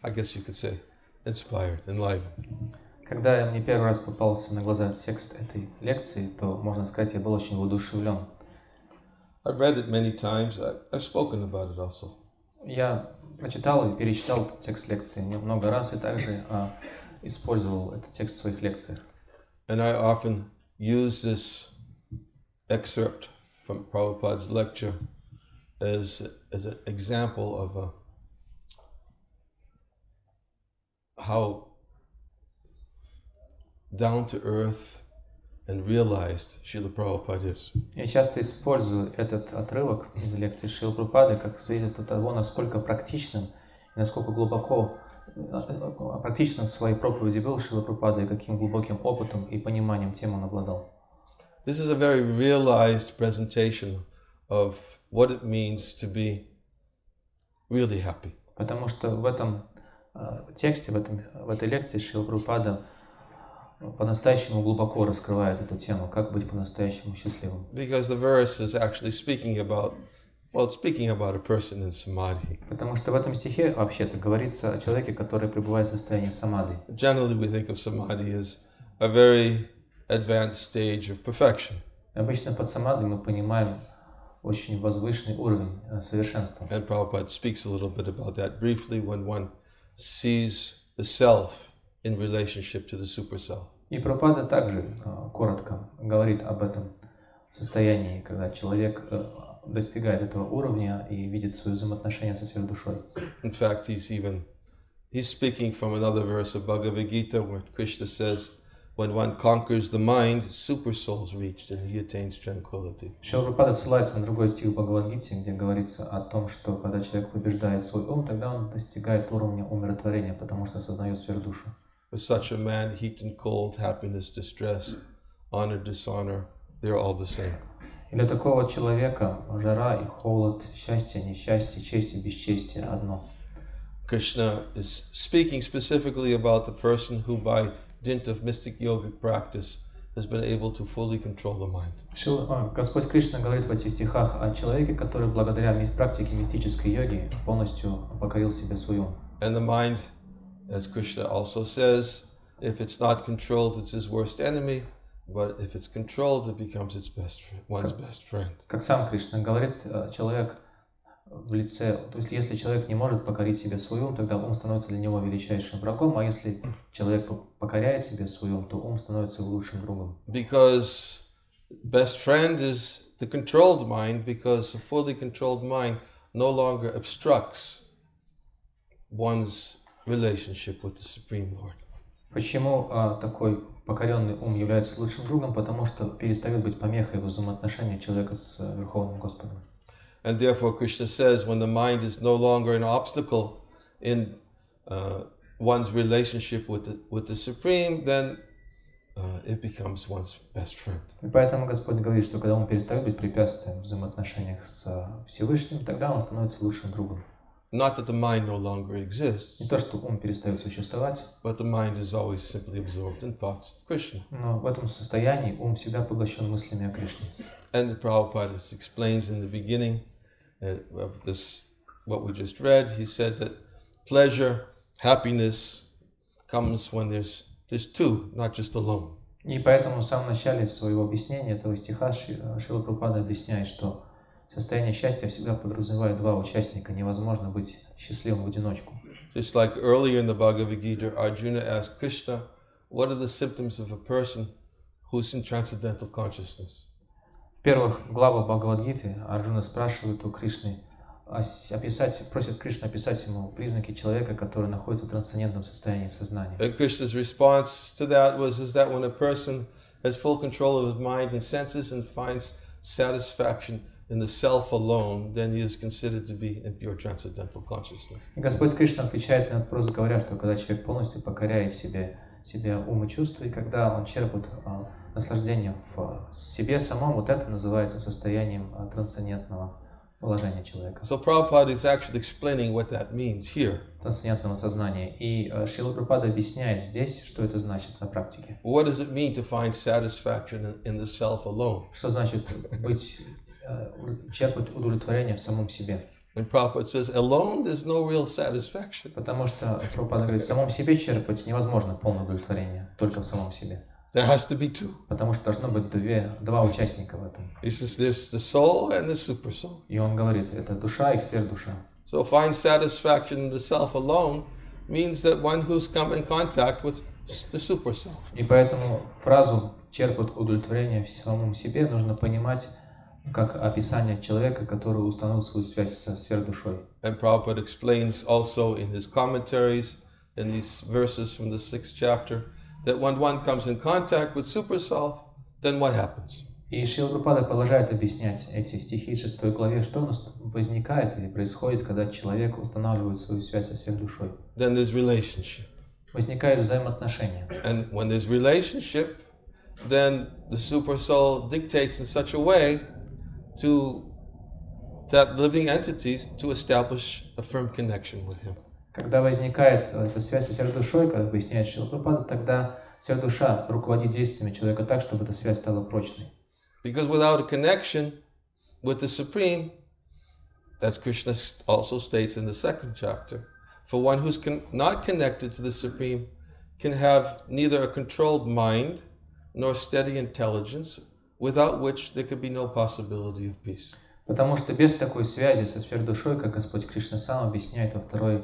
I guess you could say, inspired, enlivened. Когда мне первый раз попался на глаза текст этой лекции, то, можно сказать, я был очень воодушевлен. I've read it many times. I've spoken about it also. Я прочитал и перечитал этот текст лекции много раз и также использовал этот текст в своих лекциях. And I often use this excerpt from Prabhupada's lecture as an example of how down to earth and realized Шрила Прабхупада is. Я часто использую этот отрывок из лекции Шрилы Прабхупады как свидетельство того, насколько практичным и насколько глубоко практичным в своей проповеди был Шрила Прабхупада и каким глубоким опытом и пониманием темы он обладал. This is a very realized presentation of what it means to be really happy. Потому что в этом тексте, в этой лекции Шрила Прабхупада по-настоящему глубоко раскрывает эту тему, как быть по-настоящему счастливым. Because the verse is actually speaking about a person in samadhi. Потому что в этом стихе вообще-то говорится о человеке, который пребывает в состоянии самадхи. Generally we think of samadhi as a very advanced stage of perfection. Обычно под самадхи мы понимаем очень возвышенный уровень совершенства. And Prabhupada speaks a little bit about that briefly when one sees the self in relationship to the super self. И Прабхупада также коротко говорит об этом состоянии, когда человек достигает этого уровня и видит свое взаимоотношение со сверхдушой. In fact, he's speaking from another verse of Bhagavad-Gitу where Krishna says, when one conquers the mind, super soul's reached and he attains tranquility. Шрила Прабхупада ссылается на другой стих в Бхагавад-Гите, где говорится о том, что когда человек побеждает свой ум, тогда он достигает уровня умиротворения, потому что осознает сверхдушу. For such a man, heat and cold, happiness, distress, honor, dishonor, they're all the same. И для такого человека жара и холод, счастье, несчастье, честь и бесчестие одно. Krishna is speaking specifically about the person who by dint of mystic yogic practice has been able to fully control the mind. Господь Кришна говорит в этих стихах о человеке, который благодаря практике мистической йоги полностью покорил себе свой ум. And the mind, as Krishna also says, if it's not controlled, it's his worst enemy, but if it's controlled, it becomes one's best friend. Как сам Кришна говорит, человек в лице, то есть если человек не может покорить себе свой ум, тогда ум становится для него величайшим врагом, а если человек покоряет себе свой ум, то ум становится его лучшим другом. Because best friend is the controlled mind, because a fully controlled mind no longer obstructs one's relationship with the Supreme Lord. Почему такой покоренный ум является лучшим другом? Потому что перестает быть помехой в взаимоотношениях человека с Верховным Господом. And therefore Krishna says, when the mind is no longer an obstacle in one's relationship with the Supreme, then it becomes one's best friend. И поэтому Господь говорит, что когда ум перестает быть препятствием в взаимоотношениях с Всевышним, тогда он становится лучшим другом. Not that the mind no longer exists, Не то, что ум перестает существовать, but the mind is always simply absorbed in thoughts of Krishna. но в этом состоянии ум всегда поглощен мыслями о Кришне. And the Prabhupada explains in the beginning of this, what we just read, he said that pleasure, happiness comes when there's two, not just alone. И поэтому в самом начале своего объяснения этого стиха Шрила Прабхупада объясняет, что состояние счастья всегда подразумевает два участника, невозможно быть счастливым в одиночку. Just like earlier in the Bhagavad-Gita, Arjuna asked Krishna, what are the symptoms of a person who's in transcendental consciousness? В первых главах Бхагавад-Гиты Арджуна спрашивает у Кришны, просит Кришну описать ему признаки человека, который находится в трансцендентном состоянии сознания. And Krishna's response to that was that when a person has full control of his mind and senses and finds satisfaction in the self alone, then he is considered to be in pure transcendental consciousness. И Господь Кришна отвечает на вопрос, говоря, что когда человек полностью покоряет себе ум и чувства, и когда он черпает наслаждение в себе самом, вот это называется состоянием трансцендентного положения человека. So Prabhupada is actually explaining what that means here. Трансцендентного сознания. И Шрила Прабхупада объясняет здесь, что это значит на практике. What does it mean to find satisfaction in the self alone? Что значит черпать удовлетворение в самом себе? And Prabhupada says, alone there's no real satisfaction. Потому что Прабхупада говорит, в самом себе черпать невозможно полное удовлетворение, только в самом себе. There has to be two. Потому что должно быть два участника в этом. He says there's the soul and the super soul. И он говорит, это душа и сверхдуша. So find satisfaction in the self alone means that one who's come in contact with the super self. И поэтому фразу черпать удовлетворение в самом себе нужно понимать как описание человека, который установил свою связь со сверхдушой. And Prabhupada explains also in his commentaries in these verses from the 6th chapter that when one comes in contact with super self, then what happens? И Шрила Прабхупада продолжает объяснять эти стихи в 6 главе, что возникает или происходит, когда человек устанавливает свою связь со сверхдушой. Then there's relationship. Возникают взаимоотношения. And when there's relationship, then the super soul dictates in such a way to that living entity to establish a firm connection with him. Когда возникает эта связь со сверхдушой, как объясняет Шрила Прабхупада, тогда сверхдуша руководит действиями человека так, чтобы эта связь стала прочной. Because without a connection with the Supreme, as Krishna also states in the 2nd chapter, for one who's not connected to the Supreme can have neither a controlled mind nor steady intelligence, without which there could be no possibility of peace. Потому что без такой связи со сверхдушой, как Господь Кришна сам объясняет во 2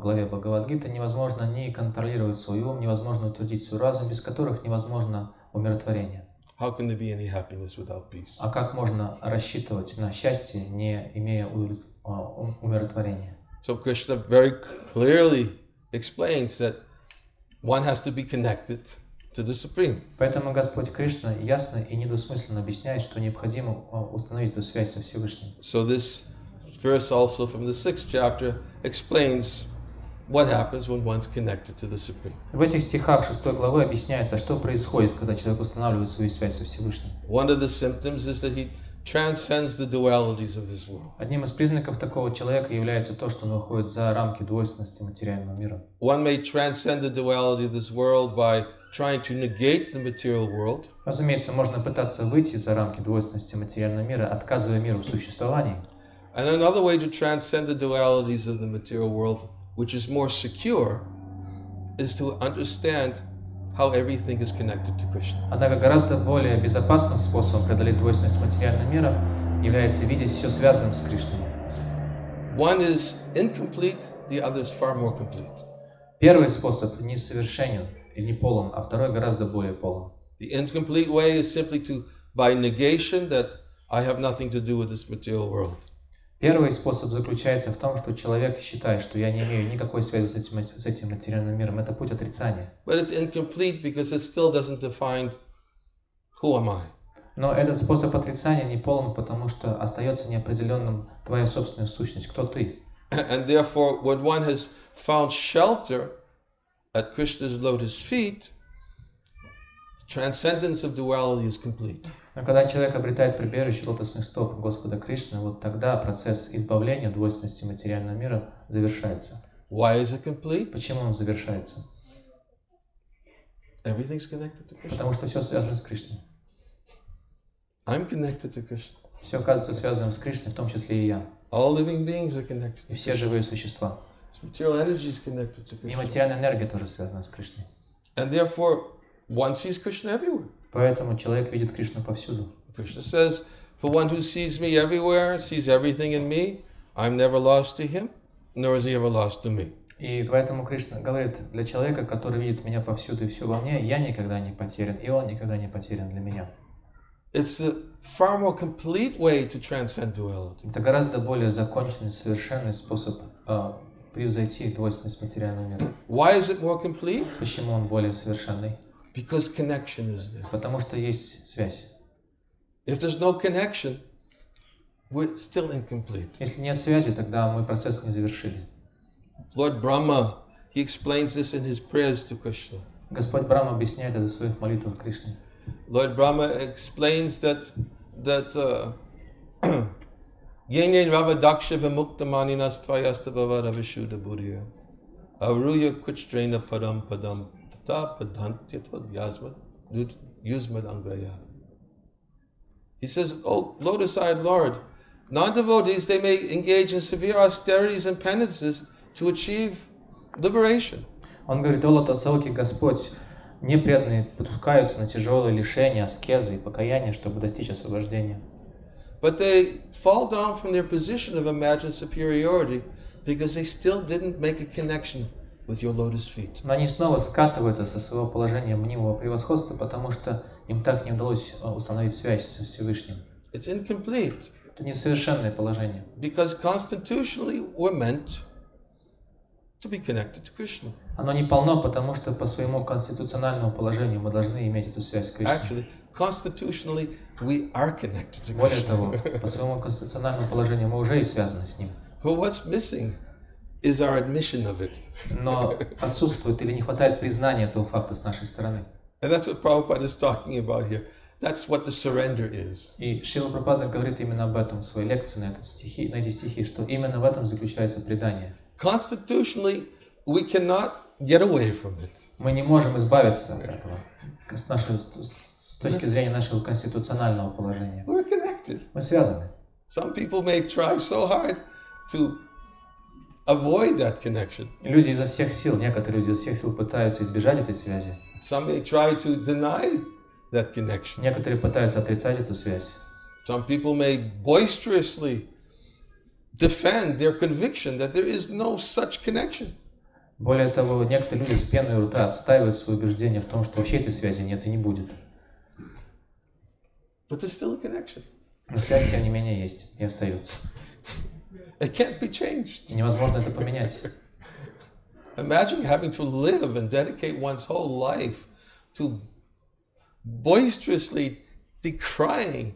главе Бхагавад-Гиты, невозможно ни контролировать свой ум, невозможно утвердить свой разум, без которых невозможно умиротворение. How can there be any happiness without peace? А как можно рассчитывать на счастье, не имея умиротворения? So Krishna very clearly explains that one has to be connected to the Supreme. Поэтому Господь Кришна ясно и недвусмысленно объясняет, что необходимо установить эту связь со Всевышним. So this verse also from the 6th chapter explains what happens when one's connected to the Supreme. В этих стихах 6 главы объясняется, что происходит, когда человек устанавливает свою связь со Всевышним. One of the symptoms is that he transcends the dualities of this world. Одним из признаков такого человека является то, что он выходит за рамки двойственности материального мира. One may transcend the duality of this world by trying to negate the material world. Разумеется, можно пытаться выйти за рамки двойственности материального мира, отказывая миру в существовании. And another way to transcend the dualities of the material world, which is more secure, is to understand how everything is connected to Krishna. Однако гораздо более безопасным способом преодолеть двойственность материального мира является видеть все связанным с Кришной. One is incomplete, the other is far more complete. Первый способ несовершенен или не полон, а второй гораздо более полон. The incomplete way is simply to by negation that I have nothing to do with this material world. Первый способ заключается в том, что человек считает, что я не имею никакой связи с этим материальным миром. Это путь отрицания. But it's incomplete because it still doesn't define who am I. Но этот способ отрицания не полон, потому что остается неопределенным твоя собственная сущность. Кто ты? And therefore, when one has found shelter at Krishna's lotus feet, transcendence of duality is complete. Но когда человек обретает прибежище лотосных стоп Господа Кришны, вот тогда процесс избавления от двойственности материального мира завершается. Why is it complete? Почему он завершается? Everything's connected to Krishna. Потому что все связано с Кришной. I'm connected to Krishna. Все оказывается связанным с Кришной, в том числе и я. All living beings are connected to И все живые существа. Material energy is connected to Krishna. И материальная энергия тоже связана с Кришной. And therefore, one sees Krishna everywhere. Поэтому человек видит Кришну повсюду. Krishna says, for one who sees me everywhere, sees everything in me, I'm never lost to him, nor is he ever lost to me. И поэтому Кришна говорит, для человека, который видит меня повсюду и все во мне, я никогда не потерян, и он никогда не потерян для меня. It's a far more complete way to transcend duality. Это гораздо более законченный, совершенный способ превзойти двойственность материального мира. Why is it more complete? Почему он более совершенный? Because connection is there. Потому что есть связь. If there's no connection, we're still incomplete. Если нет связи, тогда мы процесс не завершили. Lord Brahma, he explains this in his prayers to Krishna. Господь Брахма объясняет это в своих молитвах Кришне. Lord Brahma explains that Yenyen Rava Daksha Vimuktamaninas Tvayasta Bhavara Vishuddha Buddhya Aruya Kuchtrena Padam Padam Tata Padantyatod Yasmad Yusmad Angraya. He says, oh, lotus-eyed Lord, non-devotees, they may engage in severe austerities and penances to achieve liberation. Он говорит, о лотосоокий Господь, непреданные пускаются на тяжелые лишения, аскезы и покаяния, чтобы достичь освобождения. But they fall down from their position of imagined superiority because they still didn't make a connection with your lotus feet. Но они снова скатываются со своего положения мнимого превосходства, потому что им так не удалось установить связь со Всевышним. It's incomplete. Это несовершенное положение. Because constitutionally we're meant to be connected to Krishna. Оно не полно, потому что по своему конституциональному положению мы должны иметь эту связь с Кришной. Actually, constitutionally we are connected to Krishna. Более того, по своему конституциональному положению мы уже и связаны с ним. But what's missing is our admission of it. Но отсутствует или не хватает признания этого факта с нашей стороны. And that's what Prabhupada is talking about here. That's what the surrender is. И Шрила Прабхупада говорит именно об этом в своей лекции на эти стихи, что именно в этом заключается предание. Constitutionally, we cannot get away from it. Мы не можем избавиться от этого с точки зрения нашего конституционального положения. We're connected. Мы связаны. Some people may try so hard to avoid that connection. Люди изо всех сил, некоторые люди изо всех сил пытаются избежать этой связи. Some may try to deny that connection. Некоторые пытаются отрицать эту связь. Some people may boisterously defend their conviction that there is no such connection. Более того, некоторые люди с пеной у рта отстаивают свое убеждение в том, что вообще этой связи нет и не будет. But there's still a connection. Но связь, тем не менее, есть и остается. It can't be changed. Невозможно это поменять. Imagine having to live and dedicate one's whole life to boisterously decrying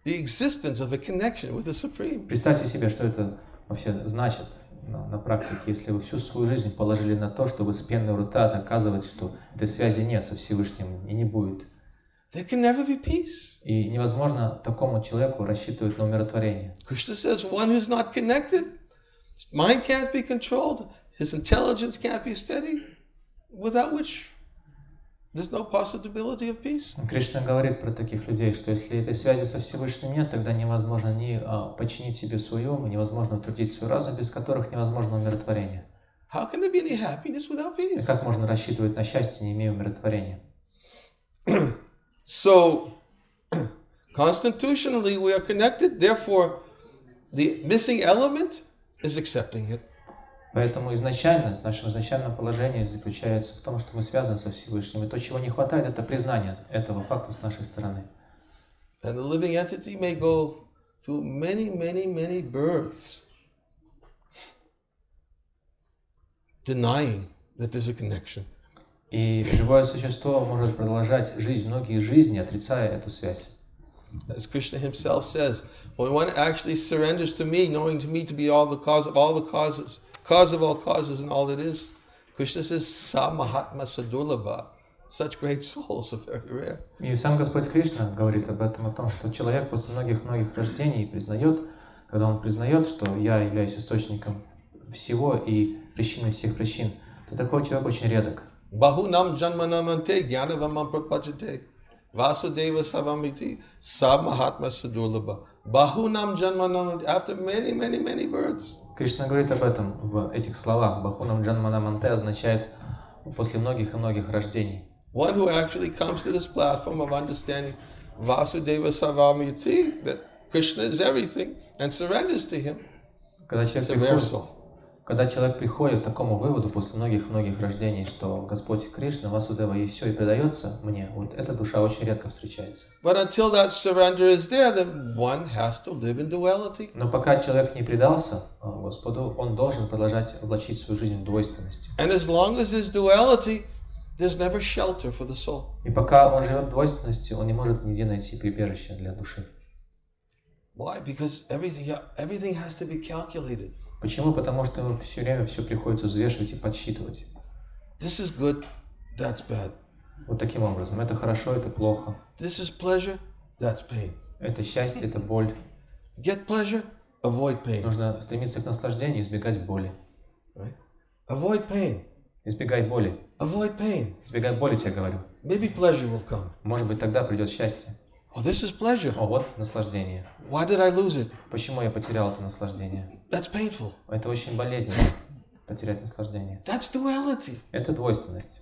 the existence of a connection with the Supreme. Представьте себе, что это вообще значит на практике, если вы всю свою жизнь положили на то, чтобы с пеной у рта доказывать, что этой связи нет со Всевышним и не будет. There can never be peace. И невозможно такому человеку рассчитывать на умиротворение. Krishna says one who's not connected, his mind can't be controlled, his intelligence can't be steady, without which there's no possibility of peace. Кришна говорит про таких людей, что если этой связи со Всевышним нет, тогда невозможно ни подчинить себе свой ум, невозможно утвердить свой разум, без которых невозможно умиротворение. How can there be any happiness without peace? И как можно рассчитывать на счастье, не имея умиротворения? So, constitutionally we are connected, therefore the missing element is accepting it. Поэтому изначально, наше изначальное положение заключается в том, что мы связаны со Всевышним, и то, чего не хватает, это признание этого факта с нашей стороны. And the living entity may go through many, many, many births, denying that there's a connection. И живое существо может продолжать жизнь, многие жизни, отрицая эту связь. As Krishna himself says, when one actually surrenders to me, knowing to me to be all the cause of all the causes, cause of all causes and all that is, Krishna says, Sa Mahatma Sadurlabha. Such great souls are very rare. И сам Господь Кришна говорит об этом, о том, что человек после многих-многих рождений признает, когда он признает, что я являюсь источником всего и причиной всех причин, то такой человек очень редок. Bahunam janmanamante jnanavamam prapachate Vasudeva savamiti sa Mahatma Sadurlabha. Bahunam janmanamante, after many, many, many births. Кришна говорит об этом в этих словах. Бахунам джанманаманте означает после многих и многих рождений. One who actually comes to this platform of understanding Vasudeva savamiti, that Krishna is everything, and surrenders to him. Когда человек приходит к такому выводу после многих-многих рождений, что Господь Кришна, Васудева и все, и предается мне, вот эта душа очень редко встречается. But until that surrender is there, then one has to live in duality. Но пока человек не предался Господу, он должен продолжать влачить свою жизнь в двойственности. And as long as there's duality, there's never shelter for the soul. И пока он живет в двойственности, он не может нигде найти прибежище для души. Why? Because everything has to be calculated. Почему? Потому что все время все приходится взвешивать и подсчитывать. This is good, that's bad. Вот таким образом. Это хорошо, это плохо. This is pleasure, that's pain. Это счастье, это боль. Get pleasure, avoid pain. Нужно стремиться к наслаждению, избегать боли. Right? Avoid pain. Избегай боли. Avoid pain. Избегай боли, тебе говорю. Maybe pleasure will come. Может быть, тогда придет счастье. Oh, this is pleasure. О, вот наслаждение. Why did I lose it? Почему я потерял это наслаждение? That's painful. Это очень болезненно, потерять наслаждение. That's duality. Это двойственность.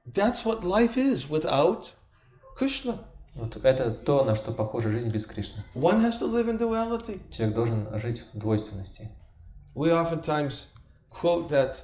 That's what life is without Krishna. Вот это то, на что похожа жизнь без Кришны. One has to live in duality. Человек должен жить в двойственности. We oftentimes quote that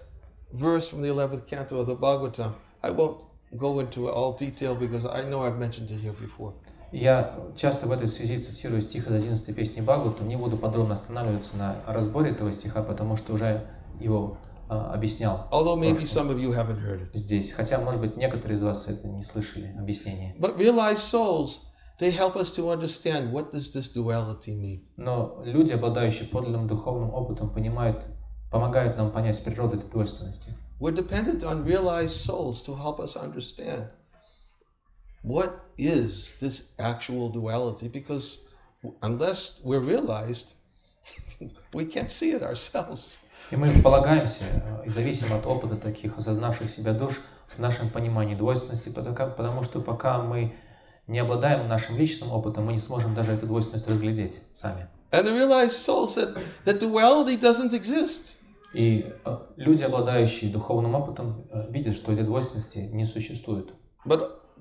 verse from the 11th canto of the Bhagavatam. I won't go into all detail because I know I've mentioned it here before. Я часто в этой связи цитирую стих из 11 песни Бхагаватам. Не буду подробно останавливаться на разборе этого стиха, потому что уже его объяснял. Although maybe some of you haven't heard it. Здесь, хотя, может быть, некоторые из вас это не слышали объяснение. But realized souls, they help us to understand what does this duality mean. Но люди, обладающие подлинным духовным опытом, помогают нам понять природу этой двойственности. We're dependent on realized souls to help us understand what is this actual duality, because unless we're realized, we can't see it ourselves. И мы полагаемся, и зависим от опыта таких осознавших себя душ в нашем понимании двойственности, потому что пока мы не обладаем нашим личным опытом, мы не сможем даже эту двойственность разглядеть сами. And the realized soul said that duality doesn't exist. И люди, обладающие духовным опытом, видят, что этой двойственности не существует.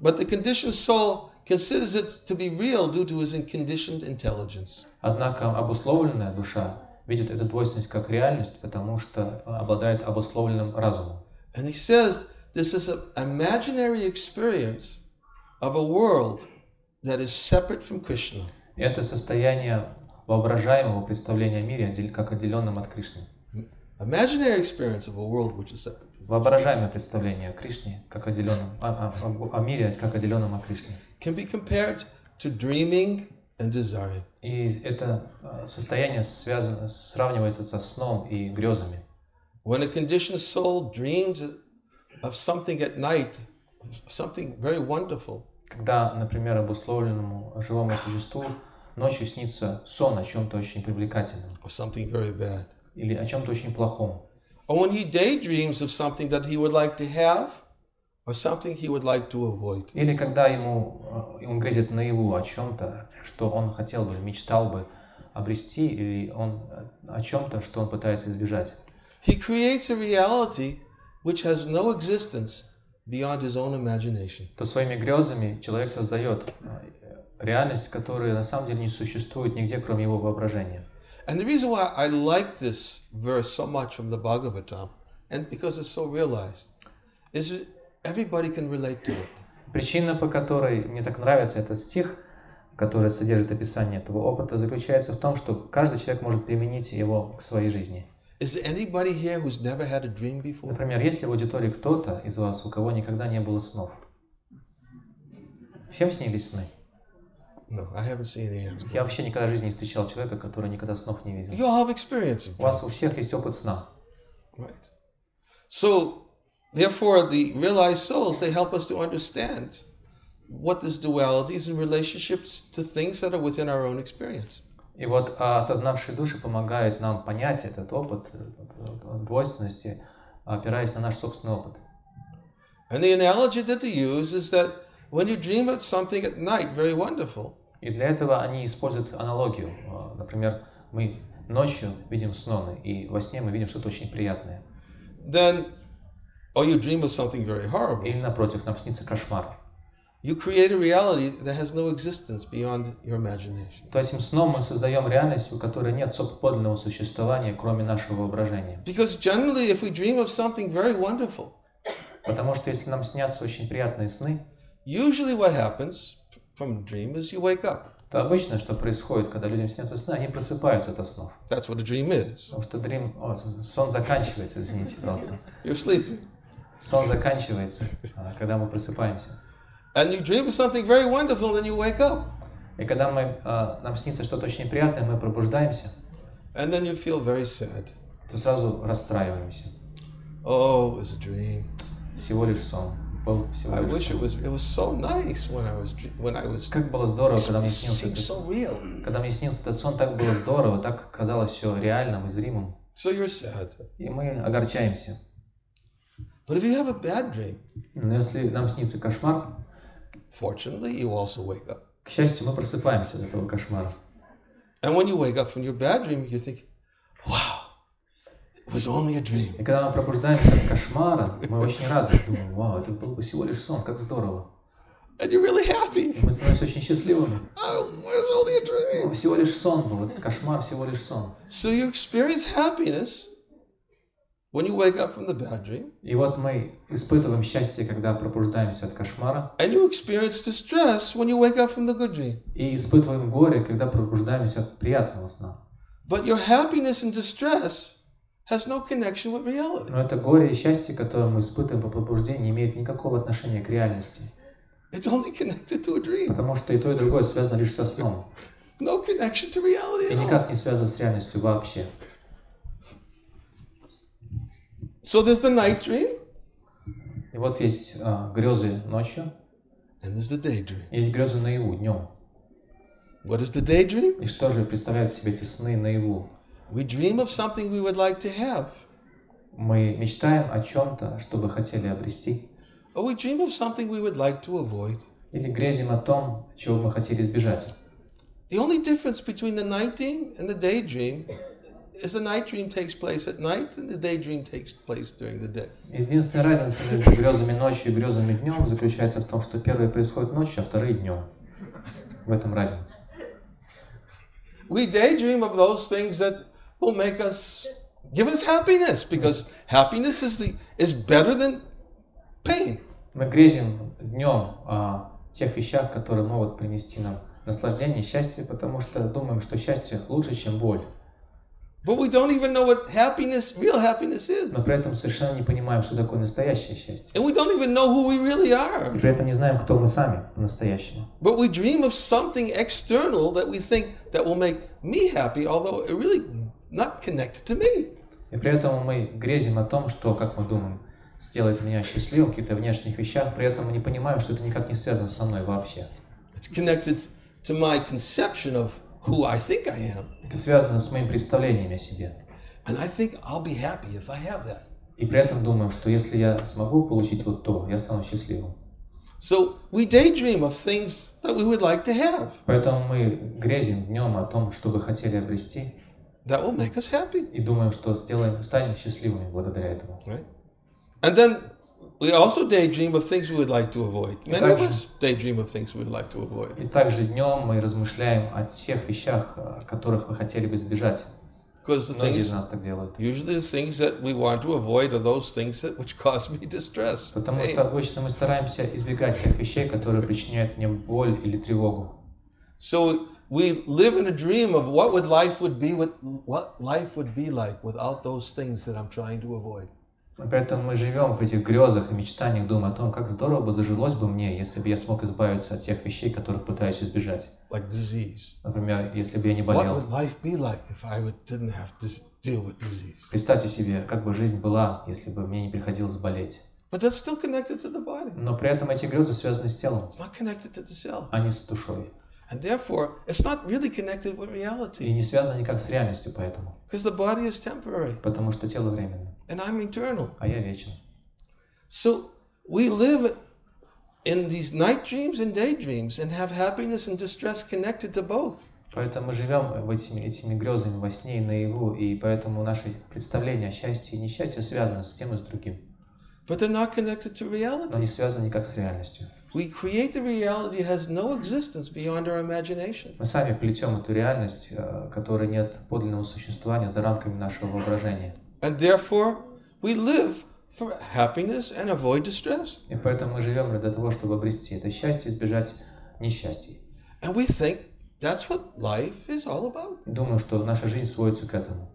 But the conditioned soul considers it to be real due to his conditioned intelligence. Однако обусловленная душа видит эту двойственность как реальность, потому что обладает обусловленным разумом. And he says this is an imaginary experience of a world that is separate from Krishna. Это состояние воображаемого представления о мире как отделенном от Кришны. Imaginary experience of a world which is separate. Воображаемое представление о Кришне как отделенном, о мире как отделенном от Кришны. Can be compared to dreaming and desiring. И это состояние сравнивается со сном и грезами. When a conditioned soul dreams of something at night, something very wonderful. Когда, например, обусловленному живому существу ночью снится сон о чем-то очень привлекательном. Or something very bad. Или о чем-то очень плохом. Or when he daydreams of something that he would like to have, or something he would like to avoid. Или когда он грезит наяву о чем-то, что он хотел бы, мечтал бы обрести, или о чем-то, что он пытается избежать. He creates a reality which has no existence beyond his own imagination. То своими грезами человек создает реальность, которая на самом деле не существует нигде, кроме его воображения. And the reason why I like this verse so much from the Bhagavatam, and because it's so realized, is everybody can relate to it. Причина, по которой мне так нравится этот стих, которое содержит описание этого опыта, заключается в том, что каждый человек может применить его к своей жизни. Например, есть ли в аудитории кто-то из вас, у кого никогда не было снов? Всем снились сны? Я вообще никогда в жизни не встречал человека, который никогда снов не видел. У вас у всех есть опыт сна. Right. So, therefore, the realized souls, they help us to understand what is dualities in relationships to things that are within our own experience. И вот осознавшие души помогают нам понять этот опыт двойственности, опираясь на наш собственный опыт. And the analogy that they use is that when you dream of something at night, very wonderful. И для этого они используют аналогию. Например, мы ночью видим сны, и во сне мы видим что-то очень приятное. Then, or you dream of something very horrible. Или напротив, нам снится кошмар. You create a reality that has no existence beyond your imagination. То этим сном мы создаем реальность, у которой нет подлинного существования, кроме нашего воображения. Because generally, if we dream of something very wonderful, потому что если нам снятся очень приятные сны, usually what happens from a dream is you wake up. То обычно, что происходит, когда людям снятся сны, они просыпаются от снов. That's what a dream is. Потому что сон заканчивается, извините, просто. You're sleeping. Сон заканчивается, когда мы просыпаемся. And you dream of something very wonderful, then you wake up. И когда нам снится что-то очень приятное, мы пробуждаемся. And then you feel very sad. То сразу расстраиваемся. Oh, it was a dream. Всего лишь сон. I wish it was so nice when I was. Как было здорово, когда мне снился этот сон, так было здорово, так казалось все реальным и зримым. So you're sad. И мы огорчаемся. But if you have a bad dream, но если нам снится кошмар, fortunately, you also wake up. К счастью, мы просыпаемся от этого кошмара. And when you wake up from your bad dream, you think, wow, it was only a dream. И когда мы пробуждаемся от кошмара, мы очень рады, думаем, вау, это был бы всего лишь сон, как здорово. And you're really happy. И мы становимся очень счастливыми. Oh, it was only a dream. Всего лишь сон был, этот кошмар всего лишь сон. So you experience happiness when you wake up from the bad dream. И вот мы испытываем счастье, когда пробуждаемся от кошмара. And you experience distress when you wake up from the good dream. И испытываем горе, когда пробуждаемся от приятного сна. But your happiness and distress has no connection with reality. Но это горе и счастье, которое мы испытываем по пробуждению, не имеет никакого отношения к реальности. It's only connected to a dream. Потому что и то, и другое связано лишь со сном. No connection to reality at all. И никак не связано с реальностью вообще. So there's the night dream. И вот есть грезы ночью. And there's the daydream. Есть грезы наяву, днем. What is the daydream? И что же представляют себе эти сны наяву? We dream of something we would like to have. Мы мечтаем о чем-то, что бы хотели обрести. Or we dream of something we would like to avoid. Или грезим о том, чего мы хотели избежать. The only difference between the night dream and the daydream is the night dream takes place at night and the daydream takes place during the day. Единственная разница между грезами ночью и грезами днем заключается в том, что первые происходят ночью, а вторые днем. В этом разница. We daydream of those things that will make us, give us happiness, because happiness is better than pain. Мы грезим днем о тех вещах, которые могут принести нам наслаждение, счастье, потому что думаем, что счастье лучше, чем боль. But we don't even know what happiness, real happiness is. Но при этом совершенно не понимаем, что такое настоящее счастье. And we don't even know who we really are. И при этом не знаем, кто мы сами по-настоящему. But we dream of something external that we think that will make me happy, although it really not connected to me. И при этом мы грезим о том, что, как мы думаем, сделает меня счастливым в каких-то внешних вещах, при этом мы не понимаем, что это никак не связано со мной вообще. It's connected to my conception of who I think I am. Это связано с моим представлением о себе. And I think I'll be happy if I have that. И при этом думаю, что если я смогу получить вот то, я стану счастливым. So we daydream of things that we would like to have. Поэтому мы грезим днем о том, что бы хотели обрести. That will make us happy. И думаем, что станем счастливыми благодаря этому. Right? And then we also daydream of things we would like to avoid. Many of us daydream of things we would like to avoid. И также днем мы размышляем о тех вещах, которых мы хотели бы избежать. Многие из нас так делают. Usually the things that we want to avoid are those things which cause me distress. Потому что обычно мы стараемся избегать тех вещей, которые причиняют мне боль или тревогу. So we live in a dream of what life would be like without those things that I'm trying to avoid. Поэтому мы живем в этих грезах и мечтаниях, думая о том, как здорово бы зажилось бы мне, если бы я смог избавиться от тех вещей, которых пытаюсь избежать. Like disease. Например, если бы я не болел. What would life be like if I didn't have to deal with disease? Представьте себе, как бы жизнь была, если бы мне не приходилось болеть. But that's still connected to the body. Но при этом эти грезы связаны с телом, It's not connected to the cell. а не с душой. And therefore, it's not really connected with reality. И не связано никак с реальностью поэтому. Because the body is temporary. Потому что тело временно. And I'm eternal. А я вечен. So we live in these night dreams and day dreams and have happiness and distress connected to both. Поэтому мы живем этими грезами во сне и наяву, и поэтому наши представления о счастье и несчастье связаны с тем и с другим. But they're not connected to Но reality. не связаны никак с реальностью. We create a reality has no existence beyond our imagination. Мы сами плетем эту реальность, которой нет подлинного существования за рамками нашего воображения. And therefore, we live for happiness and avoid distress. И поэтому мы живем для того, чтобы обрести это счастье и избежать несчастья. And we think that's what life is all about. Думаю, что наша жизнь сводится к этому.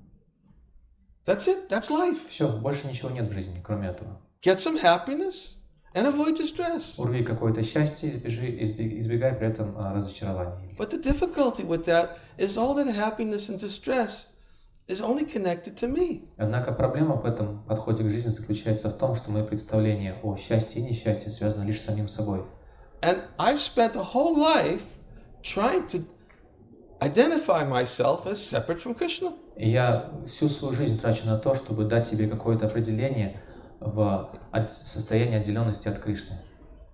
That's it. That's life. Все, больше ничего нет в жизни, кроме этого. Get some happiness and avoid distress. Урви какое-то счастье, избегай при этом разочарования. But the difficulty with that is all that happiness and distress is only connected to me. Однако проблема в этом подходе к жизни заключается в том, что мои представления о счастье и несчастье связаны лишь с самим собой. And I've spent a whole life trying to identify myself as separate from Krishna. И я всю свою жизнь трачу на то, чтобы дать себе какое-то определение в состоянии отделенности от Кришны.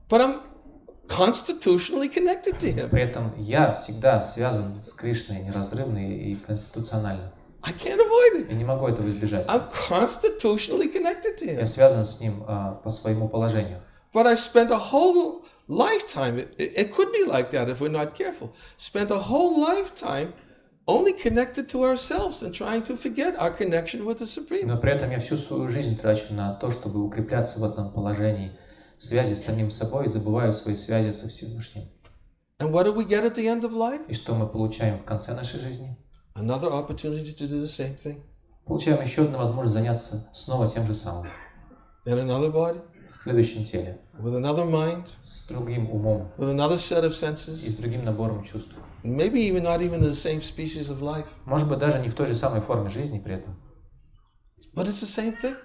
But I'm constitutionally connected to him. При этом я всегда связан с Кришной неразрывно и конституционально. I can't avoid it. Я не могу этого избежать. I'm constitutionally connected to Я him. связан с ним по своему положению. But I spent a whole lifetime, it could be like that if we're not careful, spent a whole lifetime only connected to ourselves and trying to forget our connection with the Supreme. Но при этом я всю свою жизнь трачу на то, чтобы укрепляться в этом положении связи с самим собой и забываю свои связи со Всевышним. And what do we get at the end of life? И что мы получаем в конце нашей жизни? Another opportunity to do the same thing. Получаем еще одну возможность заняться снова тем же самым. In another body, В следующем теле, with another mind, с другим умом with another set of и с senses, другим набором чувств. maybe even not even the same species of life. Может быть, даже не в той же самой форме жизни при этом. But it's the same thing.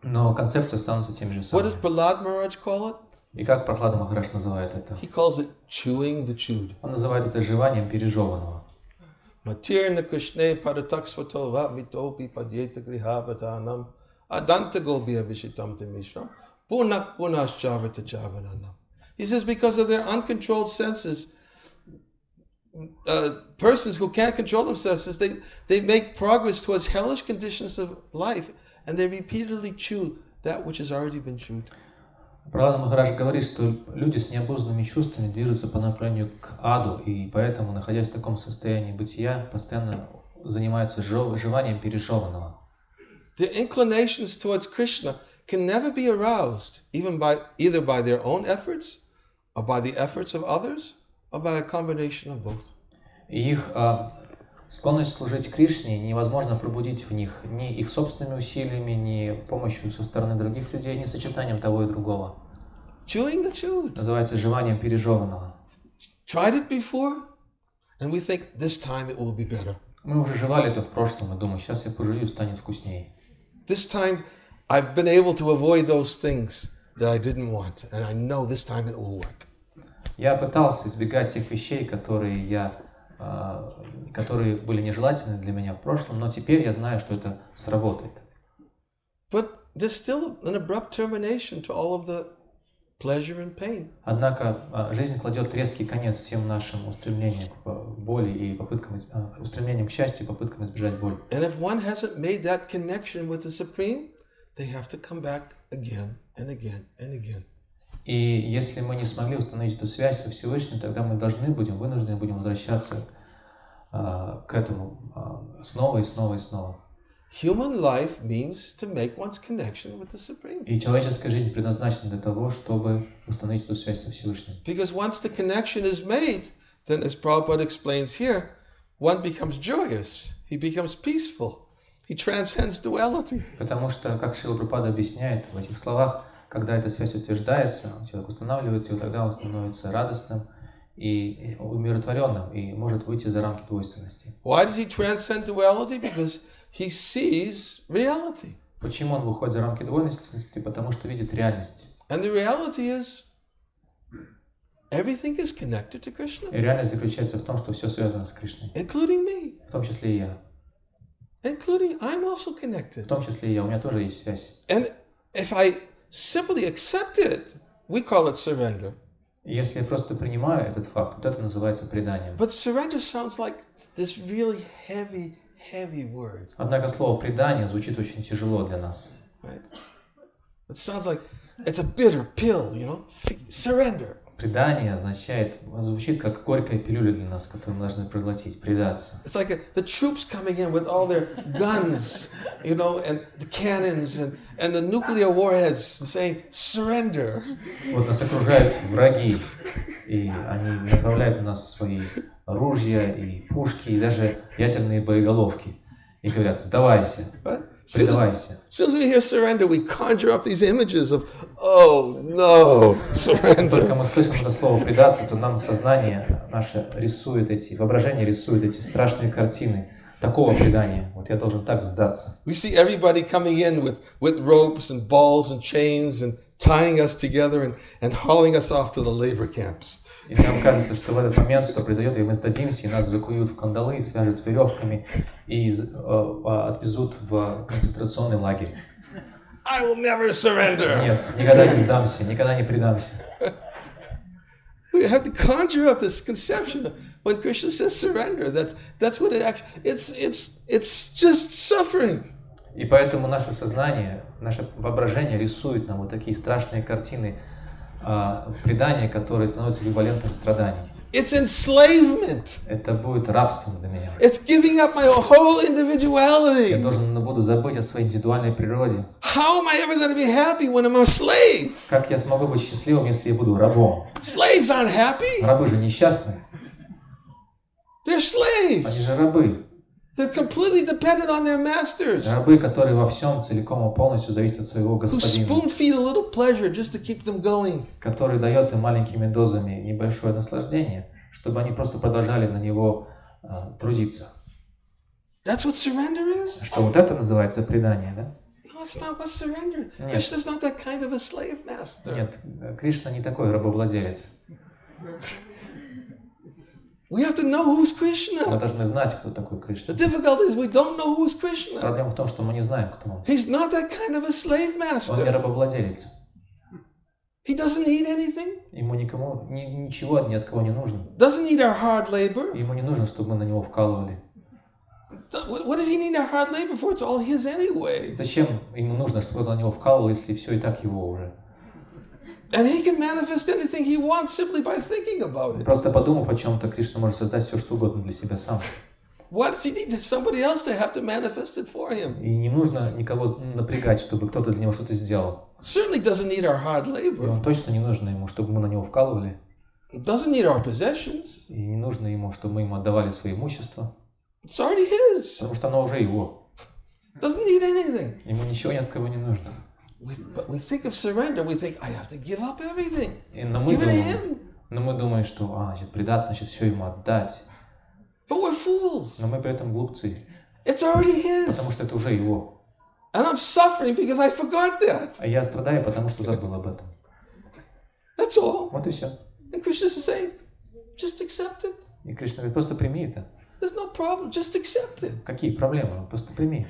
Но концепции останутся теми же What does самыми. Prahlad Maharaj call it? И как Прохлада Махарадж называет это? He calls it chewing the chewed. Он называет это жеванием пережеванного. Matirna Krishne Parataksvato Vamitopi Padyeta Grihabatanam Adanta Gobya Vishitam Mishram Punak Punaschavita Chavananam. He says because of their uncontrolled senses, persons who can't control themselves, they make progress towards hellish conditions of life and they repeatedly chew that which has already been chewed. Прохлада Махарадж говорит, что люди с необузданными чувствами движутся по направлению к аду, и поэтому, находясь в таком состоянии бытия, постоянно занимаются жеванием пережеванного. Their inclinations towards Krishna can never be aroused, either by their own efforts, or by the efforts of others, or by a combination of both. И их склонность служить Кришне невозможно пробудить в них ни их собственными усилиями, ни помощью со стороны других людей, ни сочетанием того и другого. Chewing the chewed. Называется жеванием пережеванного. Tried it before, and we think this time it will be better. Мы уже жевали это в прошлом и думаем, сейчас я пожую, станет вкуснее. This time I've been able to avoid those things that I didn't want, and I know this time it will work. Я пытался избегать тех вещей, которые были нежелательны для меня в прошлом, но теперь я знаю, что это сработает. But there's still an abrupt termination to all of the pleasure and pain. Однако жизнь кладет резкий конец всем нашим устремлениям к боли и устремлениям к счастью и попыткам избежать боли. And if one hasn't made that connection with the Supreme, they have to come back again and again and again. И если мы не смогли установить эту связь со Всевышним, тогда мы вынуждены будем возвращаться к этому снова и снова и снова. Human life means to make one's connection with the Supreme. И человеческая жизнь предназначена для того, чтобы установить эту связь со Всевышним. Because once the connection is made, then as Prabhupada explains here, one becomes joyous, he becomes peaceful, he transcends duality. Потому что, как Шрила Прабхупада объясняет в этих словах, когда эта связь утверждается, человек устанавливает ее, тогда он становится радостным и умиротворенным, и может выйти за рамки двойственности. Why does he transcend duality? Because he sees reality. Почему он выходит за рамки двойственности? Потому что видит реальность. And the reality is, everything is connected to Krishna. И реальность заключается в том, что все связано с Кришной. Including me. В том числе и я. Including, I'm also connected. В том числе и я. У меня тоже есть связь. And if I simply accept it, we call it surrender. Если я просто принимаю этот факт, вот это называется преданием. But surrender sounds like this really heavy word. Однако слово предание звучит очень тяжело для нас. Right? It sounds like it's a bitter pill, you know? Surrender. Предание означает, звучит как горькая пилюля для нас, которую мы должны проглотить, предаться. It's like the troops coming in with all their guns, you know, and the cannons and the nuclear warheads saying surrender. Вот нас окружают враги, и они направляют на нас свои ружья и пушки, и даже ядерные боеголовки. И говорят, сдавайся, предавайся. As soon as we hear surrender, we conjure up these images of, oh no, surrender. Только мы слышим это слово предаться, то нам сознание наше рисует воображение рисует эти страшные картины такого предания. Вот я должен так сдаться. We see everybody coming in with ropes and balls and chains and tying us together and hauling us off to the labor camps. И нам кажется, что в этот момент что произойдет, и мы сдадимся, и нас закуют в кандалы, свяжут веревками и отвезут в концентрационный лагерь. I will never surrender. Нет, никогда не сдамся, никогда не предамся. We have to conjure up this conception when Krishna says surrender. That's what it actually. It's just suffering. И поэтому наше сознание, наше воображение рисует нам вот такие страшные картины предания, которые становятся эквивалентом страданий. It's enslavement. Это будет рабством для меня. It's giving up my whole individuality. Я буду забыть о своей индивидуальной природе. How am I ever going to be happy when I'm a slave? Как я смогу быть счастливым, если я буду рабом? Slaves aren't happy. Рабы же несчастны. They're slaves. Они же рабы. They're completely dependent on their masters. Рабы, которые во всем целиком и полностью зависят от своего господина. Who spoon-feed a little pleasure just to keep them going. Который дает им маленькими дозами небольшое наслаждение, чтобы они просто продолжали на него трудиться. That's what surrender is? Что вот это называется предание, да? No, it's not what surrender. Нет. Krishna's not that kind of a slave master. Нет, Кришна не такой рабовладелец. We have to know who's Krishna. Мы должны знать, кто такой Кришна. The difficulty is we don't know who's Krishna. Проблема в том, что мы не знаем, кто он. He's not that kind of a slave Он не master. рабовладелец. He doesn't need anything. Ему ничего ни от кого не нужно. Doesn't need our hard labor. Ему не нужно, чтобы мы на него вкалывали. What does he need our hard labor for? It's all his anyway. Зачем ему нужно, чтобы кто-то на него вкалывал, если все и так его уже? And he can manifest anything he wants simply by thinking about it. Просто подумав о чем-то, Кришна может создать все, что угодно для себя сам. Why does he need somebody else to have to manifest it for him? И не нужно никого напрягать, чтобы кто-то для него что-то сделал. Certainly doesn't need our hard И labor. он точно не нужно ему, чтобы мы на него вкалывали. He doesn't need our possessions. И не нужно ему, чтобы мы ему отдавали свои имущества. It's already his. Потому что оно уже его. Doesn't need anything. Ему ничего ни от кого не нужно. But we think of surrender, we think, I have to give up everything. Но Give it to him. мы думаем, что значит, предаться, значит, все ему отдать. But we're fools. Но мы при этом глупцы. It's already Потому his. что это уже его. And I'm suffering because I forgot that. А я страдаю, потому что забыл об этом. That's all. Вот и все. And Krishna is saying, just accept it. И Кришна говорит, просто прими это. There's no problem, just accept it. Какие проблемы? Просто прими.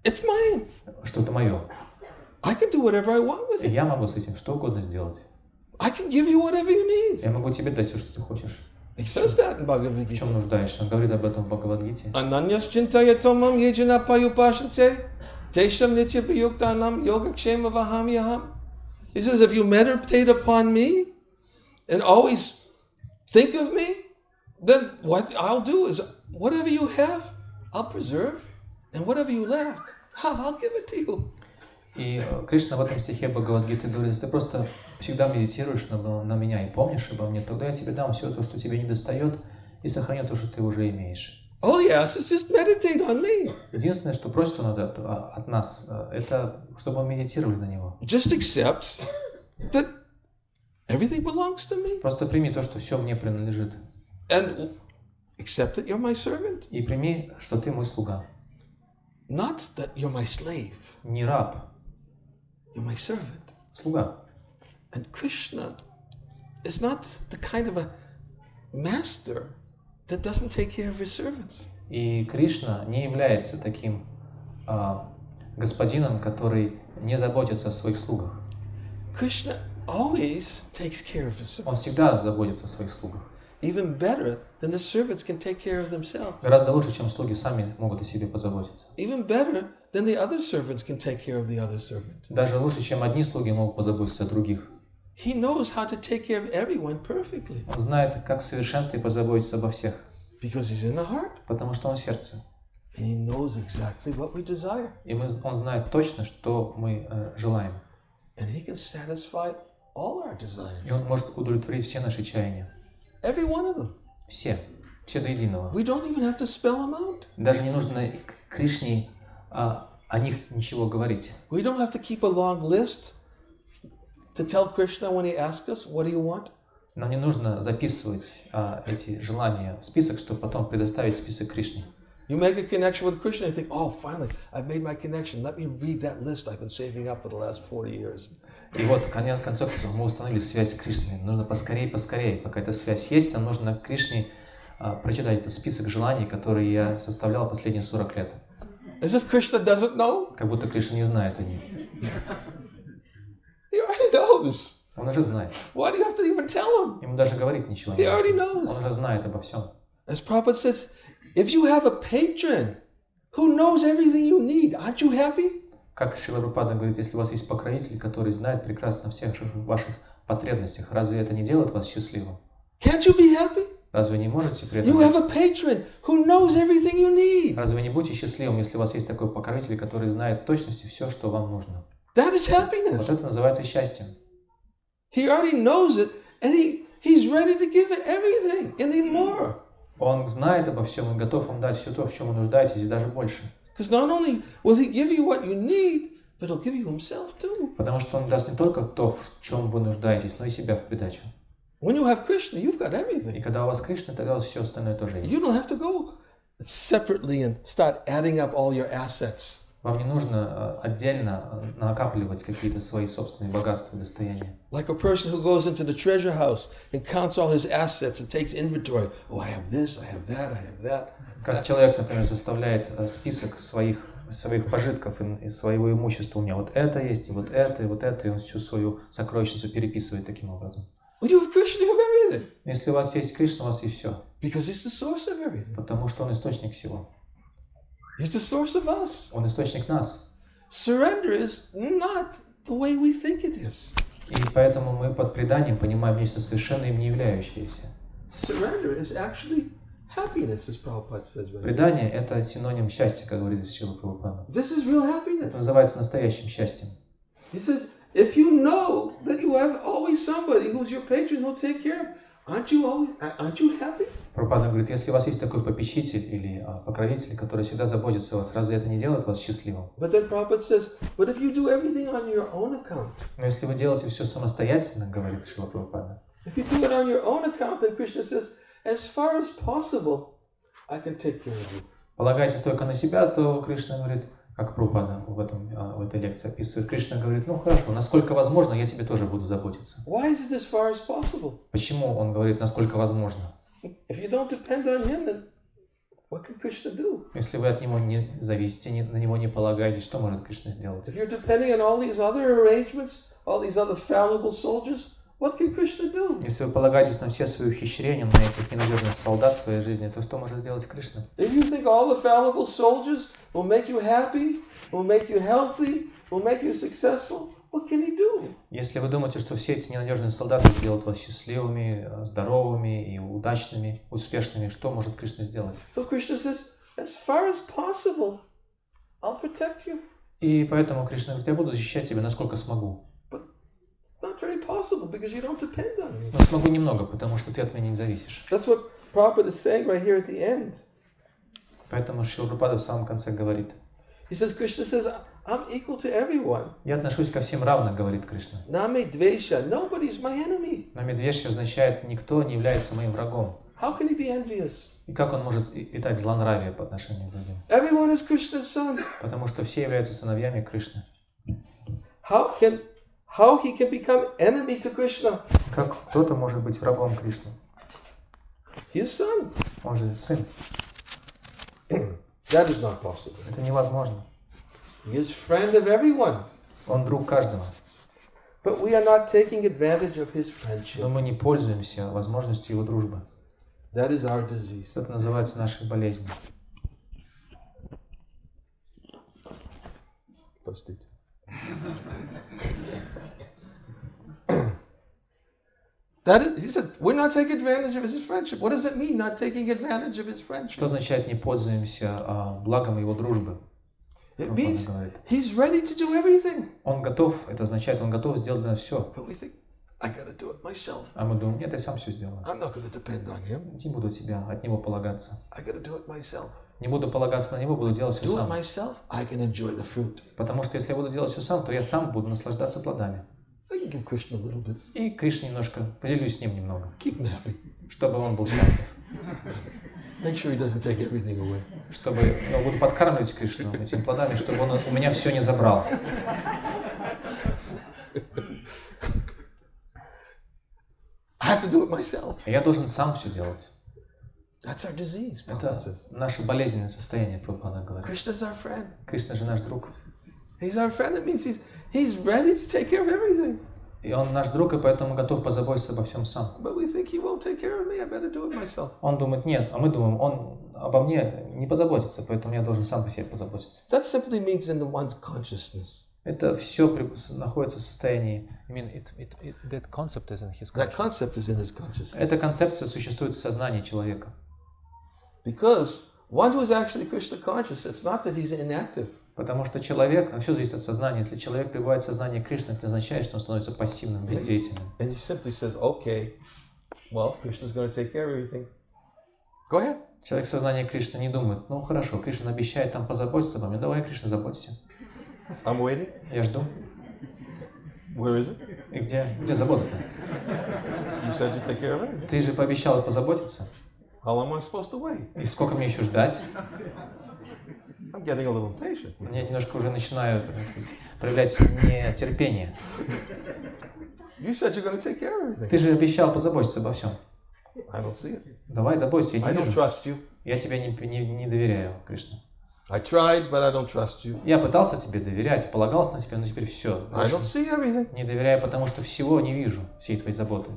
It's mine. Что это мое. I can do whatever I want with И it. я могу с этим что угодно сделать. I can give you whatever you need. Я могу тебе дать все, что ты хочешь. He says that in В Bhagavad-Gitу. чем нуждаешься? Он говорит об этом в Бхагавад-Гите. Ananyas chintaya tomam yejana payupashante tesham nitya bhayuktanam yogakshema vaham yaham. He says, if you meditate upon me and always think of me, then what I'll do is whatever you have, I'll preserve, and whatever you lack, I'll give it to you. И Кришна в этом стихе Бхагавад-Гиты говорит, если ты просто всегда медитируешь на меня и помнишь обо мне, тогда я тебе дам все то, что тебе не достает, и сохраню то, что ты уже имеешь. All he asks is just meditate on me. Единственное, что просит он от нас, это чтобы мы медитировали на него. Just accept that everything belongs to me. Просто прими то, что все мне принадлежит. And accept that you're my servant. И прими, что ты мой слуга. Not that you're my slave. Не раб. You're my servant. Слуга. And Krishna is not the kind of a master that doesn't take care of his servants. И Кришна не является таким господином, который не заботится о своих слугах. Krishna always takes care of his servants. Он всегда заботится о своих слугах. Even better than the servants can take care of themselves. Гораздо лучше, чем слуги сами могут о себе позаботиться. Even better than the other servants can take care of the other servant. Даже лучше, чем одни слуги могут позаботиться о других. He knows how to take care of everyone perfectly. Он знает, как в совершенстве позаботиться обо всех. Because he's in the heart. Потому что он в сердце. And he knows exactly what we desire. И он знает точно, что мы желаем. And he can satisfy all our desires. И он может удовлетворить все наши чаяния. Every one of them. Все до единого. We don't even have to spell them out. Даже не нужно Кришне о них ничего говорить. We don't have to keep a long list to tell Krishna when he asks us, what do you want? Нам не нужно записывать эти желания в список, чтобы потом предоставить список Кришне. You make a connection with Krishna and you think, oh, finally, I've made my connection. Let me read that list I've been saving up for the last 40 years. И вот, в конце концов, мы установили связь с Кришной. Нужно поскорее, пока эта связь есть, нам нужно Кришне прочитать этот список желаний, которые я составлял последние 40 лет. As if Krishna doesn't know. Как будто Кришна не знает о них. He already knows. Он уже знает. Why do you have to even tell him? Ему даже говорить ничего не He already нужно. knows. Он уже знает обо всем. As Prabhupada says, if you have a patron who knows everything you need, aren't you happy? Как Шрила Прабхупада говорит, если у вас есть покровитель, который знает прекрасно всех ваших потребностях, разве это не делает вас счастливым? Can't you be happy? Разве не можете при You have этом? a patron who knows everything you need. Разве не будете счастливым, если у вас есть такой покровитель, который знает в точности все, что вам нужно? That is Вот happiness. это называется счастьем. He already knows it, and he's ready to give it everything and then more. Он знает обо всем и готов вам дать все то, в чем вы нуждаетесь, и даже больше. Because not only will he give you what you need, but he'll give you himself too. Потому что он даст не только то, в чем вы нуждаетесь, но и себя в придачу. When you have Krishna, you've got И everything. когда у вас Кришна, тогда все остальное тоже есть. You don't have to go separately and start adding up all your assets. Вам не нужно отдельно накапливать какие-то свои собственные богатства и достояния. Like a person who goes into the treasure house and counts all his assets and takes inventory. Oh, I have this, I have that, I have that. Как человек, например, составляет список своих пожитков и своего имущества. У меня вот это есть, и вот это, и он всю свою сокровищницу переписывает таким образом. When you have Krishna, you have everything. Если у вас есть Кришна, у вас есть все. Because he's the source of everything. Потому что он источник всего. He's the source of us. Он источник нас. Surrender is not the way we think it is. И поэтому мы под преданием понимаем нечто совершенно им не являющееся. Surrender is actually happiness, as Prabhupada says. Предание — это синоним счастья, как говорит Шрила Прабхупада. This is real happiness. Это называется настоящим счастьем. He says, if you know that you have always somebody who's your patron who'll take care of, aren't you happy? Прабхупада говорит, если у вас есть такой попечитель или покровитель, который всегда заботится о вас, разве это не делает вас счастливым? But then Prabhupada says, but if you do everything on your own account, Но если вы делаете все самостоятельно, говорит Шрила Прабхупада, if you do it on your own account, then Krishna says, as far as possible, I can take care of you. полагайтесь только на себя, то Кришна говорит, как Прабхупада в этой лекции описывает, Кришна говорит, ну хорошо, насколько возможно, я тебе тоже буду заботиться. Why is it as far as possible? Почему он говорит, насколько возможно? If you don't depend on him, then what can Krishna do? Если вы от него не зависите, на него не полагаетесь, что может Кришна сделать? If you're depending on all these other arrangements, all these other fallible soldiers, what can Krishna do? Если вы полагаетесь на все свои ухищрения, на этих ненадежных солдат в своей жизни, то что может сделать Кришна? If you think all the fallible soldiers will make you happy, will make you healthy, will make you successful, what can he do? Если вы думаете, что все эти ненадежные солдаты сделают вас счастливыми, здоровыми и удачными, успешными, что может Кришна сделать? So Krishna says, as far as possible, I'll protect you. И поэтому Кришна говорит, я буду защищать тебя, насколько смогу. Not very possible because you don't depend on me. Но смогу немного, потому что ты от меня не зависишь. That's what Prabhupada is saying right here at the end. Поэтому Шрила Прабхупада в самом конце говорит. He says, Krishna says, I'm equal to everyone. Я отношусь ко всем равно, говорит Кришна. Name dvesha, nobody's my enemy. Наме двешья означает, никто не является моим врагом. How can he be envious? И как он может питать злонравие по отношению к другим? Everyone is Krishna's son. Потому что все являются сыновьями Кришны. How he can become enemy to Krishna? Как кто-то может быть врагом Кришны? His son. Он же сын. That is not possible. Это невозможно. He is friend of everyone. Он друг каждого. But we are not taking advantage of his friendship. Но мы не пользуемся возможностью его дружбы. That is our disease. Это называется нашей болезнью. Простите. That is, he said, we're not taking advantage of his friendship. What does it mean, not taking advantage of his friendship? Что означает не пользуемся благом его дружбы? It means he's ready to do everything. Он готов, это означает, он готов сделать на все. But we think, I gotta do it myself. А мы думаем, нет, я сам все сделаю. I'm not going to depend on him. Не буду от него полагаться. I gotta do it myself. Не буду полагаться на него, буду делать все Do it сам. myself, I can enjoy the fruit. Потому что если я буду делать все сам, то я сам буду наслаждаться плодами. I can give Krishna a little bit. И Кришне немножко, поделюсь с ним немного. Keep him happy. Чтобы он был счастлив. Make sure he doesn't take everything away. Чтобы я буду подкармливать Кришну этими плодами, чтобы он у меня все не забрал. I have to do it myself. Я должен сам все делать. That's our disease, Это наше болезненное состояние, Прабхупада говорит. Krishna's our friend. Кришна же наш друг. He's our friend. It means he's ready to take care of everything. И он наш друг, и поэтому готов позаботиться обо всем сам. But we think he won't take care of me. I better do it myself. Он думает, нет, а мы думаем, он обо мне не позаботится, поэтому я должен сам по себе позаботиться. That simply means in one's consciousness. Это все находится в состоянии. That concept is in his consciousness. That concept is in his consciousness. Эта концепция существует в сознании человека. Because one who is actually Krishna conscious, it's not that he's inactive. Потому что человек, все зависит от сознания. Если человек пребывает в сознании Кришны, это означает, что он становится пассивным, бездеятельным. And he simply says, okay, well, Krishna's going to take care of everything. Go ahead. Человек в сознании Кришны не думает, ну хорошо, Кришна обещает там позаботиться обо мне, давай, Кришна, заботься. I'm waiting. Я жду. Where is it? И где забота-то? You said you'd take care of everything. Ты же пообещал позаботиться. How long am I supposed to wait? И сколько мне еще ждать? I'm getting a little impatient. Я немножко уже начинаю, так сказать, проявлять нетерпение. You said you're going to take care of everything. Ты же обещал позаботиться обо всем. I don't see it. Давай, заботься, я I не don't вижу. trust you. Я тебе не доверяю, Кришна. I tried, but I don't trust you. Я пытался тебе доверять, полагался на тебя, но теперь все. I don't see everything. Не доверяю, потому что всего не вижу, всей твоей заботы.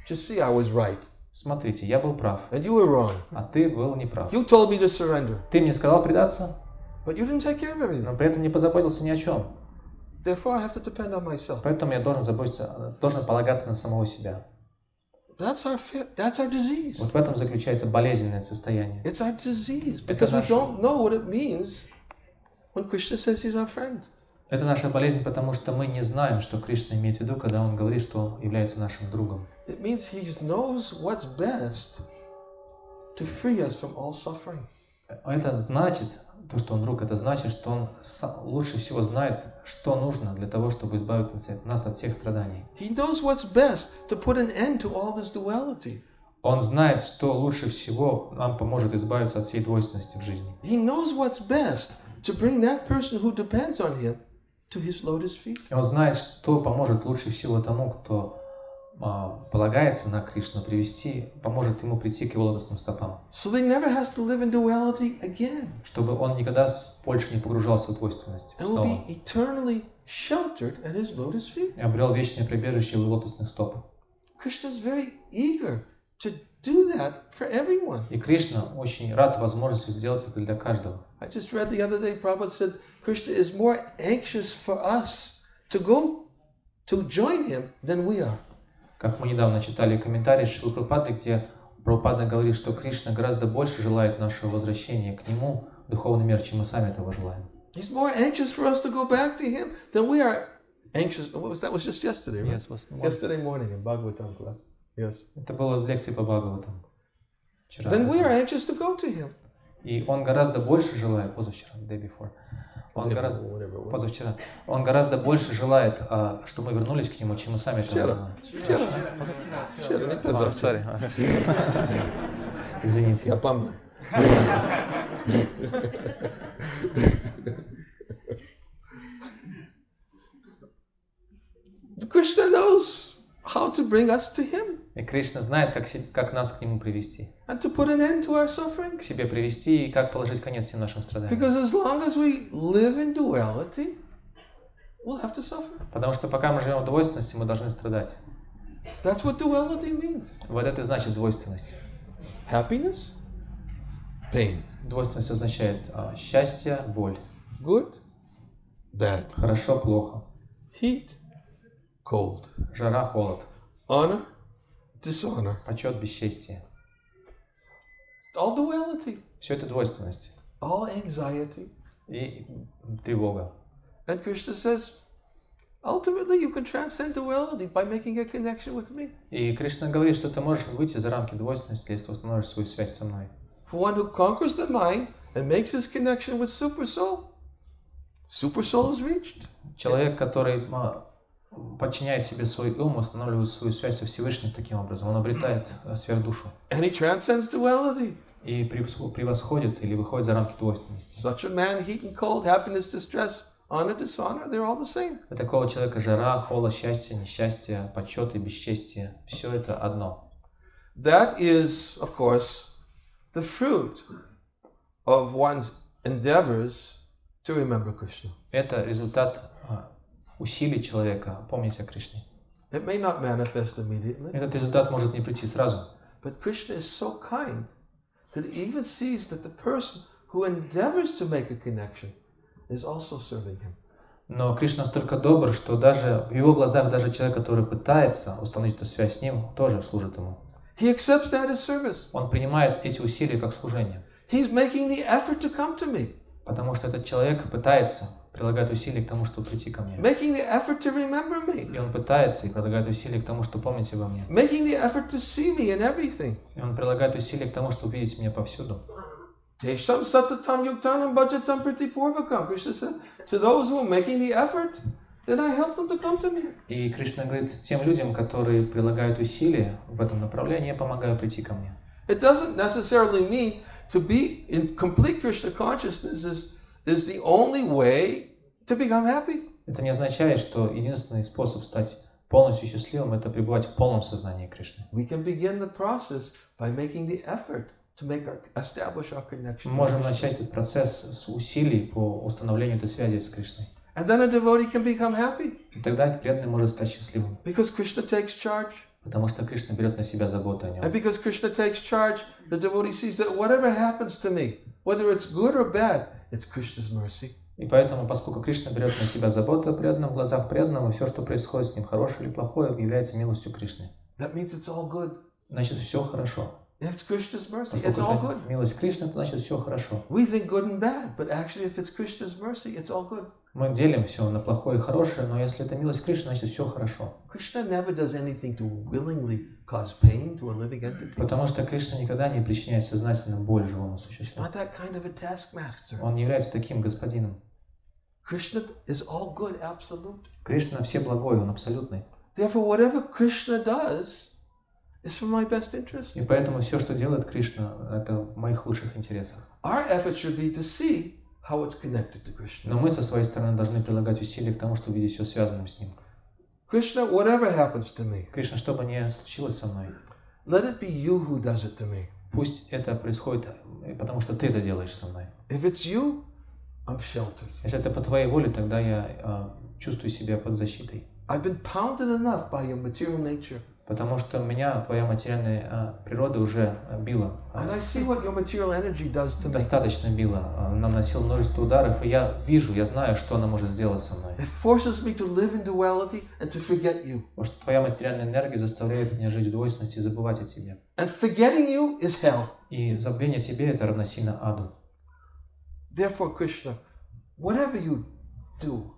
Just see, I was right. Смотрите, я был прав, And you were wrong. а ты был неправ. You told me to surrender. Ты мне сказал предаться, But you didn't take care of everything. но при этом не позаботился ни о чем. Therefore, I have to depend on myself. Поэтому я должен полагаться на самого себя. That's our disease. Вот в этом заключается болезненное состояние. It's our disease because we don't know what it means when Krishna says he's our friend. Это наша болезнь, потому что мы не знаем, что Кришна имеет в виду, когда он говорит, что он является нашим другом. It means he knows what's best to free us from all suffering. Это значит, то, что он друг, это значит, что он лучше всего знает, что нужно для того, чтобы избавить нас от всех страданий. He knows what's best to put an end to all this duality. Он знает, что лучше всего нам поможет избавиться от всей двойственности в жизни. He knows what's best to bring that person who depends on him to his lotus feet. И он знает, что поможет лучше всего тому, кто полагается на Кришну, поможет ему прийти к его лотосным стопам. So they never has to live in duality again. Чтобы он никогда больше не погружался в двойственность. And will be eternally sheltered at his lotus feet. И обрел вечное прибежище в его лотосных стопах. Krishna is very eager to do that for everyone. И Кришна очень рад возможности сделать это для каждого. I just read the other day, Prabhupada said, Krishna is more anxious for us to go to join him than we are. Как мы недавно читали комментарий Шрилы Прабхупады, где Прабхупада говорит, что Кришна гораздо больше желает нашего возвращения к Нему в духовный мир, чем мы сами этого желаем. He's more anxious for us to go back to him than we are anxious. That was just yesterday, right? Yes, was yesterday morning in Bhagavatam class. Yes. Это было в лекции по Бхагаватам. Вчера. Then we are anxious to go to him. И он гораздо больше желает, позавчера, day before, позавчера, он гораздо больше желает, что мы вернулись к нему, чем мы сами этого Вчера, не позавчера. Извините. Я помню. Krishna knows how to bring us to him. И Кришна знает, как нас к нему привести. And to put an end to our suffering. К себе привести и как положить конец всем нашим страданиям. Because as long as we live in duality, we'll have to suffer. Потому что пока мы живем в двойственности, мы должны страдать. That's what duality means. Вот это и значит двойственность. Happiness, pain. Двойственность означает счастье, боль. Good, bad. Хорошо, плохо. Heat, cold. Жара, холод. Honor, dishonor. Почет, бесчестие. All duality. Все это двойственность. All anxiety. И тревога. And Krishna says, ultimately you can transcend duality by making a connection with me. И Кришна говорит, что ты можешь выйти за рамки двойственности, если установишь свою связь со мной. For one who conquers the mind and makes his connection with supersoul is reached. Человек, который подчиняет себе свой ум, устанавливает свою связь со Всевышним таким образом, он обретает сверхдушу. And he transcends duality. И превосходит или выходит за рамки двойственности. Such a man, heat and cold, happiness, distress, honor, dishonor, they're all the same. Для такого человека жара, холод, счастье, несчастье, почет и бесчестие, все это одно. That is, of course, the fruit of one's endeavors to remember Krishna. Это результат усилий человека помнить о Кришне. It may not manifest immediately. Этот результат может не прийти сразу. But Krishna is so kind that he even sees that the person who endeavors to make a connection is also serving him. Но Кришна настолько добр, что даже в его глазах даже человек, который пытается установить эту связь с ним, тоже служит ему. He accepts that as service. Он принимает эти усилия как служение. He's making the effort to come to me. Потому что этот человек пытается, прилагает усилия к тому, чтобы прийти ко мне. Making the effort to remember me. И он пытается и прилагает усилия к тому, чтобы помнить обо мне. Making the effort to see me in everything. И он прилагает усилия к тому, чтобы увидеть меня повсюду. Tesham satatam yuktanam bhajatam pratipurvakam. Krishna said, to those who are making the effort, then I help them to come to me. И Кришна говорит, тем людям, которые прилагают усилия в этом направлении, я помогаю прийти ко мне. It doesn't necessarily mean to be in complete Krishna consciousness is the only way to become happy. Это не означает, что единственный способ стать полностью счастливым – это пребывать в полном сознании Кришны. We can begin the process by making the effort to establish our connection. Мы можем начать этот процесс с усилий по установлению этой связи с Кришной. And then a devotee can become happy. И тогда преданный может стать счастливым. Because Krishna takes charge. Потому что Кришна берет на себя заботу о нем. And because Krishna takes charge, the devotee sees that whatever happens to me, whether it's good or bad, it's Krishna's mercy. И поэтому, поскольку Кришна берет на себя заботу о преданном, в глазах преданного, все, что происходит с ним, хорошее или плохое, является милостью Кришны. That means it's all good. Значит, все хорошо. It's Krishna's mercy. Поскольку It's all good. Милость Кришны, то значит все хорошо. We think good and bad, but actually, if it's Krishna's mercy, it's all good. Мы делим все на плохое и хорошее, но если это милость Кришны, значит все хорошо. Krishna never does anything to willingly cause pain to a living entity. Потому что Кришна никогда не причиняет сознательно боль живому He's существу. not that kind of a taskmaster. Он не является таким господином. Krishna is all good, absolute. Кришна все благой, он абсолютный. Therefore, whatever Krishna does is for my best interest. И поэтому все, что делает Кришна, это в моих лучших интересах. Our effort should be to see how it's connected to Krishna. Но мы со своей стороны должны прилагать усилия к тому, чтобы видеть все связанным с ним. Krishna, whatever happens to me, Кришна, что бы ни случилось со мной, let it be you who does it to me. пусть это происходит, потому что ты это делаешь со мной. If it's you, I'm sheltered. Если это по твоей воле, тогда я чувствую себя под защитой. I've been pounded enough by your material nature. Потому что меня твоя материальная природа уже била. And I see what your material energy does to me. Достаточно била. Наносил множество ударов, и я вижу, я знаю, что она может сделать со мной. It forces me to live in duality and to forget you. Потому что твоя материальная энергия заставляет меня жить в двойственности и забывать о тебе. And forgetting you is hell. И забвение тебе это равносильно аду. Therefore, Krishna, whatever you do,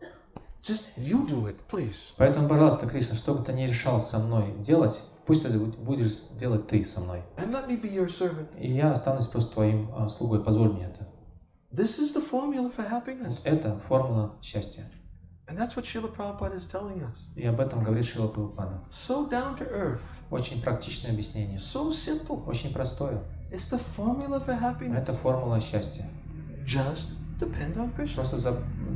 just you do it, please. Поэтому, пожалуйста, Кришна, что бы ты ни решал со мной делать, пусть это будешь делать ты со мной. And let me be your servant. И я останусь просто твоим слугой. Позволь мне это. This is the formula for happiness. Это формула счастья. And that's what Srila Prabhupada is telling us. И об этом говорит Шрила Прабхупада. So down to earth. Очень практичное объяснение. So simple. Очень простое. It's the formula for happiness. Это формула счастья. Just depend on Krishna. Просто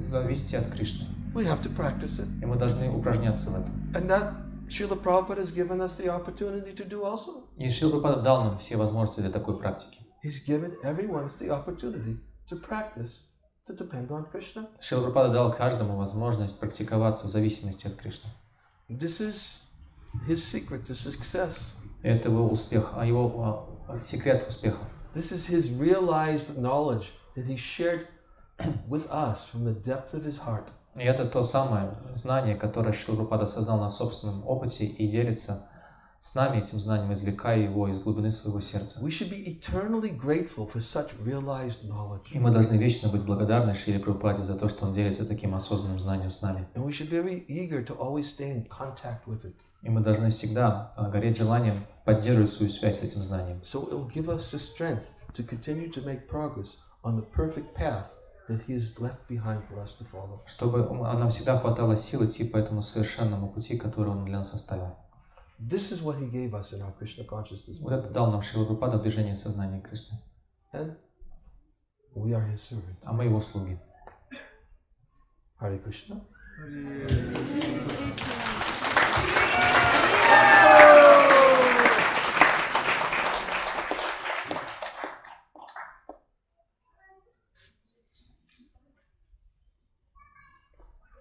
зависеть от Кришны. We have to practice it. И мы должны упражняться в этом. And that Srila Prabhupada has given us the opportunity to do also. И Шрила Прабхупада дал нам все возможности для такой практики. He's given everyone the opportunity to practice, to depend on Krishna. Шрила Прабхупада дал каждому возможность практиковаться в зависимости от Кришны. This is his secret to success. Это его успех, его секрет успеха. This is his realized knowledge that he shared with us from the depth of his heart. И это то самое знание, которое Шрила Прабхупада создал на собственном опыте и делится с нами этим знанием, извлекая его из глубины своего сердца. We should be eternally grateful for such realized knowledge. И мы должны вечно быть благодарны Шриле Прабхупаде за то, что он делится таким осознанным знанием с нами. And we should be very eager to always stay in contact with it. И мы должны всегда гореть желанием поддерживать свою связь с этим знанием. So it will give us the strength to continue to make progress on the perfect path that he has left behind for us to follow. Чтобы нам всегда хватало сил идти по этому совершенному пути, который он для нас оставил. This is what he gave us in our Krishna consciousness. Вот это дал нам Шрила Прабхупада в движении сознания Кришны. And we are his servants. А мы его слуги. Hare Krishna.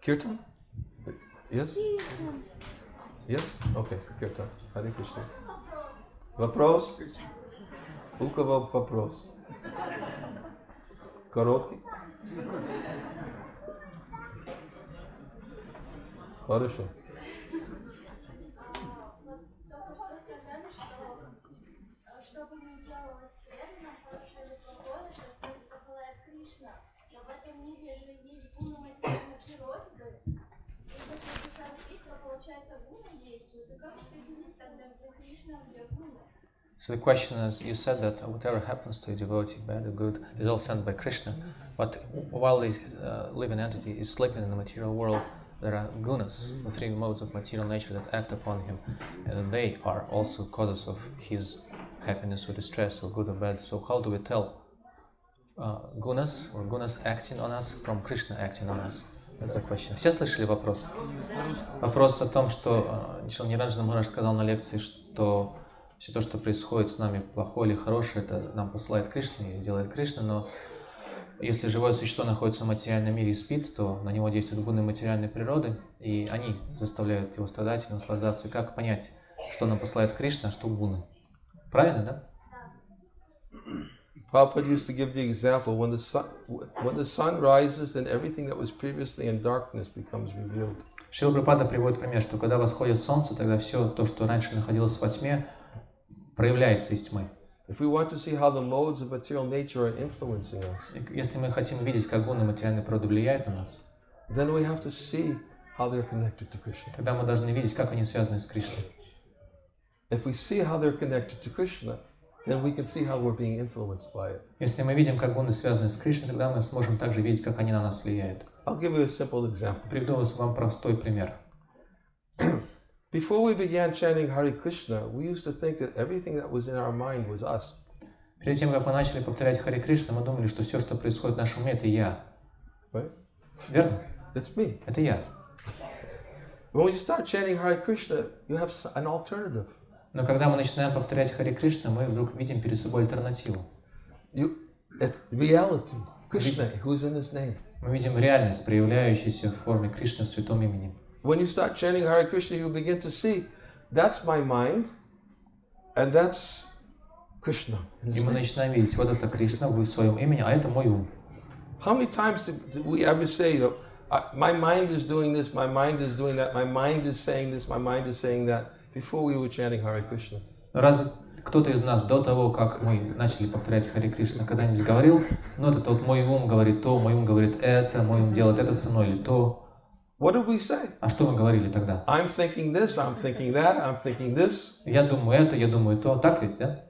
Kirtan? Yes? Yes? Okay, Kirtan. Hare Krishna. Вопрос? У кого вопрос? Короткий? Хорошо. Чтобы не делалось преданным, хорошее или плохое, это все посылает Кришна. Но в этом мире же есть гуны материальной природы. И если душа спит, то получается гуна действует. И как определить тогда, где Кришна, где гуна? So the question is, you said that whatever happens to a devotee, bad or good, is all sent by Krishna. But while the living entity is sleeping in the material world, there are gunas, the three modes of material nature that act upon him, and they are also causes of his happiness or distress or good or bad. So how do we tell gunas or gunas acting on us from Krishna acting on us? That's the question. Все слышали вопрос? Вопрос о том, что Шрила Ниранджана Махарадж сказал на лекции, что все то, что происходит с нами, плохое или хорошее, это нам посылает Кришна и делает Кришна, но если живое существо находится в материальном мире и спит, то на него действуют гуны материальной природы, и они заставляют его страдать и наслаждаться. И как понять, что нам посылает Кришна, а что гуны? Правильно, да? Prabhupada used to give the example, when the sun rises, then everything that was previously in darkness becomes revealed. Шрила Прабхупада приводит пример, что когда восходит солнце, тогда все то, что раньше находилось во тьме, проявляется из тьмы. If we want to see how the modes of material nature are influencing us, если мы хотим видеть, как гуны материальной природы влияют на нас, then we have to see how they're connected to Krishna. Тогда мы должны видеть, как они связаны с Кришной. If we see how they're connected to Krishna, then we can see how we're being influenced by it. Если мы видим, как гуны связаны с Кришной, тогда мы сможем также видеть, как они на нас влияют. I'll give you a simple example. Приведу вам простой пример. Before we began chanting Hare Krishna, we used to think that everything that was in our mind was us. Перед тем, как мы начали повторять Харе Кришна, мы думали, что все, что происходит в нашем уме, это я. Right? Верно? That's me. Это я. When we start chanting Hare Krishna, you have an alternative. Но когда мы начинаем повторять Харе Кришна, мы вдруг видим перед собой альтернативу. It's reality. Krishna, who's in His name. Мы видим реальность, проявляющуюся в форме Кришны в святом имени. When you start chanting Hare Krishna, you begin to see that's my mind, and that's Krishna. И мы начинаем видеть, вот это Кришна в своем имени, а это мой ум. How many times did we ever say that my mind is doing this, my mind is doing that, my mind is saying this, my mind is saying that, before we were chanting Hare Krishna? Разве кто-то из нас до того, как мы начали повторять Харе Кришна, когда-нибудь говорил, ну это вот мой ум говорит то, мой ум говорит это, мой ум делает это со мной или то? What did we say? А что мы говорили тогда? I'm thinking this, I'm thinking that, I'm thinking this. Я думаю это, я думаю то. Так ведь, да?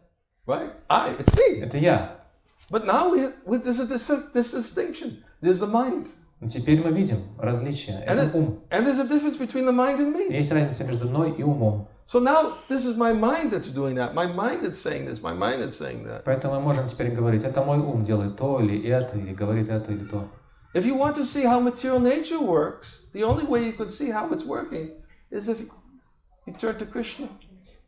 Right? It's me. Это я. But now there's this distinction. There's the mind. Но теперь мы видим различия. Это ум. And there's a difference between the mind and me. Есть разница между мной и умом. So now this is my mind that's doing that. My mind is saying this. My mind is saying that. Поэтому мы можем теперь говорить, это мой ум делает то или это, или говорит это или то. If you want to see how material nature works, the only way you could see how it's working is if you turn to Krishna.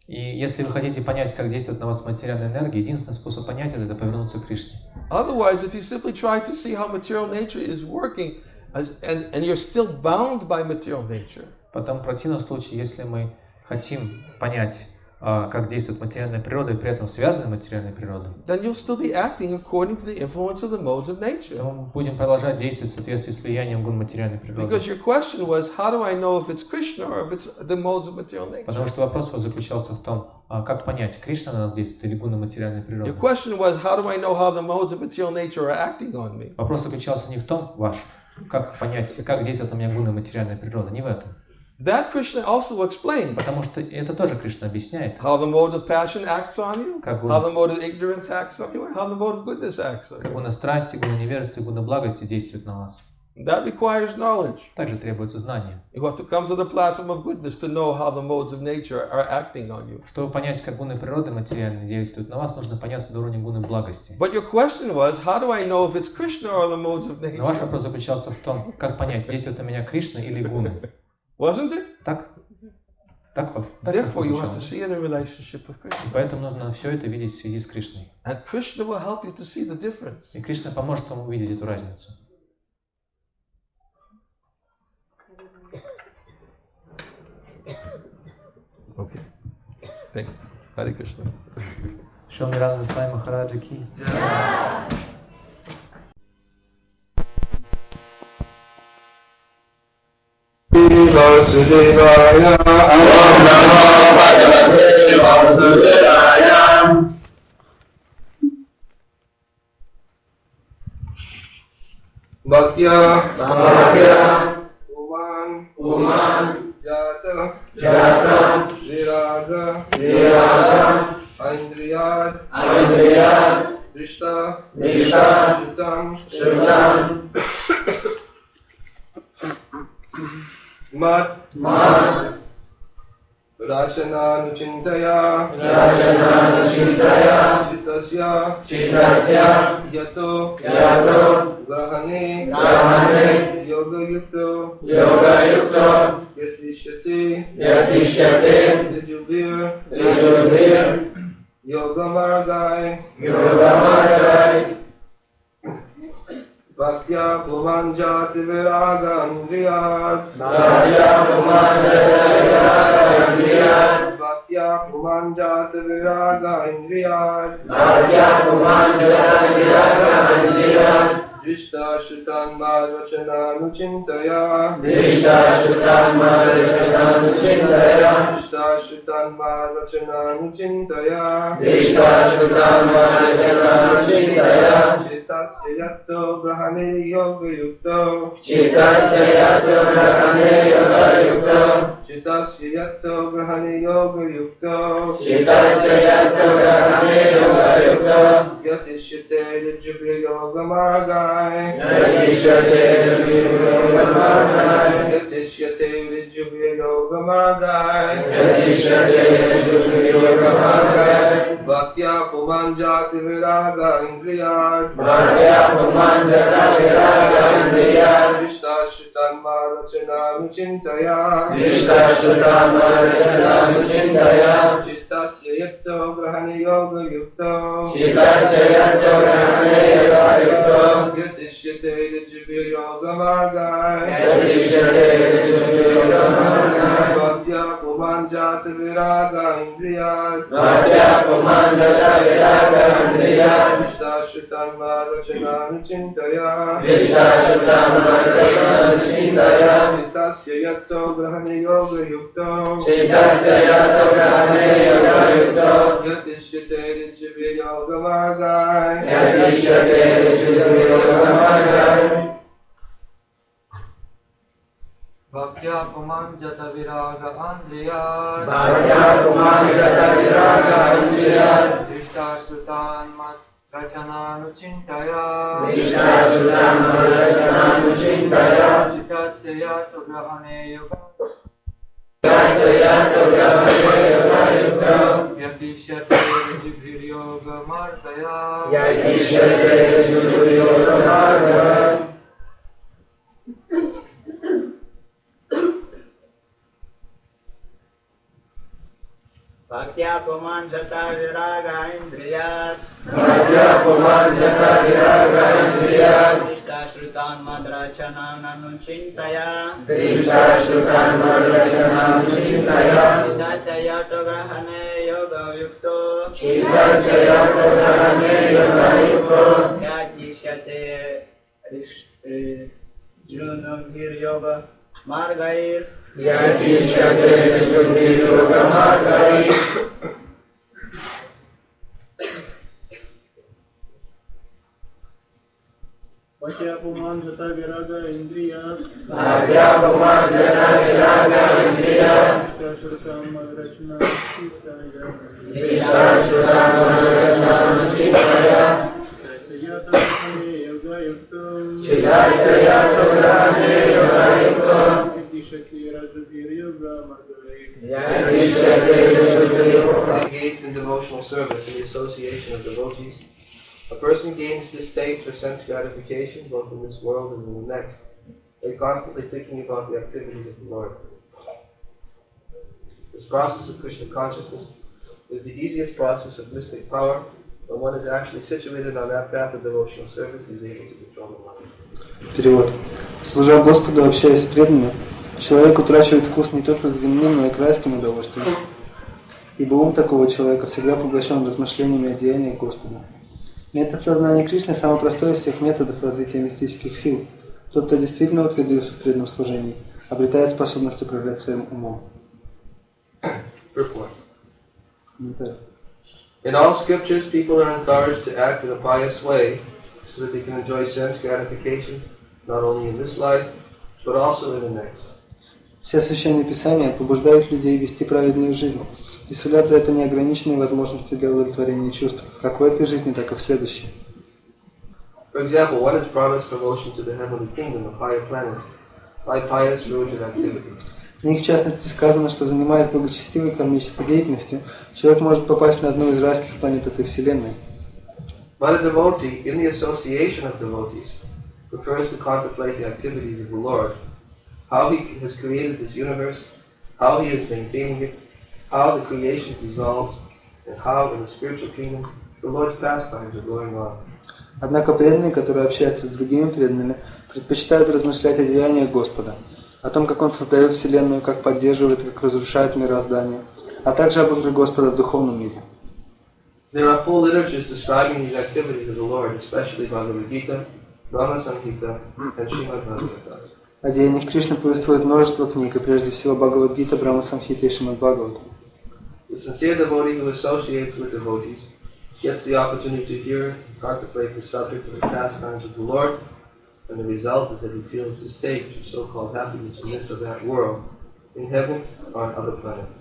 И если вы хотите понять, как действует на вас материальная энергия, единственный способ понять это повернуться к Кришне. Otherwise, if you simply try to see how material nature is working, and you're still bound by material nature. Потом в противном случае, если мы хотим понять, как действует материальная природа и при этом связаны материальной природой, then you'll still be acting according to the influence of the modes of nature. то мы будем продолжать действовать в соответствии с влиянием гун материальной природы. Because your question was, how do I know if it's Krishna or if it's the modes of material nature? Потому что вопрос заключался в том, как понять, Кришна на нас действует или гуны материальной природы. Your question was, how do I know how the modes of material nature are acting on me? Вопрос заключался не в том, как понять, как действует на меня гуны материальной природы, не в этом. That Krishna also explains. Потому что это тоже Кришна объясняет. How the mode of passion acts on you, how the mode of ignorance acts on you, and how the mode of goodness acts on you. Как гуна страсти, гуна невежества и гуна благости действуют на вас. That requires knowledge. Также требуется знание. You have to come to the platform of goodness to know how the modes of nature are acting on you. Чтобы понять, как гуны природы материальные действуют на вас, нужно подняться до уровня гуны благости. But your question was, how do I know if it's Krishna or the modes of nature? Но ваш вопрос заключался в том, как понять, действует на меня Кришна или гуны. Wasn't it? Так. Therefore, you have to see it in relationship with Krishna. И поэтому нужно все это видеть в связи с Кришной. And Krishna will help you to see the difference. И Кришна поможет вам увидеть эту разницу. Okay. Thank you. Hare Krishna. Шрила Ниранджана Свами Махараджа ки. Васудевая, Ом Намо Бхагавате Васудевая. Бхактя, Уман, Jata, Viraga, Indriyat, Drishta, Shrutam, Mat, Rachana Nuchintaya, Chitasya, Yato, Grahane, Yoga Yukto, Yatishyate, Lijubir, Yoga Margai, Bhaktya Pumanjati Viraga Indriyat, Bhaktya Pumanjati Viraga Indriyat, Drishta Shrutan Madvachana Nuchintaya, Drishta Shrutan Madvachana Nuchintaya, Chitasya Yato Grahane Yoga Yukto, Chitasya Yato Grahane Yoga Yukto, Yatishyate Lijubri Yoga Margai, Bhaktya Pumanjati Viraga Indriyat, Drishta Shrutan Madvachana Nuchintaya, Chitasya Yato Grahane Yoga Yukto, Yatishyate Lijubir Yoga Margai, Bhaktya Pumanjati Viraga Indriyat, Drishta Shrutan Madvachana Nuchintaya, Chitasya Yato Grahane Yoga Yukto, Yatishyate Lijubir Yoga Margai, Bhaktya Pumanjata Viraga Andriyat Bhaktya Pumanjata Viraga Andriyat Drishta Sutan Mat Rachananu Chintaya Drishta Sutan Mat Rachananu Chintaya Chitasya Yato Grahane Yoga Chitasya Yato Grahane Yoga Yukta Yatishyate Rajibhir Yoga Margaya Yatishyate Rajibhir Yoga Margaya Bhaktya Pumanjata Viraga Indriyat Bhaktya Pumanjata Viraga Indriyat Drishta Shrutan Madrachananu Chintaya Drishta Shrutan Madrachananu Chintaya Chitasya Yato Grahane Yoga Yukto Chitasya Yato Grahane Yoga Yukto Yatishyate Junubhir Yoga Margair Yatishyate Rajibhir Yoga Margaya Bhaktya Pumanjata Viraga Indriyat Bhaktya Pumanjata Viraga Indriyat Drishta Madrachananu Chintaya Drishta Shrutan Madrachananu Chintaya Chitasya Yato Grahane Yoga Yukta Engaged in devotional service in the association of devotees, a person gains this taste for sense gratification both in this world and in the next, by constantly thinking about the activities of the Lord. This process of Krishna consciousness is the easiest process of mystic power. When one is actually situated on that path of devotional service, he is able to control the mind. Перевод. Служа Господу, общаясь с преданными, человек утрачивает вкус не только к земным, но и к райским удовольствиям. Ибо ум такого человека всегда поглощен размышлениями о деяниях Господа. Метод сознания Кришны самый простой из всех методов развития мистических сил. Тот, кто действительно утвердился в преданном служении, обретает способность управлять своим умом. In all scriptures, people are encouraged to act in a pious way so that they can enjoy sense gratification not only in this life, but also in the next. Все священные писания побуждают людей вести праведную жизнь и сулят за это неограниченные возможности для удовлетворения чувств, как в этой жизни, так и в следующей. For example, one is promised promotion to the heavenly kingdom of higher planets by pious religious activity. В них, в частности, сказано, что, занимаясь благочестивой кармической деятельностью, человек может попасть на одну из райских планет этой вселенной. But a devotee, in the association of devotees, prefers to contemplate the activities of the Lord, how He has created this universe, how He is maintaining it, how the creation dissolves, and how in the spiritual kingdom the Lord's pastimes are going on. Однако преданные, которые общаются с другими преданными, предпочитают размышлять о деяниях Господа, о том, как Он создает Вселенную, как поддерживает, как разрушает мироздание, а также об игре Господа в духовном мире. There are full literatures describing these activities of the Lord, especially Bhagavad-Gita, Brahma-samhita, and Srimad-Bhagavatam. О деяниях Кришны повествует множество книг, и прежде всего Бхагавад-Гита, Брахма-самхита и Шримад-Бхагаватам. The sincere devotee who associates with devotees gets the opportunity to hear, contemplate the subject of the pastimes of the Lord, and the result is that he feels distaste for so-called happiness in this or that world, in heaven or on other planets.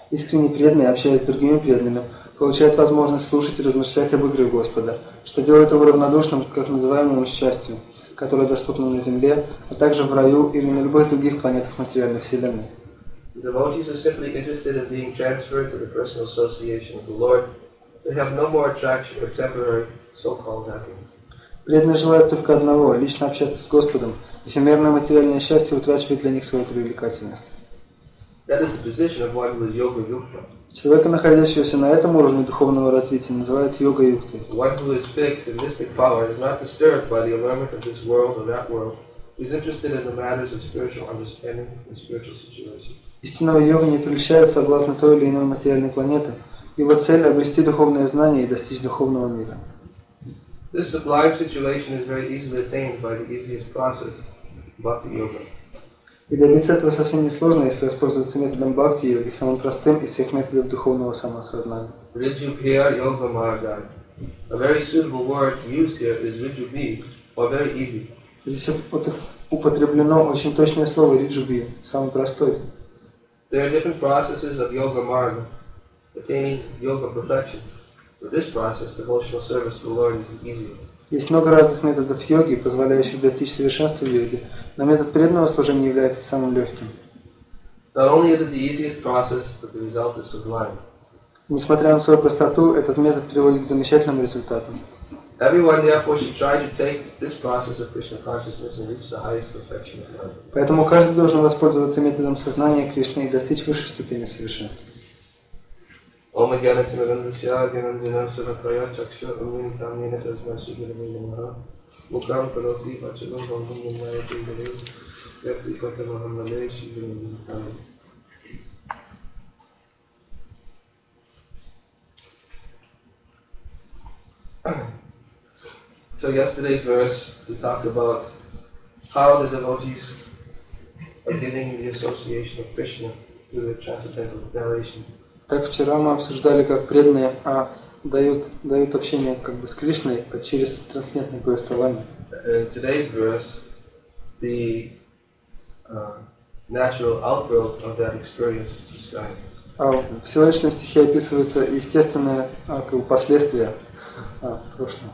Искренне преданные, общаясь с другими преданными, получают возможность слушать и размышлять об игре Господа, что делает его равнодушным к так называемому счастью, которое доступно на Земле, а также в раю или на любых других планетах материальной Вселенной. The devotees are simply interested in being transferred to the personal association of the Lord. They have no more attraction for temporary so-called happiness. Преданные желают только одного – лично общаться с Господом. Эфемерное материальное счастье утрачивает для них свою привлекательность. That is the position of one who is yoga yukta. Человека, находящегося на этом уровне духовного развития, называют йога-юктой. One who is fixed in mystic power is not disturbed by the allurement of this world or that world. He is interested in the matters of spiritual understanding and spiritual situations. Истинного йога не прельщает соблазна той или иной материальной планеты. Его цель – обрести духовное знание и достичь духовного мира. This sublime situation is very easily attained by the easiest process, bhakti yoga. И добиться этого совсем несложно, если воспользоваться методом бхакти-йоги, самым простым из всех методов духовного самоосознания. Rijupya yoga marga. A very suitable word used here is rijubhi, or very easy. Здесь употреблено очень точное слово риджуби, самый простой. There are different processes of yoga marga, attaining yoga perfection. For this process, devotional service to the Lord is the easiest. Есть много разных методов йоги, позволяющих достичь совершенства в йоге, но метод преданного служения является самым легким. Not only is it the easiest process, but the result is sublime. Несмотря на свою простоту, этот метод приводит к замечательным результатам. Everyone therefore should try to take this process of Krishna consciousness and reach the highest perfection of life. Поэтому каждый должен воспользоваться методом сознания Кришны и достичь высшей ступени совершенства. Om Gyanatimirandasya Gyananjana Sarakaya Chaksha Aminitam Nina Tasmashi Gyanamina Mukam Paroti Vachalam Bhamam Nayati Gyanam Yakti Katamaham Naleshi Gyanamitam. So yesterday's verse, we talked about how the devotees are getting the association of Krishna through their transcendental narrations. Так вчера мы обсуждали, как преданные дают общение как бы с Кришной через трансцендентное повествование. In today's verse, the natural outgrowth of that experience is described. В сегодняшнем стихе описывается естественное как бы последствие прошлого.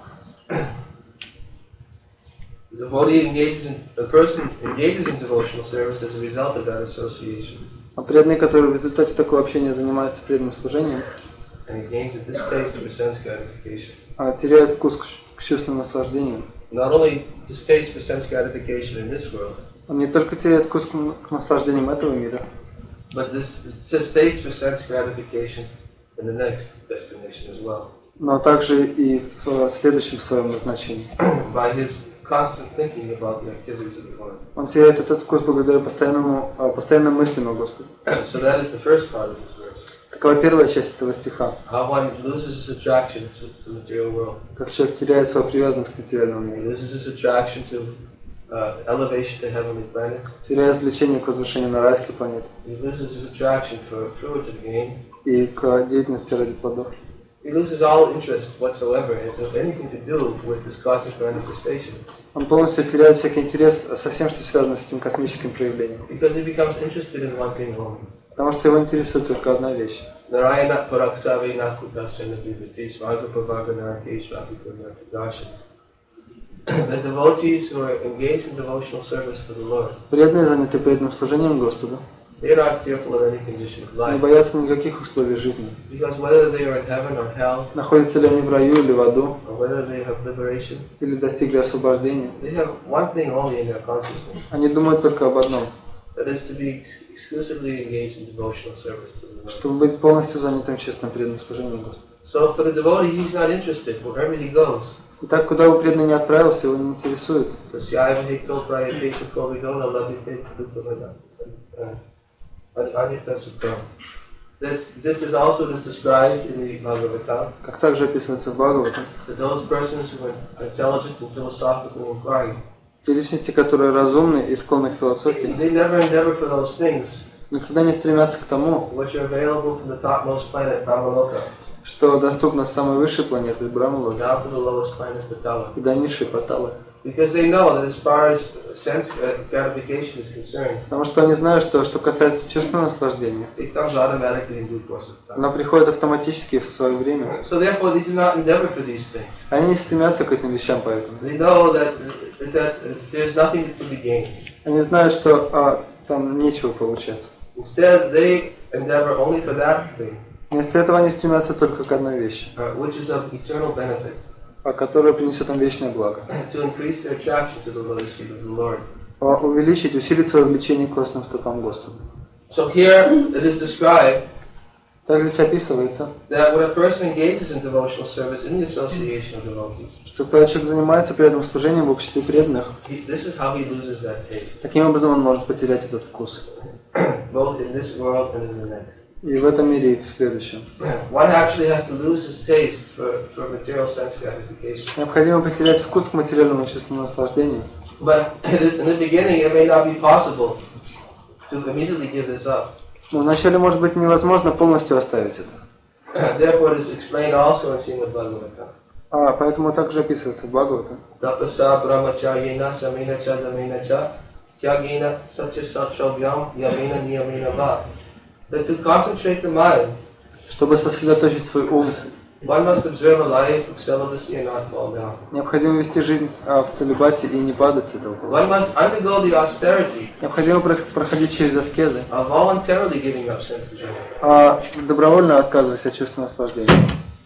The person engages in devotional service as a result of that association. А преданный, который в результате такого общения занимается преданным служением, And he gains a distaste for sense gratification. Теряет вкус к чувственному наслаждению. Not only distaste for sense gratification in this world, Он не только теряет вкус к наслаждениям этого мира, but this distaste for sense gratification in the next destination as well. Но также и в следующем своем назначении. By his constant thinking about the activities of the Lord. Он теряет этот вкус благодаря постоянным мыслям о Господе. So that is the first part of this verse. Такова первая часть этого стиха. How one loses his attraction to the material world. Как человек теряет свою привязанность к материальному миру. Loses his attraction to elevation to heavenly planets. Теряет влечение к возвышению на райские планеты. He loses his attraction for fruitive gain. И к деятельности ради плодов. He loses all interest whatsoever in anything to do with this cosmic manifestation. Он полностью теряет всякий интерес со всем, что связано с этим космическим проявлением. Because he becomes interested in one thing only. Потому что его интересует только одна вещь. Narayana paraksavi nakutasana vivati svagapavagana keshvapikuna darshan. The devotees who are engaged in devotional service to the Lord. Преданные заняты преданным служением Господу. They are not fearful of any condition of life. Не боятся никаких условий жизни. Because whether they are in heaven or hell, находятся ли они в раю или в аду, or whether they have liberation, или достигли освобождения, they have one thing only in their consciousness. Они думают только об одном. That is to be exclusively engaged in devotional service to the Lord. Чтобы быть полностью занятым честным преданным служением Господу. So for the devotee, he's not interested wherever he goes. Итак, куда бы преданный не отправился, его не интересует. This is also described in the Bhagavad-Gitу. Как также описывается в Бхагаватам. That those persons who are intelligent and philosophical inquiry. Те личности, которые разумны и склонны к философии, They never endeavor for those things. Никогда не стремятся к тому, Which are available from the topmost planet, Brahmaloka. Что доступно с самой высшей планеты Брахмалоки Down to the lowest planet, Patala. и до низшей Паталы. Because they know that as far as sense gratification is concerned, Потому что они знают, что касается чувственного наслаждения, it comes automatically in due course of time. оно приходит автоматически в свое время. So therefore, they do not endeavor for these things. Они не стремятся к этим вещам поэтому. They know that there's nothing to be gained. Они знают, что там нечего получаться. Instead, they endeavor only for that thing. Вместо этого они стремятся только к одной вещи, Which is of eternal benefit. Которая принесет им вечное благо. To increase their attraction to the lotus feet of the Lord. Увеличить, усилить свое влечение к лотосным стопам Господа. So here it is described Так здесь описывается, that when a person engages in devotional service in the association of devotees, что когда человек занимается преданным служением в обществе преданных, this is how he loses that taste. Таким образом он может потерять этот вкус. Both in this world and in the next. И в этом мире, и в следующем. One actually has to lose his taste for material sense gratification. Необходимо потерять вкус к материальному чувственному наслаждению. But in the beginning, it may not be possible to immediately give this up. Но вначале может быть невозможно полностью оставить это. Therefore, it is explained also in Srimad Bhagavatam. Поэтому также описывается в Бхагаватам. Tapasa brahmacharya samina cha damina cha tyagena satya satchabhyam yamena niyamena va. That to concentrate the mind, чтобы сосредоточить свой ум, one must observe a life of celibacy and not fall down. необходимо вести жизнь в целибате и не падать с этого. One must undergo the austerity Необходимо проходить через аскезы, of voluntarily giving up sense enjoyment. Добровольно отказываясь от чувства наслаждения.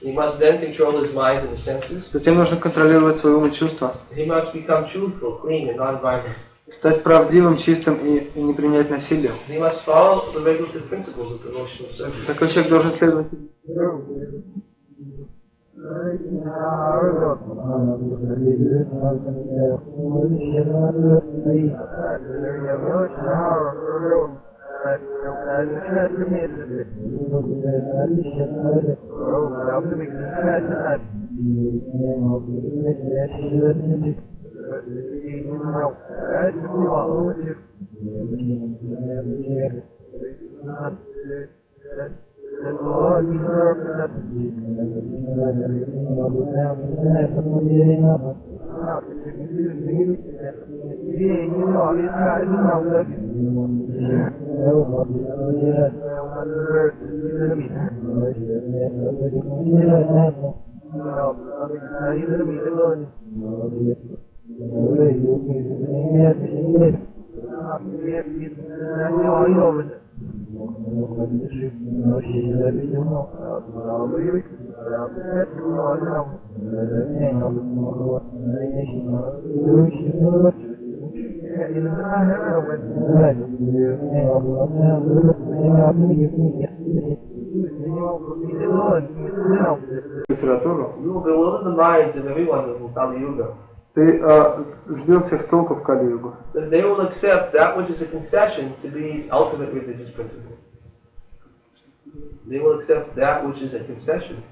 He must then control his mind and the senses. Затем нужно контролировать свой ум и чувства. He must become truthful, clean, and non-violent. Стать правдивым, чистым и не принять насилие. He must follow the regulative principles of devotional service. Такой человек должен следовать. Литературу. Ты сбил всех с толку в Кали-югу. They will accept that which is a concession to be ultimate religious principle. They will accept that which is a concession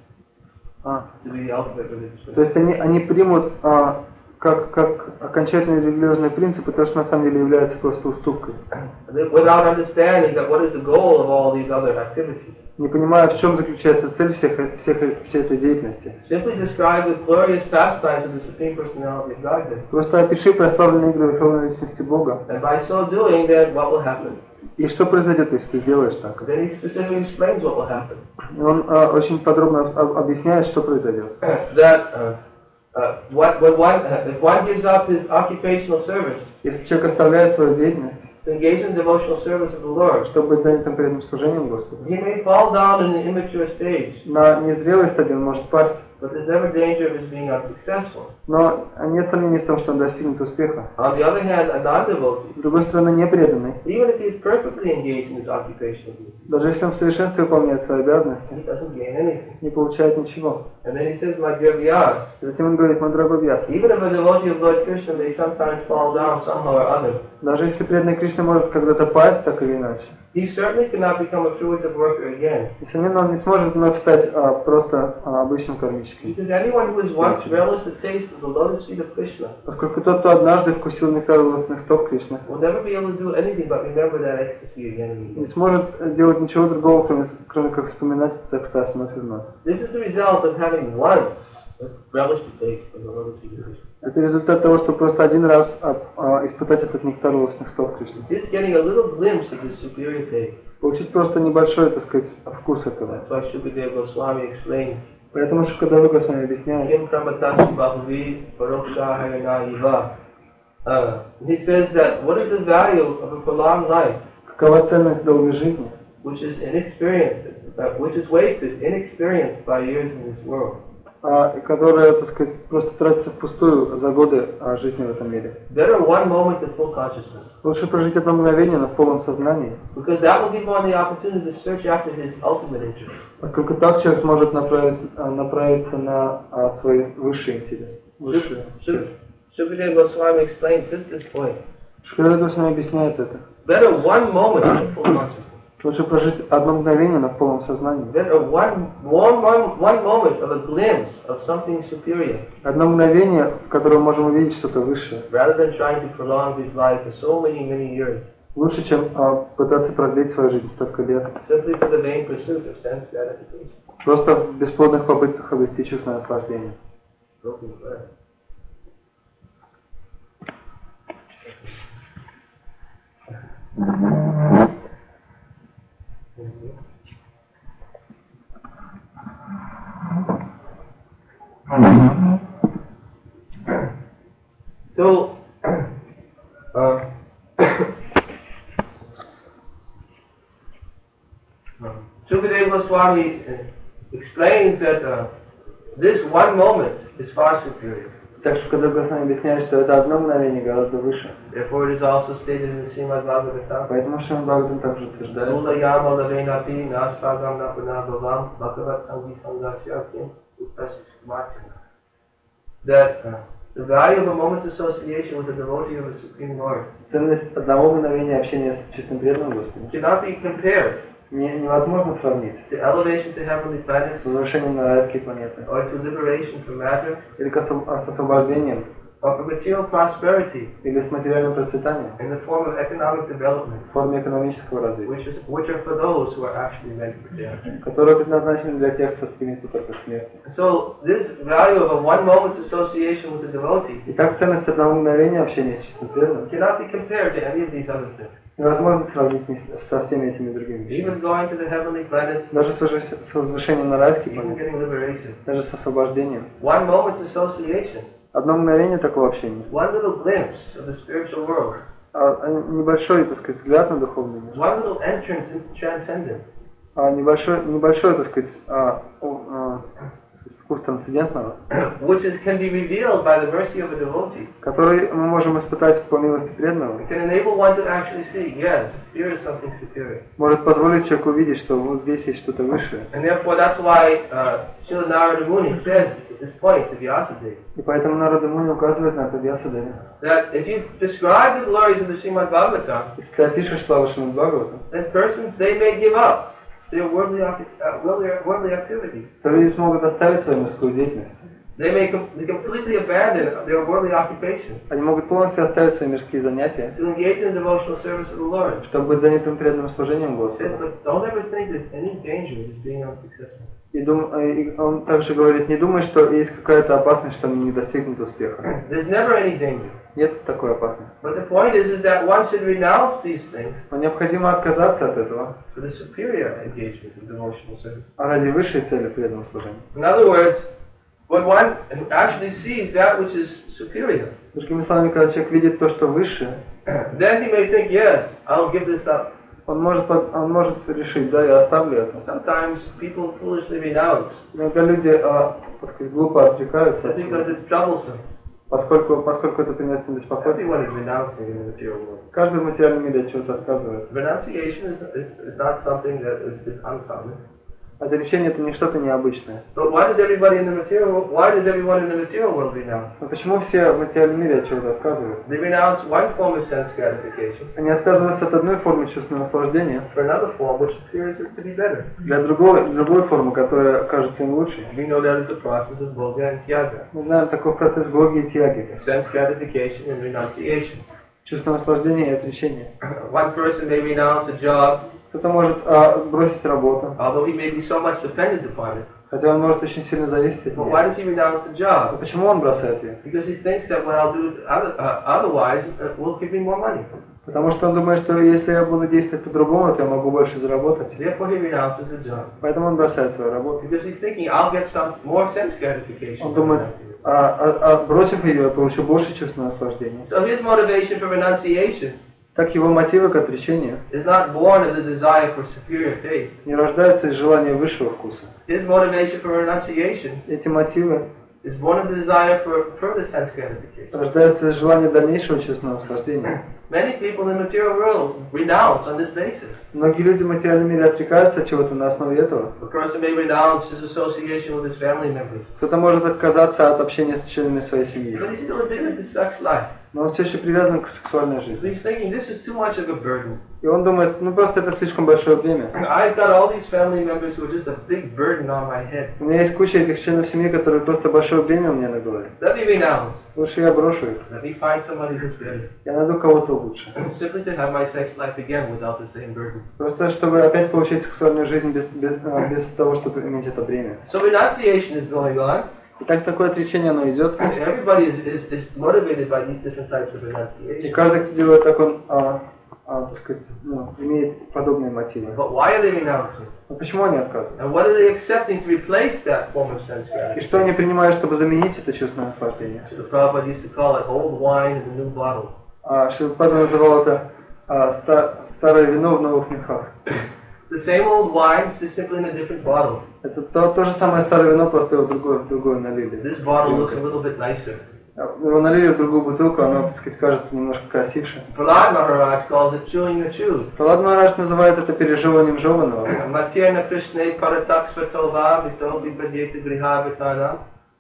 to be ultimate religious principle. То есть они примут как окончательные религиозные принципы то, что на самом деле является просто уступкой. Without understanding that what is the goal of all these other activities. Не понимая, в чем заключается цель всей этой деятельности. Просто опиши прославленные игры Верховной Личности Бога. И что произойдет, если ты сделаешь так? И он очень подробно объясняет, что произойдет. Если человек оставляет свою деятельность, engage in devotional service of the Lord, чтобы быть занятым преданным служением Господу, he may fall down in the immature stage. На незрелой стадии он может пасть. But there's never danger of his being unsuccessful. Но нет сомнений в том, что он достигнет успеха. On the other hand, a non-devotee, с другой стороны, непреданный, even if he is perfectly engaged in his occupational duty, даже если он в совершенстве выполняет свои обязанности, he doesn't gain anything. Не получает ничего. And then he says, my dear Vyas, Затем он говорит, мой дорогой Вьяса, even if a devotee of Lord Krishna may sometimes fall down somehow or other, даже если преданный Кришна может когда-то пасть, так или иначе, he certainly cannot become a fruitive worker again. Несомненно, он не сможет вновь стать просто обычным кармическим. Because anyone who has once relished the taste of the lotus feet of Krishna, Поскольку тот, кто однажды вкусил нектар лотосных стоп Кришны, will never be able to do anything but remember that ecstasy again and again. не сможет делать ничего другого, кроме как вспоминать этот экстаз вновь и вновь. This is the result of having once relished the taste of the lotus feet of Krishna. Это результат того, что просто один раз испытать этот нектар лотосных стоп Кришны. Just getting a little glimpse of his superior taste. Получить просто небольшой, так сказать, вкус этого. That's why Shukadeva Goswami explained. Поэтому Шукадева Госвами объясняет. He says that what is the value of a prolonged life? Какова ценность долгой жизни? Which is inexperienced, which is wasted, inexperienced by years in this world. Которая, так сказать, просто тратится впустую за годы жизни в этом мире. Better one moment of full consciousness. Лучше прожить одно мгновение, но в полном сознании. Because that will give one the opportunity to search after his ultimate interest. Поскольку так человек сможет направиться на свой высший интерес. Высшую цель. Shukadeva Goswami explains just this point. Шукадева Госвами объясняет это. Better one moment of full consciousness. Лучше прожить одно мгновение, но в полном сознании. One moment of a glimpse of something superior. Одно мгновение, в котором мы можем увидеть что-то высшее. Rather than trying to prolong his life for so many years. Лучше, чем пытаться продлить свою жизнь столько лет. Simply for the vain pursuit of sense gratification. Просто в бесплодных попытках обрести чувственное наслаждение. So, Shukadeva Swami explains that this one moment is far superior. Так что когда Госвами объясняет, что это одно мгновение гораздо выше. Therefore, it is also stated in the Srimad Bhagavatam. Поэтому Шримад Бхагаватам также утверждается, that the value of a moment's association with the devotee of the Supreme Lord ценность одного мгновения общения с чистым преданным Господом cannot be compared невозможно сравнить to elevation to heavenly planets, с возвышением на райские планеты, or to liberation from matter, или с освобождением, or from material prosperity, или с материальным процветанием, in the form of economic development, в форме экономического развития, which are for those who are actually meant for death. которые предназначены для тех, кто стремится только к смерти. So, this value of a one moment's association with the devotee Итак, ценность одного мгновения общения с чистым преданным cannot be compared to any of these other things. невозможно сравнить со всеми этими другими вещами. Even going to the heavenly planets, Даже с возвышением на райские even планеты, getting liberation. даже с освобождением. One moment's association, Одно мгновение такого общения, one little glimpse of the spiritual world, небольшой, так сказать, взгляд на духовный мир, one little entrance into transcendence, небольшой, так сказать, вкус трансцендентного, which can be revealed by the mercy of a devotee, который мы можем испытать по милости преданного, can enable one to actually see, yes, here is something superior. может позволить человеку увидеть, что вот здесь есть что-то высшее. And therefore, that's why Шрила Ниранджана Свами says at this point to Vyasadeva, И поэтому Нарада Муни указывает на это Васудеве. that if you describe the glories of the Srimad Bhagavatam, Если ты опишешь славу Шримад Бхагаватам, then persons, they may give up their worldly activities. то люди смогут оставить свою мирскую деятельность. They may completely abandon their worldly occupation Они могут полностью оставить свои мирские занятия, to engage in the devotional service of the Lord. чтобы быть занятым преданным служением Господу. But don't ever think there's any danger in just being unsuccessful. И он также говорит, не думай, что есть какая-то опасность, что они не достигнут успеха. There's never any danger. Нет такой опасности. But the point is that one should renounce these things Но необходимо отказаться от этого for the superior engagement in devotional service. ради высшей цели преданного служения. In other words, when one actually sees that which is superior, Другими словами, когда человек видит то, что выше, then he may think, yes, I'll give this up. он может решить, да, я оставлю это. Sometimes people foolishly renounce Иногда люди, так сказать, глупо отрекаются, because it's troublesome. поскольку это приносит беспокойство. Everyone is renouncing in the material world. Каждый в материальном мире от чего-то отказывается. Renunciation is not something that is uncommon. Отречение это не что-то необычное. But why does everyone in the material world renounce? Но почему все в материальном мире от чего-то отказываются? They renounce one form of sense gratification Они отказываются от одной формы чувственного наслаждения for another form which appears to be better. для другой формы, которая кажется им лучшей. We know that is the process of Bhoga and Tyaga. Мы знаем такой процесс Боги и Тьяги. Sense gratification and renunciation. Чувственное наслаждение и отречение. One person may renounce a job, Кто-то может бросить работу, although he may be so much dependent upon it. хотя он может очень сильно зависеть от But нее. why does he renounce the job? Но почему он бросает ее? Because he thinks that when I'll do it otherwise, it will give me more money. Потому что он думает, что если я буду действовать по-другому, то я могу больше заработать. Therefore he renounces the job. Поэтому он бросает свою работу. Because he's thinking, I'll get some more sense gratification. Он думает, бросив ее, я получу больше чувственного наслаждения. So his motivation for renunciation Так его мотивы к отречению is not born of the desire for superior faith. не рождаются из желания высшего вкуса. His motivation for renunciation Эти мотивы is born of the desire for further sense gratification. рождаются из желания дальнейшего чувственного наслаждения. Many people in the material world renounce on this basis. Многие люди в материальном мире отрекаются от чего-то на основе этого. A person may renounce his association with his family members, Кто-то может отказаться от общения с членами своей семьи. but he's still addicted to sex life. Но он все еще привязан к сексуальной So жизни. he's thinking, this is too much of a burden. И он думает, просто это слишком большое бремя. I've got all these family members who are just a big burden on my head. У меня есть куча этих членов семьи, которые просто большое бремя у меня на голове. Let me renounce. Лучше я брошу их. Let me find somebody who's better. Я найду кого-то лучше. Simply to have my sex life again without the same burden. Просто чтобы опять получить сексуальную жизнь без того, чтобы иметь это бремя. So renunciation is going on. Итак, такое отречение, оно идет. Everybody is motivated by these different types of renunciation. И каждый, кто делает так, он так сказать, имеет подобные мотивы. But why are they renouncing? Но почему они отказываются? And what are they accepting to replace that form of sense gratification? И что они принимают, чтобы заменить это чувственное наслаждение? Srila Prabhupada used to call it old wine in a new bottle. Шрила Прабхупада называл это старое вино в новых мехах. The same old wine, just simply in a different bottle. Это то же самое старое вино, просто его в другое налили. This bottle looks a little bit nicer. Его налили в другую бутылку, оно, так сказать, кажется немножко красивше. Prahlad Maharaj calls it chewing the chewed. Prahlad Maharaj называет это пережевыванием жеванного. Matyana Krishna Paratak Svatova Vito Vibhajeta Grihavatana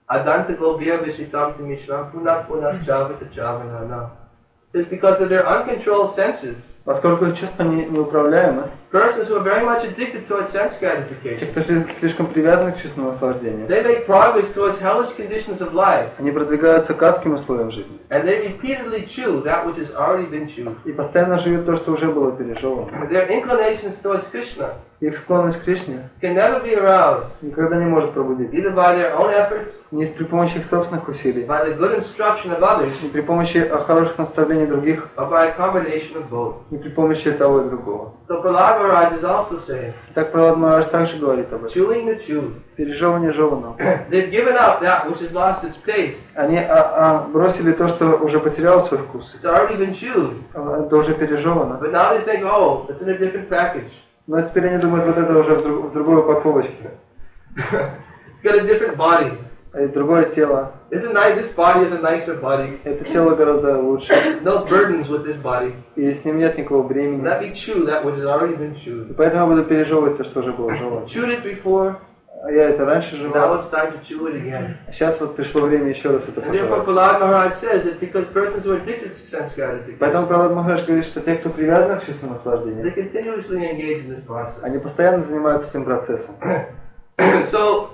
Adanta Gobhya Vishitam Mishram Punat Punat Chavata Chavanana. It's because of their uncontrolled senses. Поскольку их чувства неуправляемы, persons who are very much addicted towards sense те, gratification, кто слишком привязаны к чувственному наслаждению, they make progress towards hellish conditions of life, они продвигаются к адским условиям жизни. and they repeatedly chew that which has already been chewed. И постоянно живут то, что уже было пережевано. Their inclinations towards Krishna Их склонность к Кришне can never be aroused, никогда не может пробудиться. either by their own efforts, Не при помощи их собственных усилий, by the good instruction of others, не при помощи хороших наставлений других, or by a combination of both. не при помощи того и другого. So Prahlad Maharaj is also saying, Так Пралад Махарадж также говорит об этом. chewing the chewed. Пережевывание жеванного. They've given up that which has lost its taste. Они бросили то, что уже потеряло свой вкус. It's already been chewed. Это уже пережевано. But now they think, oh, it's in a different package. Но теперь они думают, вот это уже в другой упаковочке. It's got a different body. Другое тело. This body is a nicer body. Это тело гораздо лучше. No burdens with this body. И с ним нет никакого бремени. Let me chew that which has already been chewed. И поэтому я буду пережевывать то, что уже было жевано. Chewed it before. Я это раньше Now жевал. it's time to chew it again. Сейчас вот пришло время еще раз это And therefore пожевать. Prahlad Maharaj says that because persons who are addicted to sense gratification, Поэтому Пралад Махарадж говорит, что те, кто привязан к чувственному they наслаждению, continuously engage in this process. они постоянно занимаются этим процессом. So,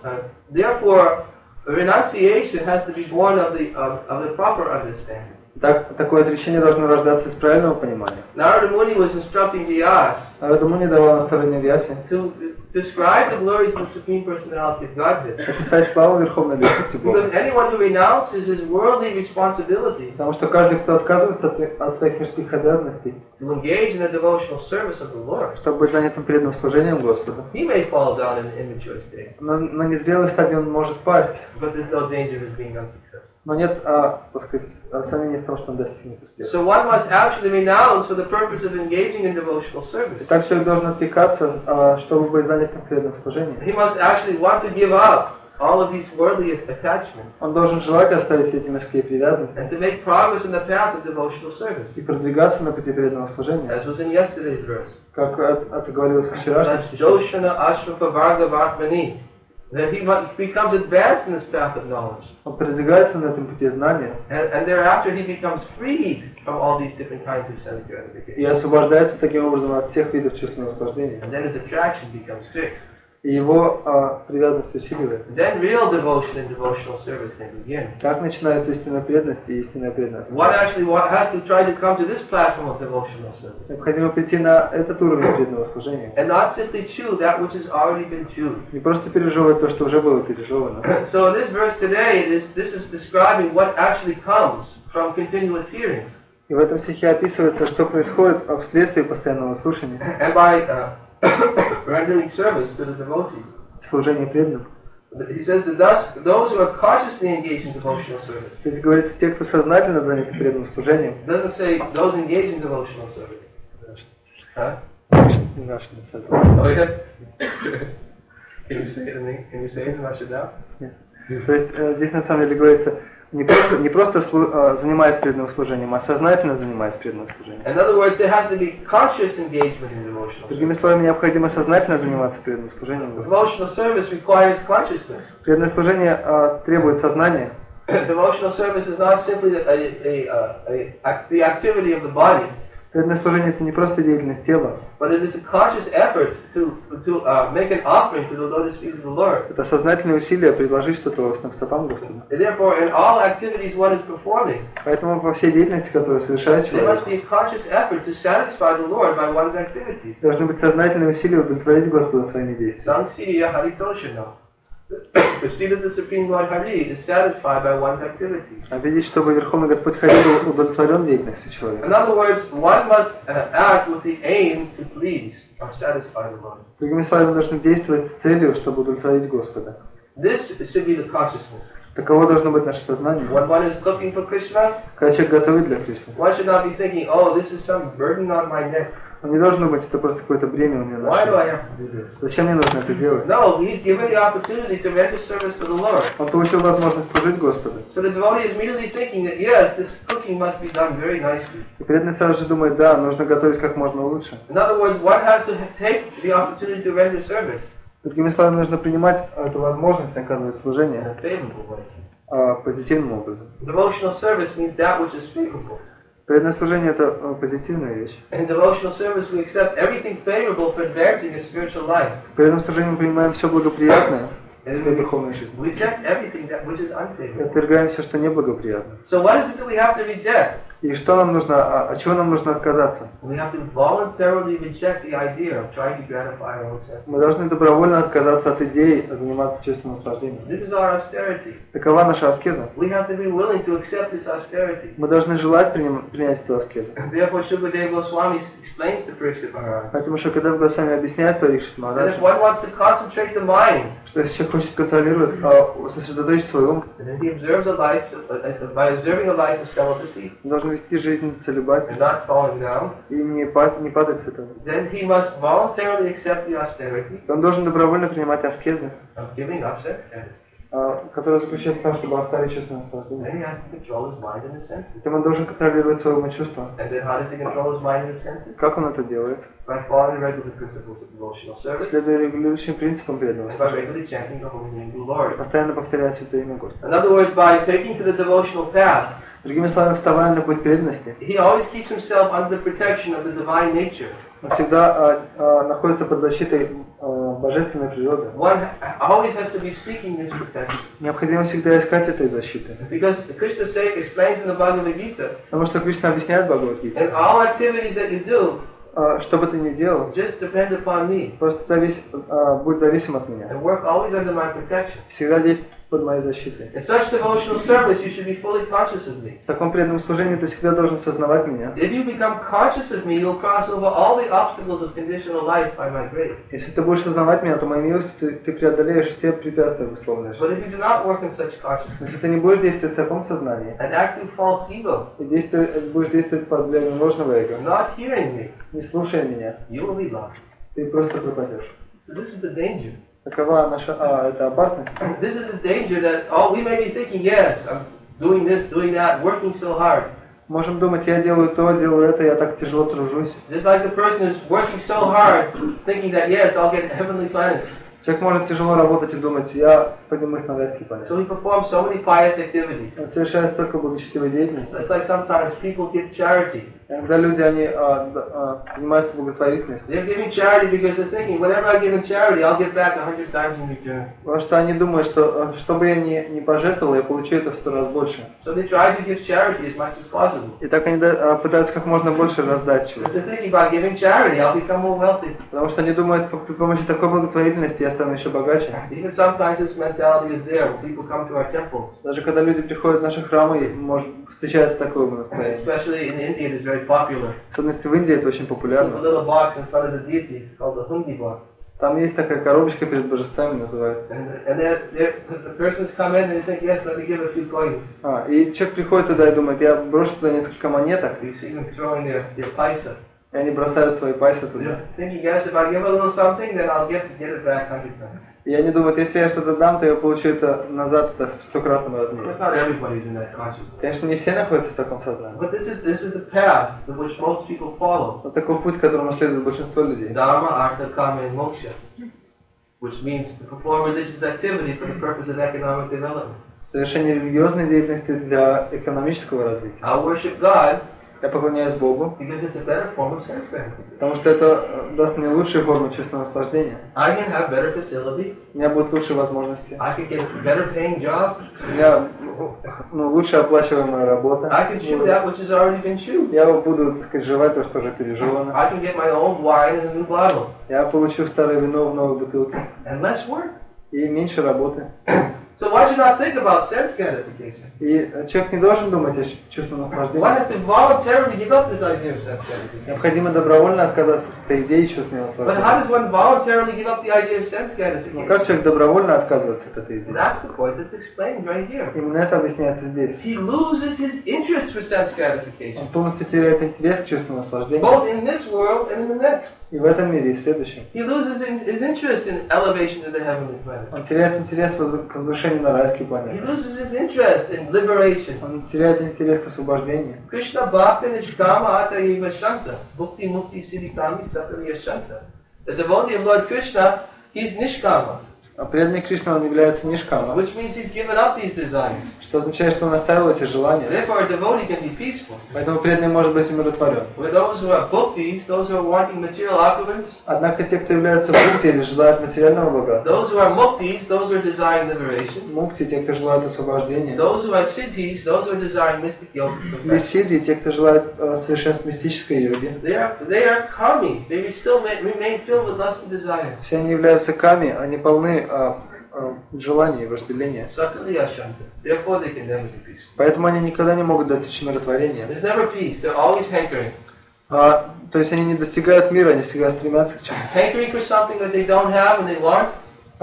therefore, renunciation has to be born of the proper understanding. Такое отречение должно рождаться из правильного понимания. Narada Muni was instructing Vyas Нарада Муни давал наставление Вьясе to describe the glories of the Supreme Personality of Godhead. описать славу Верховной Личности Бога. Because anyone who renounces his worldly responsibility Потому что каждый, кто отказывается от своих мирских обязанностей, to engage in the devotional service of the Lord, чтобы быть занятым преданным служением Господу, he may fall down in an immature state. на незрелой стадии он может пасть, But there's no danger of his being unsuccessful. но нет, так сказать, сомнений в том, что он достигнет успеха. So one must actually renounce for the purpose of engaging in devotional service. И так человек должен отрекаться, чтобы быть занятым преданным служением. He must actually want to give up all of these worldly attachments Он должен желать оставить все эти мирские привязанности and to make progress in the path of devotional service, и продвигаться на пути преданного служения, as was in yesterday's verse. как это говорилось в вчерашнем That's Joshana Ashrafa Bhargavatmani. That he becomes advanced in this path of knowledge. Он продвигается на этом пути знания. And thereafter he becomes freed from all these different kinds of sense gratification. И освобождается таким образом от всех видов чувственного наслаждения. And then his attraction becomes fixed. И его привязанность усиливается. Then real devotion and devotional service can begin. Так начинается истинная преданность и истинная преданность. One actually has to try to come to this platform of devotional service. Необходимо прийти на этот уровень преданного служения. And not simply chew that which has already been chewed. Не просто пережевывать то, что уже было пережевано. So in this verse today, this is describing what actually comes from continuous hearing. И в этом стихе описывается, что происходит вследствие постоянного слушания. And by rendering service to the devotees. Служение преданным. He says that those who are consciously engaged in devotional service. Здесь говорится, те, кто сознательно заняты преданным служением. It doesn't say those engaged in devotional service. Huh? Oh yeah. Can you say it in Russian now? Нет. То есть здесь на самом деле говорится, не просто занимаясь преданным служением, а сознательно занимаясь преданным служением. In other words, there has to be conscious engagement in devotional service. Другими словами, необходимо сознательно заниматься преданным служением. Devotional service requires consciousness. Преданное служение требует сознания. Devotional service is not simply the activity of the body. Преданное служение это не просто деятельность тела. But it is a conscious effort to make an offering to the lotus feet of the Lord. Это сознательное усилие предложить что-то лотосным стопам Господу. Therefore, in all activities one is performing, Поэтому во всей деятельности, которую совершает there must человек, be a conscious effort to satisfy the Lord by one's activities. должны быть сознательные усилия удовлетворить Господа своими действиями. Samsiriya haritoshana. To see that the Supreme Lord Hari is satisfied by one's activity. А видеть, чтобы Верховный Господь Хари был удовлетворен деятельностью человека. In other words, one must act with the aim to please or satisfy the Lord. Другими словами, мы должны действовать с целью, чтобы удовлетворить Господа. This should be the consciousness. Таково должно быть наше сознание. When one is looking for Krishna, когда человек готовит для Кришны, one should not be thinking, oh, this is some burden on my neck. Он не должен быть, это просто какое-то бремя у меня на шее. Зачем мне нужно это делать? No, he's given the opportunity to render service to the Lord. Он получил возможность служить Господу. So the devotee is immediately thinking that yes, this cooking must be done very nicely. И преданный сразу же думает, да, нужно готовить как можно лучше. In other words, one has to take the opportunity to render service. Другими словами, нужно принимать эту возможность оказывать служение позитивным образом. Devotional service means that which is favorable. Преданное служение это позитивная вещь. In devotional service, we accept everything favorable for advancing a spiritual life. В преданном служении мы принимаем все благоприятное для духовной жизни. We reject everything that which is unfavorable. И отвергаем все, что неблагоприятно. So what is it that we have to reject? И что нам нужно, от чего нам нужно отказаться? We have to voluntarily reject the idea of trying to gratify our own senses. Мы должны добровольно отказаться от идеи заниматься чувством наслаждения. This is our austerity. Такова наша аскеза. We have to be willing to accept this austerity. Мы должны желать принять эту аскезу. Therefore, Shukadeva Swami explains to Parikshit Maharaj. Поэтому Шукадев Госвами объясняет Парикшит That Махараджу, if one wants to concentrate the mind, что если человек хочет контролировать, сосредоточить свой ум, then he observes a life by observing a life of celibacy. он должен вести жизнь целибате and not falling down. И не падать с этого. Then he must voluntarily accept the austerity. Он должен добровольно принимать аскезы, Of giving up sex, которая заключается в том, чтобы оставить чувство наслаждения. then he has to control his mind and his senses. Затем он должен контролировать свое ум и чувства. And then how does he control his mind and his senses? Как он это делает? By following the regular principles of devotional service. Следуя регулирующим принципам преданного. And by regularly chanting the holy name of the Lord. Постоянно повторяя святое имя Господа. In other words, by taking to the devotional path, другими словами, вставая на путь преданности, he always keeps himself under the protection of the divine nature. Он всегда находится под защитой божественной природы. One always has to be seeking this protection. Необходимо всегда искать этой защиты. Because Krishna explains in the Bhagavad-Gita. Потому что Кришна объясняет в Бхагавад-Гите. And all activities that you do, что бы ты ни делал, just depend upon me. Просто будь зависим от меня. And work always under my protection. Всегда действуй под моей защитой. In such devotional service, you should be fully conscious of me. В таком преданном служении ты всегда должен сознавать меня. If you become conscious of me, you'll cross over all the obstacles of conditional life by my grace. Если ты будешь сознавать меня, то моей милостью ты преодолеешь все препятствия в условной But if you do not work in such consciousness, если ты не будешь действовать в таком сознании, and act in false ego, и будешь действовать под влиянием ложного эго, not hearing me, не слушая меня, you will be lost. ты просто пропадешь. So this is the danger. Такова наша это опасность. This is the danger that we may be thinking, yes, I'm doing this, doing that, working so hard. Можем думать, я делаю то, делаю это, я так тяжело тружусь. Just like the person is working so hard, thinking that yes, I'll get heavenly planets. Человек может тяжело работать и думать, я поднимусь на райский планет. So he performs so many pious activities. Он совершает столько благочестивой деятельности. It's like sometimes people give charity. Когда люди они занимаются благотворительностью. They're giving charity because they're thinking, whenever I give in charity, I'll get back 100 times in return. Потому что они думают, что что бы я не пожертвовал, я получу это в 100 раз больше. So they try to give charity as much as possible. И так они пытаются как можно больше раздать чего-то. They're thinking about giving charity, I'll become more wealthy. Потому что они думают, при помощи такой благотворительности я стану еще богаче. Even sometimes this mentality is there when people come to our temples. Даже когда люди приходят в наши храмы, может встречается такое настроение. Especially in India, it is very popular. В особенности в Индии это очень популярно. A little box in front of the deities called the hundi box. Там есть такая коробочка перед божествами, называется. And the persons come in and they think, yes, let me give a few coins. И человек приходит туда и думает, я брошу туда несколько монеток. You see them throwing their paisa. И они бросают свои пайсы туда. Thinking, yes, if I give a little something, then I'll get it back 100 times. И они думают, если я что-то дам, то я получу это назад в 100-кратном размере. It's not everybody's in that consciousness. Конечно, не все находятся в таком сознании. But this is the path which most people follow. Это такой путь, которому следует большинство людей. Dharma, artha, kama, and moksha, which means to perform religious activity for the purpose of economic development. Совершение религиозной деятельности для экономического развития. I worship God. Я поклоняюсь Богу, Because it's a better form of sense benefit. потому что это даст мне лучшую форму чувственного наслаждения. I can have better facility. У меня будут лучшие возможности. I can get a better paying job. У меня лучше оплачиваемая работа. I can chew that which has already been chewed. Я буду, так сказать, жевать то, что уже пережевано. I can get my old wine in a new bottle. Я получу старое вино в новой бутылке. And less work. И меньше работы. So why should not think about sense gratification? И человек не должен думать о чувственном наслаждении. One has to voluntarily give up this idea of sense gratification. Необходимо добровольно отказаться от этой идеи чувственного But наслаждения. how does one voluntarily give up the idea of sense Но gratification? как человек добровольно отказывается от этой идеи? That's the point that's explained right here. Именно это объясняется здесь. He loses his interest for sense gratification, Он полностью теряет интерес к чувственному наслаждению. both in this world and in the next. И в этом мире, и в следующем. He loses his interest in elevation to the heavenly planet. Он теряет интерес к возвышению на райский планет. He loses his interest in liberation. Он теряет интерес к освобождению. Krishna bhakti nishkama ataiva shanta, bhukti mukti siddhikami sakariya shanta. The devotee of Lord Krishna, he's nishkama. А преданный Кришна, он является нишкама. Which means he's given up these desires. Что означает, что он оставил эти желания. Therefore, a devotee can be peaceful. Поэтому преданный может быть умиротворен. With those who are bhaktis, those who are wanting material opulence, Однако те, кто являются мукти или желают материального богатства, those who are muktis, those who are desiring liberation, мукти, те, кто желают освобождения, those who are siddhis, those who are desiring mystic yoga, сидди, те, кто желают совершенства мистической йоги, they are kami. They still remain filled with lust and desire. все они являются ками, они полны желаний и вожделения. Sakariya shanta. Therefore, they can never be peaceful. Поэтому они никогда не могут достичь умиротворения. There's never peace. They're always hankering. То есть они не достигают мира, они всегда стремятся к чему-то. Hankering for something that they don't have and they want.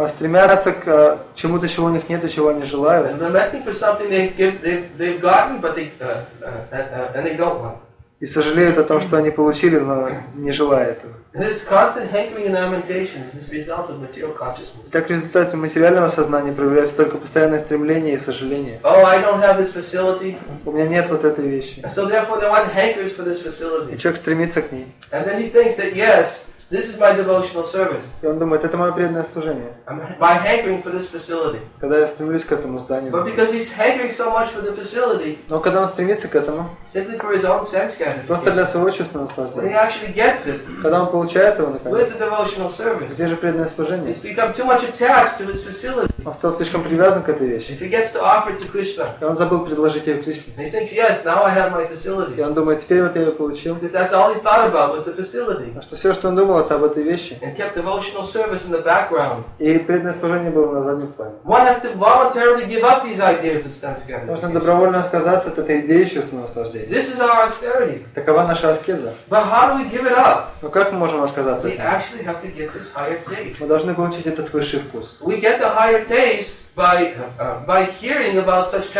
Стремятся к чему-то, чего у них нет и чего они желают. And lamenting for something they've gotten, but and they don't want. И сожалеют о том, что они получили, но не желают этого. This constant hankering and lamentation is the result of material consciousness. Так в результате материального сознания проявляется только постоянное стремление и сожаление. Oh, I don't have this facility. У меня нет вот этой вещи. So therefore, the one hankers for this facility. И человек стремится к ней. And then he thinks that yes, this is my devotional service. И он думает, это мое преданное служение. By hankering for this facility. Когда я стремлюсь к этому зданию. But because he's hankering so much for the facility. Но когда он стремится к этому. Simply for his own sense gratification. Просто для своего чувственного When he наслаждения. actually gets it. Когда он получает его наконец. Where's the devotional service? Где же преданное служение? He's become too much attached to his facility. Он стал слишком привязан к этой вещи. He forgets to offer it to Krishna. И он забыл предложить ее Кришне. And he thinks, yes, now I have my facility. И он думает, теперь вот я ее получил. Because that's all he thought about was the facility. А что все, что он думал, это об этой вещи. And kept devotional service in the background. И преданное служение было на заднем плане. One has to voluntarily give up these ideas of sense Нужно gratification. добровольно отказаться от этой идеи чувственного наслаждения. This is our austerity. Такова наша аскеза. But how do we give it up? Но как мы можем отказаться от We этого? actually have to get this higher taste. Мы должны получить этот высший вкус. We get the higher taste by hearing about such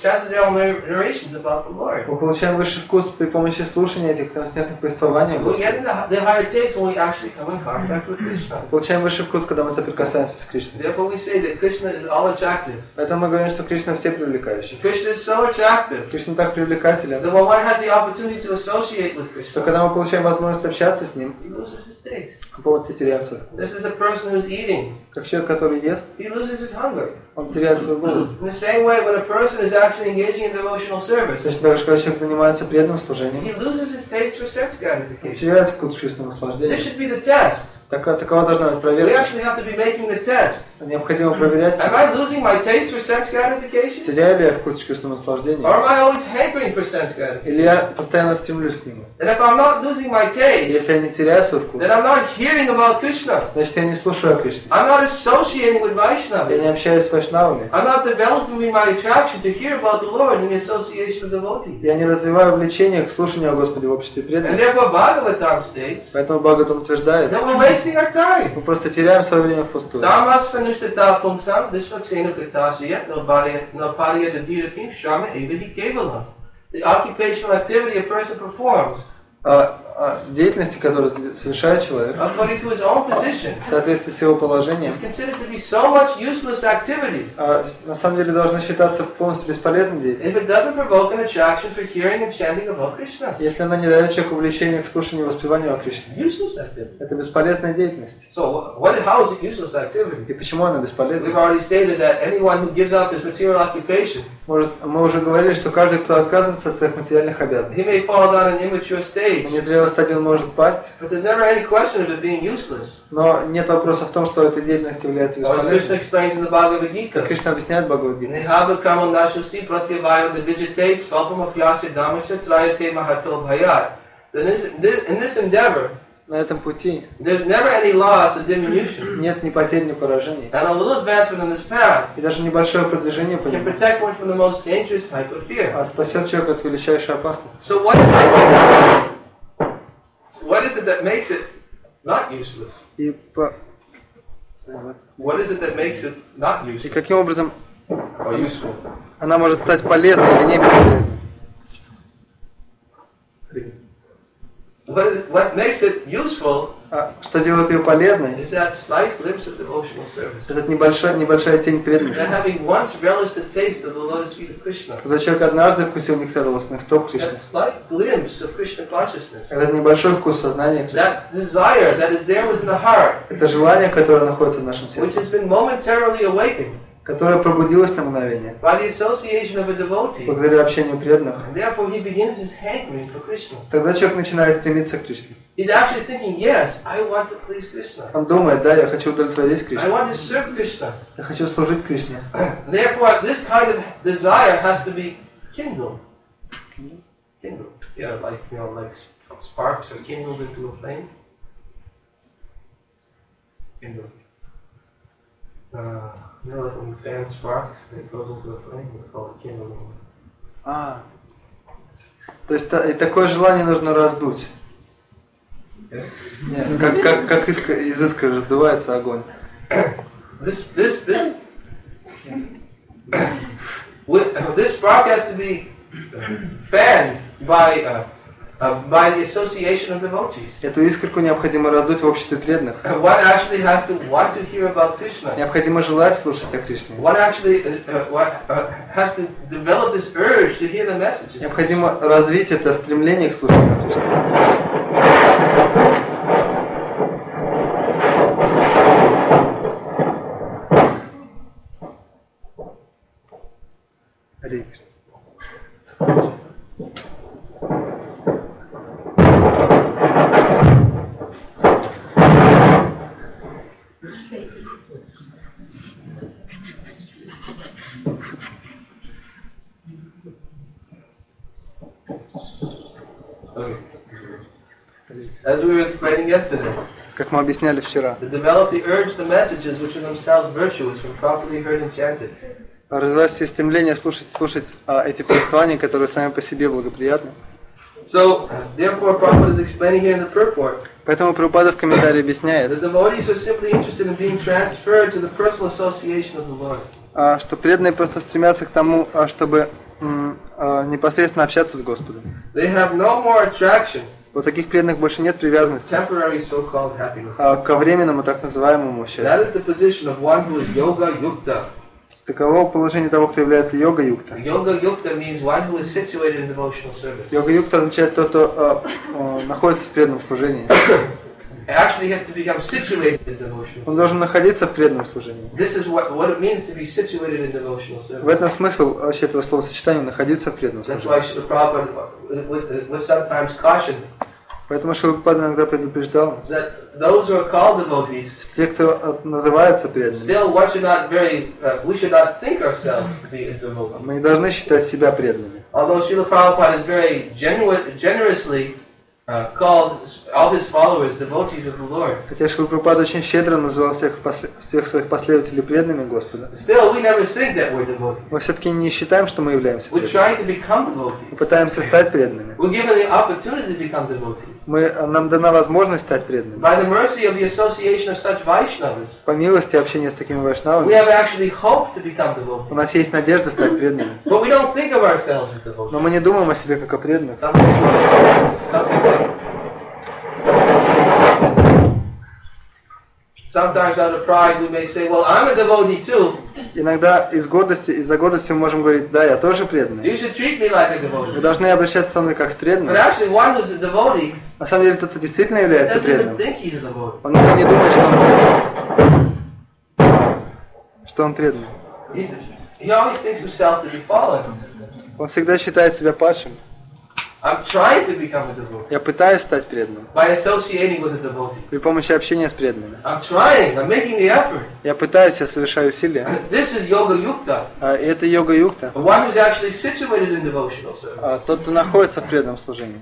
transcendental narrations about the Lord. Мы получаем высший вкус при помощи слушания этих трансцендентных повествований. We get the higher taste when we actually come in contact with Krishna. Получаем высший вкус, когда мы соприкасаемся с Кришной. Therefore we say that Krishna is all attractive. Поэтому мы говорим, что Кришна все привлекающий. Krishna is so attractive. Кришна так привлекателен, That when one has the opportunity to associate with что Krishna, когда мы получаем возможность общаться с Ним, he loses his taste. мы полностью теряем свой вкус. This is a person who's eating. Как человек, который ест, He loses his hunger. он теряет свой голод. In the same way, when a person is actually engaging in devotional service, Точно так же, когда человек занимается преданным служением, he loses his taste for sense он gratification. теряет вкус к чувственному This наслаждению. should be the test. Такова должна быть We проверка. actually have to be making the test. Необходимо проверять, Am I losing my taste for sense gratification? теряю ли я вкус к чувственному наслаждению, Or am I always hankering for sense gratification? или я постоянно стремлюсь к нему. And if I'm not losing my taste, Если я не теряю свой вкус, then I'm not hearing about Krishna. значит я не слушаю о Кришне. I'm not associating with Я не Vaishnavas. общаюсь с вайшнавами. I'm not developing my attraction to hear about the Lord in the association of devotees. Я не развиваю влечение к слушанию о Господе в обществе And преданных. therefore Bhagavatam states Поэтому Бхагаватам утверждает, that we're wasting our time. мы просто теряем свое время впустую. Dhammas panushtata pumsam vishvaksena kritasya no parya dadiratim shama evahi kevala. The occupational activity a person performs Деятельности, которые совершает человек, according to his own position, в соответствии с его положением, is considered to be so much useless activity на самом деле должна считаться полностью бесполезной деятельностью, if it doesn't provoke an attraction for hearing and chanting about Krishna. если она не дает человеку влечение к слушанию и воспеванию о Кришне. Useless activity. Это бесполезная деятельность. So how is it useless activity? И почему она We've бесполезна? already stated that anyone who gives up his material occupation, Мы уже говорили, что каждый, кто отказывается от своих материальных обязанностей, he may fall down an immature stage, на незрелой стадии он может пасть, but there's never any question of it being useless. но нет вопроса в том, что эта деятельность является Or as Krishna бесполезной. explains in the Как Bhagavad-Gita, Кришна объясняет в Бхагавад-Гите. Nihava kamo nashasti pratyavaya vidyate svapam apyasya dhamasya trayate mahato bhayat. In this endeavor, На этом пути there's never any loss or diminution. нет ни потерь, ни поражений. And a little advancement on this path И даже небольшое продвижение по can нему protect one from the most dangerous type of fear. спасет человека от величайшей опасности. So what is it that makes it not useless? What is it that makes it not И useless каким образом or useful? она может стать полезной или не бесполезной? What makes it useful Что делает ее полезной? is that slight glimpse of devotional service. Это небольшая тень преданности. That having once relished the taste of the lotus feet of Krishna. Когда человек однажды вкусил нектар лотосных стоп Кришны. That slight glimpse of Krishna consciousness. Это небольшой вкус сознания Кришны. That desire that is there within the heart. Это желание, которое находится в нашем Which сердце. has been momentarily awakened. Которое пробудилось на мгновение. By the association of a devotee. Благодаря общению преданных. And therefore he begins his hankering for Krishna. Тогда человек начинает стремиться к Кришне. He's actually thinking, yes, I want to please Krishna. Он думает, да, я хочу удовлетворить Кришну. I want to serve Krishna. Я хочу служить Кришне. Therefore, this kind of desire has to be kindled. Kindled. Yeah, like sparks are kindled into a flame. Kindled. Like when you fan sparks, it goes into a flame. It's called kindling. То есть и такое желание нужно раздуть. Нет, как из искры раздувается огонь. This spark has to be fanned by the association of devotees. Эту искорку необходимо раздуть в обществе преданных. One actually has to want to hear about Krishna. Необходимо желать слушать о Кришне. One actually has to develop this urge to hear the messages. Необходимо развить это стремление к слушанию Кришны. As we were explaining yesterday, как мы объясняли вчера, to develop the urge, the messages which are themselves virtuous when properly heard and chanted. Развивать все стремления слушать эти повествования, которые сами по себе благоприятны. So, therefore, Prabhupada is explaining here in the purport. Поэтому Прабхупада в комментарии объясняет, The devotees are simply interested in being transferred to the personal association of the Lord. Что преданные просто стремятся к тому, чтобы непосредственно общаться с Господом. They have no more attraction. У таких преданных больше нет привязанности ко временному так называемому счастью. Таково положение того, кто является йога-юкта. Йога-юкта означает тот, кто находится в преданном служении. Он должен находиться в преданном служении. В этом смысл вообще этого словосочетания находиться в преданном служении. Поэтому Шрила Прабхупада иногда предупреждал, те, кто называются преданными, мы не должны считать себя преданными. Хотя Шрила Прабхупада очень щедро называл всех своих последователей преданными Господа, мы все-таки не считаем, что мы являемся преданными. Мы пытаемся стать преданными. Нам дана возможность стать преданными. По милости общения с такими вайшнавами у нас есть надежда стать преданными. Но мы не думаем о себе как о преданных. Иногда из-за гордости мы можем говорить, да, я тоже преданный. Вы должны обращаться со мной как с преданным. На самом деле, кто-то действительно является преданным. Он не думает, что он преданный. Он всегда считает себя падшим. Я пытаюсь стать преданным. При помощи общения с преданными. Я пытаюсь, я совершаю усилия. Это йога-юкта. Тот, кто находится в преданном служении.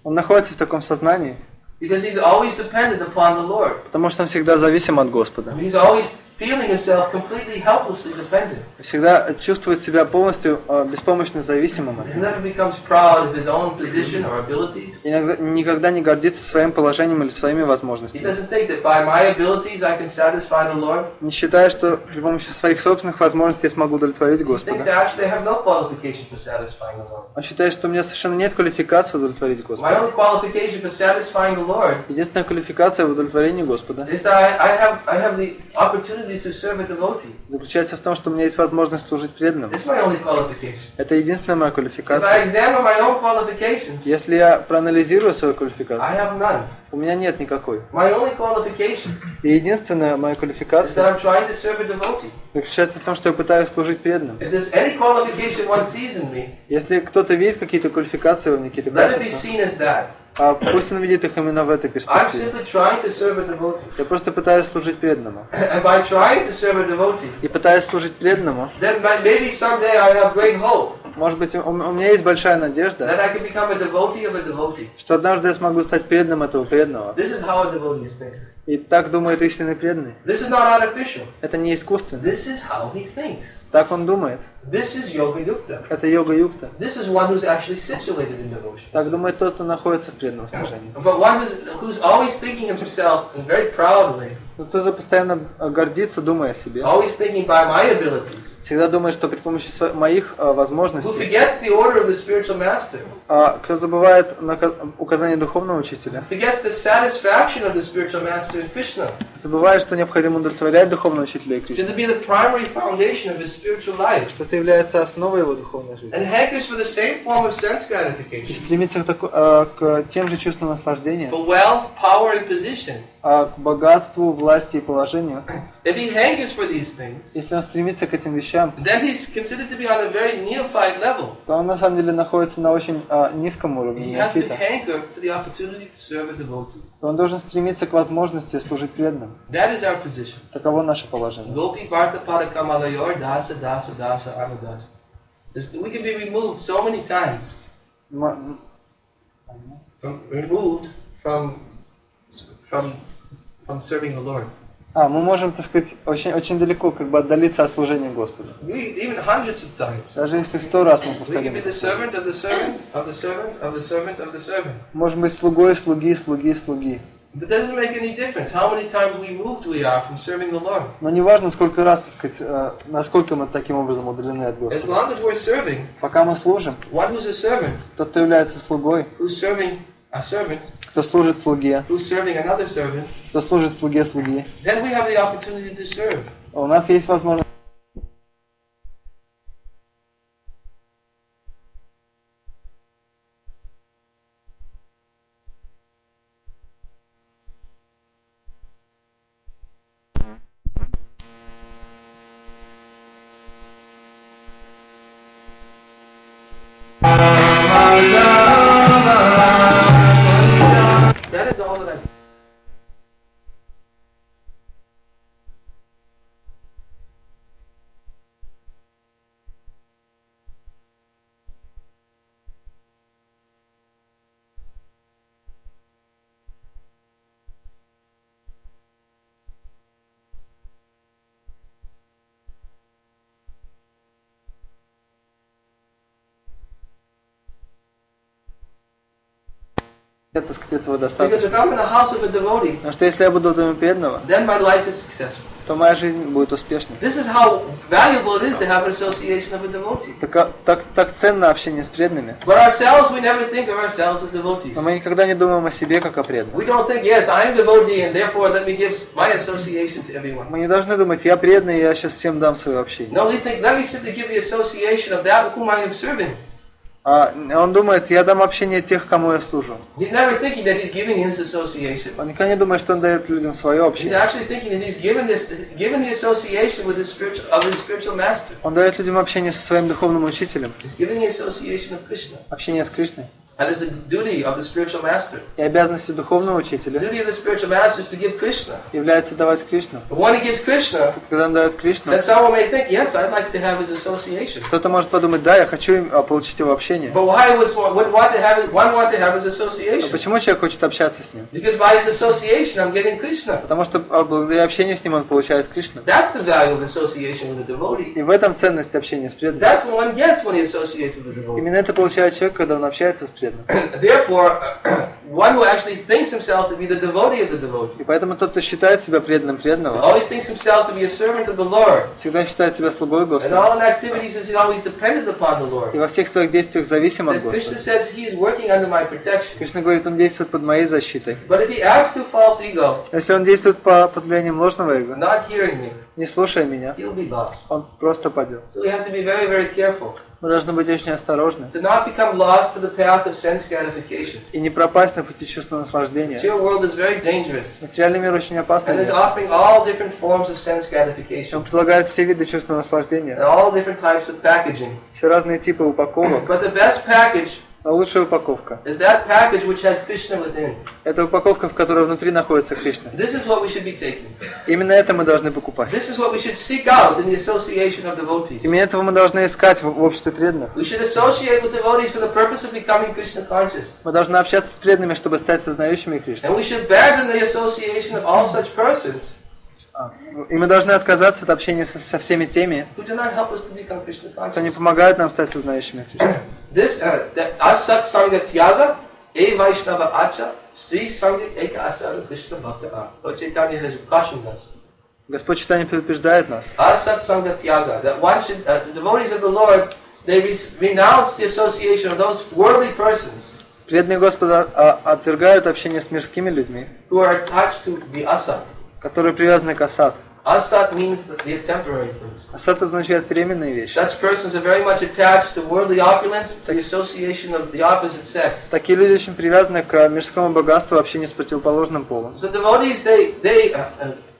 Он находится в таком сознании, because he's always dependent upon the Lord. потому что он всегда зависим от Господа. He's always feeling himself completely helplessly dependent. Всегда чувствует себя полностью беспомощно зависимым от He него. never becomes proud of his own position or abilities. Никогда не гордится своим положением или своими He возможностями. doesn't think that by my abilities I can satisfy the Lord. Не считая, что при помощи своих собственных возможностей я смогу удовлетворить He thinks Господа. that actually I have no qualification for satisfying the Lord. Он считает, что у меня совершенно нет квалификации удовлетворить My Господа. only qualification for satisfying the Lord Единственная квалификация в удовлетворении Господа is that I have the opportunity to serve a devotee. заключается в том, что у меня есть возможность служить преданным. It's my only qualification. Это единственная моя If I квалификация. examine my own qualifications, Если я проанализирую свою I квалификацию, have none. у меня нет никакой. My only qualification И единственная моя is that квалификация I'm trying to serve a devotee. заключается в том, что я пытаюсь служить преданным. If there's any qualification one sees in me, Если кто-то видит какие-то квалификации во мне, какие-то let it be качества, seen as that. пусть он видит их именно в этой I'm перспективе. simply trying to serve a devotee. Я просто пытаюсь служить преданному. And by trying to serve a devotee, И пытаясь служить преданному, then maybe someday I have great hope может быть, у меня есть большая надежда, that I can become a devotee of a devotee. что однажды я смогу стать преданным этого преданного. This is how a devotee is thinking. И так думает истинный преданный. This is not artificial. Это не искусственно. This is how he thinks. Так он думает. This is yoga yukta. Это йога-юкта. This is one who's actually situated in devotion. Так думает тот, кто находится в преданном служении. But one who's always thinking of himself and very proudly, Но кто-то постоянно гордится, думая о себе. always thinking by my abilities, Всегда думает, что при помощи моих who возможностей. forgets the order of the spiritual master, Кто забывает указания духовного учителя. forgets the satisfaction of the spiritual master in Krishna, Забывает, что необходимо удовлетворять духовного учителя и should Кришну. be the primary foundation of his spiritual life, Что это является основой его духовной жизни. and hankers for the same form of sense И gratification, стремится к тем же чувствам наслаждения, for wealth, power, and position. к богатству, власти и положению. If he hankers for these things, Если он стремится к этим вещам, then he's considered to be on a very neophyte level. то он на самом деле находится на очень низком уровне, He has to неофита. hanker for the opportunity to serve a devotee. Он должен стремиться к возможности служить преданным. That is our position. Таково наше положение. Gopi Bharta Padakamalayur Dasa Dasa Dasa Anadasa. We can be removed so many times. Removed from serving the Lord. Мы можем, так сказать, очень далеко отдалиться от служения Господу. Even hundreds of times. Даже если 100 раз мы We can повторим be the это. servant of the servant of the servant of the servant of the servant. Можем быть слугой, слуги. But that doesn't make any difference how many times removed we are from serving the Lord. Но не важно, сколько раз, так сказать, насколько мы таким образом удалены от As Господа. long as we're serving, Пока мы служим, one who's a servant, тот, кто является слугой, who's serving a servant, кто служит слуге, who's serving another servant, кто служит слуге, then we have the opportunity to serve. у нас есть возможность. That is all that I. Так сказать, этого Because if достаточно. I'm in the house of a devotee, Потому что если я буду в доме преданного, then my life is successful. то моя жизнь будет успешной. This is how valuable it is to have an association of a devotee. Так ценно общение с преданными. But ourselves, we never think of ourselves as devotees. Но мы никогда не думаем о себе как о преданном. We don't think, yes, I am devotee, and therefore let me give my association to everyone. Мы не должны думать, я преданный, я сейчас всем дам свое общение. No, we think, let me simply give the association of that whom I am serving. Он думает, я дам общение тех, кому я служу. He's never thinking that he's giving his association. Он никогда не думает, что он дает людям свое He's общение. actually thinking that he's given the association with his spiritual master. Он дает людям общение со своим духовным учителем, He's giving the association of Krishna. общение с Кришной. And it's the duty of the spiritual master. И обязанностью духовного The учителя duty of the spiritual master is to give Krishna. является давать Кришну. But when he gives Krishna, Когда он дает Кришну, then someone may think, yes, I'd like to have his association. кто-то может подумать, да, я хочу получить его общение. But why would one want to have his А association? почему человек хочет общаться с ним? Because by his association, I'm getting Krishna. Потому что благодаря общению с ним он получает Кришну. That's the value of association with a devotee. И в этом ценность общения с преданным. That's what one gets when he associates with a devotee. Именно это получает человек, когда он общается с преданным. Therefore, one who actually thinks himself to be the devotee of the devotee, И поэтому тот, кто считает себя преданным преданного, always thinks himself to be a servant of the Lord. всегда считает себя слугой In Господа. all activities is always dependent upon the Lord. И во всех своих действиях зависим от That Krishna Господа. says he is working under my protection. Кришна говорит, он действует под моей защитой. But if he acts to false ego, Если он действует под влиянием ложного эго, not hearing me, не слушая меня, he'll be lost. он просто падет. So we have to be very, very careful Мы должны быть очень осторожны to not become lost to the path of sense gratification. и не пропасть на пути чувственного наслаждения. Material world is very dangerous Материальный мир очень опасный and is место. offering all different forms of sense Он gratification предлагает все виды чувственного and наслаждения, all different types of packaging. все разные типы упаковок. But the best package Но лучшая упаковка is that package which has Krishna within. – это упаковка, в которой внутри находится Кришна. This is what we should be taking. Именно это мы должны покупать. This is what we should seek out in the association of devotees. Именно этого мы должны искать в обществе преданных. We should associate with devotees for the purpose of becoming Krishna conscious. Мы должны общаться с преданными, чтобы стать сознающими Кришну. And we should abandon the association of all such persons И мы должны отказаться от общения со всеми теми, who do not help us to become Krishna кто не conscious. помогает нам стать сознающими Кришну. This asat sangha tyaga, e vaishnava acha, sri sangha eka asara Krishna bhakta. Lord Chaitanya has cautioned us. Господь Чайтанья предупреждает нас. Asat sangha tyaga, that one should, the devotees of the Lord, they renounce the association of those worldly persons Преданные Господа отвергают общение с мирскими людьми, who are attached to the asat. которые привязаны к асад. Asat means that they are temporary things. Асад означает временные вещи. Such persons are very much attached to worldly opulence, to the association of the opposite sex. Такие люди очень привязаны к мирскому богатству, общению с противоположным полом. So devotees, they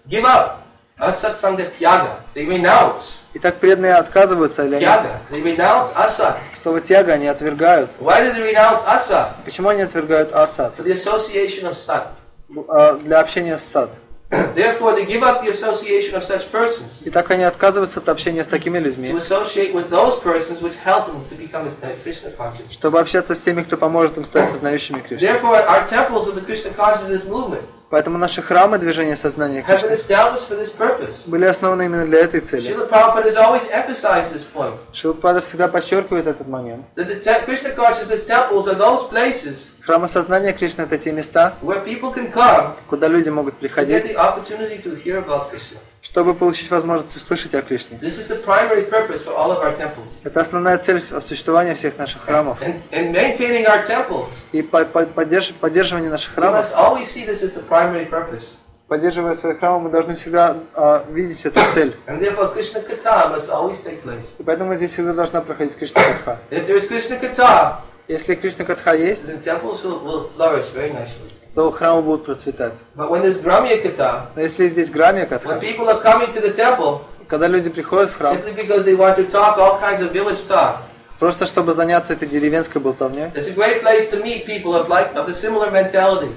give up. Asat sangha tyaga. They renounce. Итак, преданные отказываются, или они, Tyaga. They renounce asat. слово тяга они отвергают. Why do they renounce asat? Почему они отвергают асад? For the association of sat. Для общения с сад. Therefore, they give up the association of such persons Итак, они отказываются от общения с такими людьми, to associate with those persons which help them to become Krishna conscious. чтобы общаться с теми, кто поможет им стать сознающими Кришну. Therefore, our temples of the Krishna consciousness movement Поэтому наши храмы движения сознания have been Кришны established for this purpose. были основаны именно для этой цели. Srila Prabhupada has always emphasized this point. Шрила Прабхупада всегда подчеркивает этот момент. That the Krishna consciousness temples are those places Храмы сознания Кришны – это те места, where people can come куда люди могут to get приходить, the opportunity to hear about Krishna. чтобы получить возможность услышать о Кришне. This is the primary purpose for all of our temples. Это основная цель существования всех наших храмов. And maintaining our temples, И поддерживание наших we храмов, must always see this as the primary purpose. поддерживая свои храмы, мы должны всегда видеть эту цель. And therefore, Krishna Katha must always take place. И поэтому здесь всегда должна проходить Кришна Катха. If there is Krishna Katha, Если Кришна Катха есть, the temples will flourish very nicely. то храмы будут процветать. But when there's Gramya Katha, Но если здесь Грамья when Катха, people are coming to the temple когда люди приходят в храм, simply because they want to talk all kinds of village talk, просто чтобы заняться этой деревенской болтовней, it's a great place to meet people of the similar mentality.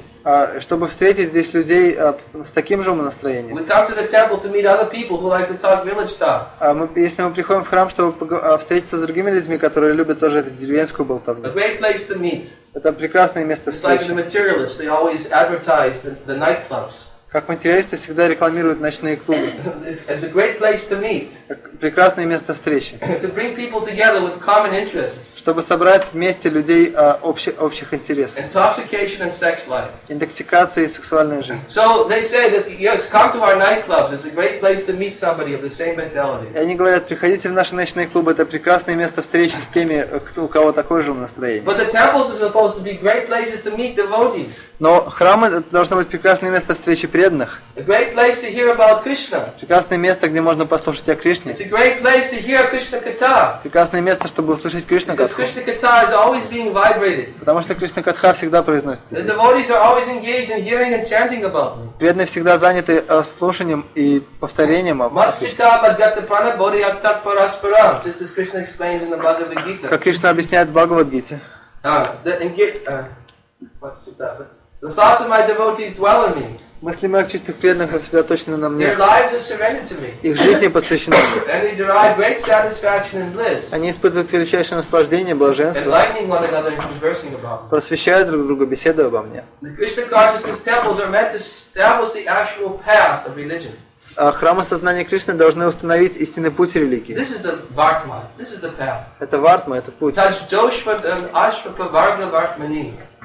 чтобы встретить здесь людей с таким же умонастроением. We come to the temple to meet other people who like to talk village talk. Если мы приходим в храм, чтобы встретиться с другими людьми, которые любят тоже эту деревенскую A болтовню, great place to meet. это прекрасное место It's like the встречи. materialists, they always advertise the nightclubs. Как материалисты всегда рекламируют ночные клубы. It's a great place to meet. Прекрасное место встречи. To bring people together with common interests. Чтобы собрать вместе людей общих интересов. Intoxication and sex life. Интоксикация и сексуальная жизнь. So they say that yes, come to our nightclubs. It's a great place to meet somebody of the same mentality. И они говорят, приходите в наши ночные клубы, это прекрасное место встречи с теми, у кого такое же настроение. But the temples are supposed to be great places to meet devotees. Но храмы должно быть прекрасное место встречи преданных. A great place to hear about Krishna. Прекрасное место, где можно послушать о Кришне. It's a great place to hear Krishna Katha. Прекрасное место, чтобы услышать Кришна Because Катху. Krishna Katha is always being vibrated. Потому что Кришна Катха всегда произносится. The devotees are always engaged in hearing and chanting about me. Преданные всегда заняты слушанием и повторением об Кришне. Just as Krishna explains in the Bhagavad-Gita. Как Кришна объясняет в Бхагавад-Гите. The thoughts of my devotees dwell in me. Мысли моих чистых преданных сосредоточены на мне. Their lives are surrendered to me. Их жизни посвящены мне. And they derive great satisfaction and bliss. Они испытывают величайшее наслаждение, блаженство. Enlightening one another and conversing about me. Просвещают друг друга, беседуя обо мне. The Krishna consciousness temples are meant to establish the actual path of religion. Храмы сознания Кришны должны установить истинный путь религии. This is the Vartma. This is the path. Это вартма, это путь.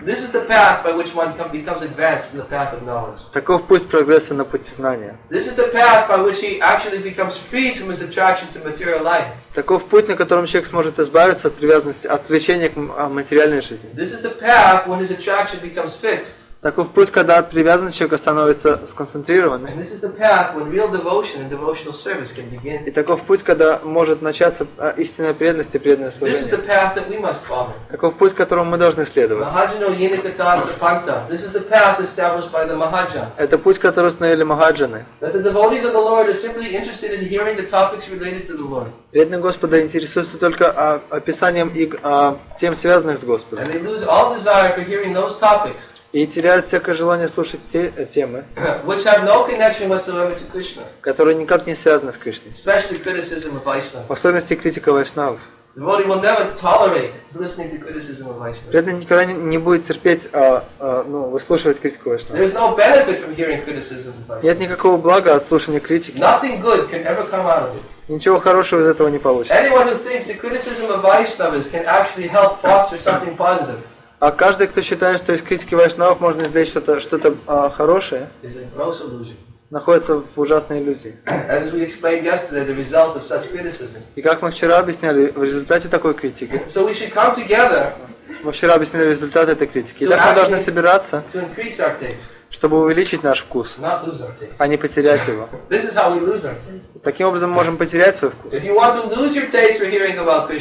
This is the path by which one becomes advanced in the path of knowledge. Таков путь прогресса на пути знания. This is the path by which he actually becomes freed from his attraction to material life. Таков путь, на котором человек сможет избавиться от привязанности, от влечения к материальной жизни. This is the path when his attraction becomes fixed. Таков путь, когда от привязанности человека становится сконцентрированным. And this is the path when real devotion and devotional service can begin. И таков путь, когда может начаться истинная преданность и преданное служение. This is the path that we must follow. Таков путь, которому мы должны следовать. This is the path established by the Mahajan. Это путь, который установили Махаджаны. That the devotees of the Lord are simply interested in hearing the topics related to the Lord. Преданные Господа интересуются только описанием и тем, связанных с Господом. And they lose all desire for hearing those topics. И теряют всякое желание слушать те темы, which have no connection whatsoever to Krishna. Которые никак не связаны с Кришной. Especially criticism of Vaishnava. В особенности критика вайшнавов. The devotee will never tolerate listening to criticism of Vaishnava. Преданный никогда не будет терпеть, выслушивать критику вайшнавов. There is no benefit from hearing criticism of Vaishnava. Нет никакого блага от слушания критики. Nothing good can ever come out of it. Ничего хорошего из этого не получится. Anyone who thinks the criticism of Vaishnavas can actually help foster something positive. А каждый, кто считает, что из критики вайшнавов можно извлечь что-то хорошее, находится в ужасной иллюзии. И как мы вчера объясняли, в результате такой критики, мы вчера объясняли результат этой критики. Итак, мы должны собираться, чтобы увеличить наш вкус, а не потерять его. Таким образом мы можем потерять свой вкус.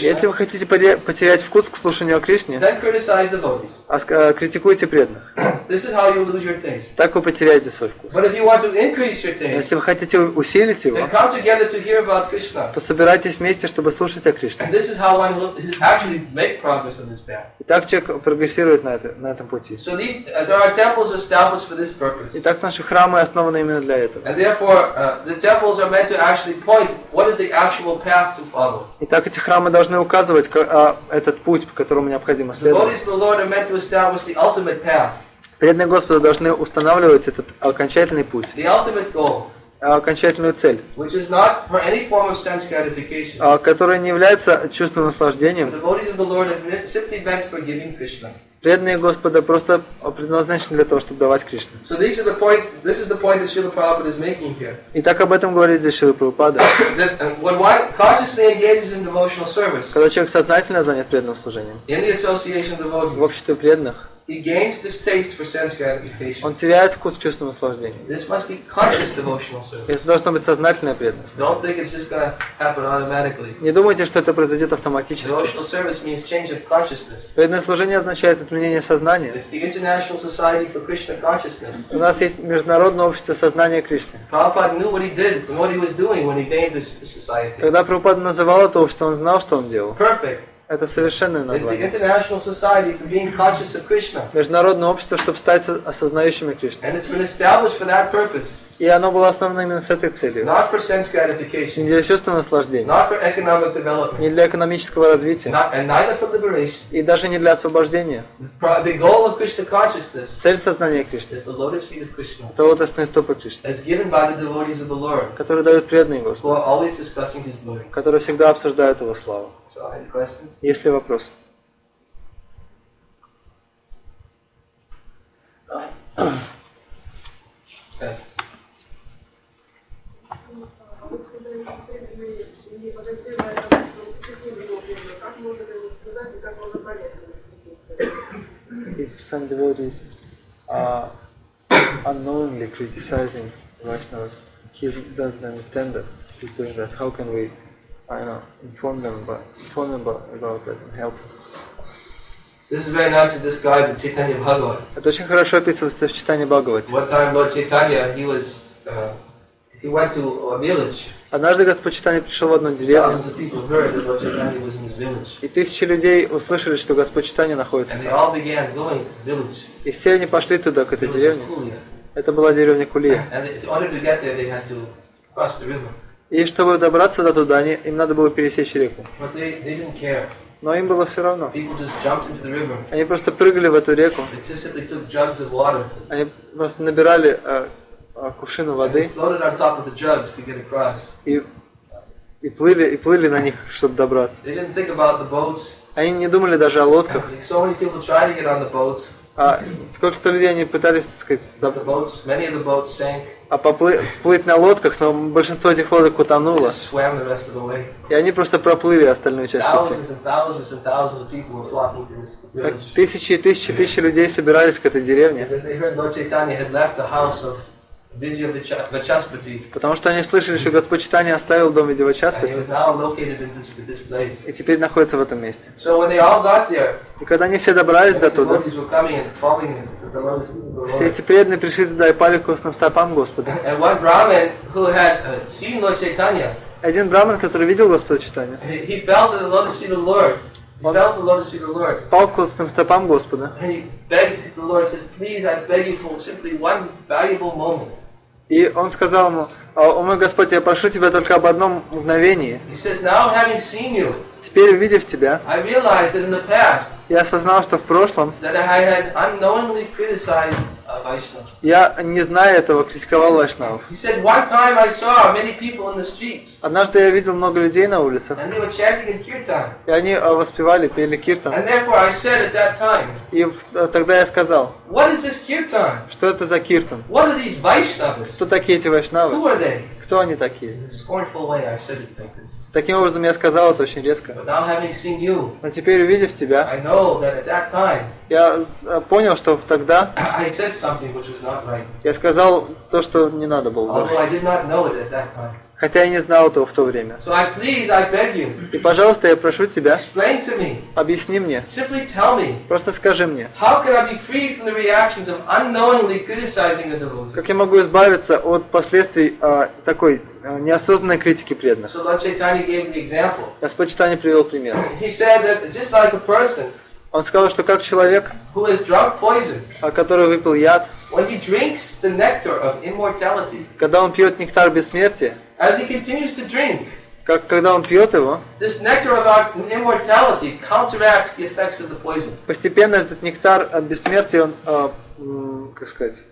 Если вы хотите потерять вкус к слушанию о Кришне, критикуйте преданных. Так вы потеряете свой вкус. Если вы хотите усилить его, то собирайтесь вместе, чтобы слушать о Кришне. И так человек прогрессирует на этом пути. Итак, наши храмы основаны именно для этого. Итак, эти храмы должны указывать этот путь, по которому необходимо следовать. Преданные Господа должны устанавливать этот окончательный путь, окончательную цель, которая не является чувственным наслаждением. Преданные Господа просто предназначены для того, чтобы давать Кришне. Итак, об этом говорит здесь Шрила Прабхупада. Когда человек сознательно занят преданным служением, в обществе преданных, он теряет вкус к чувственному наслаждению. Это должно быть сознательное преданность. Не думайте, что это произойдет автоматически. Преданное служение означает изменение сознания. У нас есть Международное общество сознания Кришны. Когда Прабхупада называл это общество, он знал, что он делал. Это совершенное название. Международное общество, чтобы стать осознающими Кришну. И оно было основано именно с этой целью. Не для чувственного наслаждения, не для экономического развития, и даже не для освобождения. Цель сознания Кришны – это лотосные стопы Кришны, которые дают преданные Господу, которые всегда обсуждают Его славу. Есть ли вопросы? If some devotees are unknowingly criticizing Vaishnavas, he doesn't understand that he's doing that. How can we, inform them about that and help? This is very nicely described in Chaitanya Bhagavat. Это очень хорошо описывается в читании Бхагавати. One time Lord Chaitanya, He went to a village. Однажды Господь Чайтанья пришел в одну деревню, Thousands of people heard that Lord Chaitanya was in his village. и тысячи людей услышали, что Господь Чайтанья находится And they там. all began going to the village. И все они пошли туда, к этой It was деревне. Kulia. Это была деревня Кулия. And in order to get there, they had to cross the river. И чтобы добраться до туда, им надо было пересечь реку. But they didn't care. Но им было все равно. People just jumped into the river. Они просто прыгали в эту реку. They just simply took jugs of water. Они просто набирали кувшины воды They floated on top of the jugs to get across. и плыли на них, чтобы добраться. They didn't think about the boats. Они не думали даже о лодках. So many people tried to get on the boats. А сколько-то людей они пытались, так сказать, The boats, many of the boats sank. плыть на лодках, но большинство этих лодок утонуло. Just swam the rest of the way. И они просто проплыли остальную часть пути. Thousands and thousands and thousands of people were flocking to this Так, village. тысячи и тысячи людей собирались к этой деревне. Because they heard Lord Chaitanya had left the house of Vijaya Vachaspati. Потому что они слышали, что Господь Чайтанья оставил дом And he Видивачаспати was now located in this place. и теперь находится в этом месте. So when they all got there, И когда они все добрались до the туда, devotees were coming and falling at the lotus feet of the все Lord. эти преданные пришли туда и пали к костным стопам Господа. And one Brahmin who had seen Lord Chaitanya, Один браман, который видел Господа Чайтанью, he fell to the lotus feet of the Lord. He fell to the lotus feet of the Lord. пал к костным стопам Господа. And he begged the Lord, said, please, I beg you for simply one valuable moment. И он сказал ему: «О мой Господь, я прошу тебя только об одном мгновении. He says, now having seen you, Теперь, увидев тебя, I realized that in the past, я осознал, что в прошлом that I had unknowingly criticized Vaishnava. я, не зная этого, критиковал вайшнавов. He said, one time I saw many people in the streets, Однажды я видел много людей на улицах, and they were chanting in kirtan. и они воспевали, пели киртан. And therefore I said at that time, И тогда я сказал: what is this kirtan? что это за киртан? What are these Vaishnavas? Кто такие эти вайшнавы? Who are they? Кто они такие? In a scornful way I said it like this. Таким образом я сказал это очень резко. But now having seen you, Но теперь, увидев тебя, I know that at that time, я понял, что тогда I said something which was not right. я сказал то, что не надо было Although I говорить. did not know it at that time. Хотя я не знал этого в то время. So I beg you, И, пожалуйста, я прошу тебя, explain to me, объясни мне, simply tell me, просто скажи мне, how can I be free from the reactions of unknowingly criticizing a devotee? как я могу избавиться от последствий такой неосознанной критики преданных. So Lord Chaitanya gave the example. Господь Чайтанья привел пример. He said that just like a person Он сказал, что как человек, who has drunk poison, который выпил яд, when he drinks the nectar of immortality, когда он пьет нектар бессмертия, as he continues to drink, когда он пьет его, this nectar of our immortality counteracts the effects of the poison. постепенно этот нектар бессмертия, он, как сказать,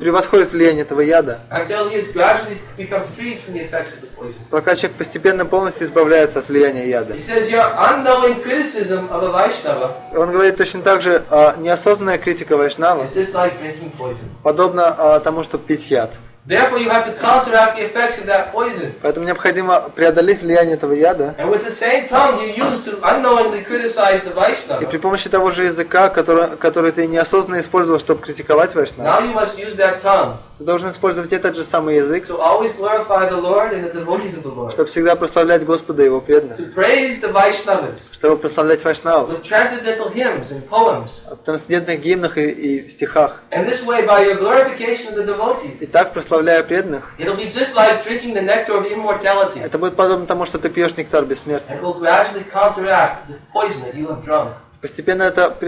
превосходит влияние этого яда, Until he has gradually become freed from the effects of the poison. пока человек постепенно полностью избавляется от влияния яда. He says your unknowing criticism of a Vaishnava Он говорит точно так же, неосознанная критика вайшнава is just like drinking poison. подобно тому, что пить яд. Therefore, you have to counteract the effects of that poison. Поэтому необходимо преодолеть влияние этого яда. And with the same tongue you use to unknowingly criticize the И Vaishnava, при помощи того же языка, который ты неосознанно использовал, чтобы критиковать вайшнава, now you must use that tongue ты должен использовать этот же самый язык, to always glorify the Lord and the devotees of the Lord, чтобы всегда прославлять Господа и Его преданных, to praise the Vaishnavas чтобы прославлять вайшнавов with transcendental hymns and poems. в трансцендентных гимнах и стихах. And this way, by your glorification of the devotees, И так, прославляя преданных, it'll be just like drinking the nectar of immortality. это будет подобно тому, что ты пьешь нектар бессмертия. And will gradually counteract the poison that you have drunk Постепенно так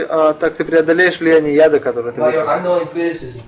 ты преодолеешь влияние яда, который ты by your выпил, unknowing criticism.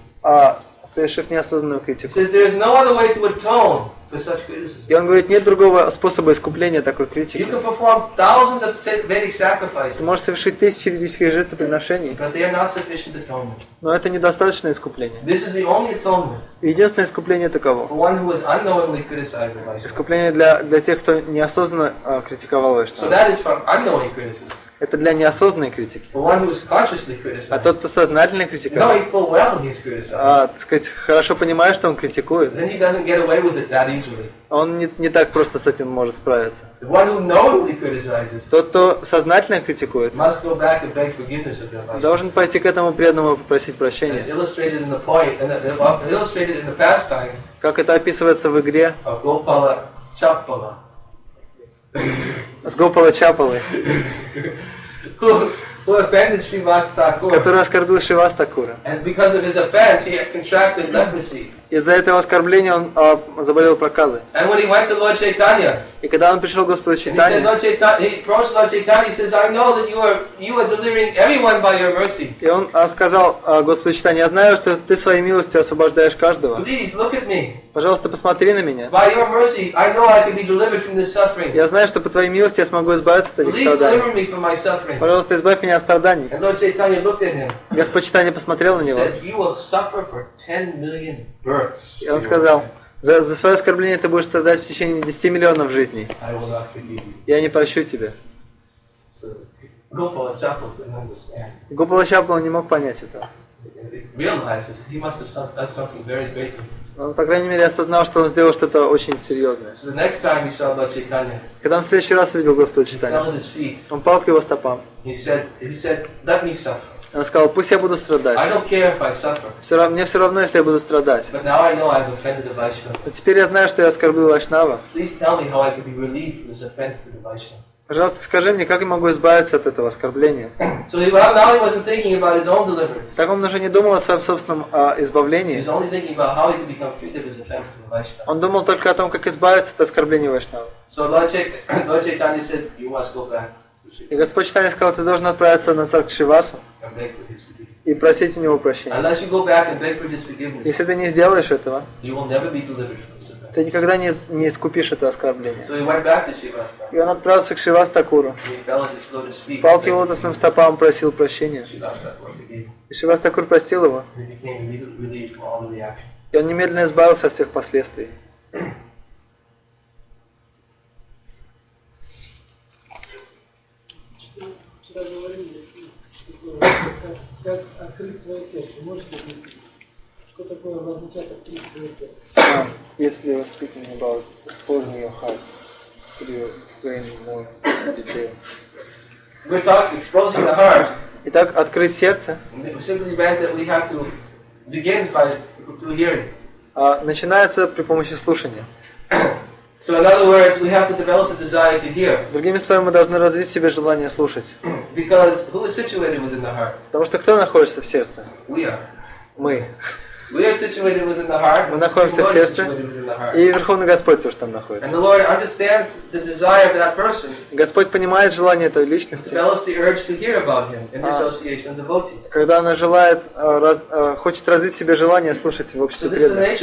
совершив неосознанную It критику. says there is no other way to atone for such criticism. И он говорит, нет другого способа искупления такой You критики. can perform thousands of Vedic sacrifices, Ты можешь совершить тысячи ведических жертвоприношений, but they are not sufficient atonement. но это недостаточное искупление. This is the only atonement Единственное искупление таково. for one who has unknowingly criticized the Vaishnava. Искупление для тех, кто неосознанно критиковал So вайшнава. that is from unknowing criticism. Это для неосознанной критики. For one who is consciously А criticized, тот, кто сознательно критикует, knowing full well he is criticized, так сказать, хорошо понимает, что он критикует, then he doesn't get away with it that easily. он не так просто с этим может справиться. The one who knowingly criticizes Тот, кто сознательно критикует, must go back and beg forgiveness of their Vaishnava. должен пойти к этому преданному и попросить As прощения. illustrated in the point, and illustrated in the pastime Как это описывается в игре of Gopala Chapala. с Гопала Чапалой. who offended Srivas Thakur. Который оскорбил Шривас Такура. And because of his offense, he had contracted leprosy. Из-за этого оскорбления он заболел проказой. And when he went to Lord Chaitanya, и когда он пришел к Господу Чайтанье, he approached Lord Chaitanya, he says, I know that you are delivering everyone by your mercy. И он сказал Господу Чайтанье, я знаю, что ты своей милостью освобождаешь каждого. Please look at me. Пожалуйста, посмотри на меня. By your mercy, I know I can be delivered from this suffering. Я знаю, что по твоей милости я смогу избавиться от этих страданий. Please deliver me from my suffering. Пожалуйста, избавь меня от страданий. And Lord Chaitanya looked at him. Господь Чайтанья посмотрел на него. Said, you will suffer for 10 million births. И он сказал, за свое оскорбление ты будешь страдать в течение 10 миллионов жизней. Я не прощу тебя. Гопала Чаппала не мог понять этого. Он, по крайней мере, осознал, что он сделал что-то очень серьезное. Когда он в следующий раз увидел Господа Чайтанью, он пал к его стопам. Он сказал, пусть я буду страдать. Мне все равно, если я буду страдать. Но теперь я знаю, что я оскорбил Вайшнава. Пожалуйста, скажи мне, как я могу избавиться от этого оскорбления? Так он уже не думал о своем собственном избавлении. Он думал только о том, как избавиться от оскорбления Вайшнава. И Господь Чайтанья сказал, ты должен отправиться назад к Шривасу и просить у него прощения. Если ты не сделаешь этого, ты никогда не искупишь это оскорбление. И он отправился к Шривас Такуру. Пал к его лотосным стопам, просил прощения. И Шривас Такур простил его. И он немедленно избавился от всех последствий. Как открыть свое сердце? Можете объяснить? Что такое означает открыть свое сердце? Если you're speaking about exposing your heart, could you explain more detail? We're talking exposing the heart. Итак, открыть сердце. Simply meant that we have to begin by through hearing. Начинается при помощи слушания. So in other words, we have to develop the desire to hear. Другими словами, мы должны развить в себе желание слушать. Because who is situated within the heart? Потому что кто находится в сердце? We are. Мы. We are situated within the heart. Мы находимся в сердце, и Верховный Господь тоже там находится. And the Lord understands the desire of that person. Господь понимает желание той личности. Develops the urge to hear about him in the association of devotees. Когда она желает, хочет развить в себе желание слушать в обществе преданных.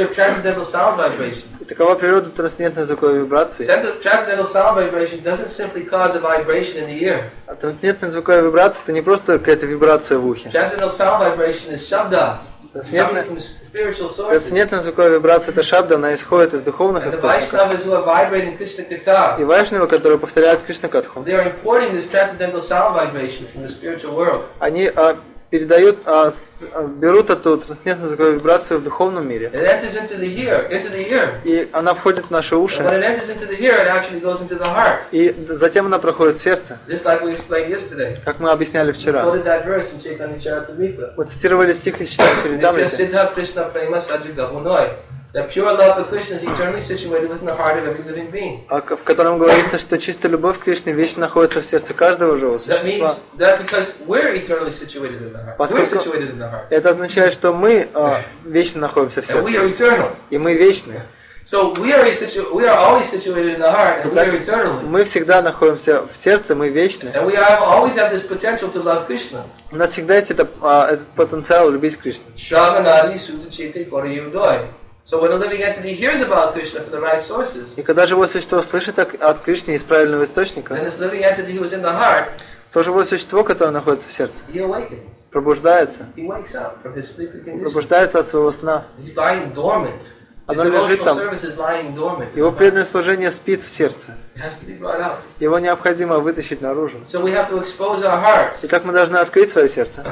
И такова природа трансцендентной звуковой вибрации. Transcendental sound vibration doesn't simply cause a vibration in the ear. А трансцендентная звуковая вибрация — это не просто какая-то вибрация в ухе. Transcendental sound vibration is shabda. Трансцендентная звуковая вибрация — это шабда, она исходит из духовных источников. И вайшнавы, которые повторяют Кришна-катху, они передают, берут эту трансцендентную звуковую вибрацию в духовном мире. И она входит в наши уши. И затем она проходит в сердце. Как мы объясняли вчера. Мы цитировали стих из Чаритамриты. В котором говорится, что чистая любовь к Кришне вечно находится в сердце каждого живого существа. Поскольку это означает, что мы вечно находимся в сердце. И мы вечны. Мы всегда находимся в сердце, мы вечны. У нас всегда есть этот потенциал любить Кришну. И когда живое существо слышит от Кришны из правильного источника, то живое существо, которое находится в сердце, пробуждается от своего сна. Оно лежит там. Его преданное служение спит в сердце. Его необходимо вытащить наружу. Итак, мы должны открыть свое сердце,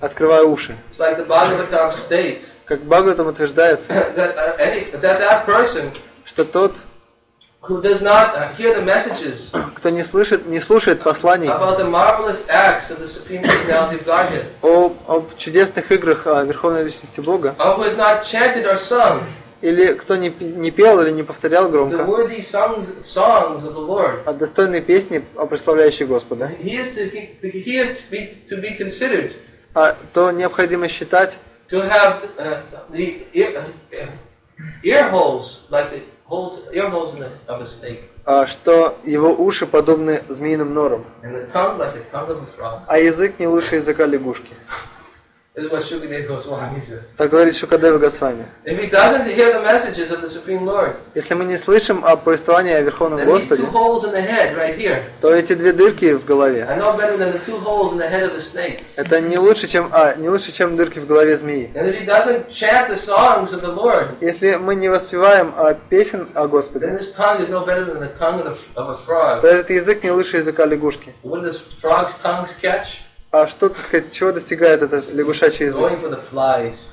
открывая уши. Как Бхагаватам утверждается, что тот, кто не слушает посланий об чудесных играх Верховной Личности Бога, Или кто не пел или не повторял громко. The worthy songs of the Lord. А достойные песни, прославляющие Господа. He is to be considered. То необходимо считать. To have the ear holes like the ear holes of a snake. Что его уши подобны змеиным норам. And the tongue like the tongue of a frog. А язык не лучше языка лягушки. This is what Shukadeva Goswami said. Так говорит Шукадева Госвами. If he doesn't hear the messages of the Supreme Lord, если мы не слышим о повествовании о Верховном Господе, two holes in the head right here, то эти две дырки в голове, are no better than the two holes in the head of a snake. Это не лучше, чем дырки в голове змеи. And if he doesn't chant the songs of the Lord, если мы не воспеваем песен о Господе, then this tongue is no better than the tongue of a frog. То этот язык не лучше языка лягушки. What does frog's tongues catch? А что, так сказать, чего достигает этот лягушачий язык? Going for the flies.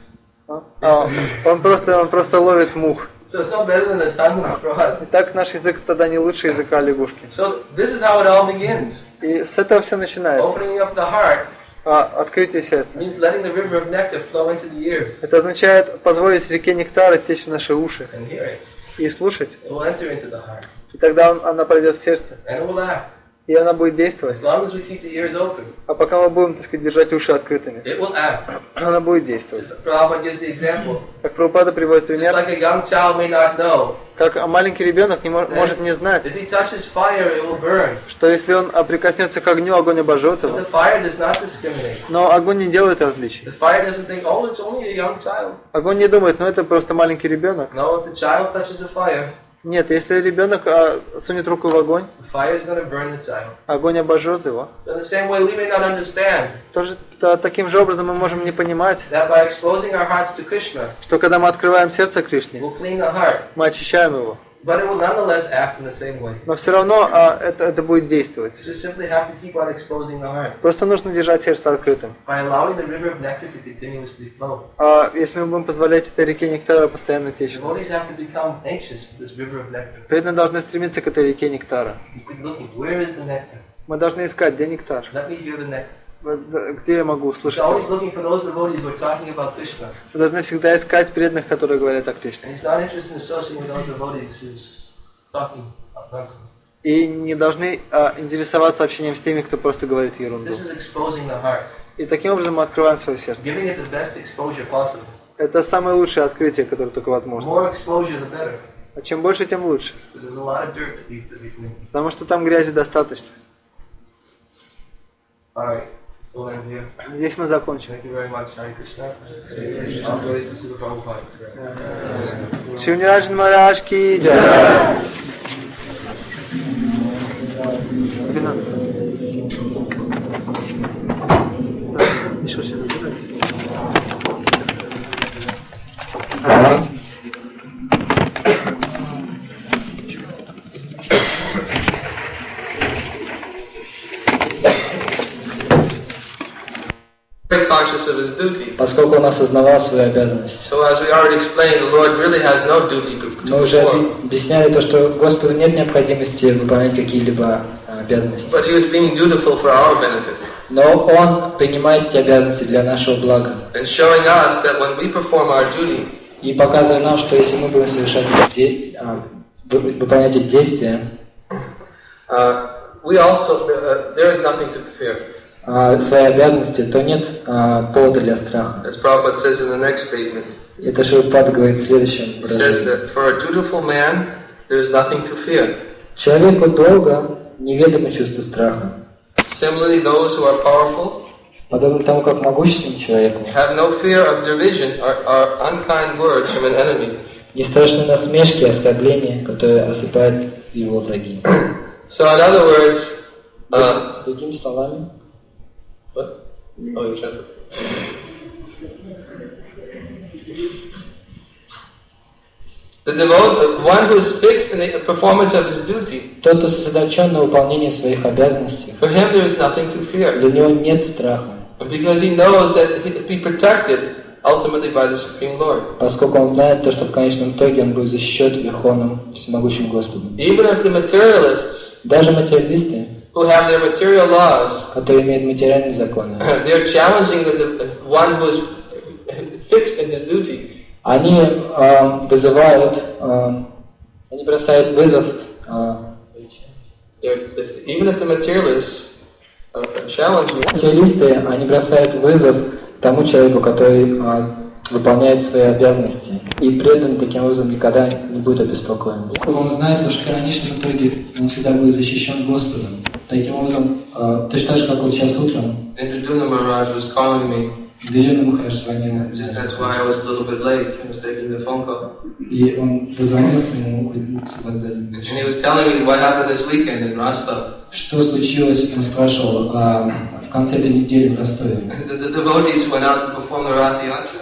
Он просто ловит мух. So it's no better than the tongue of a frog. Итак, наш язык тогда не лучше языка лягушки. So this is how it all begins. И с этого все начинается. Opening up the heart. Открытие сердца. Means letting the river of nectar flow into the ears. Это означает позволить реке нектара течь в наши уши. And hear it. И слушать. It will enter into the heart. И тогда она пройдет в сердце. And it will act. И она будет действовать. As long as we keep the ears open, а пока мы будем, так сказать, держать уши открытыми, it will act. Она будет действовать. Prabhupada gives the example. Как Прабхупада приводит пример, Just like a young child may not know, как маленький ребенок может не знать, if he touches fire, it will burn. Что если он прикоснется к огню, огонь обожжет его. But the fire does not discriminate. Но огонь не делает различий. The fire doesn't think, oh, it's only a young child. Огонь не думает, это просто маленький ребенок. No, if the child touches a fire, нет, если ребенок сунет руку в огонь, огонь обожжет его. Таким же образом мы можем не понимать, что когда мы открываем сердце Кришне, мы очищаем его. Но все равно это будет действовать. Просто нужно держать сердце открытым. Если мы будем позволять этой реке нектара постоянно течь. Преданные должны стремиться к этой реке нектара. Мы должны искать, где нектар. Где я могу слушать? Мы должны всегда искать преданных, которые говорят о Кришне. И не должны интересоваться общением с теми, кто просто говорит ерунду. И таким образом мы открываем свое сердце. Это самое лучшее открытие, которое только возможно. А чем больше, тем лучше. Потому что там грязи достаточно. Здесь мы закончим. Шрила Ниранджана Махарадж ки джай. Еще что-то разбирается. Поскольку он осознавал свою обязанность. Мы уже объясняли то, что Господу нет необходимости выполнять какие-либо обязанности. Но Он принимает эти обязанности для нашего блага. И показывая нам, что если мы будем совершать выполнять эти действия, свои обязанности, то нет повода для страха. Это Прабхупада говорит в следующем выражении. Человеку долго неведомо чувство страха. Подобно тому, как могущественному человеку не страшны насмешки и оскорбления, которые осыпают его враги. Другими словами, What? Oh, you translate. The one who is fixed in the performance of his duty. Тот, кто сосредоточен на выполнении своих обязанностей. For him there is nothing to fear. Для него нет страха. Because he knows that he will be protected ultimately by the Supreme Lord. Поскольку он знает то, что в конечном итоге он будет защищен Верховным Всемогущим Господом. Even if the materialists, даже материалисты, who have their material laws, которые имеют материальные законы, they are challenging the one who is fixed in his duty. они вызывают, они бросают вызов. Even if the materialists challenge you, материалисты, они бросают вызов тому человеку, который выполняет свои обязанности. И преданный таким образом никогда не будет обеспокоен. Он знает, что в конечном итоге он всегда будет защищен Господом. Таким образом, точно так же, как вот сейчас утром, Ниранджана Maharaj was calling me. Ниранджана Махарадж звонил. That's why I was a little bit late. I was taking the phone call. И он дозвонился ему с вокзалом. And he was telling me what happened this weekend in Rostov. Что случилось, он спрашивал, в конце этой недели в Ростове. The devotees went out to perform the Rath Yatra.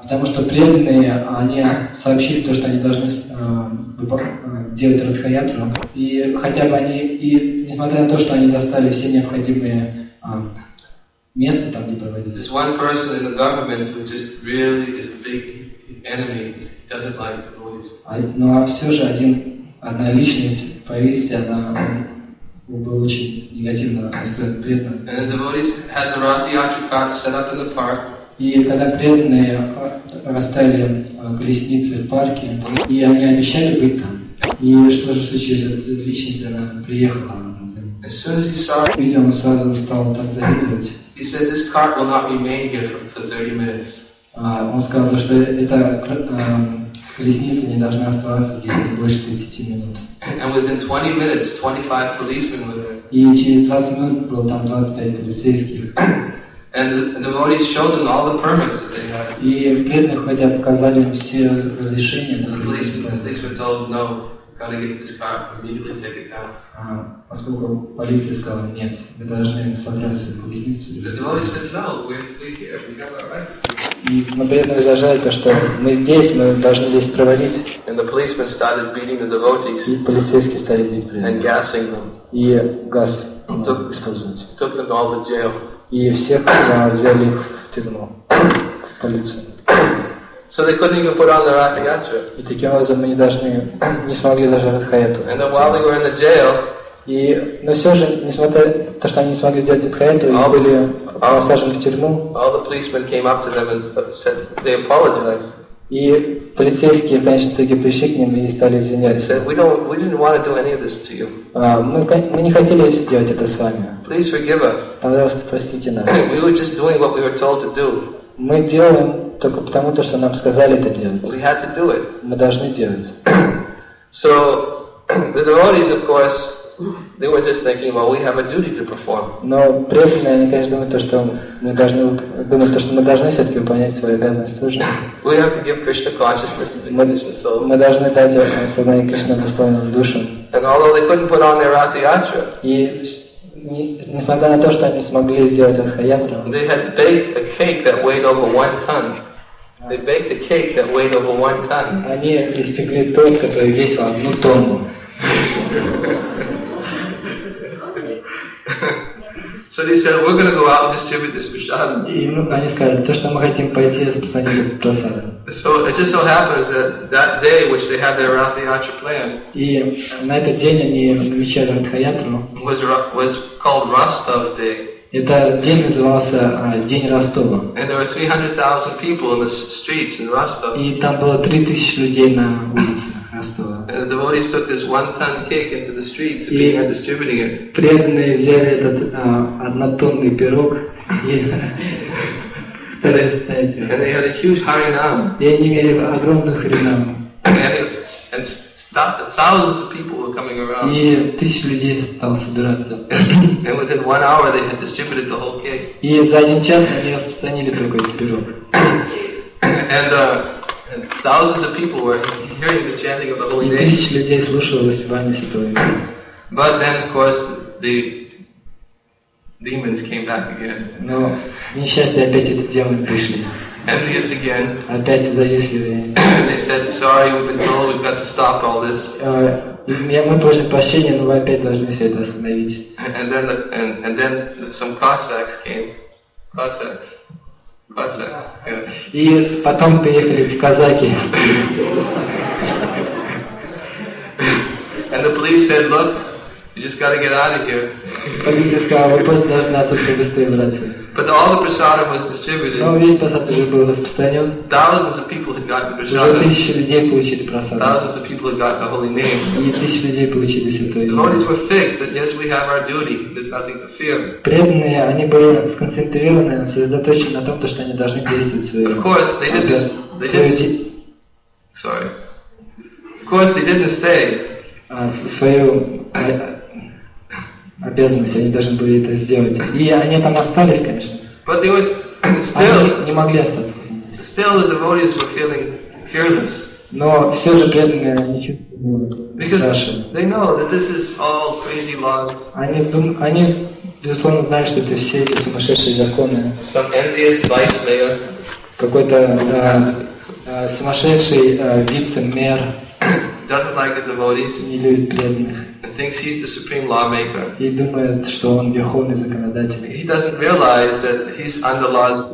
Потому что преданные, они сообщили то, что они должны делать Радха-ятру. И хотя бы они, и несмотря на то, что они достали все необходимые место там, где проводить. There's one person in the government who just really is a big enemy, doesn't like devotees. Но все же одна личность в правительстве, она был очень негативно настроен преданным. And the devotees had the Rath Yatra cart set up in the park. И когда преданные расставили колесницы в парке, и они обещали быть там. И что же случилось? Эта личность, она приехала. As soon as he saw it, видимо, он сразу стал так завидовать. He said this cart will not remain here for 30 minutes. Он сказал, что эта колесница не должна оставаться здесь больше 30 минут. And within 20 minutes, 25 policemen were there. И через 20 минут было там 25 полицейских. And the devotees showed them all the permits that they had. И преданные, хотя показали им все разрешения, The police were told, no, gotta get this car, immediately take it down. Поскольку полиция сказала, нет, вы должны собрать свою колесницу. The devotees said, no, we're here, we have our right. И преданные возражали то, что мы здесь, мы должны здесь проводить. And the policemen started beating the devotees. И полицейские стали бить преданных. And gassing them. И газ использовать. Took them all to jail. И всех взяли их в тюрьму, в полицию. So they couldn't even put on the Rath Yatra. И таким образом мы не смогли даже Радха-ятру. And then while they were in the jail, но все же, несмотря на то, что они не смогли сделать Радха-ятру, и были посажены в тюрьму. All the policemen came up to them and said they apologized. И полицейские в конечном итоге пришли к ним и стали извиняться. They said, we didn't want to do any of this to you. Мы не хотели делать это с вами. Please forgive us. Пожалуйста, простите нас. We were just doing what we were told to do. Мы делаем только потому, что нам сказали это делать. We had to do it. Мы должны делать. So the devotees, of course, they were just thinking, well, we have a duty to perform. Но преданные, они, конечно, думают, что мы должны все-таки выполнять свою обязанность тоже. We have to give Krishna consciousness to the Krishna soul. Мы должны дать сознание Кришны достойным душам. And although they couldn't put on their Rath Yatra, и несмотря на то, что они смогли сделать Радха-ятру, they had baked a cake that weighed over 1 ton. They baked a cake that weighed over 1 ton. Они испекли торт, который весил 1 тонну. So they said, we're going to go out and distribute this prasad. И они сказали, то, что мы хотим пойти распространить прасаду. So it just so happens that that day, which they had their Rath Yatra planned, и на этот день они намечали Радха-ятру. Was called Rostov Day. Этот день назывался День Ростова. And there were 300,000 people in the streets in Rostov. И там было 3000 людей на улице Ростова. And the devotees took this 1-ton cake into the streets and began distributing it. Преданные взяли этот 1-тонный пирог и стали расставить его. And they had a huge harinam. И они имели огромный харинам. And thousands of people were coming around. И 1000 людей стало собираться. And within 1 hour they had distributed the whole cake. И за 1 час они распространили только этот пирог. And thousands of people were hearing the chanting of the holy name. И 1000 людей слушало воспевание святого имени. But then, of course, the demons came back again. Но к несчастью опять эти демоны пришли. Envious again. Опять завистливые. They said, sorry, we've been told we've got to stop all this. Мы просим прощения, но вы опять должны все это остановить. And then some Cossacks came. Cossacks. Yeah. И потом приехали эти казаки. And the police said, look, You just got to get out of here. Полиция сказала, вы просто должны отсюда быстрее браться. But all the prasadam was distributed. Но весь прасад уже был распространен. Thousands of people had gotten Уже prasadam. тысячи людей получили прасад. Thousands of people had gotten the holy name. И тысячи людей получили святое имя. Devotees were fixed that yes, we have our duty. There's nothing to fear. Преданные, они были сконцентрированы, сосредоточены на том, что они должны действовать свою. Of course, they did this. Sorry. Of course, they didn't stay. Свою обязанность, они должны были это сделать. И они там остались, конечно. But they were Они не могли остаться. Still, the devotees were feeling fearless. Но все же преданные не чувствовали страшно. They know that this is all crazy laws. Они, безусловно, знают, что это все эти сумасшедшие законы. Some envious vice mayor. Какой-то сумасшедший вице-мэр doesn't like the devotees. Не любит преданных. And thinks he's the supreme lawmaker. И думает, что он верховный законодатель. He doesn't realize that he's under laws.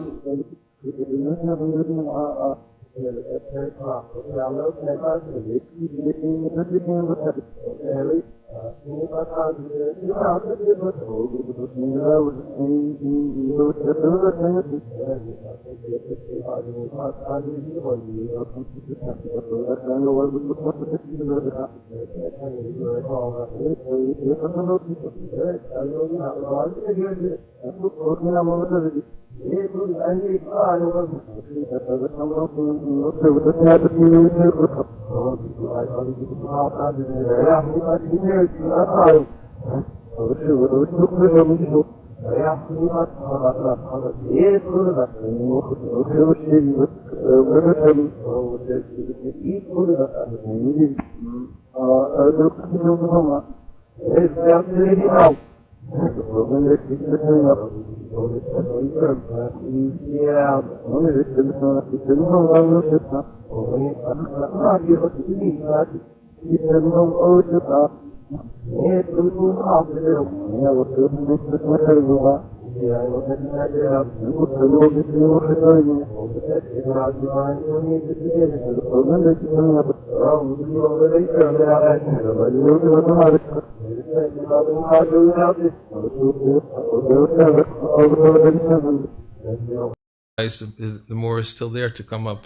The more is still there to come up.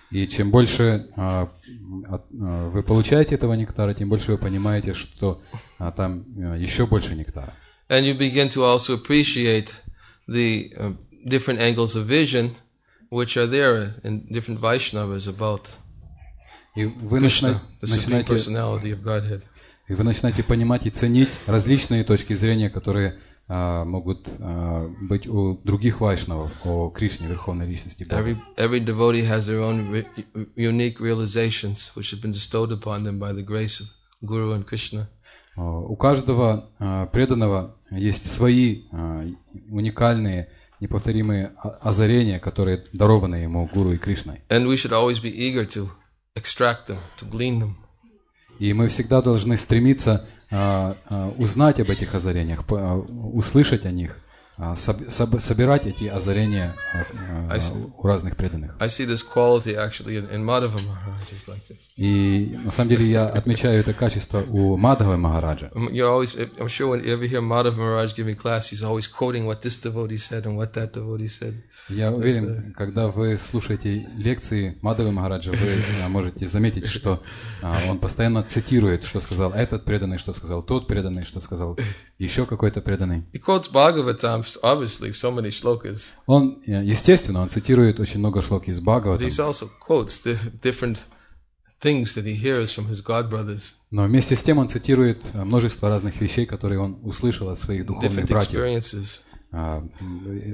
И чем больше вы получаете этого нектара, тем больше вы понимаете, что там еще больше нектара. And you begin to also appreciate the different angles of vision which are there in different Vaishnavas about Krishna, the Supreme Personality of Godhead. И вы начинаете понимать и ценить различные точки зрения, которые могут быть у других вайшнавов о Кришне, Верховной Личности Бога. Every devotee has their own unique realizations which have been bestowed upon them by the grace of Guru and Krishna. У каждого преданного есть свои уникальные, неповторимые озарения, которые дарованы ему Гуру и Кришной. And we should always be eager to extract them, to glean them. И мы всегда должны стремиться узнать об этих озарениях, услышать о них, собирать эти озарения у разных преданных. I see this quality actually in Madhava Maharaj like this. И на самом деле я отмечаю это качество у Мадхавы Махараджа. I'm sure when you ever hear Madhava Maharaj giving class, he's always quoting what this devotee said and what that devotee said. Я уверен, когда вы слушаете лекции Мадхавы Махараджа, вы можете заметить, что он постоянно цитирует, что сказал этот преданный, что сказал тот преданный, что сказал еще какой-то преданный. He quotes Bhagavatam, obviously, so many shlokas. Он, естественно, он цитирует очень много шлок из Бхагаватам. But he also quotes the different things that he hears from his god brothers. Но вместе с тем он цитирует множество разных вещей, которые он услышал от своих духовных братьев.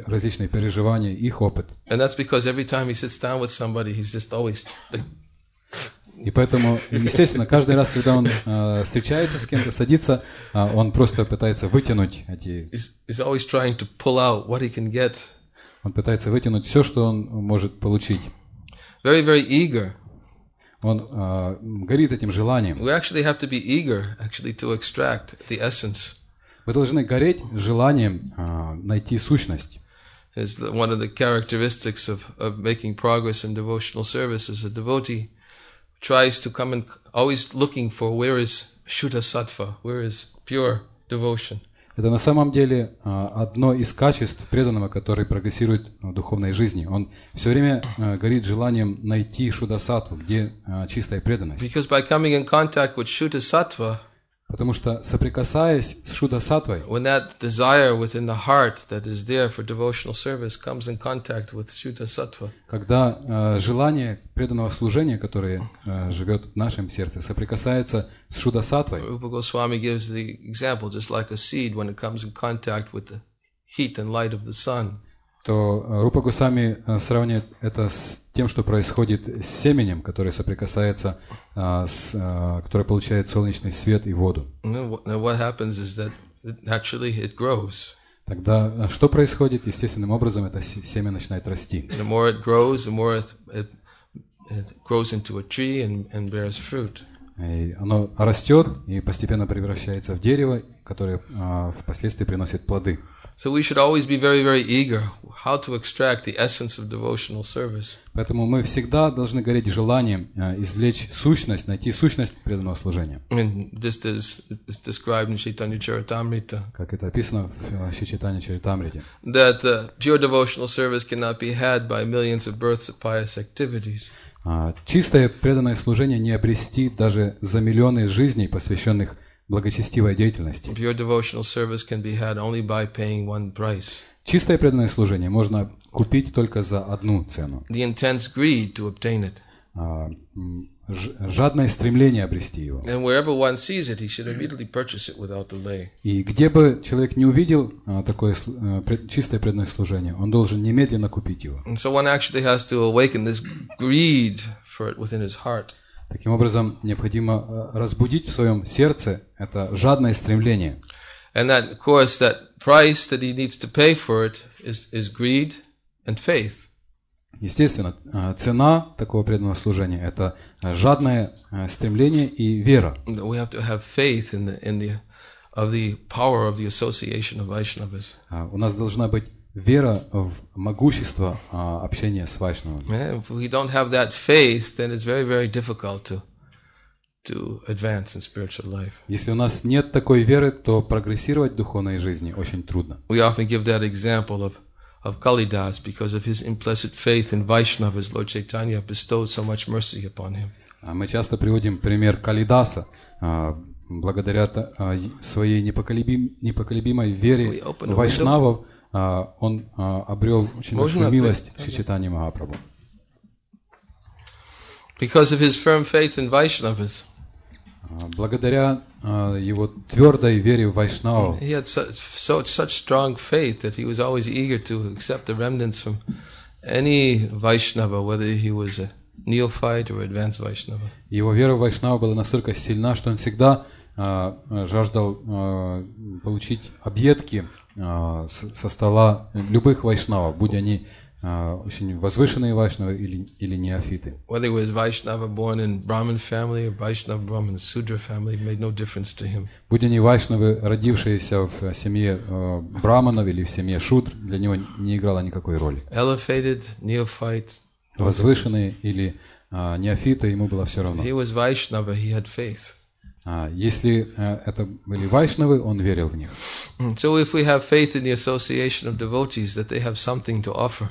Различные переживания, их опыт. And that's because every time he sits down with somebody, he's just always like. И поэтому, естественно, каждый раз, когда он встречается с кем-то, садится, он просто пытается вытянуть эти... Он пытается вытянуть все, что он может получить. Very, very eager. Он горит этим желанием. We actually have to be eager, actually, to extract the essence. Вы должны гореть желанием найти сущность. It's one of the characteristics of making progress in devotional service as a devotee tries to come and always looking for where is Shuddha Sattva? Where is pure devotion? Это на самом деле одно из качеств преданного, который прогрессирует в духовной жизни. Он все время горит желанием найти шудасаттву, где чистая преданность. Because by coming in contact with Shuddha Sattva, потому что соприкасаясь с шудасаттвой, when that desire within the heart that is there for devotional service comes in contact with Shuddha Sattva, когда желание преданного служения, которое живет в нашем сердце, соприкасается с шудасаттвой, Rupa Goswami gives the example, just like a seed when it comes in contact with the heat and light of the sun. то Рупа Госвами сравнивает это с тем, что происходит с семенем, которое соприкасается, которое получает солнечный свет и воду. What happens is that naturally it grows. Тогда что происходит? Естественным образом это семя начинает расти. The more it grows, the more it grows into a tree and bears fruit. И оно растет и постепенно превращается в дерево, которое впоследствии приносит плоды. So we should always be very, very eager how to extract the essence of devotional service. Поэтому мы всегда должны гореть желанием извлечь сущность, найти сущность преданного служения. And just as it's described in Chaitanya Charitamrita, как это описано в Чайтанья Чаритамрите, that pure devotional service cannot be had by millions of births of pious activities. Чистое преданное служение не обрести даже за миллионы жизней, посвященных благочестивой деятельности. Pure devotional service can be had only by paying one price. Чистое преданное служение можно купить только за одну цену. The intense greed to obtain it. Жадное стремление обрести его. And wherever one sees it, he should immediately purchase it without delay. И где бы человек не увидел такое чистое преданное служение, он должен немедленно купить его. And so one actually has to awaken this greed for it within his heart. Таким образом, необходимо разбудить в своем сердце это жадное стремление. And that, of course, that price that he needs to pay for it is greed and faith. Естественно, цена такого преданного служения – это жадное стремление и вера. We have to have faith in the power of the association of Vaishnavas. У нас должна быть вера в могущество общения с Вайшнавами. If we don't have that faith, then it's very, very difficult to advance in spiritual life. Если у нас нет такой веры, то прогрессировать в духовной жизни очень трудно. We often give that example of Kalidas because of his implicit faith in Vaishnavas. Lord Chaitanya bestowed so much mercy upon him. Мы часто приводим пример Калидаса. Благодаря своей непоколебимой вере в Вайшнавов он обрел очень большую милость Шри Чайтаньи Махапрабху. Because of his firm faith in Vaishnavas, благодаря его твердой вере в Вайшнавов, he had such strong faith that he was always eager to accept the remnants from any Vaishnava, whether he was a neophyte or advanced Vaishnava. Его вера в Вайшнава была настолько сильна, что он всегда жаждал получить объедки со стола любых вайшнавов, будь они очень возвышенные вайшнавы или неофиты. Whether he was Vaishnava born in Brahmin family or Vaishnava born in Sudra family, made no difference to him. Будь они вайшнавы, родившиеся в семье браманов или в семье шудр, для него не играло никакой роли. Elevated, neophyte, возвышенные или неофиты, ему было все равно. He was Vaishnava, he had faith. Если это были вайшнавы, он верил в них. So if we have faith in the association of devotees that they have something to offer.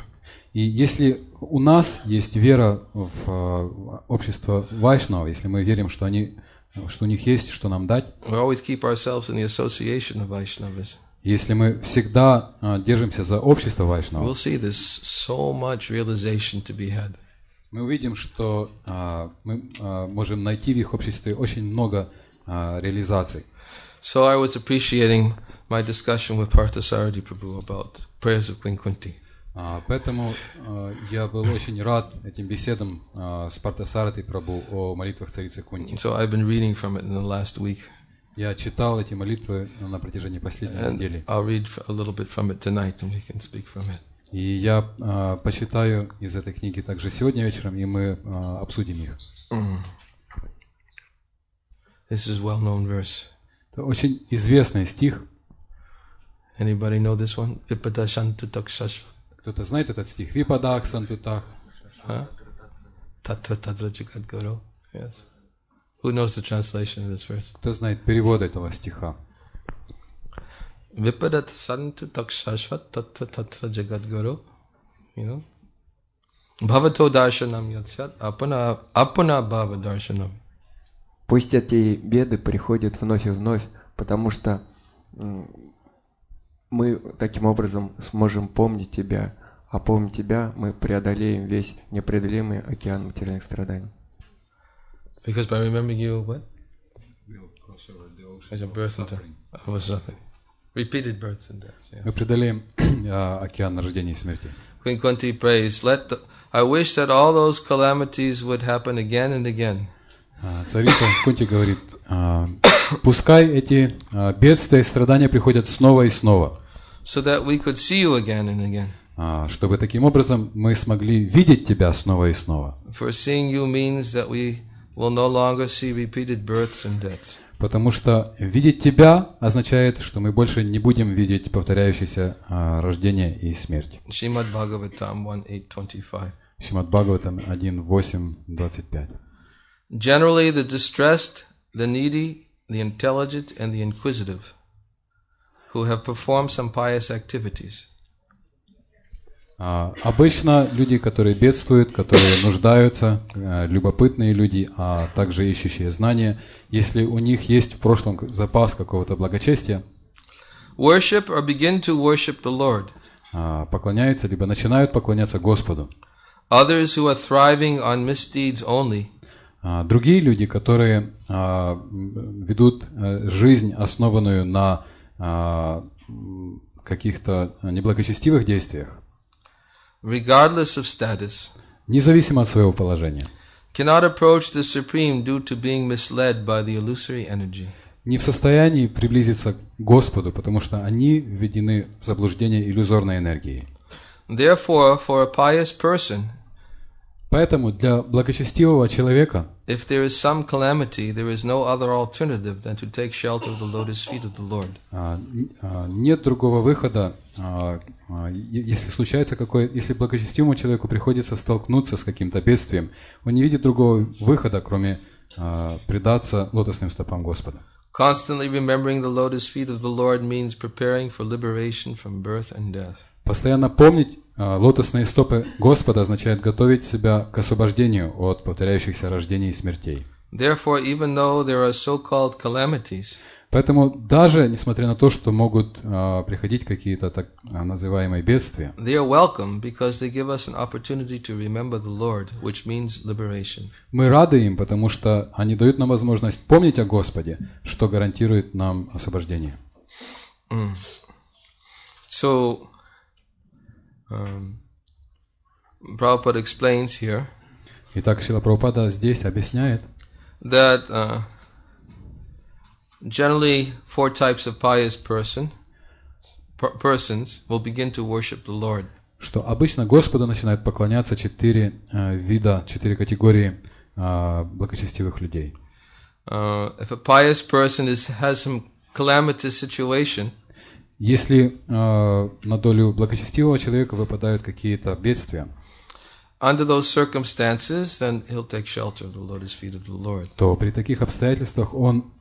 И если у нас есть вера в общество вайшнавов, если мы верим, что у них есть что нам дать, we always keep ourselves in the association of Vaishnavas. Если мы всегда держимся за общество вайшнавов, we'll see there's so much realization to be had. Мы увидим, что мы можем найти в их обществе очень много реализаций. So I was appreciating my discussion with Parthasarathi Prabhu about prayers of Queen Kunti. Поэтому я был очень рад этим беседам с Партасараthi Прабху о молитвах царицы Кунти. So I've been reading from it in the last week. Я читал эти молитвы на протяжении последней недели. I'll read a little bit from it tonight, and we can speak from it. И я почитаю из этой книги также сегодня вечером, и мы обсудим их. This is well-known verse. Это очень известный стих. Anybody know this one? Vipada shantu takshashva. Кто-то знает этот стих? Випадак сантутах. Татва тадра джагадгуру. Yes. Who knows the translation of this verse? Кто знает перевод этого стиха? Vipadat santu takshashvat tattva jagadguru. You know? Bhavato darshanam yatsyat apana bhava darshanam. Пусть эти беды приходят вновь и вновь, потому что мы таким образом сможем помнить Тебя, а помнить Тебя мы преодолеем весь непреодолимый океан материальных страданий. Because by remembering you, what? As a birth and death. Repeated births and deaths. Yes. Мы преодолеем океан рождения и смерти. Queen Kunti prays, I wish that all those calamities would happen again and again. Царица Кунти говорит, пускай эти бедствия и страдания приходят снова и снова. So that we could see you again and again. Чтобы таким образом мы смогли видеть тебя снова и снова. For seeing you means that we will no longer see repeated births and deaths. Потому что видеть тебя означает, что мы больше не будем видеть повторяющиеся рождения и смерть. Шримад Бхагаватам 1.8.25. Шримад Бхагаватам 1.8.25. Generally, the distressed, the needy, the intelligent, and the inquisitive, who have performed some pious activities. Обычно люди, которые бедствуют, которые нуждаются, любопытные люди, а также ищущие знания, если у них есть в прошлом запас какого-то благочестия, worship or begin to worship the Lord. Поклоняются, либо начинают поклоняться Господу. Others who are thriving on misdeeds only. Другие люди, которые ведут жизнь, основанную на каких-то неблагочестивых действиях, regardless of status, независимо от своего положения, cannot approach the Supreme due to being misled by the illusory energy. Не в состоянии приблизиться к Господу, потому что они введены в заблуждение иллюзорной энергией. Therefore, for a pious person, поэтому для благочестивого человека, if there is some calamity, there is no other alternative than to take shelter of the lotus feet of the Lord. Нет другого выхода, если случается если благочестивому человеку приходится столкнуться с каким-то бедствием, он не видит другого выхода, кроме предаться лотосным стопам Господа. Constantly remembering the lotus feet of the Lord means preparing for liberation from birth and death. Постоянно помнить лотосные стопы Господа означает готовить себя к освобождению от повторяющихся рождений и смертей. Therefore, even though there are so-called calamities, поэтому даже несмотря на то, что могут приходить какие-то так называемые бедствия, they are welcome because they give us an opportunity to remember the Lord, which means liberation. Мы рады им, потому что они дают нам возможность помнить о Господе, что гарантирует нам освобождение. So, Prabhupada explains here. Итак, Шрила Прабхупада здесь объясняет, that generally 4 types of pious persons will begin to worship the Lord. Что обычно Господу начинают поклоняться 4 вида, 4 категории благочестивых людей. If a pious person has some calamitous situation, если на долю благочестивого человека выпадают какие-то бедствия, under those circumstances, then he'll take shelter of the lotus feet of the Lord. То при таких обстоятельствах он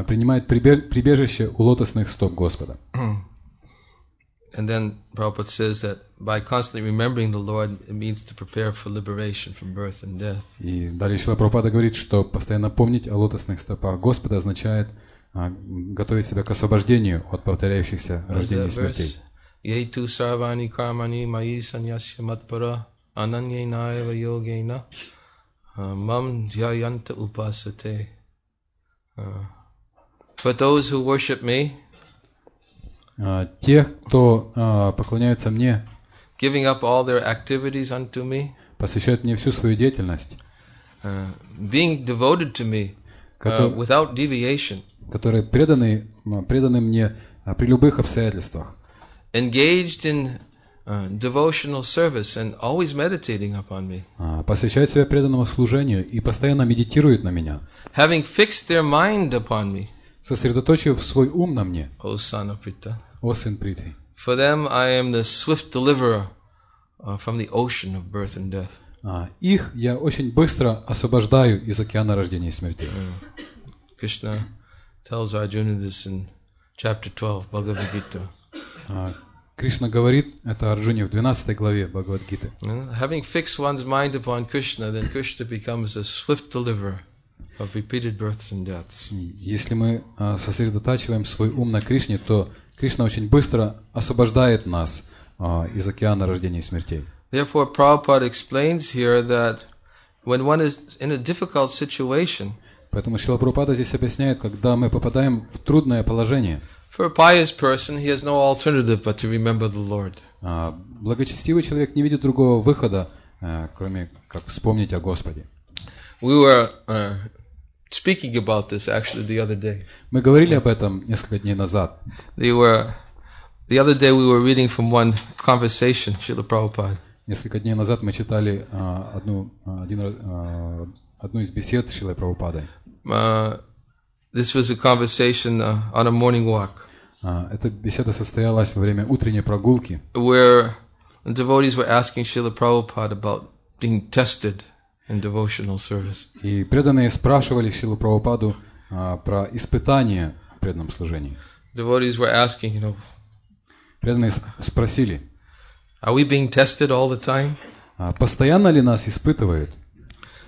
принимает прибежище у лотосных стоп Господа. And then Prabhupada says that by constantly remembering the Lord, it means to prepare for liberation from birth and death. И далее Шрила Прабхупада говорит, что постоянно помнить о лотосных стопах Господа означает готовить себя к освобождению от повторяющихся рождений и смертей. Yetu sarvani karmani mayi sanyasya matpara ananyena eva yogena mam dhyayanta upasate. For those who worship me, тех, кто поклоняется мне, giving up all their activities unto me, посвящают мне всю свою деятельность, being devoted to me without deviation, которые преданы мне при любых обстоятельствах, engaged in devotional service and always meditating upon me, посвящают себя преданному служению и постоянно медитируют на меня, having fixed their mind upon me, сосредоточив свой ум на мне, O son of Prita. о сын Приты. For them I am the swift deliverer from the ocean of birth and death. их я очень быстро освобождаю из океана рождения и смерти. Krishna tells Arjuna this in chapter 12, Bhagavad-Gitу. Кришна говорит это Арджуне в 12 главе Бхагавад-Гиты. Having fixed one's mind upon Krishna, then Krishna becomes a swift deliverer of repeated births and deaths. Если мы сосредотачиваем свой ум на Кришне, то Кришна очень быстро освобождает нас из океана рождения и смертей. Therefore, Prabhupada explains here that when one is in a difficult situation, поэтому Шрила Прабхупада здесь объясняет, когда мы попадаем в трудное положение, for a pious person, he has no alternative but to remember the Lord. Благочестивый человек не видит другого выхода, кроме как вспомнить о Господе. We were speaking about this actually the other day. Мы говорили об этом несколько дней назад. The other day we were reading from one conversation, Srila Prabhupada. Несколько дней назад мы читали одну из бесед Шрилой Прабхупадой. This was a conversation on a morning walk. Эта беседа состоялась во время утренней прогулки, where the devotees were asking Srila Prabhupada about being tested in devotional service. И преданные спрашивали Шрилу Прабхупаду про испытания в преданном служении. Devotees were asking, преданные спросили, are we being tested all the time? Постоянно ли нас испытывают?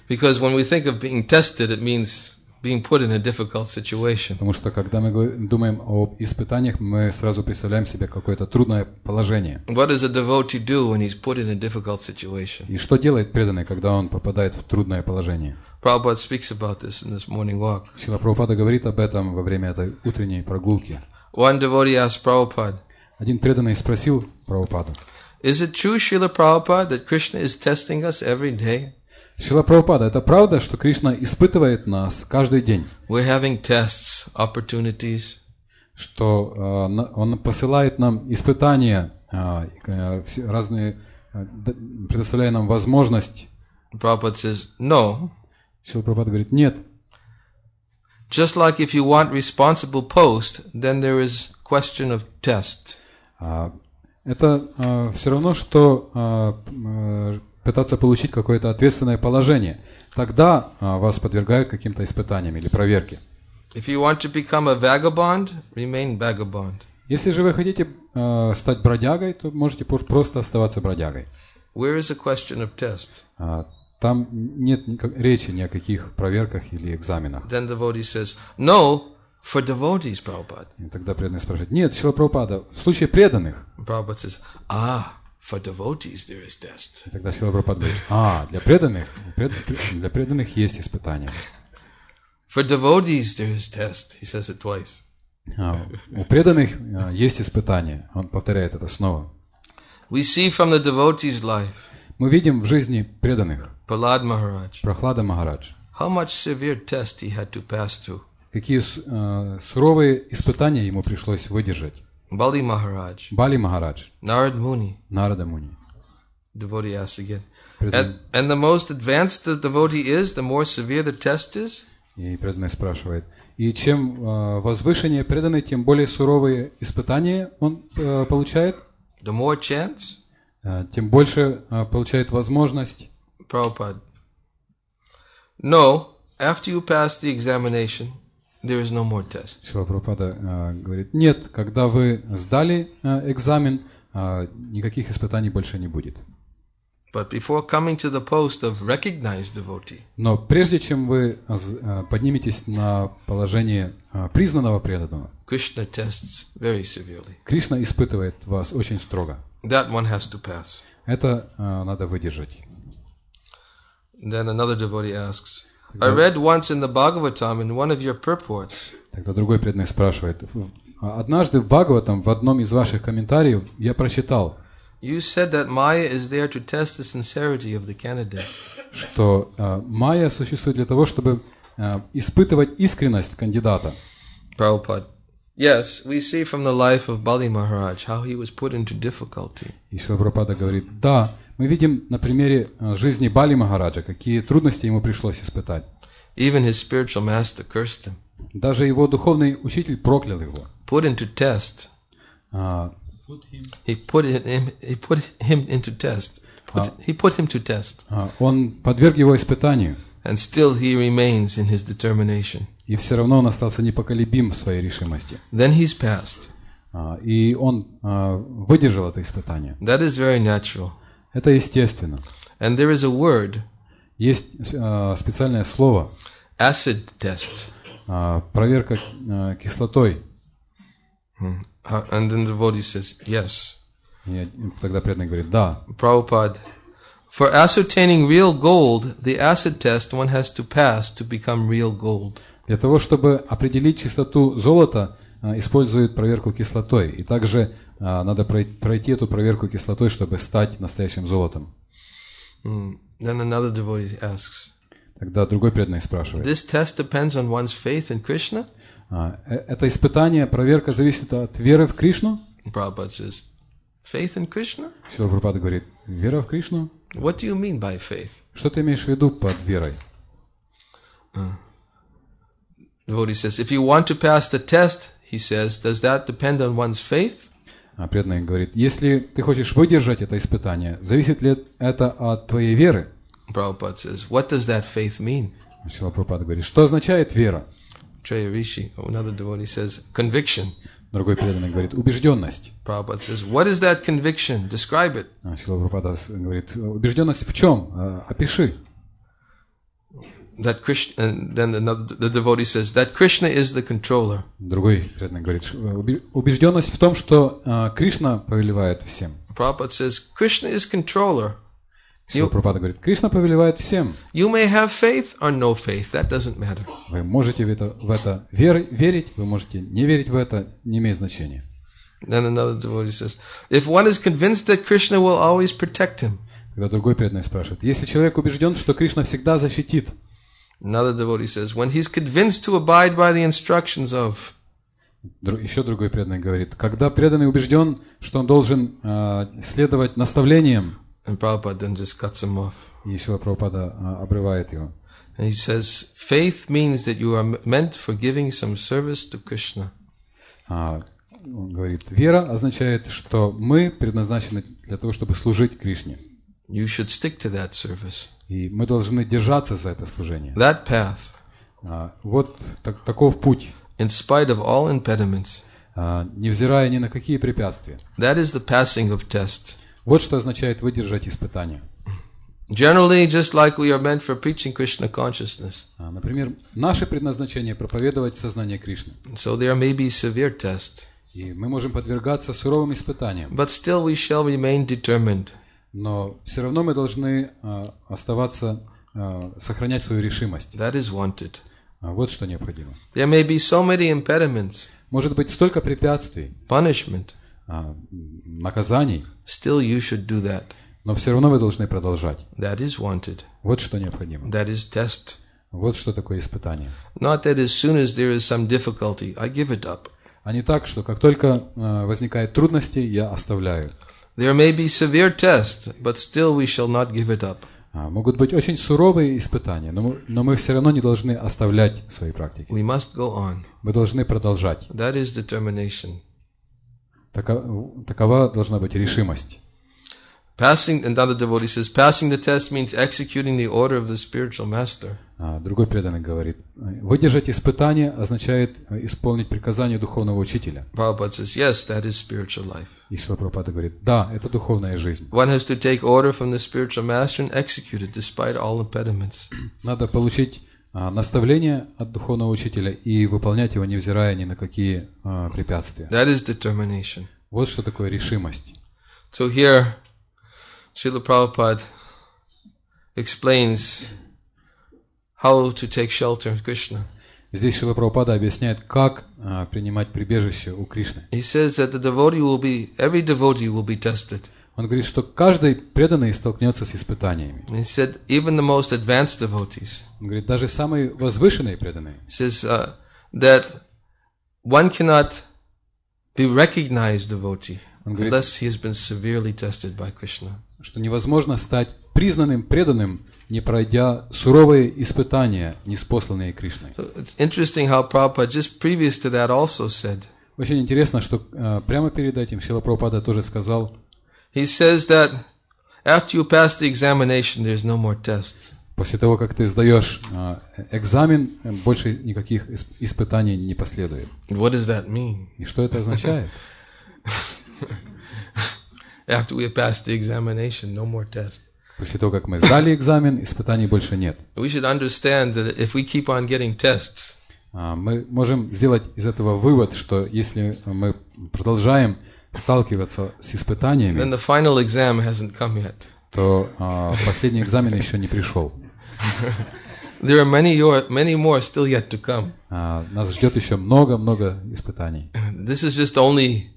Because when we think of being tested, it means being put in a difficult situation. Потому что когда мы думаем об испытаниях, мы сразу представляем себе какое-то трудное положение. What does a devotee do when he's put in a difficult situation? И что делает преданный, когда он попадает в трудное положение? Prabhupada speaks about this in this morning walk. Шрила Прабхупада говорит об этом во время этой утренней прогулки. One devotee asked Prabhupada. Один преданный спросил Прабхупаду. Is it true, Srila Prabhupada, that Krishna is testing us every day? Шрила Прабхупада, это правда, что Кришна испытывает нас каждый день? We're having tests, opportunities. Что Он посылает нам испытания, разные, предоставляя нам возможность. Prabhupada says, no. Шрила Прабхупада говорит, нет. Just like if you want responsible post, then there is question of test. Это все равно, что пытаться получить какое-то ответственное положение. Тогда вас подвергают каким-то испытаниям или проверке. If you want to become a vagabond, remain vagabond. Если же вы хотите стать бродягой, то можете просто оставаться бродягой. Where is the question of test? Там нет речи ни о каких проверках или экзаменах. Then the devotee says, no, for devotees, Prabhupada. И тогда преданный спрашивает, нет, Шрила Прабхупада, в случае преданных. Prabhupada says, for devotees there is test. И тогда Шрила Прабхупада говорит, для преданных есть испытания. For devotees there is test. He says it twice. У преданных есть испытания. Он повторяет это снова. We see from the devotees' life. Мы видим в жизни преданных. Prahlad Maharaj. Прохлада Махарадж. How much severe test he had to pass through. Какие суровые испытания ему пришлось выдержать. Bali Maharaj. Бали Махарадж. Narad Muni. Нарада Муни. Devotee asks again. And the most advanced the devotee is, the more severe the test is. И преданный спрашивает. И чем возвышеннее преданный, тем более суровые испытания он получает. The more chance. Тем больше получает возможность. Prabhupada. No, after you pass the examination, there is no more test. Шрила Прабхупада говорит, нет, когда вы сдали экзамен, никаких испытаний больше не будет. But before coming to the post of recognized devotee, но прежде чем вы подниметесь на положение признанного преданного, Krishna tests very severely. Кришна испытывает вас очень строго. That one has to pass. Это надо выдержать. Then another devotee asks, I read once in the Bhagavatam in one of your purports. Тогда другой преданный спрашивает, однажды в Бхагаватам в одном из ваших комментариев я прочитал, You said that Maya is there to test the sincerity of the candidate. Что майя существует для того, чтобы испытывать искренность кандидата. Prabhupada. Yes, we see from the life of Bali Maharaj how he was put into difficulty. И Шрила Прабхупада говорит, да, мы видим на примере жизни Бали Махараджа, какие трудности ему пришлось испытать. Even his spiritual master cursed him. Даже его духовный учитель проклял его. Put into test. He put him into test. He put him to test. Он подверг его испытанию. And still he remains in his determination. И все равно он остался непоколебим в своей решимости. Then he's passed. И он выдержал это испытание. That is very natural. Это естественно. And there is a word. Есть специальное слово. Acid test. Проверка кислотой. And then the devotee says, yes. И тогда преданный говорит, да. Prabhupada, for ascertaining real gold, the acid test one has to pass to become real gold. Для того, чтобы определить чистоту золота, используют проверку кислотой. И также надо пройти эту проверку кислотой, чтобы стать настоящим золотом. Then another devotee asks, тогда другой преданный спрашивает. This test depends on one's faith in Krishna? Это испытание, проверка зависит от веры в Кришну? Prabhupada says, faith in Krishna? Шрила Прабхупада говорит, вера в Кришну? What do you mean by faith? Что ты имеешь в виду под верой? Devotee says, if you want to pass the test, he says, does that depend on one's faith? Преданный говорит, если ты хочешь выдержать это испытание, зависит ли это от твоей веры? Prabhupada says, what does that faith mean? Шрила Прабхупада говорит, что означает вера? Treya Rishi, another devotee says, conviction. Другой преданный говорит, убежденность. Prabhupada says, what is that conviction? Describe it. Шрила Прабхупада говорит, убежденность в чем? Опиши. That Krishna, and then the devotee says that Krishna is the controller. Другой преданный говорит, убежденность в том, что Кришна повелевает всем. Prabhupada says Krishna is controller. Шрила Прабхупада говорит, Кришна повелевает всем. You may have faith or no faith, that doesn't matter. Вы можете в это верить, вы можете не верить в это, не имеет значения. Then another devotee says, if one is convinced that Krishna will always protect him. Когда другой преданный спрашивает, если человек убежден, что Кришна всегда защитит. Another devotee says, when he's convinced to abide by the instructions of. Еще другой преданный говорит, когда преданный убежден, что он должен следовать наставлениям. And Prabhupada then just cuts him off. И Шрила Прабхупада обрывает его. And he says, faith means that you are meant for giving some service to Krishna. Он говорит, вера означает, что мы предназначены для того, чтобы служить Кришне. You should stick to that service. И мы должны держаться за это служение. That path. Вот таков путь. In spite of all impediments. Невзирая ни на какие препятствия. That is the passing of test. Вот что означает выдержать испытание. Generally, just like we are meant for preaching Krishna consciousness. Например, наше предназначение проповедовать сознание Кришны. So there may be severe tests. И мы можем подвергаться суровым испытаниям. But still we shall remain determined. Но все равно мы должны оставаться, сохранять свою решимость. That is wanted. Вот что необходимо. There may be so many impediments. Может быть столько препятствий. Punishment. Наказаний. Still you should do that. Но все равно вы должны продолжать. That is wanted. Вот что необходимо. That is test. Вот что такое испытание. Not that as soon as there is some difficulty, I give it up. А не так, что как только возникают трудности, я оставляю. There may be severe tests, but still we shall not give it up. Могут быть очень суровые испытания, но мы все равно не должны оставлять свои практики. We must go on. Мы должны продолжать. That is determination. Такова должна быть решимость. Passing, another devotee says, passing the test means executing the order of the spiritual master. Другой преданный говорит, выдержать испытание означает исполнить приказание духовного учителя. Prabhupada says, yes, that is spiritual life. И Шрила Прабхупада говорит, да, это духовная жизнь. One has to take order from the spiritual master and execute it despite all impediments. Надо получить наставление от духовного учителя и выполнять его, невзирая ни на какие препятствия. That is determination. Вот что такое решимость. So here, Srila Prabhupada explains how to take shelter of Krishna. Здесь Шрила Прабхупада объясняет, как принимать прибежище у Кришны. He says that every devotee will be tested. Он говорит, что каждый преданный столкнется с испытаниями. He said even the most advanced devotees. Он говорит, даже самые возвышенные преданные. He says that one cannot be recognized devotee unless he has been severely tested by Krishna. Что невозможно стать признанным преданным, не пройдя суровые испытания, ниспосланные Кришной. So it's interesting how Prabhupada just previous to that also said. Очень интересно, что прямо перед этим Шрила Прабхупада тоже сказал. He says that After you pass the examination, there's no more tests. После того, как ты сдаешь экзамен, больше никаких испытаний не последует. What does that mean? И что это означает? After we have passed the examination, no more tests. После того, как мы сдали экзамен, испытаний больше нет. We should understand that if we keep on getting tests, мы можем сделать из этого вывод, что если мы продолжаем сталкиваться с испытаниями, then the final exam hasn't come yet. То последний экзамен еще не пришел. There are many more still yet to come. Нас ждет еще много испытаний. This is just only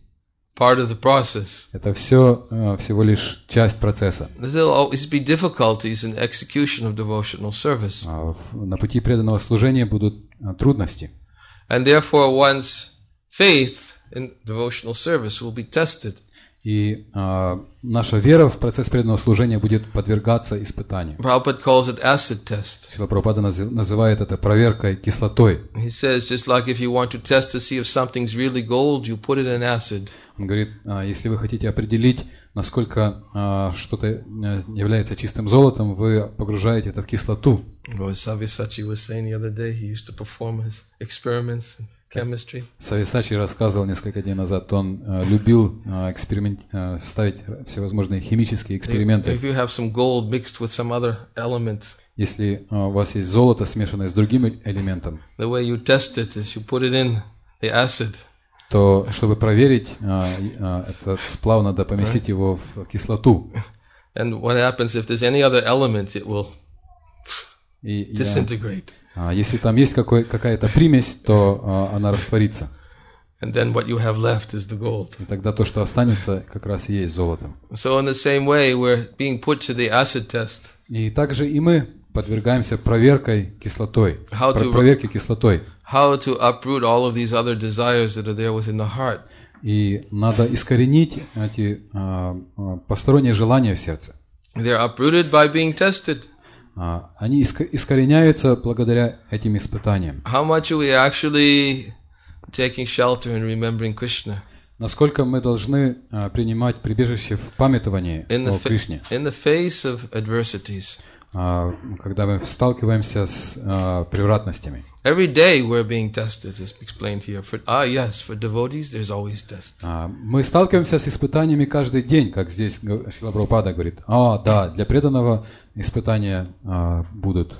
part of the process. Это всего лишь часть процесса. There will always be difficulties in execution of devotional service. На пути преданного служения будут трудности. And therefore one's faith in devotional service will be tested. И наша вера в процесс преданного служения будет подвергаться испытанию. Prabhupada calls it acid test. Шрила Прабхупада называет это проверкой кислотой. He says, just like if you want to test to see if something's really gold, you put it in acid. Он говорит, если вы хотите определить, насколько что-то является чистым золотом, вы погружаете это в кислоту. Savyasachi was saying the other day, he used to perform his experiments in chemistry. Савьясачи рассказывал несколько дней назад, он любил ставить всевозможные химические эксперименты. If you have some gold mixed with some other element, если у вас есть золото, смешанное с другим элементом, the way you test it is you put it in the acid. То, чтобы проверить этот сплав, надо поместить его в кислоту. And what happens if there's any other element, it will disintegrate. Если там есть какая-то примесь, то она растворится. And then what you have left is the gold. И тогда то, что останется, как раз и есть золото. So in the same way, we're being put to the acid test. И также и мы подвергаемся проверкой кислотой. Проверке кислотой. How to uproot all of these other desires that are there within the heart. И надо искоренить эти посторонние желания в сердце. They're uprooted by being tested. Они искореняются благодаря этим испытаниям. How much are we actually taking shelter and remembering Krishna? Насколько мы должны принимать прибежище в памятовании о Кришне? In the face of adversities. Когда мы сталкиваемся с превратностями. Every day we're being tested, is explained here. Yes, for devotees there's always tests. Мы сталкиваемся с испытаниями каждый день, как здесь Шрила Прабхупада говорит. Да, для преданного испытания будут.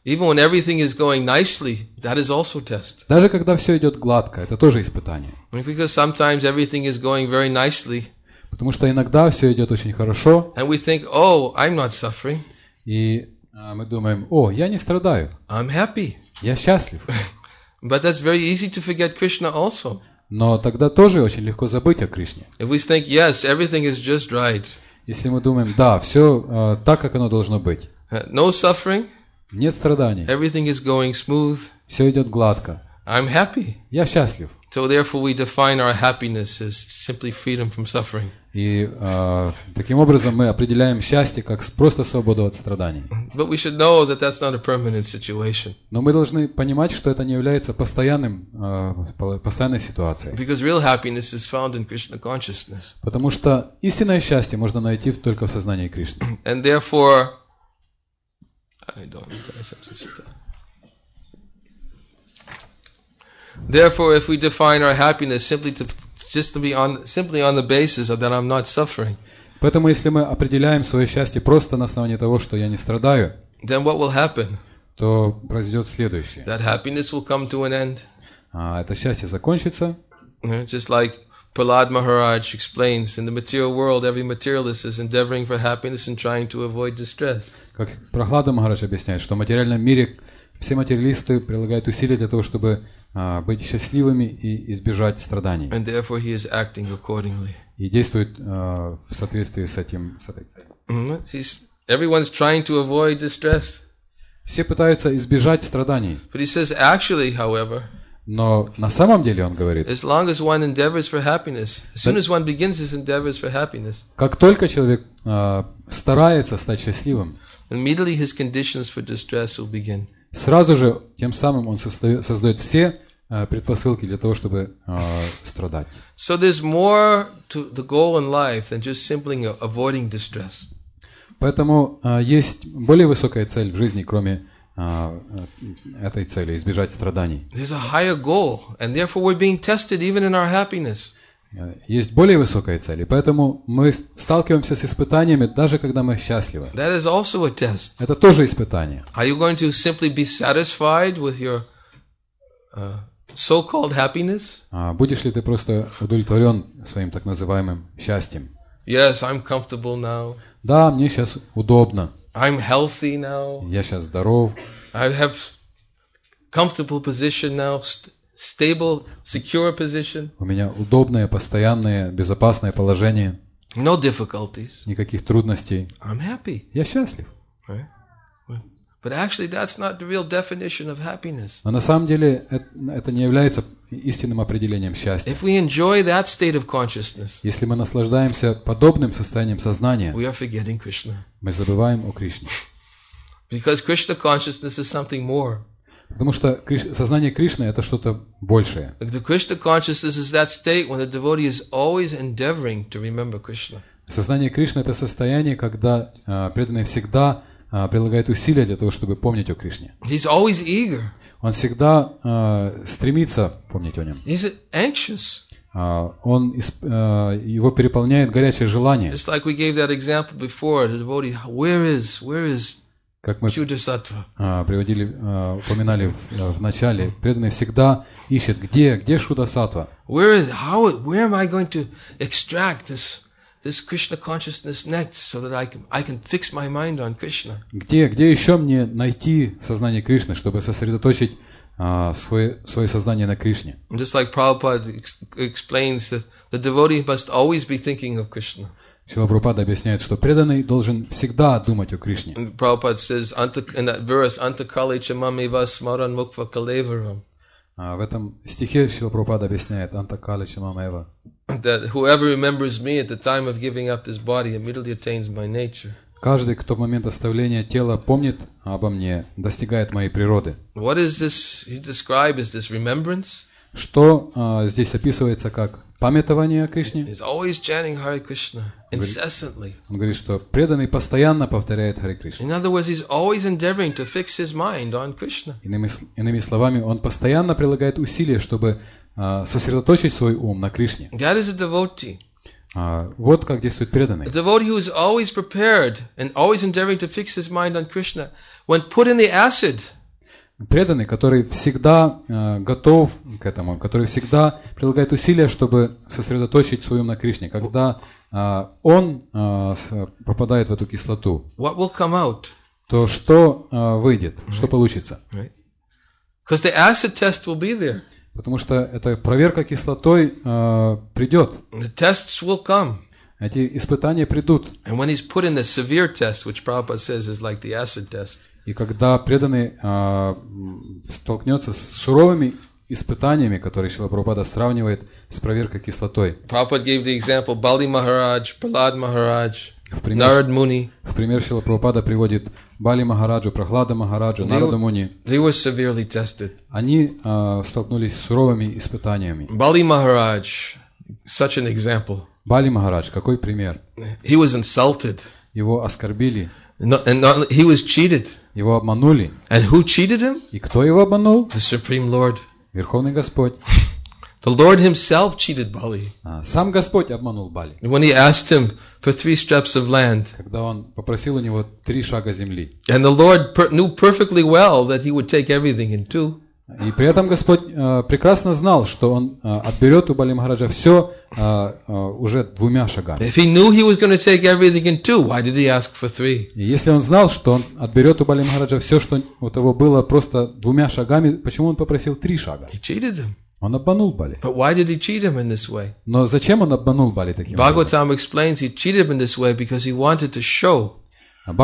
Even when everything is going nicely, that is also test. Даже когда все идет гладко, это тоже испытание. Because sometimes everything is going very nicely. Потому что иногда все идет очень хорошо. And we think, oh, I'm not suffering. И мы думаем, я не страдаю. I'm happy. Я счастлив. But that's very easy to forget Krishna also. Но тогда тоже очень легко забыть о Кришне. If we think, yes, everything is just right. Если мы думаем, да, все так, как оно должно быть. No suffering. Нет страданий. Everything is going smooth. Все идет гладко. I'm happy. Я счастлив. So therefore we define our happiness as simply freedom from suffering. И таким образом мы определяем счастье как просто свободу от страданий. But we should know that that's not a permanent situation. Но мы должны понимать, что это не является постоянной ситуацией. Because real happiness is found in Krishna consciousness. Потому что истинное счастье можно найти только в сознании Кришны. And therefore, if we define our happiness simply on the basis of that I'm not suffering, поэтому если мы определяем свое счастье просто на основании того, что я не страдаю, then what will happen? То произойдет следующее. That happiness will come to an end. Это счастье закончится. Just like Prahlad Maharaj explains, in the material world, every materialist is endeavoring for happiness and trying to avoid distress. Как Прахлада Махарадж объясняет, что в материальном мире все материалисты прилагают усилия для того, чтобы быть счастливыми и избежать страданий. And therefore he is acting accordingly. И действует в соответствии с этим. Everyone's trying to avoid distress. Все пытаются избежать страданий. But he says, actually, however, но на самом деле он говорит, as long as one endeavors for happiness, as soon as one begins his endeavors for happiness, как только человек старается стать счастливым, immediately his conditions for distress will begin. Сразу же тем самым он создает все предпосылки для того, чтобы страдать. So there's more to the goal in life than just simply avoiding distress. Поэтому есть более высокая цель в жизни, кроме этой цели, избежать страданий. There's a higher goal, and therefore we're being tested even in our happiness. Есть более высокая цель, и поэтому мы сталкиваемся с испытаниями, даже когда мы счастливы. That is also a test. Это тоже испытание. Are you going to simply be satisfied with your so-called happiness? Будешь ли ты просто удовлетворен своим так называемым счастьем? Yes, I'm comfortable now. Да, мне сейчас удобно. I'm healthy now. Я сейчас здоров. I have comfortable position now, stable, secure position. У меня удобное, постоянное, безопасное положение. No difficulties. Никаких трудностей. I'm happy. Я счастлив. Right? But actually, that's not the real definition of happiness. Но на самом деле это не является истинным определением счастья. If we enjoy that state of consciousness, если мы наслаждаемся подобным состоянием сознания, we are forgetting Krishna. Мы забываем о Кришне. Because Krishna consciousness is something more. Потому что сознание Кришны это что-то большее. The Krishna consciousness is that state when the devotee is always endeavoring to remember Krishna. Сознание Кришны это состояние, когда преданный всегда прилагает усилия для того, чтобы помнить о Кришне. He's always eager. Он всегда стремится помнить о нем. He's anxious. Его переполняет горячее желание. Just like we gave that example before, the devotee, where is как мы Чудо-саттва? Упоминали в начале, преданный всегда ищет, где Шуда-саттва. Where am I going to extract this Krishna consciousness next, so that I can fix my mind on Krishna? Где еще мне найти сознание Кришны, чтобы сосредоточить свое сознание на Кришне? Just like Prabhupada explains that the devotee must always be thinking of Krishna. Шрила Прабхупада объясняет, что преданный должен всегда думать о Кришне. Prabhupada says in that verse, Antakale chamameva smaran mukva kalevaram. В этом стихе Шрила Прабхупада объясняет Antakale chamameva. That whoever remembers me at the time of giving up this body immediately attains my nature. Каждый, кто в момент оставления тела помнит обо мне, достигает моей природы. What is this he described as this remembrance? Что здесь описывается как памятование о Кришне? He's always chanting Hare Krishna incessantly. Он говорит, что преданный постоянно повторяет Харе Кришна. In other words, he's always endeavoring to fix his mind on Krishna. Иными словами, он постоянно прилагает усилия, чтобы сосредоточить свой ум на Кришне. That is a devotee. Вот как действует преданный. A devotee who is always prepared and always endeavoring to fix his mind on Krishna, when put in the acid. Преданный, который всегда готов к этому, который всегда прилагает усилия, чтобы сосредоточить свой ум на Кришне. Когда он попадает в эту кислоту, what will come out? То что выйдет, что получится? Because the acid test will be there. Потому что эта проверка кислотой придет. The tests will come. Эти испытания придут. And when he's put in the severe test, which Prabhupada says is like the acid test. И когда преданный столкнется с суровыми испытаниями, которые Шрила Прабхупада сравнивает с проверкой кислотой. Prabhupada gave the example Bali Maharaj, Prahlad Maharaj, Narad Muni. В пример Шрила Прабхупада приводит Бали Махараджу, Прахлада Махараджу, Нараду Муни. They were severely tested. Они столкнулись с суровыми испытаниями. Bali Maharaj, such an example. Бали Махарадж, какой пример? He was insulted. Его оскорбили. He was cheated. Его обманули. And who cheated him? И кто его обманул? The Supreme Lord. Верховный Господь. The Lord himself cheated Bali. Сам Господь обманул Бали. When he asked him for 3 steps of land. Когда он попросил у него 3 шага земли. And the Lord knew perfectly well that he would take everything in 2. И при этом Господь прекрасно знал, что он отберет у Бали Махараджа все уже 2 шагами. If he knew he was going to take everything in 2, why did he ask for 3? И если он знал, что он отберет у Бали Махараджа все, что у того было просто 2 шагами, почему он попросил 3 шага? He cheated him. Он обманул Бали. But why did he cheat him in this way? Но зачем он обманул Бали таким образом? Bhagavatam explains he cheated him in this way because he wanted to show,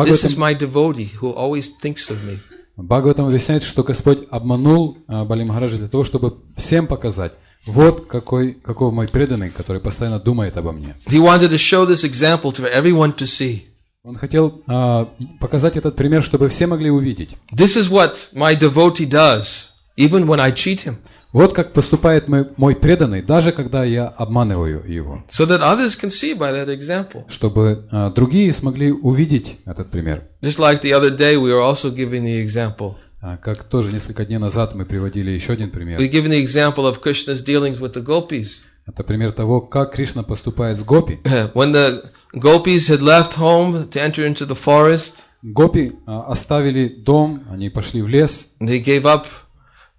this is my devotee who always thinks of me. Бхагаватам объясняет, что Господь обманул Бали Махараджа для того, чтобы всем показать, вот какой мой преданный, который постоянно думает обо мне. He wanted to show this example to everyone to see. Он хотел показать этот пример, чтобы все могли увидеть. This is what my devotee does, even when I cheat him. Вот как поступает мой преданный, даже когда я обманываю его. So that others can see by that example. Чтобы другие смогли увидеть этот пример. Just like the other day we were also giving the example. Как тоже несколько дней назад мы приводили еще один пример. We're giving the example of Krishna's dealings with the gopis. Это пример того, как Кришна поступает с гопи. When the gopis had left home to enter into the forest, гопи оставили дом, они пошли в лес. They gave up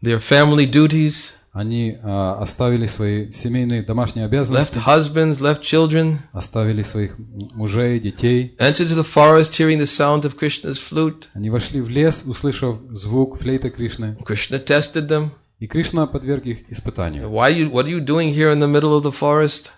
their family duties. Они оставили свои семейные домашние обязанности. Left husbands, left children. Оставили своих мужей, детей. Entered to the forest, hearing the sound of Krishna's flute. Они вошли в лес, услышав звук флейты Кришны. Krishna tested them. И Кришна подверг их испытанию. What are you doing here in the middle of the forest?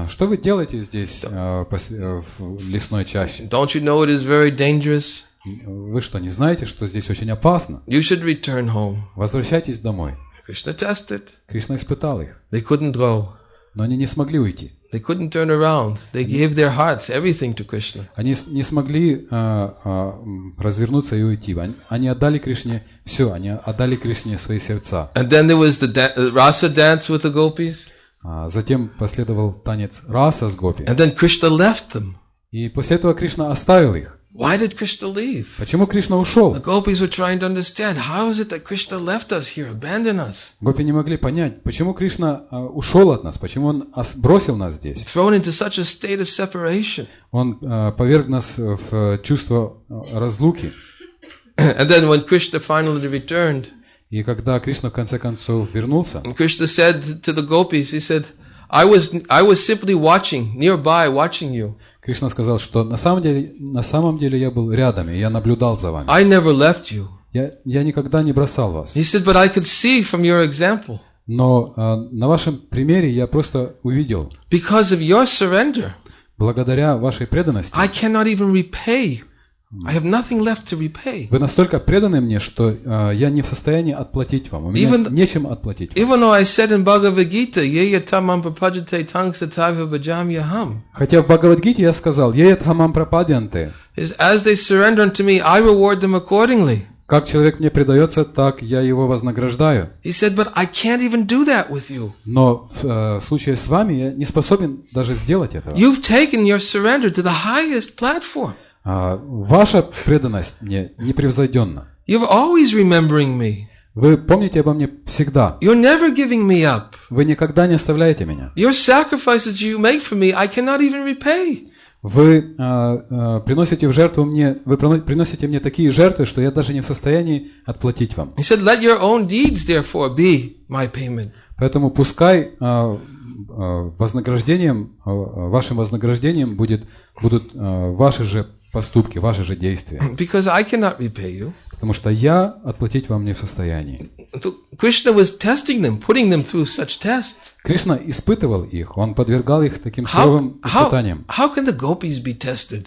Что вы делаете здесь в лесной чаще? Don't you know it is very dangerous? Вы что, не знаете, что здесь очень опасно? You should return home. Возвращайтесь домой. Krishna tested. Кришна испытал их. They couldn't go. Но они не смогли уйти. They couldn't turn around. They gave their hearts, everything to Krishna. Они не смогли развернуться и уйти. Они отдали Кришне все. Они отдали Кришне свои сердца. And then there was the rasa dance with the gopis. Затем последовал танец раса с гопи. And then Krishna left them. И после этого Кришна оставил их. Why did Krishna leave? Почему Кришна ушел? The gopis were trying to understand how is it that Krishna left us here, abandoned us. Гопи не могли понять, почему Кришна ушел от нас, почему он бросил нас здесь. Thrown into such a state of separation. Он поверг нас в чувство разлуки. And then when Krishna finally returned, и когда Кришна в конце концов вернулся, Krishna said to the gopis, he said, I was simply watching, nearby, watching you. Кришна сказал, что на самом деле я был рядом, и я наблюдал за вами. I never left you. Я никогда не бросал вас. He said, but I could see from your example. Но на вашем примере я просто увидел. Because of your surrender. Благодаря вашей преданности. I cannot even repay. I have nothing left to repay. Вы настолько преданы мне, что я не в состоянии отплатить вам. У меня нечем отплатить. Even though I said in Bhagavad-Gita, "Yeya tamam prapajate tang satava bhajam yaham." Хотя в Бхагавад-Гите я сказал, «Yeya tamam prapajante». As they surrender unto me, I reward them accordingly. Как человек мне предается, так я его вознаграждаю. He said, but I can't even do that with you. Но в случае с вами я не способен даже сделать этого. You've taken your surrender to the highest platform. Ваша преданность мне непревзойденна. You're always remembering me. Вы помните обо мне всегда. You're never giving me up. Вы никогда не оставляете меня. Your sacrifices you make for me, I cannot even repay. Вы приносите в жертву мне, вы приносите мне такие жертвы, что я даже не в состоянии отплатить вам. He said, let your own deeds therefore be my payment. Поэтому пускай вознаграждением, вашим вознаграждением будут ваши же поступки, ваши же действия. Because I cannot repay you. Потому что я отплатить вам не в состоянии. Krishna was testing them, putting them through such tests. Кришна испытывал их, он подвергал их таким суровым испытаниям. How can the gopis be tested?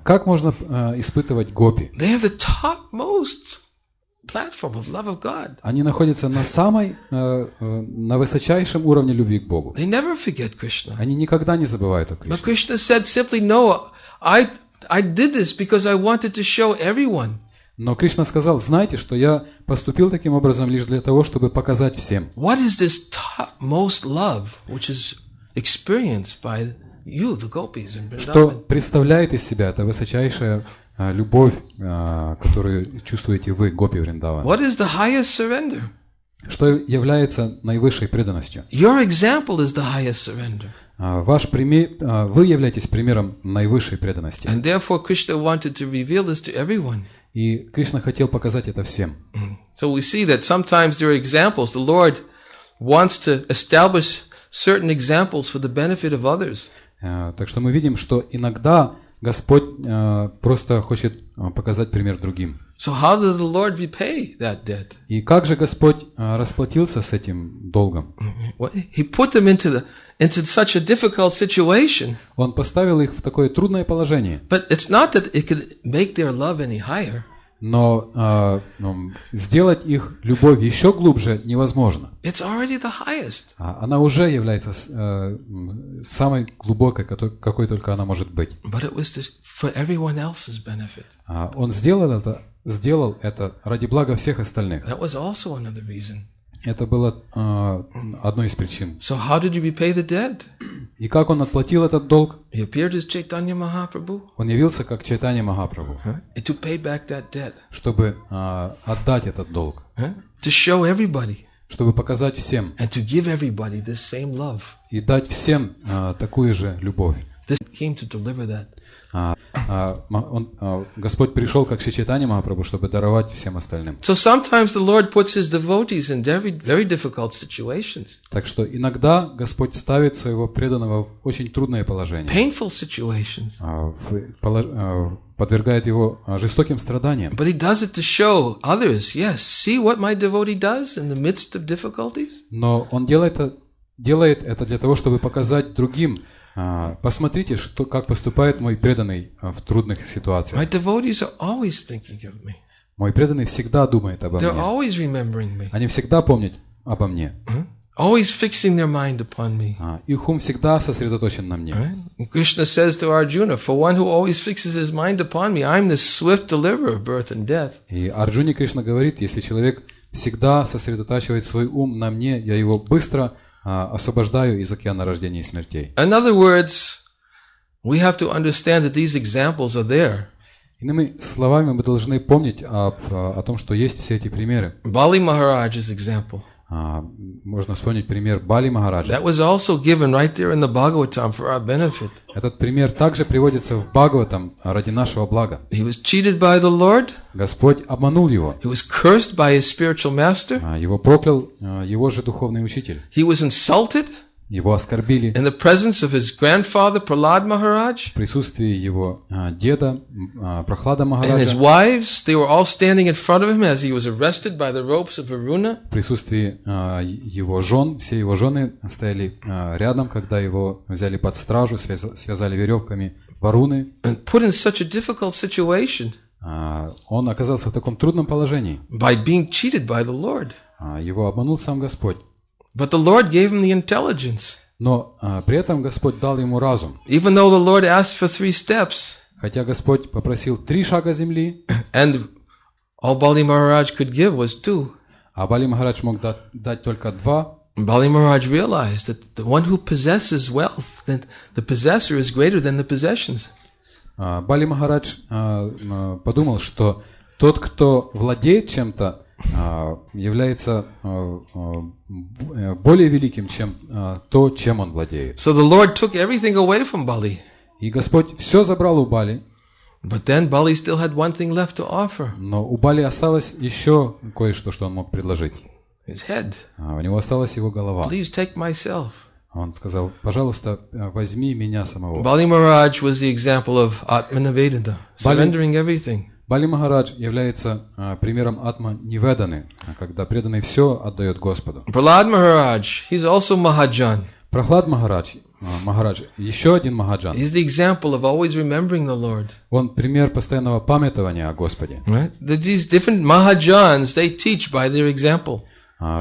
Как можно испытывать гопи? They have the topmost platform of love of God. Они находятся на высочайшем уровне любви к Богу. They never forget Krishna. Они никогда не забывают о Кришне. But Krishna said simply, no, I did this because I wanted to show everyone. Но Кришна сказал, знаете, что я поступил таким образом лишь для того, чтобы показать всем. What is this topmost love which is experienced by you, the gopis in Vrindavan? Что представляет из себя эта высочайшая любовь, которую чувствуете вы, гопи Вриндавана? What is the highest surrender? Что является наивысшей преданностью? Your example is the highest surrender. Ваш пример, вы являетесь примером наивысшей преданности. And therefore Krishna wanted to reveal this to everyone. И Кришна хотел показать это всем. So we see that sometimes there are examples. The Lord wants to establish certain examples for the benefit of others. Так что мы видим, что иногда Господь просто хочет показать пример другим. So how did the Lord repay that debt? И как же Господь расплатился с этим долгом? He put them into such a difficult situation. Он поставил их в такое трудное положение. But it's not that it could make their love any higher. Но сделать их любовь еще глубже невозможно. It's already the highest. Она уже является самой глубокой, какой только она может быть. But it was for everyone else's benefit. Он сделал это ради блага всех остальных. That was also another reason. Это было одной из причин. So how did he repay the debt? И как он отплатил этот долг? He appeared as Chaitanya Mahaprabhu. Он явился как Чайтанья Махапрабху, To pay back that debt. чтобы отдать этот долг, To show everybody. чтобы показать всем And to give everybody the same love. и дать всем такую же любовь. This came to deliver that. Господь пришел как Шри Чайтанья Махапрабху, чтобы даровать всем остальным. So sometimes the Lord puts His devotees in very difficult situations. Так что иногда Господь ставит своего преданного в очень трудное положение. Painful situations. Подвергает его жестоким страданиям. But He does it to show others, yes, see what my devotee does in the midst of difficulties. Но Он делает это для того, чтобы показать другим. Посмотрите, как поступает мой преданный в трудных ситуациях. My devotees are always thinking of me. Мой преданный всегда думает обо They're мне. always remembering me. Они всегда помнят обо мне. Always fixing their mind upon me. Их ум всегда сосредоточен на мне. Krishna says to Arjuna, for one who always fixes his mind upon me, I'm the swift deliverer of birth and death. И Арджуне Кришна говорит, если человек всегда сосредотачивает свой ум на мне, я его быстро освобождаю из океана рождения и смертей. In other words, we have to understand that these examples are there. Иными словами, мы должны помнить о том, что есть все эти примеры. Bali Maharaj's example. Можно вспомнить пример Бали Махараджа. That was also given right there in the Bhagavatam for our benefit. Этот пример также приводится в Бхагаватам ради нашего блага. He was cheated by the Lord. Господь обманул его. He was cursed by his spiritual master. Его проклял его же духовный учитель. He was insulted. Его оскорбили. In the presence of his grandfather Prahlad Maharaj. В присутствии его деда Прахлада Махараджа. And his wives, they were all standing in front of him as he was arrested by the ropes of Varuna. В присутствии его жен, все его жены стояли рядом, когда его взяли под стражу, связали веревками Варуны. And put in such a difficult situation. Он оказался в таком трудном положении. By being cheated by the Lord. Его обманул сам Господь. But the Lord gave him the intelligence. Но при этом Господь дал ему разум. Even though the Lord asked for 3 steps. Хотя Господь попросил 3 шага земли. And all Bali Maharaj could give was 2. А Бали Махарадж мог дать только 2. Bali Maharaj realized that the one who possesses wealth, that the possessor is greater than the possessions. Бали Махарадж подумал, что тот, кто владеет чем-то, является более великим, чем то, чем он владеет. So the Lord took everything away from Bali. И Господь все забрал у Бали. But then Bali still had one thing left to offer. Но у Бали осталось еще кое-что, что он мог предложить. His head. У него осталась его голова. Please take myself. Он сказал, пожалуйста, возьми меня самого. Bali Maharaj was the example of Atma-Nivedana, surrendering everything. Бали Махарадж является примером Атма-Ниведаны, когда преданный все отдает Господу. Prahlad Maharaj, he's also Mahajan. Прахлад Махарадж, еще один Махаджан. He's the example of always remembering the Lord. Он пример постоянного памятования о Господе. Right? These different Mahajans, they teach by their example.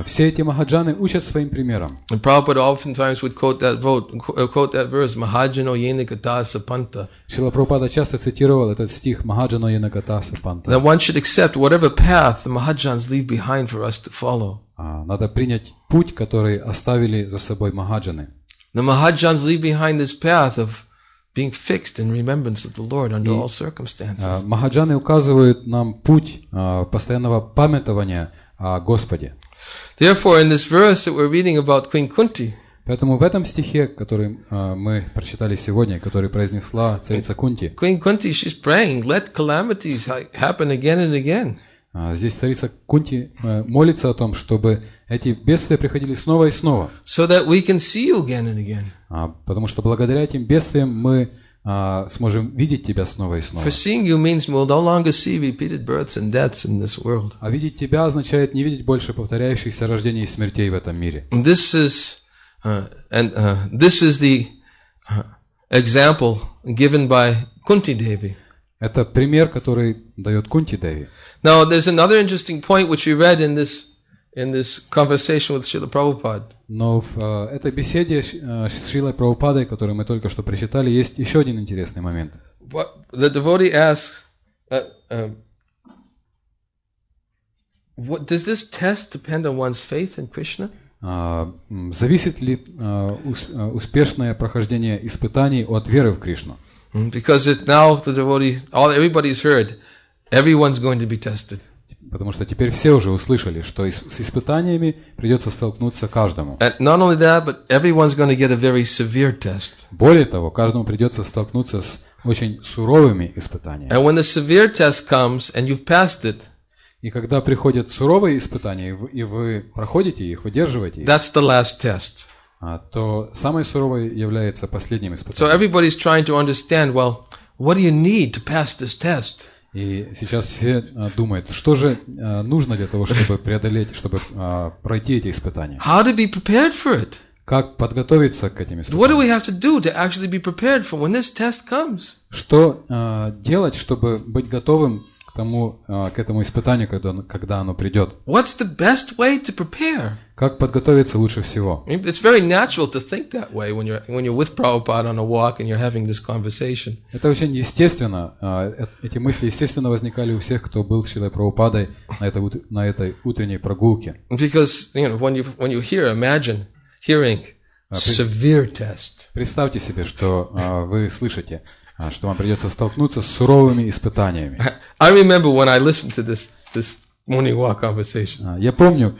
Все эти Махаджаны учат своим примером. And Prabhupada oftentimes would quote that verse, Mahajano yena kata sapanta. Шрила Прабхупада часто цитировал этот стих Mahajano yena kata sapanta. That one should accept whatever path the Mahajans leave behind for us to follow. Надо принять путь, который оставили за собой Махаджаны. The Mahajans leave behind this path of being fixed in remembrance of the Lord under all circumstances. Махаджаны указывают нам путь постоянного памятования о Господе. Therefore, in this verse that we're reading about Queen Kunti, поэтому в этом стихе, который мы прочитали сегодня, который произнесла царица Кунти, Queen Kunti, she's praying, let calamities happen again and again. Здесь царица Кунти молится о том, чтобы эти бедствия приходили снова и снова. So that we can see you again and again. Потому что благодаря этим бедствиям мы сможем видеть тебя снова и снова. For seeing you means we'll no longer see repeated births and deaths in this world. А видеть тебя означает не видеть больше повторяющихся рождений и смертей в этом мире. This is the example given by Kunti Devi. Это пример, который дает Кунти Деви. Now, there's another interesting point which we read in this conversation with Srila Prabhupada. Но в этой беседе с Шрилой Прабхупадой, которую мы только что прочитали, есть еще один интересный момент. The devotee asks, does this test depend on one's faith in Krishna? Зависит ли успешное прохождение испытаний от веры в Кришну? Because now the devotee, everybody's heard, everyone's going to be tested. Потому что теперь все уже услышали, что с испытаниями придется столкнуться каждому. And not only that, but everyone's going to get a very severe test. Более того, каждому придется столкнуться с очень суровыми испытаниями. And when the severe test comes and you've passed it, и когда приходят суровые испытания, и вы проходите их, выдерживаете их, that's the last test. То самое суровое является последним испытанием. So everybody's trying to understand, well, what do you need to pass this test? И сейчас все думают, что же нужно для того, чтобы преодолеть, чтобы пройти эти испытания. How to be prepared for it? Как подготовиться к этим испытаниям? What do we have to do to actually be prepared for when this test comes? Что делать, чтобы быть готовым к этому испытанию, когда оно придет? What's the best way to prepare? Как подготовиться лучше всего? It's very natural to think that way when you're with Prabhupada on a walk and you're having this conversation. Это очень естественно. Эти мысли естественно возникали у всех, кто был с Шрилой Прабхупадой на этой утренней прогулке. Because when you imagine hearing severe test. Представьте себе, что вы слышите, что вам придется столкнуться с суровыми испытаниями. I remember when I listened to this morning walk conversation. Я помню,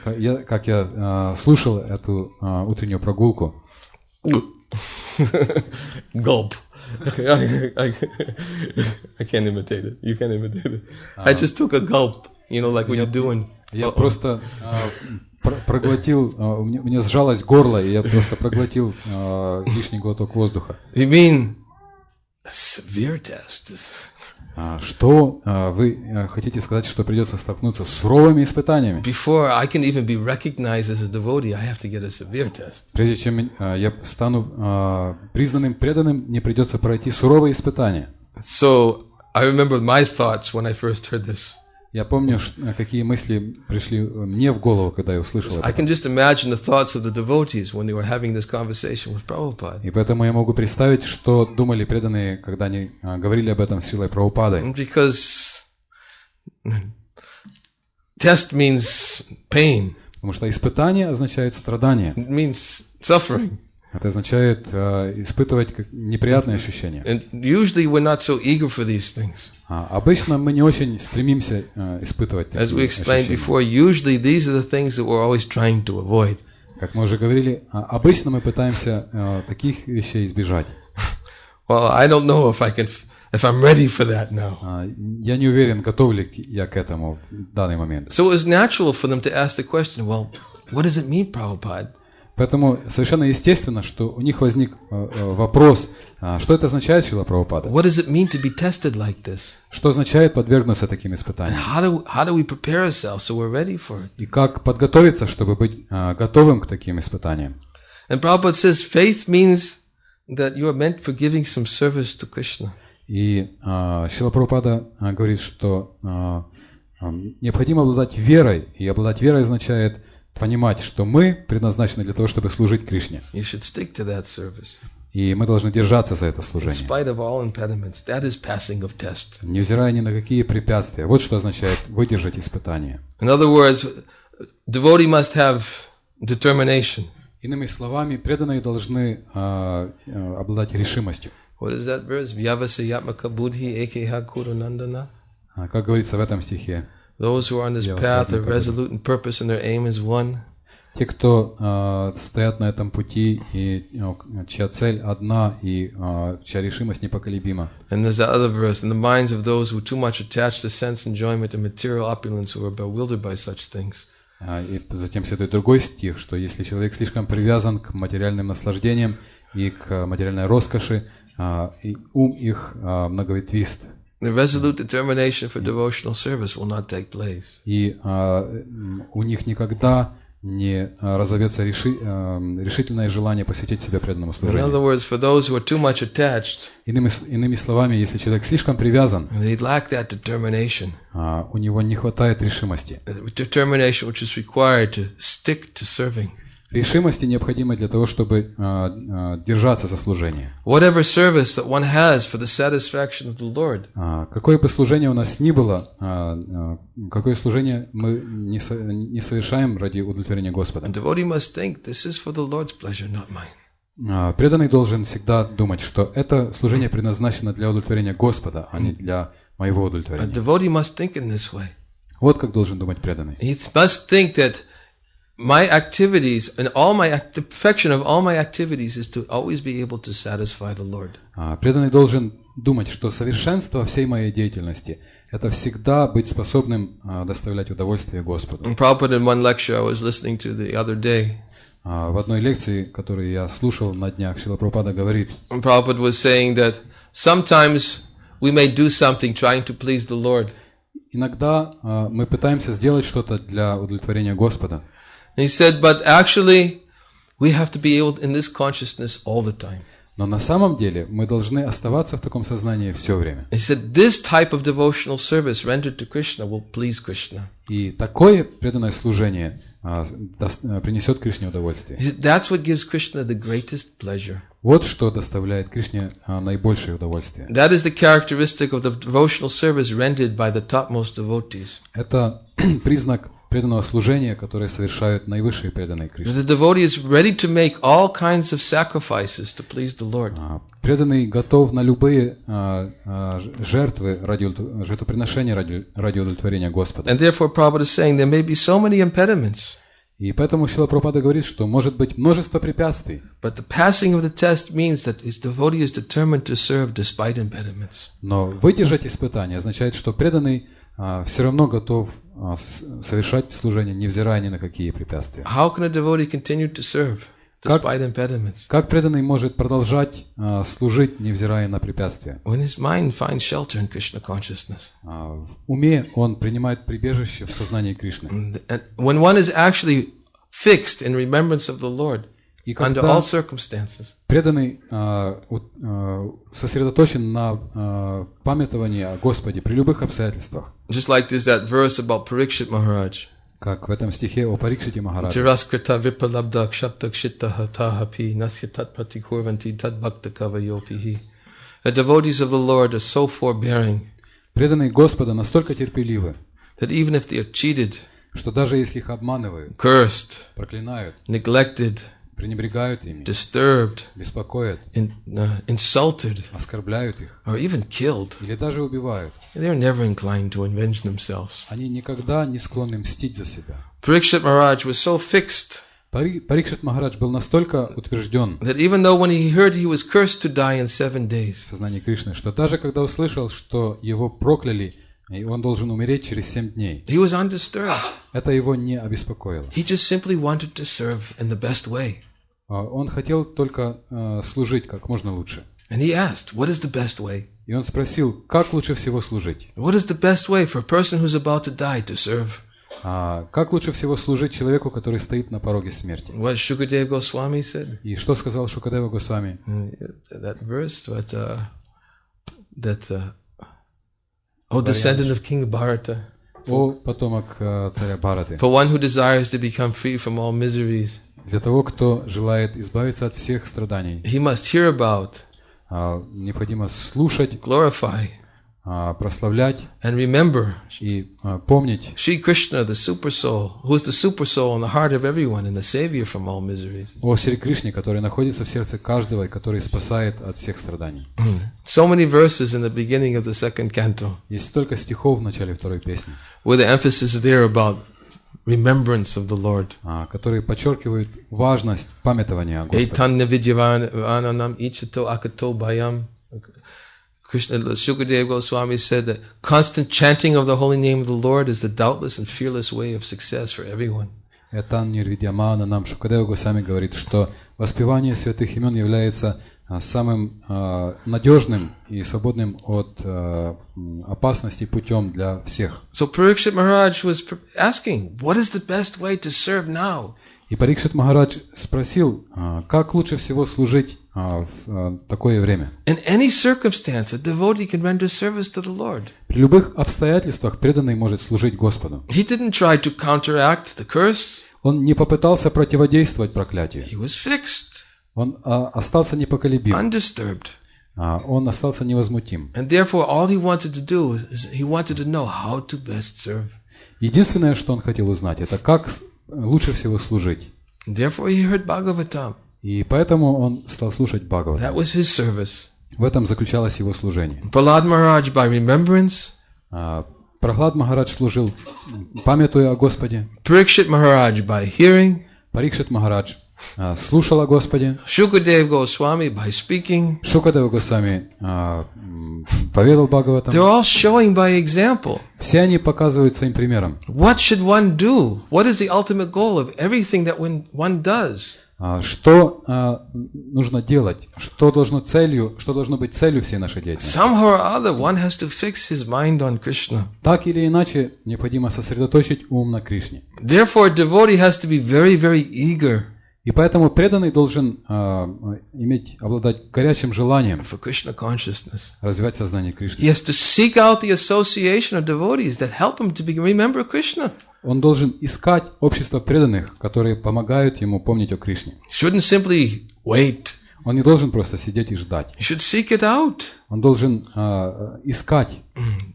как я слушал эту утреннюю прогулку. Gulp. I can't imitate it. You can't imitate it. I just took a gulp, like when you're doing. Я просто проглотил, у меня сжалось горло, и я просто проглотил лишний глоток воздуха. You mean a severe test? Что вы хотите сказать, что придется столкнуться с суровыми испытаниями? Before I can even be recognized as a devotee, I have to get a severe test. Прежде чем я стану признанным преданным, мне придется пройти суровые испытания. So I remember my thoughts when I first heard this. Я помню, какие мысли пришли мне в голову, когда я услышал это. I can just imagine the thoughts of the devotees when they were having this conversation with Prabhupada. И поэтому я могу представить, что думали преданные, когда они говорили об этом с Шрилой Прабхупадой. Because test means pain. Потому что испытание означает страдание. It means suffering. Это означает испытывать неприятные ощущения. And usually we're not so eager for these things. Обычно мы не очень стремимся испытывать такие As we explained ощущения. before, usually these are the things that we're always trying to avoid. Как мы уже говорили, обычно мы пытаемся таких вещей избежать. Well, I don't know if I'm ready for that now. Я не уверен, готов ли я к этому в данный момент. So it was natural for them to ask the question, well, what does it mean, Prabhupada? Поэтому совершенно естественно, что у них возник вопрос, что это означает, Шрила Прабхупада? What does it mean to be tested like this? Что означает подвергнуться таким испытаниям? How do we prepare ourselves so we're ready for it? И как подготовиться, чтобы быть готовым к таким испытаниям? And Prabhupada says faith means that you are meant for giving some service to Krishna. И Шрила Прабхупада говорит, что необходимо обладать верой, и обладать верой означает понимать, что мы предназначены для того, чтобы служить Кришне. You should stick to that service. И мы должны держаться за это In служение. spite of all impediments, that is passing of test. Невзирая ни на какие препятствия. Вот что означает выдержать испытание. In other words, devotee must have determination. Иными словами, преданные должны обладать решимостью. What is that verse? Vyavasayatmaka buddhi ekeha kurunandana. Как говорится в этом стихе. Those who are on this path are resolute in purpose and their aim is one. Те, кто стоят на этом пути, и чья цель одна, и чья решимость непоколебима. And there's that other verse, in the minds of those who are too much attached to sense enjoyment and material opulence, who are bewildered by such things. И затем следует другой стих, что если человек слишком привязан к материальным наслаждениям и к материальной роскоши, и ум их многоветвист. The resolute determination for devotional service will not take place. И у них никогда не разовьется решительное желание посвятить себя преданному служению. In other words, for those who are too much attached, Иными словами, если человек слишком привязан, they lack that determination. У него не хватает решимости. Determination which is required to stick to serving. решимости, необходимой для того, чтобы держаться за служение. Whatever service that one has for the satisfaction of the Lord. Какое бы служение у нас ни было, какое служение мы не совершаем ради удовлетворения Господа. A devotee must think this is for the Lord's pleasure, not mine. Преданный должен всегда думать, что это служение предназначено для удовлетворения Господа, а не для моего удовлетворения. A devotee must think in this way. Вот как должен думать преданный. He must think that my activities and the perfection of all my activities is to always be able to satisfy the Lord. Преданный должен думать, что совершенство всей моей деятельности – это всегда быть способным доставлять удовольствие Господу. Prabhupada, in one lecture I was listening to the other day, в одной лекции, которую я слушал на днях, Шрила Прабхупада говорит, Prabhupada was saying that sometimes we may do something trying to please the Lord. Иногда мы пытаемся сделать что-то для удовлетворения Господа. He said, but actually we have to be able in this consciousness all the time. Но на самом деле мы должны оставаться в таком сознании все время. He said, this type of devotional service rendered to Krishna will please Krishna. И такое преданное служение принесет Кришне удовольствие. He said, that's what gives Krishna the greatest pleasure. Вот что доставляет Кришне наибольшее удовольствие. That is the characteristic of the devotional service rendered by the topmost devotees. Это признак преданного служения, которое совершают наивысшие преданные Кришне. The devotee is ready to make all kinds of sacrifices to please the Lord. Преданный готов на любые жертвы, жертвоприношения ради удовлетворения Господа. And therefore Prabhupada is saying there may be so many impediments. И поэтому Шрила Прабхупада говорит, что может быть множество препятствий. But the passing of the test means that his devotee is determined to serve despite impediments. Но выдержать испытание означает, что преданный все равно готов совершать служение, невзирая ни на какие препятствия. How can a devotee continue to serve despite impediments? Как преданный может продолжать служить, невзирая на препятствия? When his mind finds shelter in Krishna consciousness. В уме он принимает прибежище в сознании Кришны. And when one is actually fixed in remembrance of the Lord under all circumstances. Преданный сосредоточен на памятовании о Господе при любых обстоятельствах. Just like there's that verse about Parikshit Maharaj. Как в этом стихе о Парикшите Махараджи. Тираскрата випалабдак шаптакшиттаха тахапи насьятат пратикурванти тадбхактакавайопихи. The devotees of the Lord are so forbearing. Преданные Господа настолько терпеливы, that even if they are cheated, что даже если их обманывают, cursed, проклинают, neglected, пренебрегают ими, disturbed, беспокоят, insulted, оскорбляют их, or even killed, или даже убивают, they are never inclined to avenge themselves. Они никогда не склонны мстить за себя. Parikshit Maharaj was so fixed Парикшит Махарадж был настолько утвержден that even though when he heard he was cursed to die in 7 days, в сознании Кришны, что даже когда услышал, что его прокляли, и он должен умереть через 7 дней, he was undisturbed. Это его не обеспокоило. He just simply wanted to serve in the best way. Он хотел только служить как можно лучше. And he asked, what is the best way? И он спросил, как лучше всего служить? What is the best way for a person who's about to die to serve? Как лучше всего служить человеку, который стоит на пороге смерти? What Shukadeva Goswami said? И что сказал Шукадева Госвами? That verse, O descendant of King Bharata. О потомок царя Бхараты. For one who desires to become free from all miseries. Для того, кто желает избавиться от всех страданий. He must hear about. Необходимо слушать, glorify, прославлять, and remember, и помнить Shri Krishna, the super soul, who is the super soul in the heart of everyone and the savior from all miseries. О Шри Кришне, который находится в сердце каждого и который спасает от всех страданий. So many verses in the beginning of the second canto. Есть столько стихов в начале второй песни. Where the emphasis is there about remembrance of the Lord. Которые подчеркивают важность памятования о Господе. Krishna, Shukadeva Goswami said that constant chanting of the holy name of the Lord is the doubtless and fearless way of success for everyone. Этан Нирвидьямана нам Шукадева Госвами говорит, что воспевание святых имен является самым надежным и свободным от опасностей путем для всех. So Parikshit Maharaj was asking, what is the best way to serve now? И Парикшит Махарадж спросил, как лучше всего служить в такое время. In any circumstance, a devotee can render service to the Lord. При любых обстоятельствах преданный может служить Господу. He didn't try to counteract the curse. Он не попытался противодействовать проклятию. He was fixed. Он остался непоколебим. Undisturbed. Он остался невозмутим. And therefore, all he wanted to do is he wanted to know how to best serve. Единственное, что он хотел узнать, это как лучше всего служить. Therefore, he heard Bhagavatam. И поэтому он стал слушать Бхагават. That was his service. В этом заключалось его служение. Prahlad Maharaj by remembrance. Прахлад Махарадж служил, памятуя о Господе. Parikshit Maharaj by hearing. Парикшит Махарадж слушал о Господе. Shukadeva Goswami by speaking. Шукадева Госвами поведал Бхагаватам. They're all showing by example. Все они показывают своим примером. What should one do? What is the ultimate goal of everything that one does? Что нужно делать? Что должно быть целью всей нашей деятельности? Somehow or other, one has to fix his mind on Krishna. Так или иначе, необходимо сосредоточить ум на Кришне. Therefore, a devotee has to be very, very eager. И поэтому преданный должен обладать горячим желанием for Krishna consciousness. Развивать сознание Кришны. He has to seek out the association of devotees that help him to remember Krishna. Он должен искать общество преданных, которые помогают ему помнить о Кришне. Shouldn't simply wait. Он не должен просто сидеть и ждать. He should seek it out. Он должен искать.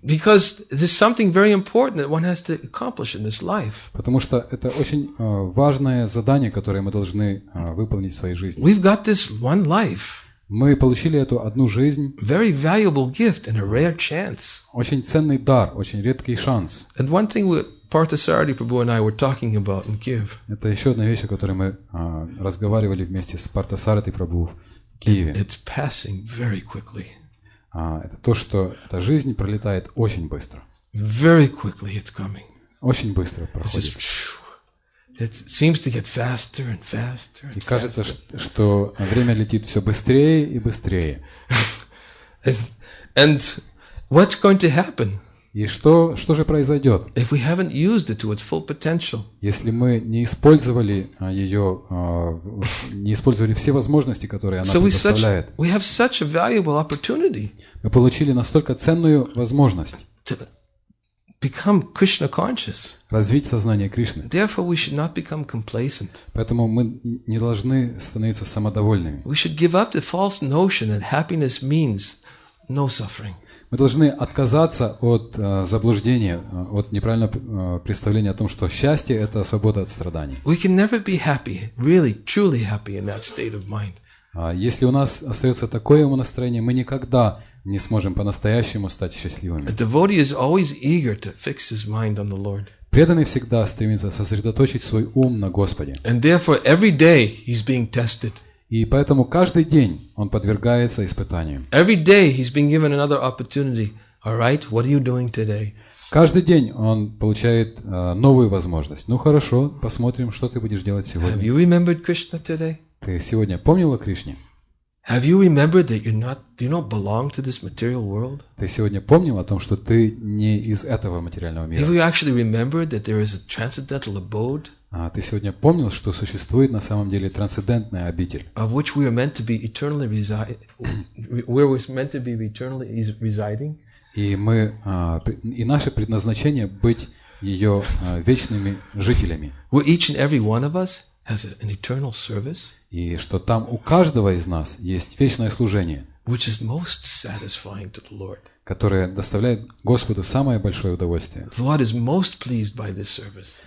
Because there's something very important that one has to accomplish in this life. Потому что это очень важное задание, которое мы должны выполнить в своей жизни. We've got this one life. Мы получили эту одну жизнь. Very valuable gift and a rare chance. Очень ценный дар, очень редкий шанс. And one thing Parthasarathi Prabhu and I were talking about in Kiev. Это еще одна вещь, о которой мы разговаривали вместе с Партасараthi Прабhu в Киеве. It's passing very quickly. Это то, что эта жизнь пролетает очень быстро. Very quickly it's coming. Очень быстро проходит. It seems to get faster and faster. И кажется, что время летит все быстрее и быстрее. And what's going to happen? И что же произойдет, if we haven't used it to its full potential? Если мы не использовали все возможности, которые она предоставляет? We have such a valuable opportunity. Мы получили настолько ценную возможность to become Krishna conscious. Развить сознание Кришны. Therefore, we should not become complacent. Поэтому мы не должны становиться самодовольными. We should give up the false notion that happiness means no suffering. Мы должны отказаться от заблуждения, от неправильного представления о том, что счастье – это свобода от страданий. We can never be happy, really, truly happy in that state of mind. Если у нас остается такое умонастроение, мы никогда не сможем по-настоящему стать счастливыми. A devotee is always eager to fix his mind on the Lord. Преданный всегда стремится сосредоточить свой ум на Господе. And therefore, every day he's being tested. И поэтому каждый день он подвергается испытаниям. Every day he's been given another opportunity. All right, what are you doing today? Каждый день он получает новую возможность. Ну хорошо, посмотрим, что ты будешь делать сегодня. Have you remembered Krishna today? Ты сегодня помнил о Кришне? Have you remembered that you don't belong to this material world? Ты сегодня помнил о том, что ты не из этого материального мира? Have you actually remembered that there is a transcendental abode? Ты сегодня помнил, что существует на самом деле трансцендентная обитель, of which we are meant to be eternally where we're meant to be eternally residing? И наше предназначение быть ее вечными жителями. Where each and every one of us has an eternal service. И что там у каждого из нас есть вечное служение, which is most satisfying to the Lord. Которое доставляет Господу самое большое удовольствие. The Lord is most pleased by this service.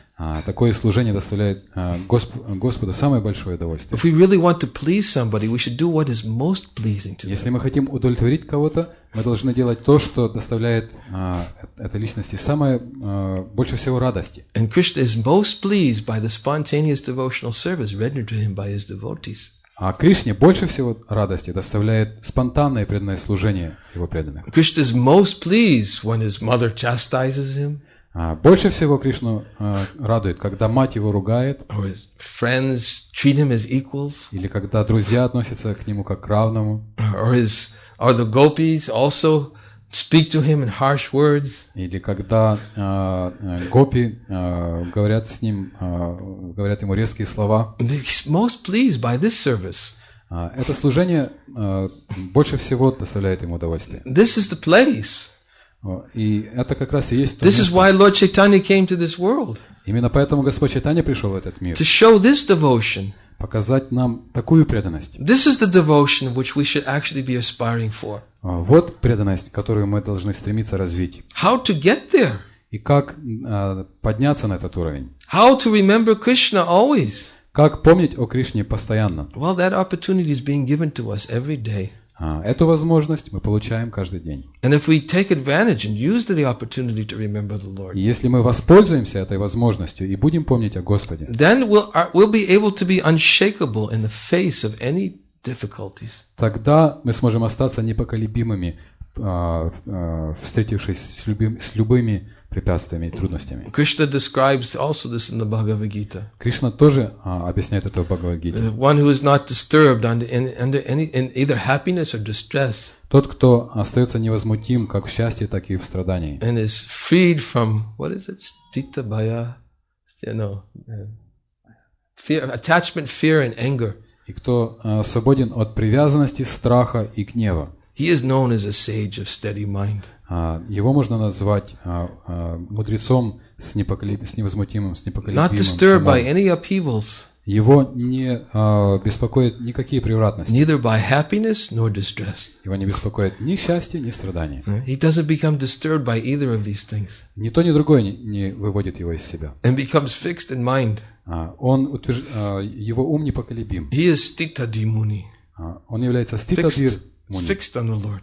Такое служение доставляет Господу самое большое удовольствие. If we really want to please somebody, we should do what is most pleasing to them. Если мы хотим удовлетворить кого-то, мы должны делать то, что доставляет этой личности самое больше всего радости. And Krishna is most pleased by the spontaneous devotional service rendered to him by his devotees. А Кришне больше всего радости доставляет спонтанное преданное служение его преданных. Krishna is most pleased when his mother chastises him. Больше всего Кришну радует, когда мать его ругает, or his friends treat him as equals, или когда друзья относятся к нему как к равному, or the gopis also speak to him in harsh words, или когда гопи говорят с ним, говорят ему резкие слова. He's most pleased by this service. Это служение больше всего доставляет ему удовольствие. This is the place. И это как раз и есть то This is место. why Lord Chaitanya came to this world. Именно поэтому Господь Чайтанья пришел в этот мир. To show this devotion. Показать нам такую преданность. This is the devotion which we should actually be aspiring for. Вот преданность, которую мы должны стремиться развить. How to get there? И как подняться на этот уровень? How to remember Krishna always? Как помнить о Кришне постоянно? Well, that opportunity is being given to us every day. Эту возможность мы получаем каждый день. And if we take advantage and use the opportunity to remember the Lord, И если мы воспользуемся этой возможностью и будем помнить о Господе, then we'll be able to be unshakable in the face of any difficulties. Тогда мы сможем остаться непоколебимыми, встретившись с любыми препятствиями и трудностями. Krishna describes also this in the Bhagavad-Gita. Кришна тоже объясняет это в Бхагавад-Гите. The one who is not disturbed in either happiness or distress. Тот, кто остается невозмутим как в счастье, так и в страдании. And is freed from, what is it? Stita bhaya? Fear, attachment, fear and anger. И кто свободен от привязанности, страха и гнева. He is known as a sage of steady mind. Его можно назвать мудрецом с невозмутимым, с непоколебимым. Not disturbed by any upheavals. Его не беспокоит никакие превратности. Neither by happiness nor distress. Его не беспокоит ни счастье, ни страдания. He doesn't become disturbed by either of these things. Ни то, ни другое не выводит его из себя. And becomes fixed in mind. Его ум непоколебим. He is stitadi muni. Он является ститадир муни. Fixed on the Lord.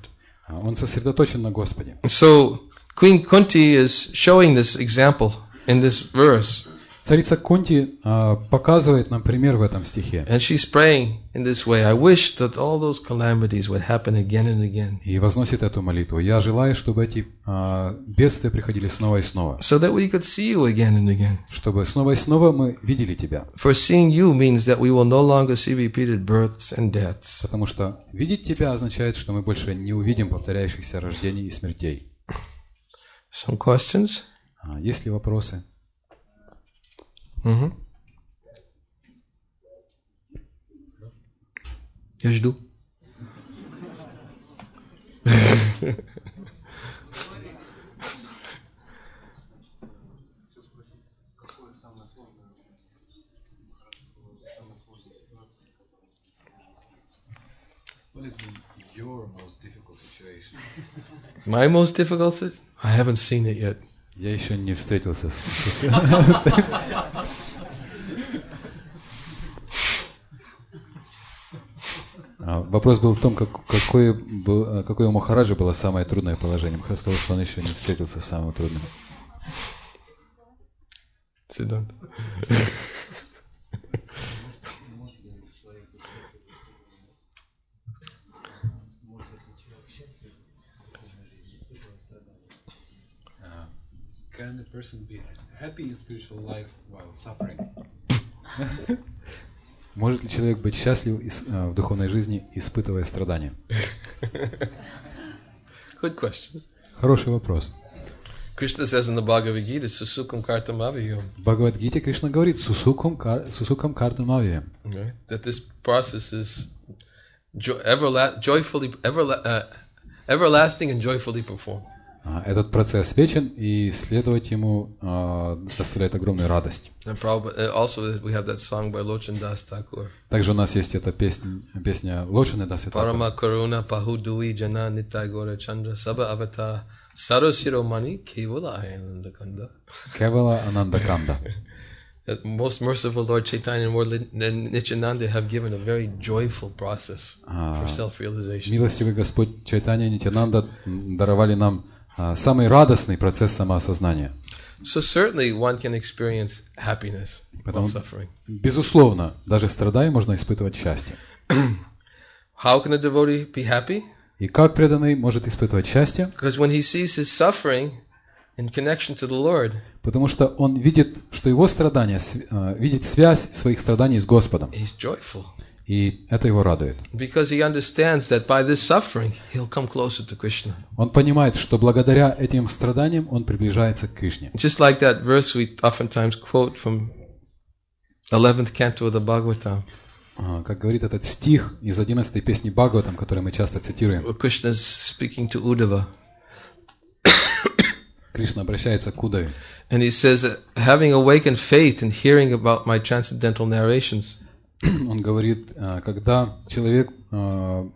Он сосредоточен на Господе. So Queen Kunti is showing this example in this verse. Царица Кунти показывает нам пример в этом стихе. And she's praying in this way. I wish that all those calamities would happen again and again. И возносит эту молитву. Я желаю, чтобы эти бедствия приходили снова и снова. So that we could see you again and again. Чтобы снова и снова мы видели тебя. For seeing you means that we will no longer see repeated births and deaths. Потому что видеть тебя означает, что мы больше не увидим повторяющихся рождений и смертей. Some questions? Есть ли вопросы? Угу. Я жду. What is your most difficult situation? My most difficult situation? I haven't seen it yet. Я еще не встретился с... Вопрос был в том, какое у Махараджа было самое трудное положение. Махарадж сказал, что он еще не встретился с самым трудным. Сиданта. Can a person be happy in spiritual life while suffering? Может ли человек быть счастлив в духовной жизни, испытывая страдания? Good question. Хороший вопрос. Krishna says in the Bhagavad-Gita, Susukam Kartam Aviyam. В Бхагавад-Гите Кришна говорит, Susukam Kartam Aviyam. That this process is everlasting and joyfully performed. Этот процесс вечен, и следовать ему доставляет огромную радость. Также у нас есть эта песня Лочаны Даса Такур. Парама Каруна Пахудуи Джана Нитай Гора Чандра Саба Авата Саросиромани Кевала Анандаканда. Кевала Анандаканда. That most merciful Lord Chaitanya and Lord Nityananda have given a very joyful process for self-realization. Милостивый Господь Чайтанья и Нитянанда даровали нам самый радостный процесс самоосознания. So certainly one can experience happiness while suffering. Безусловно, даже страдая, можно испытывать счастье. How can a devotee be happy? И как преданный может испытывать счастье? Because when he sees his suffering in connection to the Lord, потому что он видит, что его страдания, видит связь своих страданий с Господом. He's joyful. И это его радует. Because he understands that by this suffering he'll come closer to Krishna. Он понимает, что благодаря этим страданиям он приближается к Кришне. Just like that verse we oftentimes quote from 11th canto of the Bhagavatam. Как говорит этот стих из 11-й песни Бхагаватам, который мы часто цитируем. Krishna is speaking to Uddhava. Кришна обращается к Удаве. And he says, having awakened faith in hearing about my transcendental narrations. Он говорит, когда человек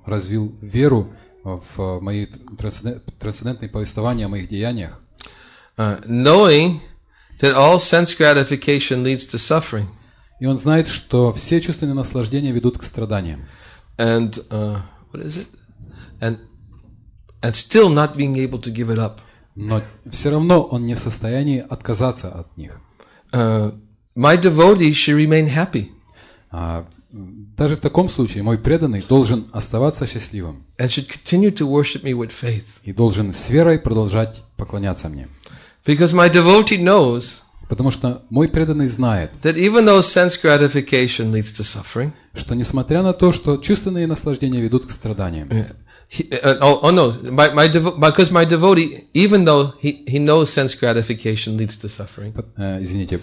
развил веру в мои трансцендентные повествования о моих деяниях, knowing that all sense gratification leads to suffering. И он знает, что все чувственные наслаждения ведут к страданиям. And what is it? And still not being able to give it up. Но все равно он не в состоянии отказаться от них. My devotee should remain happy. Даже в таком случае мой преданный должен оставаться счастливым. And should continue to worship me with faith. И должен с верой продолжать поклоняться мне. Because my devotee knows, потому что мой преданный знает, that even though sense gratification leads to suffering, что несмотря на то, что чувственные наслаждения ведут к страданиям, because my devotee, even though he knows sense gratification leads to suffering, извините,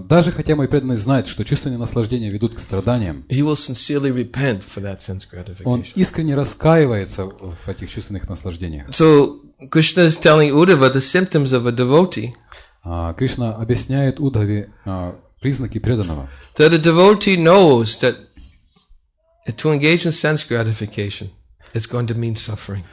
даже хотя мой преданный знает, что чувственные наслаждения ведут к страданиям, he will sincerely repent for that sense gratification. Он искренне раскаивается в этих чувственных наслаждениях. So Krishna is telling Uddhava the symptoms of a devotee. Кришна объясняет Уддхаве признаки преданного. That a devotee knows that to engage in sense gratification, it's going to mean suffering.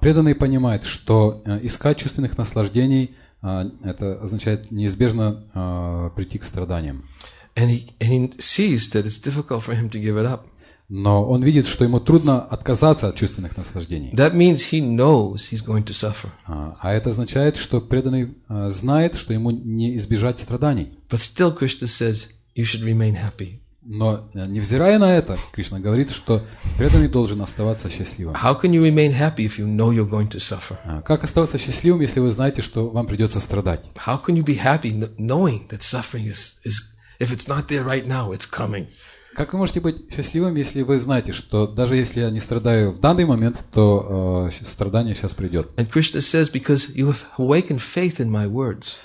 Преданный понимает, что искать чувственных наслаждений это означает неизбежно прийти к страданиям. And he sees that it's difficult for him to give it up. Но он видит, что ему трудно отказаться от чувственных наслаждений. That means he knows he's going to suffer. А это означает, что преданный знает, что ему не избежать страданий. But still, Krishna says you should remain happy. Но невзирая на это, Кришна говорит, что преданный должен оставаться счастливым. How can you remain happy if you know you're going to suffer? Как оставаться счастливым, если вы знаете, что вам придется страдать? How can you be happy knowing that suffering is if it's not there right now, it's coming? Как вы можете быть счастливым, если вы знаете, что даже если я не страдаю в данный момент, то страдание сейчас придет? And Krishna says, because you have awakened faith in my words.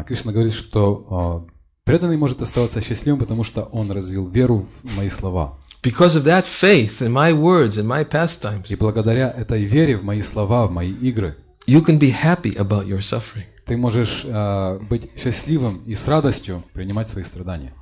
Кришна говорит, что преданный может оставаться счастливым, потому что он развил веру в мои слова. Because of that faith in my words and my pastimes. И благодаря этой вере в мои слова, в мои игры, you can be happy about your suffering. Ты можешь быть счастливым и с радостью принимать свои страдания.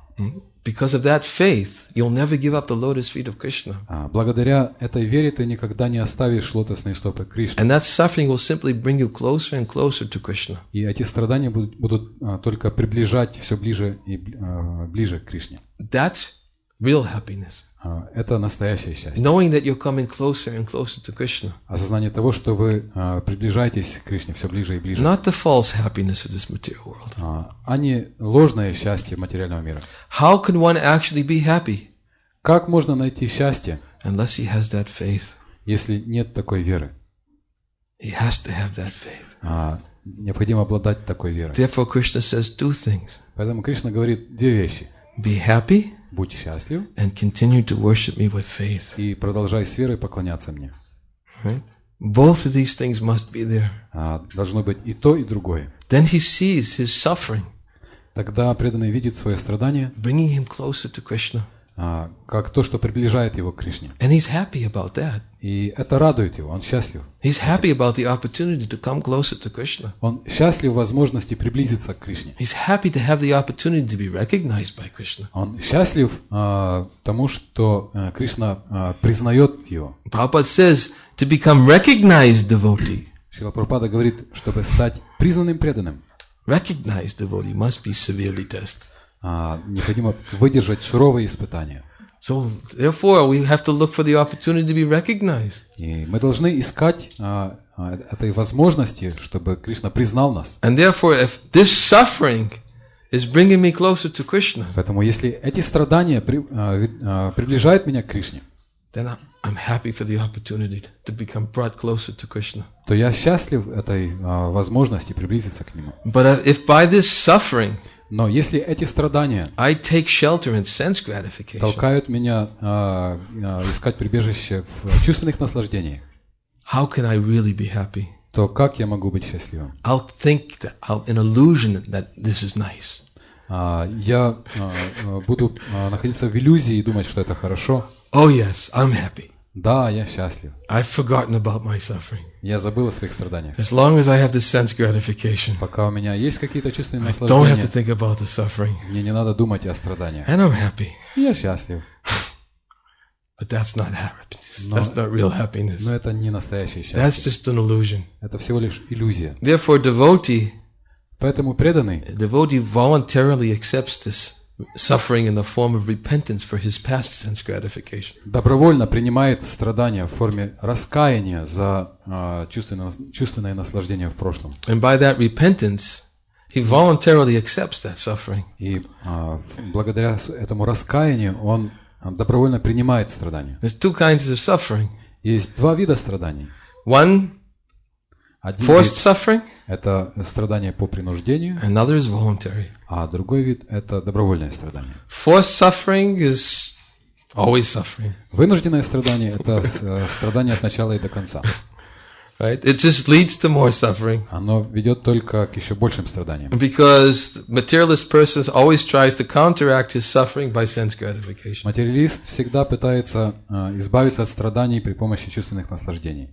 Because of that faith, you'll never give up the lotus feet of Krishna. Благодаря этой вере ты никогда не оставишь лотосные стопы Кришны. And that suffering will simply bring you closer and closer to Krishna. И эти страдания будут только приближать все ближе и ближе к Кришне. That's real happiness. Это настоящее счастье. Knowing that you're coming closer and closer to Krishna. Осознание того, что вы приближаетесь к Кришне все ближе и ближе. Not the false happiness of this material world. А не ложное счастье материального мира. How can one actually be happy? Как можно найти счастье, unless he has that faith? Если нет такой веры? He has to have that faith. Необходимо обладать такой верой. Therefore, Krishna says two things. Поэтому Кришна говорит две вещи. Be happy. Будь счастлив. And continue to worship me with faith. И продолжай с верой поклоняться мне. Right? Both of these things must be there. Должно быть и то, и другое. Then he sees his suffering. Тогда преданный видит свое страдание, bringing him closer to Krishna. Как то, что приближает его к Кришне. And he's happy about that. И это радует его, он счастлив. He's happy about the opportunity to come closer to Krishna. Он счастлив в возможности приблизиться к Кришне. He's happy to have the opportunity to be recognized by Krishna. Он счастлив тому, что Кришна признает его. Prabhupada says to become recognized devotee. Шрила Прабхупада говорит, чтобы стать признанным преданным. Recognized devotee must be severely tested. Необходимо выдержать суровые испытания. So therefore we have to look for the opportunity to be recognized. И мы должны искать этой возможности, чтобы Кришна признал нас. And therefore, if this suffering is bringing me closer to Krishna, поэтому если эти страдания приближают меня к Кришне, then I'm happy for the opportunity to become brought closer to Krishna. То я счастлив этой возможности приблизиться к нему. But if by this suffering, но если эти страдания I take shelter in sense gratification, толкают меня искать прибежище в чувственных наслаждениях, how can I really be happy? То как я могу быть счастливым? I'll think that in illusion that this is nice. Я буду находиться в иллюзии и думать, что это хорошо. Oh yes, I'm happy. Да, я счастлив. I've forgotten about my suffering. Я забыл о своих страданиях. As long as I have the sense gratification, Пока у меня есть какие-то чувственные I don't have to наслаждения, think about the suffering. мне не надо думать о страданиях. And I'm happy. Я счастлив. But that's not happiness. That's not real happiness. Но это не настоящее That's счастье. just an illusion. Это всего лишь иллюзия. Therefore, Поэтому преданный devotee voluntarily accepts this suffering in the form of repentance for his past sense gratification. добровольно принимает страдания в форме раскаяния за чувственное наслаждение в прошлом. And by that repentance, he voluntarily accepts that suffering. И благодаря этому раскаянию он добровольно принимает страдания. There's two kinds of suffering. Есть два вида страданий. One, forced suffering. Это страдание по принуждению. Another is voluntary. А другой вид – это добровольное страдание. Forced suffering is always suffering. Вынужденное страдание – это страдание от начала и до конца. Right? It just leads to more suffering. Оно ведет только к еще большим страданиям. Because materialist person always tries to counteract his suffering by sense gratification. Материалист всегда пытается избавиться от страданий при помощи чувственных наслаждений.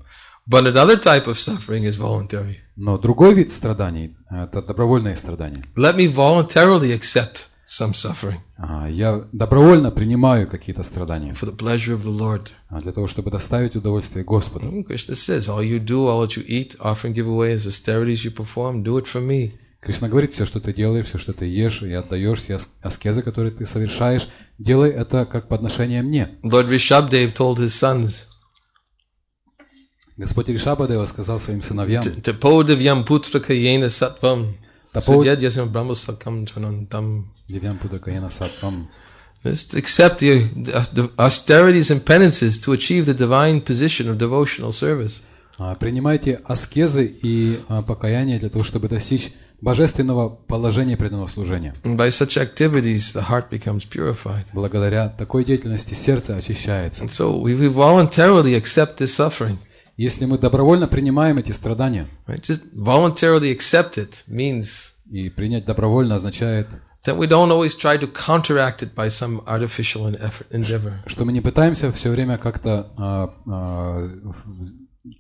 But another type of suffering is voluntary. Но другой вид страданий – это добровольные страдания. Let me voluntarily accept some suffering. Я добровольно принимаю какие-то страдания. For the pleasure of the Lord. Для того, чтобы доставить удовольствие Господу. Krishna says, all you do, all that you eat, offer and give away as austerities you perform, do it for me. Кришна говорит, все, что ты делаешь, все, что ты ешь и отдаешь, все аскезы, которые ты совершаешь, делай это как подношение мне. Lord Rishabdev told his sons, Господь Ришабадева сказал своим сыновьям, Tapodivyan putra kayena sattvam sudyadhyasam brahmasakam tvanantam. Just accept the austerities and penances to achieve the divine position of devotional service. Принимайте аскезы и покаяние для того, чтобы достичь божественного положения преданного служения. By such activities, the heart becomes purified. Благодаря такой деятельности сердце очищается. So we voluntarily accept this suffering. Если мы добровольно принимаем эти страдания, just voluntarily accept it means и принять добровольно означает, that we don't always try to counteract it by some artificial endeavor. Что мы не пытаемся все время как-то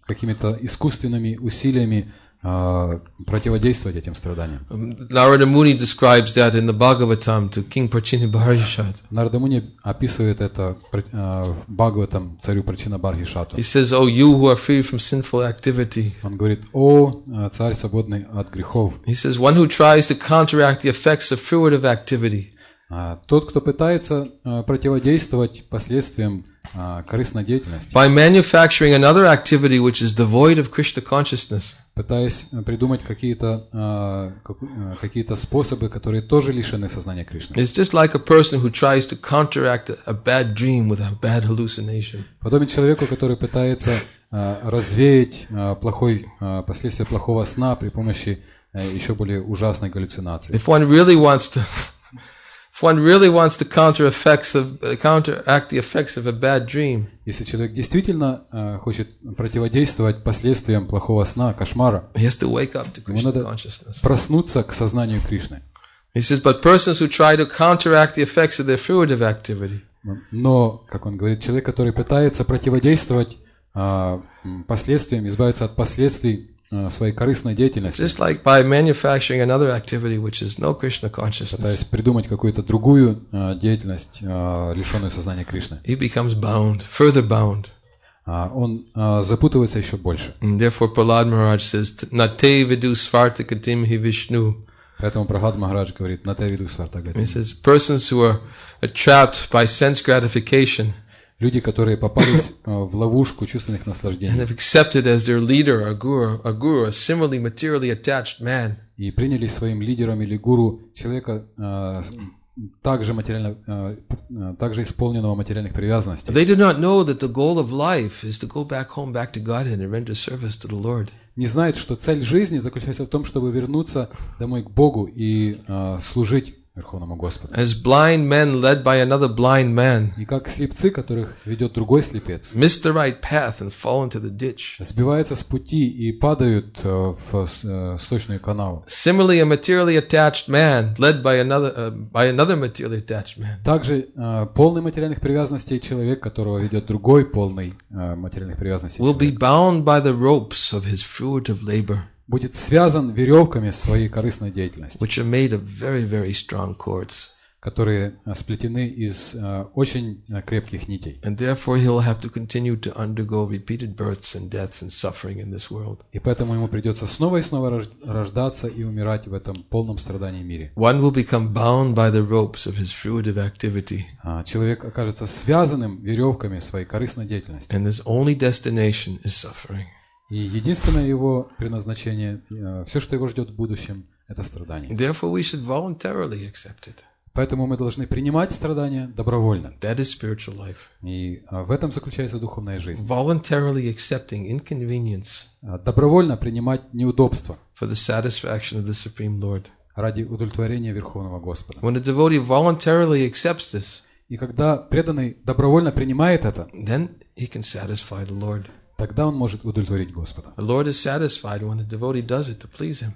какими-то искусственными усилиями противодействовать этим страданиям. Narada Muni describes that in the Bhagavatam to King Prachinabarhishat. Нарада Муни описывает это в Бхагаватам царю Прачинабархишату. He says, "Oh, you who are free from sinful activity." Он говорит: "О, царь свободный от грехов." He says, "One who tries to counteract the effects of fruitive activity." Тот, кто пытается противодействовать последствиям корыстной деятельности. By manufacturing another activity which is devoid of Krishna consciousness. Пытаясь придумать какие-то способы, которые тоже лишены сознания Кришны. It's just like a person who tries to counteract a bad dream with a bad hallucination. Подобен человеку, который пытается развеять последствия плохого сна при помощи еще более ужасной галлюцинации. If one really wants to counteract the effects of a bad dream, если человек действительно хочет противодействовать последствиям плохого сна, кошмара, he has to wake up to Krishna ему надо consciousness. проснуться к сознанию Кришны. He says, but persons who try to counteract the effects of their fruitive activity, но, как он говорит, человек, который пытается противодействовать последствиям, избавиться от последствий своей корыстной деятельности, just like by manufacturing another activity which is no Krishna consciousness, пытаясь придумать какую-то другую деятельность, лишенную сознания Кришны, he becomes bound, further bound. Он запутывается еще больше. And therefore Prahlad Maharaj says, Nate vidu svartakatim hi Vishnu. Поэтому Прахлад Махарадж говорит, Nate vidu svartakatim. He says, persons who are trapped by sense gratification, люди, которые попались в ловушку чувственных наслаждений, and have accepted as their leader or guru, a similarly materially attached man, и приняли своим лидером или гуру человека также исполненного материальных привязанностей. They do not know that the goal of life is to go back home, back to Godhead, and render service to the Lord. Не знают, что цель жизни заключается в том, чтобы вернуться домой к Богу и служить Верховному Господу. As blind men led by another blind man. И как слепцы, которых ведет другой слепец. Miss the right path and fall into the ditch. Сбиваются с пути и падают в сточную канаву. Similarly, a materially attached man led by another materially attached man. Также полный материальных привязанностей человек, которого ведет другой полный материальных привязанностей will be bound by the ropes of his fruitive labor. Будет связан веревками своей корыстной деятельности, which are made of very, very strong cords, которые сплетены из очень крепких нитей. And therefore he'll have to continue to undergo repeated births and deaths and suffering in this world. И поэтому ему придется снова и снова рождаться и умирать в этом полном страдании мире. One will become bound by the ropes of his fruitive activity. Человек окажется связанным веревками своей корыстной деятельности. And his only destination is suffering. И единственное его предназначение, все, что его ждет в будущем, это страдание. Therefore we should voluntarily accept it. Поэтому мы должны принимать страдания добровольно. That is spiritual life. И в этом заключается духовная жизнь. Voluntarily accepting inconvenience. Добровольно принимать неудобства. For the satisfaction of the Supreme Lord. Ради удовлетворения Верховного Господа. When a devotee voluntarily accepts this, и когда преданный добровольно принимает это, then he can satisfy the Lord. Тогда он может удовлетворить Господа. The Lord is satisfied when a devotee does it to please Him.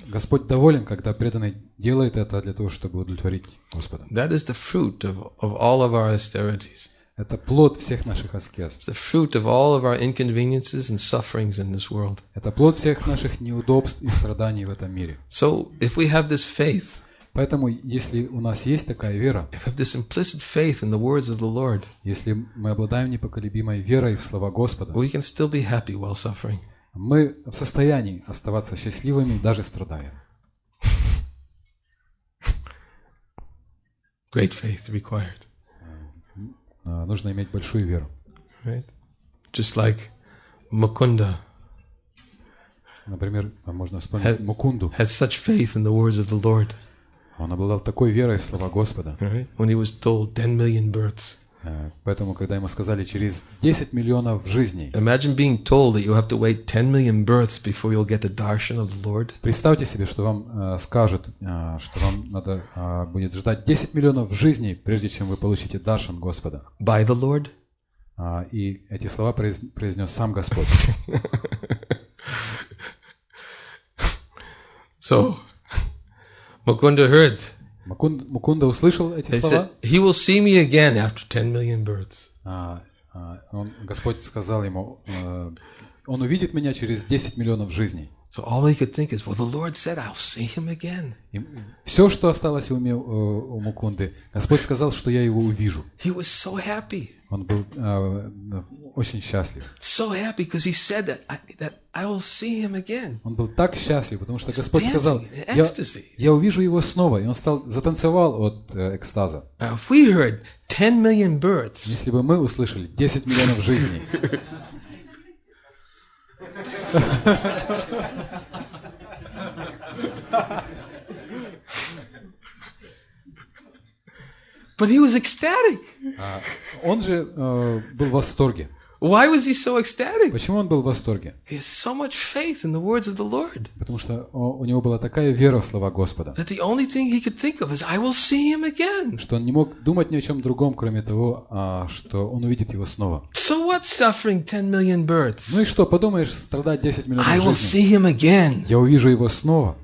Господь доволен, когда преданный делает это для того, чтобы удовлетворить Господа. That is the fruit of all of our austerities. Это плод всех наших аскез. It's the fruit of all of our inconveniences and sufferings in this world. Это плод всех наших неудобств и страданий в этом мире. So, if we have this faith, поэтому, если у нас есть такая вера, if we have this implicit faith in the words of the Lord, если мы обладаем непоколебимой верой в слова Господа, we can still be happy while suffering. Мы в состоянии оставаться счастливыми, даже страдая. Great faith required. Нужно иметь большую веру. Right? Just like Mukunda. Например, можно вспомнить Мукунду. Had such faith in the words of the Lord. Он обладал такой верой в слова Господа. Right? When he was told 10 million births. Поэтому, когда ему сказали через 10 миллионов жизней. Imagine being told that you have to wait 10 million births before you'll get the darshan of the Lord. Представьте себе, что вам скажут, что вам надо будет ждать 10 миллионов жизней, прежде чем вы получите даршан Господа. By the Lord. И эти слова произнес сам Господь. So, Mukunda heard. Мукунда услышал эти слова. He will see me again after 10 million births. Господь сказал ему, он увидит меня через 10 миллионов жизней. So all he could think is, well, the Lord said, I'll see him again. И все, что осталось в уме у Мукунды, Господь сказал, что я его увижу. He was so happy. Он был очень счастлив. So happy because he said that I will see him again. Он был так счастлив, потому что Господь сказал, я увижу его снова, и он затанцевал от экстаза. If we heard 10 million births, если бы мы услышали 10 миллионов жизней, but he was ecstatic. Он же был в восторге. Why was he so ecstatic? Почему он был в восторге? He has so much faith in the words of the Lord. Потому что у него была такая вера в слова Господа. That the only thing he could think of is, I will see him again. Что он не мог думать ни о чем другом, кроме того, что он увидит его снова. So what suffering 10 million births? Ну и что, подумаешь, страдать 10 миллионов жизней? I will see him again. Я увижу его снова.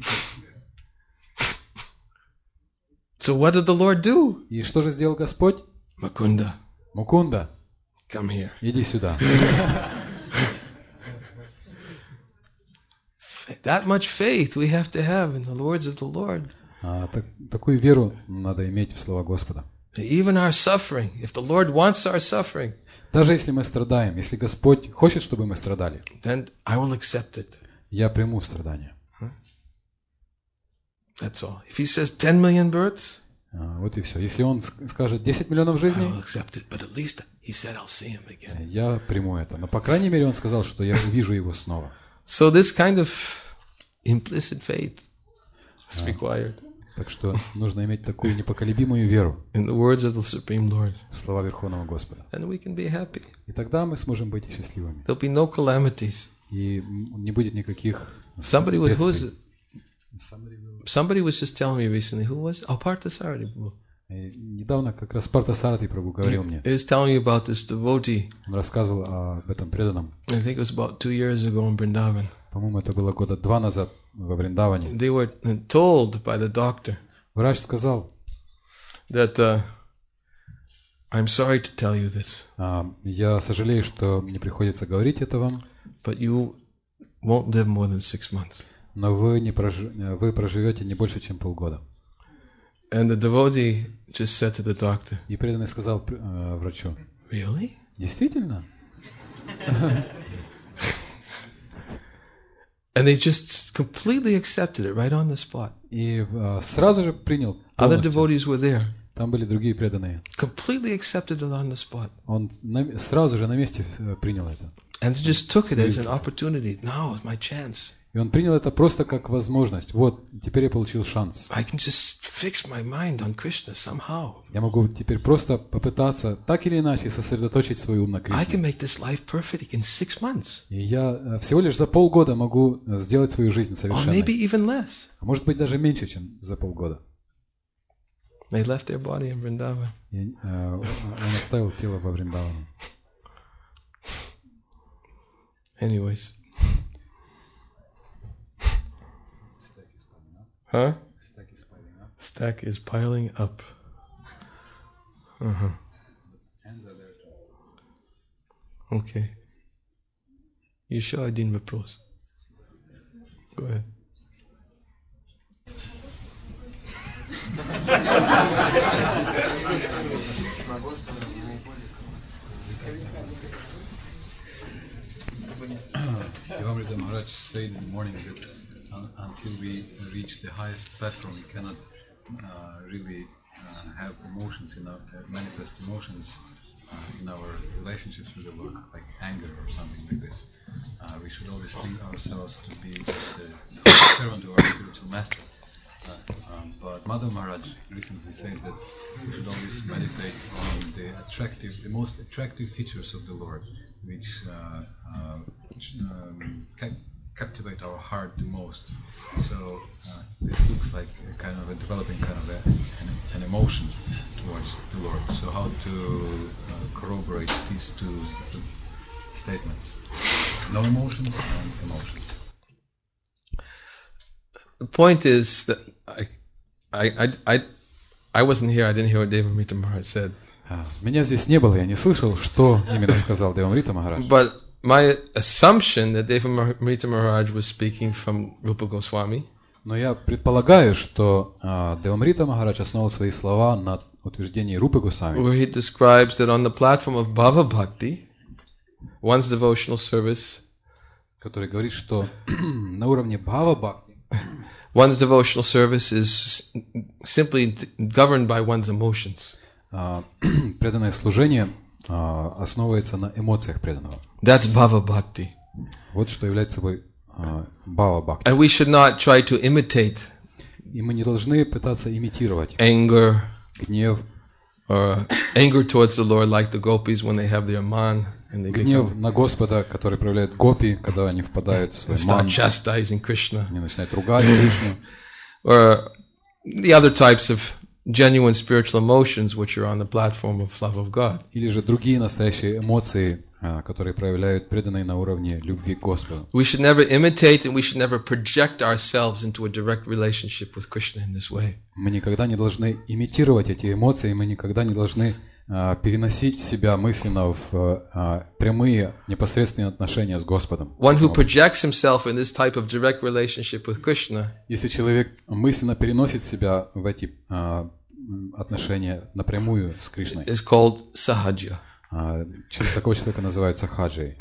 So what did the Lord do? И что же сделал Господь? Mukunda. Мукунда. Come here. Иди сюда. That much faith we have to have in the words of the Lord. Такую веру надо иметь в слова Господа. Even our suffering, if the Lord wants our suffering, даже если мы страдаем, если Господь хочет, чтобы мы страдали, then I will accept it. Я приму страдания. That's all. If he says 10 million births, вот и все. Если он скажет 10 миллионов жизней, я приму это. Но по крайней мере он сказал, что я увижу его снова. So this kind of implicit faith is required. Так что нужно иметь такую непоколебимую веру in the words of the Supreme Lord. В слова Верховного Господа. And we can be happy. И тогда мы сможем быть счастливыми. There'll be no calamities. И не будет никаких Somebody with Somebody was just telling me recently, who was it? Oh, Parthasarathi Prabhu. Недавно как раз Партасаратхи Прабху говорил мне. He was telling me about this devotee. Он рассказывал об этом преданном. I think it was about 2 years ago in Vrindavan. По-моему, это было года 2 назад во Вриндаване. They were told by the doctor. Врач сказал, that I'm sorry to tell you this. Я сожалею, что мне приходится говорить это вам. But you won't live more than 6 months. Но вы проживете не больше, чем полгода. And the devotee just said to the doctor. И преданный сказал врачу. Really? Действительно? And they just completely accepted it right on the spot. И сразу же принял. Other devotees were there. Там были другие преданные. Completely accepted it on the spot. Он сразу же на месте принял это. And he just took it as an opportunity. Now is my chance. И он принял это просто как возможность. Вот, теперь я получил шанс. I can just fix my mind on Krishna somehow. Я могу теперь просто попытаться так или иначе сосредоточить свой ум на Кришне. I can make this life perfect in 6 months. И я всего лишь за полгода могу сделать свою жизнь совершенной. Or maybe even less. А может быть даже меньше, чем за полгода. They left their body in Vrindavan. Он оставил тело во Вриндаване. Anyways. Huh? Stack is piling up. Okay. Еще один вопрос. Go ahead. Bhagavad-Gitу Maharaj said in the morning that until we reach the highest platform, we cannot really have emotions, manifest emotions in our relationships with the Lord, like anger or something like this. We should always think ourselves to be a servant to our spiritual master. But Madhav Maharaj recently said that we should always meditate on the most attractive features of the Lord, which captivate our heart the most. So this looks like developing an emotion towards the Lord. So how to corroborate these two statements? No emotions and emotions. The point is that I wasn't here. I didn't hear what Devamrita Maharaj said. Меня здесь не было, я не слышал, что именно сказал Девамрита Махарадж. But my assumption that Devamrita Maharaj was speaking from Rupa Goswami. Но я предполагаю, что Девамрита Махарадж основал свои слова на утверждении Рупы Госвами. Where he describes that on the platform of Bhava Bhakti, one's devotional service, который говорит, что на уровне Бхава Бхакти one's devotional service is simply governed by one's emotions. Преданное служение основывается на эмоциях преданного. That's Bhava Bhakti. Вот что является собой Bhava Bhakti. And we should not try to imitate. И мы не должны пытаться имитировать anger, гнев, or anger towards the Lord, like the gopis when they have their man. Гнев на Господа, который проявляет гопи, когда они впадают в свой ман. Они начинают ругать Кришну. Or the other types of genuine spiritual emotions which are on the platform of love of God. Или же другие настоящие эмоции, которые проявляют преданные на уровне любви к Господу. We should never imitate and we should never project ourselves into a direct relationship with Krishna in this way. Мы никогда не должны имитировать эти эмоции, мы никогда не должны переносить себя мысленно в прямые непосредственные отношения с Господом. One who projects himself in this type of direct relationship with Krishna, если человек мысленно переносит себя в эти отношения напрямую с Кришной, is called sahaja. Такого человека называют сахаджей.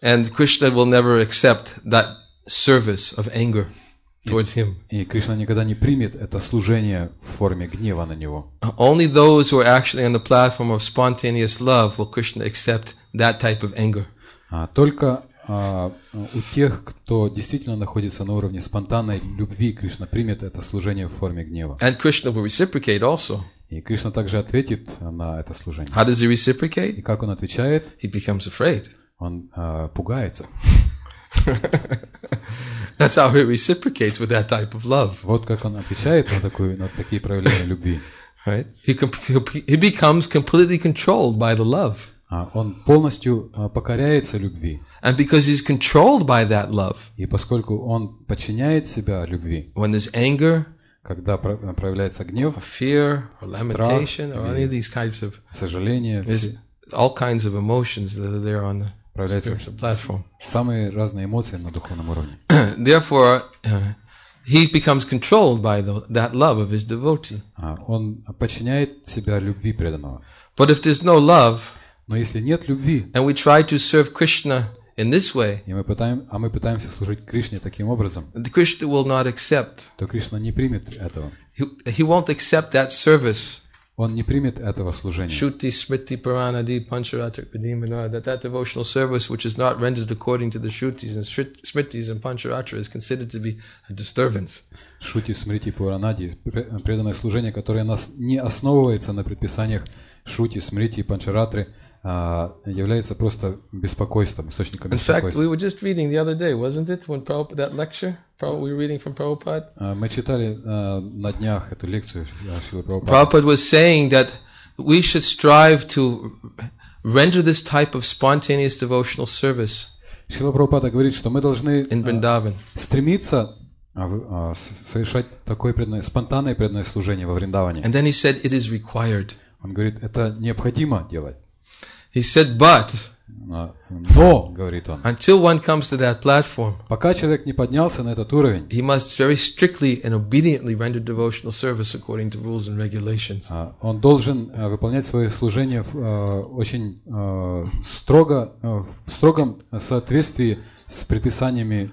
And Krishna will never accept that service of anger towards him. И Кришна никогда не примет это служение в форме гнева на него. Only those who are actually on the platform of spontaneous love will Krishna accept that type of anger. Только у тех, кто действительно находится на уровне спонтанной любви, Кришна примет это служение в форме гнева. And Krishna will reciprocate also. И Кришна также ответит на это служение. How does he reciprocate? И как он отвечает? He becomes afraid. Он пугается. That's how he reciprocates with that type of love. Вот как он отвечает на такие проявления любви. Right? He becomes completely controlled by the love. Он полностью покоряется любви. And because he's controlled by that love, и поскольку он подчиняет себя любви, when there's anger, когда проявляется гнев, or fear, or lamentation, or any of these types of сожаление, all kinds of emotions that are there on the spiritual platform. Самые разные эмоции на духовном уровне. Therefore, he becomes controlled by that love of his devotee. Он подчиняет себя любви преданного. But if there's no love, но если нет любви, and we try to serve Krishna in this way, и мы пытаемся служить Кришне таким образом, the Krishna will not accept. То Кришна не примет этого. He won't accept that service. Он не примет этого служения. Shruti, Smriti, Puranadi, Pancharatra, Pradimana, that devotional service which is not rendered according to the Shrutis and Smritis and Pancharatra is considered to be a disturbance. Шрути, Смрити, Пуранади, преданное служение, которое не основывается на предписаниях Шрути, Смрити и Панчаратры, является просто беспокойством, источником беспокойства. In fact, we were just reading the other day, wasn't it, when that lecture we were reading from Prabhupada? Мы читали на днях эту лекцию Шрилы Прабхупады. Prabhupada was saying that we should strive to render this type of spontaneous devotional service. Шрила Прабхупада говорит, что мы должны стремиться совершать такое спонтанное преданное служение во Вриндаване. And then he said it is required. Он говорит, это необходимо делать. He said, but но, говорит он, until one comes to that platform, пока человек не поднялся на этот уровень, he must very strictly and obediently render devotional service according to rules and regulations. Он должен выполнять свое служение очень строго, в строгом соответствии с предписаниями,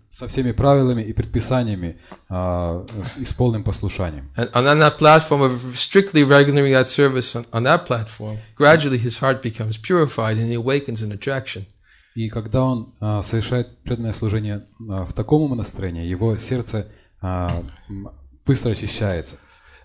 со всеми правилами и предписаниями и с полным послушанием. And on that platform of strictly regulating that service on that platform, gradually his heart becomes purified and he awakens an attraction. И когда он совершает преданное служение в таком настроении, его сердце быстро очищается.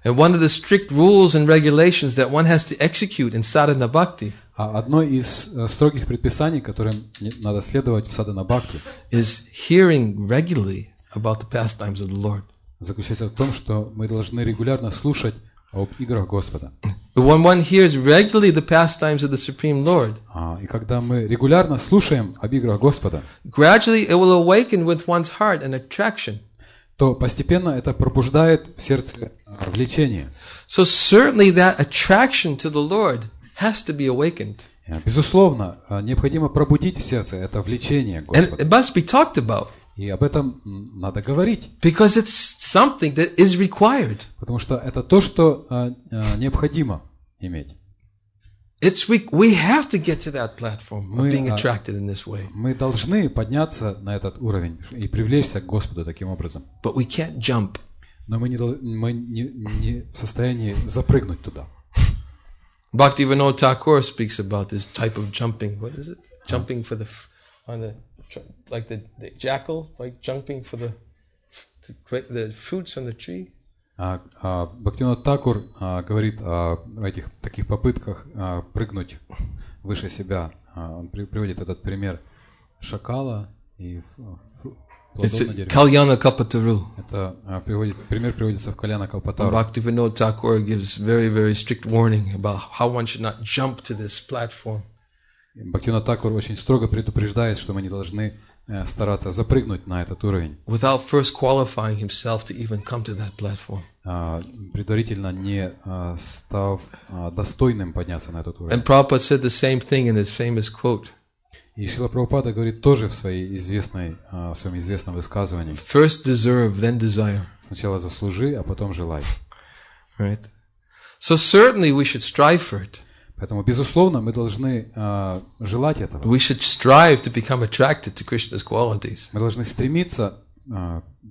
And one of the strict rules and regulations that one has to execute in sadhana bhakti одно из строгих предписаний, которым надо следовать в садхана бхакти, is hearing regularly about the pastimes of the Lord. Заключается в том, что мы должны регулярно слушать об играх Господа. But when one hears regularly the pastimes of the Supreme Lord, и когда мы регулярно слушаем об играх Господа, gradually it will awaken with one's heart an attraction. То постепенно это пробуждает в сердце влечение. So certainly that attraction to the Lord has to be awakened. Безусловно, необходимо пробудить в сердце это влечение к Господу. And it must be talked about. И об этом надо говорить. Because it's something that is required. Потому что это то, что необходимо иметь. We have to get to that platform of being attracted in this way. Мы должны подняться на этот уровень и привлечься к Господу таким образом. But we can't jump. Но мы не в состоянии запрыгнуть туда. Bhaktivinoda Thakur speaks about this type of jumping. What is it? Jumping for like the jackal, like jumping for the fruits on the tree. Бхактивинода Тхакур говорит о этих таких попытках прыгнуть выше себя. Он приводит этот пример шакала и плодов на дереве. Kalyana Kalpataru. Это пример приводится в Кальяна Калпатару. Bhaktivinoda Thakur gives very, very strict warning about how one should not jump to this platform. Бхактивинода Тхакур очень строго предупреждает, что мы не должны стараться запрыгнуть на этот уровень. Without first qualifying himself to even come to that platform. Предварительно не став достойным подняться на этот уровень. And Prabhupada said the same thing in his famous quote. И Шрила Прабхупада говорит тоже в своем известном высказывании. First deserve, then desire. Сначала заслужи, а потом желай. Right. So certainly we should strive for it. Поэтому, безусловно, мы должны желать этого. We should strive to become attracted to Krishna's qualities. Мы должны стремиться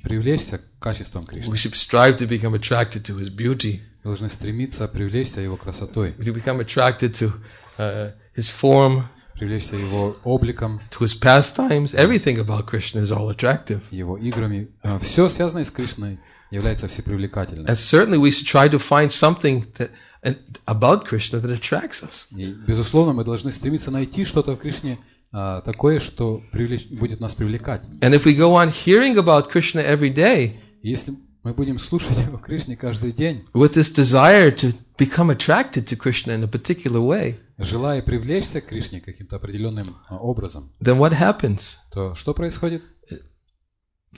привлечься к качествам Кришны. We should strive to become attracted to His beauty. Мы должны стремиться привлечься Его красотой. To become attracted to His form. Привлечься Его обликом. To His pastimes. Everything about Krishna is all attractive. Его играми. Все связанное с Кришной является всепривлекательным. And certainly we should try to find something about Krishna that attracts us. И, безусловно, мы должны стремиться найти что-то в Кришне, такое, что будет нас привлекать. And if we go on hearing about Krishna every day, если мы будем слушать о Кришне каждый день, with this desire to become attracted to Krishna in a particular way, желая привлечься к Кришне каким-то определенным образом, then what happens? То что происходит?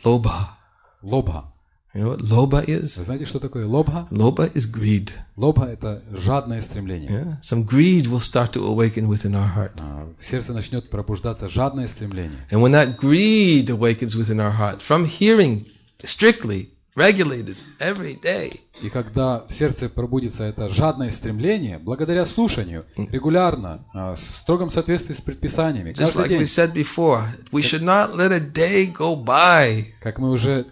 Lobha. Лобха. You know what lobha is? Вы знаете, что такое лобха? Lobha is greed. Лобха — это жадное стремление. Yeah? Some greed will start to awaken within our heart. В сердце начнет пробуждаться жадное стремление. And when that greed awakens within our heart, from hearing strictly, regulated every day, и когда в сердце пробудится это жадное стремление, благодаря слушанию, регулярно, в строгом соответствии с предписаниями, just like we said before, we should not let a day go by. Как мы уже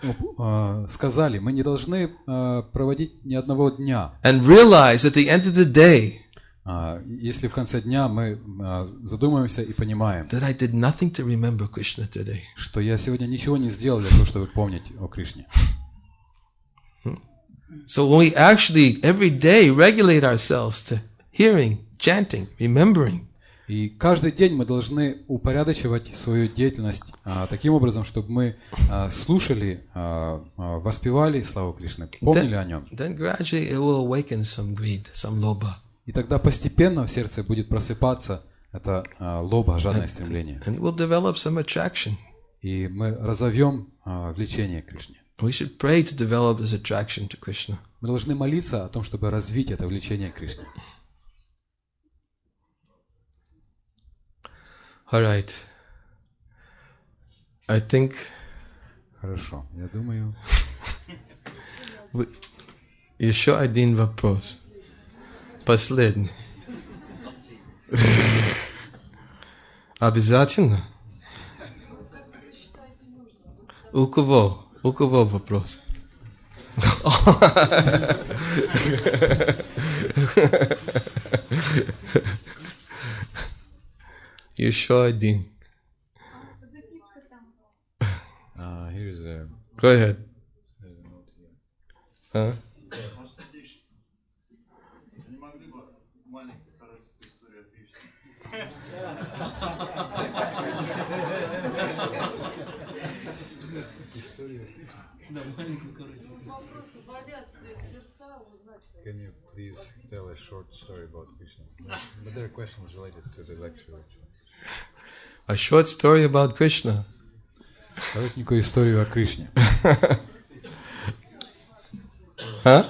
сказали, мы не должны проводить ни одного дня. And realize at the end of the day, если в конце дня мы задумаемся и понимаем, that I did nothing to remember Krishna today, что я сегодня ничего не сделал для того, чтобы помнить о Кришне. So when we actually every day regulate ourselves to hearing, chanting, remembering, и каждый день мы должны упорядочивать свою деятельность таким образом, чтобы мы слушали, воспевали славу Кришны, помнили о нем. Then gradually it will awaken some greed, some lobha. И тогда постепенно в сердце будет просыпаться это лоба, жадное стремление. And we'll develop some attraction. И мы разовьем влечение к Кришне. We should pray to develop this attraction to Krishna. Мы должны молиться о том, чтобы развить это влечение к Кришне. All right. I think. Хорошо, я думаю. Еще один вопрос. Последний. Обязательно? У кого? У кого вопрос? Еще один. Here's a... Go ahead. Huh? Can you please tell a short story about Krishna? But there are questions related to the lecture. A short story about Krishna. Коротенькую историю о Кришне. Huh?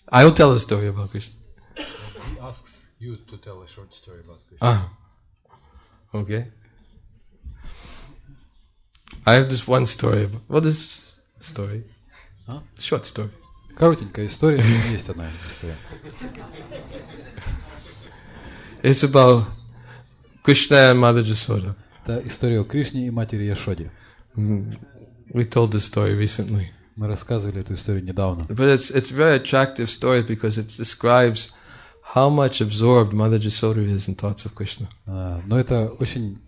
I will tell a story about Krishna. He asks you to tell a short story about Krishna. Ah. Okay. I have this one story. What is story? Huh? Short story. Коротенькая история, есть одна история. It's about Krishna and Mother Jasoda. Это история о Кришне и матери Яшоде. We told this story recently. Мы рассказывали эту историю недавно. But it's a very attractive story because it describes how much absorbed Mother Jasoda is in thoughts of Krishna. Но это очень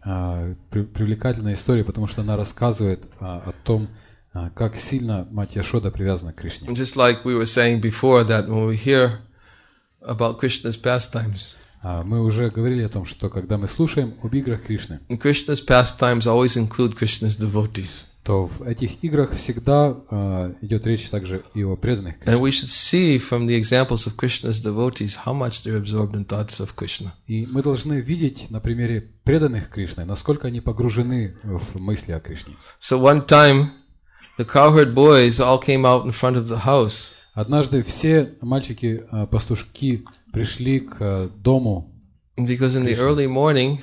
привлекательная история, потому что она рассказывает о том, как сильно мать Яшода привязана к Кришне. Just like we were saying before, that when we hear about Krishna's pastimes, мы уже говорили о том, что когда мы слушаем об играх Кришны, Krishna's pastimes always include Krishna's devotees. То в этих играх всегда идет речь также и о преданных Кришне. And we should see from the examples of Krishna's devotees how much they're absorbed in thoughts of Krishna. И мы должны видеть на примере преданных Кришны, насколько они погружены в мысли о Кришне. So one time, the cowherd boys all came out in front of the house. Однажды все мальчики-пастушки пришли к дому. Because in the early morning,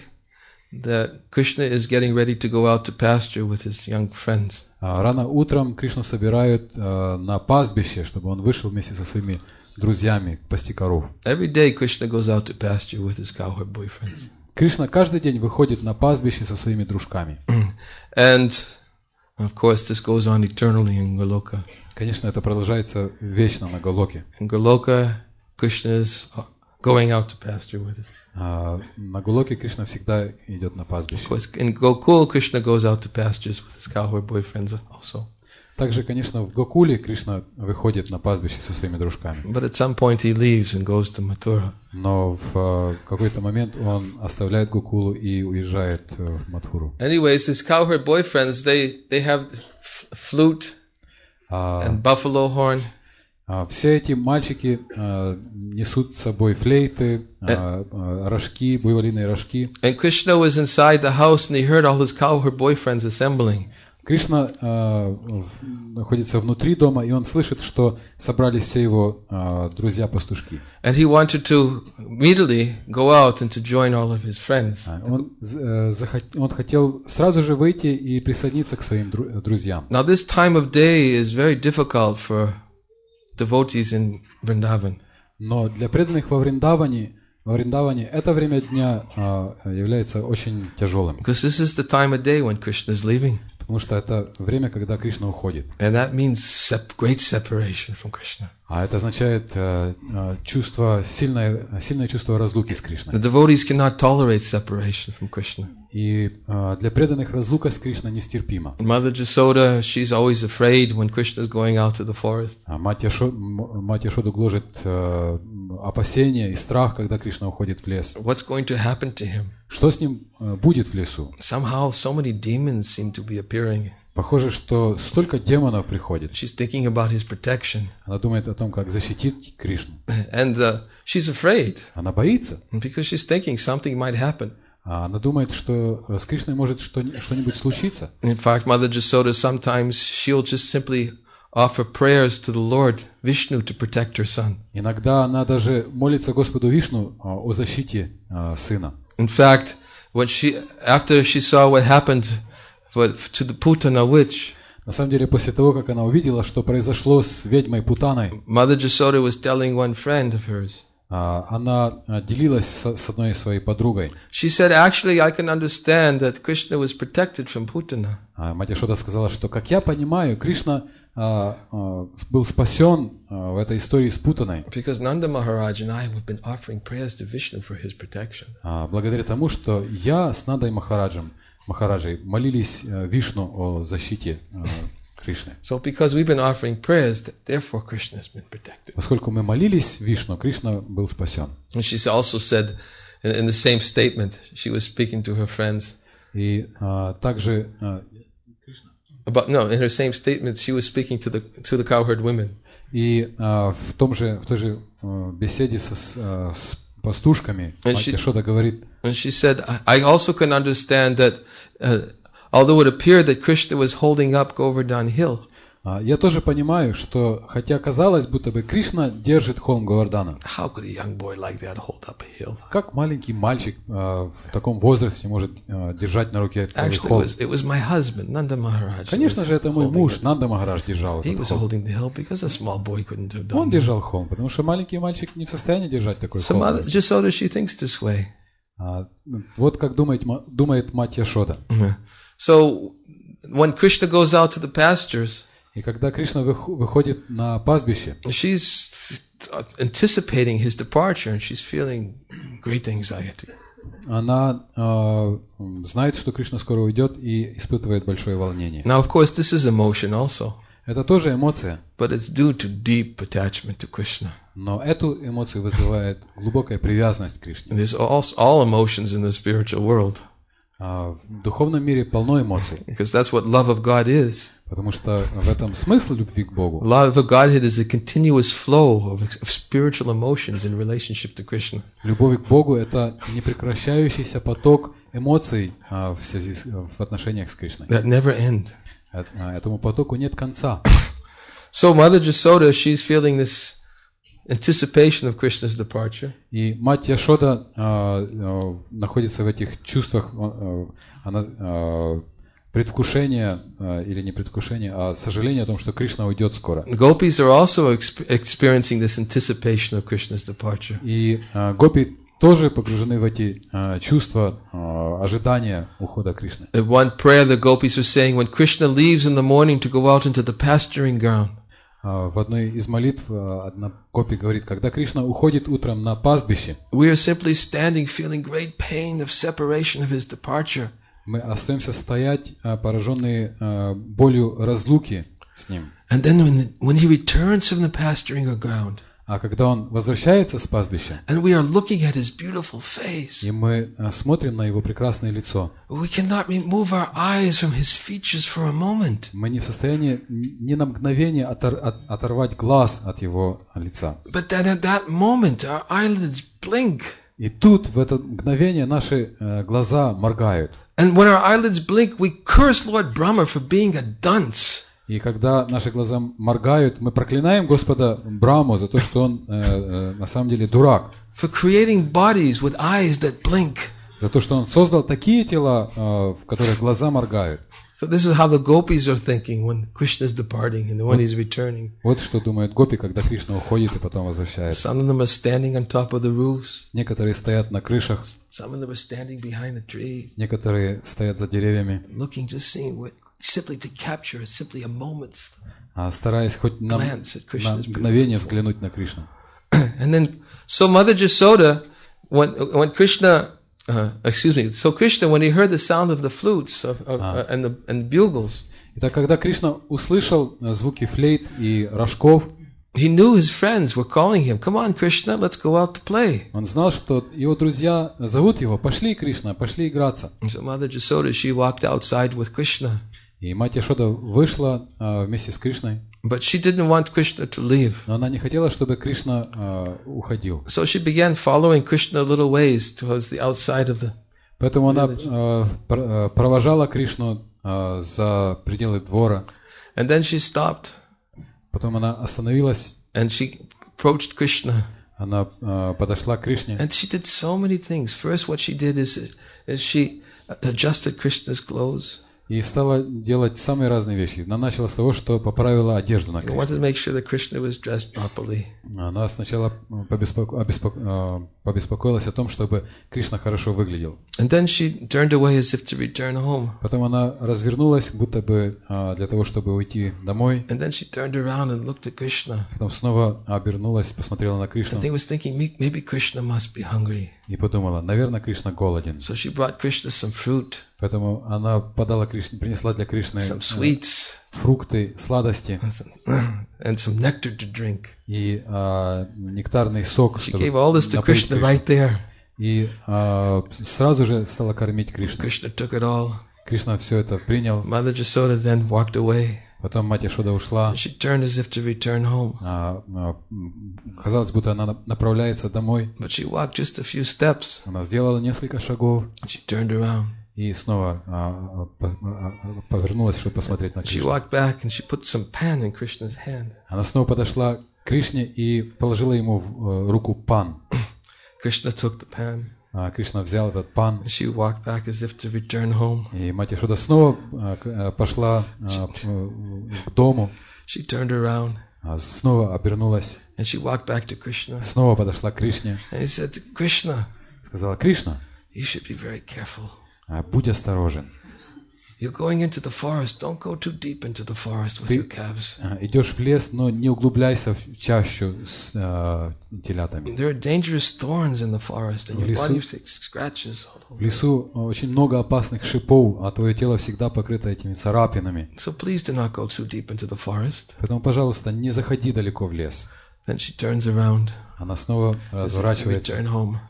that Krishna is getting ready to go out to pasture with his young friends. Рано утром Кришну собирают на пастбище, чтобы он вышел вместе со своими друзьями пасти коров. Every day Krishna goes out to pasture with his cowherd boyfriends. Кришна каждый день выходит на пастбище со своими дружками. And of course this goes on eternally in Goloka. Конечно, это продолжается вечно на Голоке. In Goloka, Krishna is going out to pasture with us. На Голоке Кришна всегда идет на пастбище. In Gokul, Krishna goes out to pastures with his cowherd boyfriends also. Также, конечно, в Гокуле Кришна выходит на пастбище со своими дружками. But at some point he leaves and goes to Mathura. Но в какой-то момент он оставляет Гокулу и уезжает в Мадхуру. Anyways, his cowherd boyfriends, they have flute and buffalo horn. Все эти мальчики несут с собой флейты, рожки, буйволиные рожки. And Krishna was inside the house and he heard all his cowherd boyfriends assembling. Кришна находится внутри дома, и он слышит, что собрались все его друзья-пастушки. And he wanted to immediately go out and to join all of his friends. Он хотел сразу же выйти и присоединиться к своим друзьям. Now this time of day is very difficult for devotees in Vrindavan. Но для преданных во Вриндаване это время дня является очень тяжелым. Because this is the time of day when Krishna is leaving. Потому что это время, когда Кришна уходит. And that means great separation from Krishna. А это означает сильное чувство разлуки с Кришной. The devotees cannot tolerate separation from Krishna. И для преданных разлука с Кришной нестерпима. Mother Jasoda, she's always afraid when Krishna is going out to the forest. Мать Яшоду гложет опасения и страх, когда Кришна уходит в лес. What's going to happen to him? Что с ним будет в лесу? Somehow so many demons seem to be appearing. Похоже, что столько демонов приходит. She's thinking about his protection. Она думает о том, как защитить Кришну. And she's afraid. Она боится. Because she's thinking something might happen. Она думает, что с Кришной может что-нибудь случиться. In fact, Mother Jasoda sometimes she'll just simply offer prayers to the Lord Vishnu to protect her son. Иногда она даже молится Господу Вишну о защите сына. In fact, after she saw what happened to the Putana witch, на самом деле, после того, как она увидела, что произошло с ведьмой Путаной, Mother Jasoda was telling one friend of hers. Она делилась с одной своей подругой. She said, actually, I can understand that Krishna was protected from Putana. Мать Яшода сказала, что, как я понимаю, Кришна был спасен в этой истории с Путаной. Because Nanda Maharaj and I have been offering prayers to Vishnu for his protection. Благодаря тому, что я с Нандой Махараджей молились Вишну о защите Кришны. So because we've been offering prayers, therefore Krishna has been protected. Поскольку мы молились Вишну, Кришна был спасен. And she also said in the same statement, she was speaking to her friends. И также in her same statement, she was speaking to the cowherd women. И в той же беседе с пастушками Мать Яшода говорит. And she said, I also can understand that although it appeared that Krishna was holding up Govardhan Hill. Я тоже понимаю, что хотя казалось, будто бы Кришна держит холм Говардана. How could a young boy like that hold up a hill? Как маленький мальчик в таком возрасте может держать на руке целый холм? It was my husband, Nanda Maharaj. Конечно же, это мой муж, Нанда Махарадж, держал He этот was холм. holding the hill because a small boy couldn't have done. Он держал холм, потому что маленький мальчик не в состоянии держать такой холм. Just so that she thinks this way. Вот как думает Мать Яшода. So when Krishna goes out to the pastures, и когда Кришна выходит на пастбище, she's anticipating his departure and she's feeling great anxiety. Она знает, что Кришна скоро уйдет и испытывает большое волнение. Now, of course, this is emotion also. Это тоже эмоция. But it's due to deep attachment to Krishna. Но эту эмоцию вызывает глубокая привязанность к Кришне. There's all emotions in the spiritual world. В духовном мире полно эмоций. Because that's what love of God is. Потому что в этом смысл любви к Богу. Love of Godhead is a continuous flow of spiritual emotions in relationship to Krishna. Любовь к Богу — это непрекращающийся поток эмоций в отношениях с Кришной. That never end. Этому потоку нет конца. So Mother Jasoda, she's feeling this anticipation of Krishna's departure. И Мать Яшода находится в этих чувствах, она предвкушение или не предвкушение, а сожаление о том, что Кришна уйдет скоро. Gopis are also experiencing this anticipation of Krishna's departure. И гопи тоже погружены в эти чувства ожидания ухода Кришны. In one prayer, the gopis are saying, when Krishna leaves in the morning to go out into the pasturing ground. В одной из молитв одна гопи говорит, когда Кришна уходит утром на пастбище, we are simply standing, feeling great pain of separation of his departure. Мы остаемся стоять, пораженные болью разлуки. с ним. And then when he returns from the pasturing ground, А когда он возвращается с пастбища, and we are looking at his beautiful face, и мы смотрим на его прекрасное лицо, we cannot remove our eyes from his features for a moment. мы не в состоянии ни на мгновение оторвать глаз от его лица. But then at that moment, our eyelids blink. И тут, в это мгновение, наши глаза моргают. And when our eyelids blink, we curse Lord Brahma for being a dunce. И когда наши глаза моргают, мы проклинаем Господа Браму за то, что он на самом деле дурак. For creating bodies with eyes that blink. За то, что он создал такие тела, в которых глаза моргают. So this is how the gopis are thinking when Krishna is departing and when he's returning. Вот что думают гопи, когда Кришна уходит и потом возвращается. Some of them are standing on top of the roofs. Некоторые стоят на крышах. Some of them are standing behind the trees. Некоторые стоят за деревьями. Looking, just seeing what, simply to capture simply a moment's стараясь хоть на мгновение взглянуть на Кришну. And then, so Mother Jasoda, when Krishna, so Krishna, when he heard the sound of the flutes and bugles, Итак, когда Кришна услышал звуки флейт и рожков, he knew his friends were calling him. Come on, Krishna, let's go out to play. Он знал, что его друзья зовут его. Пошли, Кришна, пошли играться. So Mother Jasoda, she walked outside with Krishna. И мать Яшода вышла вместе с Кришной. But she didn't want Krishna to leave. Но она не хотела, чтобы Кришна уходил. So she began following Krishna a little ways towards the outside of the. Поэтому она провожала Кришну за пределы двора. And then she stopped. Потом она остановилась. And she approached Krishna. Она подошла к Кришне. And she did so many things. First, what she did is she adjusted Krishna's clothes. И стала делать самые разные вещи. Она начала с того, что поправила одежду на Кришну. Она сначала побеспокоилась о том, чтобы Кришна хорошо выглядел. Потом она развернулась, будто бы для того, чтобы уйти домой. Потом снова обернулась, посмотрела на Кришну. И подумала, наверное, Кришна голоден. Поэтому она подала Кришне, принесла для Кришны фрукты, сладости и нектарный сок, чтобы напоить Кришну. И сразу же стала кормить Кришну. Кришна все это принял. Потом мать Яшода ушла. Казалось, будто она направляется домой. Она сделала несколько шагов. И снова повернулась, чтобы посмотреть на Кришну. Она снова подошла к Кришне и положила ему в руку пан. Кришна взял этот пан. И мать Яшода снова пошла к дому. Снова обернулась. Снова подошла к Кришне. Сказала, Кришна, будь осторожен. Ты идешь в лес, но не углубляйся в чащу с телятами. В лесу очень много опасных шипов, а твое тело всегда покрыто этими царапинами. Поэтому, пожалуйста, не заходи далеко в лес. Она снова разворачивается,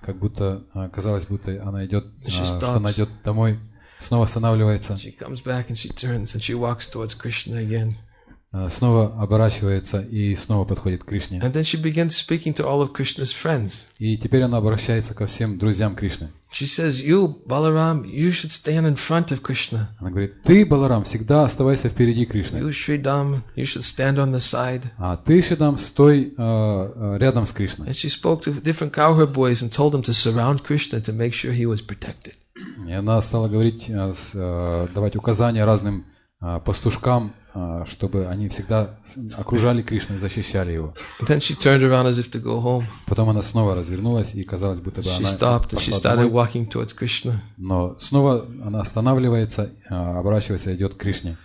как будто казалось, будто она идет, что она идет домой. Снова останавливается. Снова оборачивается и снова подходит к Кришне. И теперь она обращается ко всем друзьям Кришны. Она говорит, ты, Баларам, всегда оставайся впереди Кришны. А ты, Шридам, стой рядом с Кришной. И она стала говорить, давать указания разным пастушкам, чтобы они всегда окружали Кришну и защищали его. Потом она снова развернулась, и казалось, будто бы она пошла домой. Но снова она останавливается, оборачивается и идет к Кришне.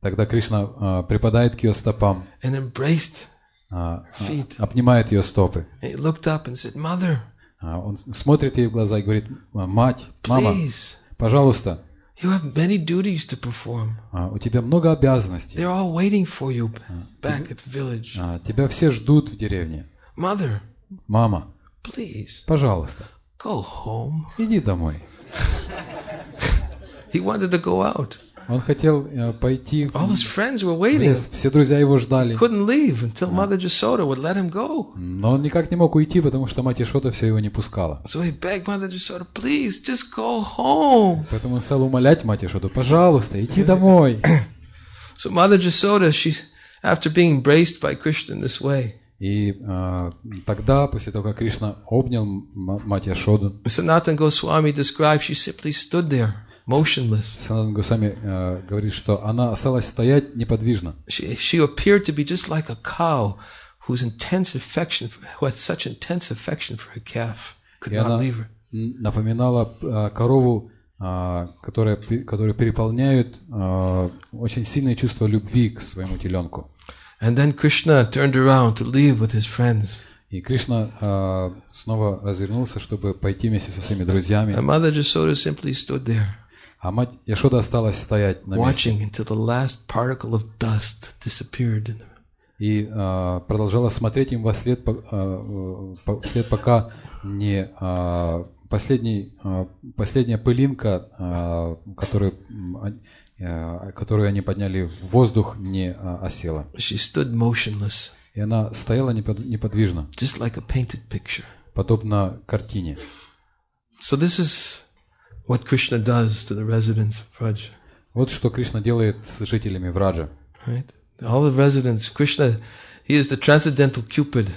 Тогда Кришна припадает к ее стопам, обнимает ее стопы. Он смотрит ей в глаза и говорит, мать, мама, пожалуйста, You have many duties to perform. У тебя много обязанностей. They're all waiting for you back at the village. Тебя все ждут в деревне. Mother, мама, please, пожалуйста, go home. Иди домой. He wanted to go out. Он хотел пойти. All his friends were waiting. Все друзья его ждали. Couldn't leave until Mother Yashoda would let him go. Но он никак не мог уйти, потому что мать Яшода все его не пускала. So he begged Mother Yashoda, please, just go home. Поэтому он стал умолять мать Яшоду, пожалуйста, иди домой. So Mother Yashoda, she's after being embraced by Krishna in this way. И тогда, после того, как Кришна обнял мать Яшоду, Sanatana Goswami described, she simply stood there, motionless. Санатана Госвами говорит, что она осталась стоять неподвижно. She appeared to be just like a cow who had such intense affection for her calf, could not leave her. Напоминала корову, которую переполняют очень сильные чувства любви к своему теленку. And then Krishna turned around to leave with his friends. И Кришна снова развернулся, чтобы пойти вместе со своими друзьями. And Mother Yashoda simply stood there, а мать Яшода осталась стоять на месте. Watching until the last particle of dust disappeared in them. И продолжала смотреть им вслед, пока не последняя пылинка, которую они подняли в воздух, не осела. She stood motionless. И она стояла неподвижно, just like a painted picture. Подобно картине. So this is what Krishna does to the residents of Vraja. Вот что Кришна делает с жителями Враджа. Right? All the residents, Krishna, he is the transcendental Cupid.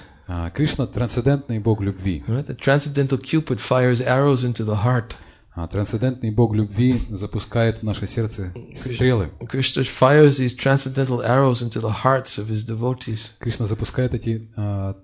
Кришна трансцендентный бог любви. Right? The transcendental Cupid fires arrows into the heart. Трансцендентный бог любви запускает в наше сердце стрелы. Krishna fires these transcendental arrows into the hearts of his devotees. Кришна запускает эти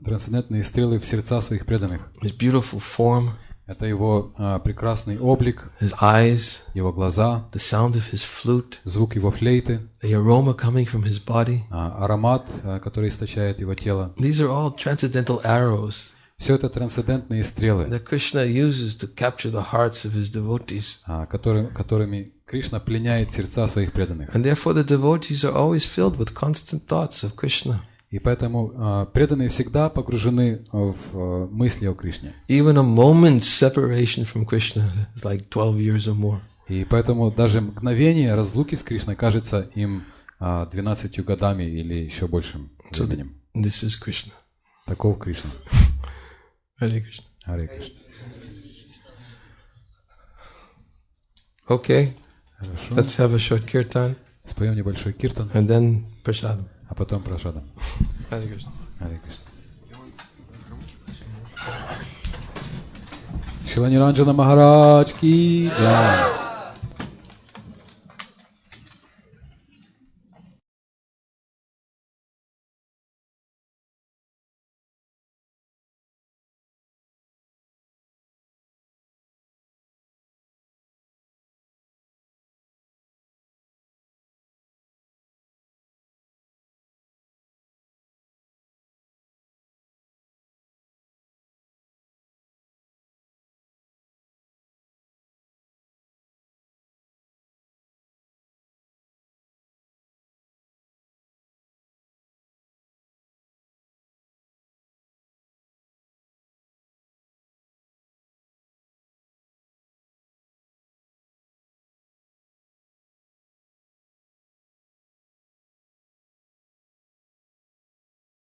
трансцендентные стрелы в сердца своих преданных. His beautiful form. Это его прекрасный облик, his eyes, его глаза, the sound of his flute, звук его флейты, the aroma coming from his body, аромат, который источает его тело. These are all transcendental arrows. Все это трансцендентные стрелы, that Krishna uses to capture the hearts of his devotees. Которыми Кришна пленяет сердца своих преданных. And therefore the devotees are always filled with constant thoughts of Krishna. И поэтому преданные всегда погружены в мысли о Кришне. Even a moment's separation from Krishna is like 12 years or more. И поэтому даже мгновение разлуки с Кришной кажется им 12 годами или еще большим временем. So this is Krishna. Таков Кришна. Hare Krishna. Hare Krishna. Okay. Хорошо. Let's have a short kirtan. Споем небольшой киртан. And then prasadam. А потом прашадам. Hare Krishna. Hare Krishna. Шрила Ниранджана Махарадж ки джай.